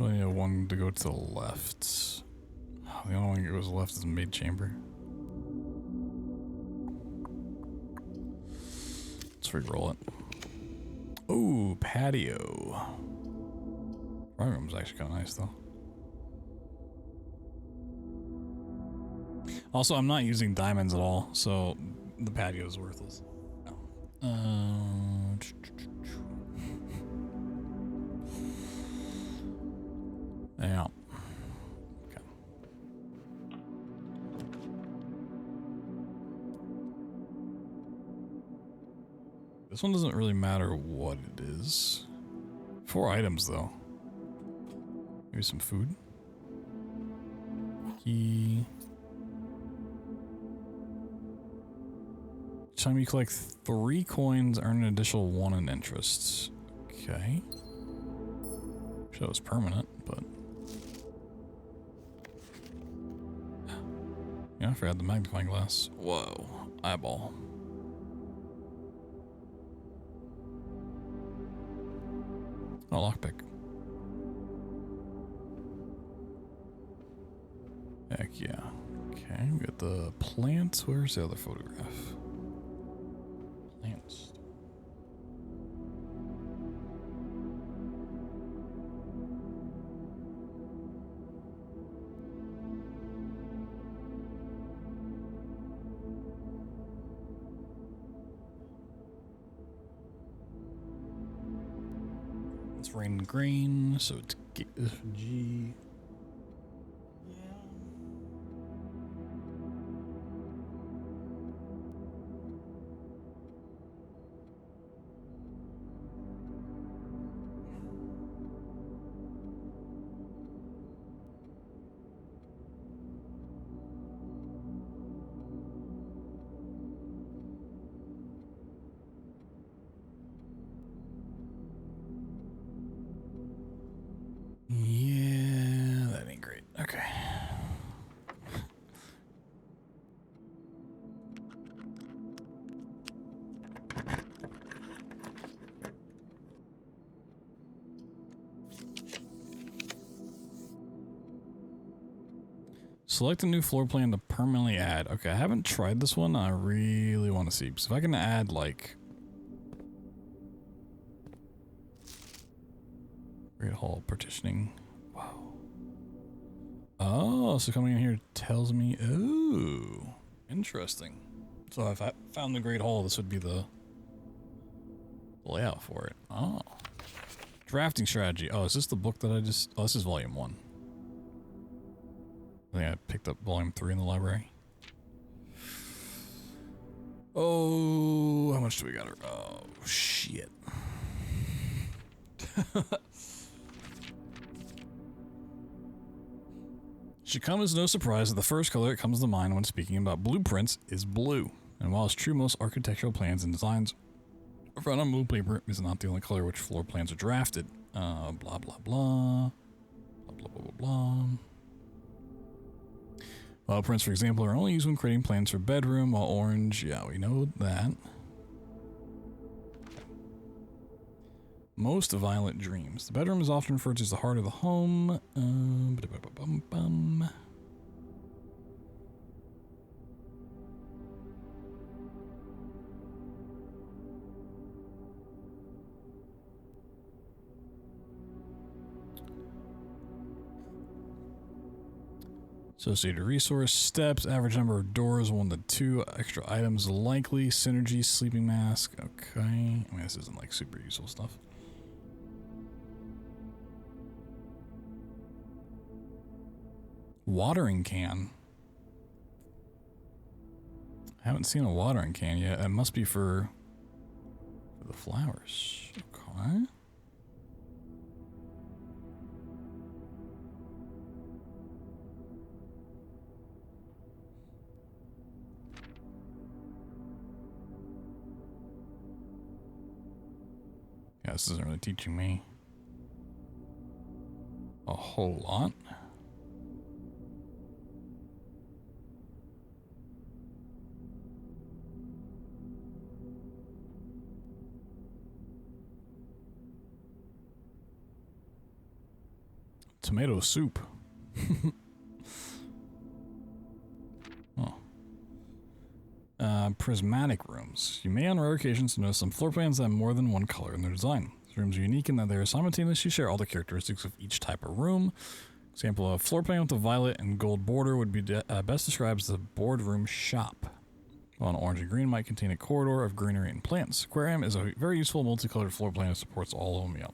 Only have one to go to the left. The only one that goes left is mid chamber. Let's re-roll it. Oh, patio. Drawing room's actually kind of nice though. Also, I'm not using diamonds at all, so the patio is worthless. Yeah. Okay. This one doesn't really matter what it is. 4 items though. Maybe some food. Key. Each time you collect 3 coins, earn an additional 1 in interest. Okay. Wish that was permanent, but. Yeah, I forgot the magnifying glass. Whoa. Eyeball. Oh, lockpick. Heck yeah. Okay, we got the plants. Where's the other photograph? Plants. It's rain green, so it's G. Yeah. Select a new floor plan to permanently add. Okay, I haven't tried this one. I really want to see. So if I can add like Great Hall partitioning. Wow. Oh, so coming in here tells me, ooh, interesting. So if I found the Great Hall, this would be the layout for it. Oh. Drafting strategy. Oh, is this the book that I just... Oh, this is volume 1. I think I picked up volume 3 in the library. Oh, how much do we got? Oh, shit. Should come as no surprise that the first color that comes to mind when speaking about blueprints is blue. And while it's true most architectural plans and designs are found on blue paper, is not the only color which floor plans are drafted. Blah, blah, blah. Blah, blah, blah, blah, blah. While prints, for example, are only used when creating plans for bedroom, while orange, yeah, we know that. Most violent dreams. The bedroom is often referred to as the heart of the home. Associated resource steps, average number of doors 1 to 2, extra items likely, synergy, sleeping mask. Okay, I mean this isn't like super useful stuff. Watering can. I haven't seen a watering can yet. It must be for the flowers. Okay. Yeah, this isn't really teaching me a whole lot. Tomato soup. Prismatic rooms. You may on rare occasions notice some floor plans that have more than one color in their design. These rooms are unique in that they simultaneously share all the characteristics of each type of room. Example, a floor plan with a violet and gold border would be best described as a boardroom shop, while an orange and green might contain a corridor of greenery and plants. Aquarium is a very useful multicolored floor plan that supports all of them. Yep.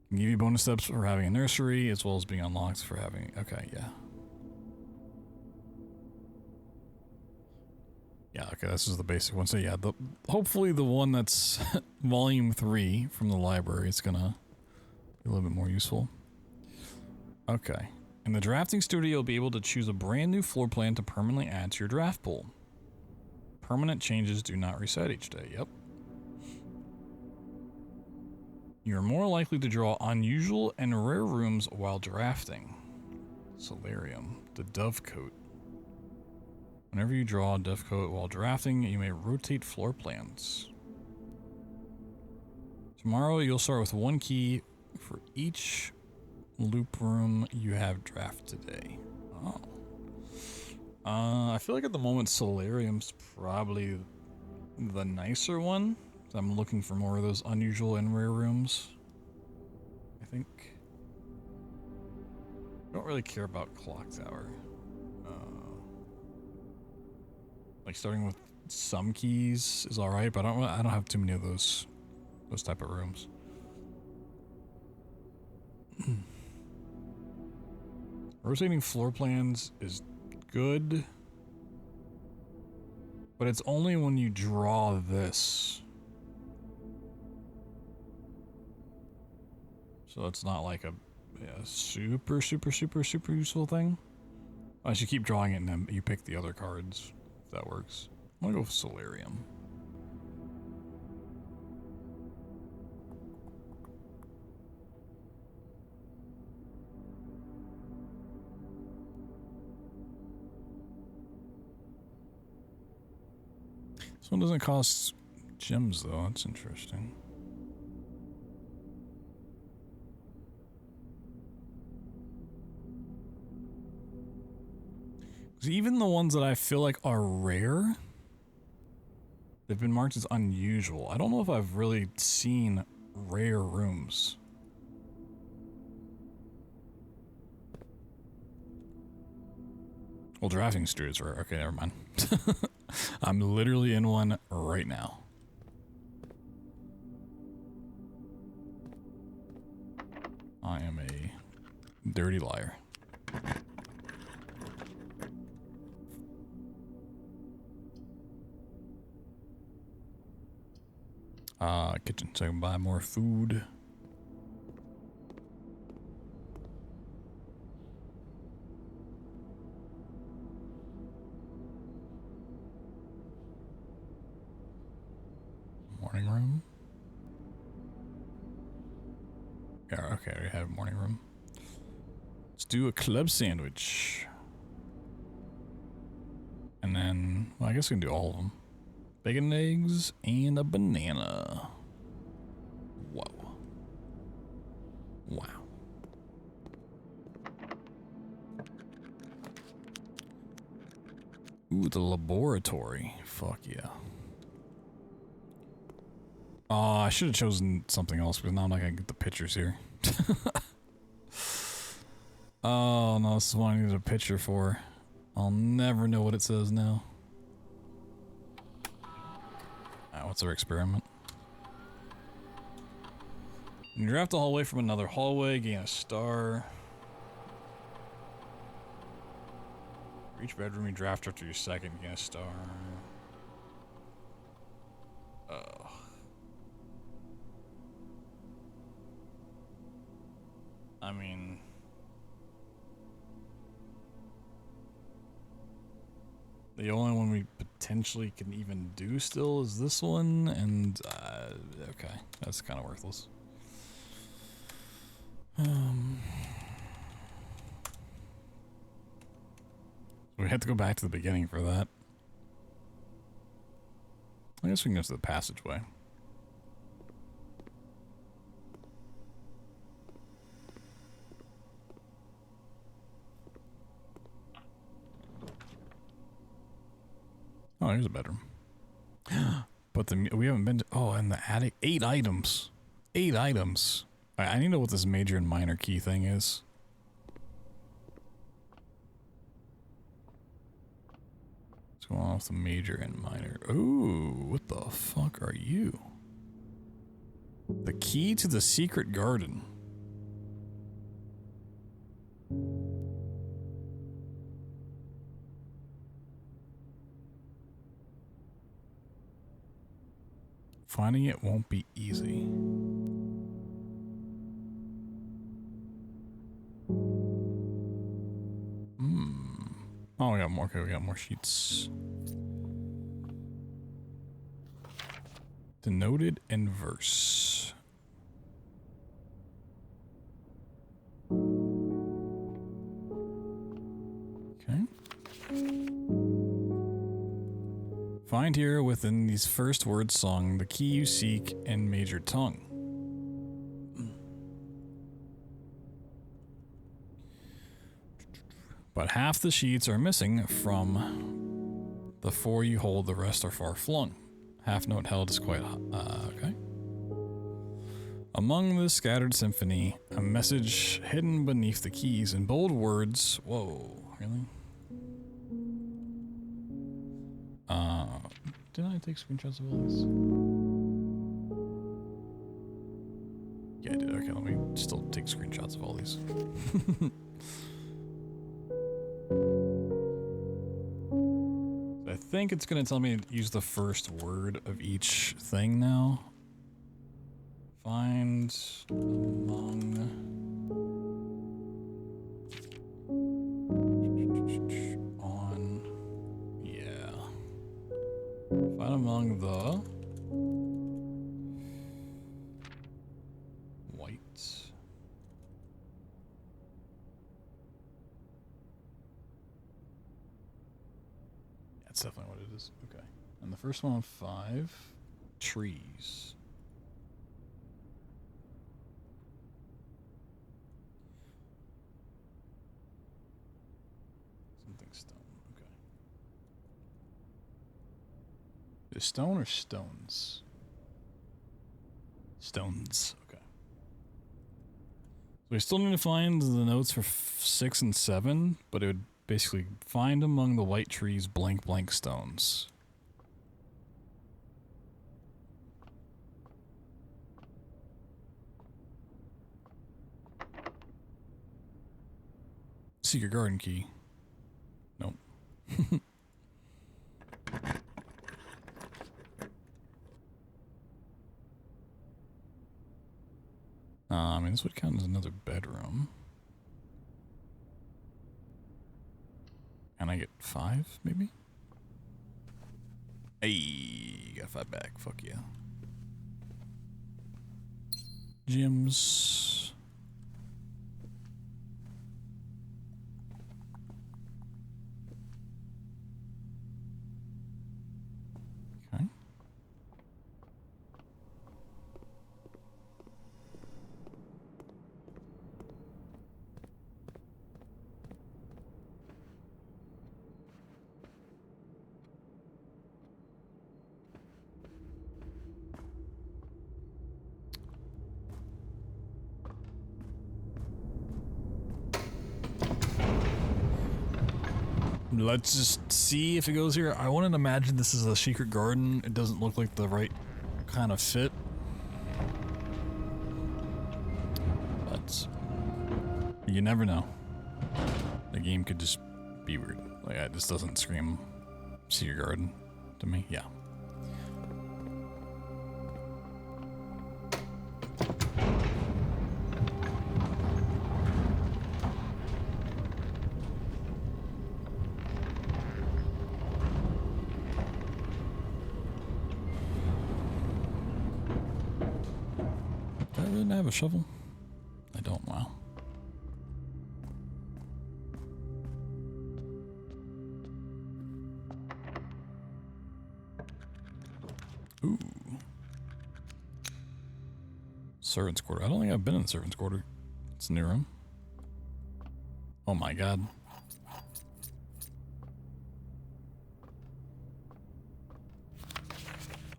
Can give you bonus steps for having a nursery, as well as being unlocked for having... Okay, yeah. Yeah, okay, this is the basic one. So yeah, hopefully the one that's volume 3 from the library is gonna be a little bit more useful. Okay. In the drafting studio, you'll be able to choose a brand new floor plan to permanently add to your draft pool. Permanent changes do not reset each day. Yep. You're more likely to draw unusual and rare rooms while drafting. Solarium, the Dovecote. Whenever you draw a Dovecote while drafting, you may rotate floor plans. Tomorrow, you'll start with 1 key for each loop room you have drafted today. Oh. I feel like at the moment, Solarium's probably the nicer one. I'm looking for more of those unusual and rare rooms. I think. I don't really care about Clock Tower. Like starting with some keys is all right, but I don't have too many of those type of rooms. Rotating floor plans is good, but it's only when you draw this. So it's not like a super useful thing. Unless you keep drawing it and then you pick the other cards. That works. I'm gonna go with Solarium. This one doesn't cost gems though, that's interesting. Even the ones that I feel like are rare, they've been marked as unusual. I don't know if I've really seen rare rooms. Well, drafting studio is rare. Okay, never mind. I'm literally in one right now. I am a dirty liar. Kitchen, so I can buy more food. Morning room. Yeah, okay, we have morning room. Let's do a club sandwich. And then, well, I guess we can do all of them. Bacon and eggs and a banana. Whoa. Wow. Ooh, the laboratory. Fuck yeah. I should have chosen something else because now I'm not gonna get the pictures here. Oh no, this is what I needed a picture for. I'll never know what it says now. What's our experiment? You draft a hallway from another hallway, gain a star. For each bedroom you draft after your second, gain a star. Oh. I mean... the only one we potentially can even do still is this one, and okay, that's kind of worthless. We have to go back to the beginning for that. I guess we can go to the passageway. Oh, here's a bedroom. But we haven't been to... oh, and the attic. 8 items. 8 items. I need to know what this major and minor key thing is. What's going on with the major and minor? Ooh, what the fuck are you? The key to the secret garden. Finding it won't be easy. Oh, we got more. Okay, we got more sheets. Denoted in verse. Okay. Find here within these first words sung the key you seek in major tongue. But half the sheets are missing from the 4 you hold, the rest are far flung. Half note held is quite, okay. Among the scattered symphony, a message hidden beneath the keys in bold words. Whoa, really? Did I take screenshots of all these? Yeah, I did. Okay, let me still take screenshots of all these. I think it's going to tell me to use the first word of each thing now. Find among... on... yeah. Find among the... whites. That's definitely what it is. Okay. And the first one, 5 trees. Something stone. Is stone or stones? Stones. Okay. So we still need to find the notes for 6 and 7, but it would basically find among the white trees blank blank stones. Secret garden key. Nope. I mean, this would count as another bedroom. Can I get 5, maybe? Hey, got 5 back. Fuck yeah. Gyms. Okay. Let's just see if it goes here. I wouldn't imagine this is a secret garden. It doesn't look like the right kind of fit. But you never know. The game could just be weird. Like, it just doesn't scream secret garden to me. Yeah. I have a shovel? I don't. Wow. Ooh. Servant's quarter. I don't think I've been in the servant's quarter. It's a new room. Oh my god.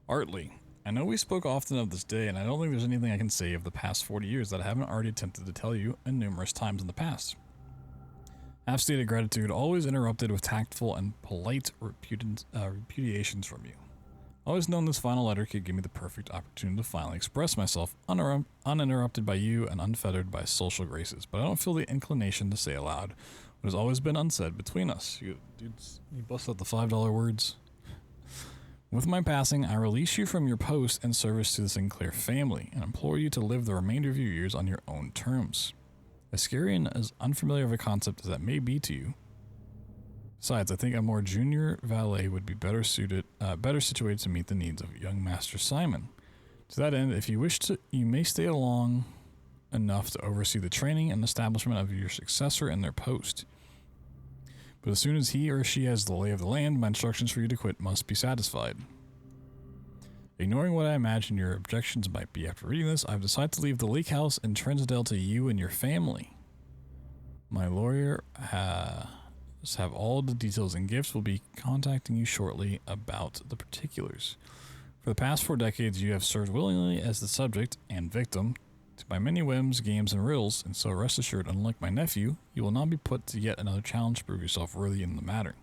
Artley. I know we spoke often of this day, and I don't think there's anything I can say of the past 40 years that I haven't already attempted to tell you in numerous times in the past. Half-stated gratitude, always interrupted with tactful and polite repudiations from you. Always known this final letter could give me the perfect opportunity to finally express myself uninterrupted by you and unfettered by social graces, but I don't feel the inclination to say aloud what has always been unsaid between us. You bust out the $5 words. With my passing, I release you from your post and service to the Sinclair family and implore you to live the remainder of your years on your own terms. As scary and as unfamiliar of a concept as that may be to you. Besides, I think a more junior valet would be better situated to meet the needs of young Master Simon. To that end, if you wish to, you may stay along enough to oversee the training and establishment of your successor in their post. But as soon as he or she has the lay of the land, my instructions for you to quit must be satisfied. Ignoring what I imagine your objections might be after reading this, I've decided to leave the lake house in Trinsdale to you and your family. My lawyer have all the details and gifts will be contacting you shortly about the particulars. For the past 4 decades, you have served willingly as the subject and victim to my many whims, games, and riddles, and so rest assured, unlike my nephew, you will not be put to yet another challenge to prove yourself worthy in the matter.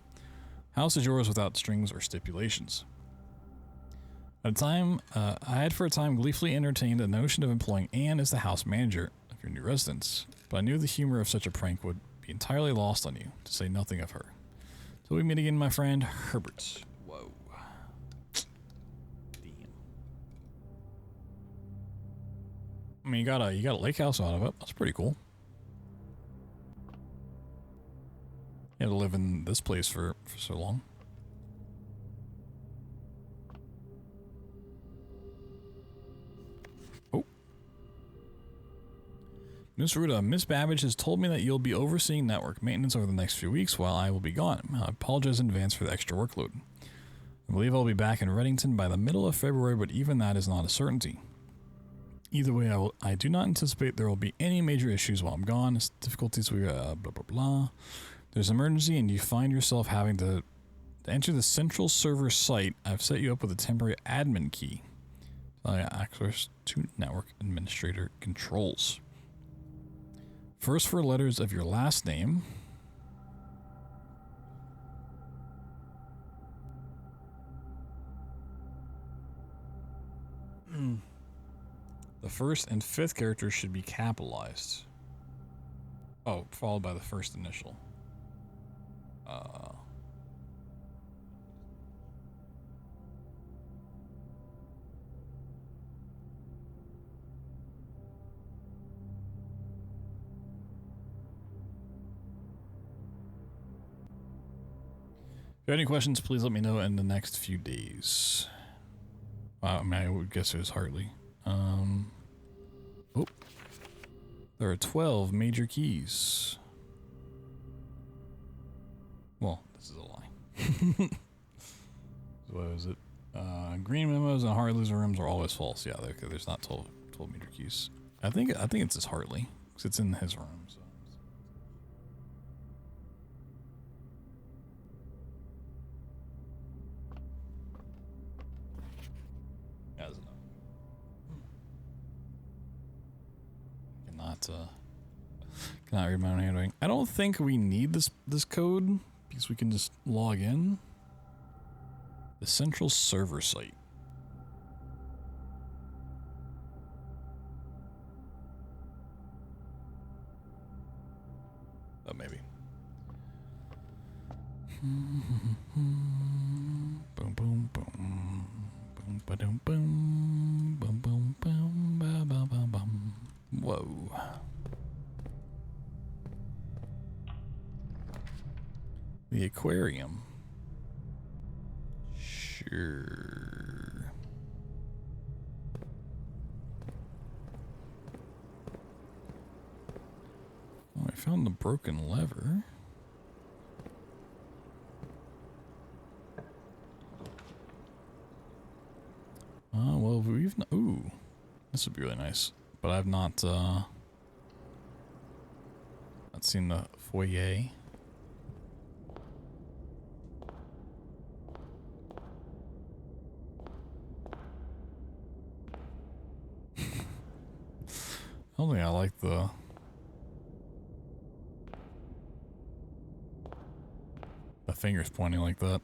House is yours without strings or stipulations. At a time, I had for a time gleefully entertained the notion of employing Anne as the house manager of your new residence, but I knew the humor of such a prank would be entirely lost on you, to say nothing of her. Till we meet again, my friend, Herbert. Whoa. I mean, you got a lake house out of it. That's pretty cool. You had to live in this place for so long. Oh. Miss Ruda, Miss Babbage has told me that you'll be overseeing network maintenance over the next few weeks while I will be gone. I apologize in advance for the extra workload. I believe I'll be back in Reddington by the middle of February, but even that is not a certainty. Either way, I do not anticipate there will be any major issues while I'm gone. It's difficulties we blah blah blah. There's an emergency and you find yourself having to To enter the central server site, I've set you up with a temporary admin key. Access to network administrator controls. First 4 letters of your last name. The first and 5th characters should be capitalized. Oh, followed by the first initial. If you have any questions, please let me know in the next few days. I mean, I would guess it was Hartley. Oh. There are 12 major keys. Well, this is a lie. What is it? Green memos and Hartley's rooms are always false. Yeah, okay, there's not 12 major keys. I think it's just Hartley, because it's in his room. So. Cannot read my own handwriting. I don't think we need this code because we can just log in. The central server site. Oh, maybe. Boom, boom, boom. Boom, ba-dum, boom. Boom, boom, boom. Ba, ba, ba, bum. Whoa. The aquarium. Sure. Oh, I found the broken lever. Well, we've not, ooh, this would be really nice, but I've not seen the foyer. I don't think I like the fingers pointing like that.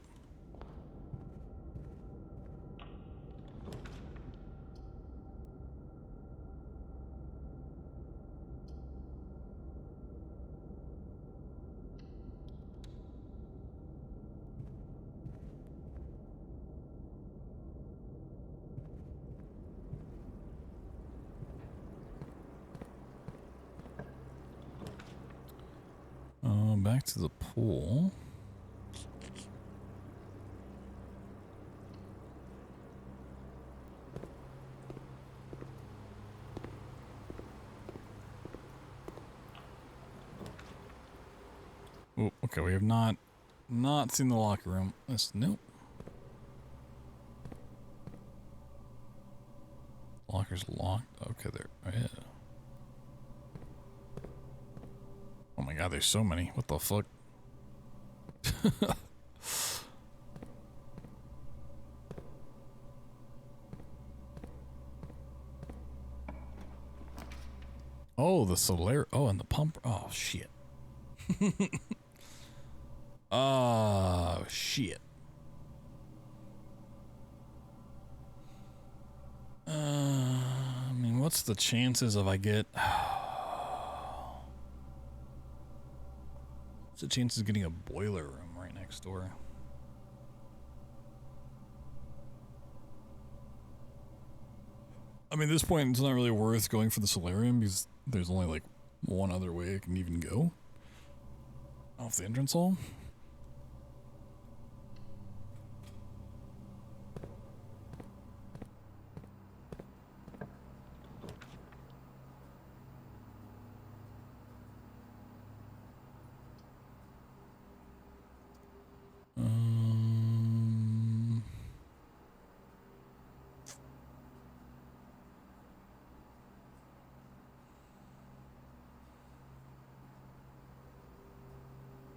Back to the pool. Oh, okay, we have not seen the locker room. Nope. Locker's locked. Okay, there. Oh, yeah. Oh my god, there's so many. What the fuck? Oh, the solar. Oh, and the pump. Oh, shit. Oh, shit. I mean, what's the chances of I get... What's the chances of getting a boiler room right next door? I mean, at this point, it's not really worth going for the solarium because there's only like one other way I can even go. Off the entrance hall.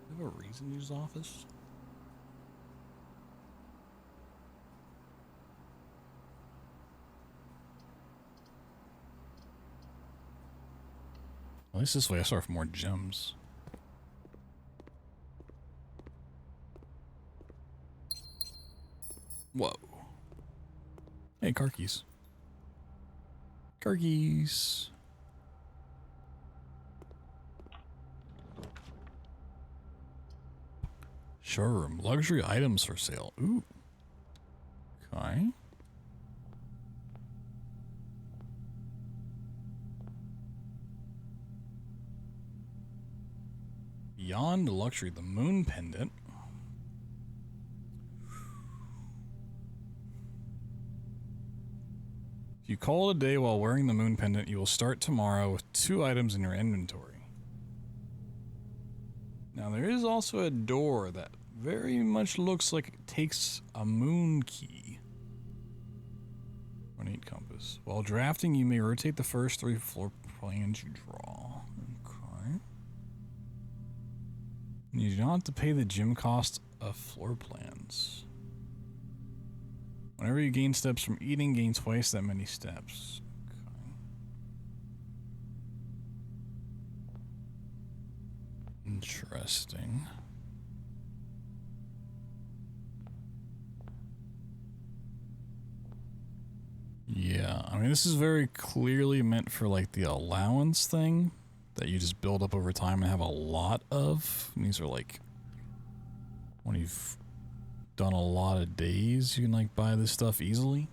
Do I have a reason to use office? least this way I start with more gems. Whoa. Hey, car keys. Car keys. Showroom. Luxury items for sale. Ooh. Okay. Beyond luxury, the moon pendant. If you call it a day while wearing the moon pendant, you will start tomorrow with 2 items in your inventory. Now there is also a door that very much looks like it takes a moon key. Ornate compass. While drafting, you may rotate the first 3 floor plans you draw. Okay. You do not have to pay the gym cost of floor plans. Whenever you gain steps from eating, gain twice that many steps. Okay. Interesting. Yeah, I mean, this is very clearly meant for like the allowance thing that you just build up over time and have a lot of. And these are like when you've done a lot of days, you can like buy this stuff easily.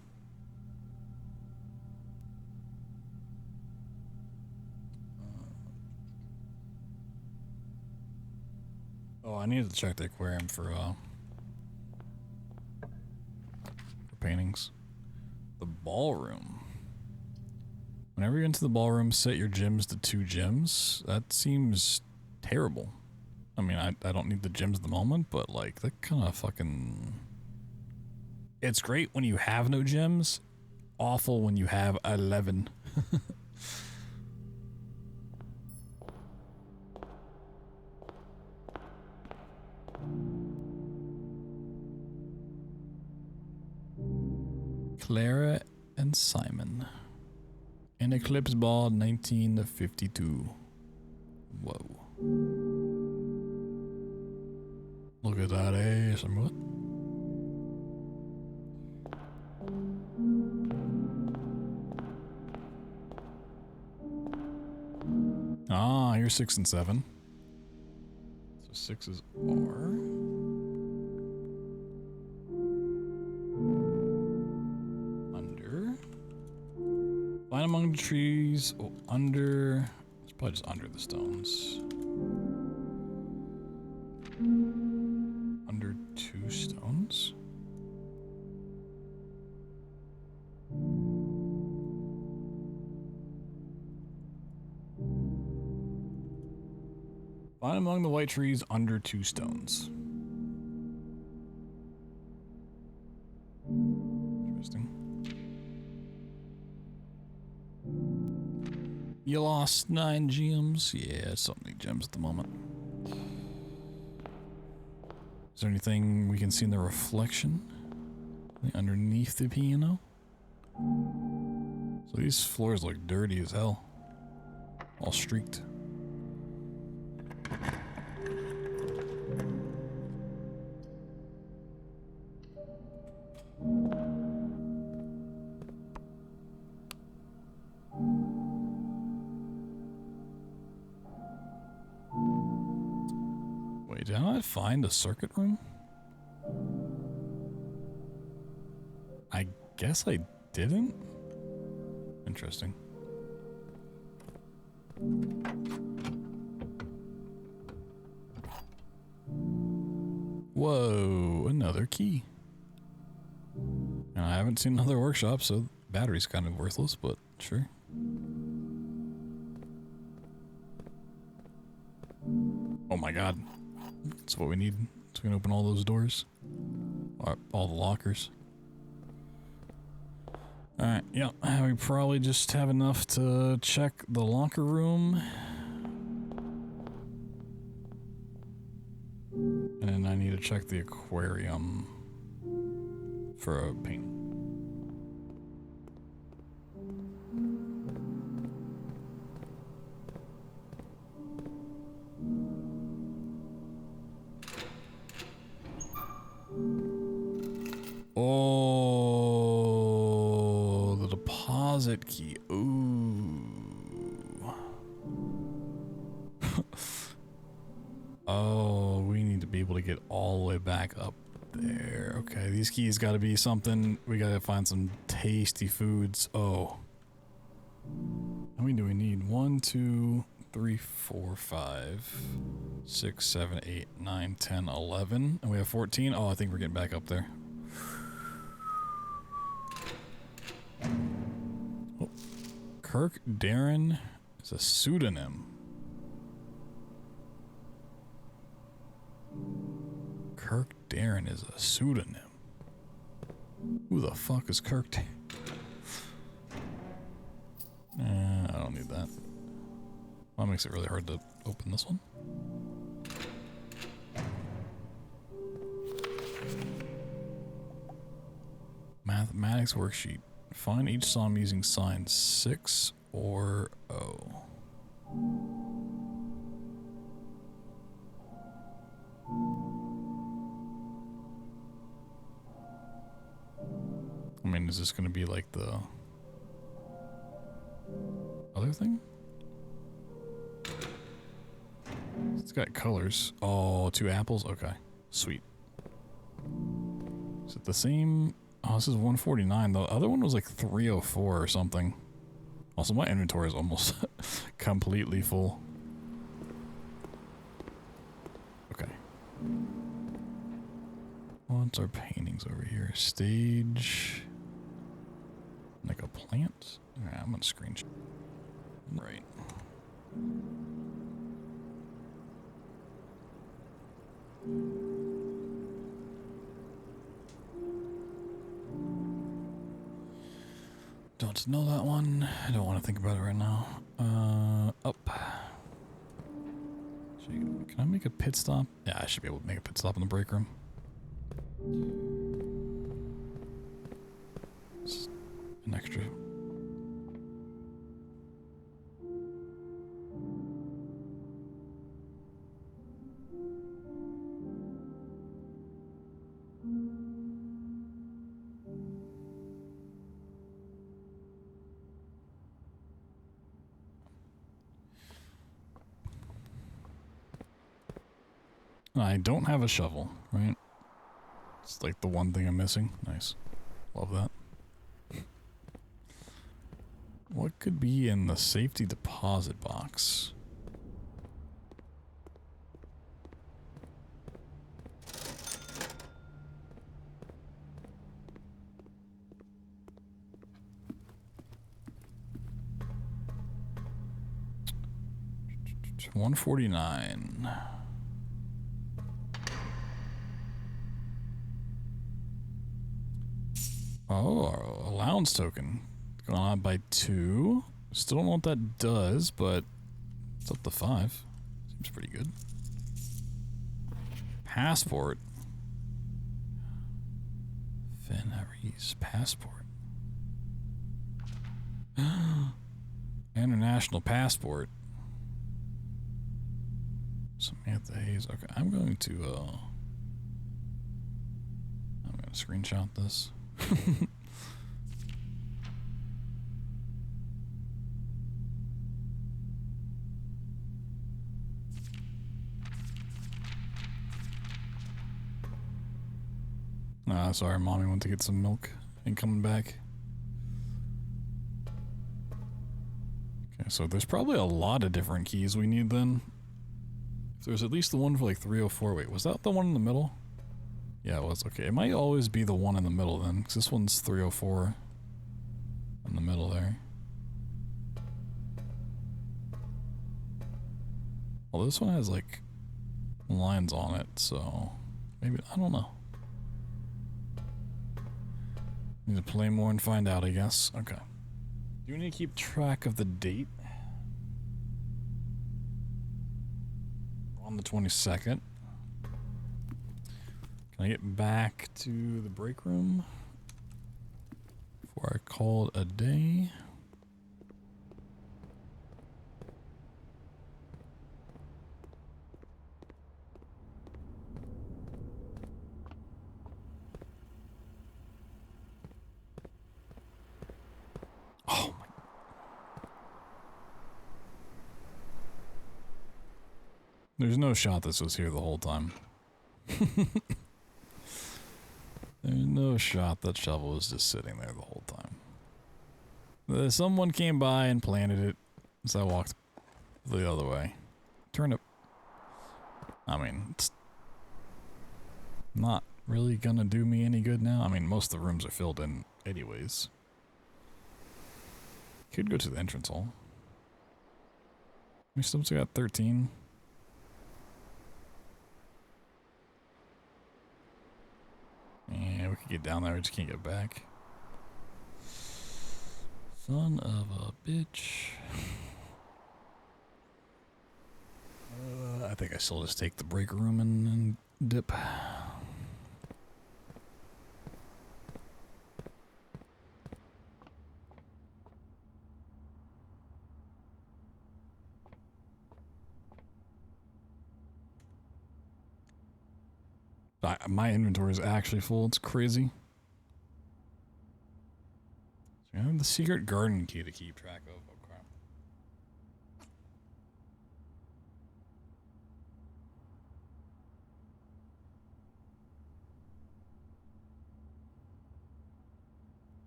Oh, I needed to check the aquarium for paintings. The ballroom. Whenever you enter the ballroom, set your gems to 2 gems. That seems terrible. I mean, I don't need the gems at the moment, but like that kind of fucking... It's great when you have no gems. Awful when you have 11. Clara and Simon. An eclipse ball 1952. Whoa. Look at that ass. I'm what? Ah, here's 6 and 7. So 6 is R. Find among the trees. Oh, under. It's probably just under the stones. Under 2 stones? Find among the white trees under 2 stones. Interesting. You lost 9 gems. Yeah, so many gems at the moment. Is there anything we can see in the reflection? Underneath the piano? So these floors look dirty as hell. All streaked. Wait, did I not find a circuit room? I guess I didn't? Interesting. Whoa, another key. And I haven't seen another workshop, so battery's kind of worthless, but sure. Oh my god. That's what we need. So we can open all those doors. All the lockers. Alright, yep. We probably just have enough to check the locker room. And then I need to check the aquarium for a paint. Oh, the deposit key. Ooh. Oh, we need to be able to get all the way back up there. Okay, these keys got to be something. We got to find some tasty foods. Oh. How many do we need? 1, 2, 3, 4, 5, 6, 7, 8, 9, 10, 11. And we have 14. Oh, I think we're getting back up there. Oh. Kirk Darren is a pseudonym. Kirk Darren is a pseudonym. Who the fuck is Kirk Darren? I don't need that. That makes it really hard to open this one. Mathematics worksheet. Find each sum using signs 6 or O. I mean, is this going to be like the other thing? It's got colors. Oh, 2 apples? Okay. Sweet. Is it the same? Oh, this is 149. The other one was like 304 or something. Also, my inventory is almost completely full. Okay. What's our paintings over here? Stage. Like a plant? Alright, I'm gonna screenshot. Right. Don't know that one. I don't want to think about it right now. Up. Can I make a pit stop? Yeah, I should be able to make a pit stop in the break room. Just an extra. I don't have a shovel, right? It's like the one thing I'm missing. Nice. Love that. What could be in the safety deposit box? $149. Oh, allowance token. Going on by 2. Still don't know what that does, but it's up to 5. Seems pretty good. Passport. Fenris passport. International passport. Samantha Hayes. Okay, I'm going to screenshot this. Sorry, Mommy went to get some milk. Ain't coming back. Okay, so there's probably a lot of different keys we need then. If there's at least the one for like 304. Wait, was that the one in the middle? Yeah, it was. Okay, it might always be the one in the middle then, because this one's 304 in the middle there. Well, this one has like lines on it, so maybe, I don't know. Need to play more and find out, I guess. Okay. Do we need to keep track of the date? On the 22nd. Can I get back to the break room before I call it a day? There's no shot this was here the whole time. There's no shot that shovel was just sitting there the whole time. Someone came by and planted it, so I walked the other way. Turn it. I mean, it's not really gonna do me any good now. I mean, most of the rooms are filled in anyways. Could go to the entrance hall. We still got 13. Yeah, we could get down there, we just can't get back. Son of a bitch. I think I still just take the break room and dip. My inventory is actually full. It's crazy. So I have the secret garden key to keep track of. Oh, crap.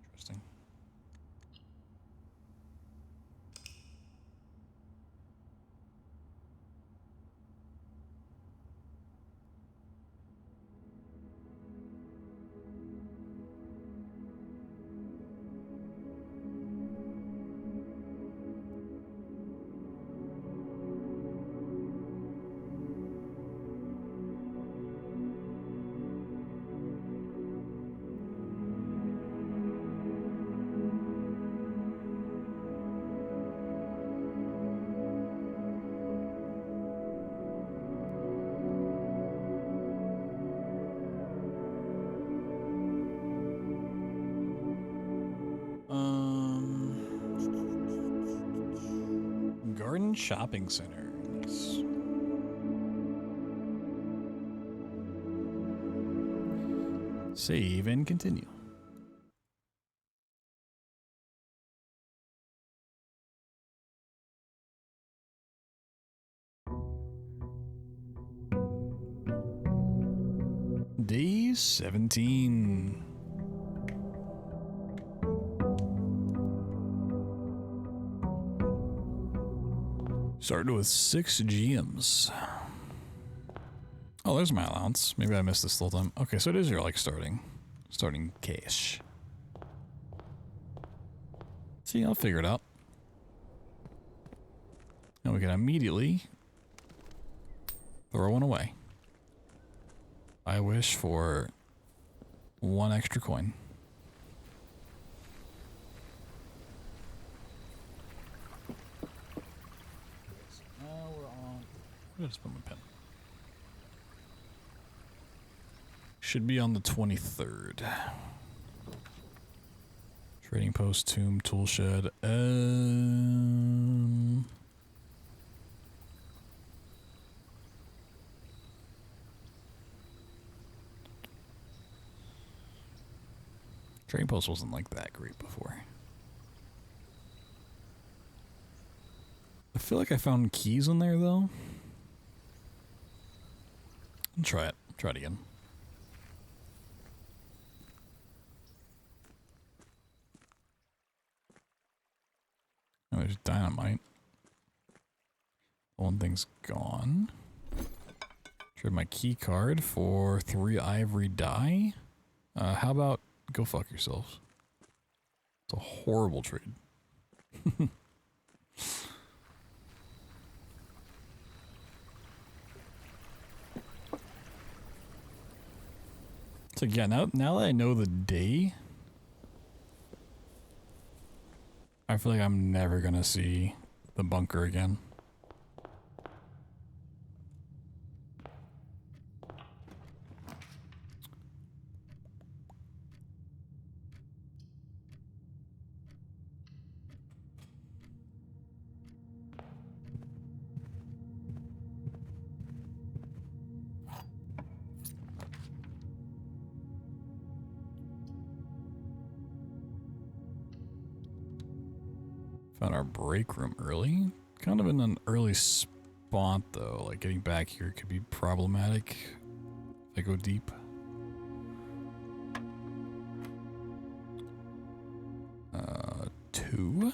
Interesting. Garden Shopping Center. Nice. Save and continue. Day 17. Started with 6 gems. Oh, there's my allowance. Maybe I missed this the whole time. Okay, so it is your like starting cash. See, I'll figure it out. And we can immediately throw one away. I wish for 1 extra coin. I'll just put my pen. Should be on the 23rd. Trading post, tomb, tool shed. Trading post wasn't like that great before. I feel like I found keys in there though. I'll try it. Try it again. Oh, there's dynamite. One thing's gone. Trade my key card for 3 ivory dye. How about go fuck yourselves? It's a horrible trade. So yeah, now that I know the day, I feel like I'm never gonna see the bunker again. Found our break room early. Kind of in an early spot. spot though. Like getting back here could be problematic if I go deep. Two.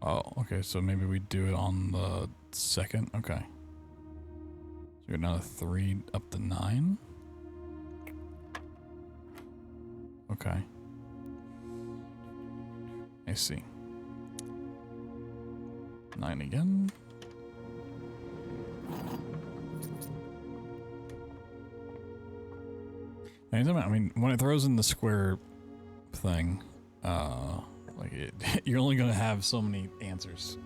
Oh, okay, so maybe we do it on the second. Okay. So we're down to 3 up to 9. Okay. I see. 9 again. I mean, when it throws in the square thing, like you're only gonna have so many answers.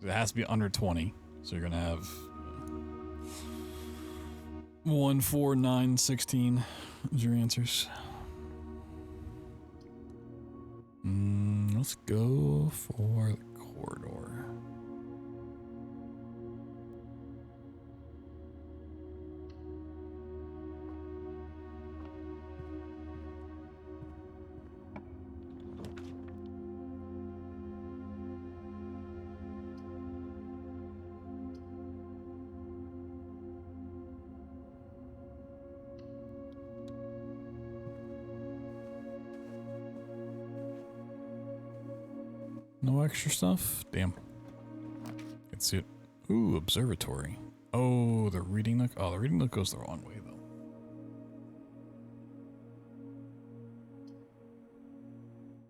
It has to be under 20, so you're gonna have 1, 4, 9, 16 is your answers. Let's go for the corridor. No extra stuff? Damn. Let's see it. Ooh, observatory. Oh, the reading nook. Oh, the reading nook goes the wrong way, though.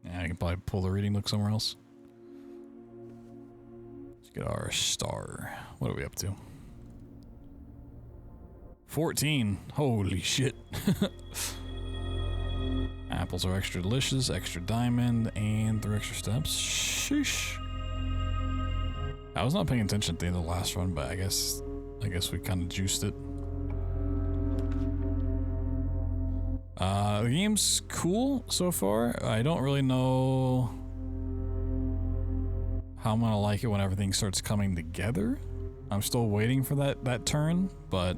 Yeah, I can probably pull the reading nook somewhere else. Let's get our star. What are we up to? 14. Holy shit. Apples are extra delicious, extra diamond, and 3 extra steps. Sheesh. I was not paying attention at the end of the last run, but I guess we kind of juiced it. The game's cool so far. I don't really know how I'm gonna like it when everything starts coming together. I'm still waiting for that turn, but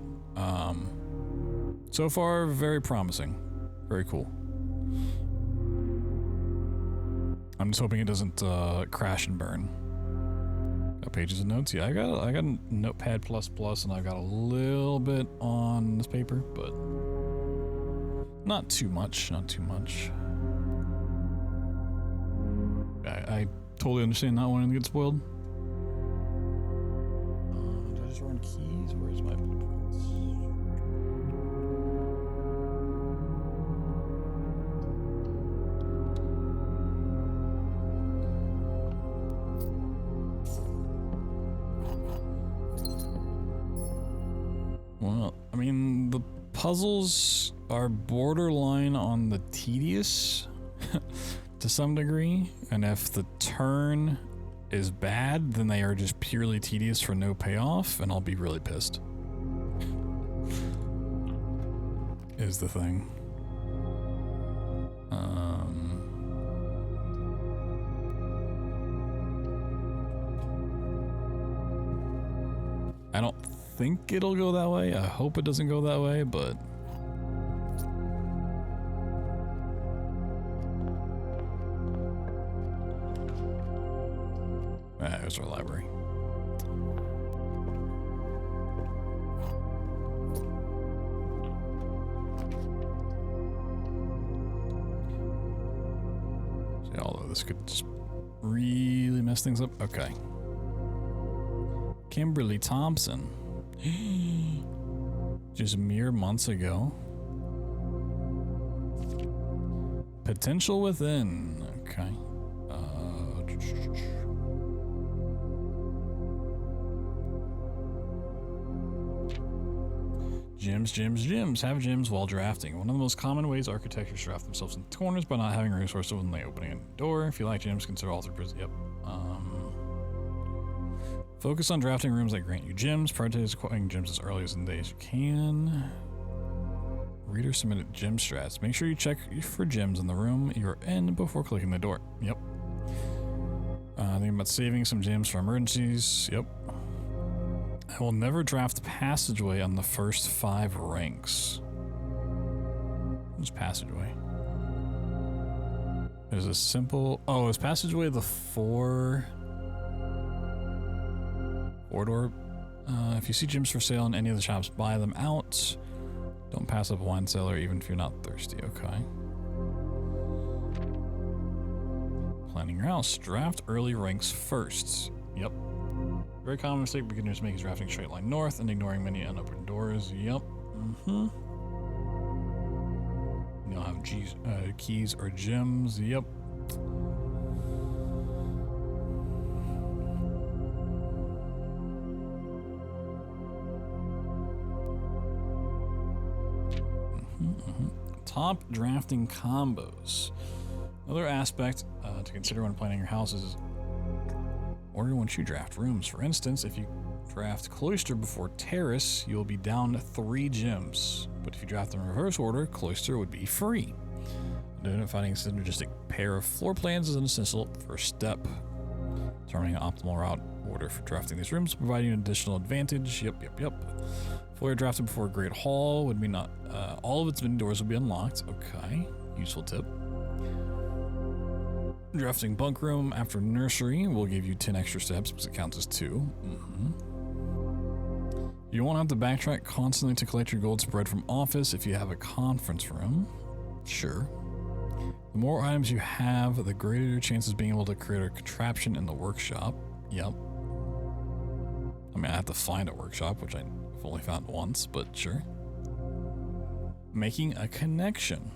so far very promising, very cool. I'm just hoping it doesn't crash and burn. Got pages of notes. Yeah, I got a Notepad++, and I got a little bit on this paper, but not too much. Not too much. I totally understand not wanting to get spoiled. Do I just run keys? Where's my blueprints? Well, I mean, the puzzles are borderline on the tedious to some degree, and if the turn is bad, then they are just purely tedious for no payoff, and I'll be really pissed. Is the thing. I don't think it'll go that way. I hope it doesn't go that way, but there's our library. See, although this could just really mess things up. Okay. Kimberly Thompson. Just mere months ago. Potential within. Okay. Gyms. Have gyms while drafting. One of the most common ways architects draft themselves into corners by not having resources when they opening a door. If you like gyms, consider all through. Yep. Focus on drafting rooms that grant you gyms. Prioritize acquiring gyms as early as in the day as you can. Reader submitted gym strats. Make sure you check for gyms in the room you're in before clicking the door. Yep. Thinking about saving some gyms for emergencies. Yep. I will never draft passageway on the first 5 ranks. What's passageway? There's a simple... Oh, is passageway the four door? If you see gyms for sale in any of the shops, buy them out. Don't pass up a wine cellar even if you're not thirsty. Okay. Planning your house. Draft early ranks first. Yep. Very common mistake beginners make is drafting straight line north and ignoring many unopened doors. Yep. Mm-hmm. You'll have keys or gems. Yep. Top drafting combos. Another aspect to consider when planning your house is order once you draft rooms. For instance, if you draft cloister before terrace, you'll be down 3 gems. But if you draft in reverse order, cloister would be free. Identifying a synergistic pair of floor plans is an essential first step. Determining an optimal route order for drafting these rooms, providing an additional advantage. Yep. Floor drafted before Great Hall would mean not all of its many doors will be unlocked. Okay, useful tip. Drafting bunk room after nursery will give you 10 extra steps because it counts as 2. You won't have to backtrack constantly to collect your gold spread from office if you have a conference room. Sure. The more items you have, the greater your chances of being able to create a contraption in the workshop. Yep. I mean, I have to find a workshop, which I've only found once, but sure. Making a connection.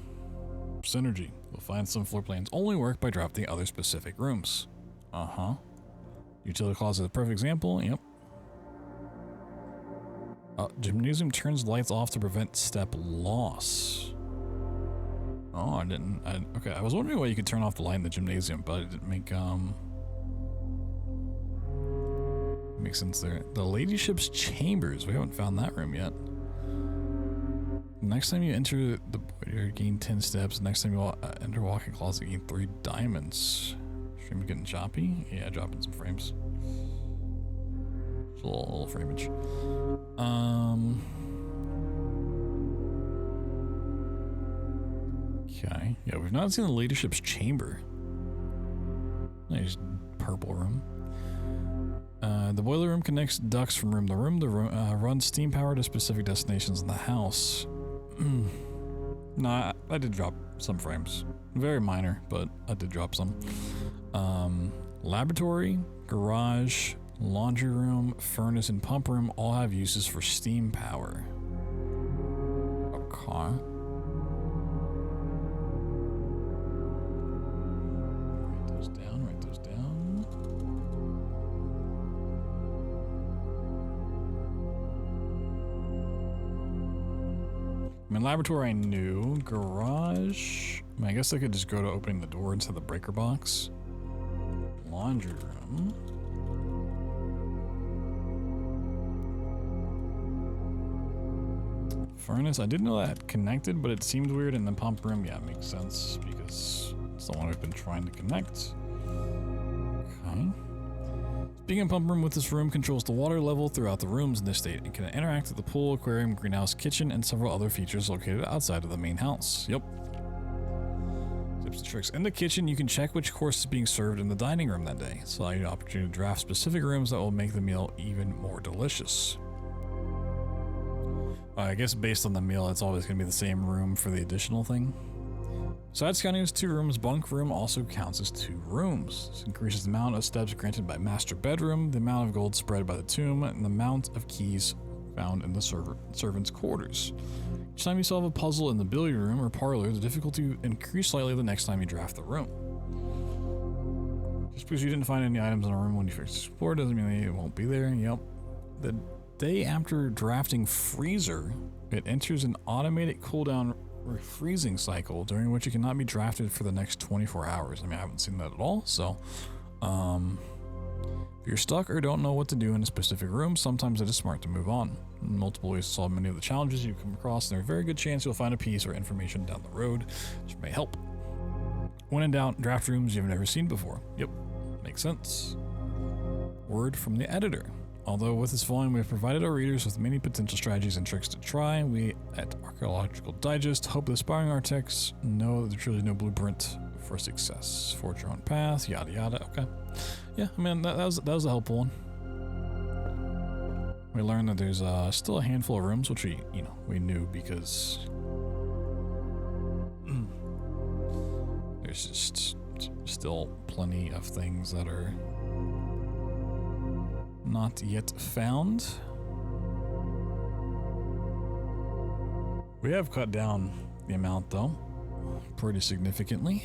Synergy. You'll find some floor plans only work by drafting other specific rooms. Utility closet is a perfect example. Yep. Gymnasium turns lights off to prevent step loss. Oh, I didn't. Okay, I was wondering why you could turn off the light in the gymnasium, but it didn't make makes sense there. The ladyship's chambers. We haven't found that room yet. Next time you enter the void, gain 10 steps. Next time you enter walk-in closet, gain 3 diamonds. Stream getting choppy? Yeah, dropping some frames. It's a little frameage. Okay. Yeah, we've not seen the ladyship's chamber. Nice purple room. The boiler room connects ducts from room to room to run steam power to specific destinations in the house. No, I did drop some frames. Very minor, but I did drop some. Laboratory, garage, laundry room, furnace, and pump room all have uses for steam power. Okay. Write those down. I mean, laboratory I knew. Garage. I mean, I guess I could just go to opening the door into the breaker box. Laundry room. Furnace. I didn't know that connected, but it seemed weird. And the pump room, yeah, it makes sense because it's the one I've been trying to connect. Okay. Speaking of pump room, with this room controls the water level throughout the rooms in this state. It can interact with the pool, aquarium, greenhouse, kitchen, and several other features located outside of the main house. Yep. Tips and tricks. In the kitchen, you can check which course is being served in the dining room that day. So allow you an opportunity to draft specific rooms that will make the meal even more delicious. I guess based on the meal, it's always going to be the same room for the additional thing. Besides counting as 2 rooms, bunk room also counts as 2 rooms. This increases the amount of steps granted by master bedroom, the amount of gold spread by the tomb, and the amount of keys found in the servant's quarters. Each time you solve a puzzle in the billiard room or parlor, the difficulty will increase slightly the next time you draft the room. Just because you didn't find any items in a room when you first explored doesn't mean it won't be there. Yep. The day after drafting freezer, it enters an automated cooldown refreezing cycle during which it cannot be drafted for the next 24 hours. I mean, I haven't seen that at all, so if you're stuck or don't know what to do in a specific room, sometimes it is smart to move on. Multiple ways to solve many of the challenges you come across, and there's a very good chance you'll find a piece or information down the road which may help. When in doubt, draft rooms you've never seen before. Yep, makes sense. Word from the editor. Although with this volume we have provided our readers with many potential strategies and tricks to try, we at Archaeological Digest hope the aspiring architects know that there's truly no blueprint for success. Forge your own path, yada yada. Okay. Yeah, I mean, that was a helpful one. We learned that there's still a handful of rooms, which we knew because there's just still plenty of things that are not yet found. We have cut down the amount though, pretty significantly.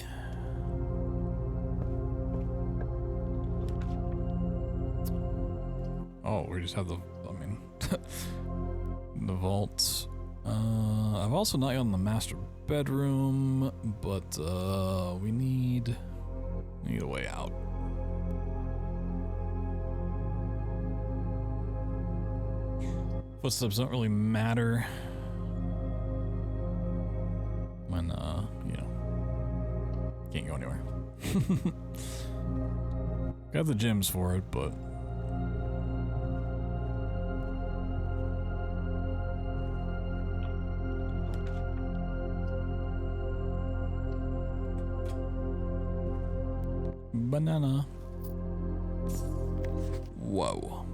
Oh, we just have the vaults. I've also not gotten the master bedroom, but we need a way out. Footsteps don't really matter when can't go anywhere. Got the gems for it, but banana. Whoa.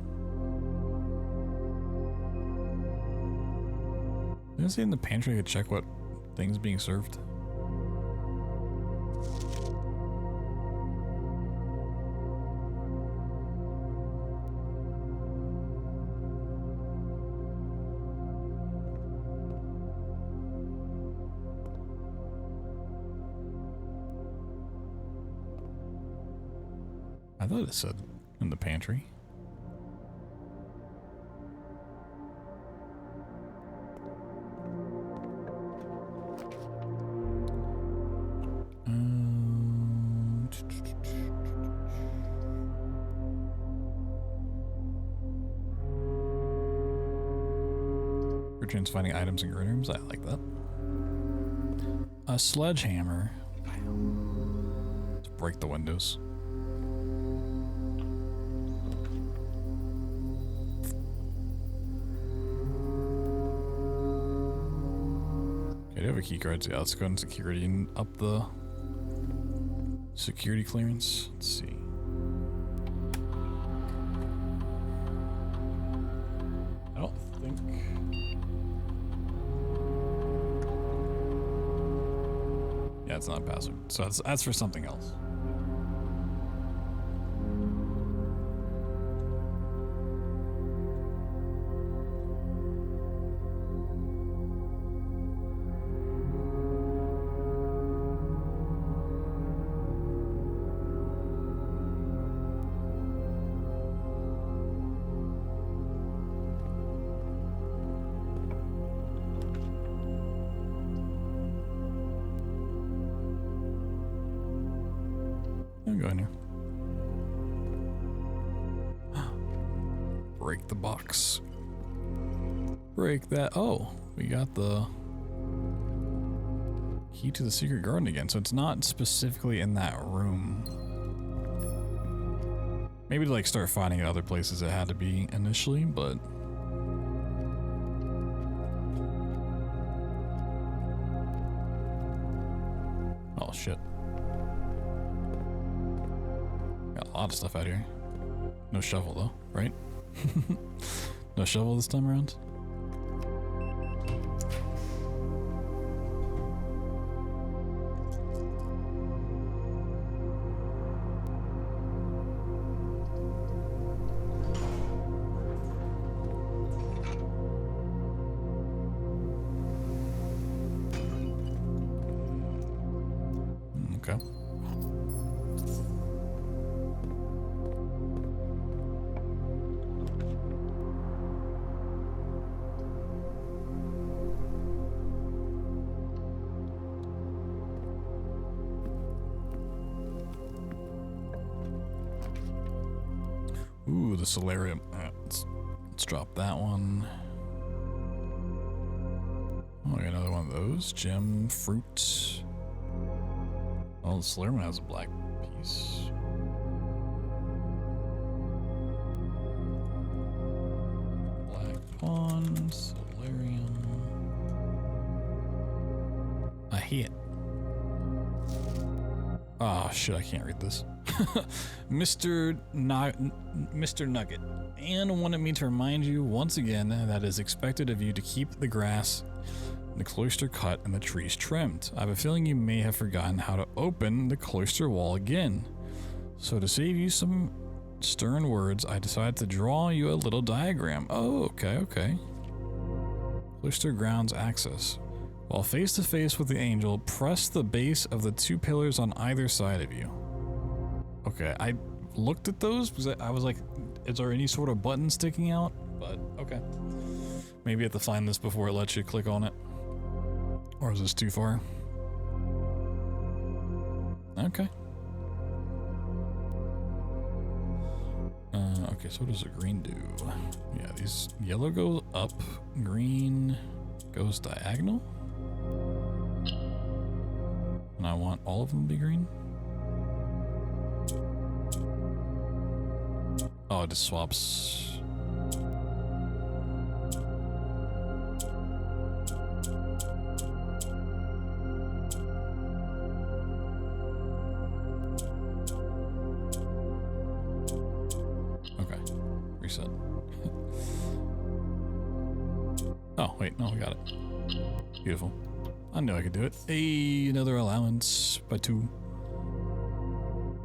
Did I see in the pantry I could check what things being served? I thought it said in the pantry. Returns finding items in green rooms. I like that. A sledgehammer to break the windows. Okay, I do have a key card. So yeah, let's go in security and up the security clearance. Let's see. I don't think. Yeah, it's not a password. So that's for something else. Go in here. Break the box. Break that. Oh, we got the key to the secret garden again. So it's not specifically in that room. Maybe to like start finding it other places it had to be initially, but oh shit. Got a lot of stuff out here. No shovel though, right? No shovel this time around? Okay. Ooh, the solarium. Let's drop that one. Oh, I got another one of those. Gem, fruit. Oh, the solarium has a black piece. Black pond, solarium. A hit. Oh shit, I can't read this. Mr. Nugget. Anne wanted me to remind you once again that it is expected of you to keep the grass, the cloister cut, and the trees trimmed. I have a feeling you may have forgotten how to open the cloister wall again. So to save you some stern words, I decided to draw you a little diagram. Oh, okay. Cloister grounds access. While face to face with the angel, press the base of the 2 pillars on either side of you. Okay, I looked at those because I was like, is there any sort of button sticking out? But okay. Maybe you have to find this before it lets you click on it. Or is this too far? Okay. Okay, so what does the green do? Yeah, these yellow goes up, green goes diagonal. And I want all of them to be green. Oh, it just swaps. Okay, reset. Oh, wait, no, we got it. Beautiful. I knew I could do it. Hey, another allowance by 2.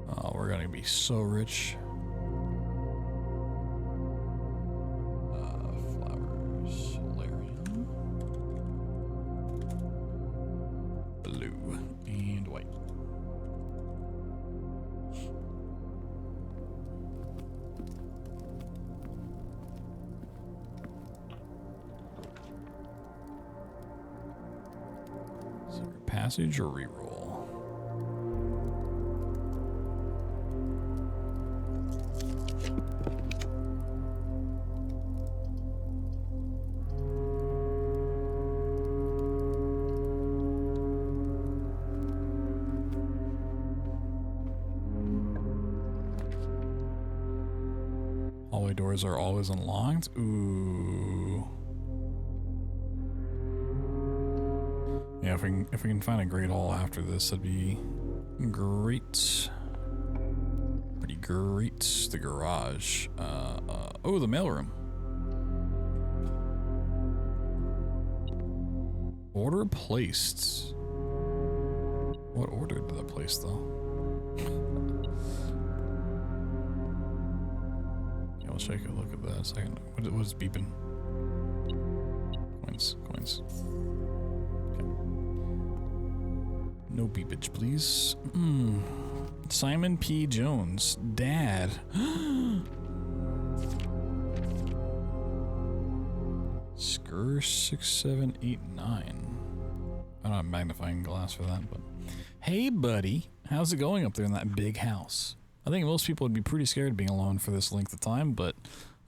Oh, we're gonna be so rich. Flowers, solarium, blue, and white. Secret passage or reroll? Hallway doors are always unlocked. Ooh. Yeah, if we can find a great hall after this, that'd be great. Pretty great. The garage. Oh, the mailroom. Order placed. What order did I place though? Yeah, let's take a look at that a second. What was beeping? Coins. No beepage, please. Simon P. Jones, Dad. Skur 6789. I don't have a magnifying glass for that, but hey, buddy, how's it going up there in that big house? I think most people would be pretty scared of being alone for this length of time, but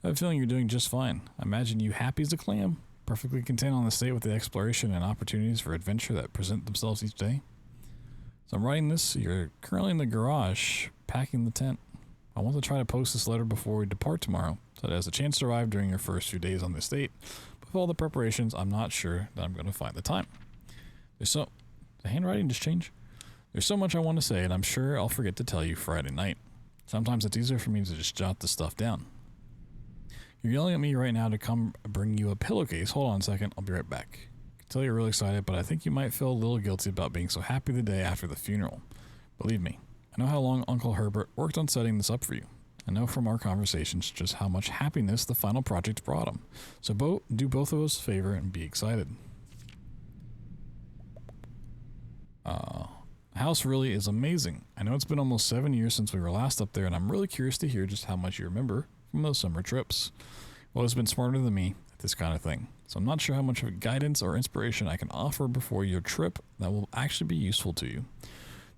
I have a feeling you're doing just fine. I imagine you happy as a clam, perfectly content on the state with the exploration and opportunities for adventure that present themselves each day. So I'm writing this. You're currently in the garage, packing the tent. I want to try to post this letter before we depart tomorrow, so that it has a chance to arrive during your first few days on the estate. But with all the preparations, I'm not sure that I'm going to find the time. The handwriting just changed? There's so much I want to say, and I'm sure I'll forget to tell you Friday night. Sometimes it's easier for me to just jot the stuff down. You're yelling at me right now to come bring you a pillowcase. Hold on a second, I'll be right back. Tell you're really excited, but I think you might feel a little guilty about being so happy the day after the funeral. Believe me, I know how long Uncle Herbert worked on setting this up for you. I know from our conversations just how much happiness the final project brought him. So do both of us a favor and be excited. The house really is amazing. I know it's been almost 7 years since we were last up there, and I'm really curious to hear just how much you remember from those summer trips. Well, it's been smarter than me at this kind of thing. So I'm not sure how much of guidance or inspiration I can offer before your trip that will actually be useful to you.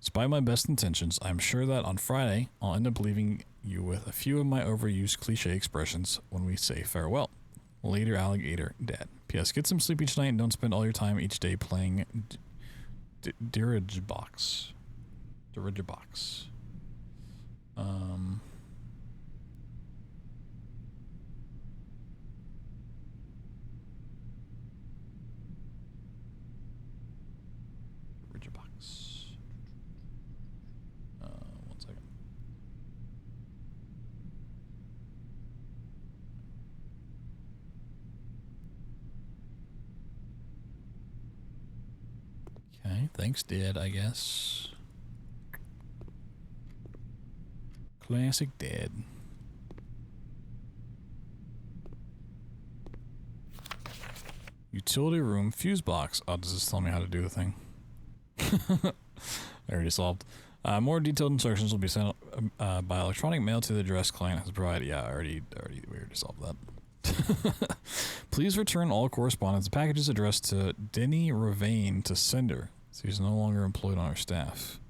Despite my best intentions, I'm sure that on Friday, I'll end up leaving you with a few of my overused cliche expressions when we say farewell. Later, alligator, Dad. P.S. Get some sleep each night and don't spend all your time each day playing Dirigibox. Okay, thanks, Dad, I guess. Classic Dad. Utility room, fuse box. Oh, does this tell me how to do the thing? I already solved. More detailed instructions will be sent by electronic mail to the address client has provided. Yeah, we already solved that. Please return all correspondence and packages addressed to Denny Ravane to sender. So he's no longer employed on our staff.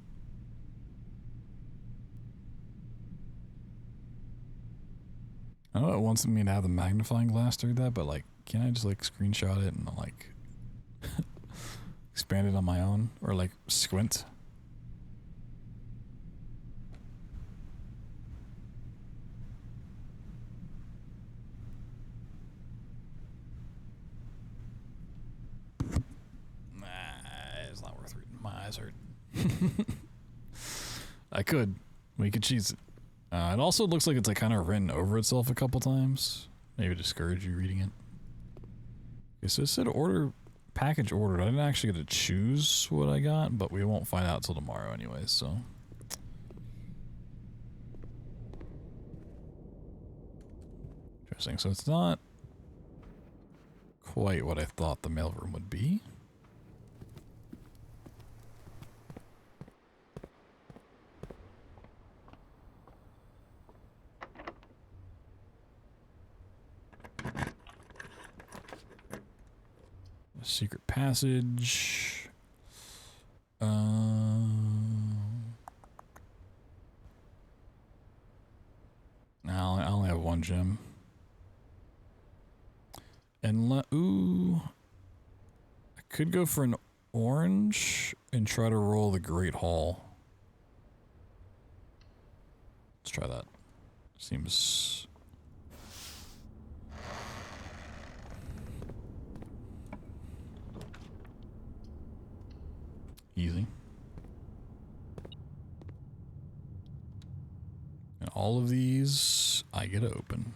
I know it wants me to have the magnifying glass through that, but like, can't I just like screenshot it and like expand it on my own or like squint? Nah, it's not worth reading. My eyes hurt. I could. We could cheese it. It also looks like it's like kind of written over itself a couple times. Maybe discourage you reading it. Okay, so it said order, package ordered. I didn't actually get to choose what I got, but we won't find out till tomorrow anyways, so. Interesting, so it's not quite what I thought the mailroom would be. Secret passage. I only have one gem. And ooh, I could go for an orange and try to roll the Great Hall. Let's try that. Seems easy. And all of these I get to open.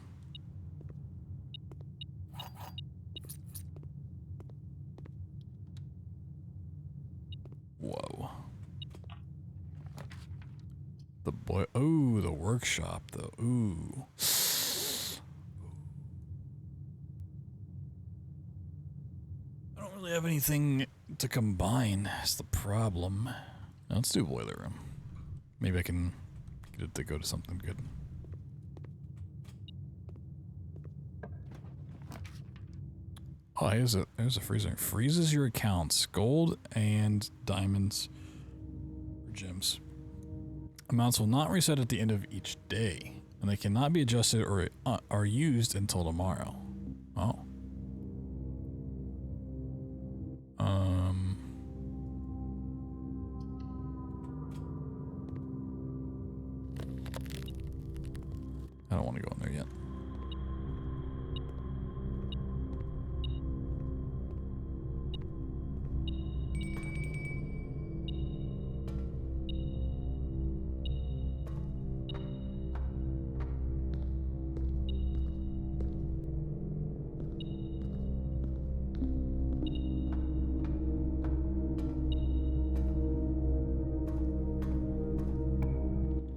Whoa. The boy, oh, the workshop though. Ooh. I don't really have anything to combine. That's the problem. Now let's do boiler room. Maybe I can get it to go to something good. Oh, there's a freezer. Freezes your accounts. Gold and diamonds or gems. Amounts will not reset at the end of each day, and they cannot be adjusted or are used until tomorrow. Oh. I don't want to go in there yet.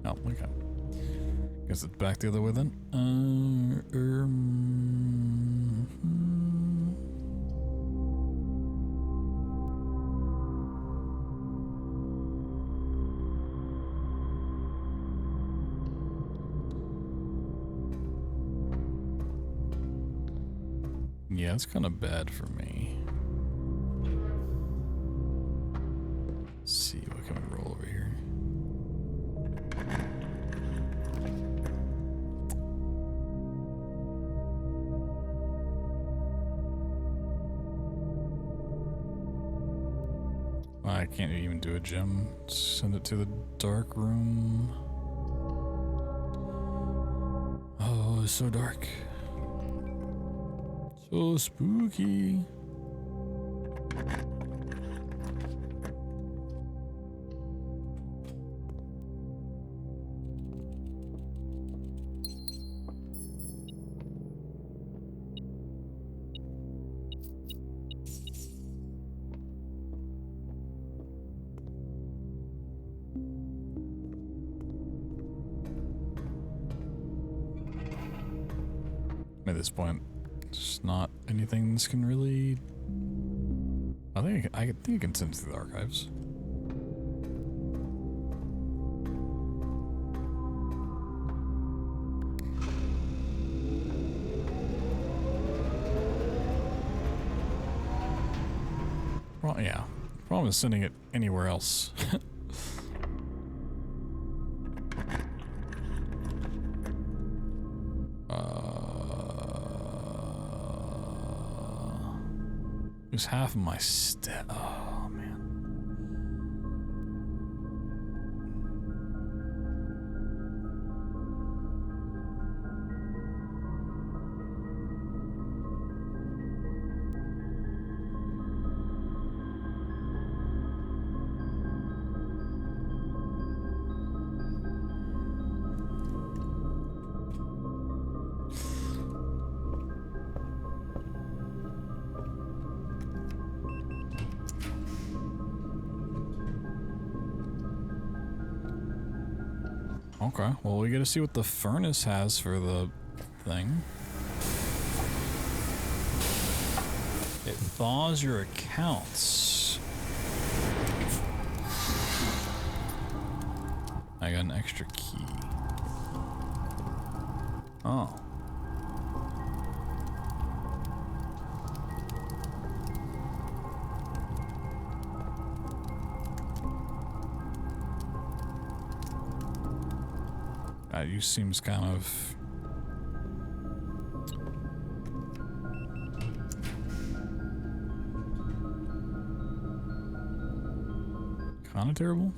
Oh, okay. Guess it's back the other way then. Yeah, it's kind of bad for me. Let's see, what can we roll over here? I can't even do a gem. Send it to the dark room. Oh, it's so dark. So spooky. At this point, it's not anything this can really... I think I can send it through the archives. Well, yeah. Problem is sending it anywhere else. There's half of my step. Oh, man. Okay, well, we gotta see what the furnace has for the thing. It thaws your accounts. I got an extra key. Oh. That use seems kind of... kind of terrible.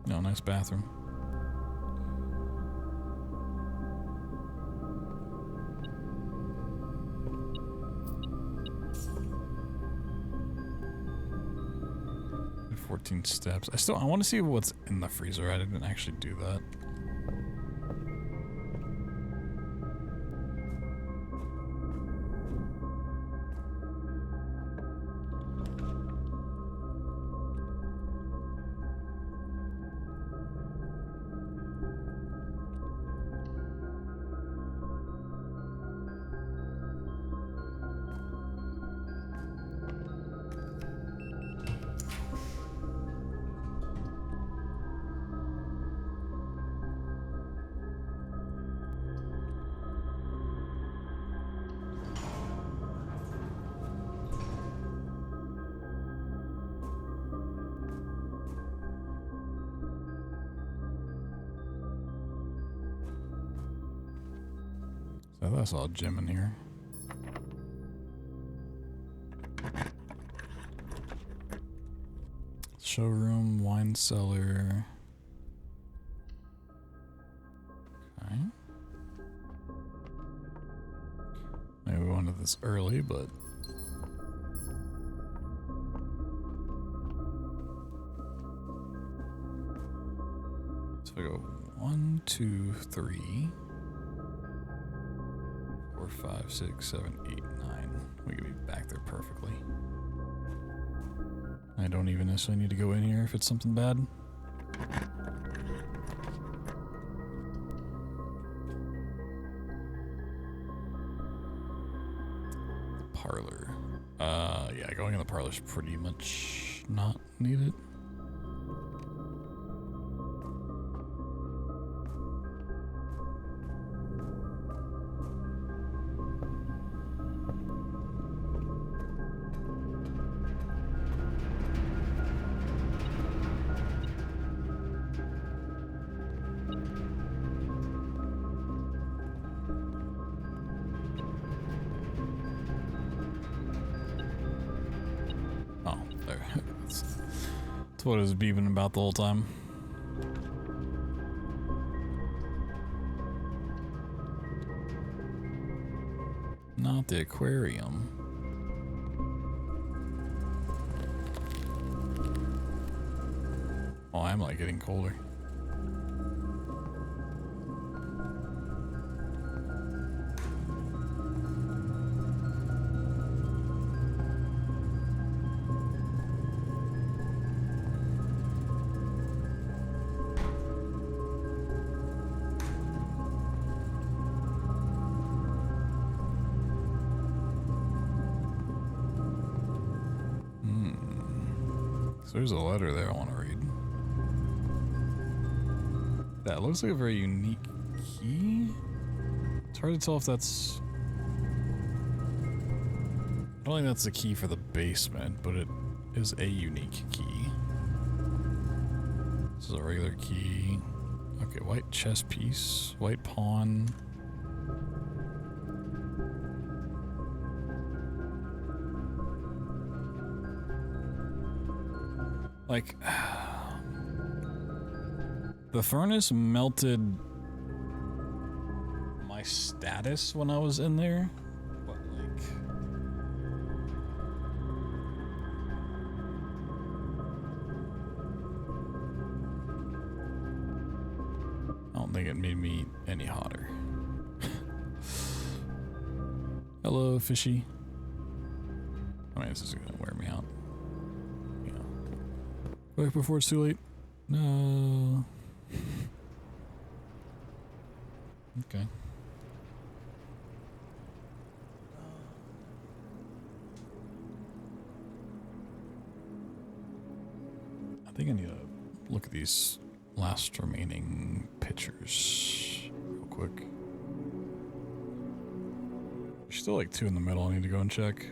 No, nice bathroom. Steps. I want to see what's in the freezer. I didn't actually do that. So I saw a gem in here. Showroom, wine cellar. Okay. Maybe we wanted this early, but so we go 1, 2, 3, 4, 5, 6, 7, 8, 9. We could be back there perfectly. I don't even necessarily need to go in here if it's something bad. The parlor. Yeah, going in the parlor is pretty much not needed. That's what it was beeping about the whole time. Not the aquarium. Oh, I'm like getting colder. So there's a letter there I want to read. That looks like a very unique key. It's hard to tell if that's... I don't think that's the key for the basement, but it is a unique key. This is a regular key. Okay, white chess piece, white pawn. Like, the furnace melted my status when I was in there, but like, I don't think it made me any hotter. Hello, fishy. I mean, this is gonna wear me out. Quick before it's too late. No. Okay. I think I need to look at these last remaining pictures real quick. There's still like two in the middle I need to go and check.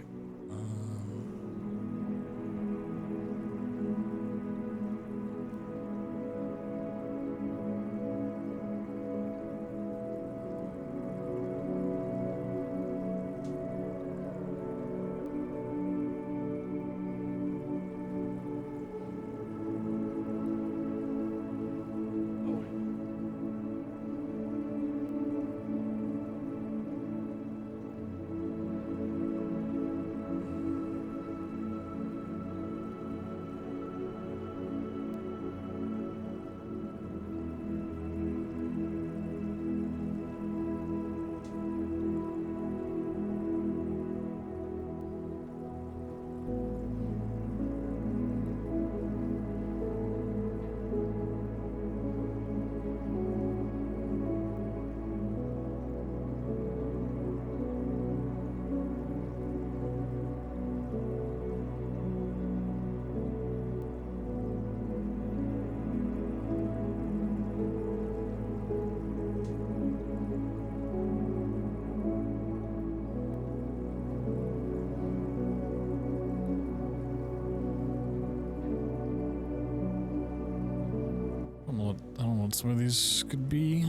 I don't know what some of these could be.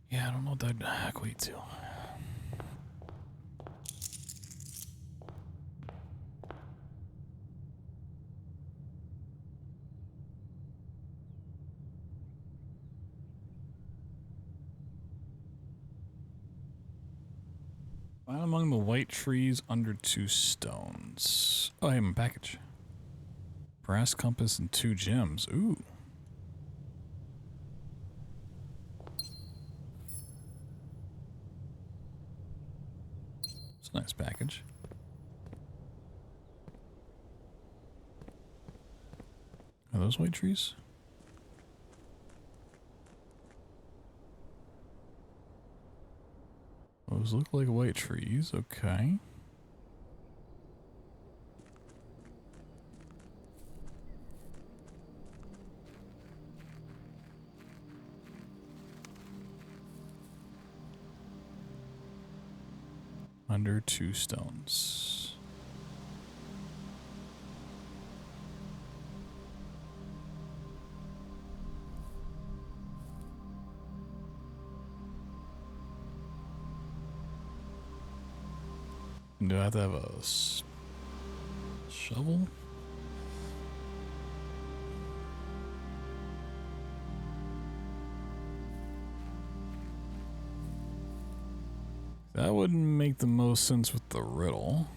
Yeah, I don't know what that'd equate to. Find among the white trees under 2 stones. Oh, I have a package. Brass compass and 2 gems. Ooh. It's a nice package. Are those white trees? Those look like white trees, okay. Under 2 stones. Do I have to have a shovel? That wouldn't make the most sense with the riddle.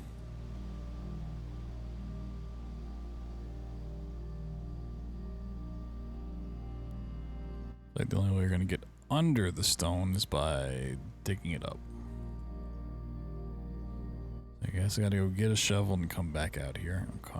Like the only way you're gonna get under the stone is by digging it up. I guess I gotta go get a shovel and come back out here. Okay.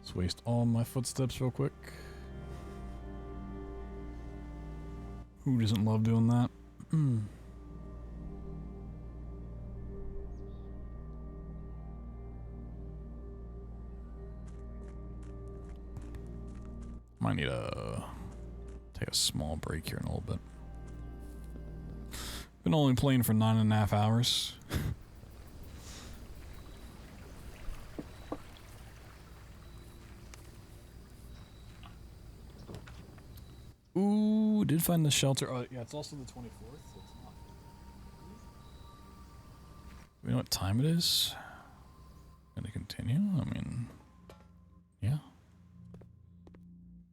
Let's waste all my footsteps real quick. Who doesn't love doing that? Might need to take a small break here in a little bit. Been only playing for 9.5 hours. Ooh, did find the shelter. Oh, yeah, it's also the 24th, so it's not. We know what time it is? Gonna continue? I mean, yeah.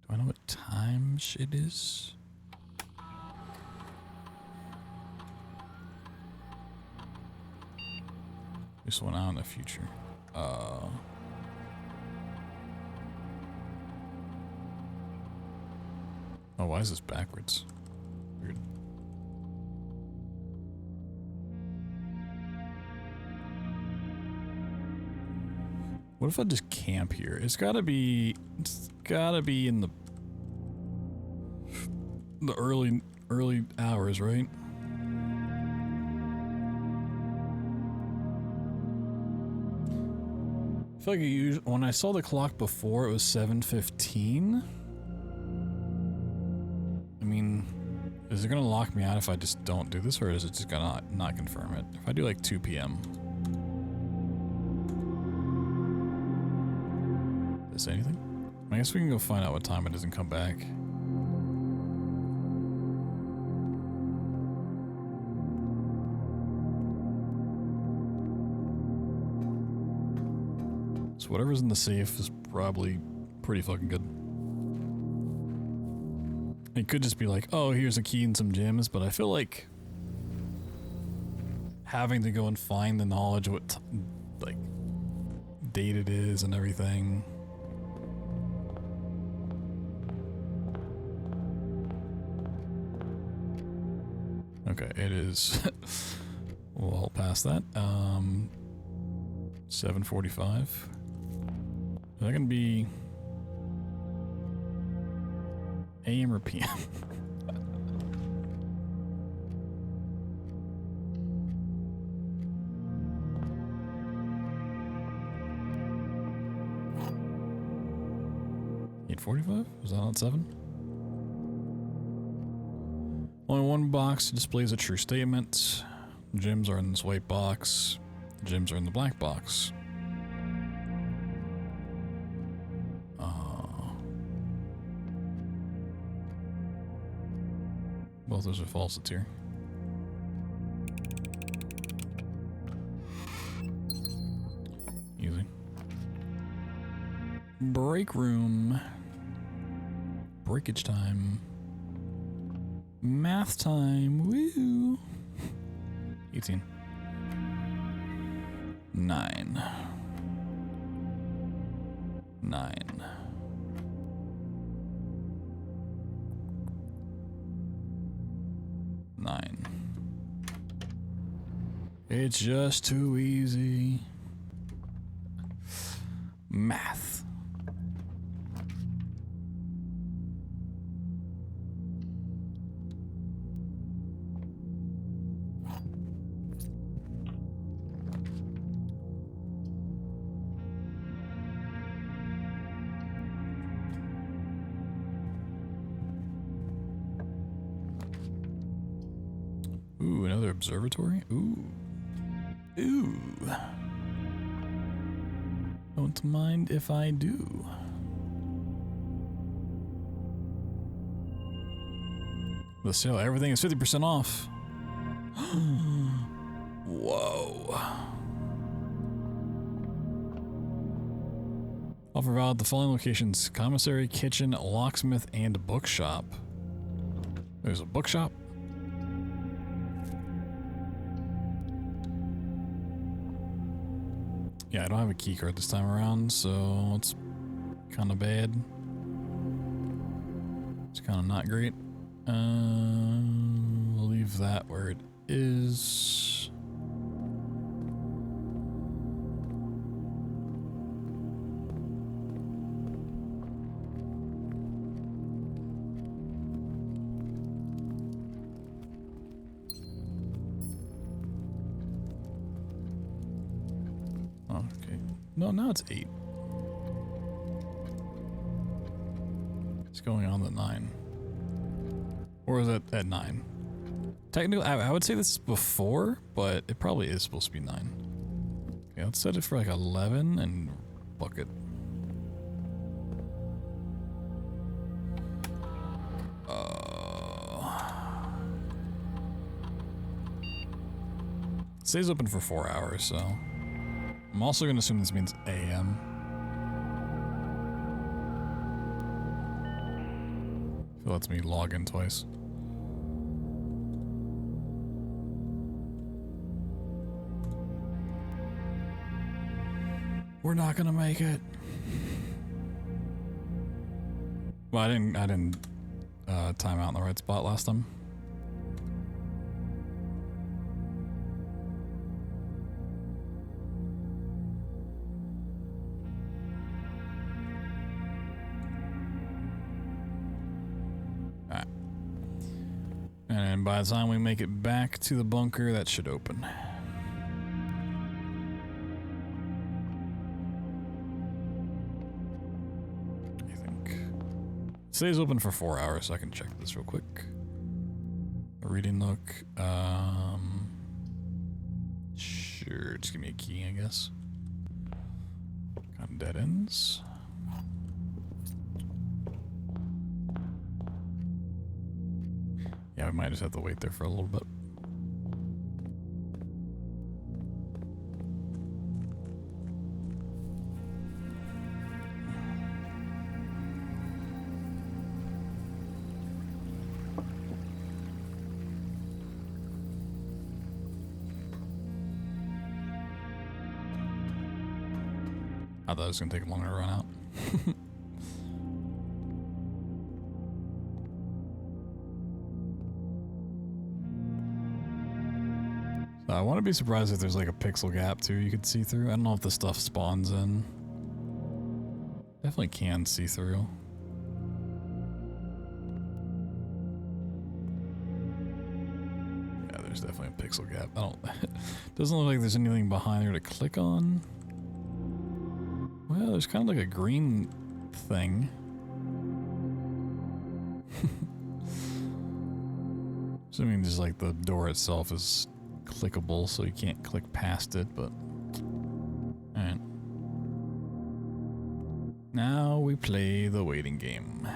Do I know what time shit is? This one out in the future. Oh, why is this backwards? Weird. What if I just camp here? It's gotta be in the early hours, right? I feel like when I saw the clock before, it was 7:15. I mean, is it gonna lock me out if I just don't do this, or is it just gonna not confirm it? If I do like 2 p.m. Did it say anything? I guess we can go find out what time it is and come back. So whatever's in the safe is probably pretty fucking good. It could just be like, oh, here's a key and some gems, but I feel like having to go and find the knowledge of what like date it is and everything. Okay, it is well past that. 7:45. Is that gonna be AM or PM? $8:45? Was that not 7? Only one box displays a true statement. Gems are in this white box. The gems are in the black box. Both those are falsets here. Break room. Breakage time. Math time. Woo! 18. 9. 9. It's just too easy. Math. Ooh, another observatory? Ooh. Ooh. Don't mind if I do. The sale, everything is 50% off. Whoa. Offer valid at the following locations: commissary, kitchen, locksmith, and bookshop. There's a bookshop. Yeah, I don't have a key card this time around, so it's kind of bad. It's kind of not great. We'll leave that where it is. Okay. No, now it's 8. It's going on at 9. Or is it at 9? Technically, I would say this is before, but it probably is supposed to be 9. Okay, let's set it for like 11 and book it. It stays open for 4 hours, so I'm also going to assume this means AM. It lets me log in twice. We're not gonna make it. Well, I didn't time out in the right spot last time. Alright. And by the time we make it back to the bunker, that should open. Stays open for 4 hours, so I can check this real quick. A reading look. Sure, just give me a key, I guess. Got dead ends. Yeah, we might just have to wait there for a little bit. I thought it was going to take longer to run out. So I want to be surprised if there's like a pixel gap too you could see through. I don't know if the stuff spawns in. Definitely can see through. Yeah, there's definitely a pixel gap. I don't... Doesn't look like there's anything behind there to click on. Well, there's kind of like a green thing. Assuming just like the door itself is clickable, so you can't click past it, but... Alright. Now we play the waiting game.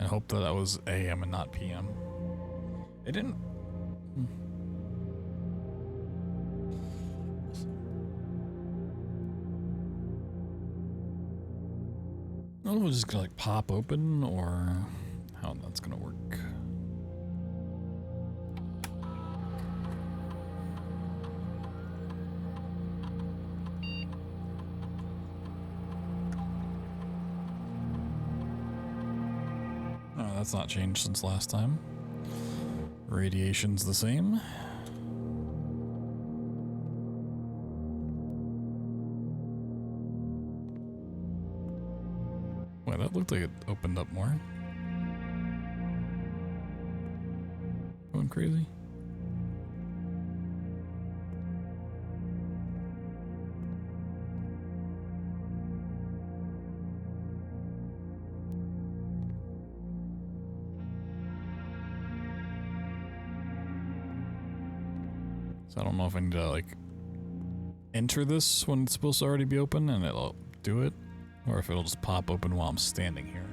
I hope that was AM and not PM. It didn't. I don't know if it's just gonna like pop open or how that's gonna work. Oh, that's not changed since last time. Radiation's the same. Wait, that looked like it opened up more. Going crazy. So I don't know if I need to like enter this when it's supposed to already be open and it'll do it, or if it'll just pop open while I'm standing here.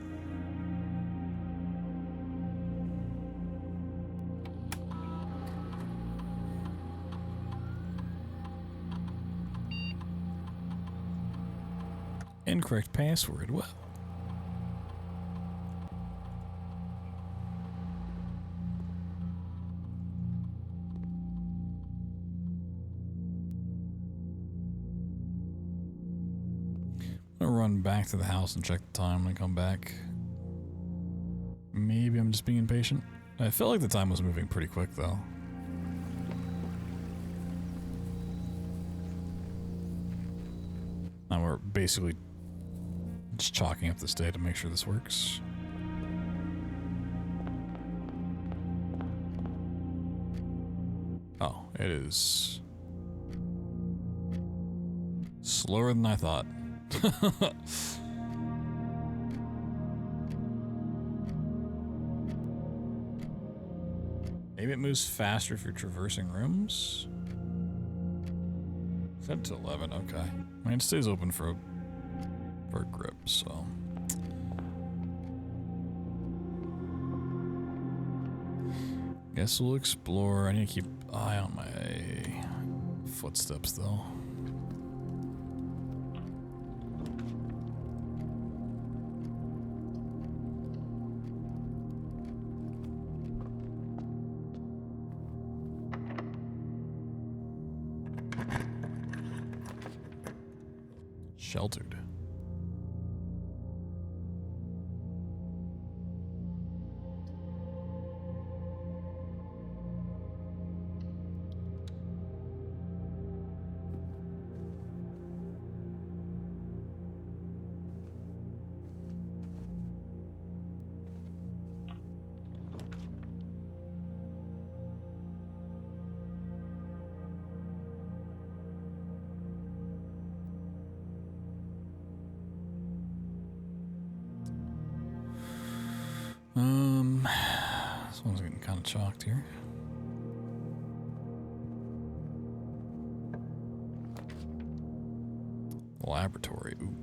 Incorrect password. What? I'm gonna run back to the house and check the time when I come back. Maybe I'm just being impatient. I felt like the time was moving pretty quick though. Now we're basically just chalking up this day to make sure this works. Oh, it is slower than I thought. Maybe it moves faster if you're traversing rooms. Set to 11, okay. I mean, it stays open for a grip, so. Guess we'll explore. I need to keep an eye on my footsteps, though. Sheltered. This one's getting kind of chalked here. Laboratory, ooh.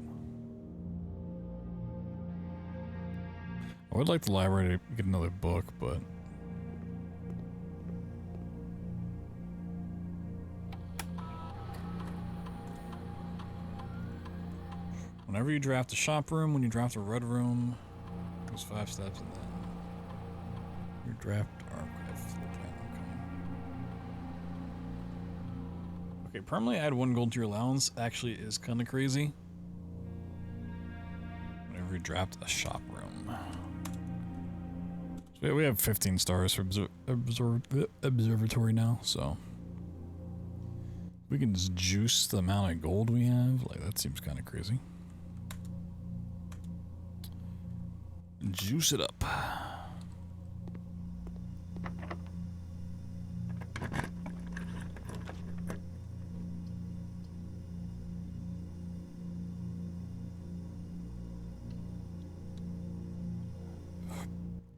I would like the library to get another book, but whenever you draft a shop room, when you draft a red room, those 5 steps and then your draft archive floor plan. Okay, permanently add 1 gold to your allowance actually is kind of crazy. Whenever you draft a shop room. So we have 15 stars for observatory now, so we can just juice the amount of gold we have. Like, that seems kind of crazy. Juice it up.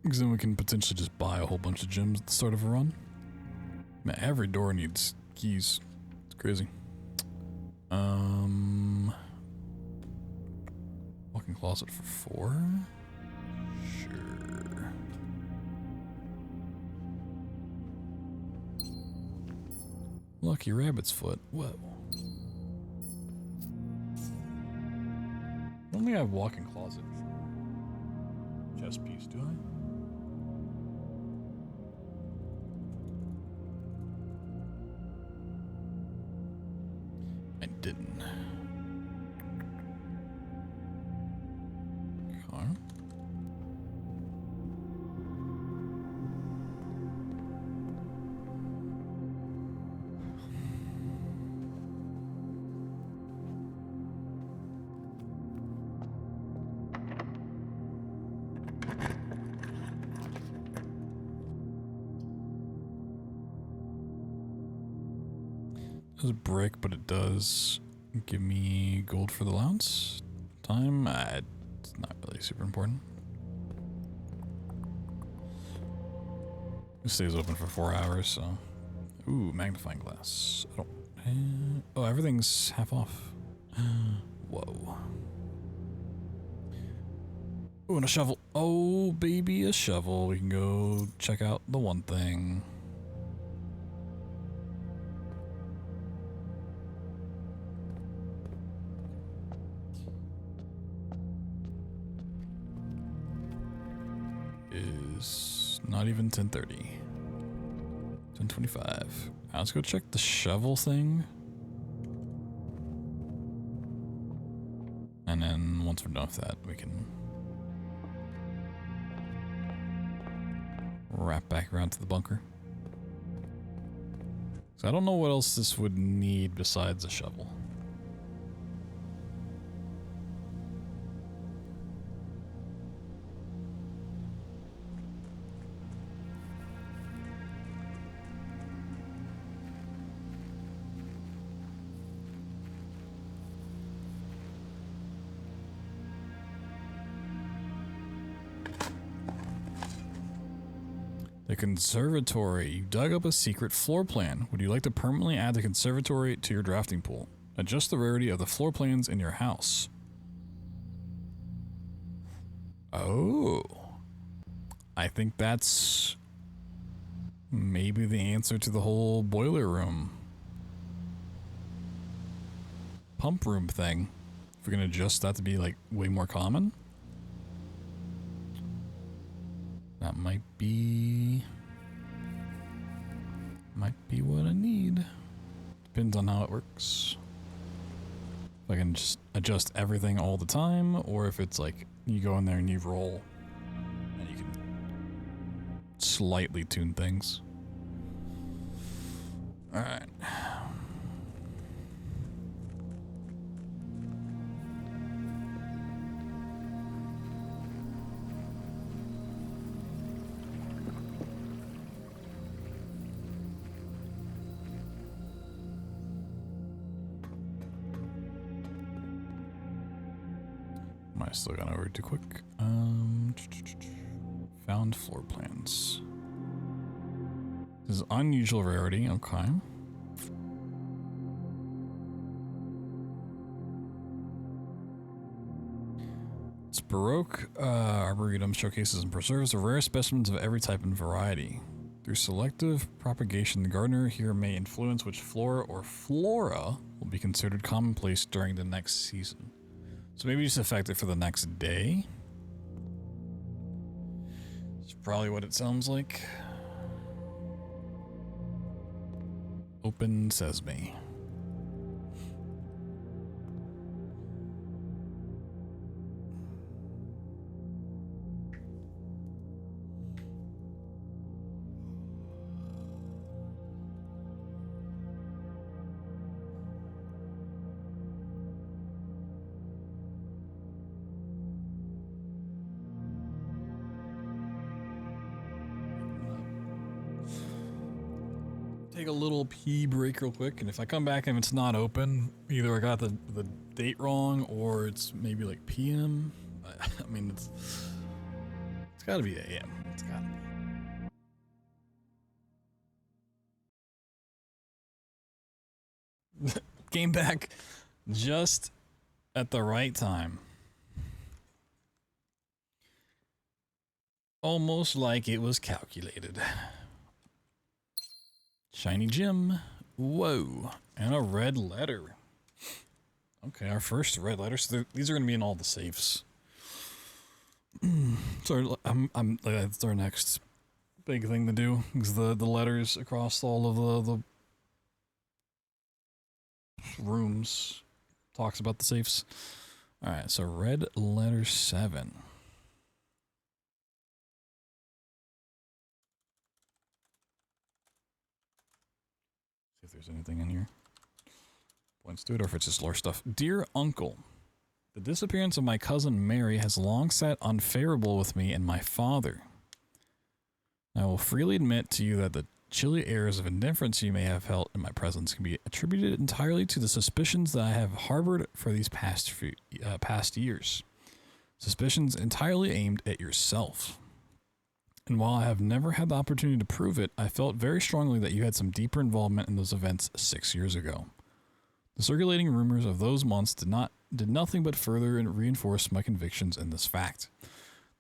Because then we can potentially just buy a whole bunch of gems at the start of a run. Man, every door needs keys. It's crazy. Walking closet for 4. Sure. Lucky rabbit's foot. Whoa. I don't think I have walk-in closet. Chest piece, do I? I didn't. Okay. It's a brick, but it does give me gold for the allowance. Time, it's not really super important. It stays open for 4 hours, so. Ooh, magnifying glass. I don't. Oh, everything's half off. Whoa. Ooh, and a shovel. Oh, baby, a shovel. We can go check out the one thing. Is not even 10:30. 10:25. Let's go check the shovel thing. And then once we're done with that, we can wrap back around to the bunker. So I don't know what else this would need besides a shovel. The conservatory. You dug up a secret floor plan. Would you like to permanently add the conservatory to your drafting pool? Adjust the rarity of the floor plans in your house. Oh. I think that's maybe the answer to the whole boiler room, pump room thing. If we're going to adjust that to be like way more common. That might be what I need. Depends on how it works. If I can just adjust everything all the time, or if it's like you go in there and you roll and you can slightly tune things. All right. I still got over too quick. Found floor plans. This is unusual rarity. Okay. It's Baroque Arboretum showcases and preserves the rare specimens of every type and variety. Through selective propagation, the gardener here may influence which flora or flora will be considered commonplace during the next season. So maybe just affect it for the next day. It's probably what it sounds like. Open sesame. Take a little pee break real quick, and if I come back and it's not open, either I got the date wrong or it's maybe like PM. I mean, it's got to be AM. It's got to be. Came back just at the right time. Almost like it was calculated. Shiny gem. Whoa. And a red letter. Okay, our first red letter. So these are going to be in all the safes. So that's our next big thing to do. Is the letters across all of the rooms talks about the safes. All right, so red letter 7. See if there's anything in here. Points to it, or if it's just lore stuff. Dear Uncle, the disappearance of my cousin Mary has long sat unfavorable with me and my father. I will freely admit to you that the chilly airs of indifference you may have felt in my presence can be attributed entirely to the suspicions that I have harbored for these past years. Suspicions entirely aimed at yourself. And while I have never had the opportunity to prove it, I felt very strongly that you had some deeper involvement in those events 6 years ago. The circulating rumors of those months did nothing but further and reinforce my convictions in this fact.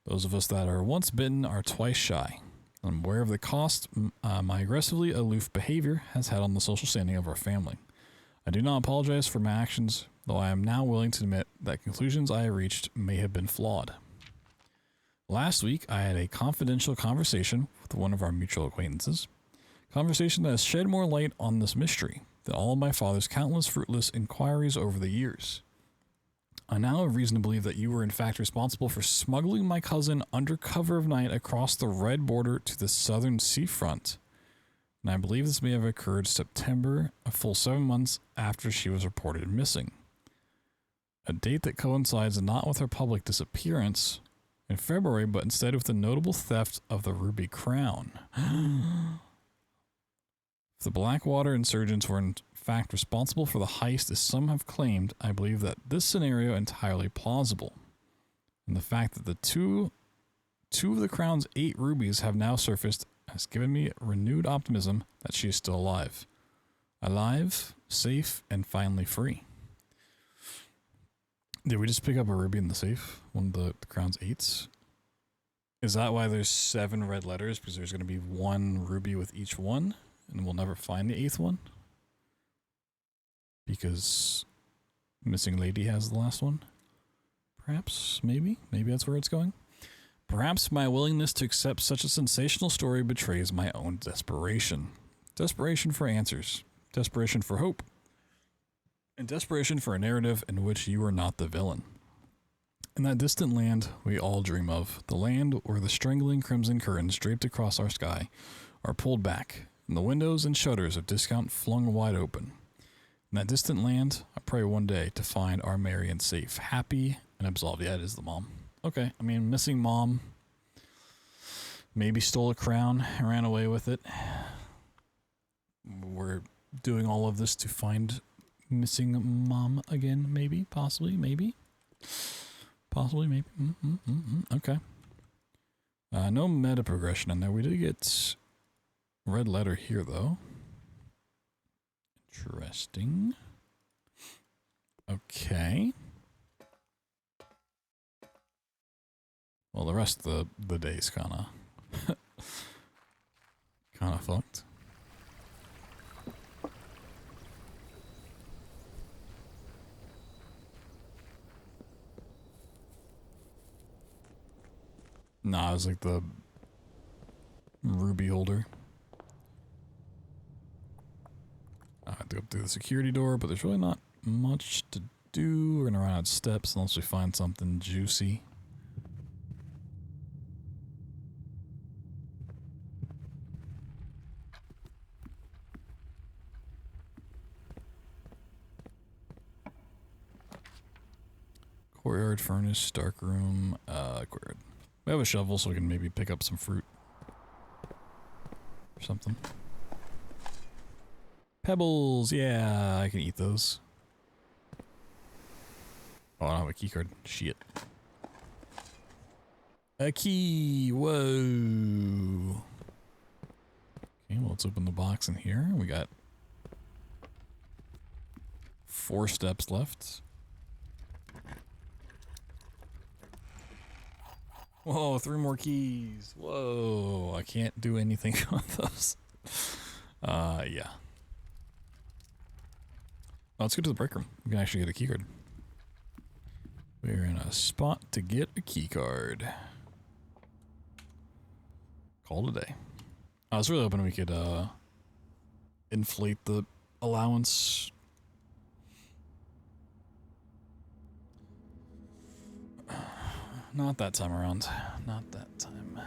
Those of us that are once bitten are twice shy. I'm aware of the cost my aggressively aloof behavior has had on the social standing of our family. I do not apologize for my actions, though I am now willing to admit that conclusions I have reached may have been flawed. Last week, I had a confidential conversation with one of our mutual acquaintances. Conversation that has shed more light on this mystery than all of my father's countless fruitless inquiries over the years. I now have reason to believe that you were in fact responsible for smuggling my cousin under cover of night across the red border to the southern seafront. And I believe this may have occurred September, a full 7 months after she was reported missing. A date that coincides not with her public disappearance in February, but instead with the notable theft of the ruby crown. If the Blackwater insurgents were in fact responsible for the heist, as some have claimed, I believe that this scenario entirely plausible. And the fact that the two of the crown's 8 rubies have now surfaced has given me renewed optimism that she is still alive. Alive, safe, and finally free. Did we just pick up a ruby in the safe? One of the crown's 8s? Is that why there's 7 red letters? Because there's going to be 1 ruby with each one, and we'll never find the 8th one? Because missing lady has the last one? Perhaps, maybe that's where it's going. Perhaps my willingness to accept such a sensational story betrays my own desperation. Desperation for answers. Desperation for hope. And desperation for a narrative in which you are not the villain. In that distant land we all dream of, the land where the strangling crimson curtains draped across our sky are pulled back, and the windows and shutters of discount flung wide open. In that distant land, I pray one day to find our Marion safe, happy, and absolved. Yeah, it is the mom. Okay, I mean, missing mom. Maybe stole a crown and ran away with it. We're doing all of this to find missing mom again, maybe, possibly, maybe. Possibly, maybe. Okay. No meta progression in there. We did get red letter here, though. Interesting. Okay. Well, the rest of the day's kind of fucked. Nah, it was like the ruby holder. I have to go through the security door, but there's really not much to do. We're gonna run out of steps unless we find something juicy. Courtyard, furnace, dark room, courtyard. We have a shovel, so we can maybe pick up some fruit. Or something. Pebbles, yeah, I can eat those. Oh, I don't have a key card. Shit. A key, whoa. Okay, well, let's open the box in here. We got 4 steps left. Whoa, 3 more keys. Whoa, I can't do anything with those. Yeah. Oh, let's go to the break room. We can actually get a key card. We're in a spot to get a key card. Call today. I was really hoping we could inflate the allowance. Not that time around. Not that time.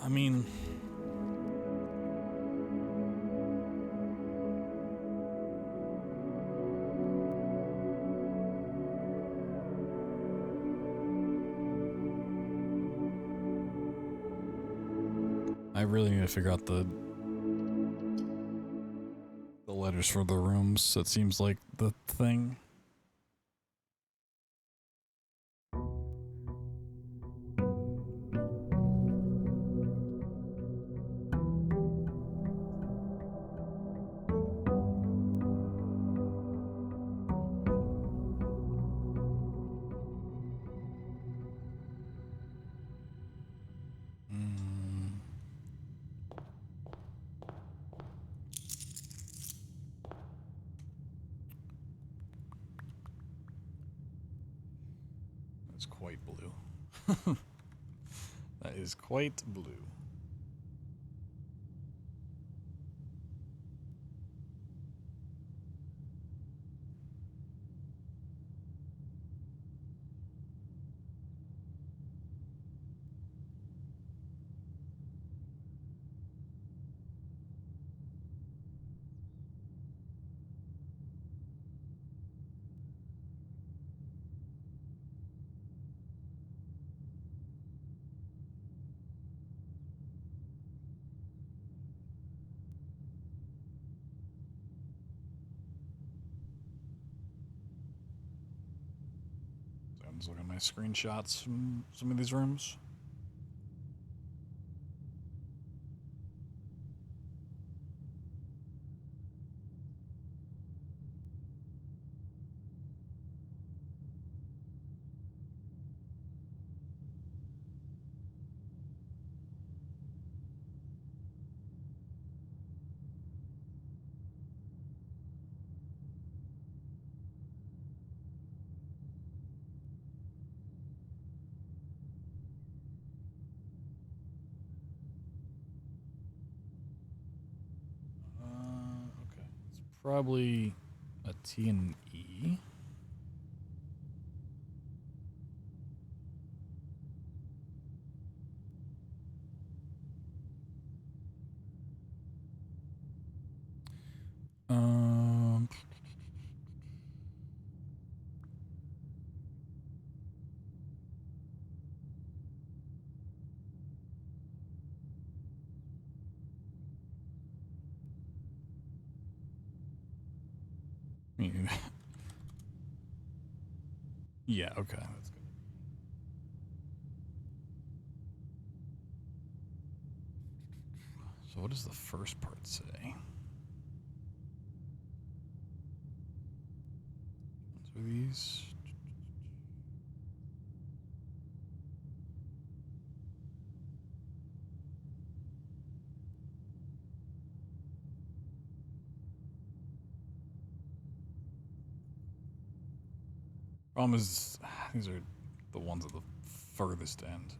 I mean, I really need to figure out the letters for the rooms. That seems like the thing. That's quite blue. That is quite blue. So I'm just looking at my screenshots from some of these rooms. Okay. It's probably a T and E. Um, yeah, okay, that's good. So what does the first part say? So these. Problem is, these are the ones at the furthest end.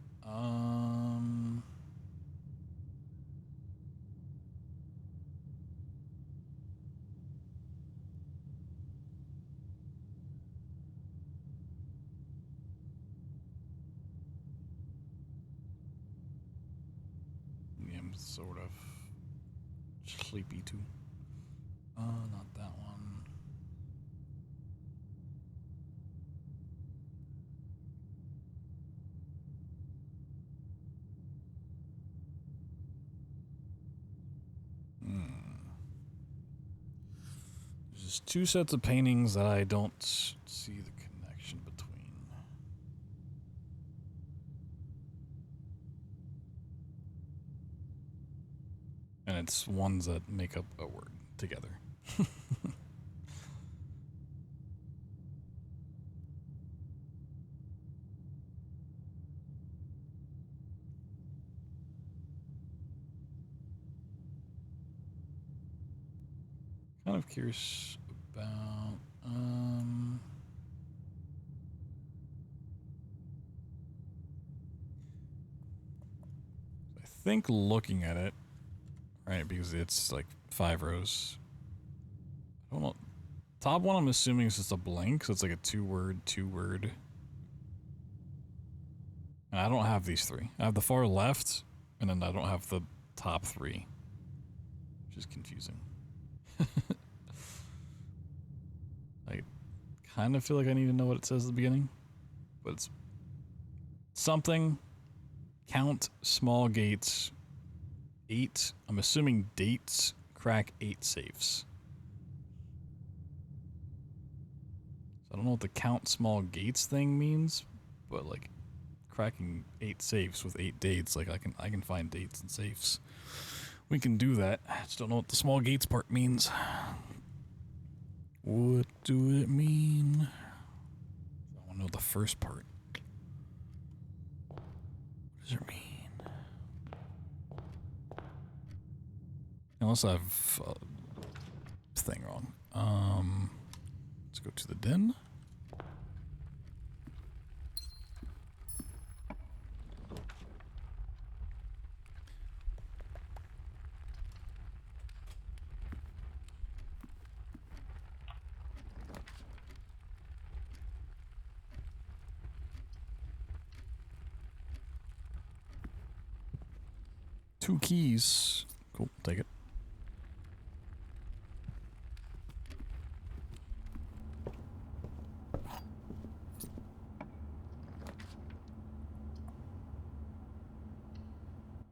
Yeah, I'm sort of sleepy too. Not that one. There's just two sets of paintings that I don't see the connection between. And it's ones that make up a word together. kind of curious about I think looking at it, right, because it's like 5 rows. I don't know. Top one I'm assuming is just a blank, so it's like a two word. And I don't have these 3. I have the far left, and then I don't have the top 3. Which is confusing. I kind of feel like I need to know what it says at the beginning. But it's something. Count small gates. 8. I'm assuming dates. Crack 8 safes. So I don't know what the count small gates thing means, but like cracking 8 safes with 8 dates, like I can find dates and safes. We can do that. I just don't know what the small gates part means. What do it mean? I want to know the first part. What does it mean? Unless I've thing wrong. Let's go to the den. Two keys. Cool, take it.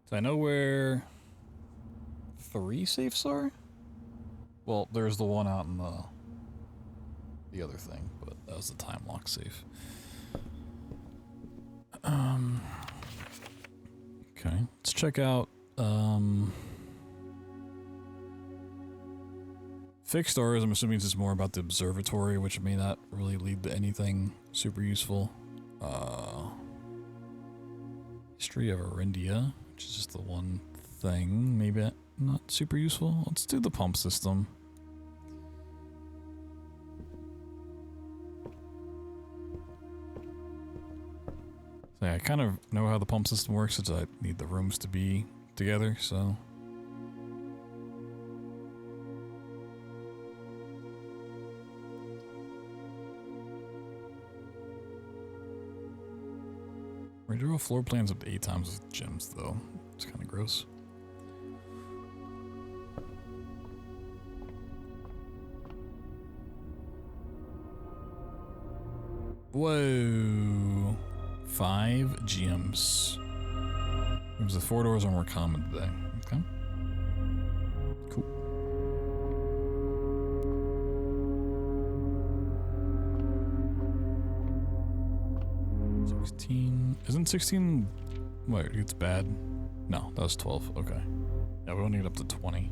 So I know where 3 safes are. Well, there's the one out in the other thing, but that was the time lock safe. Okay, let's check out fixed stars. I'm assuming this is more about the observatory, which may not really lead to anything super useful. History of Arindia, which is just the one thing, maybe not super useful. Let's do the pump system. So yeah, I kind of know how the pump system works, since I need the rooms to be together, so. Redraw floor plans up to 8 times with gems, though. It's kind of gross. Whoa. 5 gems. Because the 4 doors are more common today. Okay. Cool. Isn't 16... Wait, it's bad? No, that was 12. Okay. Yeah, we only get up to 20.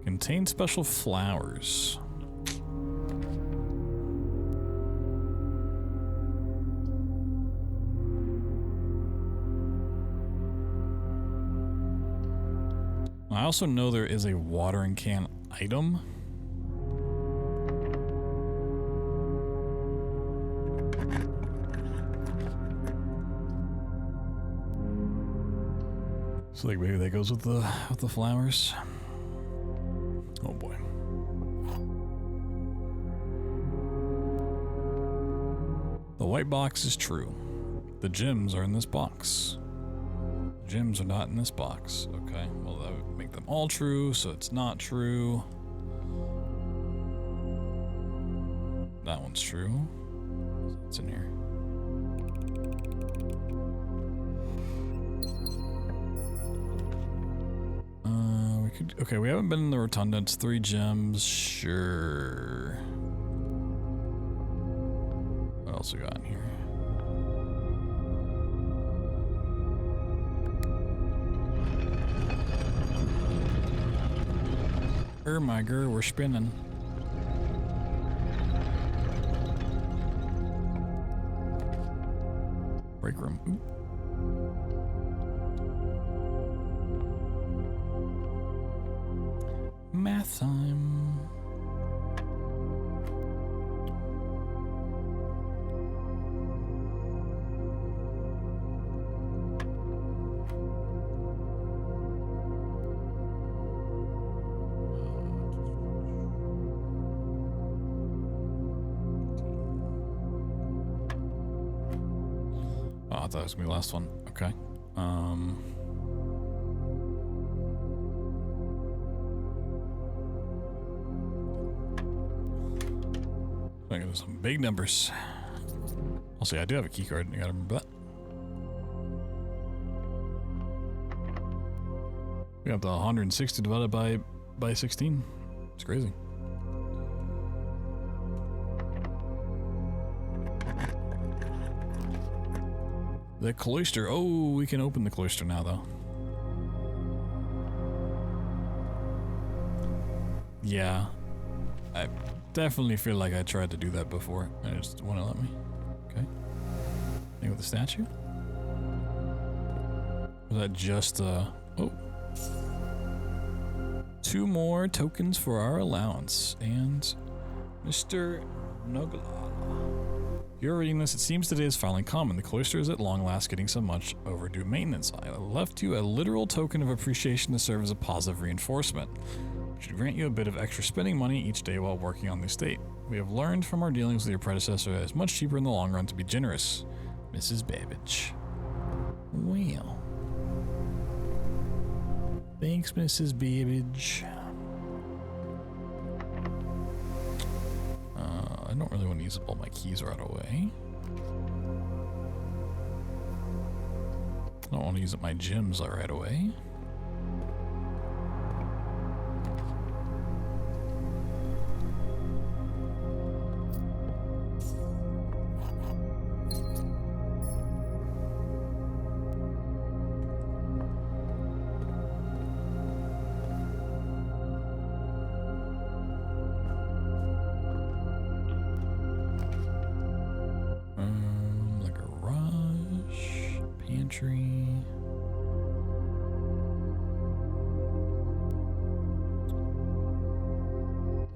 Contain special flowers. I also know there is a watering can item. So like maybe that goes with the flowers. Oh boy. The white box is true. The gems are in this box. The gems are not in this box. Okay, well that would make them all true, so it's not true. That one's true. It's in here. Okay, we haven't been in the rotunda. It's 3 gems. Sure. What else we got in here? My girl, we're spinning. Break room. Ooh. Math time. Oh, I thought it was gonna be the last one. Okay. I got some big numbers. Also, I do have a key card. I gotta remember that. We got the 160 divided by 16. It's crazy. The cloister. Oh, we can open the cloister now, though. Yeah. I definitely feel like I tried to do that before. I just want to let me. Okay. Thing with the statue? Was that just, oh. 2 more tokens for our allowance. And Mr. Nogla. You're reading this. It seems today is finally common. The cloister is at long last getting some much overdue maintenance. I left you a literal token of appreciation to serve as a positive reinforcement. It should grant you a bit of extra spending money each day while working on the estate. We have learned from our dealings with your predecessor that it's much cheaper in the long run to be generous. Mrs. Babbage. Well. Thanks, Mrs. Babbage. I don't really want to use up all my keys right away. I don't want to use up my gems right away.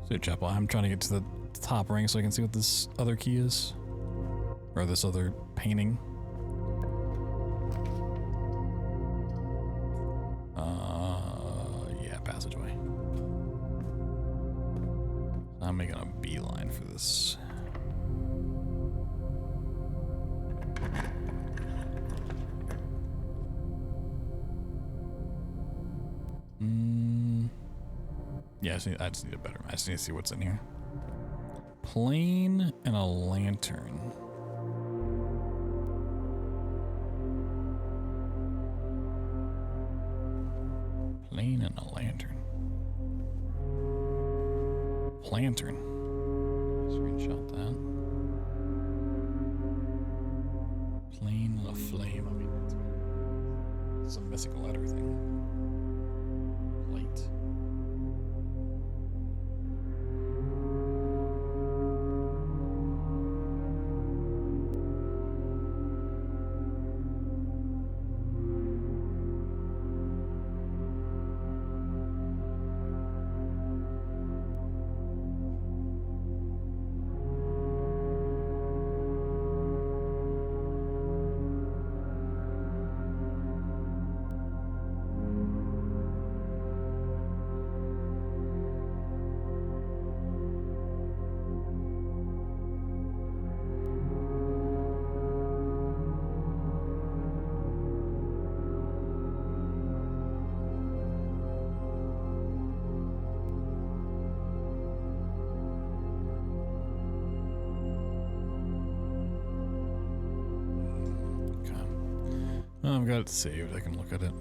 So, Chapel, I'm trying to get to the top ring so I can see what this other key is. Or this other painting. Yeah, passageway. I'm making a beeline for this. Yeah, I just need a better. I just need to see what's in here. Plane and a lantern. Plane and a lantern. Plantern. Screenshot that. Plane and a flame. I mean, it's a mythical letter thing. Light. I've got it saved. I can look at it.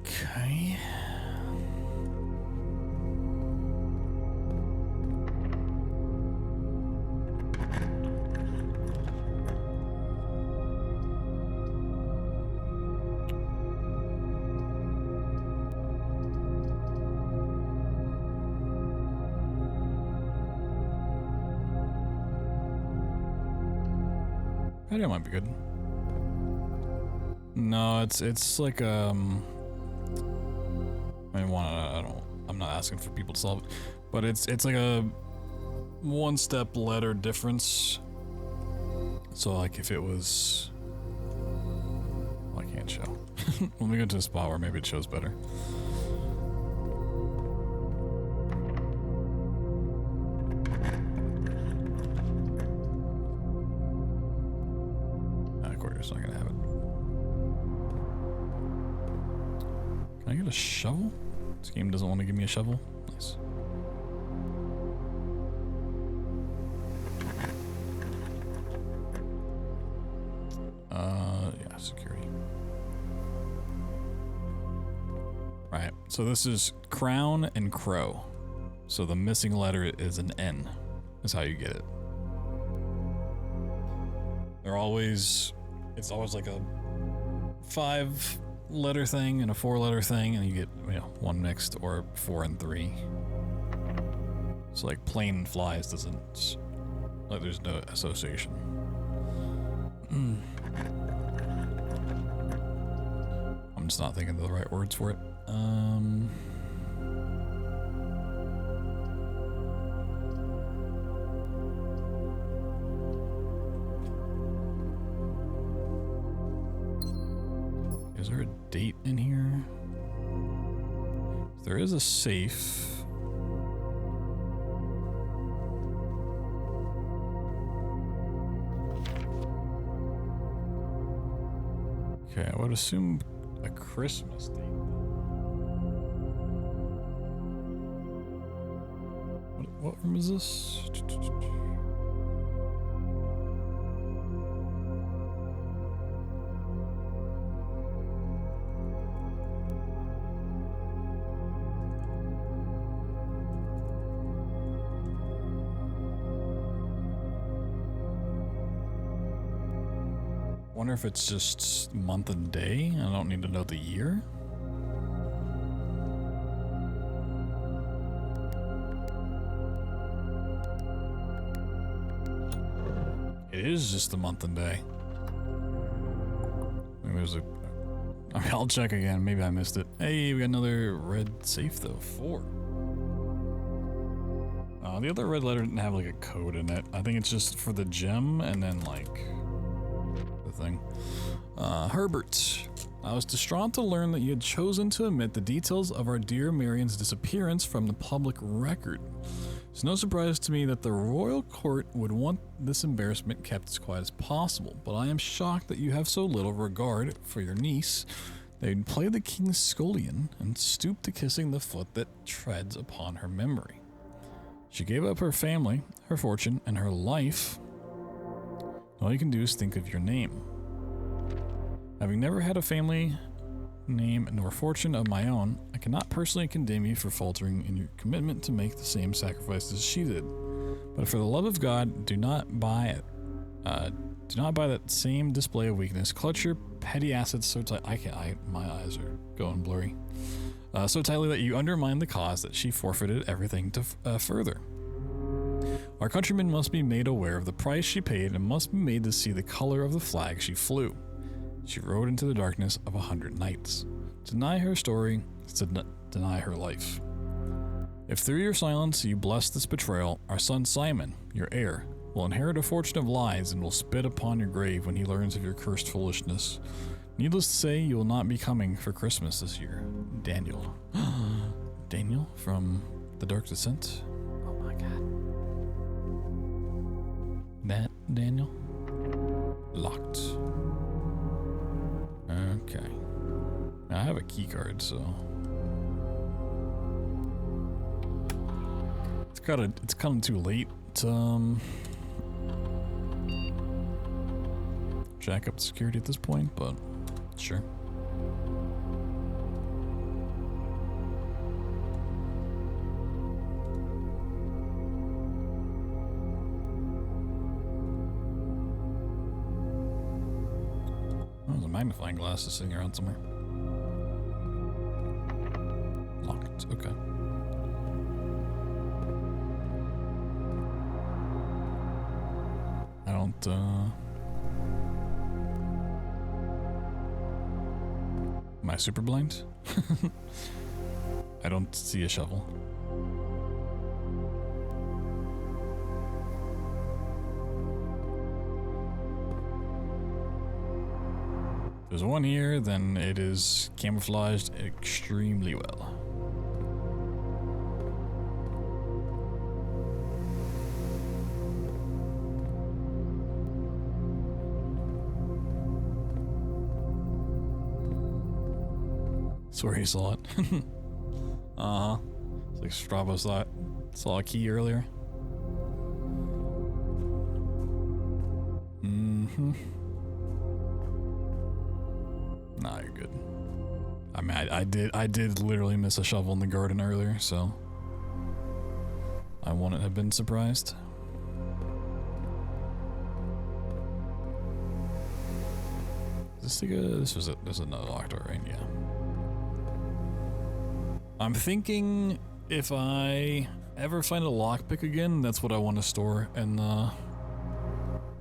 Okay. I think it might be good. No, it's like I mean, I'm not asking for people to solve it, but it's like a one-step letter difference. So like if it was, well, I can't show. Let me go to a spot where maybe it shows better. Quarter's not gonna have it. Can I get a shovel? This game doesn't want to give me a shovel. Nice. Yeah, security. Right, so this is crown and crow. So the missing letter is an N, is how you get it. They're always, it's always like a 5-letter thing and a 4-letter thing, and you get, you know, one mixed, or 4 and 3. So like plane and flies doesn't, like there's no association. I'm just not thinking of the right words for it. Is there a date in here? There is a safe. Okay, I would assume a Christmas date. What room is this? Wonder if it's just month and day. I don't need to know the year. It is just the month and day. Maybe there's a. I mean, I'll check again. Maybe I missed it. Hey, we got another red safe though. 4. The other red letter didn't have like a code in it. I think it's just for the gem and then like. Thing. Herbert, I was distraught to learn that you had chosen to omit the details of our dear Marion's disappearance from the public record. It's no surprise to me that the royal court would want this embarrassment kept as quiet as possible, but I am shocked that you have so little regard for your niece that you'd play the king's scullion and stoop to kissing the foot that treads upon her memory. She gave up her family, her fortune, and her life. All you can do is think of your name. Having never had a family name nor fortune of my own, I cannot personally condemn you for faltering in your commitment to make the same sacrifices she did. But for the love of God, do not buy it. Do not buy that same display of weakness. Clutch your petty assets so tight. My eyes are going blurry. So tightly that you undermine the cause that she forfeited everything to further. Our countrymen must be made aware of the price she paid and must be made to see the color of the flag she flew. She rode into the darkness of 100 nights. To deny her story is to deny her life. If through your silence you bless this betrayal, our son Simon, your heir, will inherit a fortune of lies and will spit upon your grave when he learns of your cursed foolishness. Needless to say, you will not be coming for Christmas this year. Daniel. Daniel from The Dark Descent? Oh my god. That Daniel? Locked. Okay. I have a key card, so it's kind of too late to jack up security at this point, but sure. There's a magnifying glass is sitting around somewhere. Locked, okay. I don't, am I super blind? I don't see a shovel. If there's one here, then it is camouflaged extremely well. Where he saw it. Uh-huh. It's like Strabo saw a key earlier. Mm-hmm. Nah, you're good. I mean, I did literally miss a shovel in the garden earlier, so I wouldn't have been surprised. Is this like this is another locked door, right? Yeah. I'm thinking if I ever find a lockpick again, that's what I want to store in the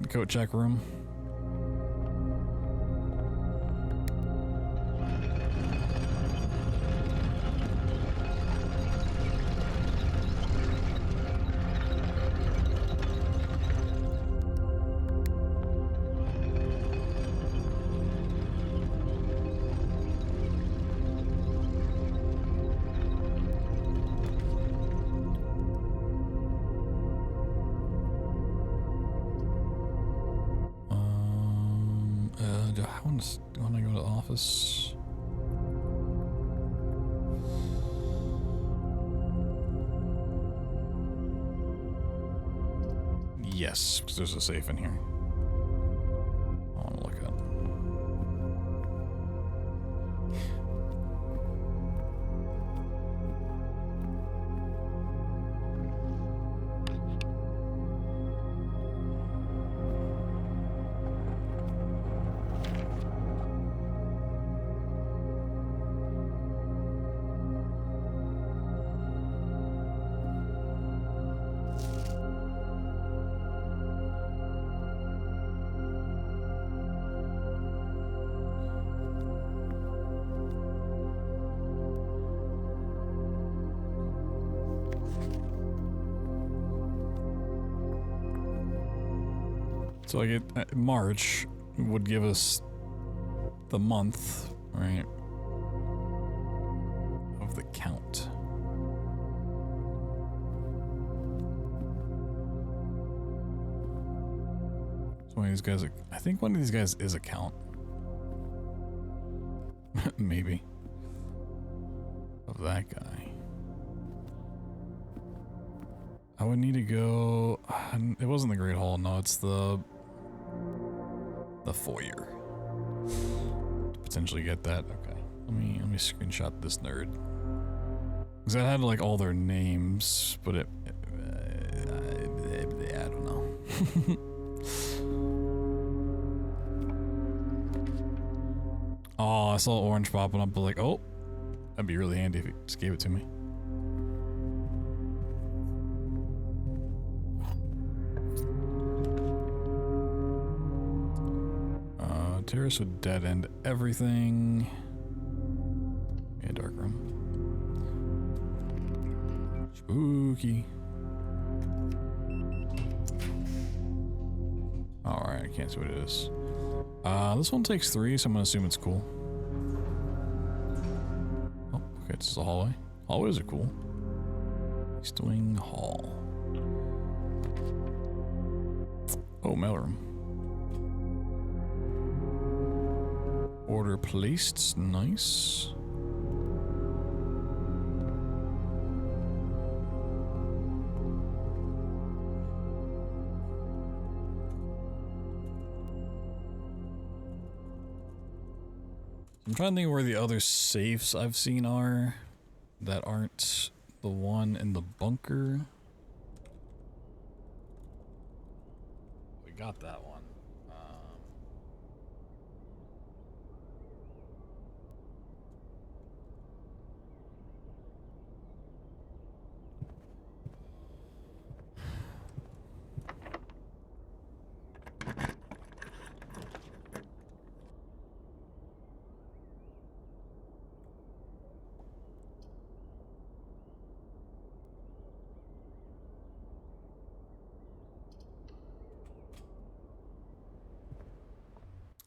coat check room. I want to go to the office. Yes, because there's a safe in here. I want to look at. So I get March would give us the month, right, of the count. So one of these guys, I think one of these guys is a count. Maybe. Of that guy. I would need to go, it wasn't the Great Hall, no, it's the foyer. To potentially get that, okay. Let me screenshot this nerd. Because I had like all their names, but I don't know. Oh, I saw orange popping up, but like, oh, that'd be really handy if you just gave it to me. Terrace would dead end everything. Yeah, dark room. Spooky. Alright, I can't see what it is. This one takes 3, so I'm gonna assume it's cool. Oh, okay, it's just a hallway. Hallways are cool. East Wing Hall. Oh, mailroom. Order placed, nice. I'm trying to think where the other safes I've seen are that aren't the one in the bunker. We got that one.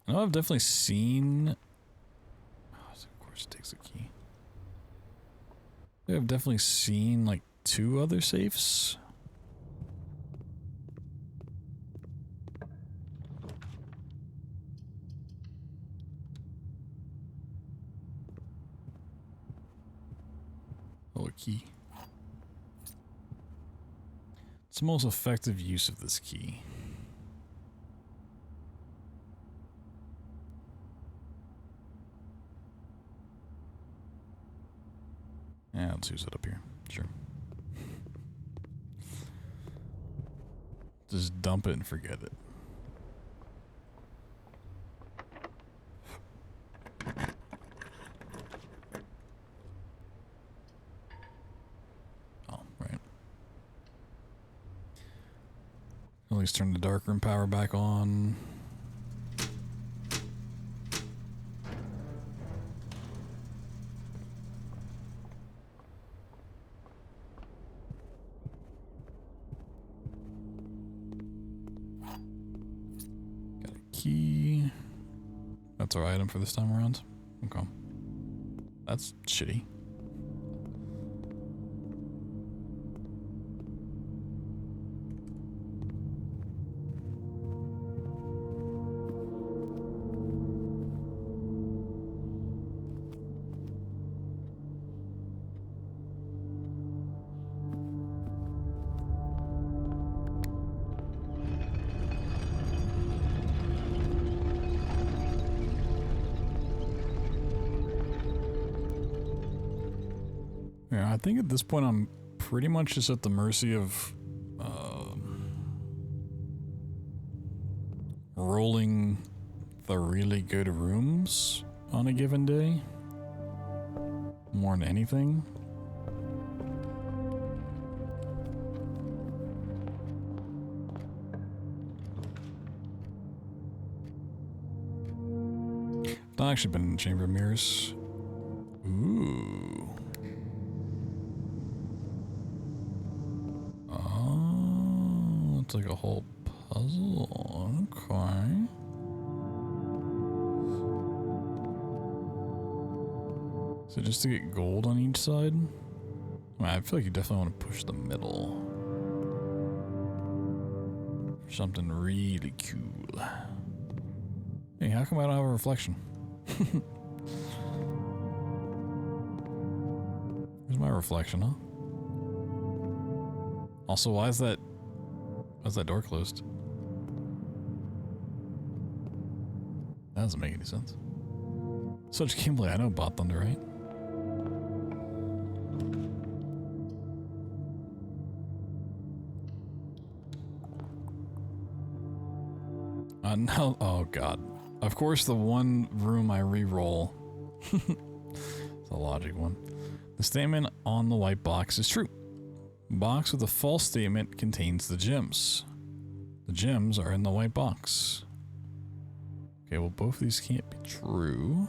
I know I've definitely seen... Oh, of course it takes a key. I've definitely seen like 2 other safes. Oh, a key. It's the most effective use of this key. Yeah, let's use it up here. Sure. Just dump it and forget it. Oh, right. At least turn the darkroom power back on. Key. That's our item for this time around. Okay. That's shitty. Yeah, I think at this point I'm pretty much just at the mercy of rolling the really good rooms on a given day. More than anything. I've not actually been in the Chamber of Mirrors. Ooh. Oh, it's like a whole puzzle. Okay. So just to get gold on each side? I feel like you definitely want to push the middle. For something really cool. Hey, how come I don't have a reflection? Where's my reflection, huh? Also, why's that door closed? That doesn't make any sense. Such gameplay, I know Bot Thunder, right? No, oh god. Of course the one room I re-roll. It's a logic one. The statement on the white box is true. Box with a false statement contains the gems. The gems are in the white box. Okay, well both of these can't be true.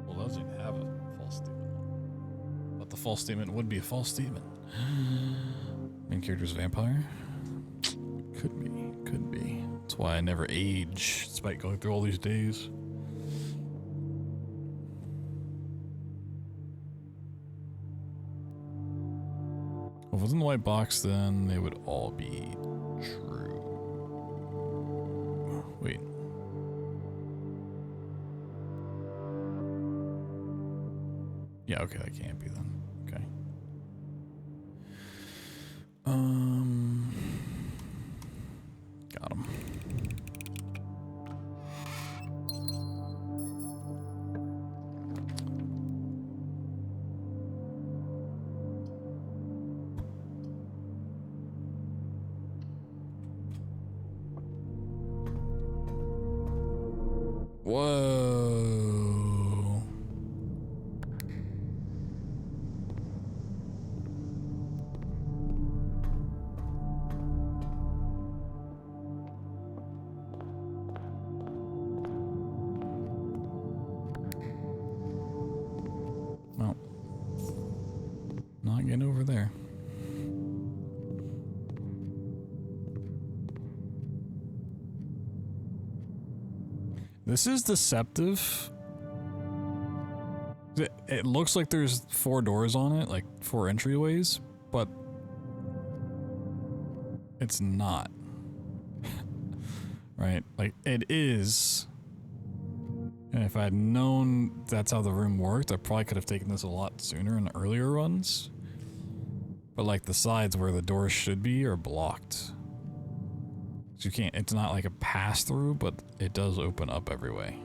Well, it doesn't even have a false statement. But the false statement would be a false statement. Main character's a vampire? Could be, could be. That's why I never age, despite going through all these days. Well, if it was in the white box, then they would all be true. Wait. Yeah, okay, that can't be then. Okay. Got him. Whoa. Well, not getting over there. This is deceptive. It looks like there's 4 doors on it, like 4 entryways, but it's not. Right? Like, it is. And if I had known that's how the room worked, I probably could have taken this a lot sooner in earlier runs. But like the sides where the doors should be are blocked. So you can't, it's not like a pass through, but it does open up every way.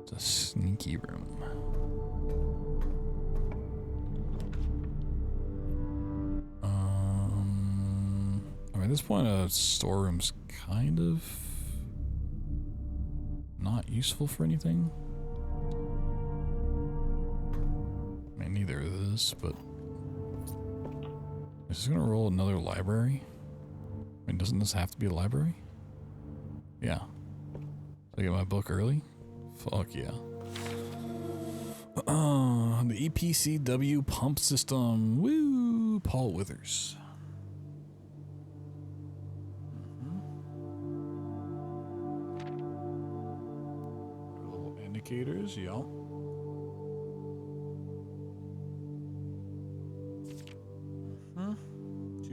It's a sneaky room. At this point, a storeroom's kind of not useful for anything. I mean, neither is this, but is this gonna roll another library? I mean, doesn't this have to be a library? Yeah. Did I get my book early? Fuck yeah. The EPCW pump system. Woo! Paul Withers. Little indicators, yeah.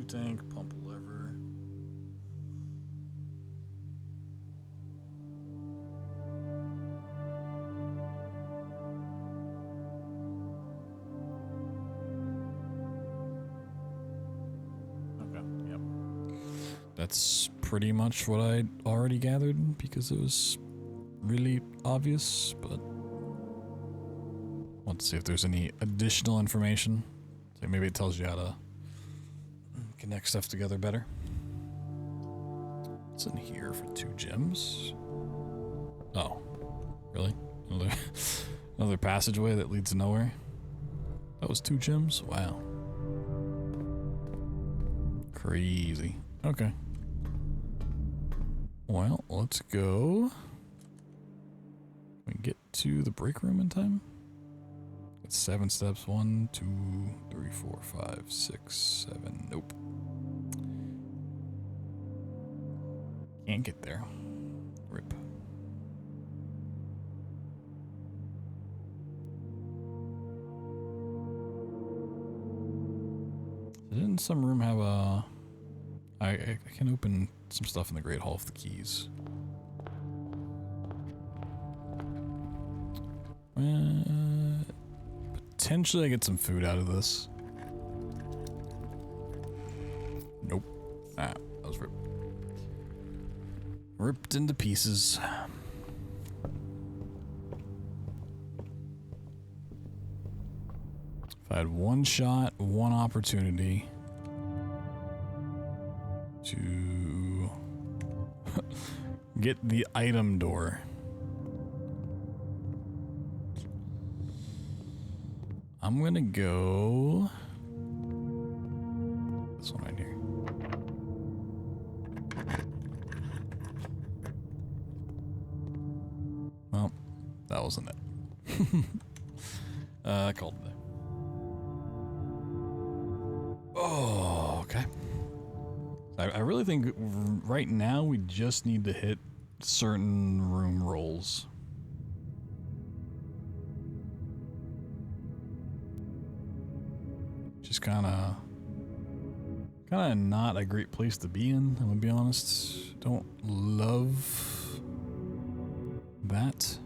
Tank, pump lever. Okay, yep. That's pretty much what I already gathered because it was really obvious, but let's see if there's any additional information. So maybe it tells you how to connect stuff together better. What's in here for 2 gems? Oh, really? Another passageway that leads to nowhere? That was 2 gems? Wow. Crazy. Okay. Well, let's go. We can get to the break room in time? It's 7 steps. 1, 2, 3, 4, 5, 6, 7. Nope. Can't get there. Rip. Didn't some room have a... I can open some stuff in the Great Hall with the keys. Potentially I get some food out of this. Nope. Ah, that was ripped. Ripped into pieces. If I had one shot, one opportunity to get the item door. I'm gonna go this one right here. Well, that wasn't it. I called it. Oh, okay. I really think right now we just need to hit certain room rolls. Just kind of not a great place to be in, I'm gonna be honest. Don't love that.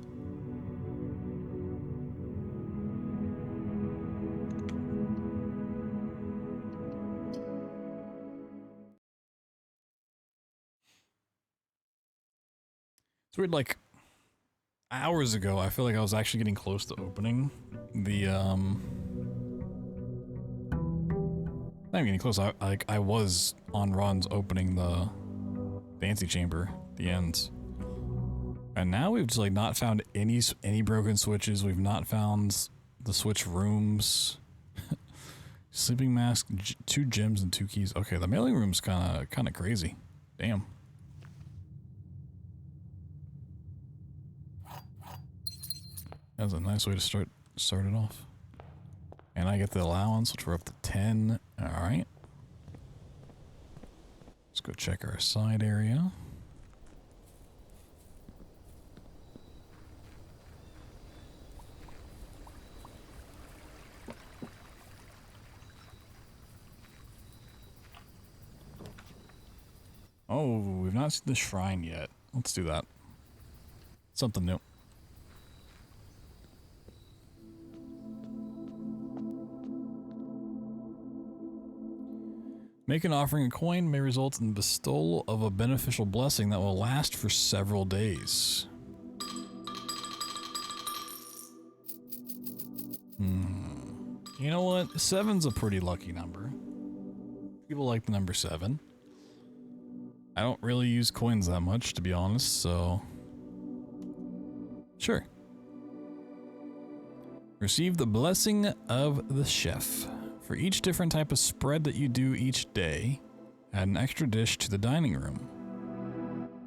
It's weird, like hours ago, I feel like I was actually getting close to opening the not even getting close. I was on runs opening the fancy chamber, the ends, and now we've just like not found any broken switches. We've not found the switch rooms. Sleeping mask, 2 gems and 2 keys. Okay, the mailing room's kind of crazy. Damn. That's a nice way to start it off. And I get the allowance, which we're up to 10. Alright. Let's go check our side area. Oh, we've not seen the shrine yet. Let's do that. Something new. Make an offering a coin may result in the bestowal of a beneficial blessing that will last for several days. You know what? 7's a pretty lucky number. People like the number 7. I don't really use coins that much, to be honest, so... Sure. Receive the blessing of the chef. For each different type of spread that you do each day, add an extra dish to the dining room.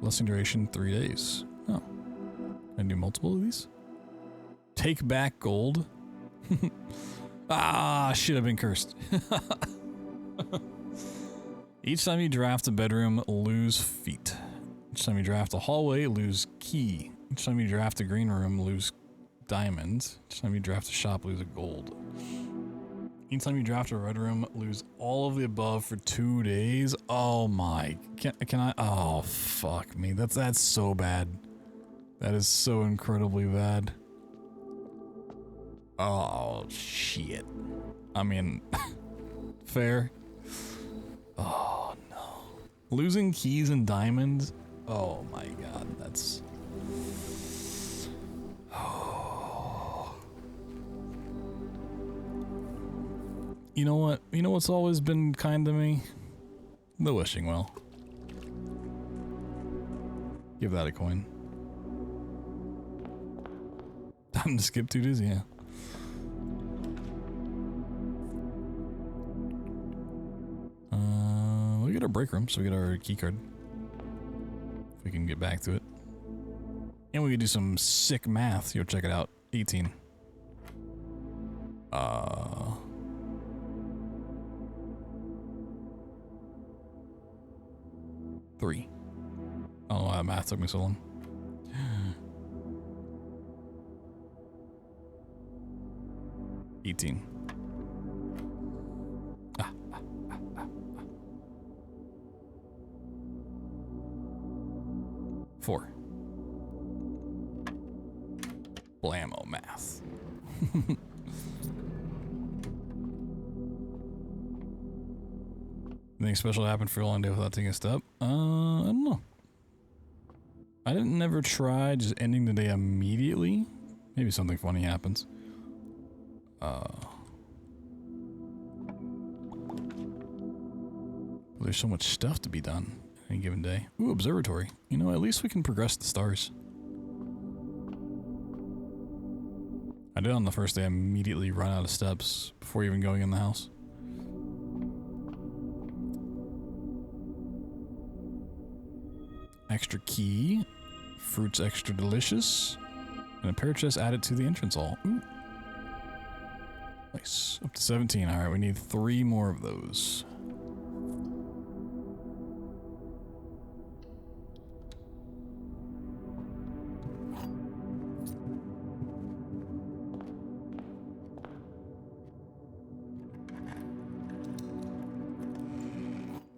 Blessing duration 3 days. Oh. Can I do multiple of these? Take back gold. Ah, shit, I've been cursed. Each time you draft a bedroom, lose feet. Each time you draft a hallway, lose key. Each time you draft a green room, lose diamonds. Each time you draft a shop, lose a gold. Each time you draft a red room, lose all of the above for 2 days. Oh my, can I? Oh fuck me, that's so bad. That is so incredibly bad. Oh shit. I mean, fair. Oh no. Losing keys and diamonds. Oh my god, that's... Oh. You know what? You know what's always been kind to me? The wishing well. Give that a coin. Time to skip 2 days, yeah. We get our break room, so we get our key card. If we can get back to it. And we can do some sick math. Yo, check it out. 18. 3. I don't know why that math took me so long. 18. 4. Blammo math. Anything special happened for a long day without taking a step? I don't know. I didn't never try just ending the day immediately. Maybe something funny happens. There's so much stuff to be done any given day. Ooh, observatory. You know, at least we can progress the stars. I did on the first day immediately run out of steps before even going in the house. Extra key. Fruits extra delicious. And a pear chest added to the entrance hall. Ooh. Nice. Up to 17. Alright, we need 3 more of those.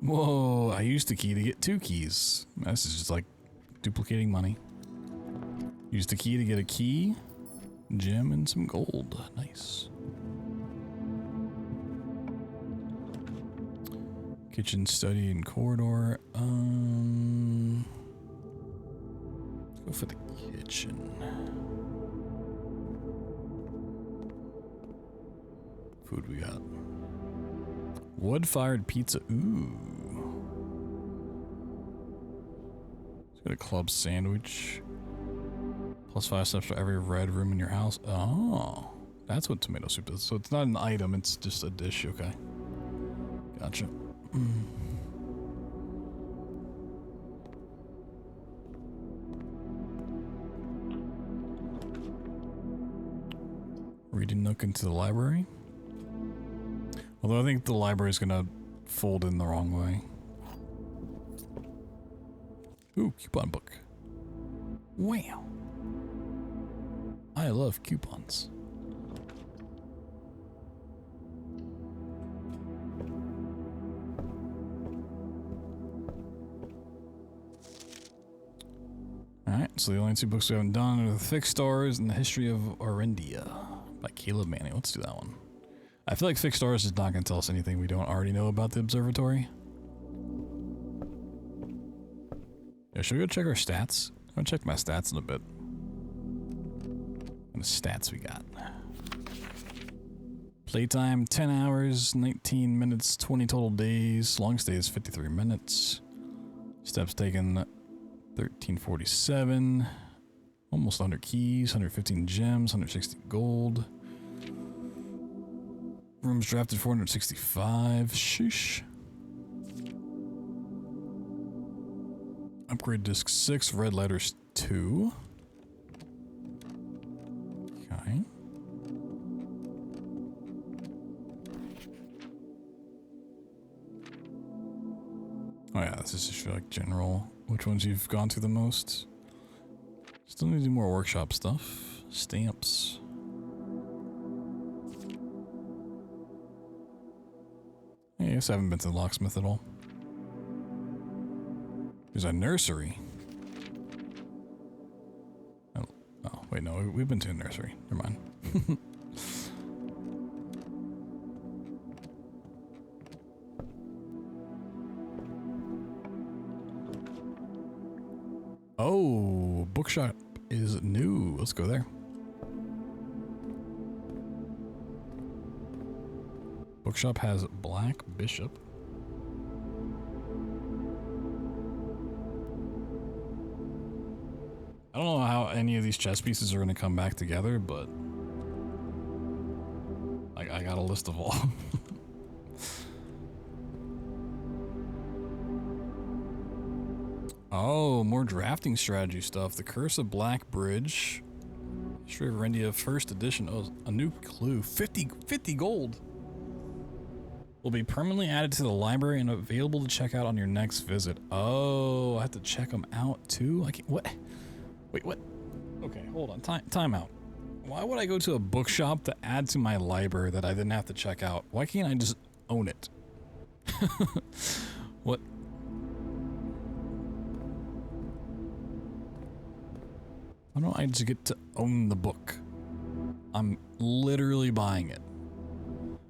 Whoa, I used the key to get 2 keys. This is just like duplicating money. Used the key to get a key, gem, and some gold. Nice. Kitchen, study, and corridor. Let's go for the kitchen. Food we got. Wood-fired pizza. Ooh. Let's get a club sandwich. Plus 5 steps for every red room in your house. Oh. That's what tomato soup is. So it's not an item, it's just a dish. Okay. Gotcha. Reading nook into the library. Although I think the library is gonna fold in the wrong way. Ooh, coupon book. Wow. I love coupons. Alright, so the only two books we haven't done are The Fixed Stars and The History of Arendia by Caleb Manning. Let's do that one. I feel like Fixed Stars is not going to tell us anything we don't already know about the observatory. Yeah, should we go check our stats? I'm going to check my stats in a bit. What stats we got? Playtime 10 hours, 19 minutes, 20 total days. Long stay is 53 minutes. Steps taken 1347. Almost 100 keys, 115 gems, 160 gold. Rooms drafted 465. Sheesh. Upgrade disc 6, red letters 2. Okay. Oh yeah, this is just like general. Which ones you've gone through the most? Still need to do more workshop stuff. Stamps. I guess I haven't been to the locksmith at all. There's a nursery. Oh, wait, no, we've been to a nursery. Never mind. Oh, bookshop is new. Let's go there. Bookshop has Black Bishop. I don't know how any of these chess pieces are going to come back together, but I got a list of all. Oh, more drafting strategy stuff. The Curse of Black Bridge. History of Arendia, first edition. Oh, a new clue. 50 gold. Will be permanently added to the library and available to check out on your next visit. Oh, I have to check them out too? I can't, what? Wait, what? Okay, hold on. Time out. Why would I go to a bookshop to add to my library that I didn't have to check out? Why can't I just own it? What? Why don't I just get to own the book? I'm literally buying it.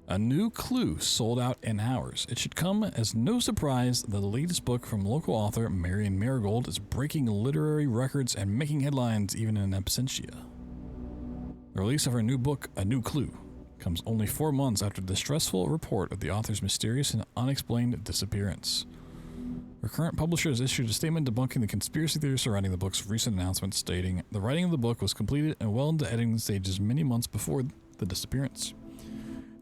A new clue sold out in hours. It should come as no surprise that the latest book from local author Marion Marigold is breaking literary records and making headlines even in absentia. The release of her new book, A New Clue, comes only 4 months after the stressful report of the author's mysterious and unexplained disappearance. Her current publisher has issued a statement debunking the conspiracy theory surrounding the book's recent announcement, stating the writing of the book was completed and well into editing stages many months before the disappearance.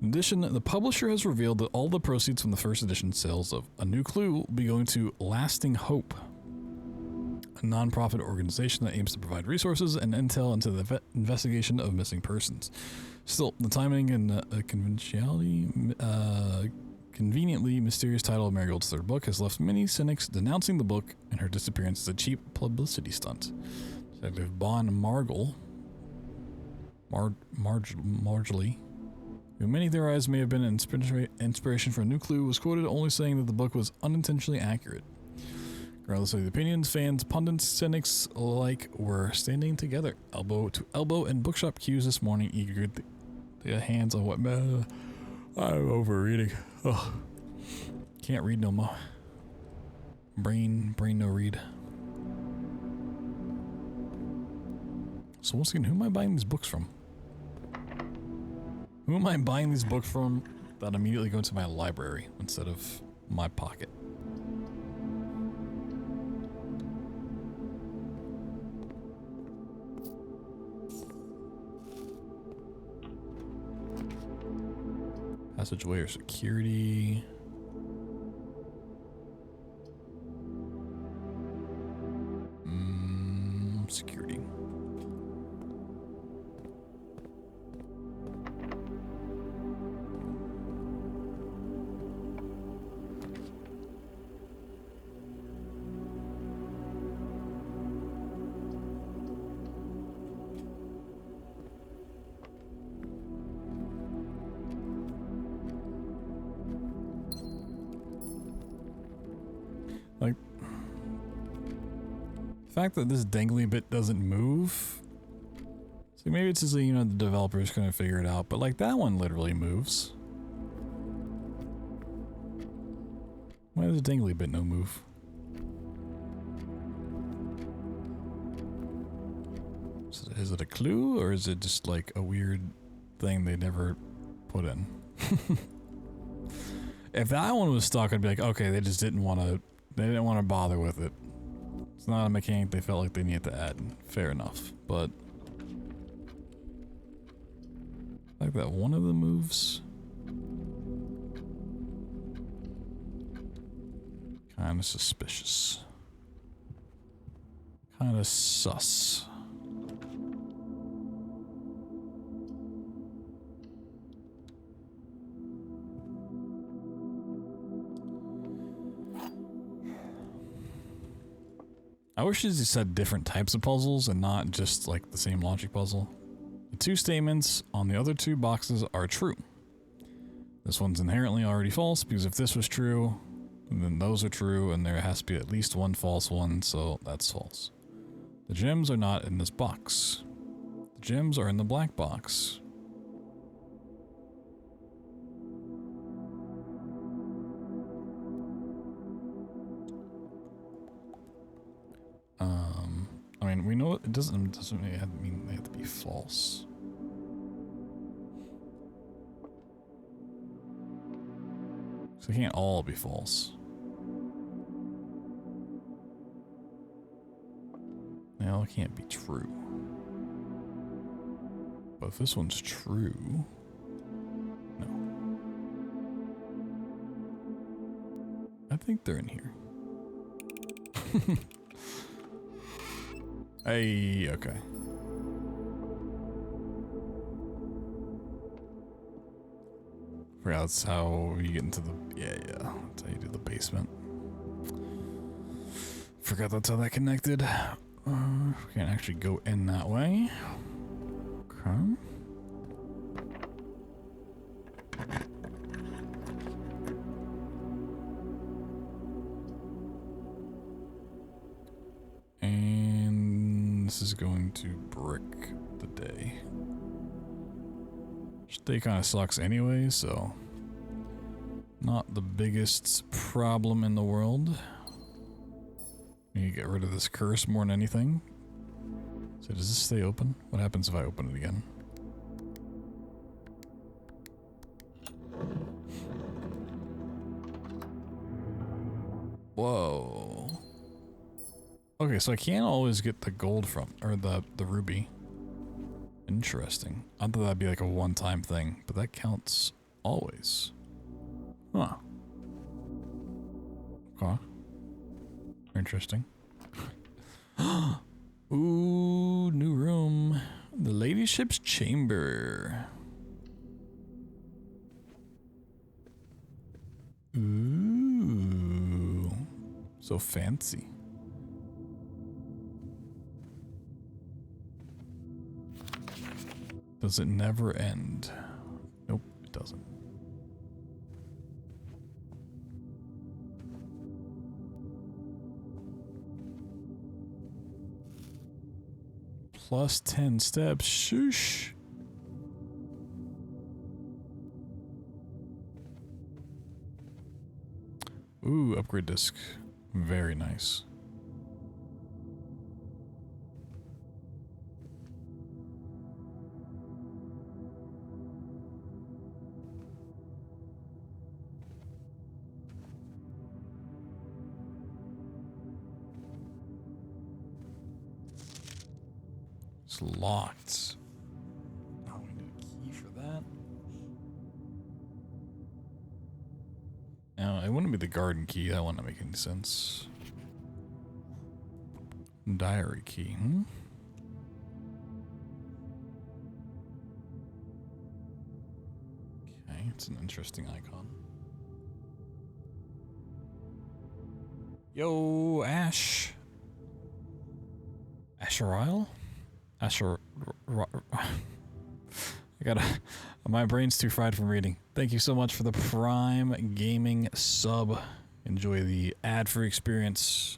In addition, the publisher has revealed that all the proceeds from the first edition sales of A New Clue will be going to Lasting Hope, a non-profit organization that aims to provide resources and intel into the investigation of missing persons. Still, the timing and conveniently mysterious title of Marigold's third book has left many cynics denouncing the book and her disappearance as a cheap publicity stunt. Detective Bon Margely, who many theorize may have been an inspiration for A New Clue, was quoted only saying that the book was unintentionally accurate. Regardless of the opinions, fans, pundits, cynics alike were standing together, elbow to elbow in bookshop queues this morning, eager to get hands on what... I'm overreading. Ugh. Can't read no more. Brain no read. So once again, who am I buying these books from? Who am I buying these books from that immediately go into my library instead of my pocket? Passageway or security. Security. The fact that this dangly bit doesn't move. So maybe it's just, you know, the developer's gonna figure it out, but like that one literally moves. Why does the dangly bit no move? Is it a clue, or is it just like a weird thing they never put in? If that one was stuck, I'd be like, okay, they just didn't want to bother with it. It's not a mechanic they felt like they needed to add. Fair enough, but like that one of the moves kind of suspicious. Kind of sus. I wish you said different types of puzzles and not just like the same logic puzzle. The two statements on the other two boxes are true. This one's inherently already false because if this was true, then those are true and there has to be at least one false one, so that's false. The gems are not in this box. The gems are in the black box. I mean, we know it doesn't mean they have to be false. So they can't all be false. They all can't be true. But if this one's true, no. I think they're in here. Hey, okay. Forgot that's how you get into the yeah. That's how you do the basement. Forgot that's how that connected. We can't actually go in that way. Okay. And this is going to brick the day. Day kind of sucks anyway, so not the biggest problem in the world. You get rid of this curse more than anything. So does this stay open? What happens if I open it again? Whoa. Okay, so I can't always get the gold from, or the ruby. Interesting. I thought that'd be like a one-time thing, but that counts always. Huh. Okay. Interesting. Ooh, new room. The ladyship's chamber. Ooh. So fancy. Does it never end? Nope, it doesn't. Plus 10 steps. Shoosh. Ooh, upgrade disc. Very nice. It's locked. Oh, we need a key for that. Now, it wouldn't be the garden key. That wouldn't make any sense. Diary key, Okay, it's an interesting icon. Yo, Ash. Asherile? My brain's too fried from reading. Thank you so much for the Prime Gaming sub. Enjoy the ad-free experience.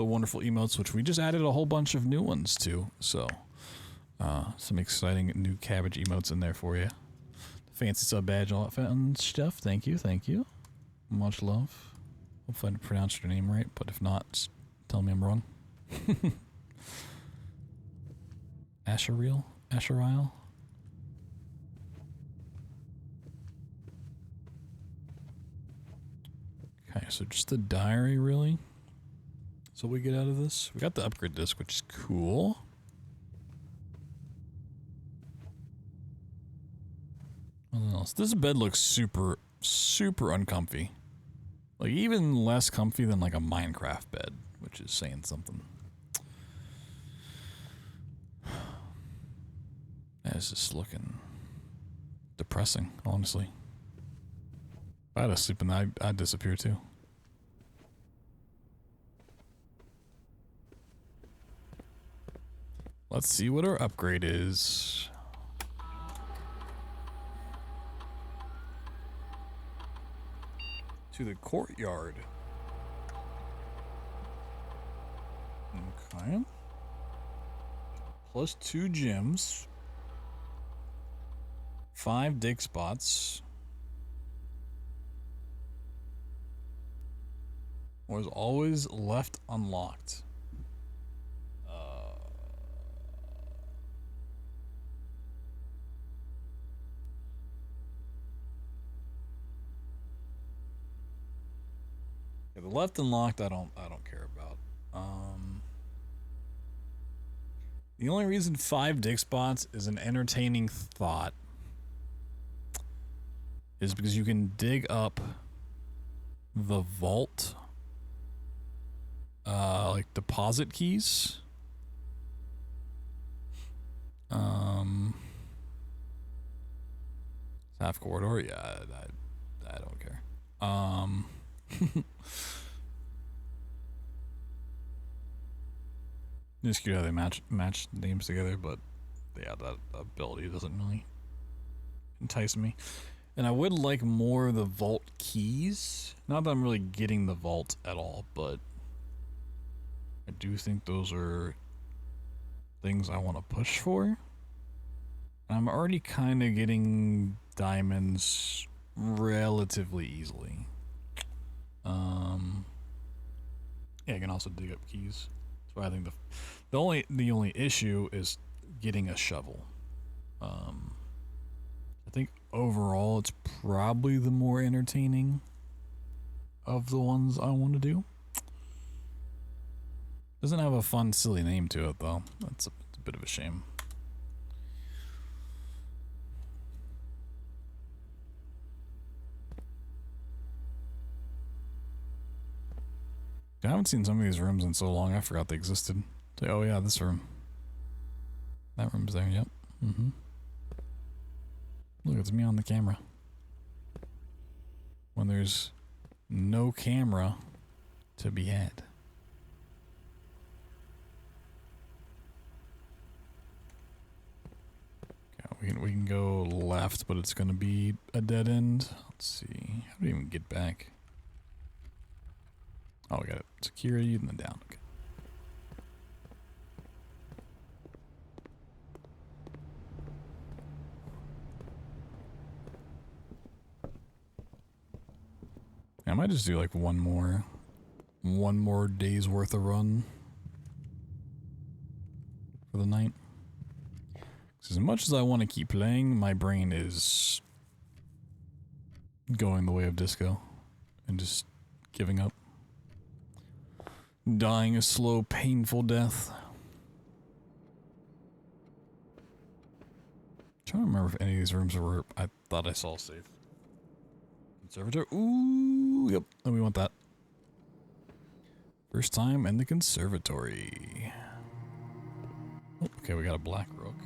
the wonderful emotes, which we just added a whole bunch of new ones to. So, some exciting new cabbage emotes in there for you. Fancy sub badge, all that fun stuff. Thank you, thank you. Much love. Hopefully I pronounced your name right, but if not, just tell me I'm wrong. Asheriel? Asheriel? Okay, so just the diary, really? So we get out of this? We got the upgrade disc, which is cool. What else? This bed looks super, super uncomfy. Like, even less comfy than, like, a Minecraft bed, which is saying something. It's just looking depressing, honestly. If I had to sleep in that, I'd disappear too. Let's see what our upgrade is. To the courtyard. Okay. Plus 2 gems. 5 dig spots. Was always left unlocked. Yeah, the left unlocked I don't care about. The only reason 5 dig spots is an entertaining thought is because you can dig up the vault like deposit keys. Half corridor, yeah, I don't care. Just cute how they match names together, but yeah, that ability doesn't really entice me. And I would like more of the vault keys. Not that I'm really getting the vault at all, but I do think those are things I want to push for. I'm already kind of getting diamonds relatively easily. Yeah, I can also dig up keys. So I think the only issue is getting a shovel. I think overall it's probably the more entertaining of the ones I want to do. Doesn't have a fun, silly name to it though. That's a bit of a shame. I haven't seen some of these rooms in so long, I forgot they existed. Oh yeah, this room. That room's there, yep. Look, it's me on the camera. When there's no camera to be had. Okay, we can go left, but it's gonna be a dead end. Let's see. How do we even get back? Oh, we got it. Security and then down. Okay. I might just do like one more day's worth of run for the night. Because as much as I want to keep playing, my brain is going the way of disco and just giving up. Dying a slow, painful death. I'm trying to remember if any of these rooms were. I thought I saw safe. Conservatory. Ooh, yep. And we want that. First time in the conservatory. Oh, okay, we got a black rook.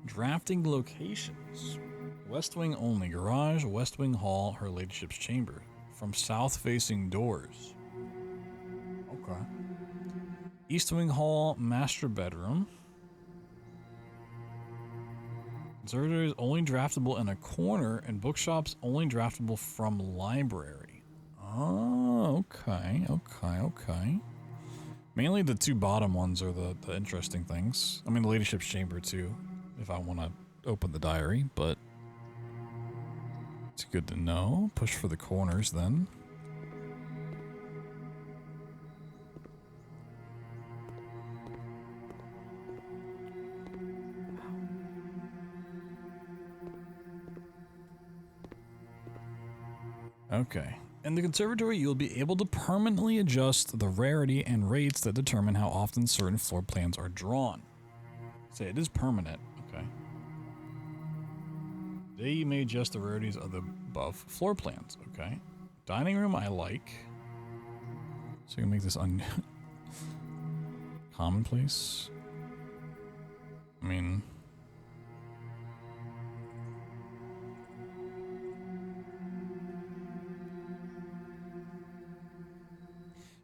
Drafting locations. West wing only. Garage, west wing hall, her ladyship's chamber. From south facing doors. Okay. East wing hall, master bedroom. Conservatory is only draftable in a corner, and bookshops only draftable from library. Oh, okay. Mainly the two bottom ones are the interesting things. I mean, the Ladyship's Chamber too, if I want to open the diary, but it's good to know. Push for the corners then. Okay. In the conservatory, you'll be able to permanently adjust the rarity and rates that determine how often certain floor plans are drawn. So it is permanent. Okay. Today you may adjust the rarities of the above floor plans. Okay. Dining room I like. So you can make this commonplace. I mean...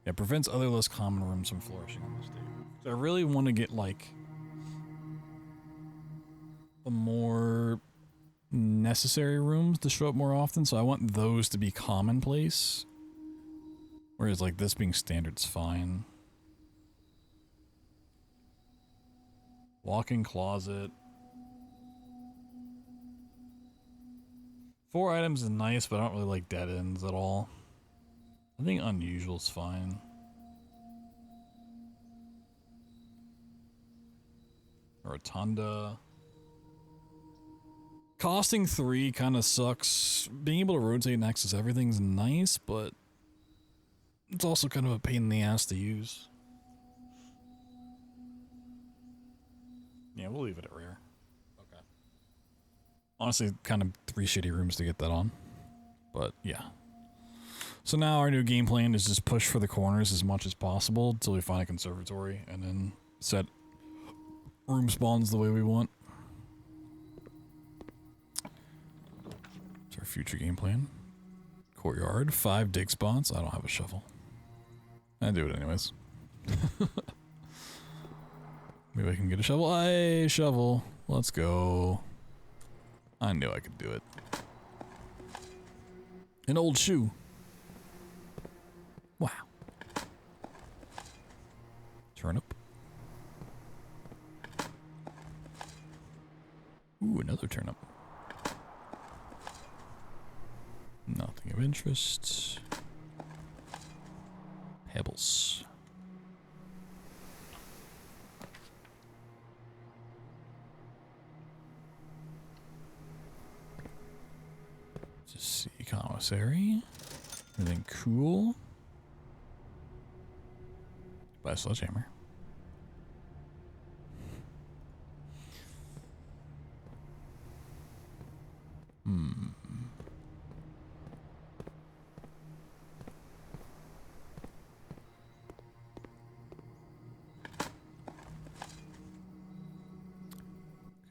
It prevents other less common rooms from flourishing on this day. So I really want to get like the more necessary rooms to show up more often, so I want those to be commonplace. Whereas like this being standard's fine. Walk-in closet. 4 items is nice, but I don't really like dead ends at all. I think unusual's fine. Rotunda. Costing 3 kind of sucks. Being able to rotate and access everything's nice, but it's also kind of a pain in the ass to use. Yeah, we'll leave it at rare. Okay. Honestly, kind of 3 shitty rooms to get that on. But yeah. So now our new game plan is just push for the corners as much as possible until we find a conservatory and then set room spawns the way we want. It's our future game plan. Courtyard, 5 dig spots. I don't have a shovel. I do it anyways. Maybe I can get a shovel. Hey, shovel. Let's go. I knew I could do it. An old shoe. Wow. Turnip. Ooh, another turnip. Nothing of interest. Pebbles. Just see commissary. Everything cool. Buy a sledgehammer.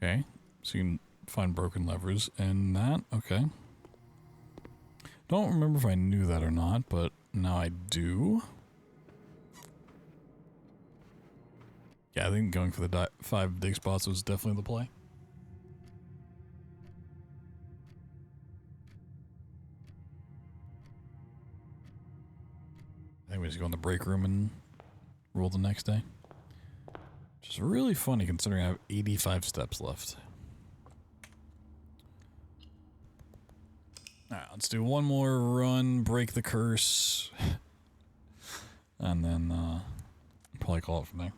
Okay, so you can find broken levers and that. Okay. Don't remember if I knew that or not, but now I do. Yeah, I think going for the 5 dig spots was definitely the play. I think we just go in the break room and roll the next day. Which is really funny considering I have 85 steps left. Alright, let's do one more run, break the curse. And then probably call it from there.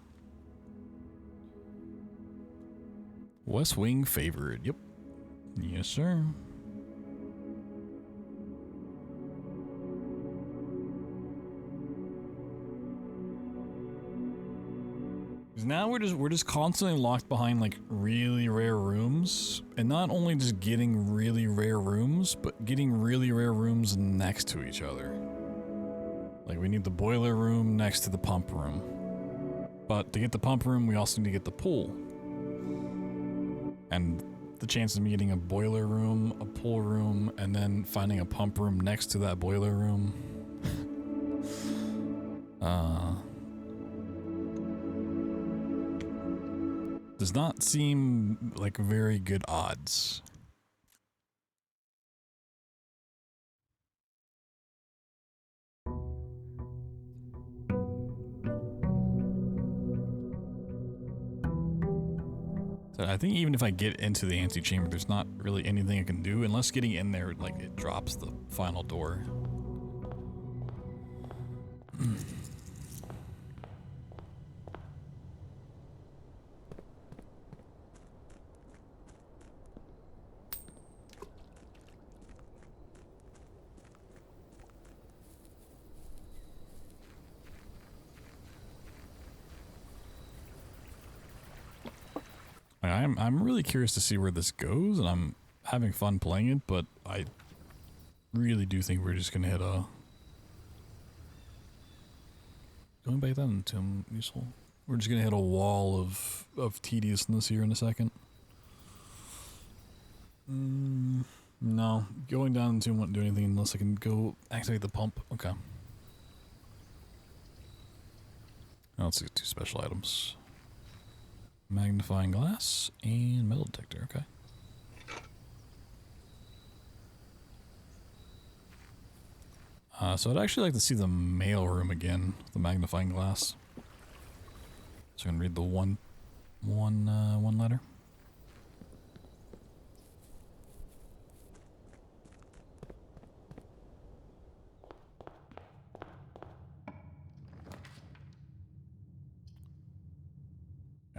West Wing favored. Yep. Yes, sir. Because now we're just constantly locked behind like really rare rooms, and not only just getting really rare rooms, but getting really rare rooms next to each other. Like we need the boiler room next to the pump room, but to get the pump room, we also need to get the pool. And the chances of me getting a boiler room, a pool room, and then finding a pump room next to that boiler room. Does not seem like very good odds. So I think even if I get into the antechamber, there's not really anything I can do unless getting in there, like, it drops the final door. I'm really curious to see where this goes, and I'm having fun playing it, but I really do think we're just gonna hit a... Going back down to useful. We're just gonna hit a wall of tediousness here in a second. No, going down into won't do anything unless I can go activate the pump. Okay. Now let's get 2 special items. Magnifying glass and metal detector, okay. So I'd actually like to see the mail room again, the magnifying glass. So I can read the one letter.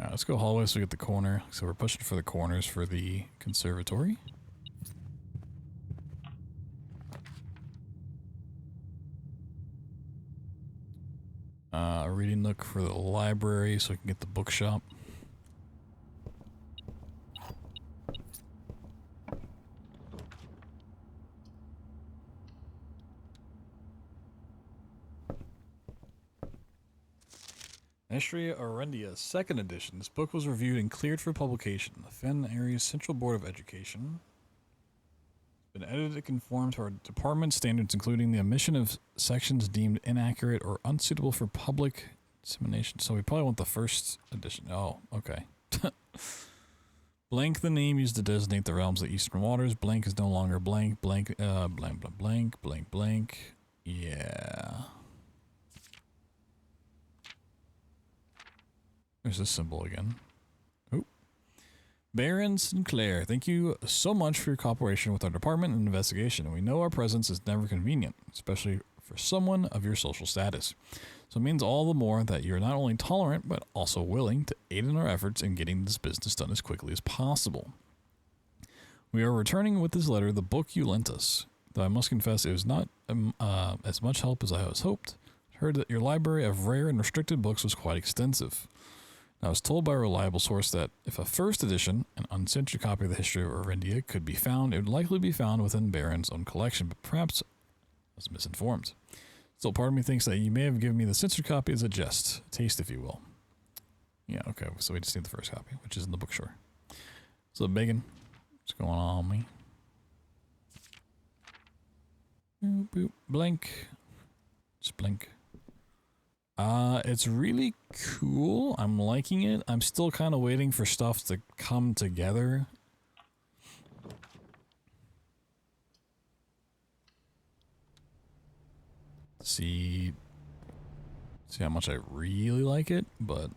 Let's go hallway so we get the corner. So we're pushing for the corners for the conservatory. A reading nook for the library so we can get the bookshop. Estria Arendia, 2nd edition. This book was reviewed and cleared for publication. The Fen Area's Central Board of Education. Been edited to conform to our department standards, including the omission of sections deemed inaccurate or unsuitable for public dissemination. So we probably want the 1st edition. Oh, okay. Blank, the name used to designate the realms of the Eastern Waters. Blank is no longer blank. Blank, blank. Yeah. There's this symbol again. Oh. Baron Sinclair, thank you so much for your cooperation with our department and investigation. We know our presence is never convenient, especially for someone of your social status. So it means all the more that you're not only tolerant, but also willing to aid in our efforts in getting this business done as quickly as possible. We are returning with this letter the book you lent us, though I must confess it was not as much help as I was hoped. I heard that your library of rare and restricted books was quite extensive. I was told by a reliable source that if a 1st edition, an uncensored copy of the history of Arendia, could be found, it would likely be found within Baron's own collection, but perhaps I was misinformed. Still, part of me thinks that you may have given me the censored copy as a jest, a taste if you will. Yeah, okay, so we just need the 1st copy, which is in the bookstore. So, Bacon, what's going on, me? Boop, boop, blank. Just blink. It's really cool. I'm liking it. I'm still kind of waiting for stuff to come together. See how much I really like it, but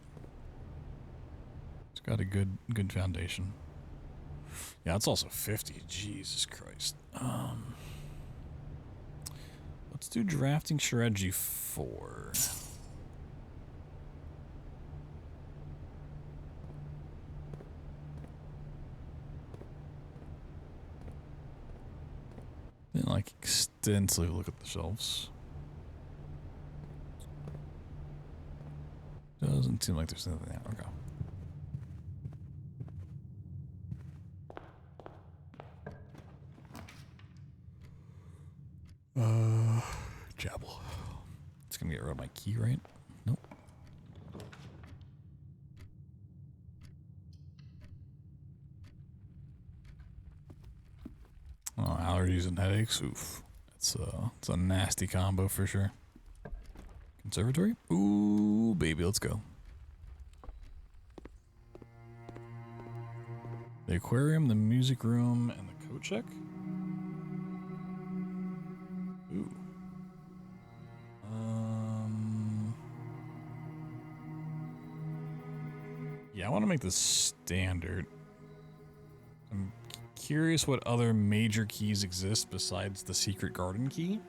it's got a good foundation. Yeah, it's also 50. Jesus Christ. Let's do drafting strategy 4. Then, like, extensively look at the shelves. Doesn't seem like there's anything there. Okay. Jabble. It's gonna get rid of my key, right? Nope. Oh, allergies and headaches. Oof. It's a nasty combo for sure. Conservatory? Ooh, baby, let's go. The aquarium, the music room, and the coat check. Ooh. Yeah, I want to make this standard. I'm curious what other major keys exist besides the secret garden key.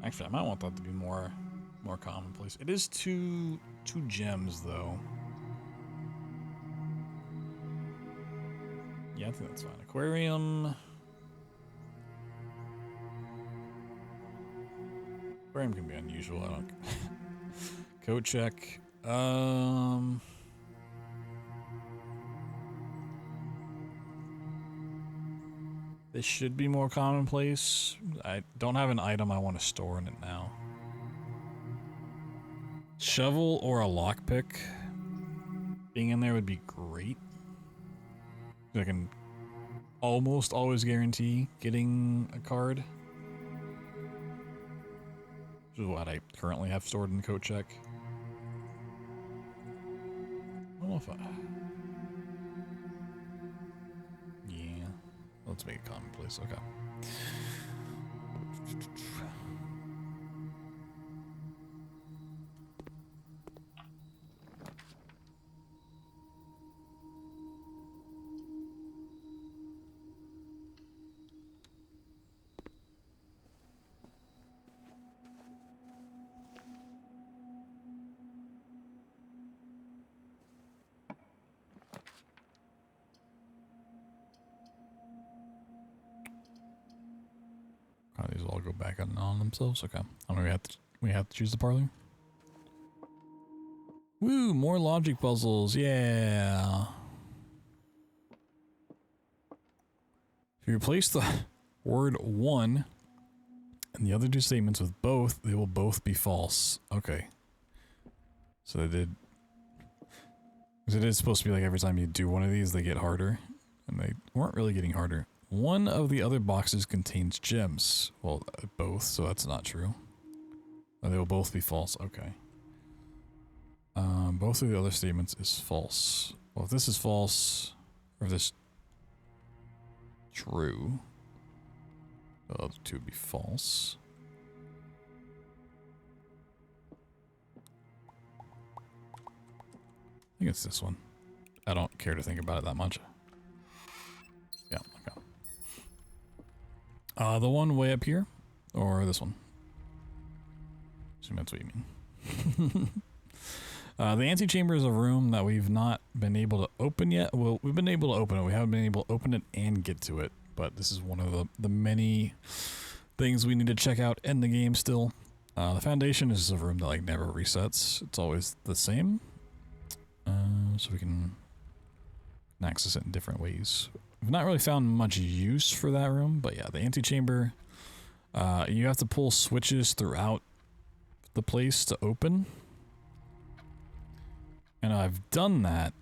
Actually, I might want that to be more commonplace. It is two gems though. Yeah, I think that's fine. Aquarium. Aquarium can be unusual. I don't. Coat check. This should be more commonplace. I don't have an item I want to store in it now. Shovel or a lockpick being in there would be great. I can almost always guarantee getting a card. Which is what I currently have stored in the coat check. I don't know if I... Yeah. Let's make it commonplace. Okay. These all go back on themselves. Okay. I mean, we have to choose the parlor. Woo! More logic puzzles. Yeah. If you replace the word one and the other two statements with both, they will both be false. Okay. So they did. Because it is supposed to be like every time you do one of these, they get harder, and they weren't really getting harder. One of the other boxes contains gems. Well, both, so that's not true. They will both be false. Okay. Both of the other statements is false. Well, if this is false, or if this true, the other two would be false. I think it's this one. I don't care to think about it that much. Yeah, okay. The one way up here, or this one? I assume that's what you mean. The antechamber is a room that we've not been able to open yet. Well, we've been able to open it. We haven't been able to open it and get to it. But this is one of the many things we need to check out in the game still. The foundation is a room that like never resets. It's always the same. So we can access it in different ways. We've not really found much use for that room, but yeah, the antechamber, you have to pull switches throughout the place to open. And I've done that,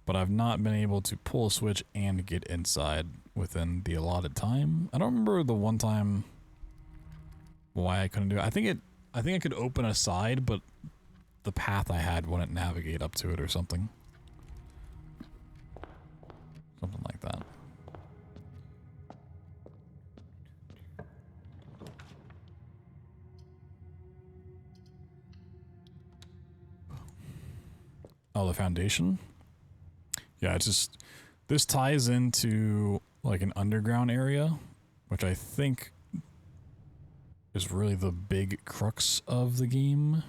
but I've not been able to pull a switch and get inside within the allotted time. I don't remember the one time why I couldn't do it. I think I could open a side, but the path I had wouldn't navigate up to it or something. Something like that. Oh, the foundation? Yeah, it's just... This ties into, like, an underground area, which I think is really the big crux of the game.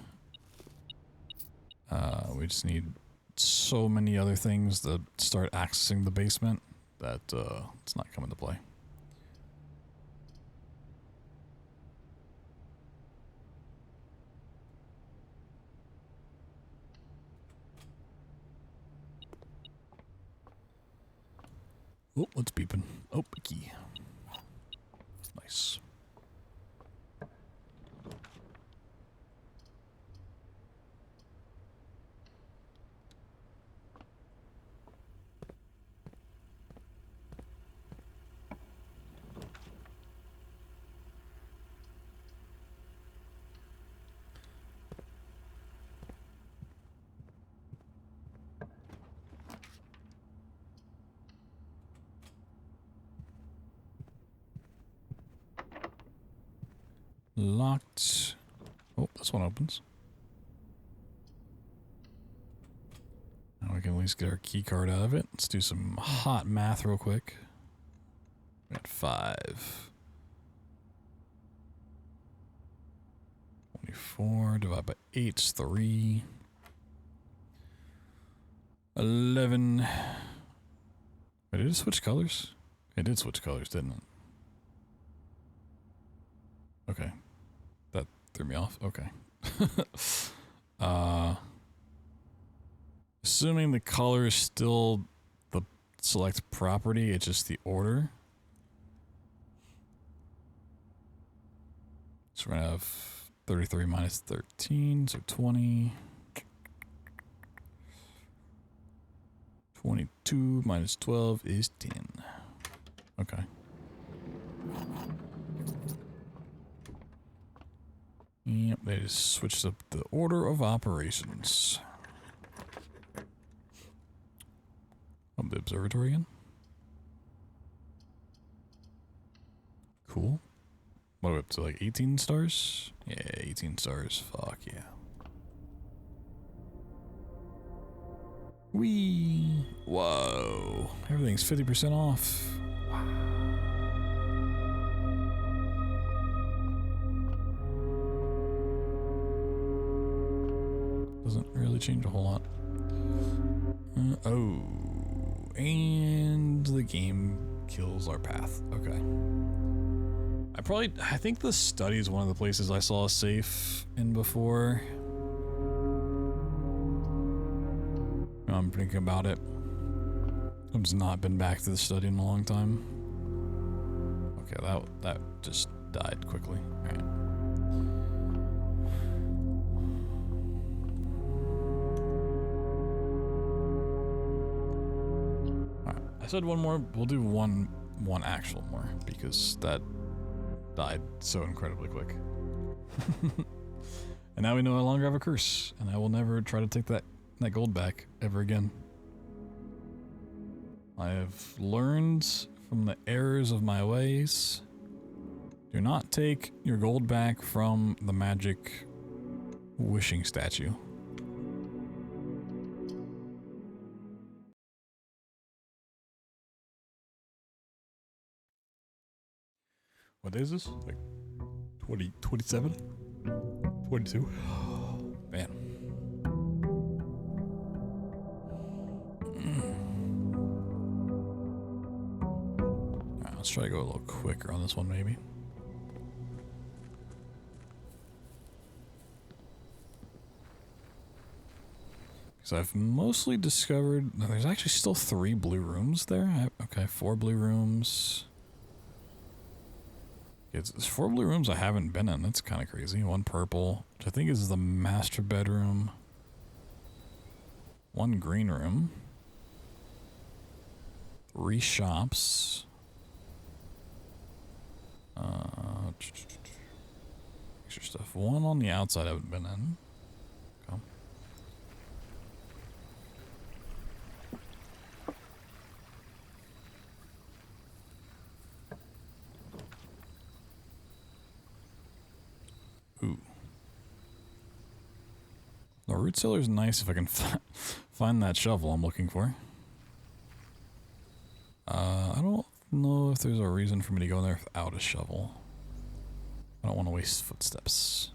We just need so many other things to start accessing the basement that it's not coming to play. Oh, what's beeping? Oh, a key. Nice. Locked. Oh, this one opens. Now we can at least get our key card out of it. Let's do some hot math real quick. We got 5. 24 divided by 8 is 3. 11. Wait, did it switch colors? It did switch colors, didn't it? Okay. That threw me off. Okay. Assuming the color is still the select property, it's just the order. So we're gonna have 33 minus 13, so 20. 22 minus 12 is 10. Okay. Yep, they just switched up the order of operations. Oh, the observatory again. Cool. What are we up to, like 18 stars? Yeah, 18 stars. Fuck yeah. Whee! Whoa. Everything's 50% off. Wow. Doesn't really change a whole lot. Oh. And the game kills our path. Okay. I think the study is one of the places I saw a safe in before. I'm thinking about it. I've just not been back to the study in a long time. Okay, that just died quickly. Alright. Alright, I said one more. We'll do one actual more because that died so incredibly quick. And now we no longer have a curse, and I will never try to take that gold back ever again. I have learned from the errors of my ways. Do not take your gold back from the magic wishing statue. What day is this? Like 27? 22? Man. Alright, let's try to go a little quicker on this one, maybe. Because I've mostly discovered... No, there's actually still 3 blue rooms there. Okay, 4 blue rooms. There's 4 blue rooms I haven't been in. That's kind of crazy. 1 purple, which I think is the master bedroom. 1 green room. 3 shops. Extra stuff. 1 on the outside I haven't been in. Okay. Ooh. The root cellar is nice if I can find that shovel I'm looking for. I don't know if there's a reason for me to go in there without a shovel. I don't want to waste footsteps.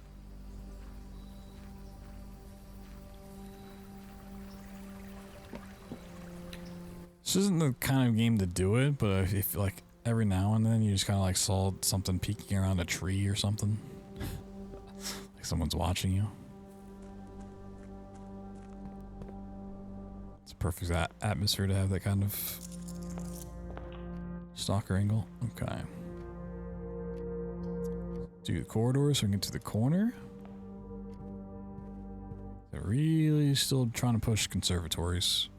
This isn't the kind of game to do it, but if like every now and then you just kind of like saw something peeking around a tree or something. Like someone's watching you. It's a perfect atmosphere to have that kind of stalker angle. Okay. Do the corridors so we can get to the corner. They're really still trying to push conservatories.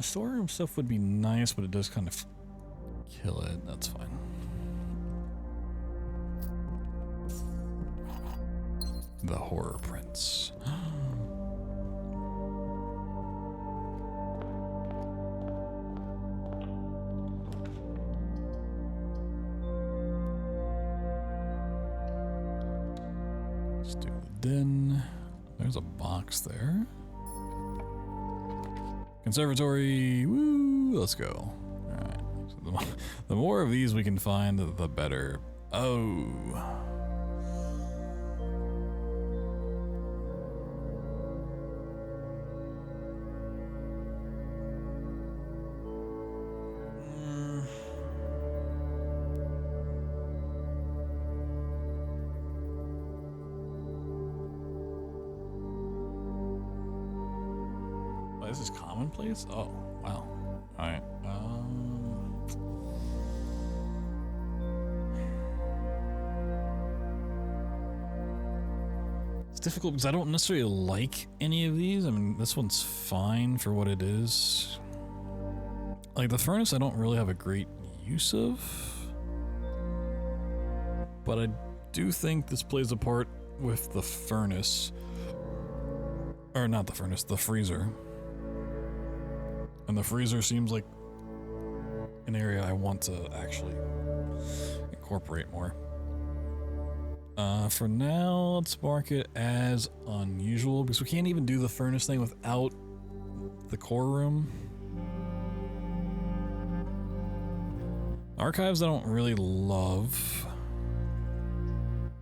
Storeroom stuff would be nice, but it does kind of kill it. That's fine. The horror prints. Let's do the den. There's a box there. Conservatory. Woo! Let's go. Alright. So the more of these we can find, the better. Oh. This is commonplace? Oh, wow. Alright. It's difficult because I don't necessarily like any of these. I mean, this one's fine for what it is. Like the furnace I don't really have a great use of. But I do think this plays a part with the furnace. Or not the furnace, the freezer. And the freezer seems like an area I want to actually incorporate more. For now, let's mark it as unusual because we can't even do the furnace thing without the core room. Archives I don't really love,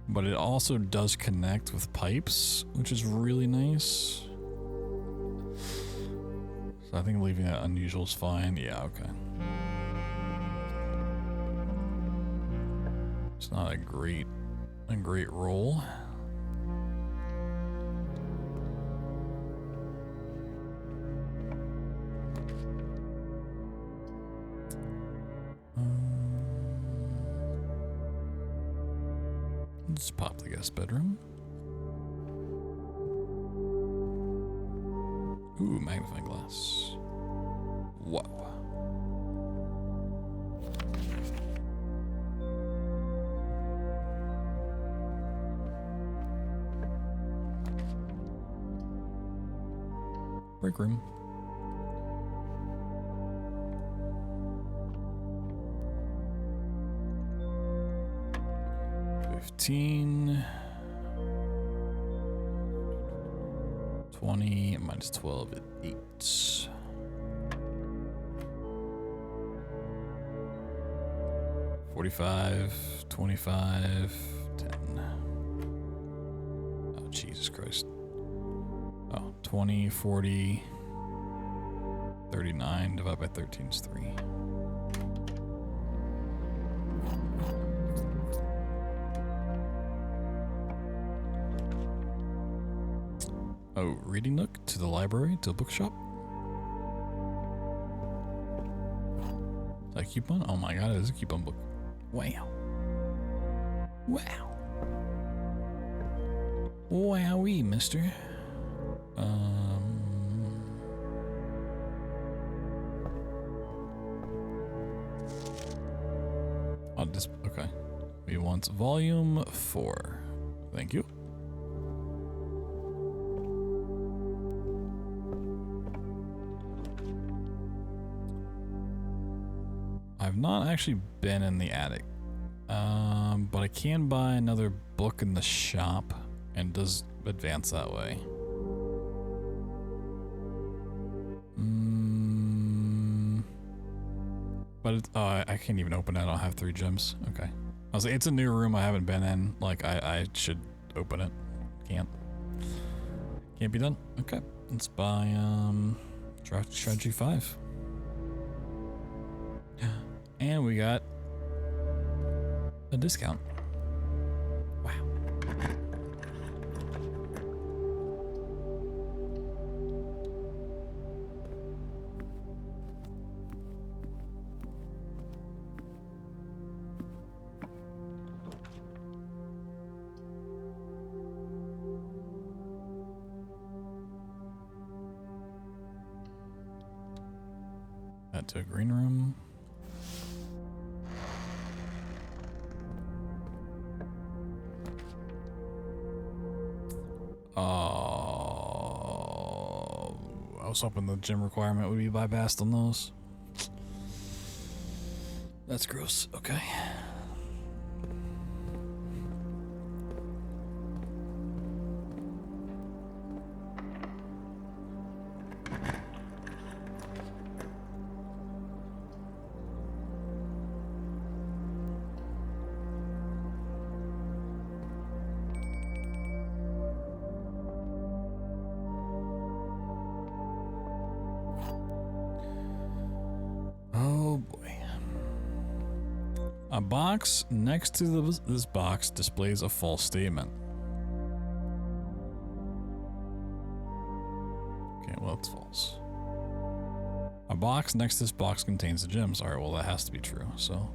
but it also does connect with pipes, which is really nice. So I think leaving that unusual is fine. Yeah, okay. It's not a great roll. Let's pop the guest bedroom. Ooh, magnifying glass. Whoa. Break room. $15. 20 minus 12 at 8. 45, 25, 10. Oh, Jesus Christ. Oh, 20, 40, 39 divided by 13 is 3. Oh, reading nook to the library to the bookshop. Is that a coupon? Oh my god, it is a coupon book. Wow. Wow. Wowee, mister. I'll just, okay. We want volume 4. Thank you. I've not actually been in the attic, but I can buy another book in the shop and does advance that way. But it's, I can't even open it. I don't have 3 gems. Okay. I was like, it's a new room I haven't been in. Like, I should open it. Can't be done. Okay. Let's buy strategy 5. And we got a discount. Wow. Add to a green room. I was hoping the gym requirement would be bypassed on those. That's gross. Okay. A box next to this box displays a false statement. Okay, well, that's false. A box next to this box contains the gems. Alright, well, that has to be true, so.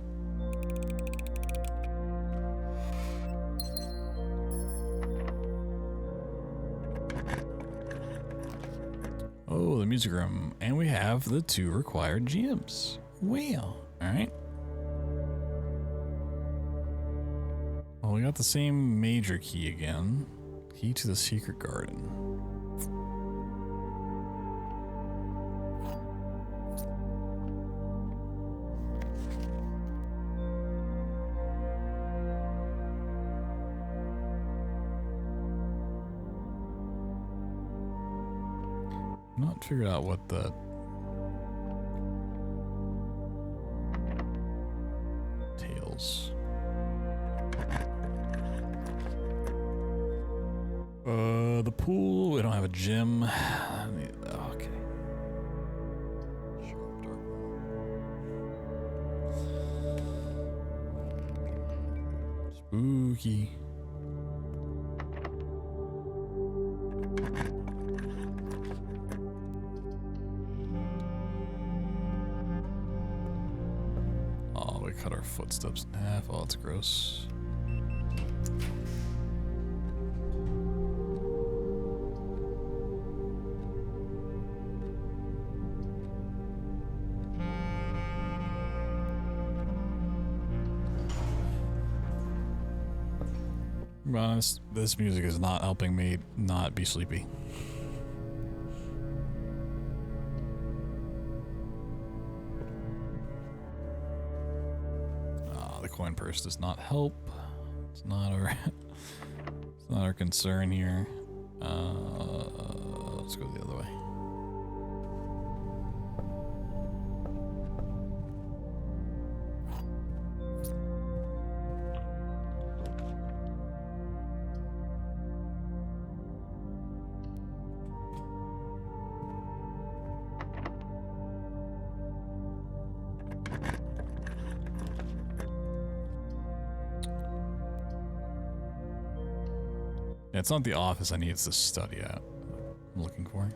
Oh, the music room. And we have the 2 required gems. Well, alright. Well, we got the same major key again. Key to the secret garden. Not figured out what the tails. The pool. We don't have a gym. Okay. Sharp dark. Spooky. Oh, we cut our footsteps in half. Oh, that's gross. To be honest, this music is not helping me not be sleepy. The coin purse does not help. It's not our concern here. Let's go the other way. Yeah, it's not the office I need, it's the study app I'm looking for.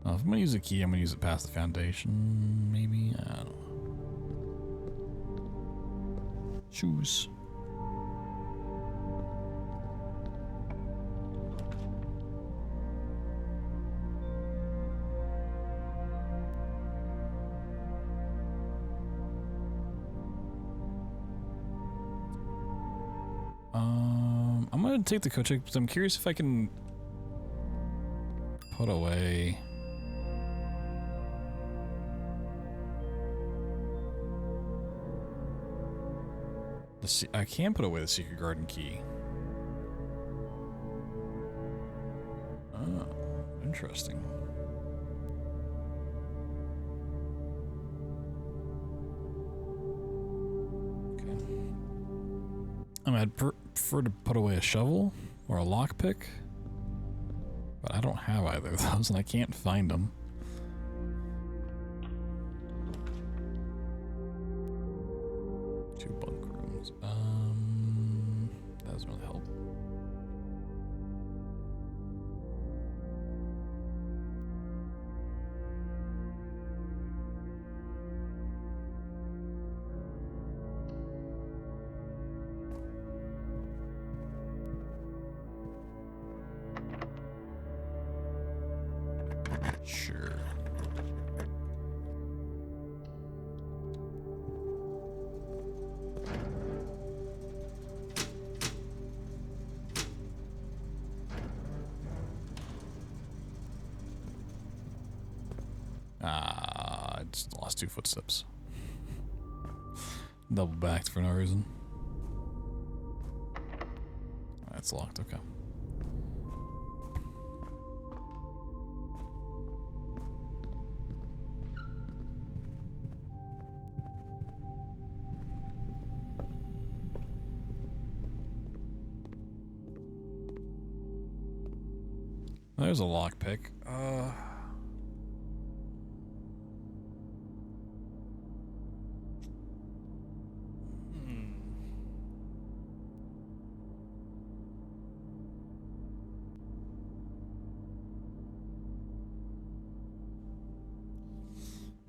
If I'm gonna use a key, I'm gonna use it past the foundation, maybe? I don't know. Shoes. I'm gonna take the coach because I'm curious if I can put away I can put away the secret garden key. Oh, interesting. I mean, I'd prefer to put away a shovel or a lockpick, but I don't have either of those and I can't find them. Two bunk rooms. That doesn't really help. Sure. I just lost 2 footsteps. Double backed for no reason. That's locked, okay. There's a lockpick.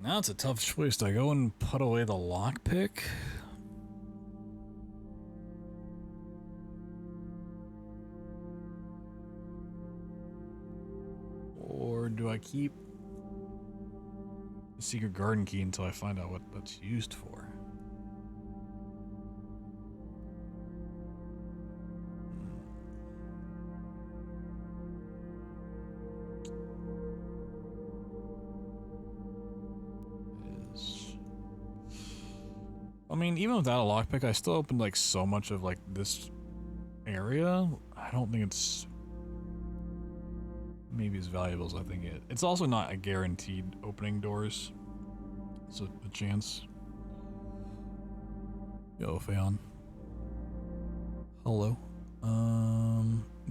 Now it's a tough choice. Do I go and put away the lockpick? Or do I keep the secret garden key until I find out what that's used for? I mean, even without a lockpick, I still opened like so much of like this area. I don't think it's maybe as valuable as I think it. It's also not a guaranteed opening doors. It's a chance. Yo, Phaon. Hello.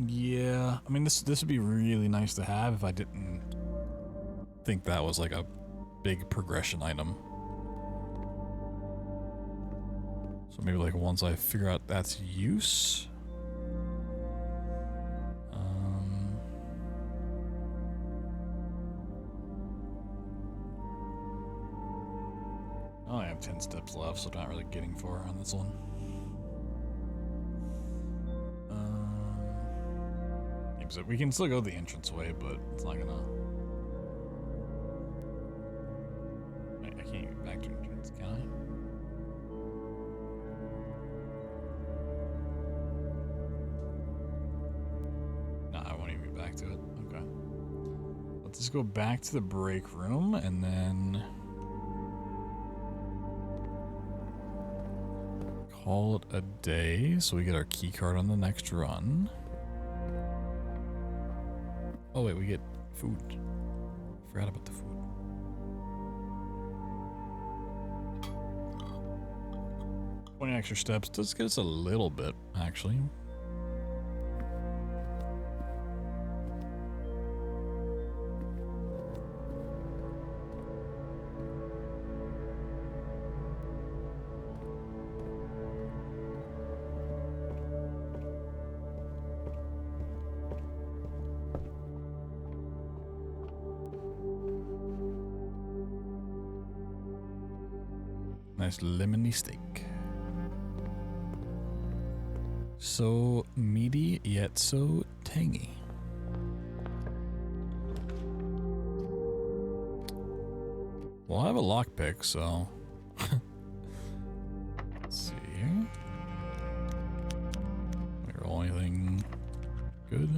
Yeah. I mean, this would be really nice to have if I didn't think that was like a big progression item. So maybe like once I figure out that's use. I only have 10 steps left, so I'm not really getting far on this one. So we can still go the entrance way, but it's not gonna. Wait, I can't get back to entrance, can I? No, I won't even get back to it. Okay. Let's just go back to the break room and then call it a day so we get our key card on the next run. Oh wait, we get food. Forgot about the food. Twenty extra steps does get us a little bit, actually. Nice lemony steak. So meaty, yet so tangy. Well, I have a lockpick, so let's see here. We roll anything good?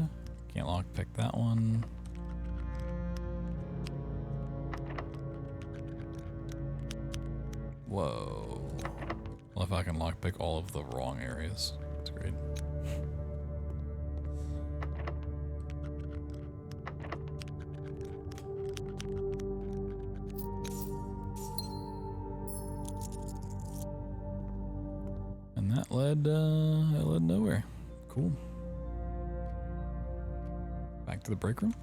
Can't lockpick that one. Whoa. Well, if I can lockpick all of the wrong areas, that's great. And that led nowhere. Cool. Back to the break room.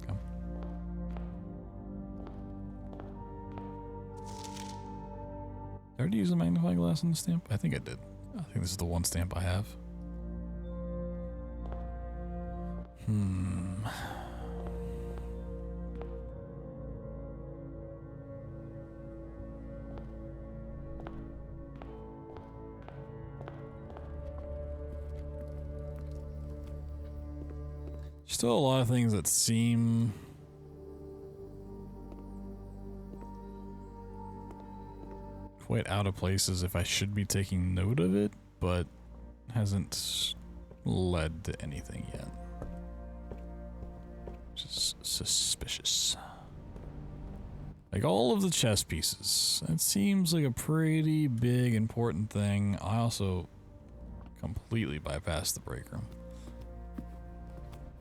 Come. Did I already use a magnifying glass on the stamp? I think I did. I think this is the one stamp I have. Still a lot of things that seem quite out of place as if I should be taking note of it, but hasn't led to anything yet. Which is suspicious. Like all of the chess pieces. That seems like a pretty big, important thing. I also completely bypassed the break room.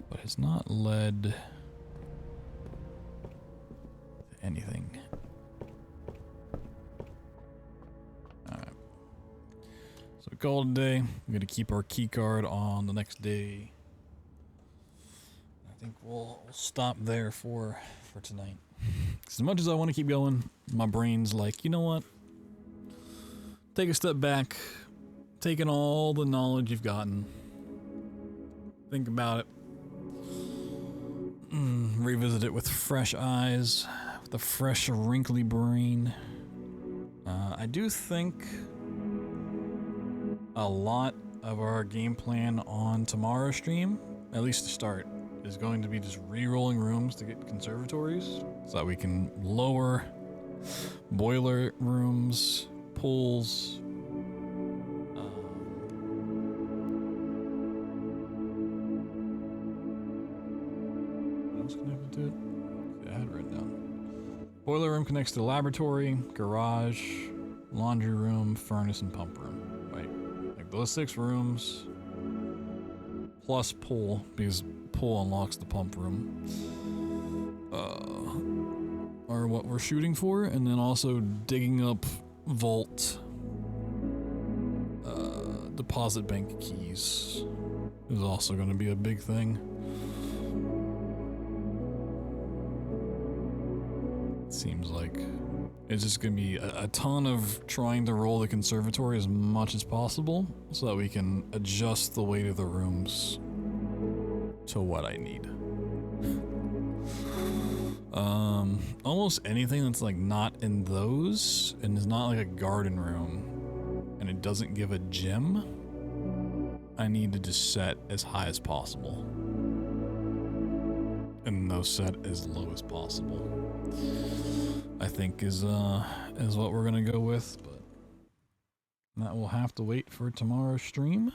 But has not led to anything. Alright. So we call it a day. We're gonna keep our key card on the next day. I think we'll stop there for tonight. As much as I want to keep going, my brain's like, you know what? Take a step back. Take in all the knowledge you've gotten. Think about it. Revisit it with fresh eyes, with the fresh, wrinkly brain. I do think a lot of our game plan on tomorrow's stream, at least to start, is going to be just re-rolling rooms to get conservatories so that we can lower boiler rooms, pools. What else connected to it? I had it written down. Boiler room connects to the laboratory, garage, laundry room, furnace, and pump room. Right? Like those 6 rooms plus pool, because pool unlocks the pump room. Are what we're shooting for, and then also digging up vault deposit bank keys is also going to be a big thing. Seems like it's just going to be a ton of trying to roll the conservatory as much as possible so that we can adjust the weight of the rooms to what I need. Almost anything that's like not in those and is not like a garden room and it doesn't give a gym, I need to just set as high as possible and those set as low as possible. I think is what we're gonna go with, but that will have to wait for tomorrow's stream.